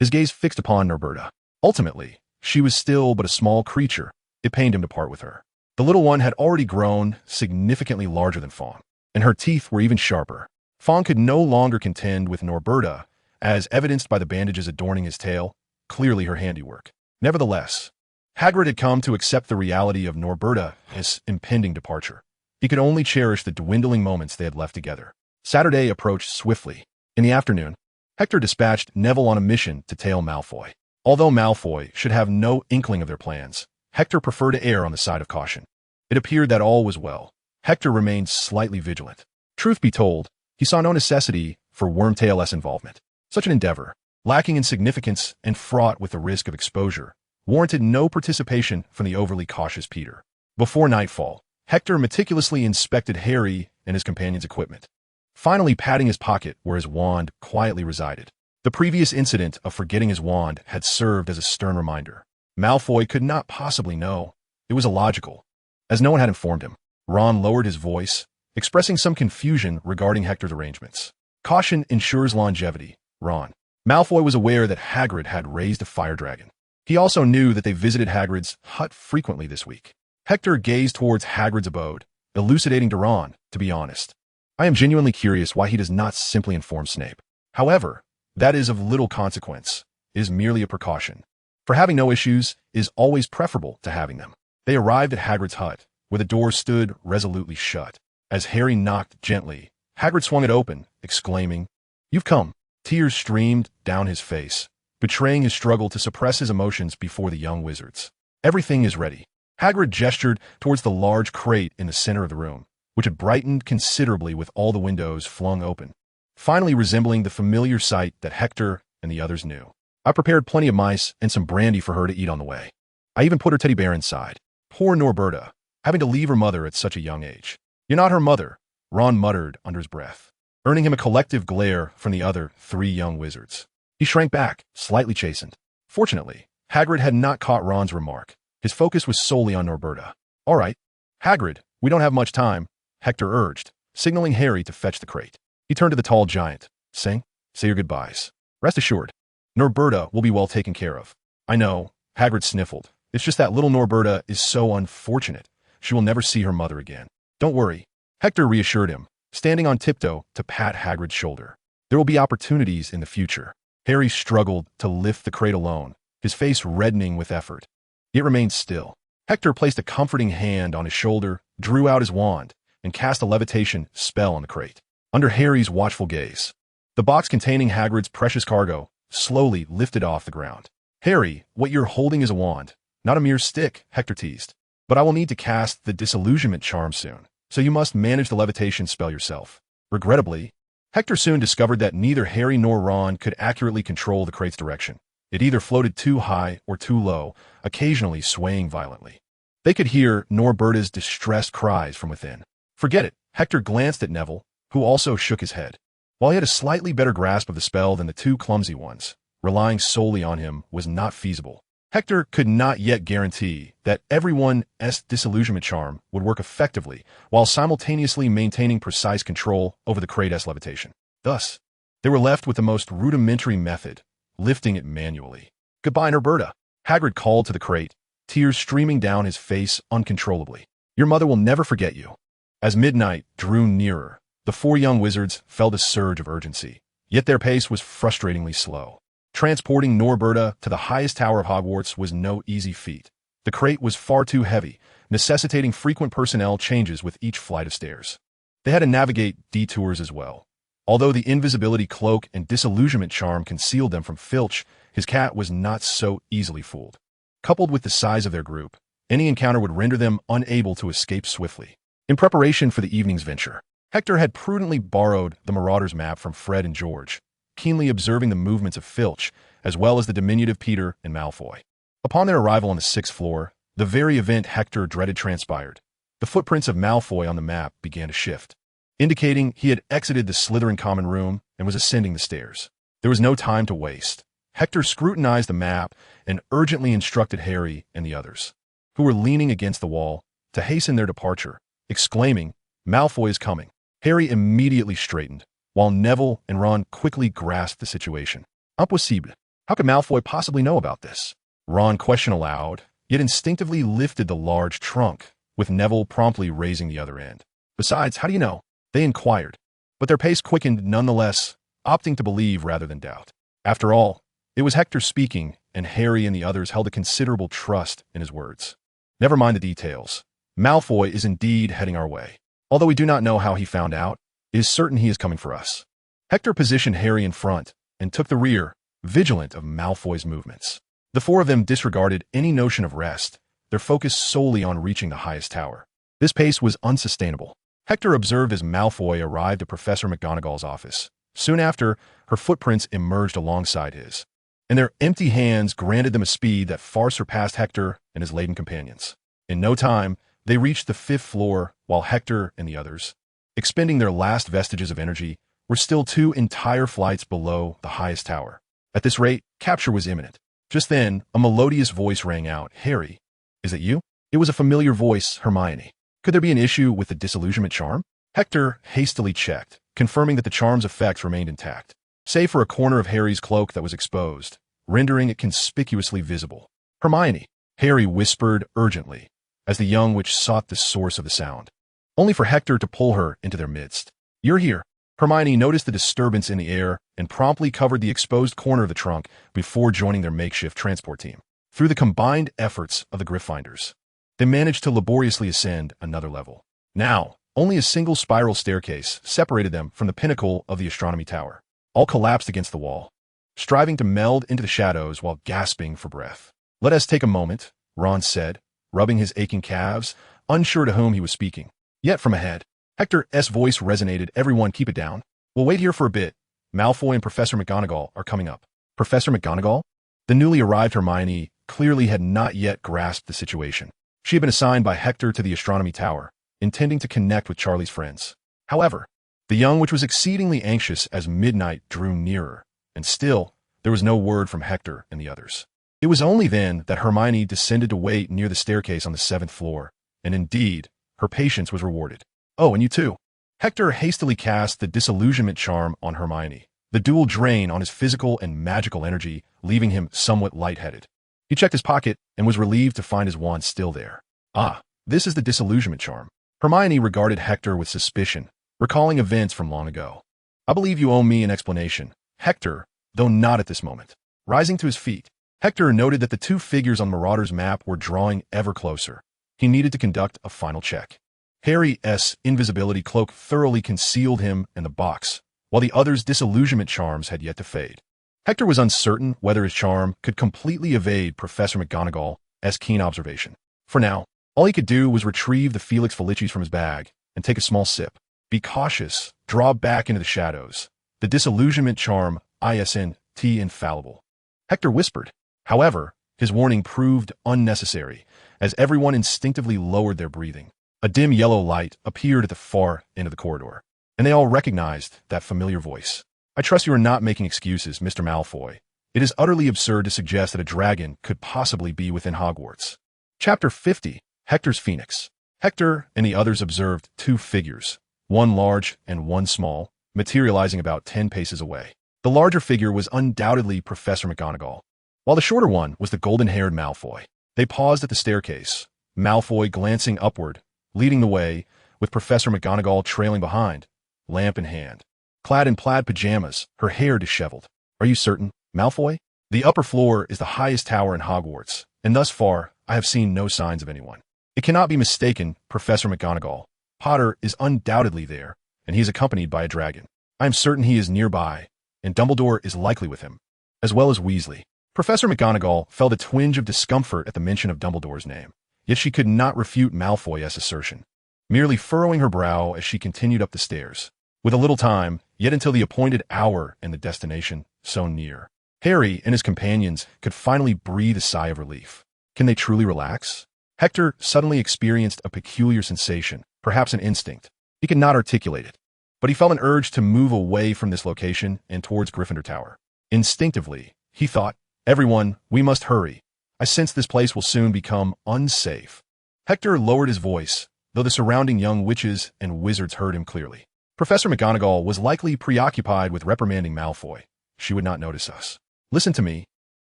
Speaker 1: his gaze fixed upon Norberta. Ultimately, she was still but a small creature. It pained him to part with her. The little one had already grown significantly larger than Fawn, and her teeth were even sharper. Fawn could no longer contend with Norberta, as evidenced by the bandages adorning his tail, clearly her handiwork. Nevertheless, Hagrid had come to accept the reality of Norberta's impending departure. He could only cherish the dwindling moments they had left together. Saturday approached swiftly. In the afternoon, Hector dispatched Neville on a mission to tail Malfoy. Although Malfoy should have no inkling of their plans, Hector preferred to err on the side of caution. It appeared that all was well. Hector remained slightly vigilant. Truth be told, he saw no necessity for Wormtail-less involvement. Such an endeavor, lacking in significance and fraught with the risk of exposure, warranted no participation from the overly cautious Peter. Before nightfall, Hector meticulously inspected Harry and his companion's equipment, finally patting his pocket where his wand quietly resided. The previous incident of forgetting his wand had served as a stern reminder. Malfoy could not possibly know. It was illogical, as no one had informed him. Ron lowered his voice, expressing some confusion regarding Hector's arrangements. Caution ensures longevity, Ron. Malfoy was aware that Hagrid had raised a fire dragon. He also knew that they visited Hagrid's hut frequently this week. Hector gazed towards Hagrid's abode, elucidating to Ron, to be honest. I am genuinely curious why he does not simply inform Snape. However, That is of little consequence. It is merely a precaution. For having no issues is always preferable to having them. They arrived at Hagrid's hut, where the door stood resolutely shut. As Harry knocked gently, Hagrid swung it open, exclaiming, "You've come." Tears streamed down his face, betraying his struggle to suppress his emotions before the young wizards. "Everything is ready." Hagrid gestured towards the large crate in the center of the room, which had brightened considerably with all the windows flung open, finally resembling the familiar sight that Hector and the others knew. "I prepared plenty of mice and some brandy for her to eat on the way. I even put her teddy bear inside. Poor Norberta, having to leave her mother at such a young age." "You're not her mother," Ron muttered under his breath, earning him a collective glare from the other 3 young wizards. He shrank back, slightly chastened. Fortunately, Hagrid had not caught Ron's remark. His focus was solely on Norberta. "All right, Hagrid, we don't have much time," Hector urged, signaling Harry to fetch the crate. He turned to the tall giant, saying, "Say your goodbyes. Rest assured, Norberta will be well taken care of." "I know," Hagrid sniffled. "It's just that little Norberta is so unfortunate. She will never see her mother again." "Don't worry," Hector reassured him, standing on tiptoe to pat Hagrid's shoulder. "There will be opportunities in the future." Harry struggled to lift the crate alone, his face reddening with effort. It remained still. Hector placed a comforting hand on his shoulder, drew out his wand, and cast a levitation spell on the crate. Under Harry's watchful gaze, the box containing Hagrid's precious cargo slowly lifted off the ground. "Harry, what you're holding is a wand, not a mere stick," Hector teased. "But I will need to cast the disillusionment charm soon, so you must manage the levitation spell yourself." Regrettably, Hector soon discovered that neither Harry nor Ron could accurately control the crate's direction. It either floated too high or too low, occasionally swaying violently. They could hear Norberta's distressed cries from within. "Forget it," Hector glanced at Neville, who also shook his head. While he had a slightly better grasp of the spell than the 2 clumsy ones, relying solely on him was not feasible. Hector could not yet guarantee that everyone's disillusionment charm would work effectively while simultaneously maintaining precise control over the crate's levitation. Thus, they were left with the most rudimentary method, lifting it manually. "Goodbye, Norberta," Hagrid called to the crate, tears streaming down his face uncontrollably. "Your mother will never forget you." As midnight drew nearer, the 4 young wizards felt a surge of urgency, yet their pace was frustratingly slow. Transporting Norberta to the highest tower of Hogwarts was no easy feat. The crate was far too heavy, necessitating frequent personnel changes with each flight of stairs. They had to navigate detours as well. Although the invisibility cloak and disillusionment charm concealed them from Filch, his cat was not so easily fooled. Coupled with the size of their group, any encounter would render them unable to escape swiftly. In preparation for the evening's venture, Hector had prudently borrowed the Marauder's map from Fred and George, keenly observing the movements of Filch, as well as the diminutive Peter and Malfoy. Upon their arrival on the 6th floor, the very event Hector dreaded transpired. The footprints of Malfoy on the map began to shift, indicating he had exited the Slytherin common room and was ascending the stairs. There was no time to waste. Hector scrutinized the map and urgently instructed Harry and the others, who were leaning against the wall, to hasten their departure, exclaiming, "Malfoy is coming." Harry immediately straightened, while Neville and Ron quickly grasped the situation. "Impossible. How could Malfoy possibly know about this?" Ron questioned aloud, yet instinctively lifted the large trunk, with Neville promptly raising the other end. "Besides, how do you know?" they inquired, but their pace quickened nonetheless, opting to believe rather than doubt. After all, it was Hector speaking, and Harry and the others held a considerable trust in his words. "Never mind the details. Malfoy is indeed heading our way. Although we do not know how he found out, it is certain he is coming for us." Hector positioned Harry in front and took the rear, vigilant of Malfoy's movements. The 4 of them disregarded any notion of rest, their focus solely on reaching the highest tower. This pace was unsustainable. Hector observed as Malfoy arrived at Professor McGonagall's office. Soon after, her footprints emerged alongside his, and their empty hands granted them a speed that far surpassed Hector and his laden companions. In no time, they reached the 5th floor, while Hector and the others, expending their last vestiges of energy, were still 2 entire flights below the highest tower. At this rate, capture was imminent. Just then, a melodious voice rang out. "Harry, is it you?" It was a familiar voice, Hermione. Could there be an issue with the disillusionment charm? Hector hastily checked, confirming that the charm's effects remained intact, save for a corner of Harry's cloak that was exposed, rendering it conspicuously visible. "Hermione," Harry whispered urgently, as the young witch sought the source of the sound, only for Hector to pull her into their midst. "You're here." Hermione noticed the disturbance in the air and promptly covered the exposed corner of the trunk before joining their makeshift transport team. Through the combined efforts of the Gryffindors, they managed to laboriously ascend another level. Now, only a single spiral staircase separated them from the pinnacle of the astronomy tower. All collapsed against the wall, striving to meld into the shadows while gasping for breath. "Let us take a moment," Ron said, rubbing his aching calves, unsure to whom he was speaking. Yet from ahead, Hector's voice resonated. "Everyone keep it down. We'll wait here for a bit. Malfoy and Professor McGonagall are coming up." Professor McGonagall? The newly arrived Hermione clearly had not yet grasped the situation. She had been assigned by Hector to the astronomy tower, intending to connect with Charlie's friends. However, the young witch was exceedingly anxious as midnight drew nearer, and still, there was no word from Hector and the others. It was only then that Hermione descended to wait near the staircase on the 7th floor, and indeed, her patience was rewarded. "Oh, and you too." Hector hastily cast the disillusionment charm on Hermione, the dual drain on his physical and magical energy, leaving him somewhat lightheaded. He checked his pocket and was relieved to find his wand still there. "Ah, this is the disillusionment charm." Hermione regarded Hector with suspicion, recalling events from long ago. "I believe you owe me an explanation." Hector, though not at this moment. Rising to his feet, Hector noted that the two figures on Marauder's map were drawing ever closer. He needed to conduct a final check. Harry's invisibility cloak thoroughly concealed him and the box, while the other's disillusionment charms had yet to fade. Hector was uncertain whether his charm could completely evade Professor McGonagall's keen observation. For now, all he could do was retrieve the Felix Felicis from his bag and take a small sip. "Be cautious, draw back into the shadows. The disillusionment charm isn't infallible," Hector whispered. However, his warning proved unnecessary, as everyone instinctively lowered their breathing. A dim yellow light appeared at the far end of the corridor, and they all recognized that familiar voice. "I trust you are not making excuses, Mr. Malfoy. It is utterly absurd to suggest that a dragon could possibly be within Hogwarts." Chapter 50, Hector's Phoenix. Hector and the others observed two figures, one large and one small, materializing about 10 paces away. The larger figure was undoubtedly Professor McGonagall, while the shorter one was the golden-haired Malfoy. They paused at the staircase, Malfoy glancing upward, leading the way, with Professor McGonagall trailing behind, lamp in hand. Clad in plaid pajamas, her hair disheveled. "Are you certain, Malfoy? The upper floor is the highest tower in Hogwarts, and thus far, I have seen no signs of anyone." "It cannot be mistaken, Professor McGonagall. Potter is undoubtedly there, and he is accompanied by a dragon. I am certain he is nearby, and Dumbledore is likely with him, as well as Weasley." Professor McGonagall felt a twinge of discomfort at the mention of Dumbledore's name, yet she could not refute Malfoy's assertion, merely furrowing her brow as she continued up the stairs. With a little time, yet until the appointed hour and the destination so near, Harry and his companions could finally breathe a sigh of relief. Can they truly relax? Hector suddenly experienced a peculiar sensation, perhaps an instinct. He could not articulate it, but he felt an urge to move away from this location and towards Gryffindor Tower. Instinctively, he thought, "Everyone, we must hurry. I sense this place will soon become unsafe." Hector lowered his voice, though the surrounding young witches and wizards heard him clearly. Professor McGonagall was likely preoccupied with reprimanding Malfoy. "She would not notice us. Listen to me,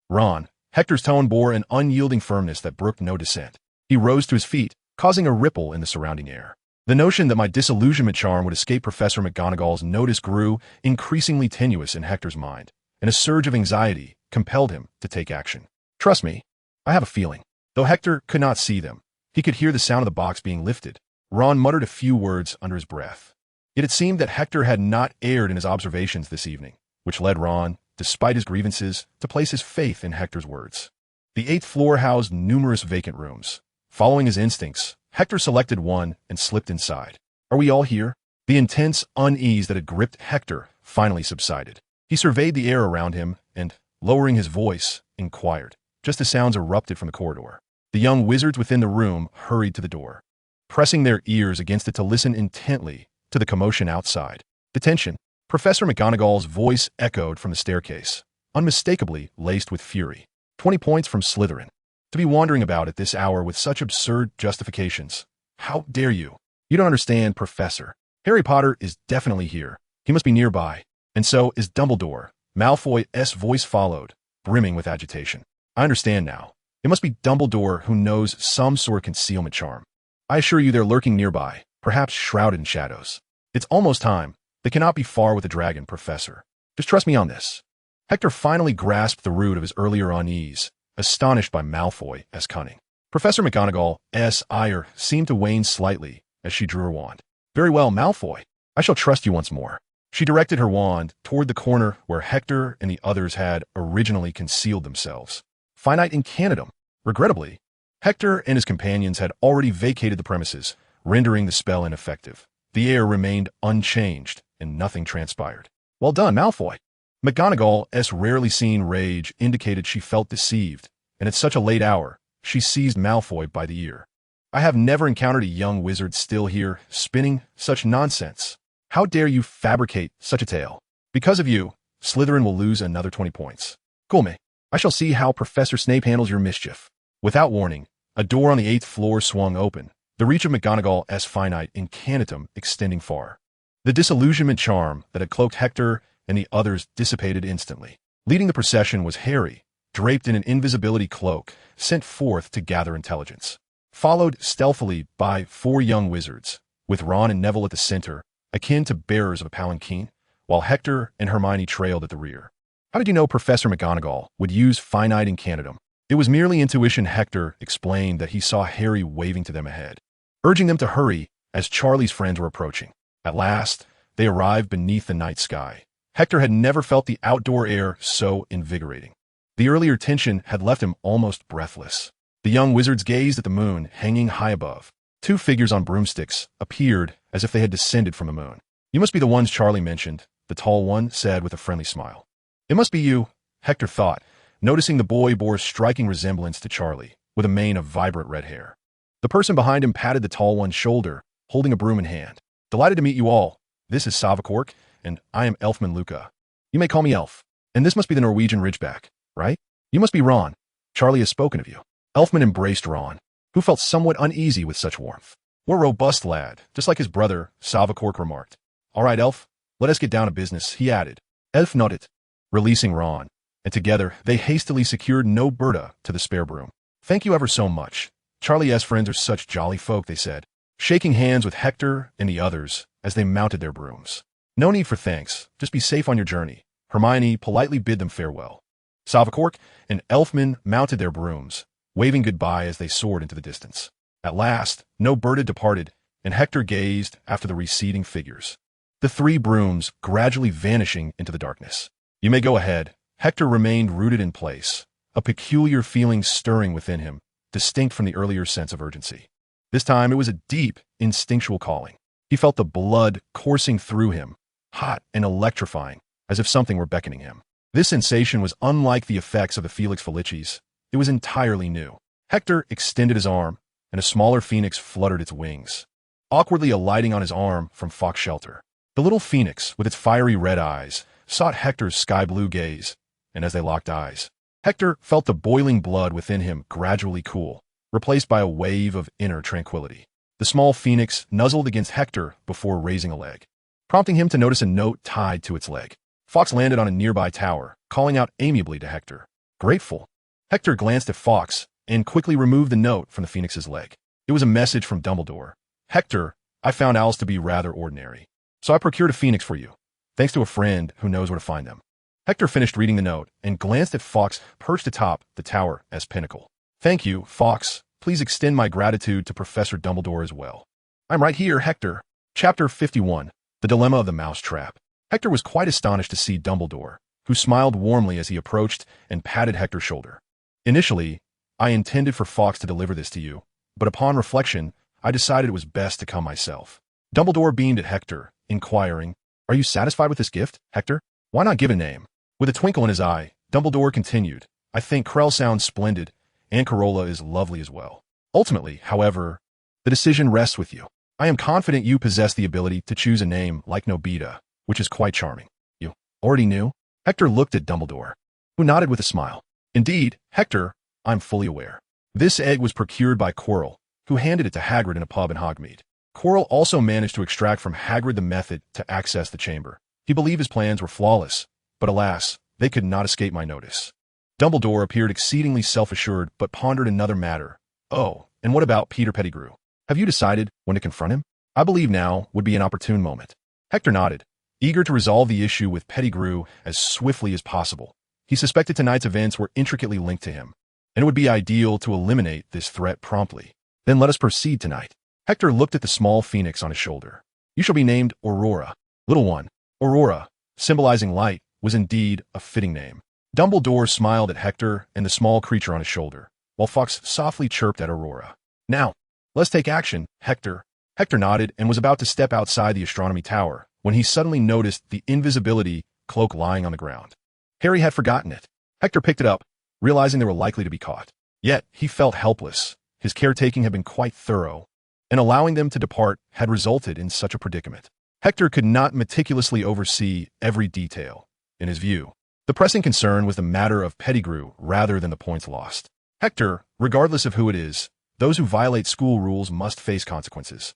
Speaker 1: Ron." Hector's tone bore an unyielding firmness that brooked no dissent. He rose to his feet, causing a ripple in the surrounding air. The notion that my disillusionment charm would escape Professor McGonagall's notice grew increasingly tenuous in Hector's mind, and a surge of anxiety compelled him to take action. "Trust me, I have a feeling." Though Hector could not see them, he could hear the sound of the box being lifted. Ron muttered a few words under his breath. It seemed that Hector had not erred in his observations this evening, which led Ron, despite his grievances, to place his faith in Hector's words. The 8th floor housed numerous vacant rooms. Following his instincts, Hector selected one and slipped inside. "Are we all here?" The intense unease that had gripped Hector finally subsided. He surveyed the air around him and, lowering his voice, inquired, just as sounds erupted from the corridor. The young wizards within the room hurried to the door, pressing their ears against it to listen intently to the commotion outside. "Detention!" Professor McGonagall's voice echoed from the staircase, unmistakably laced with fury. 20 points from Slytherin. To be wandering about at this hour with such absurd justifications. How dare you? You don't understand, Professor. Harry Potter is definitely here. He must be nearby. And so is Dumbledore. Malfoy's voice followed, brimming with agitation. I understand now. It must be Dumbledore who knows some sort of concealment charm. I assure you they're lurking nearby, perhaps shrouded in shadows. It's almost time. They cannot be far with the dragon, Professor. Just trust me on this. Hector finally grasped the root of his earlier unease, astonished by Malfoy's cunning. Professor McGonagall's ire seemed to wane slightly as she drew her wand. Very well, Malfoy. I shall trust you once more. She directed her wand toward the corner where Hector and the others had originally concealed themselves. Finite incantum. Regrettably, Hector and his companions had already vacated the premises, rendering the spell ineffective. The air remained unchanged, and nothing transpired. Well done, Malfoy. McGonagall's rarely seen rage indicated she felt deceived, and at such a late hour, she seized Malfoy by the ear. I have never encountered a young wizard still here, spinning such nonsense. How dare you fabricate such a tale? Because of you, Slytherin will lose another 20 points. Cool me. I shall see how Professor Snape handles your mischief. Without warning, a door on the 8th floor swung open, the reach of McGonagall's finite incantum extending far. The disillusionment charm that had cloaked Hector and the others dissipated instantly. Leading the procession was Harry, draped in an invisibility cloak, sent forth to gather intelligence. Followed stealthily by 4 young wizards, with Ron and Neville at the center, akin to bearers of a palanquin, while Hector and Hermione trailed at the rear. How did you know Professor McGonagall would use finite incantum? It was merely intuition. Hector explained that he saw Harry waving to them ahead, urging them to hurry as Charlie's friends were approaching. At last, they arrived beneath the night sky. Hector had never felt the outdoor air so invigorating. The earlier tension had left him almost breathless. The young wizards gazed at the moon hanging high above. 2 figures on broomsticks appeared as if they had descended from the moon. You must be the ones Charlie mentioned, the tall one said with a friendly smile. It must be you, Hector thought, noticing the boy bore striking resemblance to Charlie, with a mane of vibrant red hair. The person behind him patted the tall one's shoulder, holding a broom in hand. Delighted to meet you all. This is Savakork, and I am Elfman Luca. You may call me Elf. And this must be the Norwegian Ridgeback, right? You must be Ron. Charlie has spoken of you. Elfman embraced Ron, who felt somewhat uneasy with such warmth. What a robust lad, just like his brother, Savakork remarked. All right, Elf, let us get down to business, he added. Elf nodded, releasing Ron, and together they hastily secured No Berta to the spare broom. Thank you ever so much. Charlie's friends are such jolly folk, they said, shaking hands with Hector and the others as they mounted their brooms. No need for thanks, just be safe on your journey. Hermione politely bid them farewell. Savakork and Elfman mounted their brooms, waving goodbye as they soared into the distance. At last, No Berta departed, and Hector gazed after the receding figures, the 3 brooms gradually vanishing into the darkness. You may go ahead. Hector remained rooted in place, a peculiar feeling stirring within him, distinct from the earlier sense of urgency. This time it was a deep, instinctual calling. He felt the blood coursing through him, hot and electrifying, as if something were beckoning him. This sensation was unlike the effects of the Felix Felicis. It was entirely new. Hector extended his arm, and a smaller phoenix fluttered its wings, awkwardly alighting on his arm from Fox's shelter. The little phoenix, with its fiery red eyes, sought Hector's sky-blue gaze, and as they locked eyes, Hector felt the boiling blood within him gradually cool, replaced by a wave of inner tranquility. The small phoenix nuzzled against Hector before raising a leg, prompting him to notice a note tied to its leg. Fox landed on a nearby tower, calling out amiably to Hector. Grateful. Hector glanced at Fox and quickly removed the note from the phoenix's leg. It was a message from Dumbledore. Hector, I found owls to be rather ordinary, so I procured a phoenix for you, thanks to a friend who knows where to find them. Hector finished reading the note and glanced at Fox perched atop the tower as pinnacle. Thank you, Fox. Please extend my gratitude to Professor Dumbledore as well. I'm right here, Hector. Chapter 51, The Dilemma of the Mousetrap. Hector was quite astonished to see Dumbledore, who smiled warmly as he approached and patted Hector's shoulder. Initially, I intended for Fox to deliver this to you, but upon reflection, I decided it was best to come myself. Dumbledore beamed at Hector, inquiring, Are you satisfied with this gift, Hector? Why not give a name? With a twinkle in his eye, Dumbledore continued, I think Krell sounds splendid, and Corolla is lovely as well. Ultimately, however, the decision rests with you. I am confident you possess the ability to choose a name like Nobita, which is quite charming. You already knew? Hector looked at Dumbledore, who nodded with a smile. Indeed, Hector, I'm fully aware. This egg was procured by Quirrell, who handed it to Hagrid in a pub in Hogsmeade. Quirrell also managed to extract from Hagrid the method to access the chamber. He believed his plans were flawless, but alas, they could not escape my notice. Dumbledore appeared exceedingly self-assured, but pondered another matter. Oh, and what about Peter Pettigrew? Have you decided when to confront him? I believe now would be an opportune moment. Hector nodded, eager to resolve the issue with Pettigrew as swiftly as possible. He suspected tonight's events were intricately linked to him, and it would be ideal to eliminate this threat promptly. Then let us proceed tonight. Hector looked at the small phoenix on his shoulder. You shall be named Aurora. Little one. Aurora, symbolizing light, was indeed a fitting name. Dumbledore smiled at Hector and the small creature on his shoulder, while Fawkes softly chirped at Aurora. Now, let's take action, Hector. Hector nodded and was about to step outside the astronomy tower when he suddenly noticed the invisibility cloak lying on the ground. Harry had forgotten it. Hector picked it up, realizing they were likely to be caught. Yet, he felt helpless. His caretaking had been quite thorough, and allowing them to depart had resulted in such a predicament. Hector could not meticulously oversee every detail. In his view, the pressing concern was the matter of Pettigrew rather than the points lost. Hector, regardless of who it is, those who violate school rules must face consequences.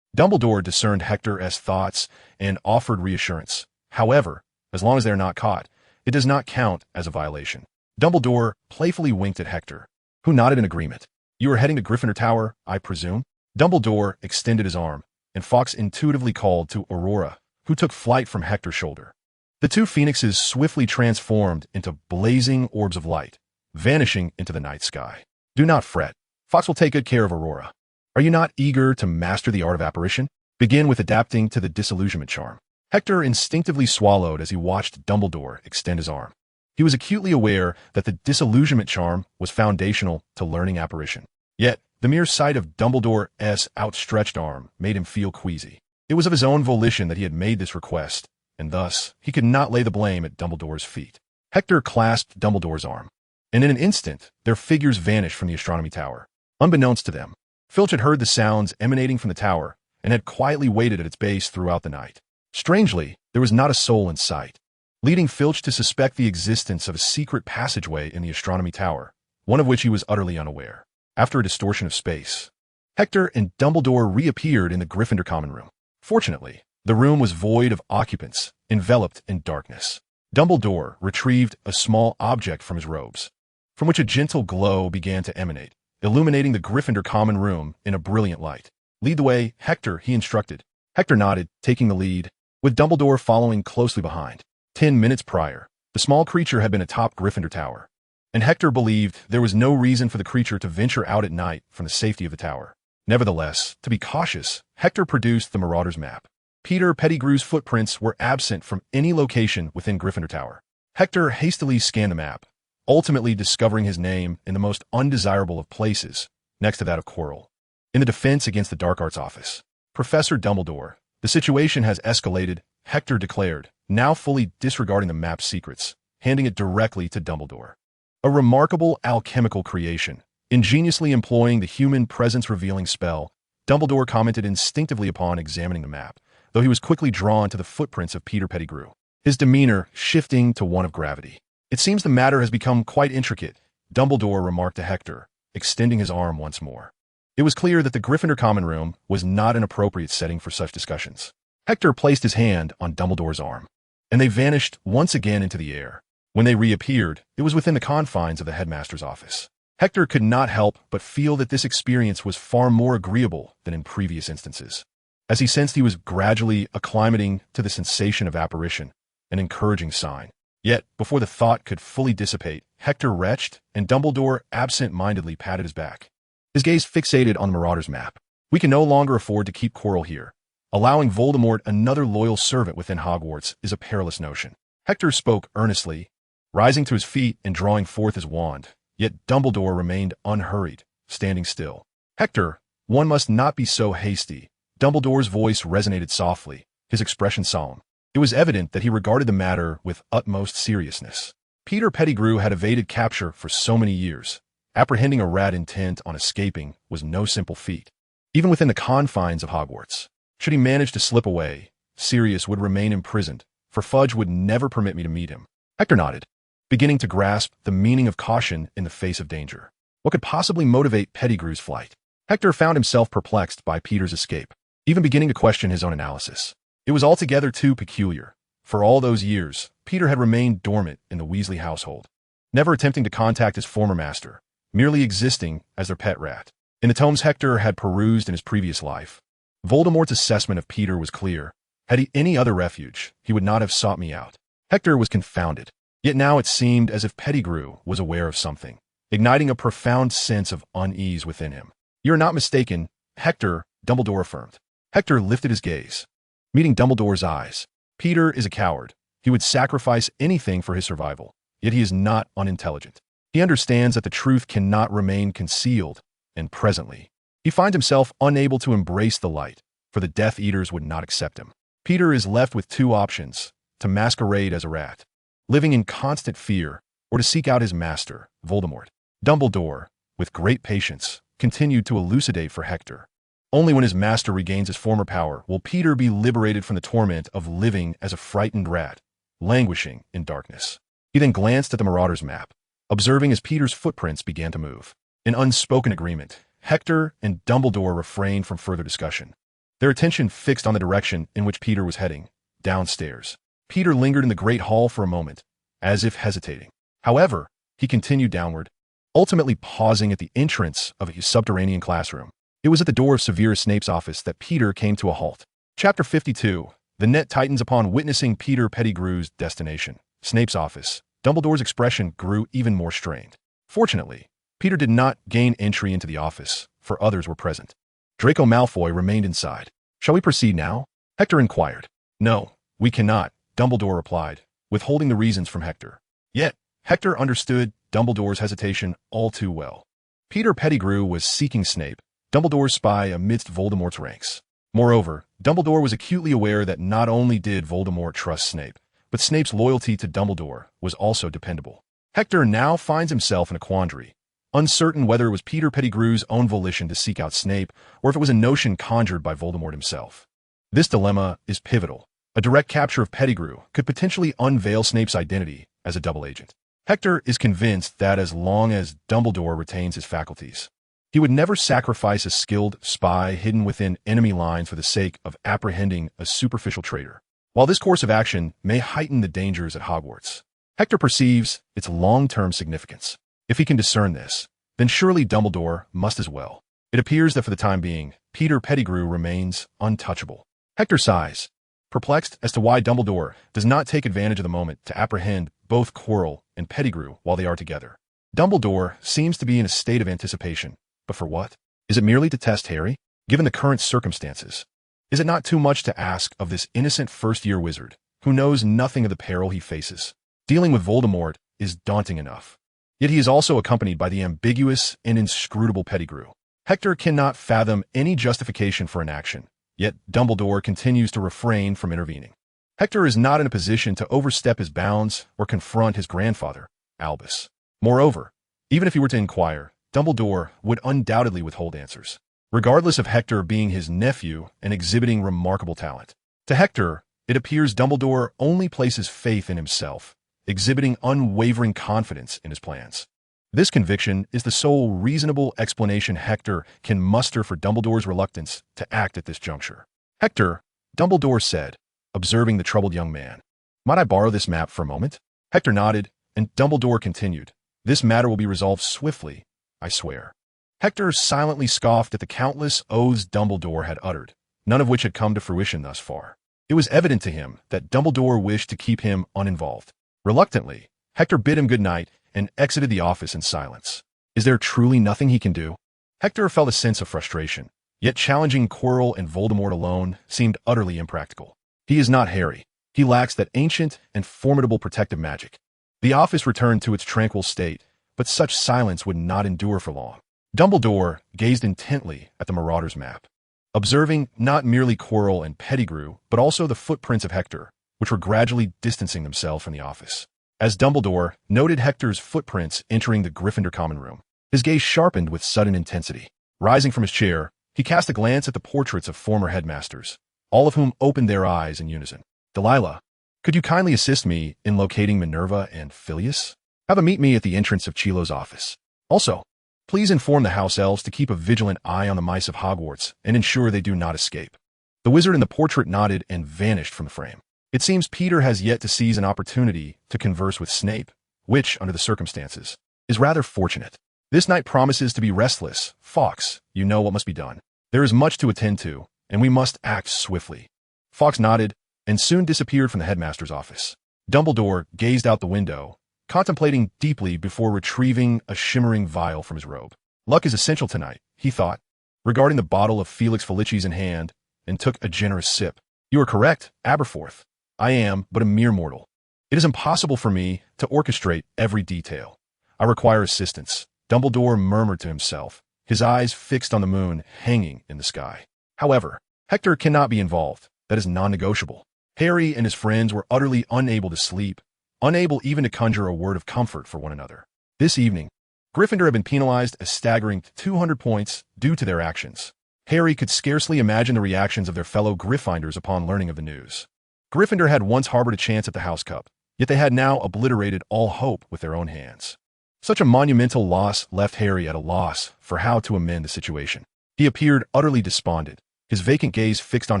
Speaker 1: Dumbledore discerned Hector's thoughts and offered reassurance. However, as long as they are not caught, it does not count as a violation. Dumbledore playfully winked at Hector, who nodded in agreement. You are heading to Gryffindor Tower, I presume? Dumbledore extended his arm, and Fawkes intuitively called to Aurora, who took flight from Hector's shoulder. The two phoenixes swiftly transformed into blazing orbs of light, vanishing into the night sky. Do not fret. Fawkes will take good care of Aurora. Are you not eager to master the art of apparition? Begin with adapting to the disillusionment charm. Hector instinctively swallowed as he watched Dumbledore extend his arm. He was acutely aware that the disillusionment charm was foundational to learning apparition. Yet, the mere sight of Dumbledore's outstretched arm made him feel queasy. It was of his own volition that he had made this request, and thus he could not lay the blame at Dumbledore's feet. Hector clasped Dumbledore's arm, and in an instant, their figures vanished from the astronomy tower. Unbeknownst to them, Filch had heard the sounds emanating from the tower and had quietly waited at its base throughout the night. Strangely, there was not a soul in sight, leading Filch to suspect the existence of a secret passageway in the astronomy tower, one of which he was utterly unaware. After a distortion of space, Hector and Dumbledore reappeared in the Gryffindor common room. Fortunately, the room was void of occupants, enveloped in darkness. Dumbledore retrieved a small object from his robes, from which a gentle glow began to emanate, illuminating the Gryffindor common room in a brilliant light. Lead the way, Hector, he instructed. Hector nodded, taking the lead, with Dumbledore following closely behind. 10 minutes prior, the small creature had been atop Gryffindor Tower, and Hector believed there was no reason for the creature to venture out at night from the safety of the tower. Nevertheless, to be cautious, Hector produced the Marauder's map. Peter Pettigrew's footprints were absent from any location within Gryffindor Tower. Hector hastily scanned the map, ultimately discovering his name in the most undesirable of places, next to that of Quirrell. In the Defense Against the Dark Arts office, Professor Dumbledore, the situation has escalated, Hector declared, now fully disregarding the map's secrets, handing it directly to Dumbledore. A remarkable alchemical creation, ingeniously employing the human presence-revealing spell, Dumbledore commented instinctively upon examining the map, though he was quickly drawn to the footprints of Peter Pettigrew, his demeanor shifting to one of gravity. It seems the matter has become quite intricate, Dumbledore remarked to Hector, extending his arm once more. It was clear that the Gryffindor common room was not an appropriate setting for such discussions. Hector placed his hand on Dumbledore's arm, and they vanished once again into the air. When they reappeared, it was within the confines of the headmaster's office. Hector could not help but feel that this experience was far more agreeable than in previous instances, as he sensed he was gradually acclimating to the sensation of apparition, an encouraging sign. Yet, before the thought could fully dissipate, Hector retched, and Dumbledore absent-mindedly patted his back. His gaze fixated on the Marauder's map. We can no longer afford to keep Quirrell here. Allowing Voldemort another loyal servant within Hogwarts is a perilous notion. Hector spoke earnestly, rising to his feet and drawing forth his wand. Yet Dumbledore remained unhurried, standing still. Hector, one must not be so hasty. Dumbledore's voice resonated softly, his expression solemn. It was evident that he regarded the matter with utmost seriousness. Peter Pettigrew had evaded capture for so many years. Apprehending a rat intent on escaping was no simple feat. Even within the confines of Hogwarts, should he manage to slip away, Sirius would remain imprisoned, for Fudge would never permit me to meet him. Hector nodded, beginning to grasp the meaning of caution in the face of danger. What could possibly motivate Pettigrew's flight? Hector found himself perplexed by Peter's escape, even beginning to question his own analysis. It was altogether too peculiar. For all those years, Peter had remained dormant in the Weasley household, never attempting to contact his former master, merely existing as their pet rat. In the tomes Hector had perused in his previous life, Voldemort's assessment of Peter was clear. Had he any other refuge, he would not have sought me out. Hector was confounded. Yet now it seemed as if Pettigrew was aware of something, igniting a profound sense of unease within him. "You're not mistaken, Hector," Dumbledore affirmed. Hector lifted his gaze, meeting Dumbledore's eyes. "Peter is a coward. He would sacrifice anything for his survival. Yet he is not unintelligent. He understands that the truth cannot remain concealed, and presently, he finds himself unable to embrace the light, for the Death Eaters would not accept him. Peter is left with two options: to masquerade as a rat, living in constant fear, or to seek out his master, Voldemort." Dumbledore, with great patience, continued to elucidate for Hector. Only when his master regains his former power will Peter be liberated from the torment of living as a frightened rat, languishing in darkness. He then glanced at the Marauder's map, observing as Peter's footprints began to move. In unspoken agreement, Hector and Dumbledore refrained from further discussion, their attention fixed on the direction in which Peter was heading, downstairs. Peter lingered in the Great Hall for a moment, as if hesitating. However, he continued downward, ultimately pausing at the entrance of a subterranean classroom. It was at the door of Severus Snape's office that Peter came to a halt. Chapter 52. The net tightens upon witnessing Peter Pettigrew's destination. Snape's office. Dumbledore's expression grew even more strained. Fortunately, Peter did not gain entry into the office, for others were present. Draco Malfoy remained inside. "Shall we proceed now?" Hector inquired. "No, we cannot," Dumbledore replied, withholding the reasons from Hector. Yet, Hector understood Dumbledore's hesitation all too well. Peter Pettigrew was seeking Snape, Dumbledore's spy amidst Voldemort's ranks. Moreover, Dumbledore was acutely aware that not only did Voldemort trust Snape, but Snape's loyalty to Dumbledore was also dependable. Hector now finds himself in a quandary, uncertain whether it was Peter Pettigrew's own volition to seek out Snape or if it was a notion conjured by Voldemort himself. This dilemma is pivotal. A direct capture of Pettigrew could potentially unveil Snape's identity as a double agent. Hector is convinced that as long as Dumbledore retains his faculties, he would never sacrifice a skilled spy hidden within enemy lines for the sake of apprehending a superficial traitor. While this course of action may heighten the dangers at Hogwarts, Hector perceives its long-term significance. If he can discern this, then surely Dumbledore must as well. It appears that for the time being, Peter Pettigrew remains untouchable. Hector sighs, perplexed as to why Dumbledore does not take advantage of the moment to apprehend both Quirrell and Pettigrew while they are together. Dumbledore seems to be in a state of anticipation. But for what? Is it merely to test Harry? Given the current circumstances, is it not too much to ask of this innocent first-year wizard, who knows nothing of the peril he faces? Dealing with Voldemort is daunting enough. Yet he is also accompanied by the ambiguous and inscrutable Pettigrew. Hector cannot fathom any justification for an action, yet Dumbledore continues to refrain from intervening. Hector is not in a position to overstep his bounds or confront his grandfather, Albus. Moreover, even if he were to inquire, Dumbledore would undoubtedly withhold answers, regardless of Hector being his nephew and exhibiting remarkable talent. To Hector, it appears Dumbledore only places faith in himself, exhibiting unwavering confidence in his plans. This conviction is the sole reasonable explanation Hector can muster for Dumbledore's reluctance to act at this juncture. "Hector," Dumbledore said, observing the troubled young man, "might I borrow this map for a moment?" Hector nodded, and Dumbledore continued, "This matter will be resolved swiftly, I swear." Hector silently scoffed at the countless oaths Dumbledore had uttered, none of which had come to fruition thus far. It was evident to him that Dumbledore wished to keep him uninvolved. Reluctantly, Hector bid him good night and exited the office in silence. Is there truly nothing he can do? Hector felt a sense of frustration, yet challenging Quirrell and Voldemort alone seemed utterly impractical. He is not Harry. He lacks that ancient and formidable protective magic. The office returned to its tranquil state, but such silence would not endure for long. Dumbledore gazed intently at the Marauder's map, observing not merely Quirrell and Pettigrew, but also the footprints of Hector, which were gradually distancing themselves from the office. As Dumbledore noted Hector's footprints entering the Gryffindor common room, his gaze sharpened with sudden intensity. Rising from his chair, he cast a glance at the portraits of former headmasters, all of whom opened their eyes in unison. "Delilah, could you kindly assist me in locating Minerva and Phileas? Have them meet me at the entrance of Chilo's office. Also, please inform the house elves to keep a vigilant eye on the mice of Hogwarts and ensure they do not escape." The wizard in the portrait nodded and vanished from the frame. It seems Peter has yet to seize an opportunity to converse with Snape, which, under the circumstances, is rather fortunate. This night promises to be restless. Fawkes, you know what must be done. There is much to attend to, and we must act swiftly. Fawkes nodded, and soon disappeared from the headmaster's office. Dumbledore gazed out the window, contemplating deeply before retrieving a shimmering vial from his robe. Luck is essential tonight, he thought, regarding the bottle of Felix Felici's in hand, and took a generous sip. You are correct, Aberforth. I am but a mere mortal. It is impossible for me to orchestrate every detail. I require assistance, Dumbledore murmured to himself, his eyes fixed on the moon hanging in the sky. However, Hector cannot be involved. That is non-negotiable. Harry and his friends were utterly unable to sleep, unable even to conjure a word of comfort for one another. This evening, Gryffindor had been penalized a staggering 200 points due to their actions. Harry could scarcely imagine the reactions of their fellow Gryffindors upon learning of the news. Gryffindor had once harbored a chance at the House Cup, yet they had now obliterated all hope with their own hands. Such a monumental loss left Harry at a loss for how to amend the situation. He appeared utterly despondent, his vacant gaze fixed on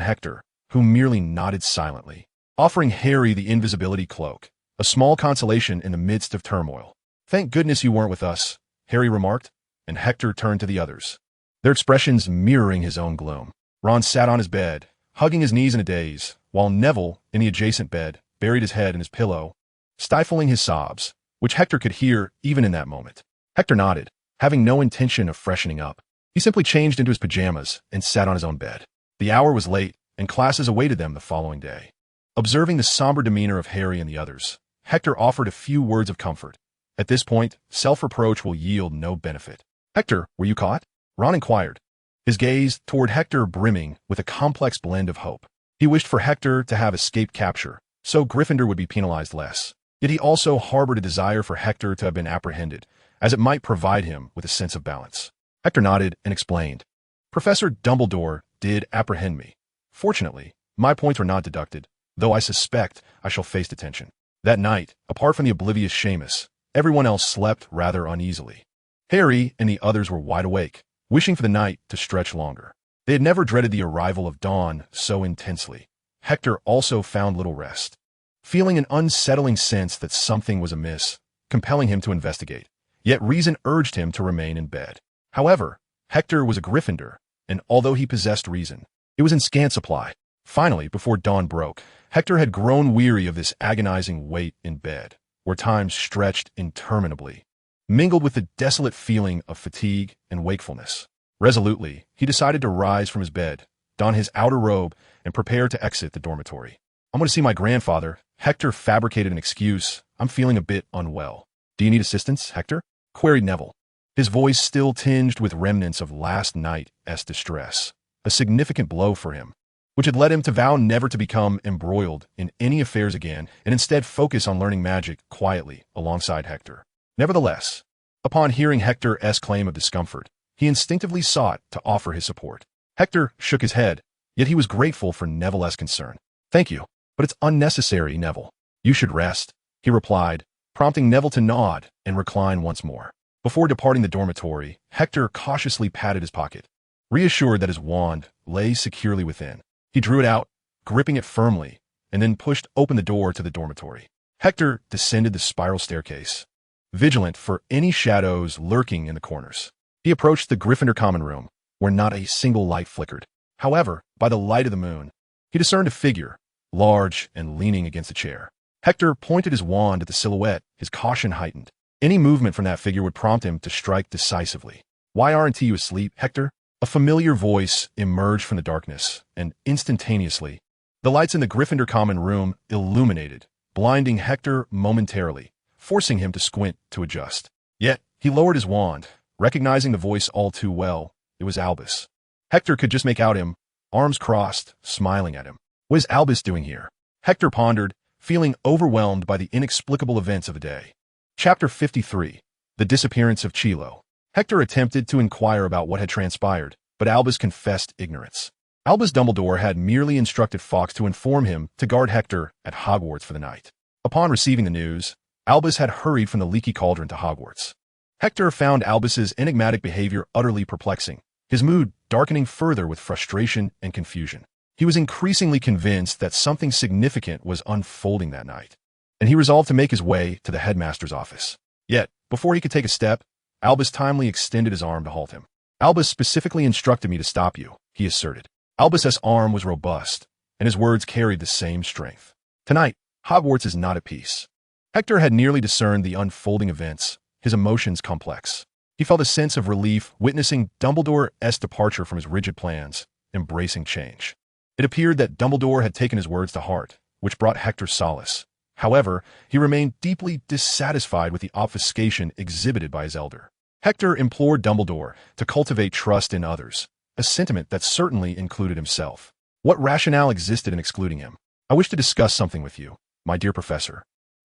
Speaker 1: Hector, who merely nodded silently, offering Harry the invisibility cloak, a small consolation in the midst of turmoil. Thank goodness you weren't with us, Harry remarked, and Hector turned to the others, their expressions mirroring his own gloom. Ron sat on his bed, hugging his knees in a daze, while Neville, in the adjacent bed, buried his head in his pillow, stifling his sobs, which Hector could hear even in that moment. Hector nodded, having no intention of freshening up. He simply changed into his pajamas and sat on his own bed. The hour was late, and classes awaited them the following day. Observing the somber demeanor of Harry and the others, Hector offered a few words of comfort. At this point, self-reproach will yield no benefit. Hector, were you caught? Ron inquired, his gaze toward Hector brimming with a complex blend of hope. He wished for Hector to have escaped capture, so Gryffindor would be penalized less. Yet he also harbored a desire for Hector to have been apprehended, as it might provide him with a sense of balance. Hector nodded and explained. Professor Dumbledore did apprehend me. Fortunately, my points were not deducted, though I suspect I shall face detention. That night, apart from the oblivious Seamus, everyone else slept rather uneasily. Harry and the others were wide awake, wishing for the night to stretch longer. They had never dreaded the arrival of dawn so intensely. Hector also found little rest, feeling an unsettling sense that something was amiss, compelling him to investigate. Yet reason urged him to remain in bed. However, Hector was a Gryffindor, and although he possessed reason, it was in scant supply. Finally, before dawn broke, Hector had grown weary of this agonizing wait in bed, where time stretched interminably, mingled with the desolate feeling of fatigue and wakefulness. Resolutely, he decided to rise from his bed, don his outer robe, and prepare to exit the dormitory. I'm going to see my grandfather. Hector fabricated an excuse. I'm feeling a bit unwell. Do you need assistance, Hector? Queried Neville, his voice still tinged with remnants of last night's distress, a significant blow for him, which had led him to vow never to become embroiled in any affairs again and instead focus on learning magic quietly alongside Hector. Nevertheless, upon hearing Hector's claim of discomfort, he instinctively sought to offer his support. Hector shook his head, yet he was grateful for Neville's concern. Thank you, but it's unnecessary, Neville. You should rest, he replied, prompting Neville to nod and recline once more. Before departing the dormitory, Hector cautiously patted his pocket, reassured that his wand lay securely within. He drew it out, gripping it firmly, and then pushed open the door to the dormitory. Hector descended the spiral staircase, vigilant for any shadows lurking in the corners. He approached the Gryffindor common room, where not a single light flickered. However, by the light of the moon, he discerned a figure, large and leaning against a chair. Hector pointed his wand at the silhouette, his caution heightened. Any movement from that figure would prompt him to strike decisively. Why aren't you asleep, Hector? A familiar voice emerged from the darkness, and instantaneously, the lights in the Gryffindor common room illuminated, blinding Hector momentarily, forcing him to squint to adjust. Yet, he lowered his wand, recognizing the voice all too well. It was Albus. Hector could just make out him, arms crossed, smiling at him. What is Albus doing here? Hector pondered, feeling overwhelmed by the inexplicable events of the day. Chapter 53. The Disappearance of Chilo. Hector attempted to inquire about what had transpired, but Albus confessed ignorance. Albus Dumbledore had merely instructed Fawkes to inform him to guard Hector at Hogwarts for the night. Upon receiving the news, Albus had hurried from the leaky cauldron to Hogwarts. Hector found Albus's enigmatic behavior utterly perplexing, his mood darkening further with frustration and confusion. He was increasingly convinced that something significant was unfolding that night, and he resolved to make his way to the headmaster's office. Yet, before he could take a step, Albus timely extended his arm to halt him. Albus specifically instructed me to stop you, he asserted. Albus's arm was robust, and his words carried the same strength. Tonight, Hogwarts is not at peace. Hector had nearly discerned the unfolding events, his emotions complex. He felt a sense of relief witnessing Dumbledore's departure from his rigid plans, embracing change. It appeared that Dumbledore had taken his words to heart, which brought Hector solace. However, he remained deeply dissatisfied with the obfuscation exhibited by his elder. Hector implored Dumbledore to cultivate trust in others, a sentiment that certainly included himself. What rationale existed in excluding him? I wish to discuss something with you, my dear professor.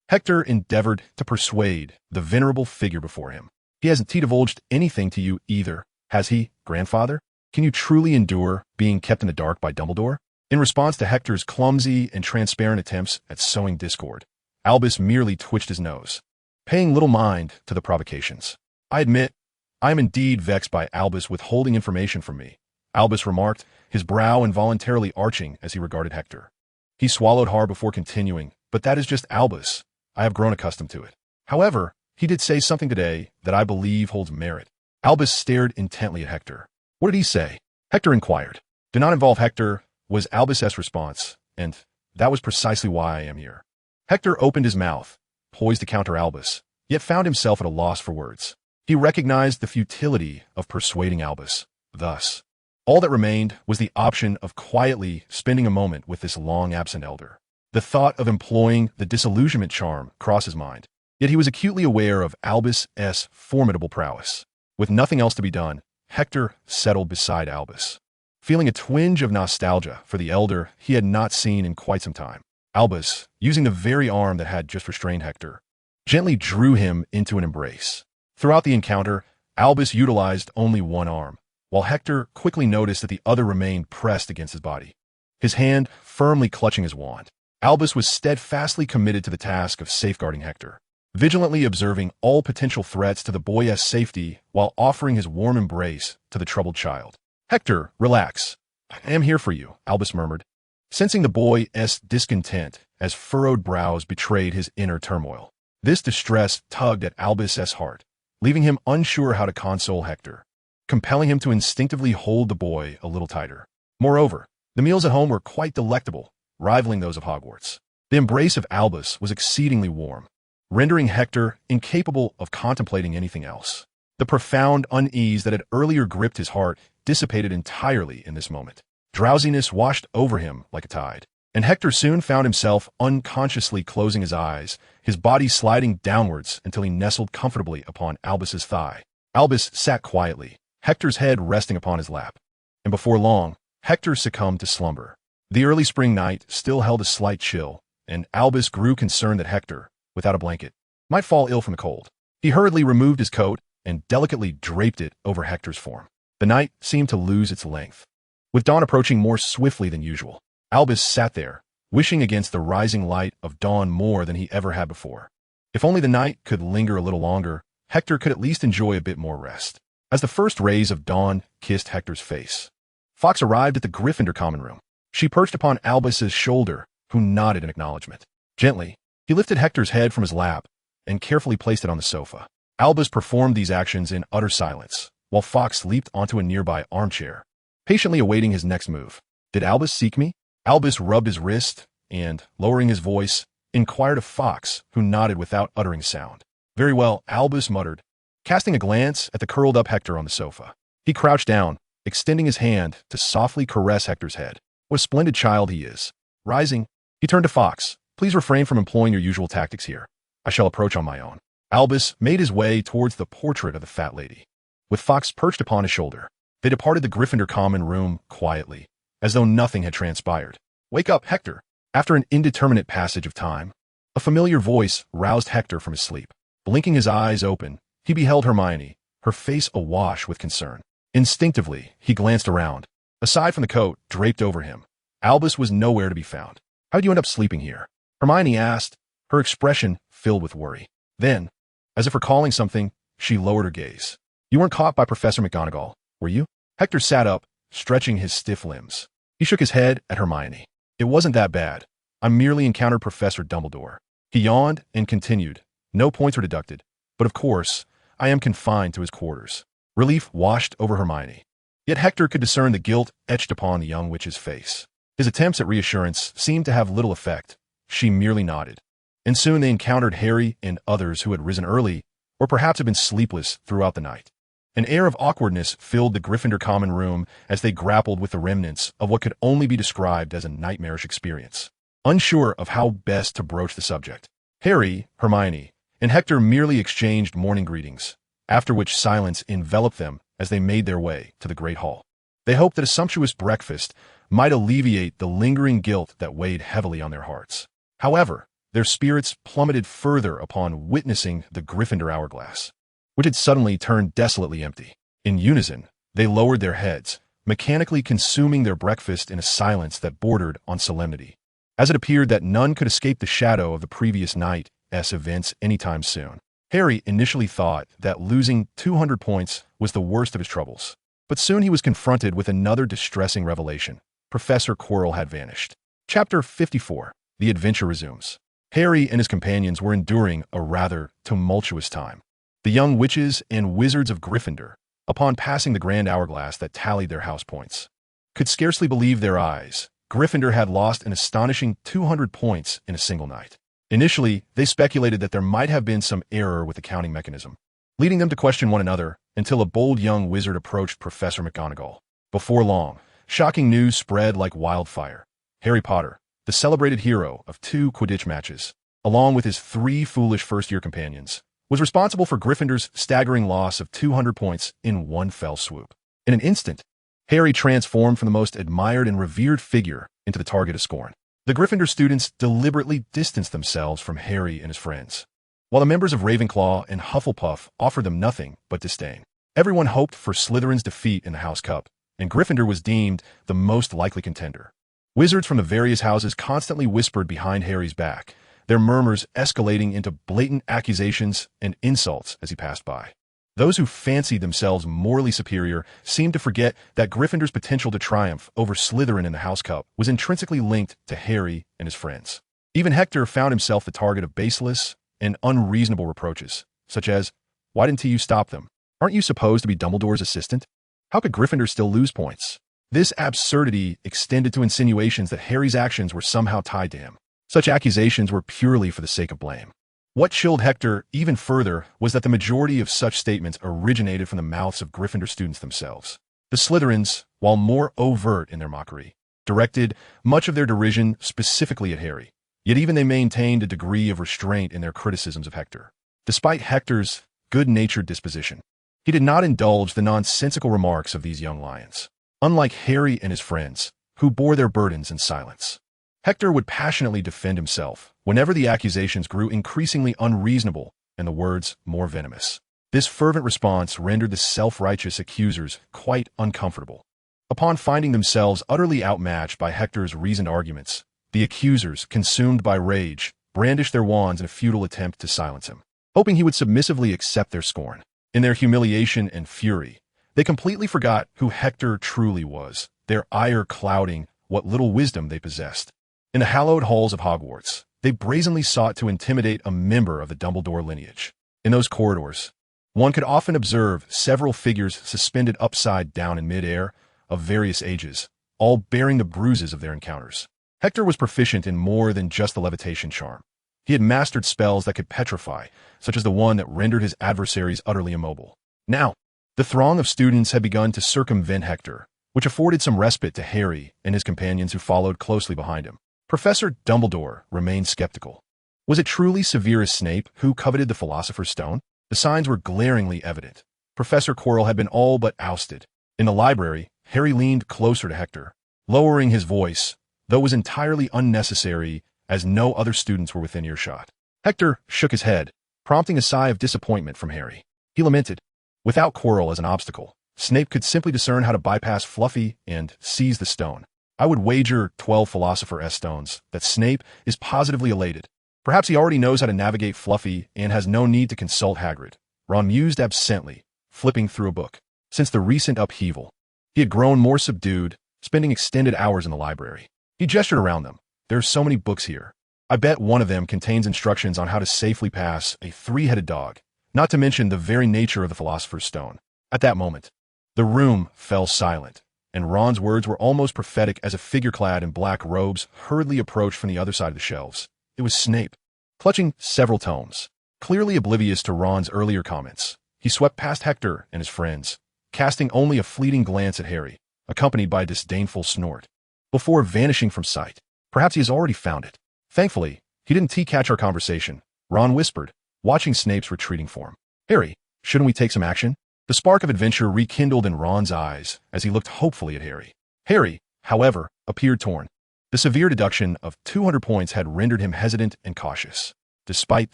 Speaker 1: Hector endeavored to persuade the venerable figure before him. He hasn't divulged anything to you either, has he, grandfather? Can you truly endure being kept in the dark by Dumbledore? In response to Hector's clumsy and transparent attempts at sowing discord, Albus merely twitched his nose, paying little mind to the provocations. I admit, I am indeed vexed by Albus withholding information from me, Albus remarked, his brow involuntarily arching as he regarded Hector. He swallowed hard before continuing, but that is just Albus. I have grown accustomed to it. However, he did say something today that I believe holds merit. Albus stared intently at Hector. What did he say? Hector inquired. Do not involve Hector, was Albus's response, and that was precisely why I am here. Hector opened his mouth, poised to counter Albus, yet found himself at a loss for words. He recognized the futility of persuading Albus. Thus, all that remained was the option of quietly spending a moment with this long-absent elder. The thought of employing the disillusionment charm crossed his mind, yet he was acutely aware of Albus's formidable prowess. With nothing else to be done, Hector settled beside Albus, feeling a twinge of nostalgia for the elder he had not seen in quite some time. Albus, using the very arm that had just restrained Hector, gently drew him into an embrace. Throughout the encounter, Albus utilized only one arm, while Hector quickly noticed that the other remained pressed against his body, his hand firmly clutching his wand. Albus was steadfastly committed to the task of safeguarding Hector, vigilantly observing all potential threats to the boy's safety while offering his warm embrace to the troubled child. Hector, relax. I am here for you, Albus murmured, sensing the boy's discontent as furrowed brows betrayed his inner turmoil. This distress tugged at Albus's heart, leaving him unsure how to console Hector, compelling him to instinctively hold the boy a little tighter. Moreover, the meals at home were quite delectable, rivaling those of Hogwarts. The embrace of Albus was exceedingly warm, rendering Hector incapable of contemplating anything else. The profound unease that had earlier gripped his heart dissipated entirely in this moment. Drowsiness washed over him like a tide, and Hector soon found himself unconsciously closing his eyes, his body sliding downwards until he nestled comfortably upon Albus's thigh. Albus sat quietly, Hector's head resting upon his lap, and before long, Hector succumbed to slumber. The early spring night still held a slight chill, and Albus grew concerned that Hector, without a blanket, might fall ill from the cold. He hurriedly removed his coat and delicately draped it over Hector's form. The night seemed to lose its length. With dawn approaching more swiftly than usual, Albus sat there, wishing against the rising light of dawn more than he ever had before. If only the night could linger a little longer, Hector could at least enjoy a bit more rest. As the first rays of dawn kissed Hector's face, Fawkes arrived at the Gryffindor common room. She perched upon Albus's shoulder, who nodded in acknowledgement. Gently, he lifted Hector's head from his lap and carefully placed it on the sofa. Albus performed these actions in utter silence, while Fawkes leaped onto a nearby armchair, patiently awaiting his next move. Did Albus seek me? Albus rubbed his wrist and, lowering his voice, inquired of Fawkes, who nodded without uttering a sound. Very well, Albus muttered, casting a glance at the curled-up Hector on the sofa. He crouched down, extending his hand to softly caress Hector's head. What a splendid child he is. Rising, he turned to Fawkes. Please refrain from employing your usual tactics here. I shall approach on my own. Albus made his way towards the portrait of the fat lady, with Fawkes perched upon his shoulder. They departed the Gryffindor common room quietly, as though nothing had transpired. Wake up, Hector. After an indeterminate passage of time, a familiar voice roused Hector from his sleep. Blinking his eyes open, he beheld Hermione, her face awash with concern. Instinctively, he glanced around. Aside from the coat draped over him, Albus was nowhere to be found. How'd you end up sleeping here? Hermione asked, her expression filled with worry. Then, as if recalling something, she lowered her gaze. You weren't caught by Professor McGonagall, were you? Hector sat up, stretching his stiff limbs. He shook his head at Hermione. It wasn't that bad. I merely encountered Professor Dumbledore. He yawned and continued. No points were deducted, but of course, I am confined to his quarters. Relief washed over Hermione. Yet Hector could discern the guilt etched upon the young witch's face. His attempts at reassurance seemed to have little effect. She merely nodded. And soon they encountered Harry and others who had risen early, or perhaps had been sleepless throughout the night. An air of awkwardness filled the Gryffindor common room as they grappled with the remnants of what could only be described as a nightmarish experience. Unsure of how best to broach the subject, Harry, Hermione, and Hector merely exchanged morning greetings, after which silence enveloped them as they made their way to the Great Hall. They hoped that a sumptuous breakfast might alleviate the lingering guilt that weighed heavily on their hearts. However, their spirits plummeted further upon witnessing the Gryffindor hourglass, which had suddenly turned desolately empty. In unison, they lowered their heads, mechanically consuming their breakfast in a silence that bordered on solemnity, as it appeared that none could escape the shadow of the previous night's events anytime soon. Harry initially thought that losing 200 points was the worst of his troubles, but soon he was confronted with another distressing revelation. Professor Quirrell had vanished. Chapter 54. The adventure resumes. Harry and his companions were enduring a rather tumultuous time. The young witches and wizards of Gryffindor, upon passing the grand hourglass that tallied their house points, could scarcely believe their eyes. Gryffindor had lost an astonishing 200 points in a single night. Initially, they speculated that there might have been some error with the counting mechanism, leading them to question one another until a bold young wizard approached Professor McGonagall. Before long, shocking news spread like wildfire. Harry Potter, the celebrated hero of 2 Quidditch matches, along with his 3 foolish first-year companions, was responsible for Gryffindor's staggering loss of 200 points in one fell swoop. In an instant, Harry transformed from the most admired and revered figure into the target of scorn. The Gryffindor students deliberately distanced themselves from Harry and his friends, while the members of Ravenclaw and Hufflepuff offered them nothing but disdain. Everyone hoped for Slytherin's defeat in the House Cup, and Gryffindor was deemed the most likely contender. Wizards from the various houses constantly whispered behind Harry's back, their murmurs escalating into blatant accusations and insults as he passed by. Those who fancied themselves morally superior seemed to forget that Gryffindor's potential to triumph over Slytherin in the House Cup was intrinsically linked to Harry and his friends. Even Hector found himself the target of baseless and unreasonable reproaches, such as, "Why didn't you stop them? Aren't you supposed to be Dumbledore's assistant? How could Gryffindor still lose points?" This absurdity extended to insinuations that Harry's actions were somehow tied to him. Such accusations were purely for the sake of blame. What chilled Hector even further was that the majority of such statements originated from the mouths of Gryffindor students themselves. The Slytherins, while more overt in their mockery, directed much of their derision specifically at Harry, yet even they maintained a degree of restraint in their criticisms of Hector. Despite Hector's good-natured disposition, he did not indulge the nonsensical remarks of these young lions. Unlike Harry and his friends, who bore their burdens in silence, Hector would passionately defend himself whenever the accusations grew increasingly unreasonable and the words more venomous. This fervent response rendered the self-righteous accusers quite uncomfortable. Upon finding themselves utterly outmatched by Hector's reasoned arguments, the accusers, consumed by rage, brandished their wands in a futile attempt to silence him, hoping he would submissively accept their scorn. In their humiliation and fury, they completely forgot who Hector truly was, their ire clouding what little wisdom they possessed. In the hallowed halls of Hogwarts, they brazenly sought to intimidate a member of the Dumbledore lineage. In those corridors, one could often observe several figures suspended upside down in mid-air, of various ages, all bearing the bruises of their encounters. Hector was proficient in more than just the levitation charm. He had mastered spells that could petrify, such as the one that rendered his adversaries utterly immobile. Now, the throng of students had begun to circumvent Hector, which afforded some respite to Harry and his companions who followed closely behind him. Professor Dumbledore remained skeptical. Was it truly Severus Snape who coveted the Philosopher's Stone? The signs were glaringly evident. Professor Quirrell had been all but ousted. In the library, Harry leaned closer to Hector, lowering his voice, though it was entirely unnecessary as no other students were within earshot. Hector shook his head, prompting a sigh of disappointment from Harry. He lamented, without Quirrell as an obstacle, Snape could simply discern how to bypass Fluffy and seize the stone. I would wager 12 Philosopher's Stones that Snape is positively elated. Perhaps he already knows how to navigate Fluffy and has no need to consult Hagrid. Ron mused absently, flipping through a book. Since the recent upheaval, he had grown more subdued, spending extended hours in the library. He gestured around them. There are so many books here. I bet one of them contains instructions on how to safely pass a 3-headed dog, not to mention the very nature of the Philosopher's Stone. At that moment, the room fell silent, and Ron's words were almost prophetic as a figure clad in black robes hurriedly approached from the other side of the shelves. It was Snape, clutching several tomes. Clearly oblivious to Ron's earlier comments, he swept past Hector and his friends, casting only a fleeting glance at Harry, accompanied by a disdainful snort, before vanishing from sight. Perhaps he has already found it. Thankfully, he didn't catch our conversation, Ron whispered, watching Snape's retreating form. Harry, shouldn't we take some action? The spark of adventure rekindled in Ron's eyes as he looked hopefully at Harry. Harry, however, appeared torn. The severe deduction of 200 points had rendered him hesitant and cautious. Despite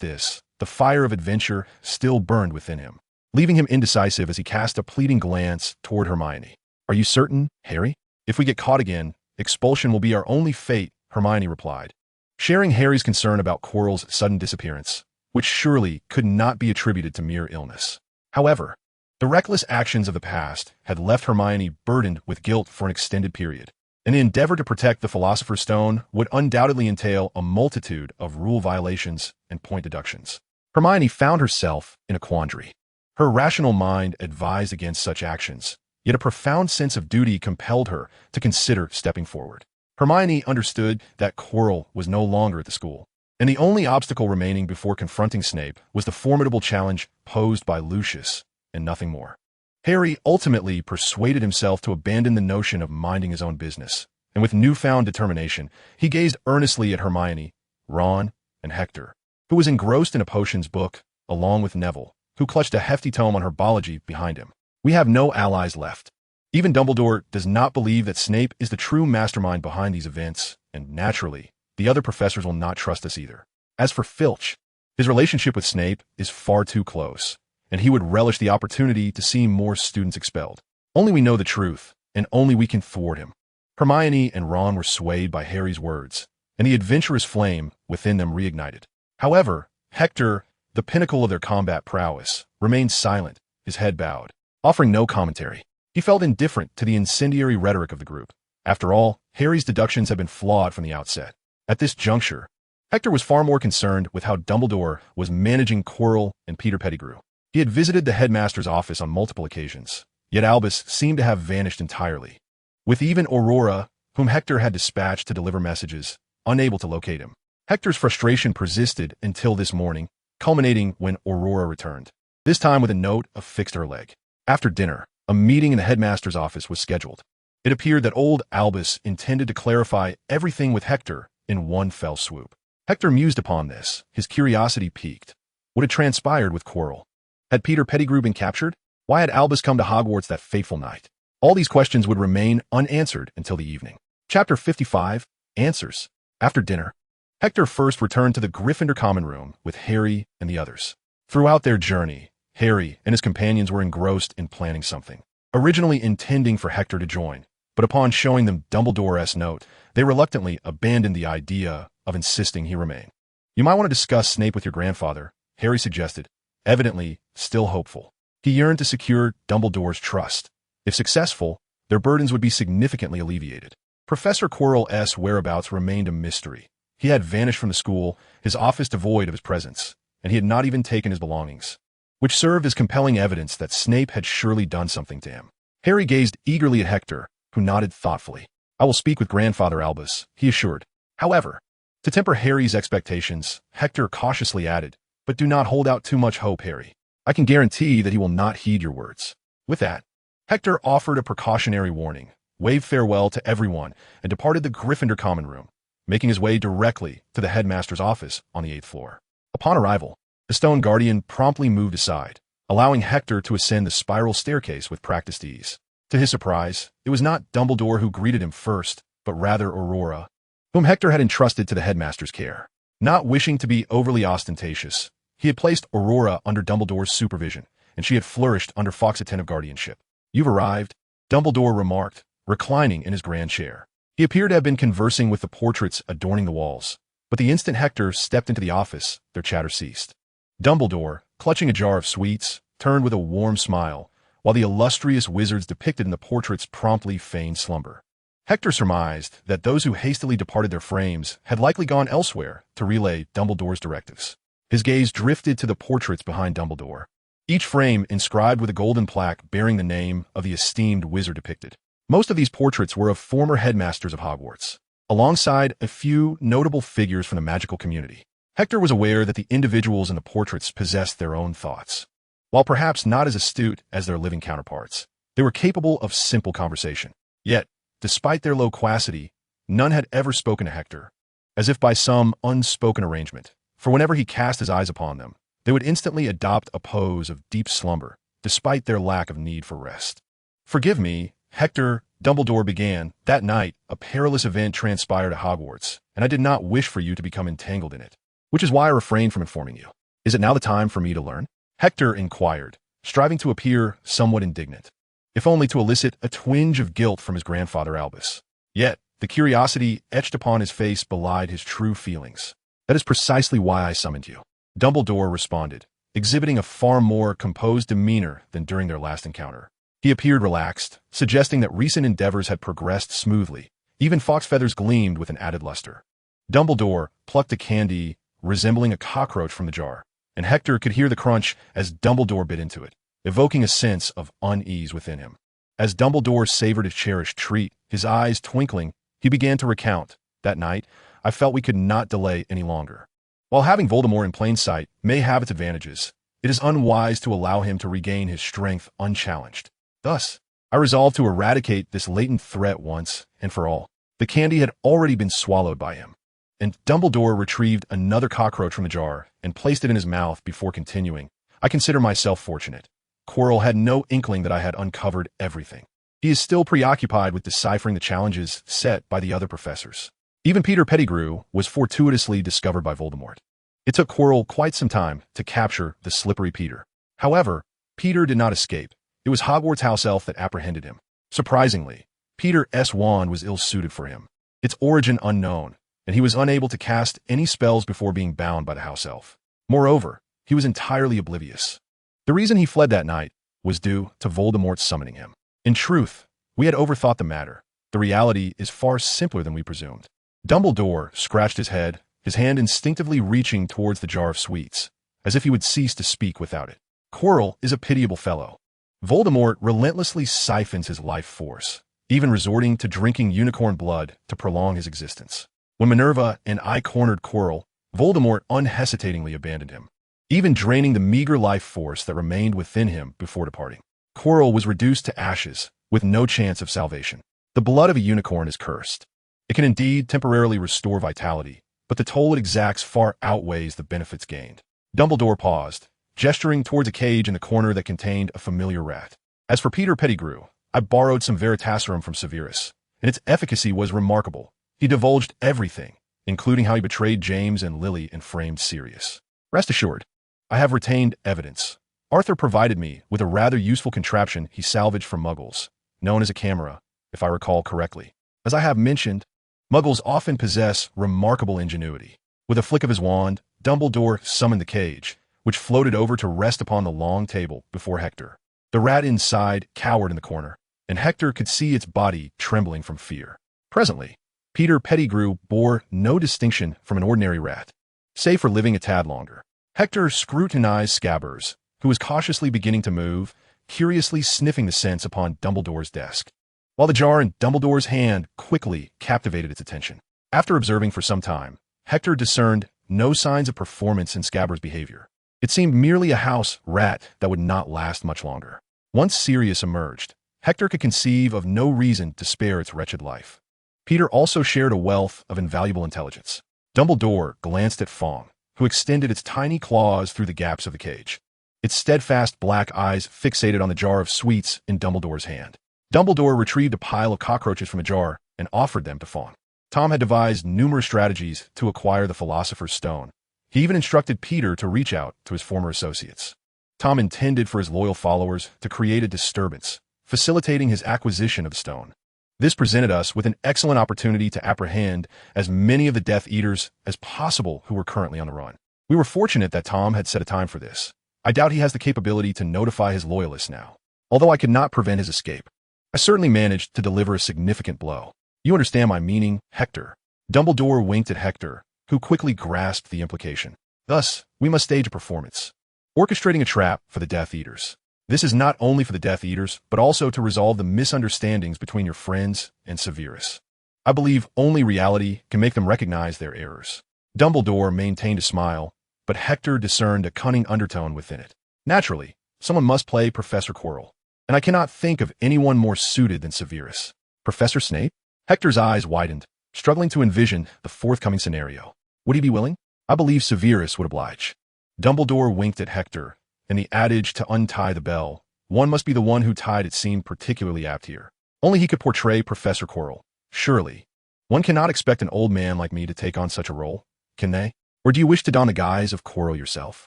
Speaker 1: this, the fire of adventure still burned within him, leaving him indecisive as he cast a pleading glance toward Hermione. Are you certain, Harry? If we get caught again, expulsion will be our only fate, Hermione replied, sharing Harry's concern about Quirrell's sudden disappearance, which surely could not be attributed to mere illness. However, the reckless actions of the past had left Hermione burdened with guilt for an extended period, and the endeavor to protect the Philosopher's Stone would undoubtedly entail a multitude of rule violations and point deductions. Hermione found herself in a quandary. Her rational mind advised against such actions, yet a profound sense of duty compelled her to consider stepping forward. Hermione understood that Quirrell was no longer at the school, and the only obstacle remaining before confronting Snape was the formidable challenge posed by Lucius, and nothing more. Harry ultimately persuaded himself to abandon the notion of minding his own business, and with newfound determination, he gazed earnestly at Hermione, Ron, and Hector, who was engrossed in a potions book, along with Neville, who clutched a hefty tome on herbology behind him. We have no allies left. Even Dumbledore does not believe that Snape is the true mastermind behind these events, and naturally, the other professors will not trust us either. As for Filch, his relationship with Snape is far too close, and he would relish the opportunity to see more students expelled. Only we know the truth, and only we can thwart him. Hermione and Ron were swayed by Harry's words, and the adventurous flame within them reignited. However, Hector, the pinnacle of their combat prowess, remained silent, his head bowed, offering no commentary. He felt indifferent to the incendiary rhetoric of the group. After all, Harry's deductions had been flawed from the outset. At this juncture, Hector was far more concerned with how Dumbledore was managing Quirrell and Peter Pettigrew. He had visited the headmaster's office on multiple occasions, yet Albus seemed to have vanished entirely, with even Aurora, whom Hector had dispatched to deliver messages, unable to locate him. Hector's frustration persisted until this morning, culminating when Aurora returned, this time with a note affixed to her leg. After dinner, a meeting in the headmaster's office was scheduled. It appeared that old Albus intended to clarify everything with Hector in one fell swoop. Hector mused upon this, his curiosity piqued. What had transpired with Quirrell? Had Peter Pettigrew been captured? Why had Albus come to Hogwarts that fateful night? All these questions would remain unanswered until the evening. Chapter 55, Answers. After dinner, Hector first returned to the Gryffindor common room with Harry and the others. Throughout their journey, Harry and his companions were engrossed in planning something, originally intending for Hector to join, but upon showing them Dumbledore's note, they reluctantly abandoned the idea of insisting he remain. You might want to discuss Snape with your grandfather, Harry suggested, evidently still hopeful. He yearned to secure Dumbledore's trust. If successful, their burdens would be significantly alleviated. Professor Quirrell's whereabouts remained a mystery. He had vanished from the school, his office devoid of his presence, and he had not even taken his belongings, which served as compelling evidence that Snape had surely done something to him. Harry gazed eagerly at Hector, who nodded thoughtfully. I will speak with Grandfather Albus, he assured. However, to temper Harry's expectations, Hector cautiously added, but do not hold out too much hope, Harry. I can guarantee that he will not heed your words. With that, Hector offered a precautionary warning, waved farewell to everyone, and departed the Gryffindor common room, making his way directly to the headmaster's office on the 8th floor. Upon arrival, the stone guardian promptly moved aside, allowing Hector to ascend the spiral staircase with practiced ease. To his surprise, it was not Dumbledore who greeted him first, but rather Aurora, whom Hector had entrusted to the headmaster's care. Not wishing to be overly ostentatious, he had placed Aurora under Dumbledore's supervision, and she had flourished under Fawkes' attentive guardianship. You've arrived, Dumbledore remarked, reclining in his grand chair. He appeared to have been conversing with the portraits adorning the walls, but the instant Hector stepped into the office, their chatter ceased. Dumbledore, clutching a jar of sweets, turned with a warm smile, while the illustrious wizards depicted in the portraits promptly feigned slumber. Hector surmised that those who hastily departed their frames had likely gone elsewhere to relay Dumbledore's directives. His gaze drifted to the portraits behind Dumbledore, each frame inscribed with a golden plaque bearing the name of the esteemed wizard depicted. Most of these portraits were of former headmasters of Hogwarts, alongside a few notable figures from the magical community. Hector was aware that the individuals in the portraits possessed their own thoughts. While perhaps not as astute as their living counterparts, they were capable of simple conversation. Yet, despite their loquacity, none had ever spoken to Hector, as if by some unspoken arrangement, for whenever he cast his eyes upon them, they would instantly adopt a pose of deep slumber, despite their lack of need for rest. "Forgive me, Hector," Dumbledore began. "That night, a perilous event transpired at Hogwarts, and I did not wish for you to become entangled in it, which is why I refrained from informing you. Is it now the time for me to learn?" Hector inquired, striving to appear somewhat indignant, if only to elicit a twinge of guilt from his grandfather Albus. Yet, the curiosity etched upon his face belied his true feelings. "That is precisely why I summoned you," Dumbledore responded, exhibiting a far more composed demeanor than during their last encounter. He appeared relaxed, suggesting that recent endeavors had progressed smoothly. Even fox feathers gleamed with an added luster. Dumbledore plucked a candy resembling a cockroach from the jar, and Hector could hear the crunch as Dumbledore bit into it, evoking a sense of unease within him. As Dumbledore savored his cherished treat, his eyes twinkling, he began to recount. "That night, I felt we could not delay any longer. While having Voldemort in plain sight may have its advantages, it is unwise to allow him to regain his strength unchallenged. Thus, I resolved to eradicate this latent threat once and for all." The candy had already been swallowed by him, and Dumbledore retrieved another cockroach from the jar and placed it in his mouth before continuing. "I consider myself fortunate. Quirrell had no inkling that I had uncovered everything. He is still preoccupied with deciphering the challenges set by the other professors. Even Peter Pettigrew was fortuitously discovered by Voldemort. It took Quirrell quite some time to capture the slippery Peter. However, Peter did not escape. It was Hogwarts house elf that apprehended him. Surprisingly, Peter's wand was ill-suited for him, its origin unknown, and he was unable to cast any spells before being bound by the house elf. Moreover, he was entirely oblivious. The reason he fled that night was due to Voldemort's summoning him. In truth, we had overthought the matter. The reality is far simpler than we presumed." Dumbledore scratched his head, his hand instinctively reaching towards the jar of sweets, as if he would cease to speak without it. "Quirrell is a pitiable fellow. Voldemort relentlessly siphons his life force, even resorting to drinking unicorn blood to prolong his existence. When Minerva and I cornered Quirrell, Voldemort unhesitatingly abandoned him, even draining the meager life force that remained within him before departing. Quirrell was reduced to ashes, with no chance of salvation. The blood of a unicorn is cursed. It can indeed temporarily restore vitality, but the toll it exacts far outweighs the benefits gained." Dumbledore paused, gesturing towards a cage in the corner that contained a familiar rat. "As for Peter Pettigrew, I borrowed some Veritaserum from Severus, and its efficacy was remarkable. He divulged everything, including how he betrayed James and Lily and framed Sirius. Rest assured, I have retained evidence. Arthur provided me with a rather useful contraption he salvaged from Muggles, known as a camera, if I recall correctly. As I have mentioned, Muggles often possess remarkable ingenuity." With a flick of his wand, Dumbledore summoned the cage, which floated over to rest upon the long table before Hector. The rat inside cowered in the corner, and Hector could see its body trembling from fear. Presently, Peter Pettigrew bore no distinction from an ordinary rat, save for living a tad longer. Hector scrutinized Scabbers, who was cautiously beginning to move, curiously sniffing the scents upon Dumbledore's desk, while the jar in Dumbledore's hand quickly captivated its attention. After observing for some time, Hector discerned no signs of performance in Scabbers' behavior. It seemed merely a house rat that would not last much longer. Once Sirius emerged, Hector could conceive of no reason to spare its wretched life. Peter also shared a wealth of invaluable intelligence. Dumbledore glanced at Fong, who extended its tiny claws through the gaps of the cage, its steadfast black eyes fixated on the jar of sweets in Dumbledore's hand. Dumbledore retrieved a pile of cockroaches from a jar and offered them to Fong. Tom had devised numerous strategies to acquire the Philosopher's Stone. He even instructed Peter to reach out to his former associates. Tom intended for his loyal followers to create a disturbance, facilitating his acquisition of the stone. This presented us with an excellent opportunity to apprehend as many of the Death Eaters as possible who were currently on the run. We were fortunate that Tom had set a time for this. I doubt he has the capability to notify his loyalists now. Although I could not prevent his escape, I certainly managed to deliver a significant blow. You understand my meaning, Hector?" Dumbledore winked at Hector, who quickly grasped the implication. "Thus, we must stage a performance, orchestrating a trap for the Death Eaters. This is not only for the Death Eaters, but also to resolve the misunderstandings between your friends and Severus. I believe only reality can make them recognize their errors. Dumbledore maintained a smile, but Hector discerned a cunning undertone within it. Naturally, someone must play Professor Quirrell, and I cannot think of anyone more suited than Severus. Professor Snape? Hector's eyes widened, struggling to envision the forthcoming scenario. Would he be willing? I believe Severus would oblige. Dumbledore winked at Hector, and the adage to untie the bell, one must be the one who tied it, seemed particularly apt here. Only he could portray Professor Quirrell. Surely, one cannot expect an old man like me to take on such a role, can they? Or do you wish to don the guise of Quirrell yourself?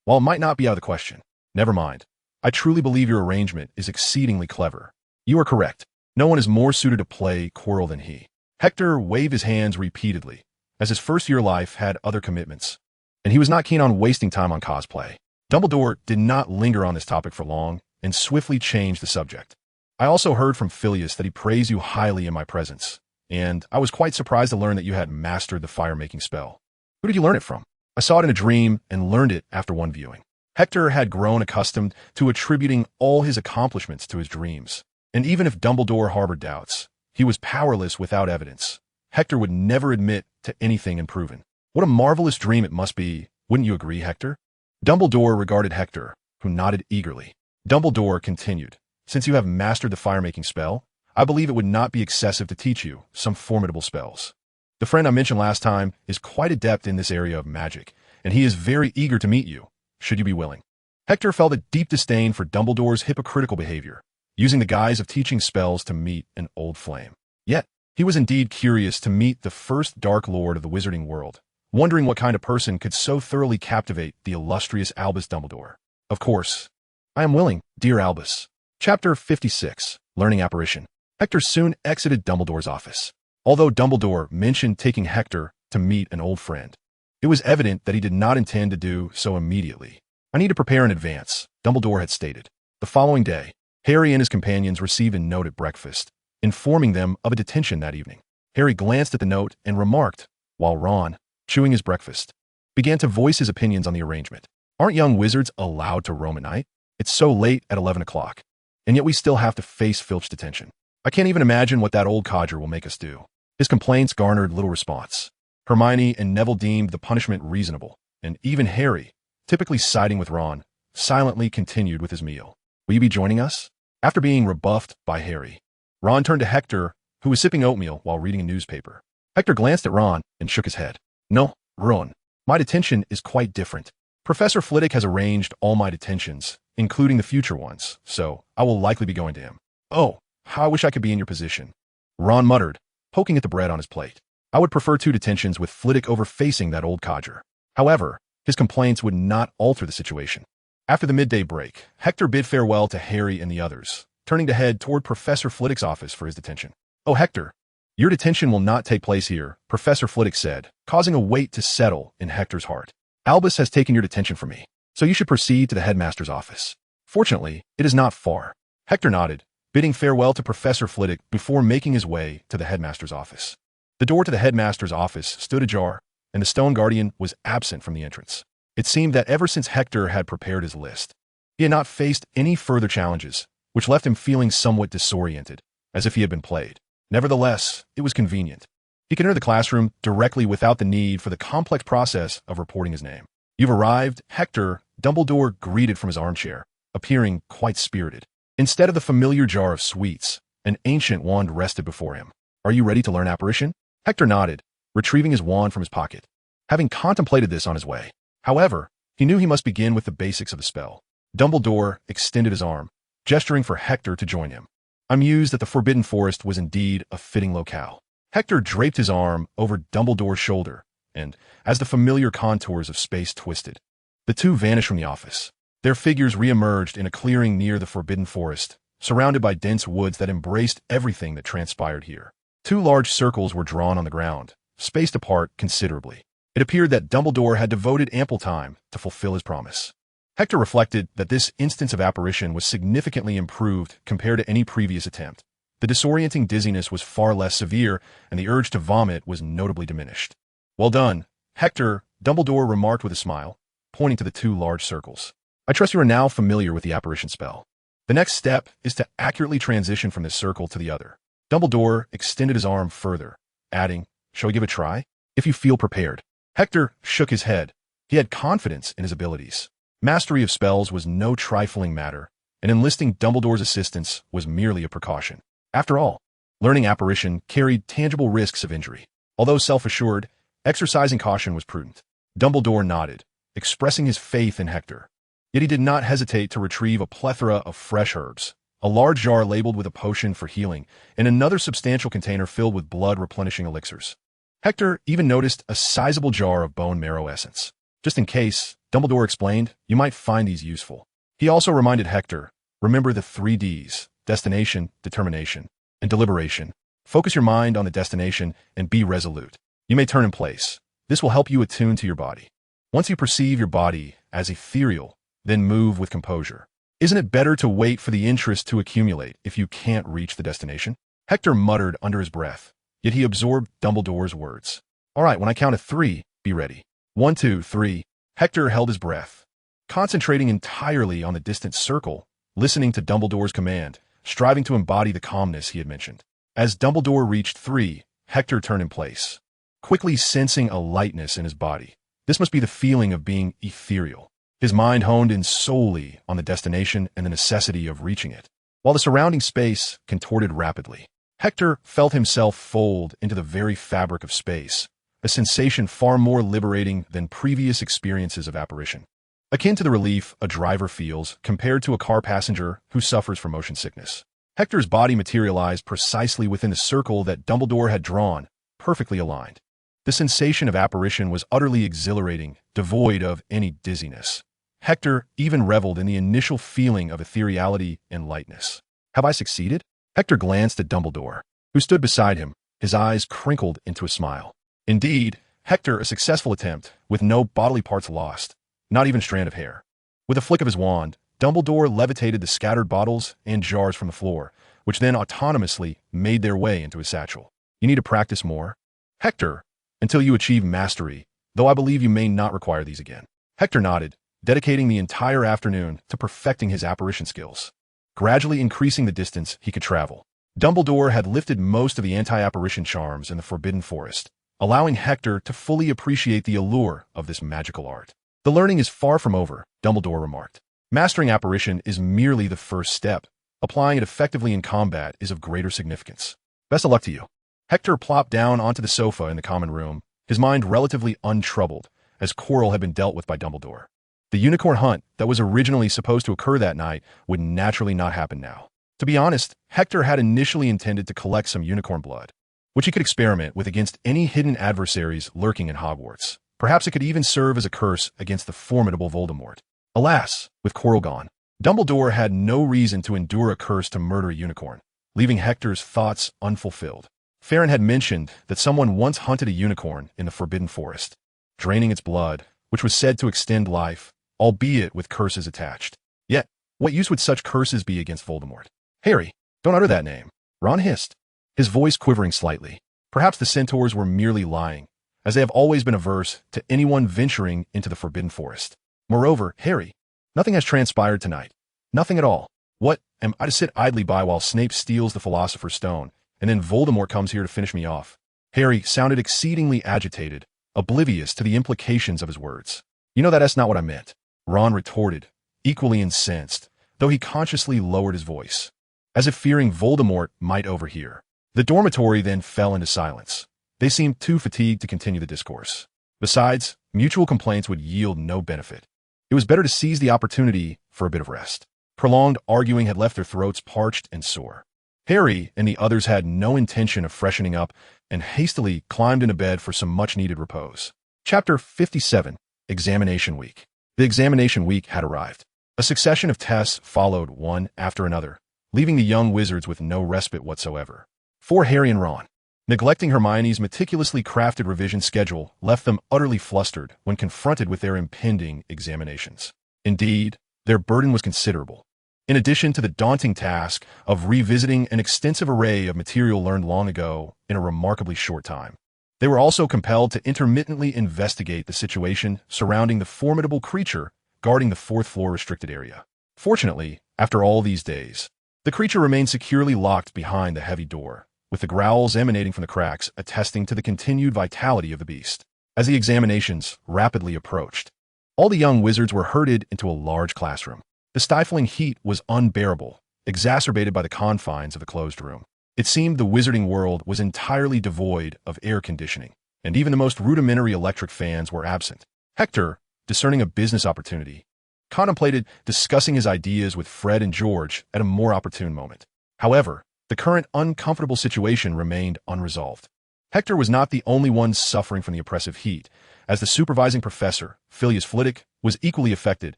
Speaker 1: While it might not be out of the question, never mind. I truly believe your arrangement is exceedingly clever. You are correct. No one is more suited to play Quirrell than he. Hector waved his hands repeatedly, as his first-year life had other commitments, and he was not keen on wasting time on cosplay. Dumbledore did not linger on this topic for long and swiftly changed the subject. I also heard from Phileas that he praised you highly in my presence, and I was quite surprised to learn that you had mastered the fire-making spell. Who did you learn it from? I saw it in a dream and learned it after one viewing. Hector had grown accustomed to attributing all his accomplishments to his dreams, and even if Dumbledore harbored doubts, he was powerless without evidence. Hector would never admit to anything unproven. What a marvelous dream it must be, wouldn't you agree, Hector? Dumbledore regarded Hector, who nodded eagerly. Dumbledore continued, since you have mastered the fire-making spell, I believe it would not be excessive to teach you some formidable spells. The friend I mentioned last time is quite adept in this area of magic, and he is very eager to meet you, should you be willing. Hector felt a deep disdain for Dumbledore's hypocritical behavior, using the guise of teaching spells to meet an old flame. Yet, he was indeed curious to meet the first Dark Lord of the wizarding world, wondering what kind of person could so thoroughly captivate the illustrious Albus Dumbledore. Of course, I am willing, dear Albus. Chapter 56, Learning Apparition. Hector soon exited Dumbledore's office. Although Dumbledore mentioned taking Hector to meet an old friend, it was evident that he did not intend to do so immediately. I need to prepare in advance, Dumbledore had stated. The following day, Harry and his companions received a note at breakfast, informing them of a detention that evening. Harry glanced at the note and remarked, while Ron, chewing his breakfast, began to voice his opinions on the arrangement. Aren't young wizards allowed to roam at night? It's so late at 11 o'clock, and yet we still have to face Filch's detention. I can't even imagine what that old codger will make us do. His complaints garnered little response. Hermione and Neville deemed the punishment reasonable, and even Harry, typically siding with Ron, silently continued with his meal. Will you be joining us? After being rebuffed by Harry, Ron turned to Hector, who was sipping oatmeal while reading a newspaper. Hector glanced at Ron and shook his head. No, Ron, my detention is quite different. Professor Flitwick has arranged all my detentions, including the future ones, so I will likely be going to him. Oh, how I wish I could be in your position. Ron muttered, poking at the bread on his plate. I would prefer 2 detentions with Flitwick over facing that old codger. However, his complaints would not alter the situation. After the midday break, Hector bid farewell to Harry and the others, turning to head toward Professor Flitwick's office for his detention. Oh, Hector, your detention will not take place here, Professor Flitwick said, causing a weight to settle in Hector's heart. Albus has taken your detention from me, so you should proceed to the headmaster's office. Fortunately, it is not far. Hector nodded, bidding farewell to Professor Flitwick before making his way to the headmaster's office. The door to the headmaster's office stood ajar, and the stone guardian was absent from the entrance. It seemed that ever since Hector had prepared his list, he had not faced any further challenges, which left him feeling somewhat disoriented, as if he had been played. Nevertheless, it was convenient. He could enter the classroom directly without the need for the complex process of reporting his name. You've arrived, Hector, Dumbledore greeted from his armchair, appearing quite spirited. Instead of the familiar jar of sweets, an ancient wand rested before him. Are you ready to learn apparition? Hector nodded, retrieving his wand from his pocket. Having contemplated this on his way, however, he knew he must begin with the basics of the spell. Dumbledore extended his arm, gesturing for Hector to join him. I'm mused that the Forbidden Forest was indeed a fitting locale. Hector draped his arm over Dumbledore's shoulder, and, as the familiar contours of space twisted, the two vanished from the office. Their figures re-emerged in a clearing near the Forbidden Forest, surrounded by dense woods that embraced everything that transpired here. 2 large circles were drawn on the ground, spaced apart considerably. It appeared that Dumbledore had devoted ample time to fulfill his promise. Hector reflected that this instance of apparition was significantly improved compared to any previous attempt. The disorienting dizziness was far less severe, and the urge to vomit was notably diminished. Well done, Hector, Dumbledore remarked with a smile, pointing to the 2 large circles. I trust you are now familiar with the apparition spell. The next step is to accurately transition from this circle to the other. Dumbledore extended his arm further, adding, "Shall we give it a try? If you feel prepared." Hector shook his head. He had confidence in his abilities. Mastery of spells was no trifling matter, and enlisting Dumbledore's assistance was merely a precaution. After all, learning apparition carried tangible risks of injury. Although self-assured, exercising caution was prudent. Dumbledore nodded, expressing his faith in Hector. Yet he did not hesitate to retrieve a plethora of fresh herbs, a large jar labeled with a potion for healing, and another substantial container filled with blood-replenishing elixirs. Hector even noticed a sizable jar of bone marrow essence. Just in case, Dumbledore explained, you might find these useful. He also reminded Hector, remember the 3 Ds, destination, determination, and deliberation. Focus your mind on the destination and be resolute. You may turn in place. This will help you attune to your body. Once you perceive your body as ethereal, then move with composure. Isn't it better to wait for the interest to accumulate if you can't reach the destination? Hector muttered under his breath, yet he absorbed Dumbledore's words. All right, when I count to 3, be ready. 1, 2, 3. Hector held his breath, concentrating entirely on the distant circle, listening to Dumbledore's command, striving to embody the calmness he had mentioned. As Dumbledore reached 3, Hector turned in place, quickly sensing a lightness in his body. This must be the feeling of being ethereal. His mind honed in solely on the destination and the necessity of reaching it. While the surrounding space contorted rapidly, Hector felt himself fold into the very fabric of space, a sensation far more liberating than previous experiences of apparition. Akin to the relief a driver feels compared to a car passenger who suffers from motion sickness. Hector's body materialized precisely within the circle that Dumbledore had drawn, perfectly aligned. The sensation of apparition was utterly exhilarating, devoid of any dizziness. Hector even reveled in the initial feeling of ethereality and lightness. Have I succeeded? Hector glanced at Dumbledore, who stood beside him, his eyes crinkled into a smile. Indeed, Hector, a successful attempt, with no bodily parts lost, not even a strand of hair. With a flick of his wand, Dumbledore levitated the scattered bottles and jars from the floor, which then autonomously made their way into his satchel. You need to practice more, Hector, until you achieve mastery, though I believe you may not require these again. Hector nodded, dedicating the entire afternoon to perfecting his apparition skills, gradually increasing the distance he could travel. Dumbledore had lifted most of the anti-apparition charms in the Forbidden Forest, allowing Hector to fully appreciate the allure of this magical art. The learning is far from over, Dumbledore remarked. Mastering apparition is merely the first step. Applying it effectively in combat is of greater significance. Best of luck to you. Hector plopped down onto the sofa in the common room, his mind relatively untroubled, as Quirrell had been dealt with by Dumbledore. The unicorn hunt that was originally supposed to occur that night would naturally not happen now. To be honest, Hector had initially intended to collect some unicorn blood, which he could experiment with against any hidden adversaries lurking in Hogwarts. Perhaps it could even serve as a curse against the formidable Voldemort. Alas, with Quirrell gone, Dumbledore had no reason to endure a curse to murder a unicorn, leaving Hector's thoughts unfulfilled. Farron had mentioned that someone once hunted a unicorn in the Forbidden Forest, draining its blood, which was said to extend life, albeit with curses attached. Yet, what use would such curses be against Voldemort? Harry, don't utter that name. Ron hissed, his voice quivering slightly. Perhaps the centaurs were merely lying, as they have always been averse to anyone venturing into the Forbidden Forest. Moreover, Harry, nothing has transpired tonight. Nothing at all. What, am I to sit idly by while Snape steals the Philosopher's Stone, and then Voldemort comes here to finish me off? Harry sounded exceedingly agitated, oblivious to the implications of his words. You know that's not what I meant, Ron retorted, equally incensed, though he consciously lowered his voice, as if fearing Voldemort might overhear. The dormitory then fell into silence. They seemed too fatigued to continue the discourse. Besides, mutual complaints would yield no benefit. It was better to seize the opportunity for a bit of rest. Prolonged arguing had left their throats parched and sore. Harry and the others had no intention of freshening up and hastily climbed into bed for some much-needed repose. Chapter 57, Examination Week. The examination week had arrived. A succession of tests followed one after another, leaving the young wizards with no respite whatsoever. For Harry and Ron, neglecting Hermione's meticulously crafted revision schedule left them utterly flustered when confronted with their impending examinations. Indeed, their burden was considerable. In addition to the daunting task of revisiting an extensive array of material learned long ago in a remarkably short time, they were also compelled to intermittently investigate the situation surrounding the formidable creature guarding the fourth-floor restricted area. Fortunately, After all these days, the creature remained securely locked behind the heavy door, with the growls emanating from the cracks attesting to the continued vitality of the beast. As the examinations rapidly approached, all the young wizards were herded into a large classroom. The stifling heat was unbearable, exacerbated by the confines of the closed room. It seemed the wizarding world was entirely devoid of air conditioning, and even the most rudimentary electric fans were absent. Hector, discerning a business opportunity, contemplated discussing his ideas with Fred and George at a more opportune moment. However, the current uncomfortable situation remained unresolved. Hector was not the only one suffering from the oppressive heat, as the supervising professor, Phileas Flitwick, was equally affected,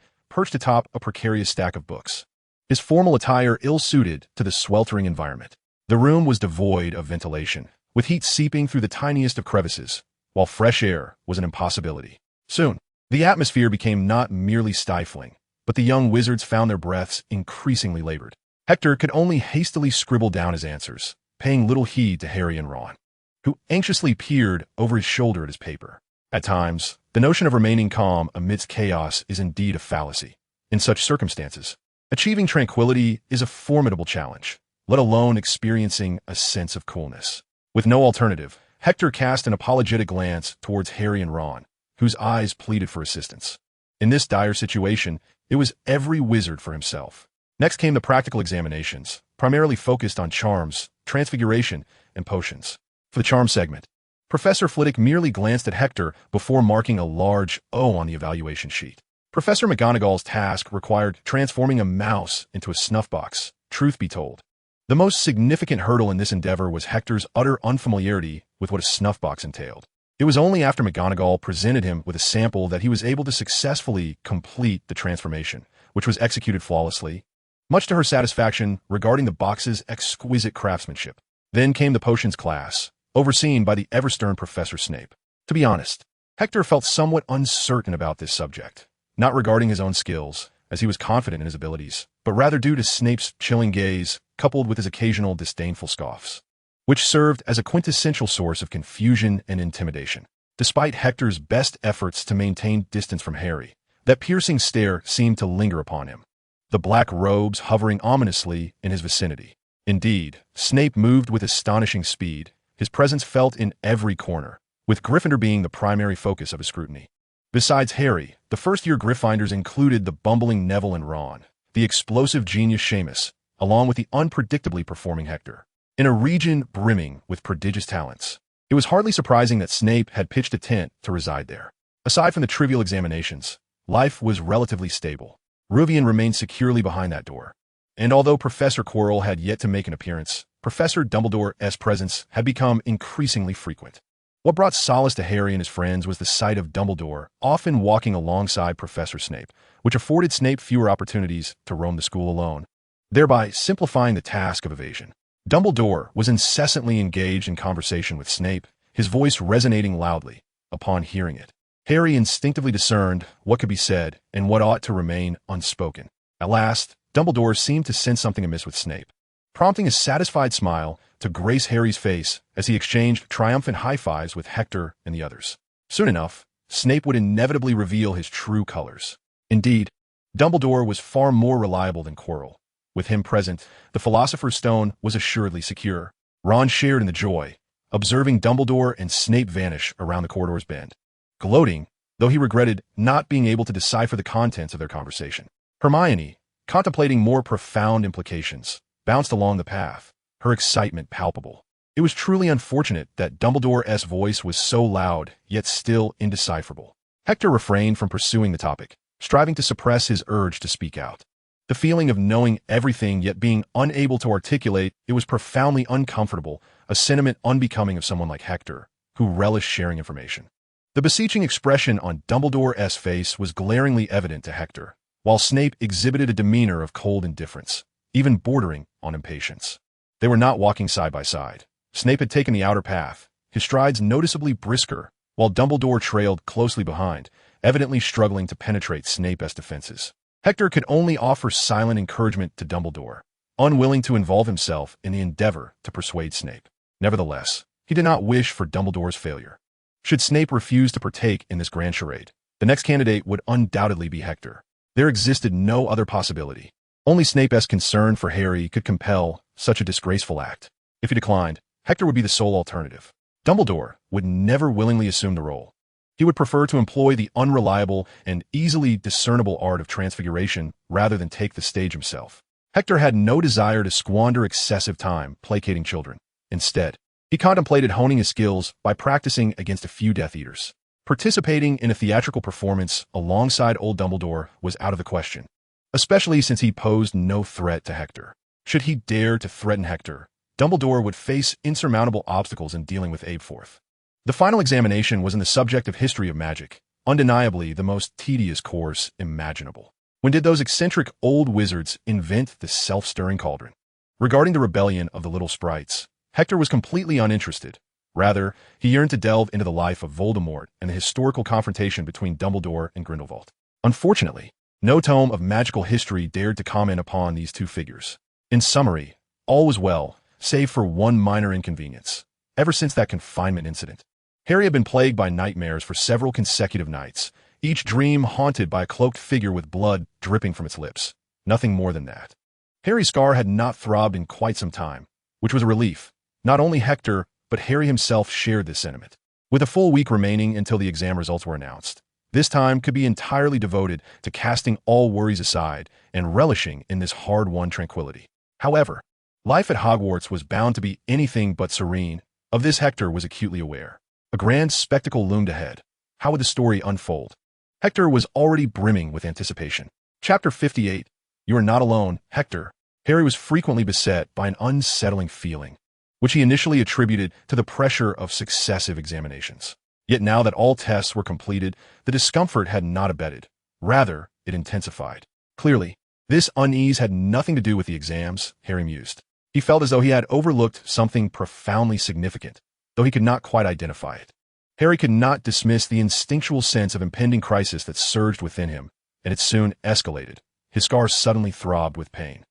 Speaker 1: perched atop a precarious stack of books. His formal attire ill-suited to the sweltering environment. The room was devoid of ventilation, with heat seeping through the tiniest of crevices, while fresh air was an impossibility. Soon, the atmosphere became not merely stifling, but the young wizards found their breaths increasingly labored. Hector could only hastily scribble down his answers, paying little heed to Harry and Ron, who anxiously peered over his shoulder at his paper. At times, the notion of remaining calm amidst chaos is indeed a fallacy. In such circumstances, achieving tranquility is a formidable challenge, let alone experiencing a sense of coolness. With no alternative, Hector cast an apologetic glance towards Harry and Ron, whose eyes pleaded for assistance. In this dire situation, it was every wizard for himself. Next came the practical examinations, primarily focused on charms, transfiguration, and potions. For the charm segment, Professor Flitwick merely glanced at Hector before marking a large O on the evaluation sheet. Professor McGonagall's task required transforming a mouse into a snuff box, truth be told. The most significant hurdle in this endeavor was Hector's utter unfamiliarity with what a snuff box entailed. It was only after McGonagall presented him with a sample that he was able to successfully complete the transformation, which was executed flawlessly, much to her satisfaction regarding the box's exquisite craftsmanship. Then came the potions class, overseen by the ever-stern Professor Snape. To be honest, Hector felt somewhat uncertain about this subject, not regarding his own skills, as he was confident in his abilities, but rather due to Snape's chilling gaze, coupled with his occasional disdainful scoffs, which served as a quintessential source of confusion and intimidation. Despite Hector's best efforts to maintain distance from Harry, that piercing stare seemed to linger upon him, the black robes hovering ominously in his vicinity. Indeed, Snape moved with astonishing speed, his presence felt in every corner, with Gryffindor being the primary focus of his scrutiny. Besides Harry, the first-year Gryffindors included the bumbling Neville and Ron, the explosive genius Seamus, along with the unpredictably performing Hector. In a region brimming with prodigious talents, it was hardly surprising that Snape had pitched a tent to reside there. Aside from the trivial examinations, life was relatively stable. Ruvian remained securely behind that door. And although Professor Quirrell had yet to make an appearance, Professor Dumbledore's presence had become increasingly frequent. What brought solace to Harry and his friends was the sight of Dumbledore often walking alongside Professor Snape, which afforded Snape fewer opportunities to roam the school alone, thereby simplifying the task of evasion. Dumbledore was incessantly engaged in conversation with Snape, his voice resonating loudly upon hearing it. Harry instinctively discerned what could be said and what ought to remain unspoken. At last, Dumbledore seemed to sense something amiss with Snape, prompting a satisfied smile to grace Harry's face as he exchanged triumphant high-fives with Hector and the others. Soon enough, Snape would inevitably reveal his true colors. Indeed, Dumbledore was far more reliable than Quirrell. With him present, the Philosopher's Stone was assuredly secure. Ron shared in the joy, observing Dumbledore and Snape vanish around the corridor's bend, gloating, though he regretted not being able to decipher the contents of their conversation. Hermione, contemplating more profound implications, bounced along the path, her excitement palpable. It was truly unfortunate that Dumbledore's voice was so loud, yet still indecipherable. Hector refrained from pursuing the topic, striving to suppress his urge to speak out. The feeling of knowing everything yet being unable to articulate it was profoundly uncomfortable, a sentiment unbecoming of someone like Hector, who relished sharing information. The beseeching expression on Dumbledore's face was glaringly evident to Hector, while Snape exhibited a demeanor of cold indifference, even bordering on impatience. They were not walking side by side. Snape had taken the outer path, his strides noticeably brisker, while Dumbledore trailed closely behind, evidently struggling to penetrate Snape's defenses. Hector could only offer silent encouragement to Dumbledore, unwilling to involve himself in the endeavor to persuade Snape. Nevertheless, he did not wish for Dumbledore's failure. Should Snape refuse to partake in this grand charade, the next candidate would undoubtedly be Hector. There existed no other possibility. Only Snape's concern for Harry could compel such a disgraceful act. If he declined, Hector would be the sole alternative. Dumbledore would never willingly assume the role. He would prefer to employ the unreliable and easily discernible art of transfiguration rather than take the stage himself. Hector had no desire to squander excessive time placating children. Instead, he contemplated honing his skills by practicing against a few Death Eaters. Participating in a theatrical performance alongside old Dumbledore was out of the question, especially since he posed no threat to Hector. Should he dare to threaten Hector, Dumbledore would face insurmountable obstacles in dealing with Abeforth. The final examination was in the subject of history of magic, undeniably the most tedious course imaginable. When did those eccentric old wizards invent the self-stirring cauldron? Regarding the rebellion of the little sprites, Hector was completely uninterested. Rather, he yearned to delve into the life of Voldemort and the historical confrontation between Dumbledore and Grindelwald. Unfortunately, no tome of magical history dared to comment upon these two figures. In summary, all was well, save for one minor inconvenience. Ever since that confinement incident, Harry had been plagued by nightmares for several consecutive nights, each dream haunted by a cloaked figure with blood dripping from its lips. Nothing more than that. Harry's scar had not throbbed in quite some time, which was a relief. Not only Hector, but Harry himself shared this sentiment. With a full week remaining until the exam results were announced, this time could be entirely devoted to casting all worries aside and relishing in this hard-won tranquility. However, life at Hogwarts was bound to be anything but serene. Of this Hector was acutely aware. A grand spectacle loomed ahead. How would the story unfold? Hector was already brimming with anticipation. Chapter 58. You are not alone, Hector. Harry was frequently beset by an unsettling feeling, which he initially attributed to the pressure of successive examinations. Yet now that all tests were completed, the discomfort had not abated. Rather, it intensified. Clearly, this unease had nothing to do with the exams, Harry mused. He felt as though he had overlooked something profoundly significant, though he could not quite identify it. Harry could not dismiss the instinctual sense of impending crisis that surged within him, and it soon escalated. His scars suddenly throbbed with pain.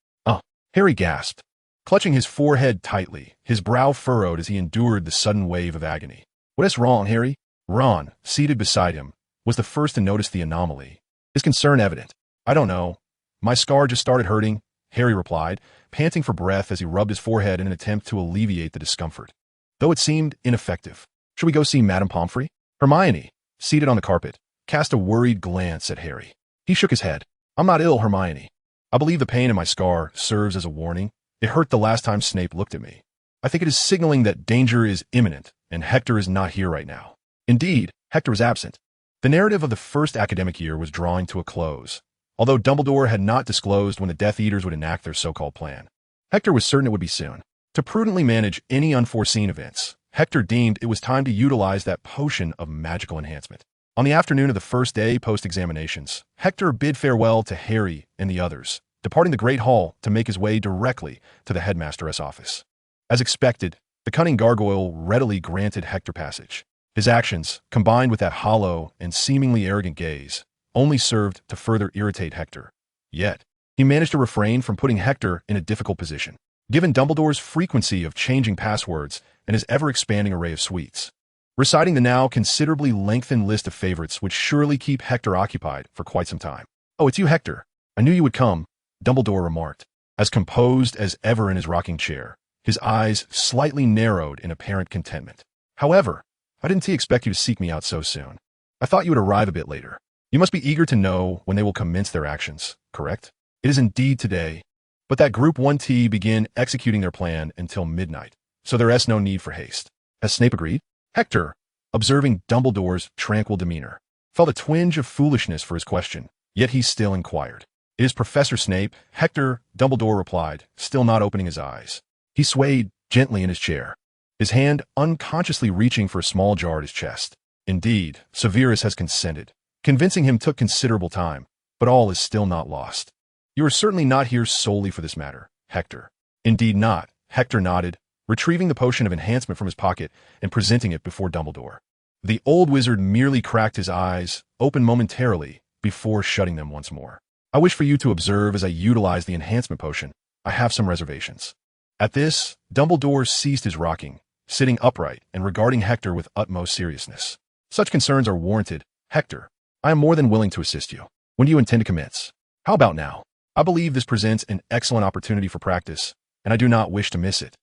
Speaker 1: Harry gasped, clutching his forehead tightly, his brow furrowed as he endured the sudden wave of agony. What is wrong, Harry? Ron, seated beside him, was the first to notice the anomaly, his concern evident. I don't know. My scar just started hurting, Harry replied, panting for breath as he rubbed his forehead in an attempt to alleviate the discomfort. Though it seemed ineffective. Should we go see Madame Pomfrey? Hermione, seated on the carpet, cast a worried glance at Harry. He shook his head. I'm not ill, Hermione. I believe the pain in my scar serves as a warning. It hurt the last time Snape looked at me. I think it is signaling that danger is imminent, and Hector is not here right now. Indeed, Hector was absent. The narrative of the first academic year was drawing to a close, although Dumbledore had not disclosed when the Death Eaters would enact their so-called plan. Hector was certain it would be soon. To prudently manage any unforeseen events, Hector deemed it was time to utilize that potion of magical enhancement. On the afternoon of the first day post-examinations, Hector bid farewell to Harry and the others, departing the Great Hall to make his way directly to the headmaster's office. As expected, the cunning gargoyle readily granted Hector passage. His actions, combined with that hollow and seemingly arrogant gaze, only served to further irritate Hector. Yet, he managed to refrain from putting Hector in a difficult position, given Dumbledore's frequency of changing passwords and his ever-expanding array of suites. Reciting the now considerably lengthened list of favorites would surely keep Hector occupied for quite some time. Oh, it's you, Hector. I knew you would come, Dumbledore remarked, as composed as ever in his rocking chair, his eyes slightly narrowed in apparent contentment. However, I didn't expect you to seek me out so soon. I thought you would arrive a bit later. You must be eager to know when they will commence their actions, correct? It is indeed today, but that Group 1T begin executing their plan until midnight, so there is no need for haste. Has Snape agreed? Hector, observing Dumbledore's tranquil demeanor, felt a twinge of foolishness for his question, yet he still inquired. It is Professor Snape, Hector, Dumbledore replied, still not opening his eyes. He swayed gently in his chair, his hand unconsciously reaching for a small jar at his chest. Indeed, Severus has consented. Convincing him took considerable time, but all is still not lost. You are certainly not here solely for this matter, Hector. Indeed not, Hector nodded, retrieving the potion of enhancement from his pocket and presenting it before Dumbledore. The old wizard merely cracked his eyes, open momentarily, before shutting them once more. I wish for you to observe as I utilize the enhancement potion. I have some reservations. At this, Dumbledore ceased his rocking, sitting upright and regarding Hector with utmost seriousness. Such concerns are warranted, Hector. I am more than willing to assist you. When do you intend to commence? How about now? I believe this presents an excellent opportunity for practice, and I do not wish to miss it.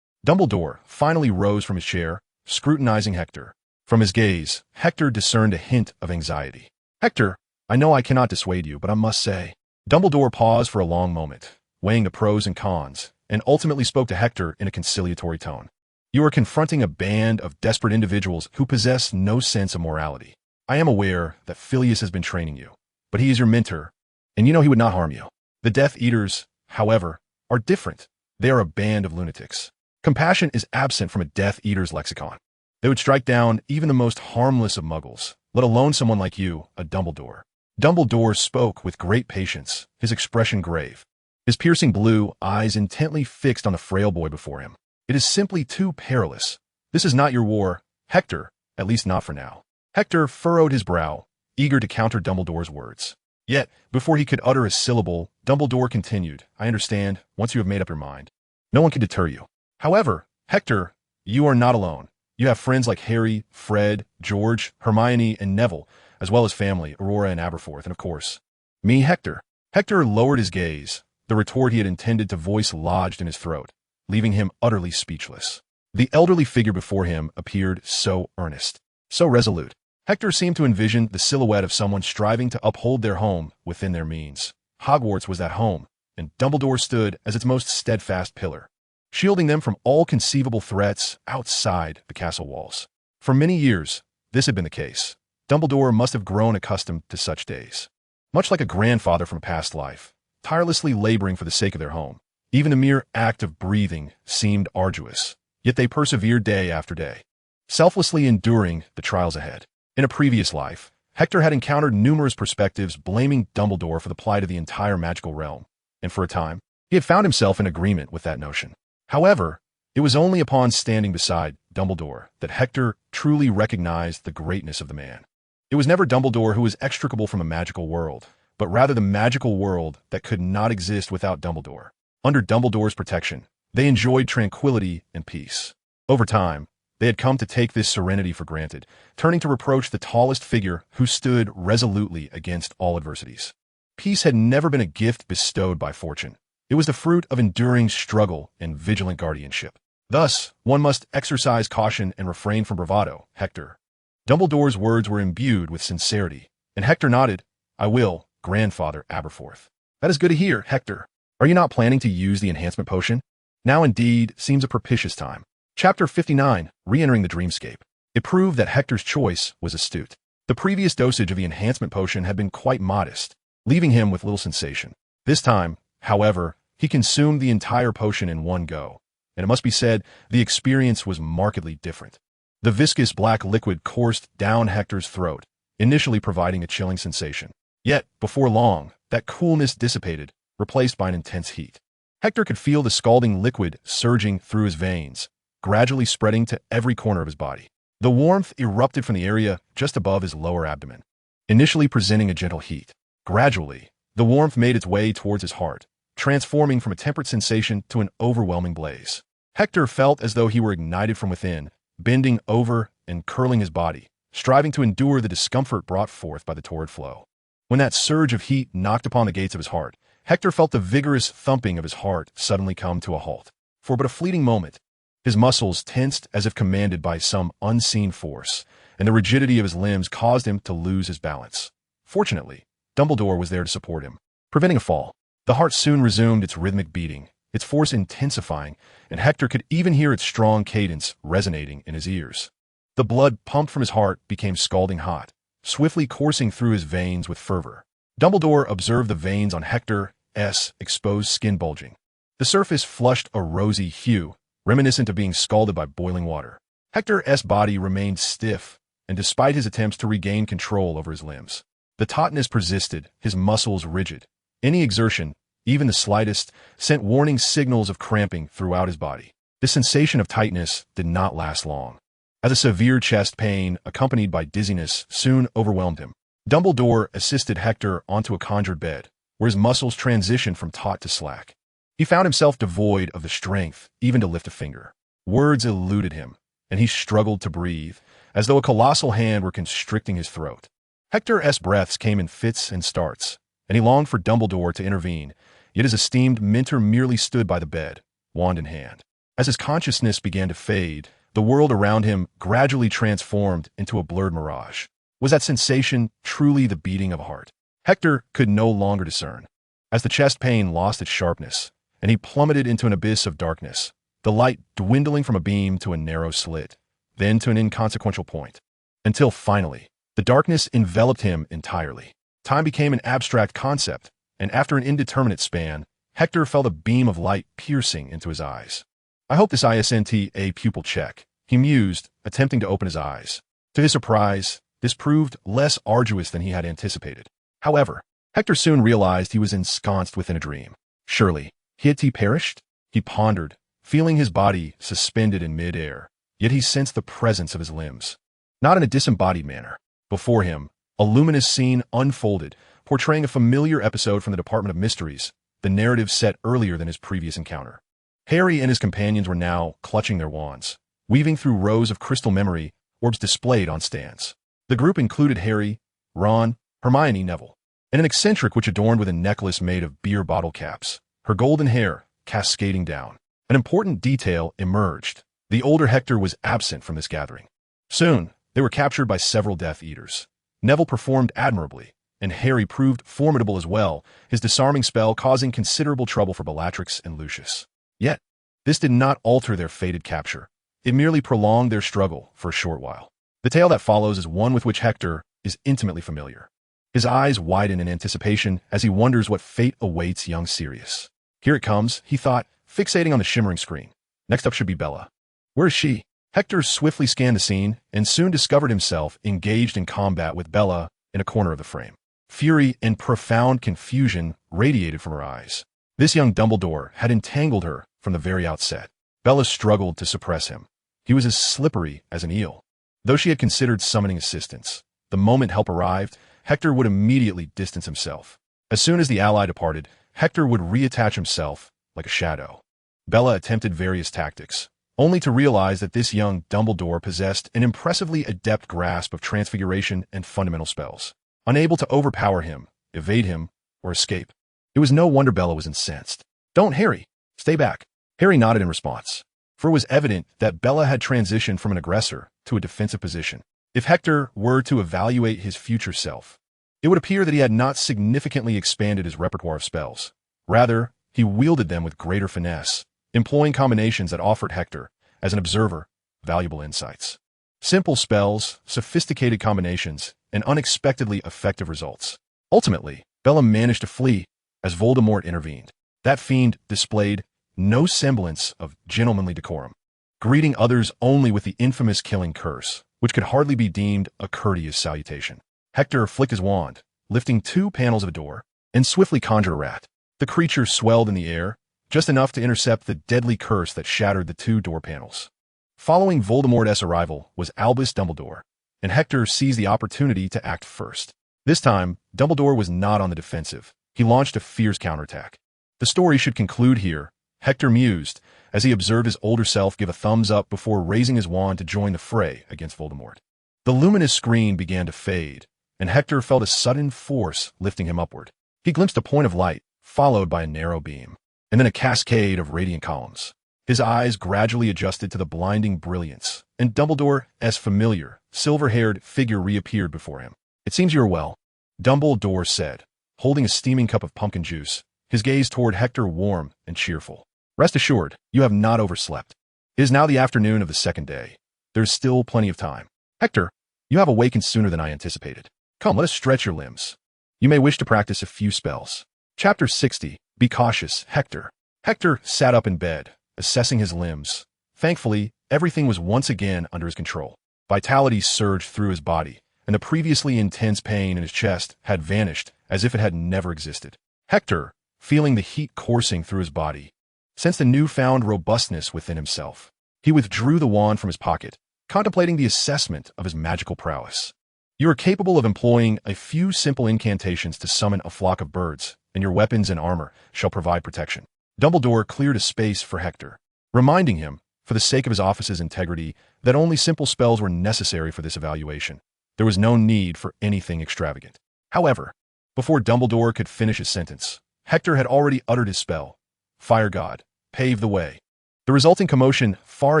Speaker 1: Dumbledore finally rose from his chair, scrutinizing Hector. From his gaze, Hector discerned a hint of anxiety. Hector, I know I cannot dissuade you, but I must say. Dumbledore paused for a long moment, weighing the pros and cons, and ultimately spoke to Hector in a conciliatory tone. You are confronting a band of desperate individuals who possess no sense of morality. I am aware that Phileas has been training you, but he is your mentor, and you know he would not harm you. The Death Eaters, however, are different. They are a band of lunatics. Compassion is absent from a Death Eater's lexicon. They would strike down even the most harmless of muggles, let alone someone like you, a Dumbledore. Dumbledore spoke with great patience, his expression grave, his piercing blue eyes intently fixed on the frail boy before him. It is simply too perilous. This is not your war, Hector, at least not for now. Hector furrowed his brow, eager to counter Dumbledore's words. Yet, before he could utter a syllable, Dumbledore continued, I understand, once you have made up your mind. No one can deter you. However, Hector, you are not alone. You have friends like Harry, Fred, George, Hermione, and Neville, as well as family, Aurora and Aberforth, and of course, me, Hector. Hector lowered his gaze, the retort he had intended to voice lodged in his throat, leaving him utterly speechless. The elderly figure before him appeared so earnest, so resolute. Hector seemed to envision the silhouette of someone striving to uphold their home within their means. Hogwarts was that home, and Dumbledore stood as its most steadfast pillar, shielding them from all conceivable threats outside the castle walls. For many years, this had been the case. Dumbledore must have grown accustomed to such days. Much like a grandfather from a past life, tirelessly laboring for the sake of their home. Even the mere act of breathing seemed arduous, yet they persevered day after day, selflessly enduring the trials ahead. In a previous life, Hector had encountered numerous perspectives blaming Dumbledore for the plight of the entire magical realm, and for a time, he had found himself in agreement with that notion. However, it was only upon standing beside Dumbledore that Hector truly recognized the greatness of the man. It was never Dumbledore who was extricable from a magical world, but rather the magical world that could not exist without Dumbledore. Under Dumbledore's protection, they enjoyed tranquility and peace. Over time, they had come to take this serenity for granted, turning to reproach the tallest figure who stood resolutely against all adversities. Peace had never been a gift bestowed by fortune. It was the fruit of enduring struggle and vigilant guardianship. Thus, one must exercise caution and refrain from bravado, Hector. Dumbledore's words were imbued with sincerity, and Hector nodded, I will, Grandfather Aberforth. That is good to hear, Hector. Are you not planning to use the enhancement potion? Now indeed seems a propitious time. Chapter 59, Re-entering the Dreamscape. It proved that Hector's choice was astute. The previous dosage of the enhancement potion had been quite modest, leaving him with little sensation. This time, however, he consumed the entire potion in one go, and it must be said, the experience was markedly different. The viscous black liquid coursed down Hector's throat, initially providing a chilling sensation. Yet, before long, that coolness dissipated, replaced by an intense heat. Hector could feel the scalding liquid surging through his veins, gradually spreading to every corner of his body. The warmth erupted from the area just above his lower abdomen, initially presenting a gentle heat. Gradually, the warmth made its way towards his heart, transforming from a temperate sensation to an overwhelming blaze. Hector felt as though he were ignited from within, bending over and curling his body, striving to endure the discomfort brought forth by the torrid flow. When that surge of heat knocked upon the gates of his heart, Hector felt the vigorous thumping of his heart suddenly come to a halt. For but a fleeting moment, his muscles tensed as if commanded by some unseen force, and the rigidity of his limbs caused him to lose his balance. Fortunately, Dumbledore was there to support him, preventing a fall. The heart soon resumed its rhythmic beating, its force intensifying, and Hector could even hear its strong cadence resonating in his ears. The blood pumped from his heart became scalding hot, swiftly coursing through his veins with fervor. Dumbledore observed the veins on Hector's exposed skin bulging. The surface flushed a rosy hue, reminiscent of being scalded by boiling water. Hector's body remained stiff, and despite his attempts to regain control over his limbs, the tautness persisted, his muscles rigid. Any exertion, even the slightest, sent warning signals of cramping throughout his body. This sensation of tightness did not last long, as a severe chest pain, accompanied by dizziness, soon overwhelmed him. Dumbledore assisted Hector onto a conjured bed, where his muscles transitioned from taut to slack. He found himself devoid of the strength even to lift a finger. Words eluded him, and he struggled to breathe, as though a colossal hand were constricting his throat. Hector's breaths came in fits and starts, and he longed for Dumbledore to intervene, yet his esteemed mentor merely stood by the bed, wand in hand. As his consciousness began to fade, the world around him gradually transformed into a blurred mirage. Was that sensation truly the beating of a heart? Hector could no longer discern. As the chest pain lost its sharpness, and he plummeted into an abyss of darkness, the light dwindling from a beam to a narrow slit, then to an inconsequential point, until finally, the darkness enveloped him entirely. Time became an abstract concept, and after an indeterminate span, Hector felt a beam of light piercing into his eyes. I hope this isn't a pupil check, he mused, attempting to open his eyes. To his surprise, this proved less arduous than he had anticipated. However, Hector soon realized he was ensconced within a dream. Surely, had he perished? He pondered, feeling his body suspended in mid-air, yet he sensed the presence of his limbs. Not in a disembodied manner. Before him, a luminous scene unfolded, portraying a familiar episode from the Department of Mysteries, the narrative set earlier than his previous encounter. Heir and his companions were now clutching their wands, weaving through rows of crystal memory orbs displayed on stands. The group included Harry, Ron, Hermione, Neville, and an eccentric which adorned with a necklace made of beer bottle caps, her golden hair cascading down. An important detail emerged. The older Hector was absent from this gathering. Soon, they were captured by several Death Eaters. Neville performed admirably, and Harry proved formidable as well, his disarming spell causing considerable trouble for Bellatrix and Lucius. Yet, this did not alter their fated capture. It merely prolonged their struggle for a short while. The tale that follows is one with which Hector is intimately familiar. His eyes widen in anticipation as he wonders what fate awaits young Sirius. Here it comes, he thought, fixating on the shimmering screen. Next up should be Bella. Where is she? Hector swiftly scanned the scene and soon discovered himself engaged in combat with Bella in a corner of the frame. Fury and profound confusion radiated from her eyes. This young Dumbledore had entangled her from the very outset. Bella struggled to suppress him. He was as slippery as an eel. Though she had considered summoning assistance, the moment help arrived, Hector would immediately distance himself. As soon as the ally departed, Hector would reattach himself like a shadow. Bella attempted various tactics, only to realize that this young Dumbledore possessed an impressively adept grasp of transfiguration and fundamental spells. Unable to overpower him, evade him, or escape. It was no wonder Bella was incensed. Don't, Harry! Stay back! Harry nodded in response, for it was evident that Bella had transitioned from an aggressor to a defensive position. If Hector were to evaluate his future self, it would appear that he had not significantly expanded his repertoire of spells. Rather, he wielded them with greater finesse, employing combinations that offered Hector, as an observer, valuable insights. Simple spells, sophisticated combinations, and unexpectedly effective results. Ultimately, Bella managed to flee as Voldemort intervened. That fiend displayed no semblance of gentlemanly decorum, greeting others only with the infamous killing curse, which could hardly be deemed a courteous salutation. Hector flicked his wand, lifting two panels of a door, and swiftly conjured a rat. The creature swelled in the air, just enough to intercept the deadly curse that shattered the two door panels. Following Voldemort's arrival was Albus Dumbledore, and Hector seized the opportunity to act first. This time, Dumbledore was not on the defensive. He launched a fierce counterattack. The story should conclude here, Hector mused, as he observed his older self give a thumbs up before raising his wand to join the fray against Voldemort. The luminous screen began to fade, and Hector felt a sudden force lifting him upward. He glimpsed a point of light, followed by a narrow beam, and then a cascade of radiant columns. His eyes gradually adjusted to the blinding brilliance, and Dumbledore's familiar, silver-haired figure reappeared before him. It seems you are well, Dumbledore said, holding a steaming cup of pumpkin juice, his gaze toward Hector warm and cheerful. Rest assured, you have not overslept. It is now the afternoon of the second day. There is still plenty of time. Hector, you have awakened sooner than I anticipated. Come, let us stretch your limbs. You may wish to practice a few spells. Chapter 60. Be cautious, Hector. Hector sat up in bed, assessing his limbs. Thankfully, everything was once again under his control. Vitality surged through his body, and the previously intense pain in his chest had vanished as if it had never existed. Hector, feeling the heat coursing through his body, sensed a newfound robustness within himself. He withdrew the wand from his pocket, contemplating the assessment of his magical prowess. You are capable of employing a few simple incantations to summon a flock of birds, and your weapons and armor shall provide protection. Dumbledore cleared a space for Hector, reminding him, for the sake of his office's integrity, that only simple spells were necessary for this evaluation. There was no need for anything extravagant. However, before Dumbledore could finish his sentence, Hector had already uttered his spell. Fire God, pave the way. The resulting commotion far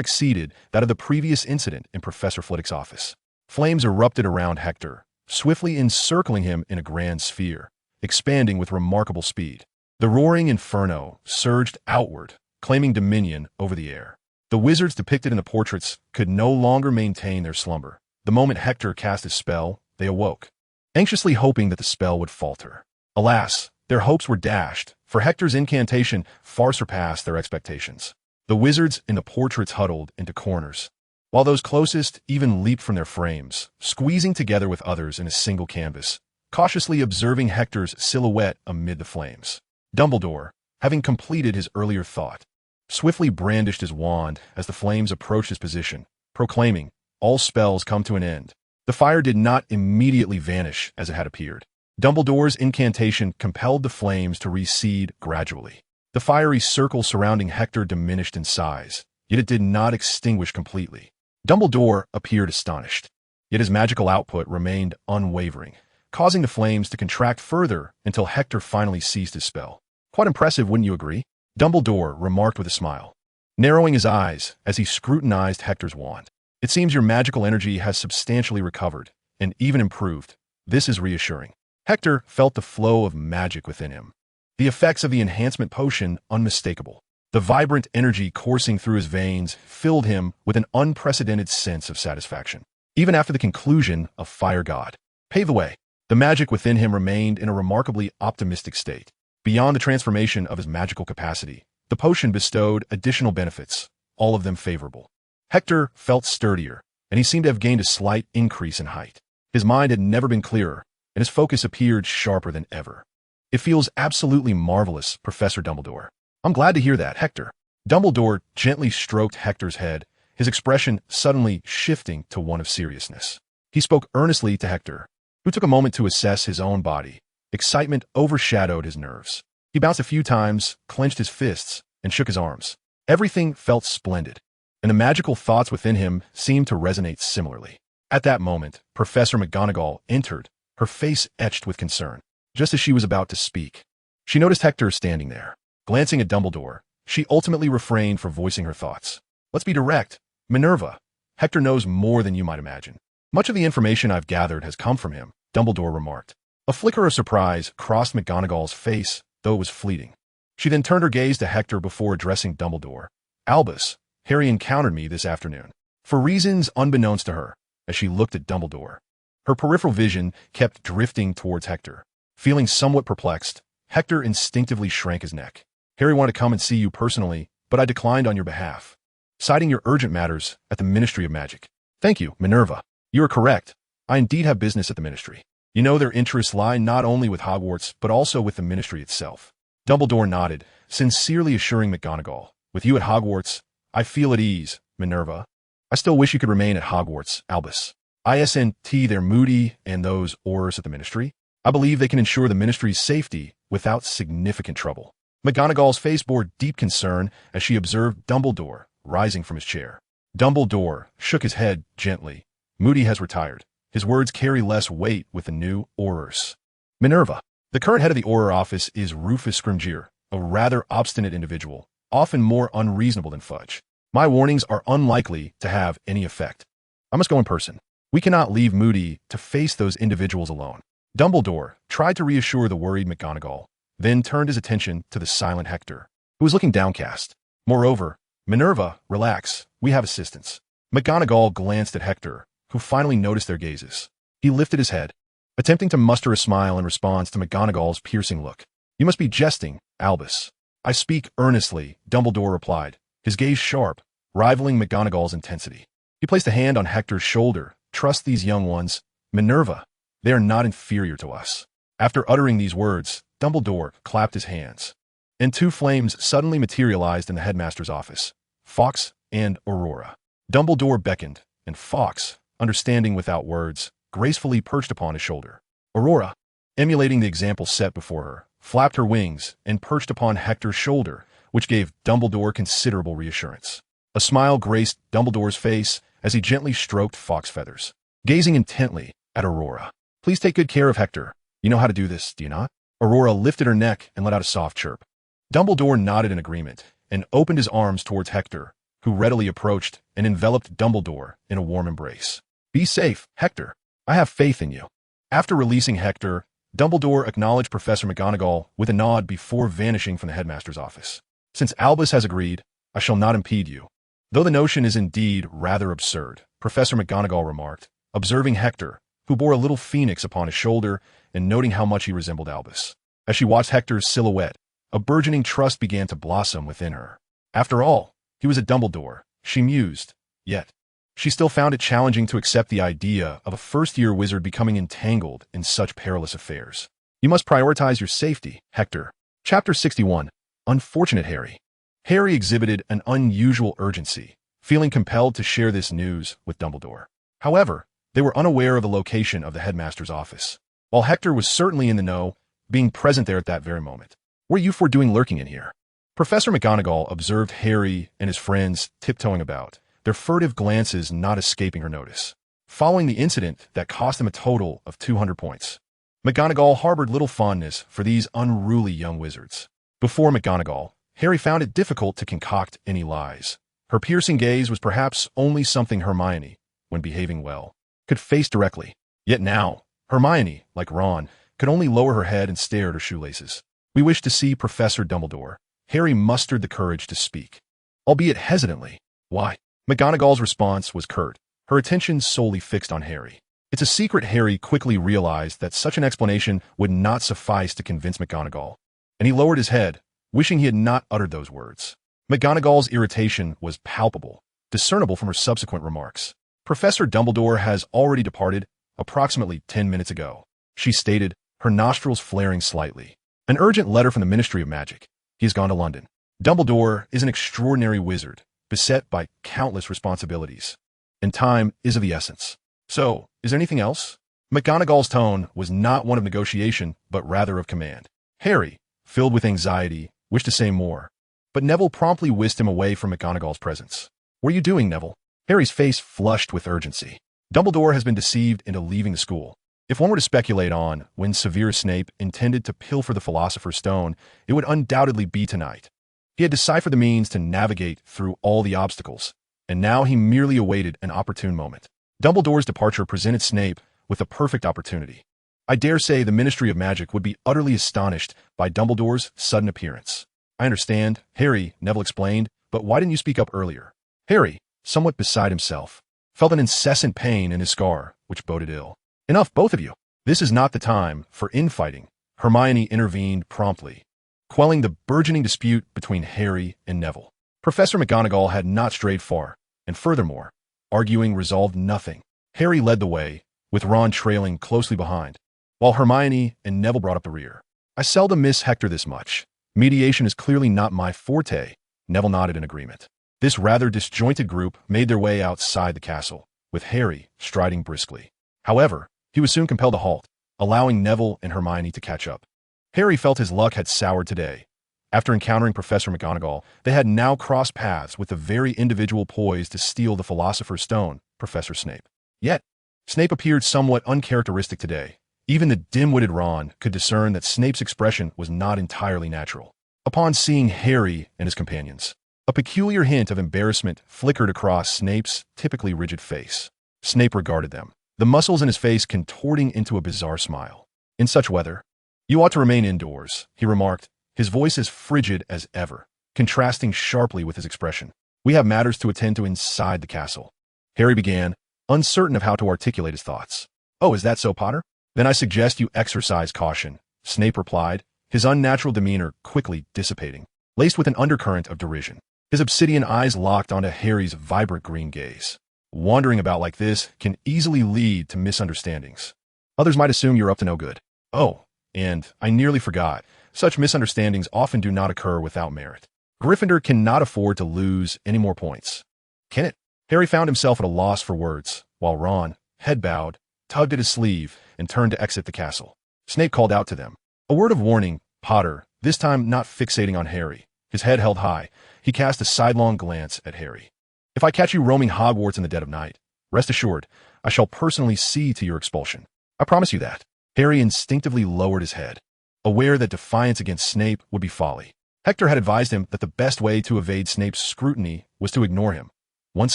Speaker 1: exceeded that of the previous incident in Professor Flitwick's office. Flames erupted around Hector, swiftly encircling him in a grand sphere, expanding with remarkable speed. The roaring inferno surged outward, claiming dominion over the air. The wizards depicted in the portraits could no longer maintain their slumber. The moment Hector cast his spell, they awoke, anxiously hoping that the spell would falter. Alas, their hopes were dashed, for Hector's incantation far surpassed their expectations. The wizards in the portraits huddled into corners, while those closest even leaped from their frames, squeezing together with others in a single canvas, cautiously observing Hector's silhouette amid the flames. Dumbledore, having completed his earlier thought, swiftly brandished his wand as the flames approached his position, proclaiming, "All spells come to an end." The fire did not immediately vanish as it had appeared. Dumbledore's incantation compelled the flames to recede gradually. The fiery circle surrounding Hector diminished in size, yet it did not extinguish completely. Dumbledore appeared astonished, yet his magical output remained unwavering, causing the flames to contract further until Hector finally ceased his spell. "Quite impressive, wouldn't you agree?" Dumbledore remarked with a smile, narrowing his eyes as he scrutinized Hector's wand. "It seems your magical energy has substantially recovered, and even improved. This is reassuring." Hector felt the flow of magic within him, the effects of the enhancement potion unmistakable. The vibrant energy coursing through his veins filled him with an unprecedented sense of satisfaction. Even after the conclusion of Fire God, pave the way, the magic within him remained in a remarkably optimistic state. Beyond the transformation of his magical capacity, the potion bestowed additional benefits, all of them favorable. Hector felt sturdier, and he seemed to have gained a slight increase in height. His mind had never been clearer, and his focus appeared sharper than ever. "It feels absolutely marvelous, Professor Dumbledore." "I'm glad to hear that, Hector." Dumbledore gently stroked Hector's head, his expression suddenly shifting to one of seriousness. He spoke earnestly to Hector, who took a moment to assess his own body. Excitement overshadowed his nerves. He bounced a few times, clenched his fists, and shook his arms. Everything felt splendid, and the magical thoughts within him seemed to resonate similarly. At that moment, Professor McGonagall entered, her face etched with concern. Just as she was about to speak, she noticed Hector standing there. Glancing at Dumbledore, she ultimately refrained from voicing her thoughts. "Let's be direct. Minerva, Hector knows more than you might imagine. Much of the information I've gathered has come from him," Dumbledore remarked. A flicker of surprise crossed McGonagall's face, though it was fleeting. She then turned her gaze to Hector before addressing Dumbledore. "Albus, Harry encountered me this afternoon." For reasons unbeknownst to her, as she looked at Dumbledore, her peripheral vision kept drifting towards Hector. Feeling somewhat perplexed, Hector instinctively shrank his neck. "Harry wanted to come and see you personally, but I declined on your behalf, citing your urgent matters at the Ministry of Magic." "Thank you, Minerva. You are correct. I indeed have business at the Ministry. You know their interests lie not only with Hogwarts, but also with the Ministry itself." Dumbledore nodded, sincerely assuring McGonagall, "With you at Hogwarts, I feel at ease, Minerva. I still wish you could remain at Hogwarts, Albus. ISNT they're moody and those Aurors at the Ministry. I believe they can ensure the Ministry's safety without significant trouble." McGonagall's face bore deep concern as she observed Dumbledore rising from his chair. Dumbledore shook his head gently. "Moody has retired. His words carry less weight with the new Aurors." "Minerva, the current head of the Auror office is Rufus Scrimgeour, a rather obstinate individual, often more unreasonable than Fudge. My warnings are unlikely to have any effect. I must go in person. We cannot leave Moody to face those individuals alone." Dumbledore tried to reassure the worried McGonagall, then turned his attention to the silent Hector, who was looking downcast. "Moreover, Minerva, relax. We have assistance." McGonagall glanced at Hector, who finally noticed their gazes. He lifted his head, attempting to muster a smile in response to McGonagall's piercing look. "You must be jesting, Albus." "I speak earnestly," Dumbledore replied, his gaze sharp, rivaling McGonagall's intensity. He placed a hand on Hector's shoulder. "Trust these young ones, Minerva. They are not inferior to us." After uttering these words, Dumbledore clapped his hands, and two flames suddenly materialized in the headmaster's office, Fawkes and Aurora. Dumbledore beckoned, and Fawkes, understanding without words, gracefully perched upon his shoulder. Aurora, emulating the example set before her, flapped her wings and perched upon Hector's shoulder, which gave Dumbledore considerable reassurance. A smile graced Dumbledore's face as he gently stroked Fawkes' feathers. Gazing intently at Aurora, "Please take good care of Hector. You know how to do this, do you not?" Aurora lifted her neck and let out a soft chirp. Dumbledore nodded in agreement and opened his arms towards Hector, who readily approached and enveloped Dumbledore in a warm embrace. Be safe, Hector. I have faith in you. After releasing Hector, Dumbledore acknowledged Professor McGonagall with a nod before vanishing from the headmaster's office. Since Albus has agreed, I shall not impede you. Though the notion is indeed rather absurd, Professor McGonagall remarked, observing Hector, who bore a little phoenix upon his shoulder and noting how much he resembled Albus. As she watched Hector's silhouette, a burgeoning trust began to blossom within her. After all, he was a Dumbledore, she mused, yet she still found it challenging to accept the idea of a first-year wizard becoming entangled in such perilous affairs. You must prioritize your safety, Hector. Chapter 61. Unfortunate Harry. Harry exhibited an unusual urgency, feeling compelled to share this news with Dumbledore. However, they were unaware of the location of the headmaster's office, while Hector was certainly in the know, being present there at that very moment. What are you four doing lurking in here? Professor McGonagall observed Harry and his friends tiptoeing about, their furtive glances not escaping her notice. Following the incident that cost them a total of 200 points, McGonagall harbored little fondness for these unruly young wizards. Before McGonagall, Harry found it difficult to concoct any lies. Her piercing gaze was perhaps only something Hermione, when behaving well, could face directly. Yet now, Hermione, like Ron, could only lower her head and stare at her shoelaces. We wish to see Professor Dumbledore. Harry mustered the courage to speak, albeit hesitantly. Why? McGonagall's response was curt, her attention solely fixed on Harry. It's a secret. Harry quickly realized that such an explanation would not suffice to convince McGonagall, and he lowered his head, wishing he had not uttered those words. McGonagall's irritation was palpable, discernible from her subsequent remarks. Professor Dumbledore has already departed approximately 10 minutes ago, she stated, her nostrils flaring slightly. An urgent letter from the Ministry of Magic. He has gone to London. Dumbledore is an extraordinary wizard, beset by countless responsibilities, and time is of the essence. So, is there anything else? McGonagall's tone was not one of negotiation, but rather of command. Harry, filled with anxiety, wished to say more, but Neville promptly whisked him away from McGonagall's presence. What are you doing, Neville? Harry's face flushed with urgency. Dumbledore has been deceived into leaving the school. If one were to speculate on when Severus Snape intended to pilfer the Philosopher's Stone, it would undoubtedly be tonight. He had deciphered the means to navigate through all the obstacles, and now he merely awaited an opportune moment. Dumbledore's departure presented Snape with a perfect opportunity. I dare say the Ministry of Magic would be utterly astonished by Dumbledore's sudden appearance. I understand, Harry, Neville explained, but why didn't you speak up earlier? Harry, somewhat beside himself, felt an incessant pain in his scar, which boded ill. Enough, both of you. This is not the time for infighting. Hermione intervened promptly, quelling the burgeoning dispute between Harry and Neville. Professor McGonagall had not strayed far, and furthermore, arguing resolved nothing. Harry led the way, with Ron trailing closely behind, while Hermione and Neville brought up the rear. I seldom miss Hector this much. Mediation is clearly not my forte. Neville nodded in agreement. This rather disjointed group made their way outside the castle, with Harry striding briskly. However, he was soon compelled to halt, allowing Neville and Hermione to catch up. Harry felt his luck had soured today. After encountering Professor McGonagall, they had now crossed paths with the very individual poised to steal the Philosopher's Stone, Professor Snape. Yet, Snape appeared somewhat uncharacteristic today. Even the dim-witted Ron could discern that Snape's expression was not entirely natural. Upon seeing Harry and his companions, a peculiar hint of embarrassment flickered across Snape's typically rigid face. Snape regarded them, the muscles in his face contorting into a bizarre smile. In such weather, you ought to remain indoors, he remarked, his voice as frigid as ever, contrasting sharply with his expression. We have matters to attend to inside the castle. Harry began, uncertain of how to articulate his thoughts. Oh, is that so, Potter? Then I suggest you exercise caution, Snape replied, his unnatural demeanor quickly dissipating, laced with an undercurrent of derision. His obsidian eyes locked onto Harry's vibrant green gaze. Wandering about like this can easily lead to misunderstandings. Others might assume you're up to no good. Oh, and I nearly forgot, such misunderstandings often do not occur without merit. Gryffindor cannot afford to lose any more points. Can it? Harry found himself at a loss for words, while Ron, head bowed, tugged at his sleeve and turned to exit the castle. Snape called out to them. A word of warning, Potter, this time not fixating on Harry. His head held high, he cast a sidelong glance at Harry. If I catch you roaming Hogwarts in the dead of night, rest assured, I shall personally see to your expulsion. I promise you that. Harry instinctively lowered his head. aware that defiance against Snape would be folly. Hector had advised him that the best way to evade Snape's scrutiny was to ignore him. Once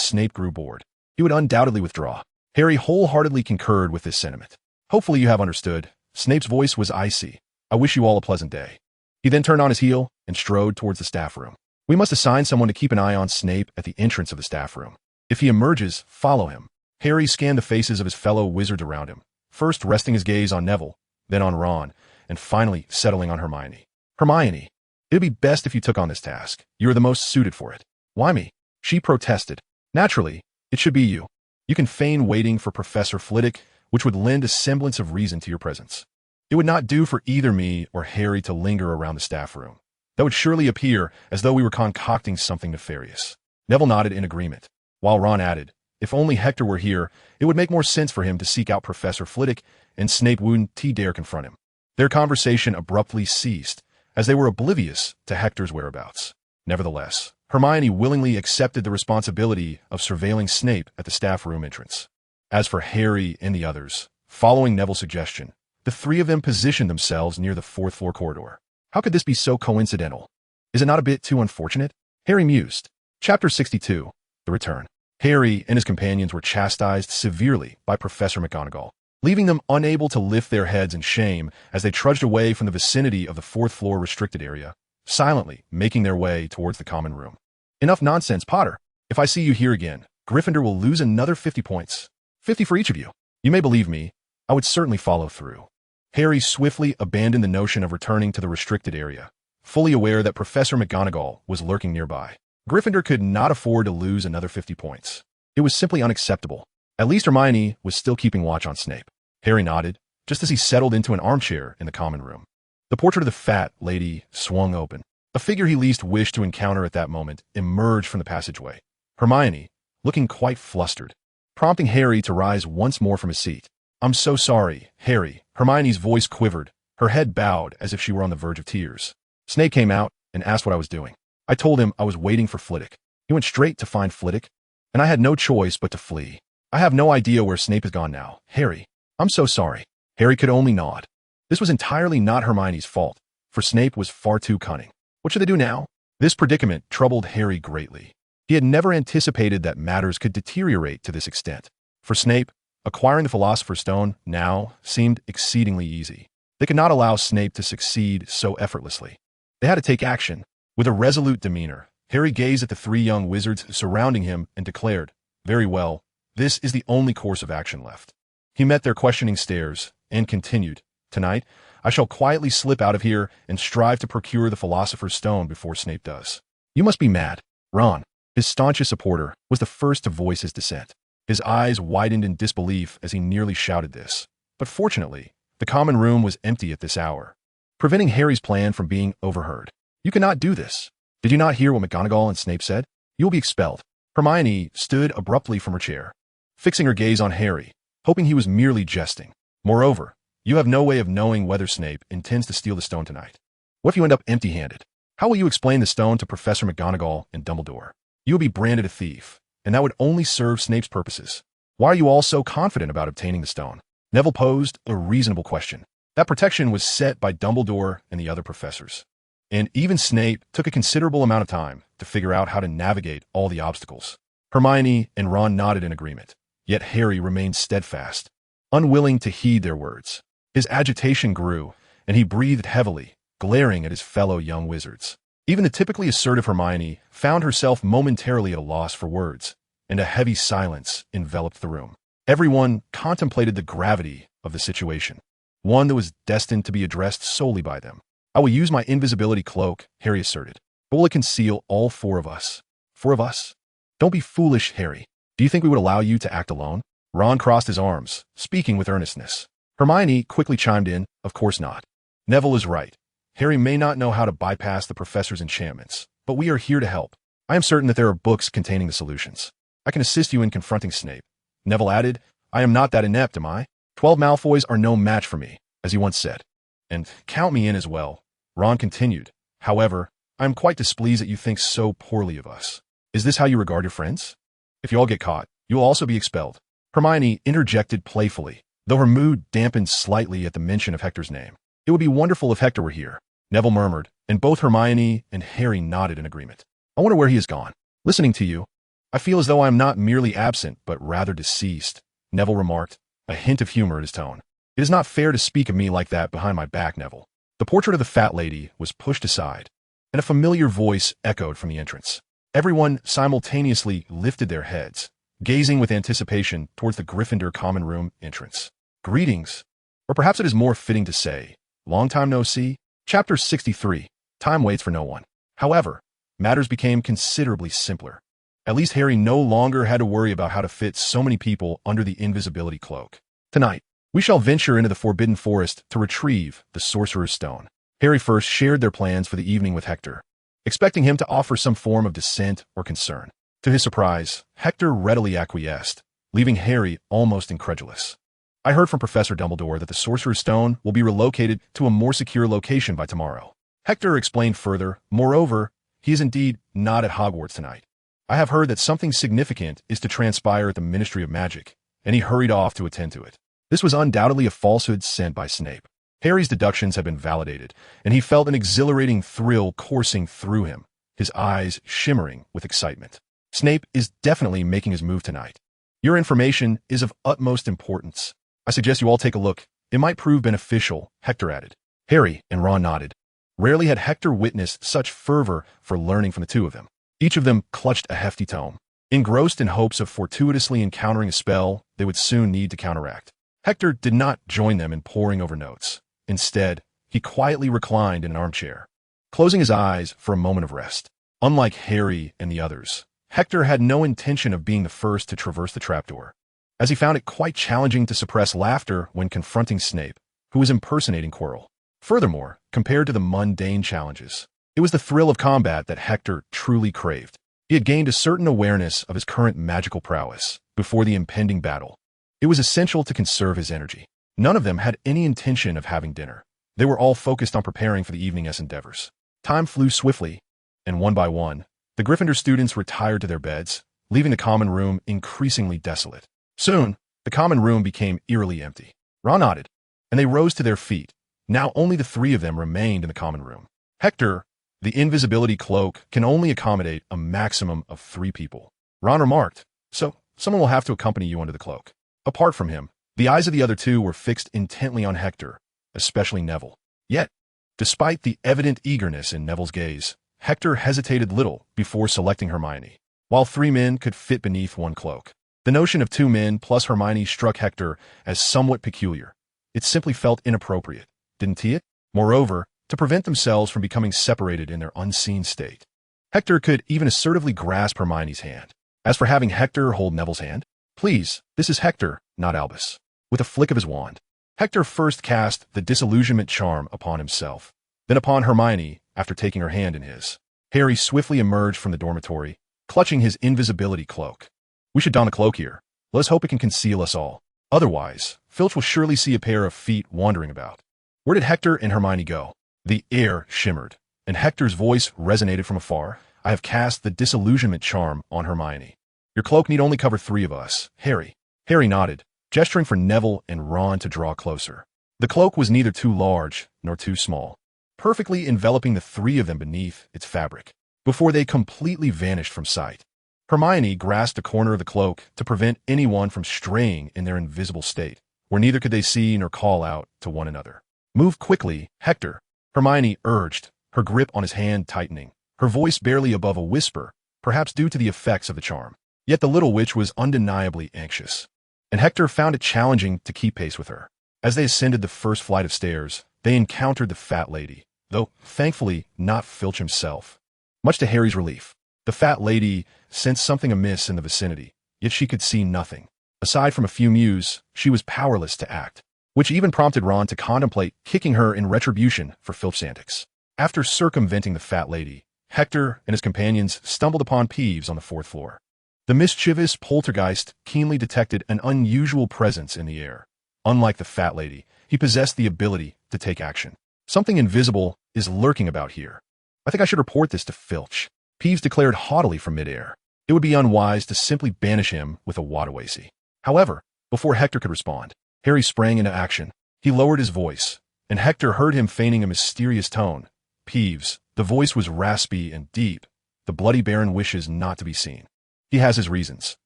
Speaker 1: Snape grew bored, he would undoubtedly withdraw. Harry wholeheartedly concurred with this sentiment. Hopefully you have understood. Snape's voice was icy. I wish you all a pleasant day. He then turned on his heel and strode towards the staff room. We must assign someone to keep an eye on Snape at the entrance of the staff room. If he emerges, follow him. Harry scanned the faces of his fellow wizards around him, first resting his gaze on Neville, then on Ron, and finally settling on Hermione. Hermione, it'd be best if you took on this task. You are the most suited for it. Why me? She protested. Naturally, it should be you. You can feign waiting for Professor Flitwick, which would lend a semblance of reason to your presence. It would not do for either me or Harry to linger around the staff room. That would surely appear as though we were concocting something nefarious. Neville nodded in agreement, while Ron added, if only Hector were here, it would make more sense for him to seek out Professor Flitwick, and Snape wouldn't dare confront him. Their conversation abruptly ceased, as they were oblivious to Hector's whereabouts. Nevertheless, Hermione willingly accepted the responsibility of surveilling Snape at the staff room entrance. As for Harry and the others, following Neville's suggestion, the three of them positioned themselves near the fourth-floor corridor. How could this be so coincidental? Is it not a bit too unfortunate? Harry mused. Chapter 62. The Return. Harry and his companions were chastised severely by Professor McGonagall, leaving them unable to lift their heads in shame as they trudged away from the vicinity of the fourth-floor restricted area, silently making their way towards the common room. Enough nonsense, Potter. If I see you here again, Gryffindor will lose another 50 points. 50 for each of you. You may believe me, I would certainly follow through. Harry swiftly abandoned the notion of returning to the restricted area, fully aware that Professor McGonagall was lurking nearby. Gryffindor could not afford to lose another 50 points. It was simply unacceptable. At least Hermione was still keeping watch on Snape. Harry nodded, just as he settled into an armchair in the common room. The portrait of the fat lady swung open. A figure he least wished to encounter at that moment emerged from the passageway. Hermione, looking quite flustered, prompting Harry to rise once more from his seat. I'm so sorry, Harry. Hermione's voice quivered, her head bowed as if she were on the verge of tears. Snape came out and asked what I was doing. I told him I was waiting for Flitwick. He went straight to find Flitwick, and I had no choice but to flee. I have no idea where Snape has gone now. Harry, I'm so sorry. Harry could only nod. This was entirely not Hermione's fault, for Snape was far too cunning. What should they do now? This predicament troubled Harry greatly. He had never anticipated that matters could deteriorate to this extent. For Snape, acquiring the Philosopher's Stone now seemed exceedingly easy. They could not allow Snape to succeed so effortlessly. They had to take action. With a resolute demeanor, Harry gazed at the three young wizards surrounding him and declared, very well, this is the only course of action left. He met their questioning stares and continued, tonight, I shall quietly slip out of here and strive to procure the Philosopher's Stone before Snape does. You must be mad. Ron, his staunchest supporter, was the first to voice his dissent. His eyes widened in disbelief as he nearly shouted this. But fortunately, the common room was empty at this hour, preventing Harry's plan from being overheard. You cannot do this. Did you not hear what McGonagall and Snape said? You will be expelled. Hermione stood abruptly from her chair, fixing her gaze on Harry, hoping he was merely jesting. Moreover, you have no way of knowing whether Snape intends to steal the stone tonight. What if you end up empty-handed? How will you explain the stone to Professor McGonagall and Dumbledore? You will be branded a thief, and that would only serve Snape's purposes. Why are you all so confident about obtaining the stone? Neville posed a reasonable question. That protection was set by Dumbledore and the other professors. And even Snape took a considerable amount of time to figure out how to navigate all the obstacles. Hermione and Ron nodded in agreement, yet Harry remained steadfast, unwilling to heed their words. His agitation grew, and he breathed heavily, glaring at his fellow young wizards. Even the typically assertive Hermione found herself momentarily at a loss for words, and a heavy silence enveloped the room. Everyone contemplated the gravity of the situation, one that was destined to be addressed solely by them. I will use my invisibility cloak, Harry asserted, but will it conceal all four of us? Four of us? Don't be foolish, Harry. Do you think we would allow you to act alone? Ron crossed his arms, speaking with earnestness. Hermione quickly chimed in, of course not. Neville is right. Harry may not know how to bypass the professor's enchantments, but we are here to help. I am certain that there are books containing the solutions. I can assist you in confronting Snape. Neville added, I am not that inept, am I? 12 Malfoys are no match for me, as he once said. And count me in as well. Ron continued, however, I am quite displeased that you think so poorly of us. Is this how you regard your friends? If you all get caught, you will also be expelled. Hermione interjected playfully, though her mood dampened slightly at the mention of Hector's name. It would be wonderful if Hector were here, Neville murmured, and both Hermione and Harry nodded in agreement. I wonder where he has gone. Listening to you, I feel as though I am not merely absent, but rather deceased, Neville remarked, a hint of humor in his tone. It is not fair to speak of me like that behind my back, Neville. The portrait of the fat lady was pushed aside, and a familiar voice echoed from the entrance. Everyone simultaneously lifted their heads, gazing with anticipation towards the Gryffindor common room entrance. Greetings, or perhaps it is more fitting to say, long time no see. Chapter 63. Time waits for no one. However, matters became considerably simpler. At least Harry no longer had to worry about how to fit so many people under the invisibility cloak. Tonight, we shall venture into the Forbidden Forest to retrieve the Sorcerer's Stone. Harry first shared their plans for the evening with Hector, expecting him to offer some form of dissent or concern. To his surprise, Hector readily acquiesced, leaving Harry almost incredulous. I heard from Professor Dumbledore that the Sorcerer's Stone will be relocated to a more secure location by tomorrow. Hector explained further, moreover, he is indeed not at Hogwarts tonight. I have heard that something significant is to transpire at the Ministry of Magic, and he hurried off to attend to it. This was undoubtedly a falsehood sent by Snape. Harry's deductions had been validated, and he felt an exhilarating thrill coursing through him, his eyes shimmering with excitement. Snape is definitely making his move tonight. Your information is of utmost importance. I suggest you all take a look. It might prove beneficial, Hector added. Harry and Ron nodded. Rarely had Hector witnessed such fervor for learning from the two of them. Each of them clutched a hefty tome, engrossed in hopes of fortuitously encountering a spell they would soon need to counteract. Hector did not join them in poring over notes. Instead, he quietly reclined in an armchair, closing his eyes for a moment of rest. Unlike Harry and the others, Hector had no intention of being the first to traverse the trapdoor, as he found it quite challenging to suppress laughter when confronting Snape, who was impersonating Quirrell. Furthermore, compared to the mundane challenges, it was the thrill of combat that Hector truly craved. He had gained a certain awareness of his current magical prowess before the impending battle. It was essential to conserve his energy. None of them had any intention of having dinner. They were all focused on preparing for the evening's endeavors. Time flew swiftly, and one by one, the Gryffindor students retired to their beds, leaving the common room increasingly desolate. Soon, the common room became eerily empty. Ron nodded, and they rose to their feet. Now only the three of them remained in the common room. Hector, the invisibility cloak can only accommodate a maximum of 3 people. Ron remarked, so someone will have to accompany you under the cloak. Apart from him, the eyes of the other two were fixed intently on Hector, especially Neville. Yet, despite the evident eagerness in Neville's gaze, Hector hesitated little before selecting Hermione. While 3 men could fit beneath one cloak, the notion of 2 men plus Hermione struck Hector as somewhat peculiar. It simply felt inappropriate, didn't it? Moreover, to prevent themselves from becoming separated in their unseen state, Hector could even assertively grasp Hermione's hand. As for having Hector hold Neville's hand, please, this is Hector, not Albus. With a flick of his wand, Hector first cast the disillusionment charm upon himself, then upon Hermione after taking her hand in his. Harry swiftly emerged from the dormitory, clutching his invisibility cloak. We should don a cloak here. Let us hope it can conceal us all. Otherwise, Filch will surely see a pair of feet wandering about. Where did Hector and Hermione go? The air shimmered, and Hector's voice resonated from afar. I have cast the disillusionment charm on Hermione. Your cloak need only cover 3 of us, Harry. Harry nodded, gesturing for Neville and Ron to draw closer. The cloak was neither too large nor too small, perfectly enveloping the 3 of them beneath its fabric, before they completely vanished from sight. Hermione grasped a corner of the cloak to prevent anyone from straying in their invisible state, where neither could they see nor call out to one another. Move quickly, Hector, Hermione urged, her grip on his hand tightening, her voice barely above a whisper, perhaps due to the effects of the charm. Yet the little witch was undeniably anxious, and Hector found it challenging to keep pace with her. As they ascended the first flight of stairs, they encountered the fat lady, though thankfully not Filch himself. Much to Harry's relief, the fat lady sensed something amiss in the vicinity, yet she could see nothing. Aside from a few mews, she was powerless to act, which even prompted Ron to contemplate kicking her in retribution for Filch's antics. After circumventing the fat lady, Hector and his companions stumbled upon Peeves on the 4th floor. The mischievous poltergeist keenly detected an unusual presence in the air. Unlike the fat lady, he possessed the ability to take action. Something invisible is lurking about here. I think I should report this to Filch, Peeves declared haughtily from midair. It would be unwise to simply banish him with a Wadawasi. However, before Hector could respond, Harry sprang into action. He lowered his voice, and Hector heard him feigning a mysterious tone. Peeves. The voice was raspy and deep. The bloody Baron wishes not to be seen. He has his reasons.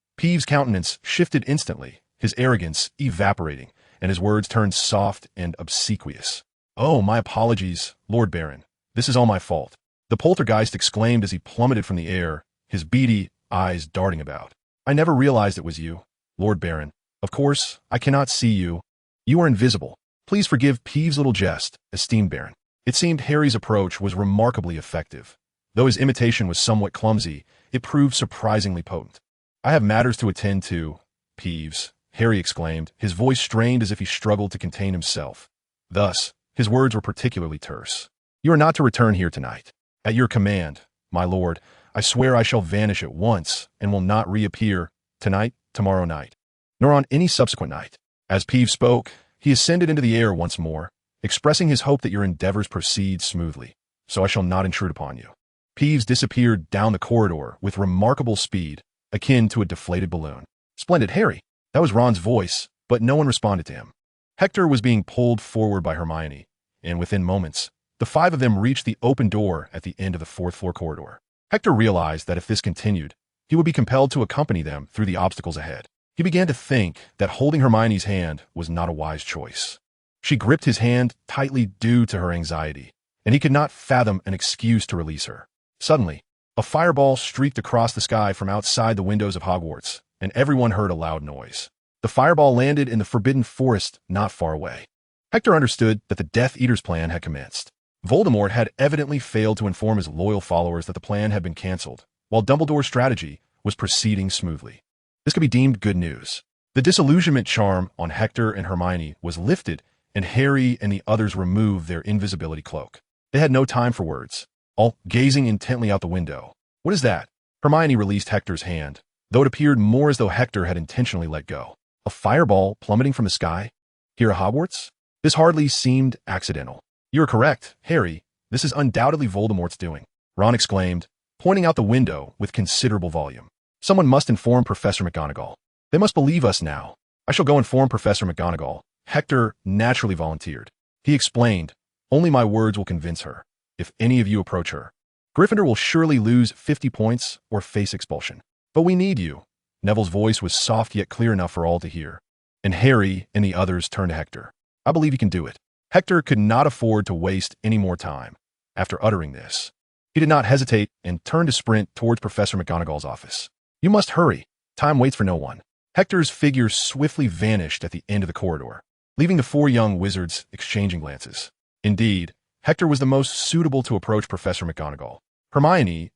Speaker 1: Peeves' countenance shifted instantly, his arrogance evaporating, and his words turned soft and obsequious. Oh, my apologies, Lord Baron. This is all my fault. The poltergeist exclaimed as he plummeted from the air, his beady eyes darting about. I never realized it was you, Lord Baron. Of course, I cannot see you. You are invisible. Please forgive Peeves' little jest, esteemed Baron. It seemed Harry's approach was remarkably effective. Though his imitation was somewhat clumsy, it proved surprisingly potent. I have matters to attend to, Peeves, Harry exclaimed, his voice strained as if he struggled to contain himself. Thus, his words were particularly terse. You are not to return here tonight. At your command, my lord, I swear I shall vanish at once and will not reappear tonight, tomorrow night, nor on any subsequent night. As Peeves spoke, he ascended into the air once more, expressing his hope that your endeavors proceed smoothly, so I shall not intrude upon you. Peeves disappeared down the corridor with remarkable speed, akin to a deflated balloon. Splendid, Harry. That was Ron's voice, but no one responded to him. Hector was being pulled forward by Hermione, and within moments, the five of them reached the open door at the end of the fourth-floor corridor. Hector realized that if this continued, he would be compelled to accompany them through the obstacles ahead. He began to think that holding Hermione's hand was not a wise choice. She gripped his hand tightly due to her anxiety, and he could not fathom an excuse to release her. Suddenly, a fireball streaked across the sky from outside the windows of Hogwarts, and everyone heard a loud noise. The fireball landed in the forbidden forest not far away. Hector understood that the Death Eater's plan had commenced. Voldemort had evidently failed to inform his loyal followers that the plan had been cancelled, while Dumbledore's strategy was proceeding smoothly. This could be deemed good news. The disillusionment charm on Hector and Hermione was lifted, and Harry and the others removed their invisibility cloak. They had no time for words, all gazing intently out the window. What is that? Hermione released Hector's hand, though it appeared more as though Hector had intentionally let go. A fireball plummeting from the sky? Here at Hogwarts? This hardly seemed accidental. You are correct, Harry. This is undoubtedly Voldemort's doing, Ron exclaimed, pointing out the window with considerable volume. Someone must inform Professor McGonagall. They must believe us now. I shall go inform Professor McGonagall. Hector naturally volunteered. He explained, only my words will convince her. If any of you approach her, Gryffindor will surely lose 50 points or face expulsion. But we need you. Neville's voice was soft yet clear enough for all to hear. And Harry and the others turned to Hector. I believe you can do it. Hector could not afford to waste any more time. After uttering this, he did not hesitate and turned to sprint towards Professor McGonagall's office. You must hurry. Time waits for no one. Hector's figure swiftly vanished at the end of the corridor, leaving the four young wizards exchanging glances. Indeed, Hector was the most suitable to approach Professor McGonagall. Hermione,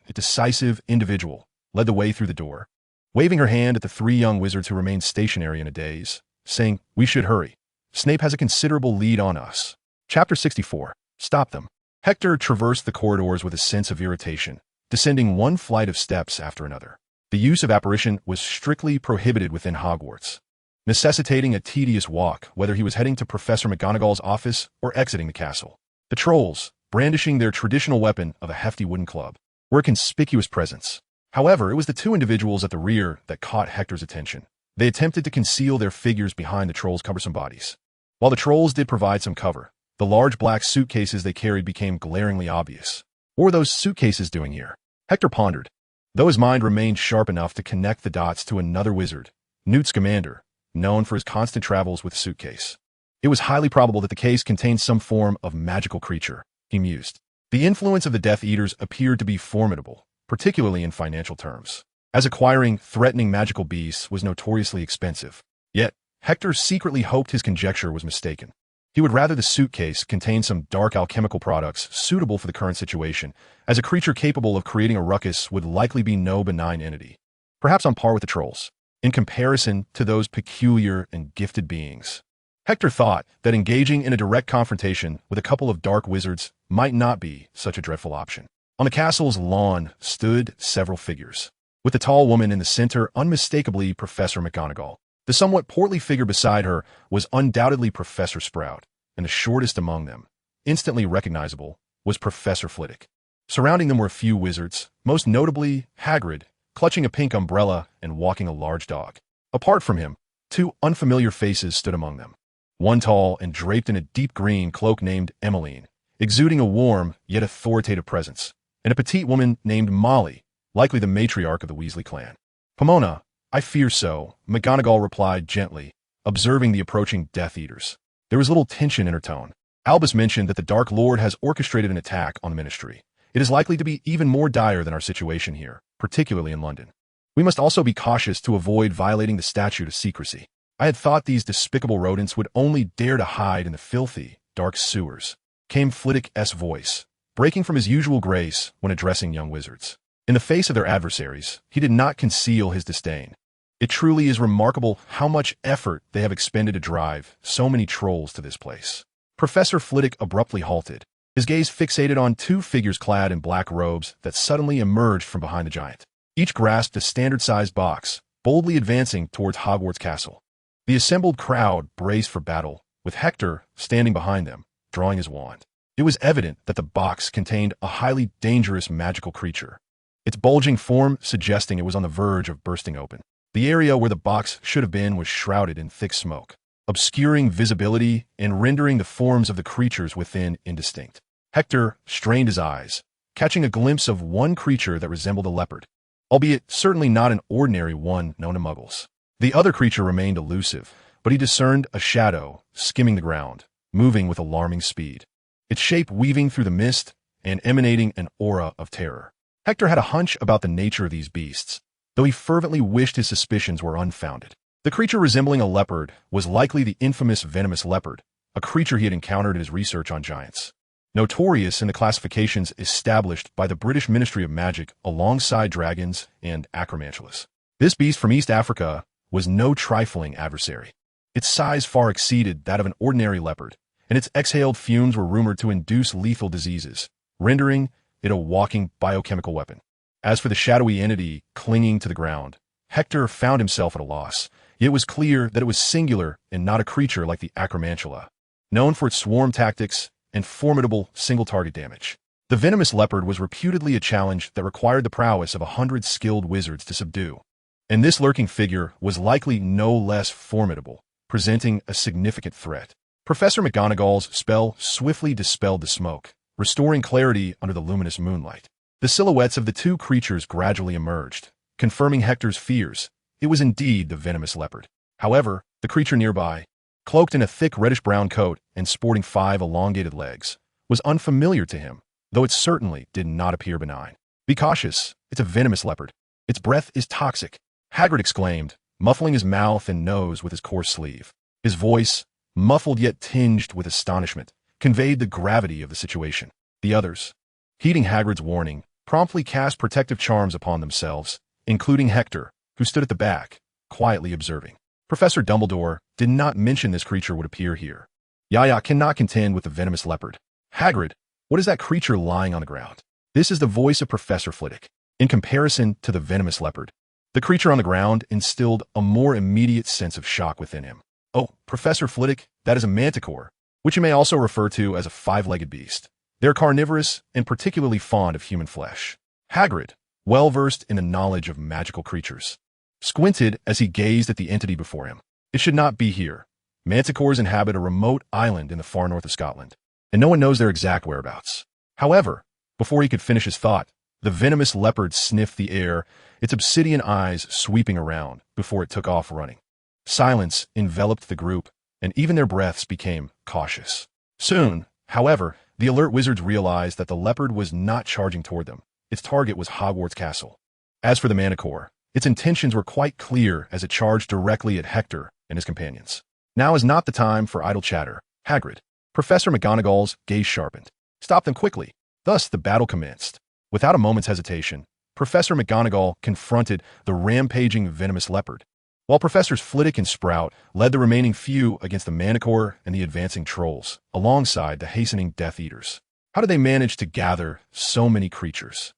Speaker 1: a decisive individual, led the way through the door, waving her hand at the three young wizards who remained stationary in a daze, saying, We should hurry. Snape has a considerable lead on us. Chapter 64. Stop them. Hector traversed the corridors with a sense of irritation, descending one flight of steps after another. The use of apparition was strictly prohibited within Hogwarts, necessitating a tedious walk, whether he was heading to Professor McGonagall's office or exiting the castle. The trolls, brandishing their traditional weapon of a hefty wooden club, were a conspicuous presence. However, it was the two individuals at the rear that caught Hector's attention. They attempted to conceal their figures behind the trolls' cumbersome bodies. While the trolls did provide some cover, the large black suitcases they carried became glaringly obvious. What were those suitcases doing here? Hector pondered, though his mind remained sharp enough to connect the dots to another wizard, Newt Scamander, known for his constant travels with a suitcase. It was highly probable that the case contained some form of magical creature, he mused. The influence of the Death Eaters appeared to be formidable, particularly in financial terms, as acquiring threatening magical beasts was notoriously expensive. Yet, Hector secretly hoped his conjecture was mistaken. He would rather the suitcase contain some dark alchemical products suitable for the current situation, as a creature capable of creating a ruckus would likely be no benign entity, perhaps on par with the trolls, in comparison to those peculiar and gifted beings. Hector thought that engaging in a direct confrontation with a couple of dark wizards might not be such a dreadful option. On the castle's lawn stood several figures, with the tall woman in the center unmistakably Professor McGonagall. The somewhat portly figure beside her was undoubtedly Professor Sprout, and the shortest among them, instantly recognizable, was Professor Flitwick. Surrounding them were a few wizards, most notably Hagrid, clutching a pink umbrella and walking a large dog. Apart from him, two unfamiliar faces stood among them. one tall and draped in a deep green cloak named Emmeline, exuding a warm yet authoritative presence, and a petite woman named Molly, likely the matriarch of the Weasley clan. "Pomona, I fear so," McGonagall replied gently, observing the approaching Death Eaters. There was little tension in her tone. "Albus mentioned that the Dark Lord has orchestrated an attack on the Ministry. It is likely to be even more dire than our situation here, particularly in London. We must also be cautious to avoid violating the statute of secrecy. I had thought these despicable rodents would only dare to hide in the filthy, dark sewers," came Flitwick's voice, breaking from his usual grace when addressing young wizards. In the face of their adversaries, he did not conceal his disdain. "It truly is remarkable how much effort they have expended to drive so many trolls to this place." Professor Flitwick abruptly halted, his gaze fixated on two figures clad in black robes that suddenly emerged from behind the giant. Each grasped a standard-sized box, boldly advancing towards Hogwarts Castle. The assembled crowd braced for battle, with Hector standing behind them, drawing his wand. It was evident that the box contained a highly dangerous magical creature, its bulging form suggesting it was on the verge of bursting open. The area where the box should have been was shrouded in thick smoke, obscuring visibility and rendering the forms of the creatures within indistinct. Hector strained his eyes, catching a glimpse of one creature that resembled a leopard, albeit certainly not an ordinary one known to muggles. The other creature remained elusive, but he discerned a shadow skimming the ground, moving with alarming speed, its shape weaving through the mist and emanating an aura of terror. Hector had a hunch about the nature of these beasts, though he fervently wished his suspicions were unfounded. The creature resembling a leopard was likely the infamous venomous leopard, a creature he had encountered in his research on giants. Notorious in the classifications established by the British Ministry of Magic alongside dragons and acromantulas. This beast from East Africa was no trifling adversary. Its size far exceeded that of an ordinary leopard, and its exhaled fumes were rumored to induce lethal diseases, rendering it a walking biochemical weapon. As for the shadowy entity clinging to the ground, Hector found himself at a loss. Yet it was clear that it was singular and not a creature like the acromantula, known for its swarm tactics and formidable single-target damage. The venomous leopard was reputedly a challenge that required the prowess of 100 skilled wizards to subdue, and this lurking figure was likely no less formidable, presenting a significant threat. Professor McGonagall's spell swiftly dispelled the smoke, restoring clarity under the luminous moonlight. The silhouettes of the two creatures gradually emerged, confirming Hector's fears. It was indeed the venomous leopard. However, the creature nearby, cloaked in a thick reddish-brown coat and sporting 5 elongated legs, was unfamiliar to him, though it certainly did not appear benign. "Be cautious, it's a venomous leopard. Its breath is toxic," Hagrid exclaimed, muffling his mouth and nose with his coarse sleeve. His voice, muffled yet tinged with astonishment, conveyed the gravity of the situation. The others, heeding Hagrid's warning, promptly cast protective charms upon themselves, including Hector, who stood at the back, quietly observing. Professor Dumbledore did not mention this creature would appear here. Yaya cannot contend with the venomous leopard. "Hagrid, what is that creature lying on the ground?" This is the voice of Professor Flitwick. In comparison to the venomous leopard, the creature on the ground instilled a more immediate sense of shock within him. "Oh, Professor Flitwick, that is a manticore, which you may also refer to as a 5-legged beast. They're carnivorous and particularly fond of human flesh." Hagrid, well-versed in the knowledge of magical creatures, squinted as he gazed at the entity before him. "It should not be here. Manticores inhabit a remote island in the far north of Scotland, and no one knows their exact whereabouts." However, before he could finish his thought, the venomous leopard sniffed the air, its obsidian eyes sweeping around before it took off running. Silence enveloped the group, and even their breaths became cautious. Soon, however, the alert wizards realized that the leopard was not charging toward them. Its target was Hogwarts Castle. As for the manticore, its intentions were quite clear as it charged directly at Hector and his companions. "Now is not the time for idle chatter, Hagrid." Professor McGonagall's gaze sharpened. "Stop them quickly." Thus the battle commenced. Without a moment's hesitation, Professor McGonagall confronted the rampaging venomous leopard, while Professors Flitwick and Sprout led the remaining few against the manticore and the advancing trolls, alongside the hastening Death Eaters. How did they manage to gather so many creatures?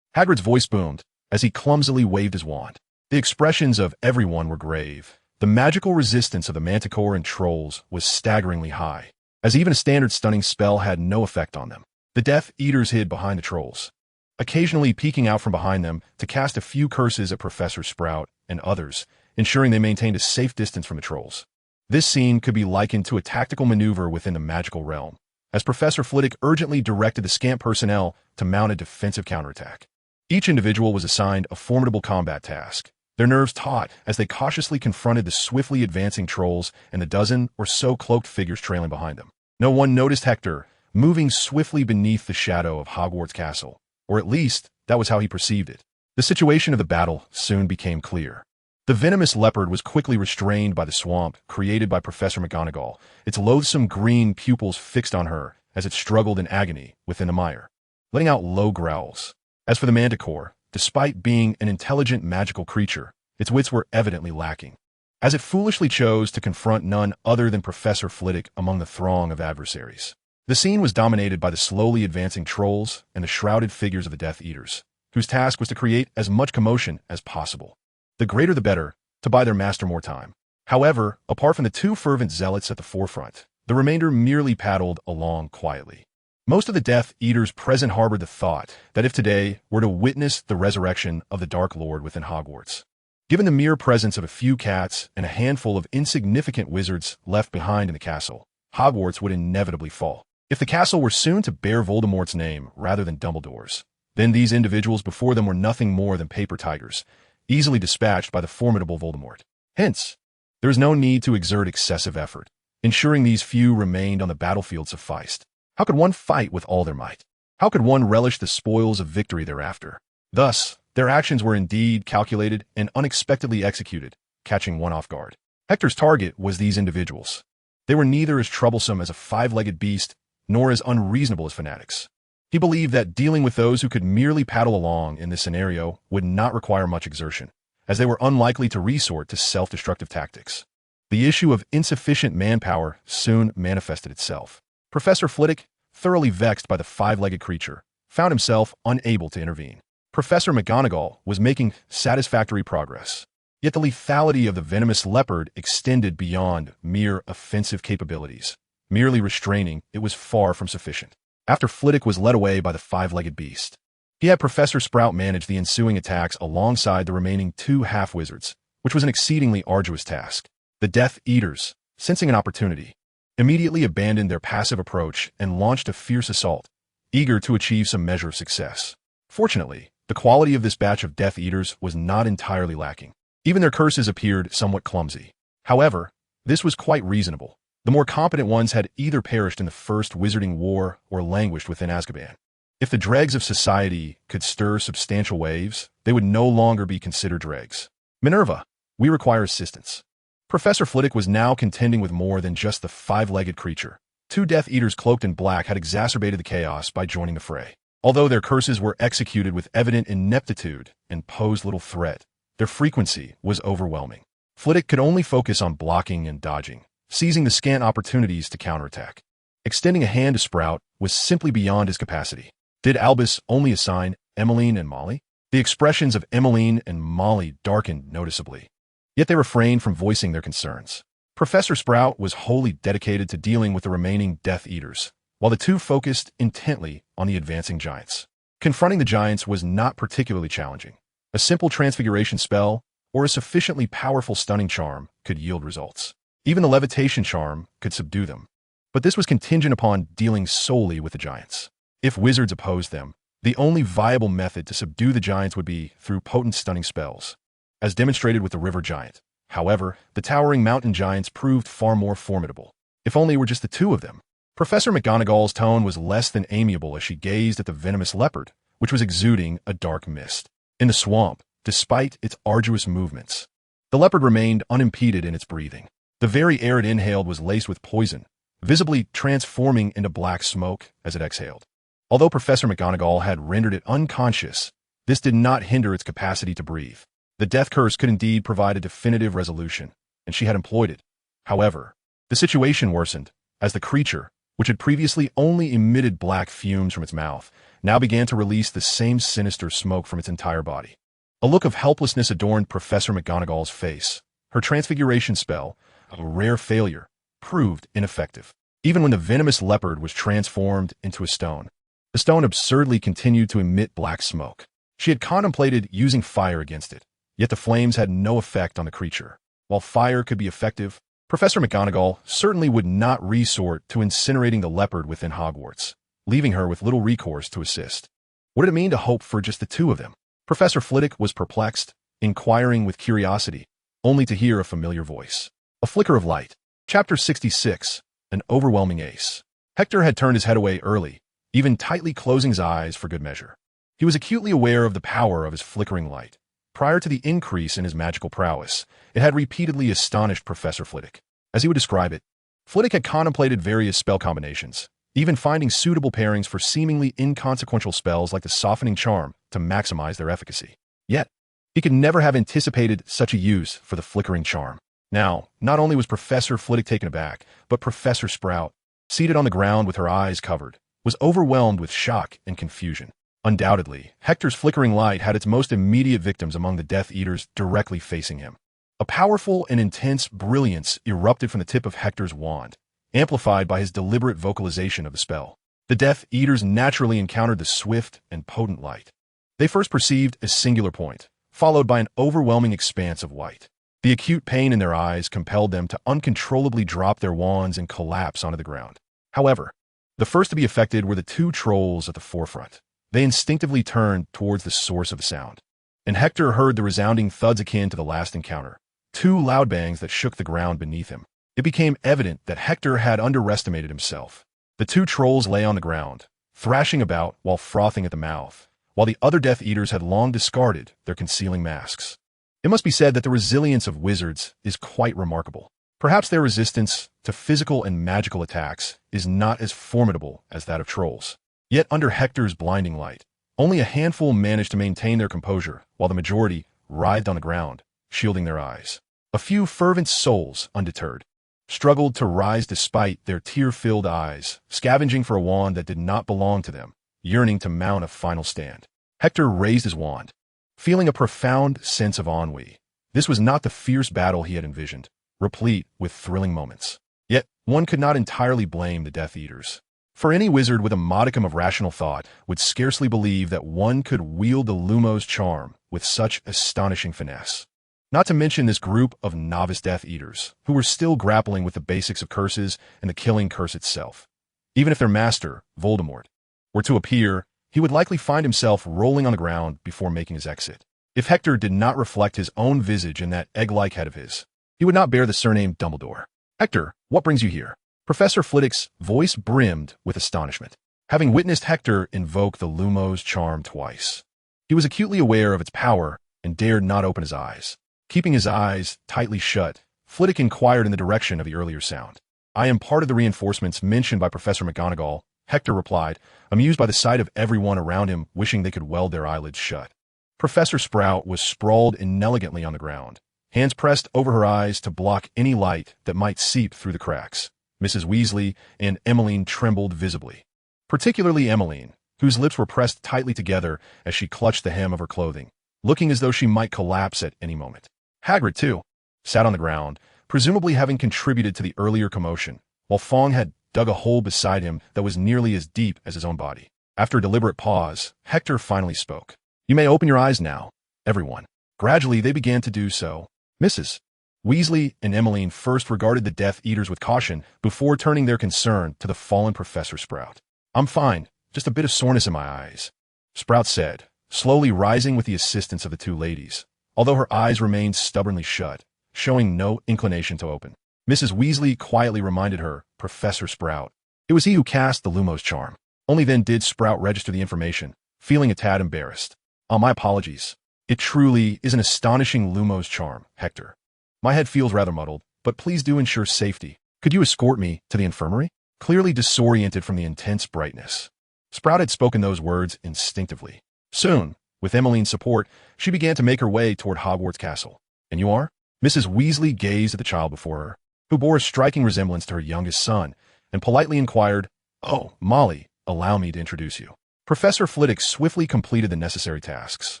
Speaker 1: Hagrid's voice boomed as he clumsily waved his wand. The expressions of everyone were grave. The magical resistance of the manticore and trolls was staggeringly high, as even a standard stunning spell had no effect on them. The Death Eaters hid behind the trolls, occasionally peeking out from behind them to cast a few curses at Professor Sprout and others, ensuring they maintained a safe distance from the trolls. This scene could be likened to a tactical maneuver within the magical realm, as Professor Flitwick urgently directed the scant personnel to mount a defensive counterattack. Each individual was assigned a formidable combat task, their nerves taut as they cautiously confronted the swiftly advancing trolls and the dozen or so cloaked figures trailing behind them. No one noticed Hector, moving swiftly beneath the shadow of Hogwarts Castle, or at least that was how he perceived it. The situation of the battle soon became clear. The venomous leopard was quickly restrained by the swamp created by Professor McGonagall, its loathsome green pupils fixed on her as it struggled in agony within the mire, letting out low growls. As for the manticore, despite being an intelligent magical creature, its wits were evidently lacking, as it foolishly chose to confront none other than Professor Flitwick among the throng of adversaries. The scene was dominated by the slowly advancing trolls and the shrouded figures of the Death Eaters, whose task was to create as much commotion as possible. The greater the better, to buy their master more time. However, apart from the two fervent zealots at the forefront, the remainder merely paddled along quietly. Most of the Death Eaters present harbored the thought that if today were to witness the resurrection of the Dark Lord within Hogwarts, given the mere presence of a few cats and a handful of insignificant wizards left behind in the castle, Hogwarts would inevitably fall. If the castle were soon to bear Voldemort's name rather than Dumbledore's, then these individuals before them were nothing more than paper tigers, easily dispatched by the formidable Voldemort. Hence, there is no need to exert excessive effort. Ensuring these few remained on the battlefield sufficed. How could one fight with all their might? How could one relish the spoils of victory thereafter? Thus, their actions were indeed calculated and unexpectedly executed, catching one off guard. Hector's target was these individuals. They were neither as troublesome as a five-legged beast, nor as unreasonable as fanatics. He believed that dealing with those who could merely paddle along in this scenario would not require much exertion, as they were unlikely to resort to self-destructive tactics. The issue of insufficient manpower soon manifested itself. Professor Flitwick, thoroughly vexed by the five-legged creature, found himself unable to intervene. Professor McGonagall was making satisfactory progress, yet the lethality of the venomous leopard extended beyond mere offensive capabilities. Merely restraining it was far from sufficient. After Flitwick was led away by the five-legged beast, he had Professor Sprout manage the ensuing attacks alongside the remaining two half-wizards, which was an exceedingly arduous task. The Death Eaters, sensing an opportunity, immediately abandoned their passive approach and launched a fierce assault, eager to achieve some measure of success. Fortunately, the quality of this batch of Death Eaters was not entirely lacking. Even their curses appeared somewhat clumsy. However, this was quite reasonable. The more competent ones had either perished in the First Wizarding War or languished within Azkaban. If the dregs of society could stir substantial waves, they would no longer be considered dregs. Minerva, we require assistance. Professor Flitwick was now contending with more than just the five-legged creature. Two Death Eaters cloaked in black had exacerbated the chaos by joining the fray. Although their curses were executed with evident ineptitude and posed little threat, their frequency was overwhelming. Flitwick could only focus on blocking and dodging, seizing the scant opportunities to counterattack. Extending a hand to Sprout was simply beyond his capacity. Did Albus only assign Emmeline and Molly? The expressions of Emmeline and Molly darkened noticeably, yet they refrained from voicing their concerns. Professor Sprout was wholly dedicated to dealing with the remaining Death Eaters, while the two focused intently on the advancing giants. Confronting the giants was not particularly challenging. A simple transfiguration spell or a sufficiently powerful stunning charm could yield results. Even the levitation charm could subdue them. But this was contingent upon dealing solely with the giants. If wizards opposed them, the only viable method to subdue the giants would be through potent stunning spells, as demonstrated with the river giant. However, the towering mountain giants proved far more formidable. If only it were just the two of them. Professor McGonagall's tone was less than amiable as she gazed at the venomous leopard, which was exuding a dark mist. In the swamp, despite its arduous movements, the leopard remained unimpeded in its breathing. The very air it inhaled was laced with poison, visibly transforming into black smoke as it exhaled. Although Professor McGonagall had rendered it unconscious, this did not hinder its capacity to breathe. The death curse could indeed provide a definitive resolution, and she had employed it. However, the situation worsened, as the creature, which had previously only emitted black fumes from its mouth, now began to release the same sinister smoke from its entire body. A look of helplessness adorned Professor McGonagall's face. Her transfiguration spell, a rare failure, proved ineffective. Even when the venomous leopard was transformed into a stone, the stone absurdly continued to emit black smoke. She had contemplated using fire against it, yet the flames had no effect on the creature. While fire could be effective, Professor McGonagall certainly would not resort to incinerating the leopard within Hogwarts, leaving her with little recourse to assist. What did it mean to hope for just the two of them? Professor Flitwick was perplexed, inquiring with curiosity, only to hear a familiar voice. A flicker of light. Chapter 66. An overwhelming ace. Hector had turned his head away early, even tightly closing his eyes for good measure. He was acutely aware of the power of his flickering light. Prior to the increase in his magical prowess, it had repeatedly astonished Professor Flitwick. As he would describe it, Flitwick had contemplated various spell combinations, even finding suitable pairings for seemingly inconsequential spells like the Softening Charm to maximize their efficacy. Yet, he could never have anticipated such a use for the Flickering Charm. Now, not only was Professor Flitwick taken aback, but Professor Sprout, seated on the ground with her eyes covered, was overwhelmed with shock and confusion. Undoubtedly, Hector's flickering light had its most immediate victims among the Death Eaters directly facing him. A powerful and intense brilliance erupted from the tip of Hector's wand, amplified by his deliberate vocalization of the spell. The Death Eaters naturally encountered the swift and potent light. They first perceived a singular point, followed by an overwhelming expanse of white. The acute pain in their eyes compelled them to uncontrollably drop their wands and collapse onto the ground. However, the first to be affected were the two trolls at the forefront. They instinctively turned towards the source of the sound, and Hector heard the resounding thuds akin to the last encounter, two loud bangs that shook the ground beneath him. It became evident that Hector had underestimated himself. The two trolls lay on the ground, thrashing about while frothing at the mouth, while the other Death Eaters had long discarded their concealing masks. It must be said that the resilience of wizards is quite remarkable. Perhaps their resistance to physical and magical attacks is not as formidable as that of trolls. Yet under Hector's blinding light, only a handful managed to maintain their composure, while the majority writhed on the ground, shielding their eyes. A few fervent souls, undeterred, struggled to rise despite their tear-filled eyes, scavenging for a wand that did not belong to them, yearning to mount a final stand. Hector raised his wand, feeling a profound sense of ennui. This was not the fierce battle he had envisioned, replete with thrilling moments. Yet, one could not entirely blame the Death Eaters. For any wizard with a modicum of rational thought would scarcely believe that one could wield the Lumos charm with such astonishing finesse. Not to mention this group of novice Death Eaters, who were still grappling with the basics of curses and the killing curse itself. Even if their master, Voldemort, were to appear, he would likely find himself rolling on the ground before making his exit. If Hector did not reflect his own visage in that egg-like head of his, he would not bear the surname Dumbledore. "Hector, what brings you here?" Professor Flitwick's voice brimmed with astonishment, having witnessed Hector invoke the Lumos charm twice. He was acutely aware of its power and dared not open his eyes. Keeping his eyes tightly shut, Flitwick inquired in the direction of the earlier sound. "I am part of the reinforcements mentioned by Professor McGonagall," Hector replied, amused by the sight of everyone around him wishing they could weld their eyelids shut. Professor Sprout was sprawled inelegantly on the ground, hands pressed over her eyes to block any light that might seep through the cracks. Mrs. Weasley and Emmeline trembled visibly, particularly Emmeline, whose lips were pressed tightly together as she clutched the hem of her clothing, looking as though she might collapse at any moment. Hagrid, too, sat on the ground, presumably having contributed to the earlier commotion, while Fong had dug a hole beside him that was nearly as deep as his own body. After a deliberate pause, Hector finally spoke. "You may open your eyes now, everyone." Gradually, they began to do so. Mrs. Weasley and Emmeline first regarded the Death Eaters with caution before turning their concern to the fallen Professor Sprout. "I'm fine, just a bit of soreness in my eyes," Sprout said, slowly rising with the assistance of the two ladies, although her eyes remained stubbornly shut, showing no inclination to open. Mrs. Weasley quietly reminded her, "Professor Sprout. It was he who cast the Lumos charm." Only then did Sprout register the information, feeling a tad embarrassed. My apologies. It truly is an astonishing Lumos charm, Hector. My head feels rather muddled, but please do ensure safety. Could you escort me to the infirmary?" Clearly disoriented from the intense brightness, Sprout had spoken those words instinctively. Soon, with Emmeline's support, she began to make her way toward Hogwarts Castle. "And you are?" Mrs. Weasley gazed at the child before her, who bore a striking resemblance to her youngest son, and politely inquired, "Oh, Molly, allow me to introduce you." Professor Flitwick swiftly completed the necessary tasks.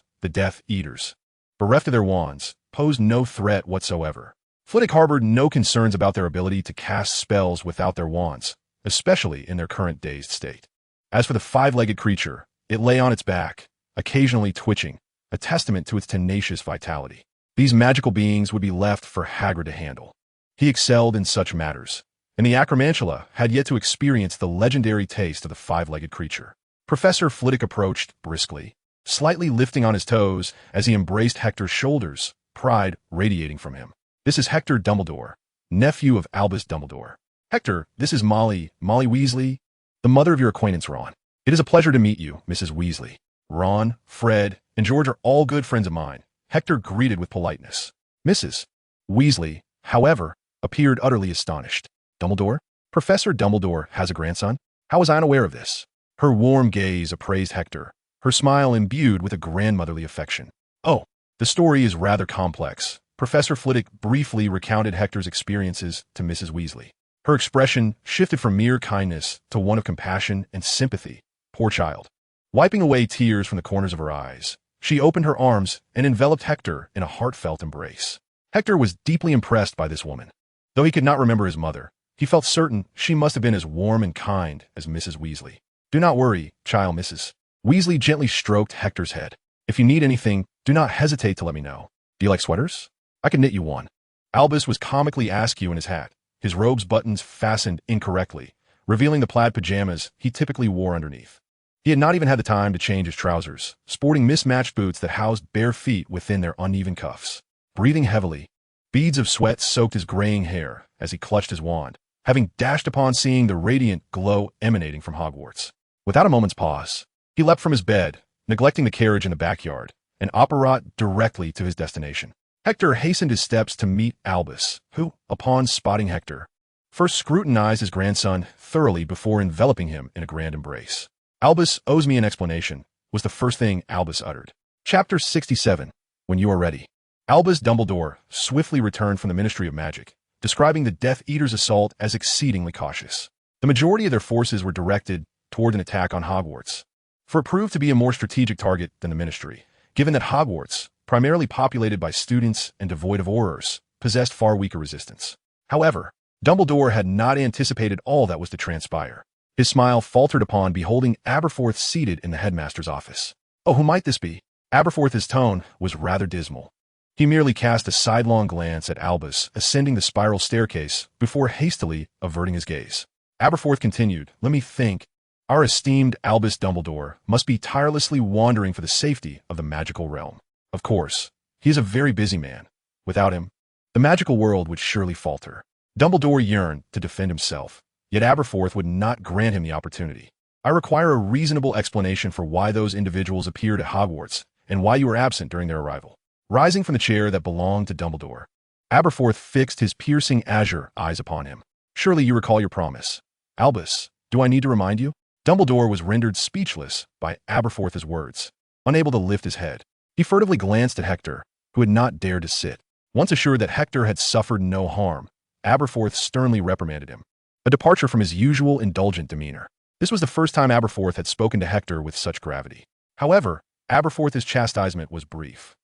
Speaker 1: The Death Eaters, bereft of their wands, posed no threat whatsoever. Flitwick harbored no concerns about their ability to cast spells without their wands, especially in their current dazed state. As for the five-legged creature, it lay on its back, occasionally twitching, a testament to its tenacious vitality. These magical beings would be left for Hagrid to handle. He excelled in such matters, and the Acromantula had yet to experience the legendary taste of the five-legged creature. Professor Flitwick approached briskly, slightly lifting on his toes as he embraced Hector's shoulders, pride radiating from him. "This is Hector Dumbledore, nephew of Albus Dumbledore. Hector, this is Molly Weasley, the mother of your acquaintance Ron. It is a pleasure to meet you, Mrs. Weasley. Ron, Fred, and George are all good friends of mine," Hector greeted with politeness. Mrs. Weasley, however, appeared utterly astonished. "Dumbledore? Professor Dumbledore has a grandson? How was I unaware of this?" Her warm gaze appraised Hector, her smile imbued with a grandmotherly affection. "Oh, the story is rather complex." Professor Flitwick briefly recounted Hector's experiences to Mrs. Weasley. Her expression shifted from mere kindness to one of compassion and sympathy. Poor child. Wiping away tears from the corners of her eyes, she opened her arms and enveloped Hector in a heartfelt embrace. Hector was deeply impressed by this woman. Though he could not remember his mother, he felt certain she must have been as warm and kind as Mrs. Weasley. "Do not worry, child." Mrs. Weasley gently stroked Hector's head. "If you need anything, do not hesitate to let me know. Do you like sweaters? I can knit you one." Albus was comically askew in his hat, his robe's buttons fastened incorrectly, revealing the plaid pajamas he typically wore underneath. He had not even had the time to change his trousers, sporting mismatched boots that housed bare feet within their uneven cuffs. Breathing heavily, beads of sweat soaked his graying hair as he clutched his wand, having dashed upon seeing the radiant glow emanating from Hogwarts. Without a moment's pause, he leapt from his bed, neglecting the carriage in the backyard, and apparat directly to his destination. Hector hastened his steps to meet Albus, who, upon spotting Hector, first scrutinized his grandson thoroughly before enveloping him in a grand embrace. "Albus owes me an explanation," was the first thing Albus uttered. Chapter 67. When you are ready. Albus Dumbledore swiftly returned from the Ministry of Magic, describing the Death Eaters' assault as exceedingly cautious. The majority of their forces were directed toward an attack on Hogwarts, for it proved to be a more strategic target than the Ministry, given that Hogwarts, primarily populated by students and devoid of Aurors, possessed far weaker resistance. However, Dumbledore had not anticipated all that was to transpire. His smile faltered upon beholding Aberforth seated in the headmaster's office. "Oh, who might this be?" Aberforth's tone was rather dismal. He merely cast a sidelong glance at Albus ascending the spiral staircase before hastily averting his gaze. Aberforth continued, "Let me think. Our esteemed Albus Dumbledore must be tirelessly wandering for the safety of the magical realm. Of course, he is a very busy man. Without him, the magical world would surely falter." Dumbledore yearned to defend himself, yet Aberforth would not grant him the opportunity. "I require a reasonable explanation for why those individuals appeared at Hogwarts and why you were absent during their arrival." Rising from the chair that belonged to Dumbledore, Aberforth fixed his piercing azure eyes upon him. "Surely you recall your promise. Albus, do I need to remind you?" Dumbledore was rendered speechless by Aberforth's words, unable to lift his head. He furtively glanced at Hector, who had not dared to sit. Once assured that Hector had suffered no harm, Aberforth sternly reprimanded him, a departure from his usual indulgent demeanor. This was the first time Aberforth had spoken to Hector with such gravity. However, Aberforth's chastisement was brief,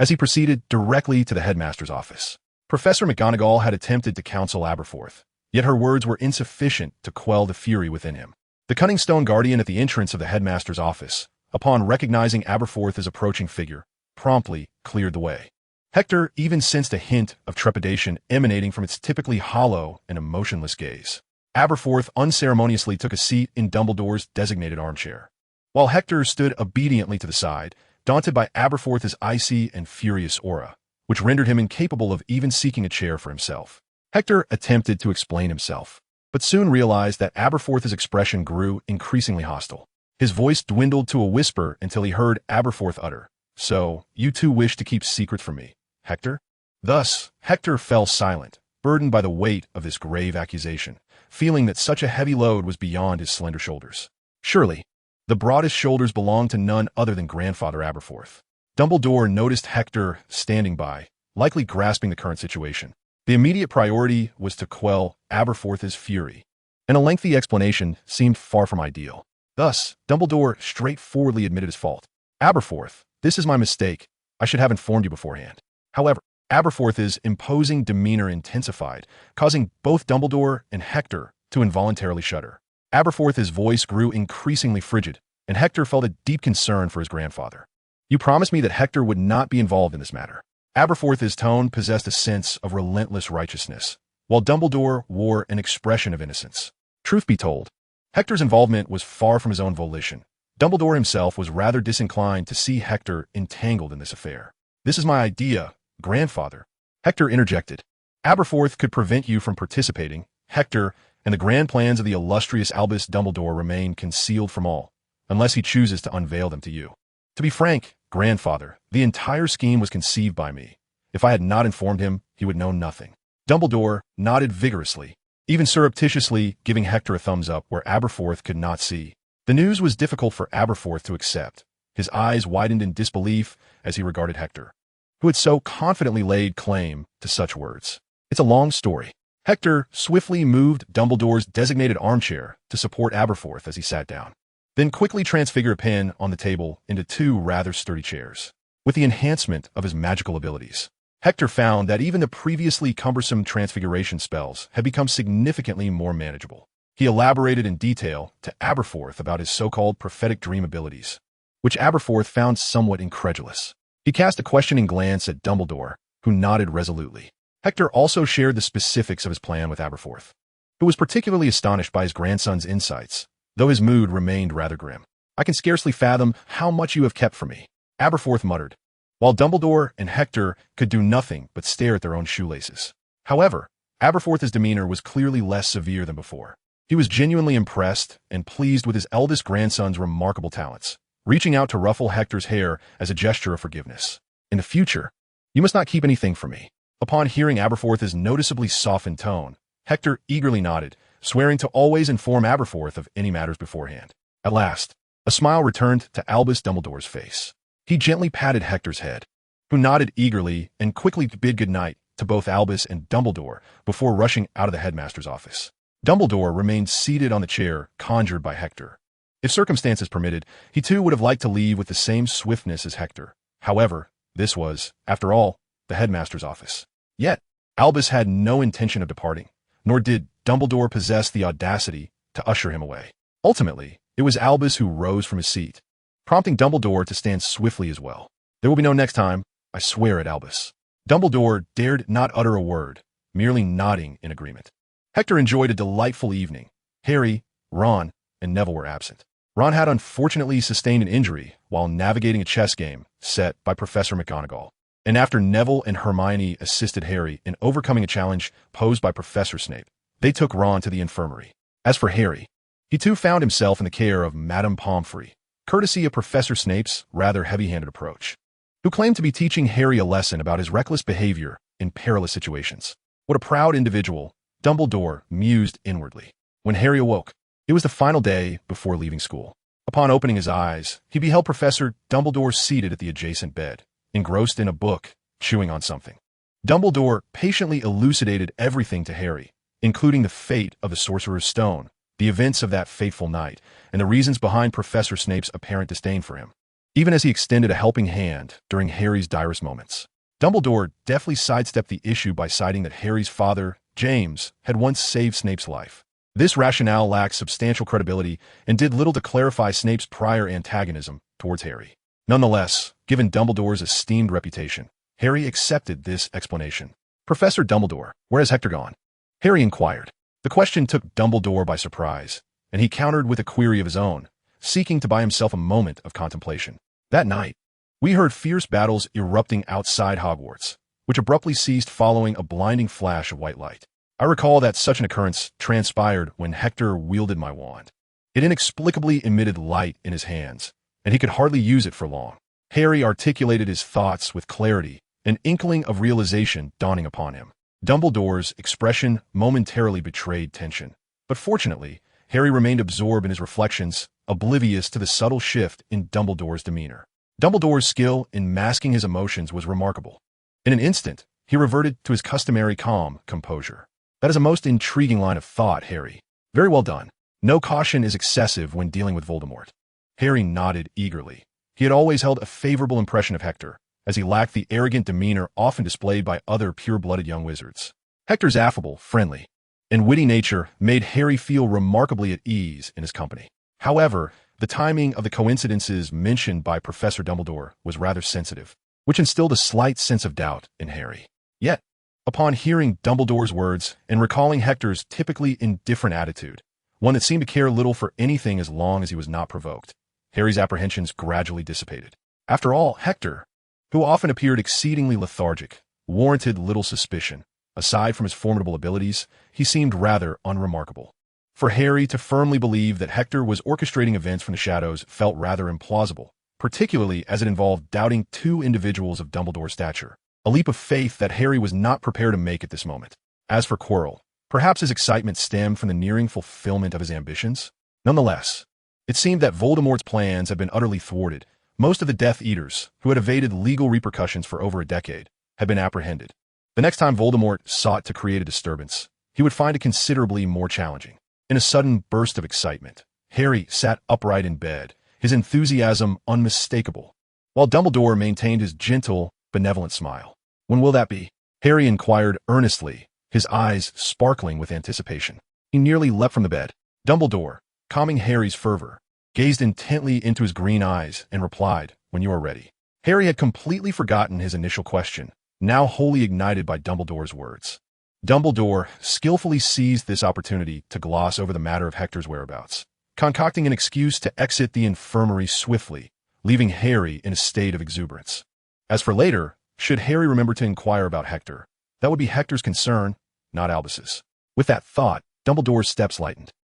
Speaker 1: as he proceeded directly to the headmaster's office. Professor McGonagall had attempted to counsel Aberforth, yet her words were insufficient to quell the fury within him. The cunning stone guardian at the entrance of the headmaster's office, upon recognizing Aberforth's approaching figure, promptly cleared the way. Hector even sensed a hint of trepidation emanating from its typically hollow and emotionless gaze. Aberforth unceremoniously took a seat in Dumbledore's designated armchair, while Hector stood obediently to the side, daunted by Aberforth's icy and furious aura, which rendered him incapable of even seeking a chair for himself. Hector attempted to explain himself, but soon realized that Aberforth's expression grew increasingly hostile. His voice dwindled to a whisper until he heard Aberforth utter, "So, you two wish to keep secrets from me, Hector?" Thus, Hector fell silent, burdened by the weight of this grave accusation, feeling that such a heavy load was beyond his slender shoulders. Surely, the broadest shoulders belonged to none other than Grandfather Aberforth. Dumbledore noticed Hector standing by, likely grasping the current situation. The immediate priority was to quell Aberforth's fury, and a lengthy explanation seemed far from ideal. Thus, Dumbledore straightforwardly admitted his fault. "Aberforth, this is my mistake. I should have informed you beforehand." However, Aberforth's imposing demeanor intensified, causing both Dumbledore and Hector to involuntarily shudder. Aberforth's voice grew increasingly frigid, and Hector felt a deep concern for his grandfather. "You promised me that Hector would not be involved in this matter." Aberforth's tone possessed a sense of relentless righteousness, while Dumbledore wore an expression of innocence. Truth be told, Hector's involvement was far from his own volition. Dumbledore himself was rather disinclined to see Hector entangled in this affair. "This is my idea, grandfather," Hector interjected. "Aberforth could prevent you from participating. Hector and the grand plans of the illustrious Albus Dumbledore remain concealed from all, unless he chooses to unveil them to you. To be frank, grandfather, the entire scheme was conceived by me. If I had not informed him, he would know nothing." Dumbledore nodded vigorously, even surreptitiously giving Hector a thumbs up where Aberforth could not see. The news was difficult for Aberforth to accept. His eyes widened in disbelief as he regarded Hector, who had so confidently laid claim to such words. "It's a long story." Hector swiftly moved Dumbledore's designated armchair to support Aberforth as he sat down, then quickly transfigured a pen on the table into two rather sturdy chairs. With the enhancement of his magical abilities, Hector found that even the previously cumbersome transfiguration spells had become significantly more manageable. He elaborated in detail to Aberforth about his so-called prophetic dream abilities, which Aberforth found somewhat incredulous. He cast a questioning glance at Dumbledore, who nodded resolutely. Hector also shared the specifics of his plan with Aberforth, who was particularly astonished by his grandson's insights, though his mood remained rather grim. "I can scarcely fathom how much you have kept from me," Aberforth muttered, while Dumbledore and Hector could do nothing but stare at their own shoelaces. However, Aberforth's demeanor was clearly less severe than before. He was genuinely impressed and pleased with his eldest grandson's remarkable talents, reaching out to ruffle Hector's hair as a gesture of forgiveness. "In the future, you must not keep anything from me." Upon hearing Aberforth's noticeably softened tone, Hector eagerly nodded, swearing to always inform Aberforth of any matters beforehand. At last, a smile returned to Albus Dumbledore's face. He gently patted Hector's head, who nodded eagerly and quickly bid goodnight to both Albus and Dumbledore before rushing out of the headmaster's office. Dumbledore remained seated on the chair conjured by Hector. If circumstances permitted, he too would have liked to leave with the same swiftness as Hector. However, this was, after all, the headmaster's office. Yet, Albus had no intention of departing, nor did Dumbledore possess the audacity to usher him away. Ultimately, it was Albus who rose from his seat, prompting Dumbledore to stand swiftly as well. "There will be no next time, I swear it, Albus." Dumbledore dared not utter a word, merely nodding in agreement. Hector enjoyed a delightful evening. Harry, Ron, and Neville were absent. Ron had unfortunately sustained an injury while navigating a chess game set by Professor McGonagall, and after Neville and Hermione assisted Harry in overcoming a challenge posed by Professor Snape, they took Ron to the infirmary. As for Harry, he too found himself in the care of Madame Pomfrey, courtesy of Professor Snape's rather heavy-handed approach, who claimed to be teaching Harry a lesson about his reckless behavior in perilous situations. What a proud individual, Dumbledore mused inwardly. When Harry awoke, it was the final day before leaving school. Upon opening his eyes, he beheld Professor Dumbledore seated at the adjacent bed, engrossed in a book, chewing on something. Dumbledore patiently elucidated everything to Harry, including the fate of the Sorcerer's Stone, the events of that fateful night, and the reasons behind Professor Snape's apparent disdain for him, even as he extended a helping hand during Harry's direst moments. Dumbledore deftly sidestepped the issue by citing that Harry's father, James, had once saved Snape's life. This rationale lacked substantial credibility and did little to clarify Snape's prior antagonism towards Harry. Nonetheless, given Dumbledore's esteemed reputation, Harry accepted this explanation. "Professor Dumbledore, where has Hector gone?" Harry inquired. The question took Dumbledore by surprise, and he countered with a query of his own, seeking to buy himself a moment of contemplation. "That night, we heard fierce battles erupting outside Hogwarts, which abruptly ceased following a blinding flash of white light. I recall that such an occurrence transpired when Hector wielded my wand. It inexplicably emitted light in his hands, and he could hardly use it for long." Harry articulated his thoughts with clarity, an inkling of realization dawning upon him. Dumbledore's expression momentarily betrayed tension, but fortunately, Harry remained absorbed in his reflections, oblivious to the subtle shift in Dumbledore's demeanor. Dumbledore's skill in masking his emotions was remarkable. In an instant, he reverted to his customary calm composure. "That is a most intriguing line of thought, Harry. Very well done. No caution is excessive when dealing with Voldemort." Harry nodded eagerly. He had always held a favorable impression of Hector, as he lacked the arrogant demeanor often displayed by other pure-blooded young wizards. Hector's affable, friendly, and witty nature made Harry feel remarkably at ease in his company. However, the timing of the coincidences mentioned by Professor Dumbledore was rather sensitive, which instilled a slight sense of doubt in Harry. Yet, Upon hearing Dumbledore's words and recalling Hector's typically indifferent attitude, one that seemed to care little for anything as long as he was not provoked, Harry's apprehensions gradually dissipated. After all, Hector, who often appeared exceedingly lethargic, warranted little suspicion. Aside from his formidable abilities, he seemed rather unremarkable. For Harry to firmly believe that Hector was orchestrating events from the shadows felt rather implausible, particularly as it involved doubting two individuals of Dumbledore's stature, a leap of faith that Harry was not prepared to make at this moment. As for Quirrell, perhaps his excitement stemmed from the nearing fulfillment of his ambitions. Nonetheless, it seemed that Voldemort's plans had been utterly thwarted. Most of the Death Eaters, who had evaded legal repercussions for over a decade, had been apprehended. The next time Voldemort sought to create a disturbance, he would find it considerably more challenging. In a sudden burst of excitement, Harry sat upright in bed, his enthusiasm unmistakable, while Dumbledore maintained his gentle, benevolent smile. "When will that be?" Harry inquired earnestly, his eyes sparkling with anticipation. He nearly leapt from the bed. Dumbledore, calming Harry's fervor, gazed intently into his green eyes and replied, "When you are ready." Harry had completely forgotten his initial question, now wholly ignited by Dumbledore's words. Dumbledore skillfully seized this opportunity to gloss over the matter of Hector's whereabouts, concocting an excuse to exit the infirmary swiftly, leaving Harry in a state of exuberance. As for later, should Harry remember to inquire about Hector, that would be Hector's concern, not Albus's. With that thought, Dumbledore's steps lightened.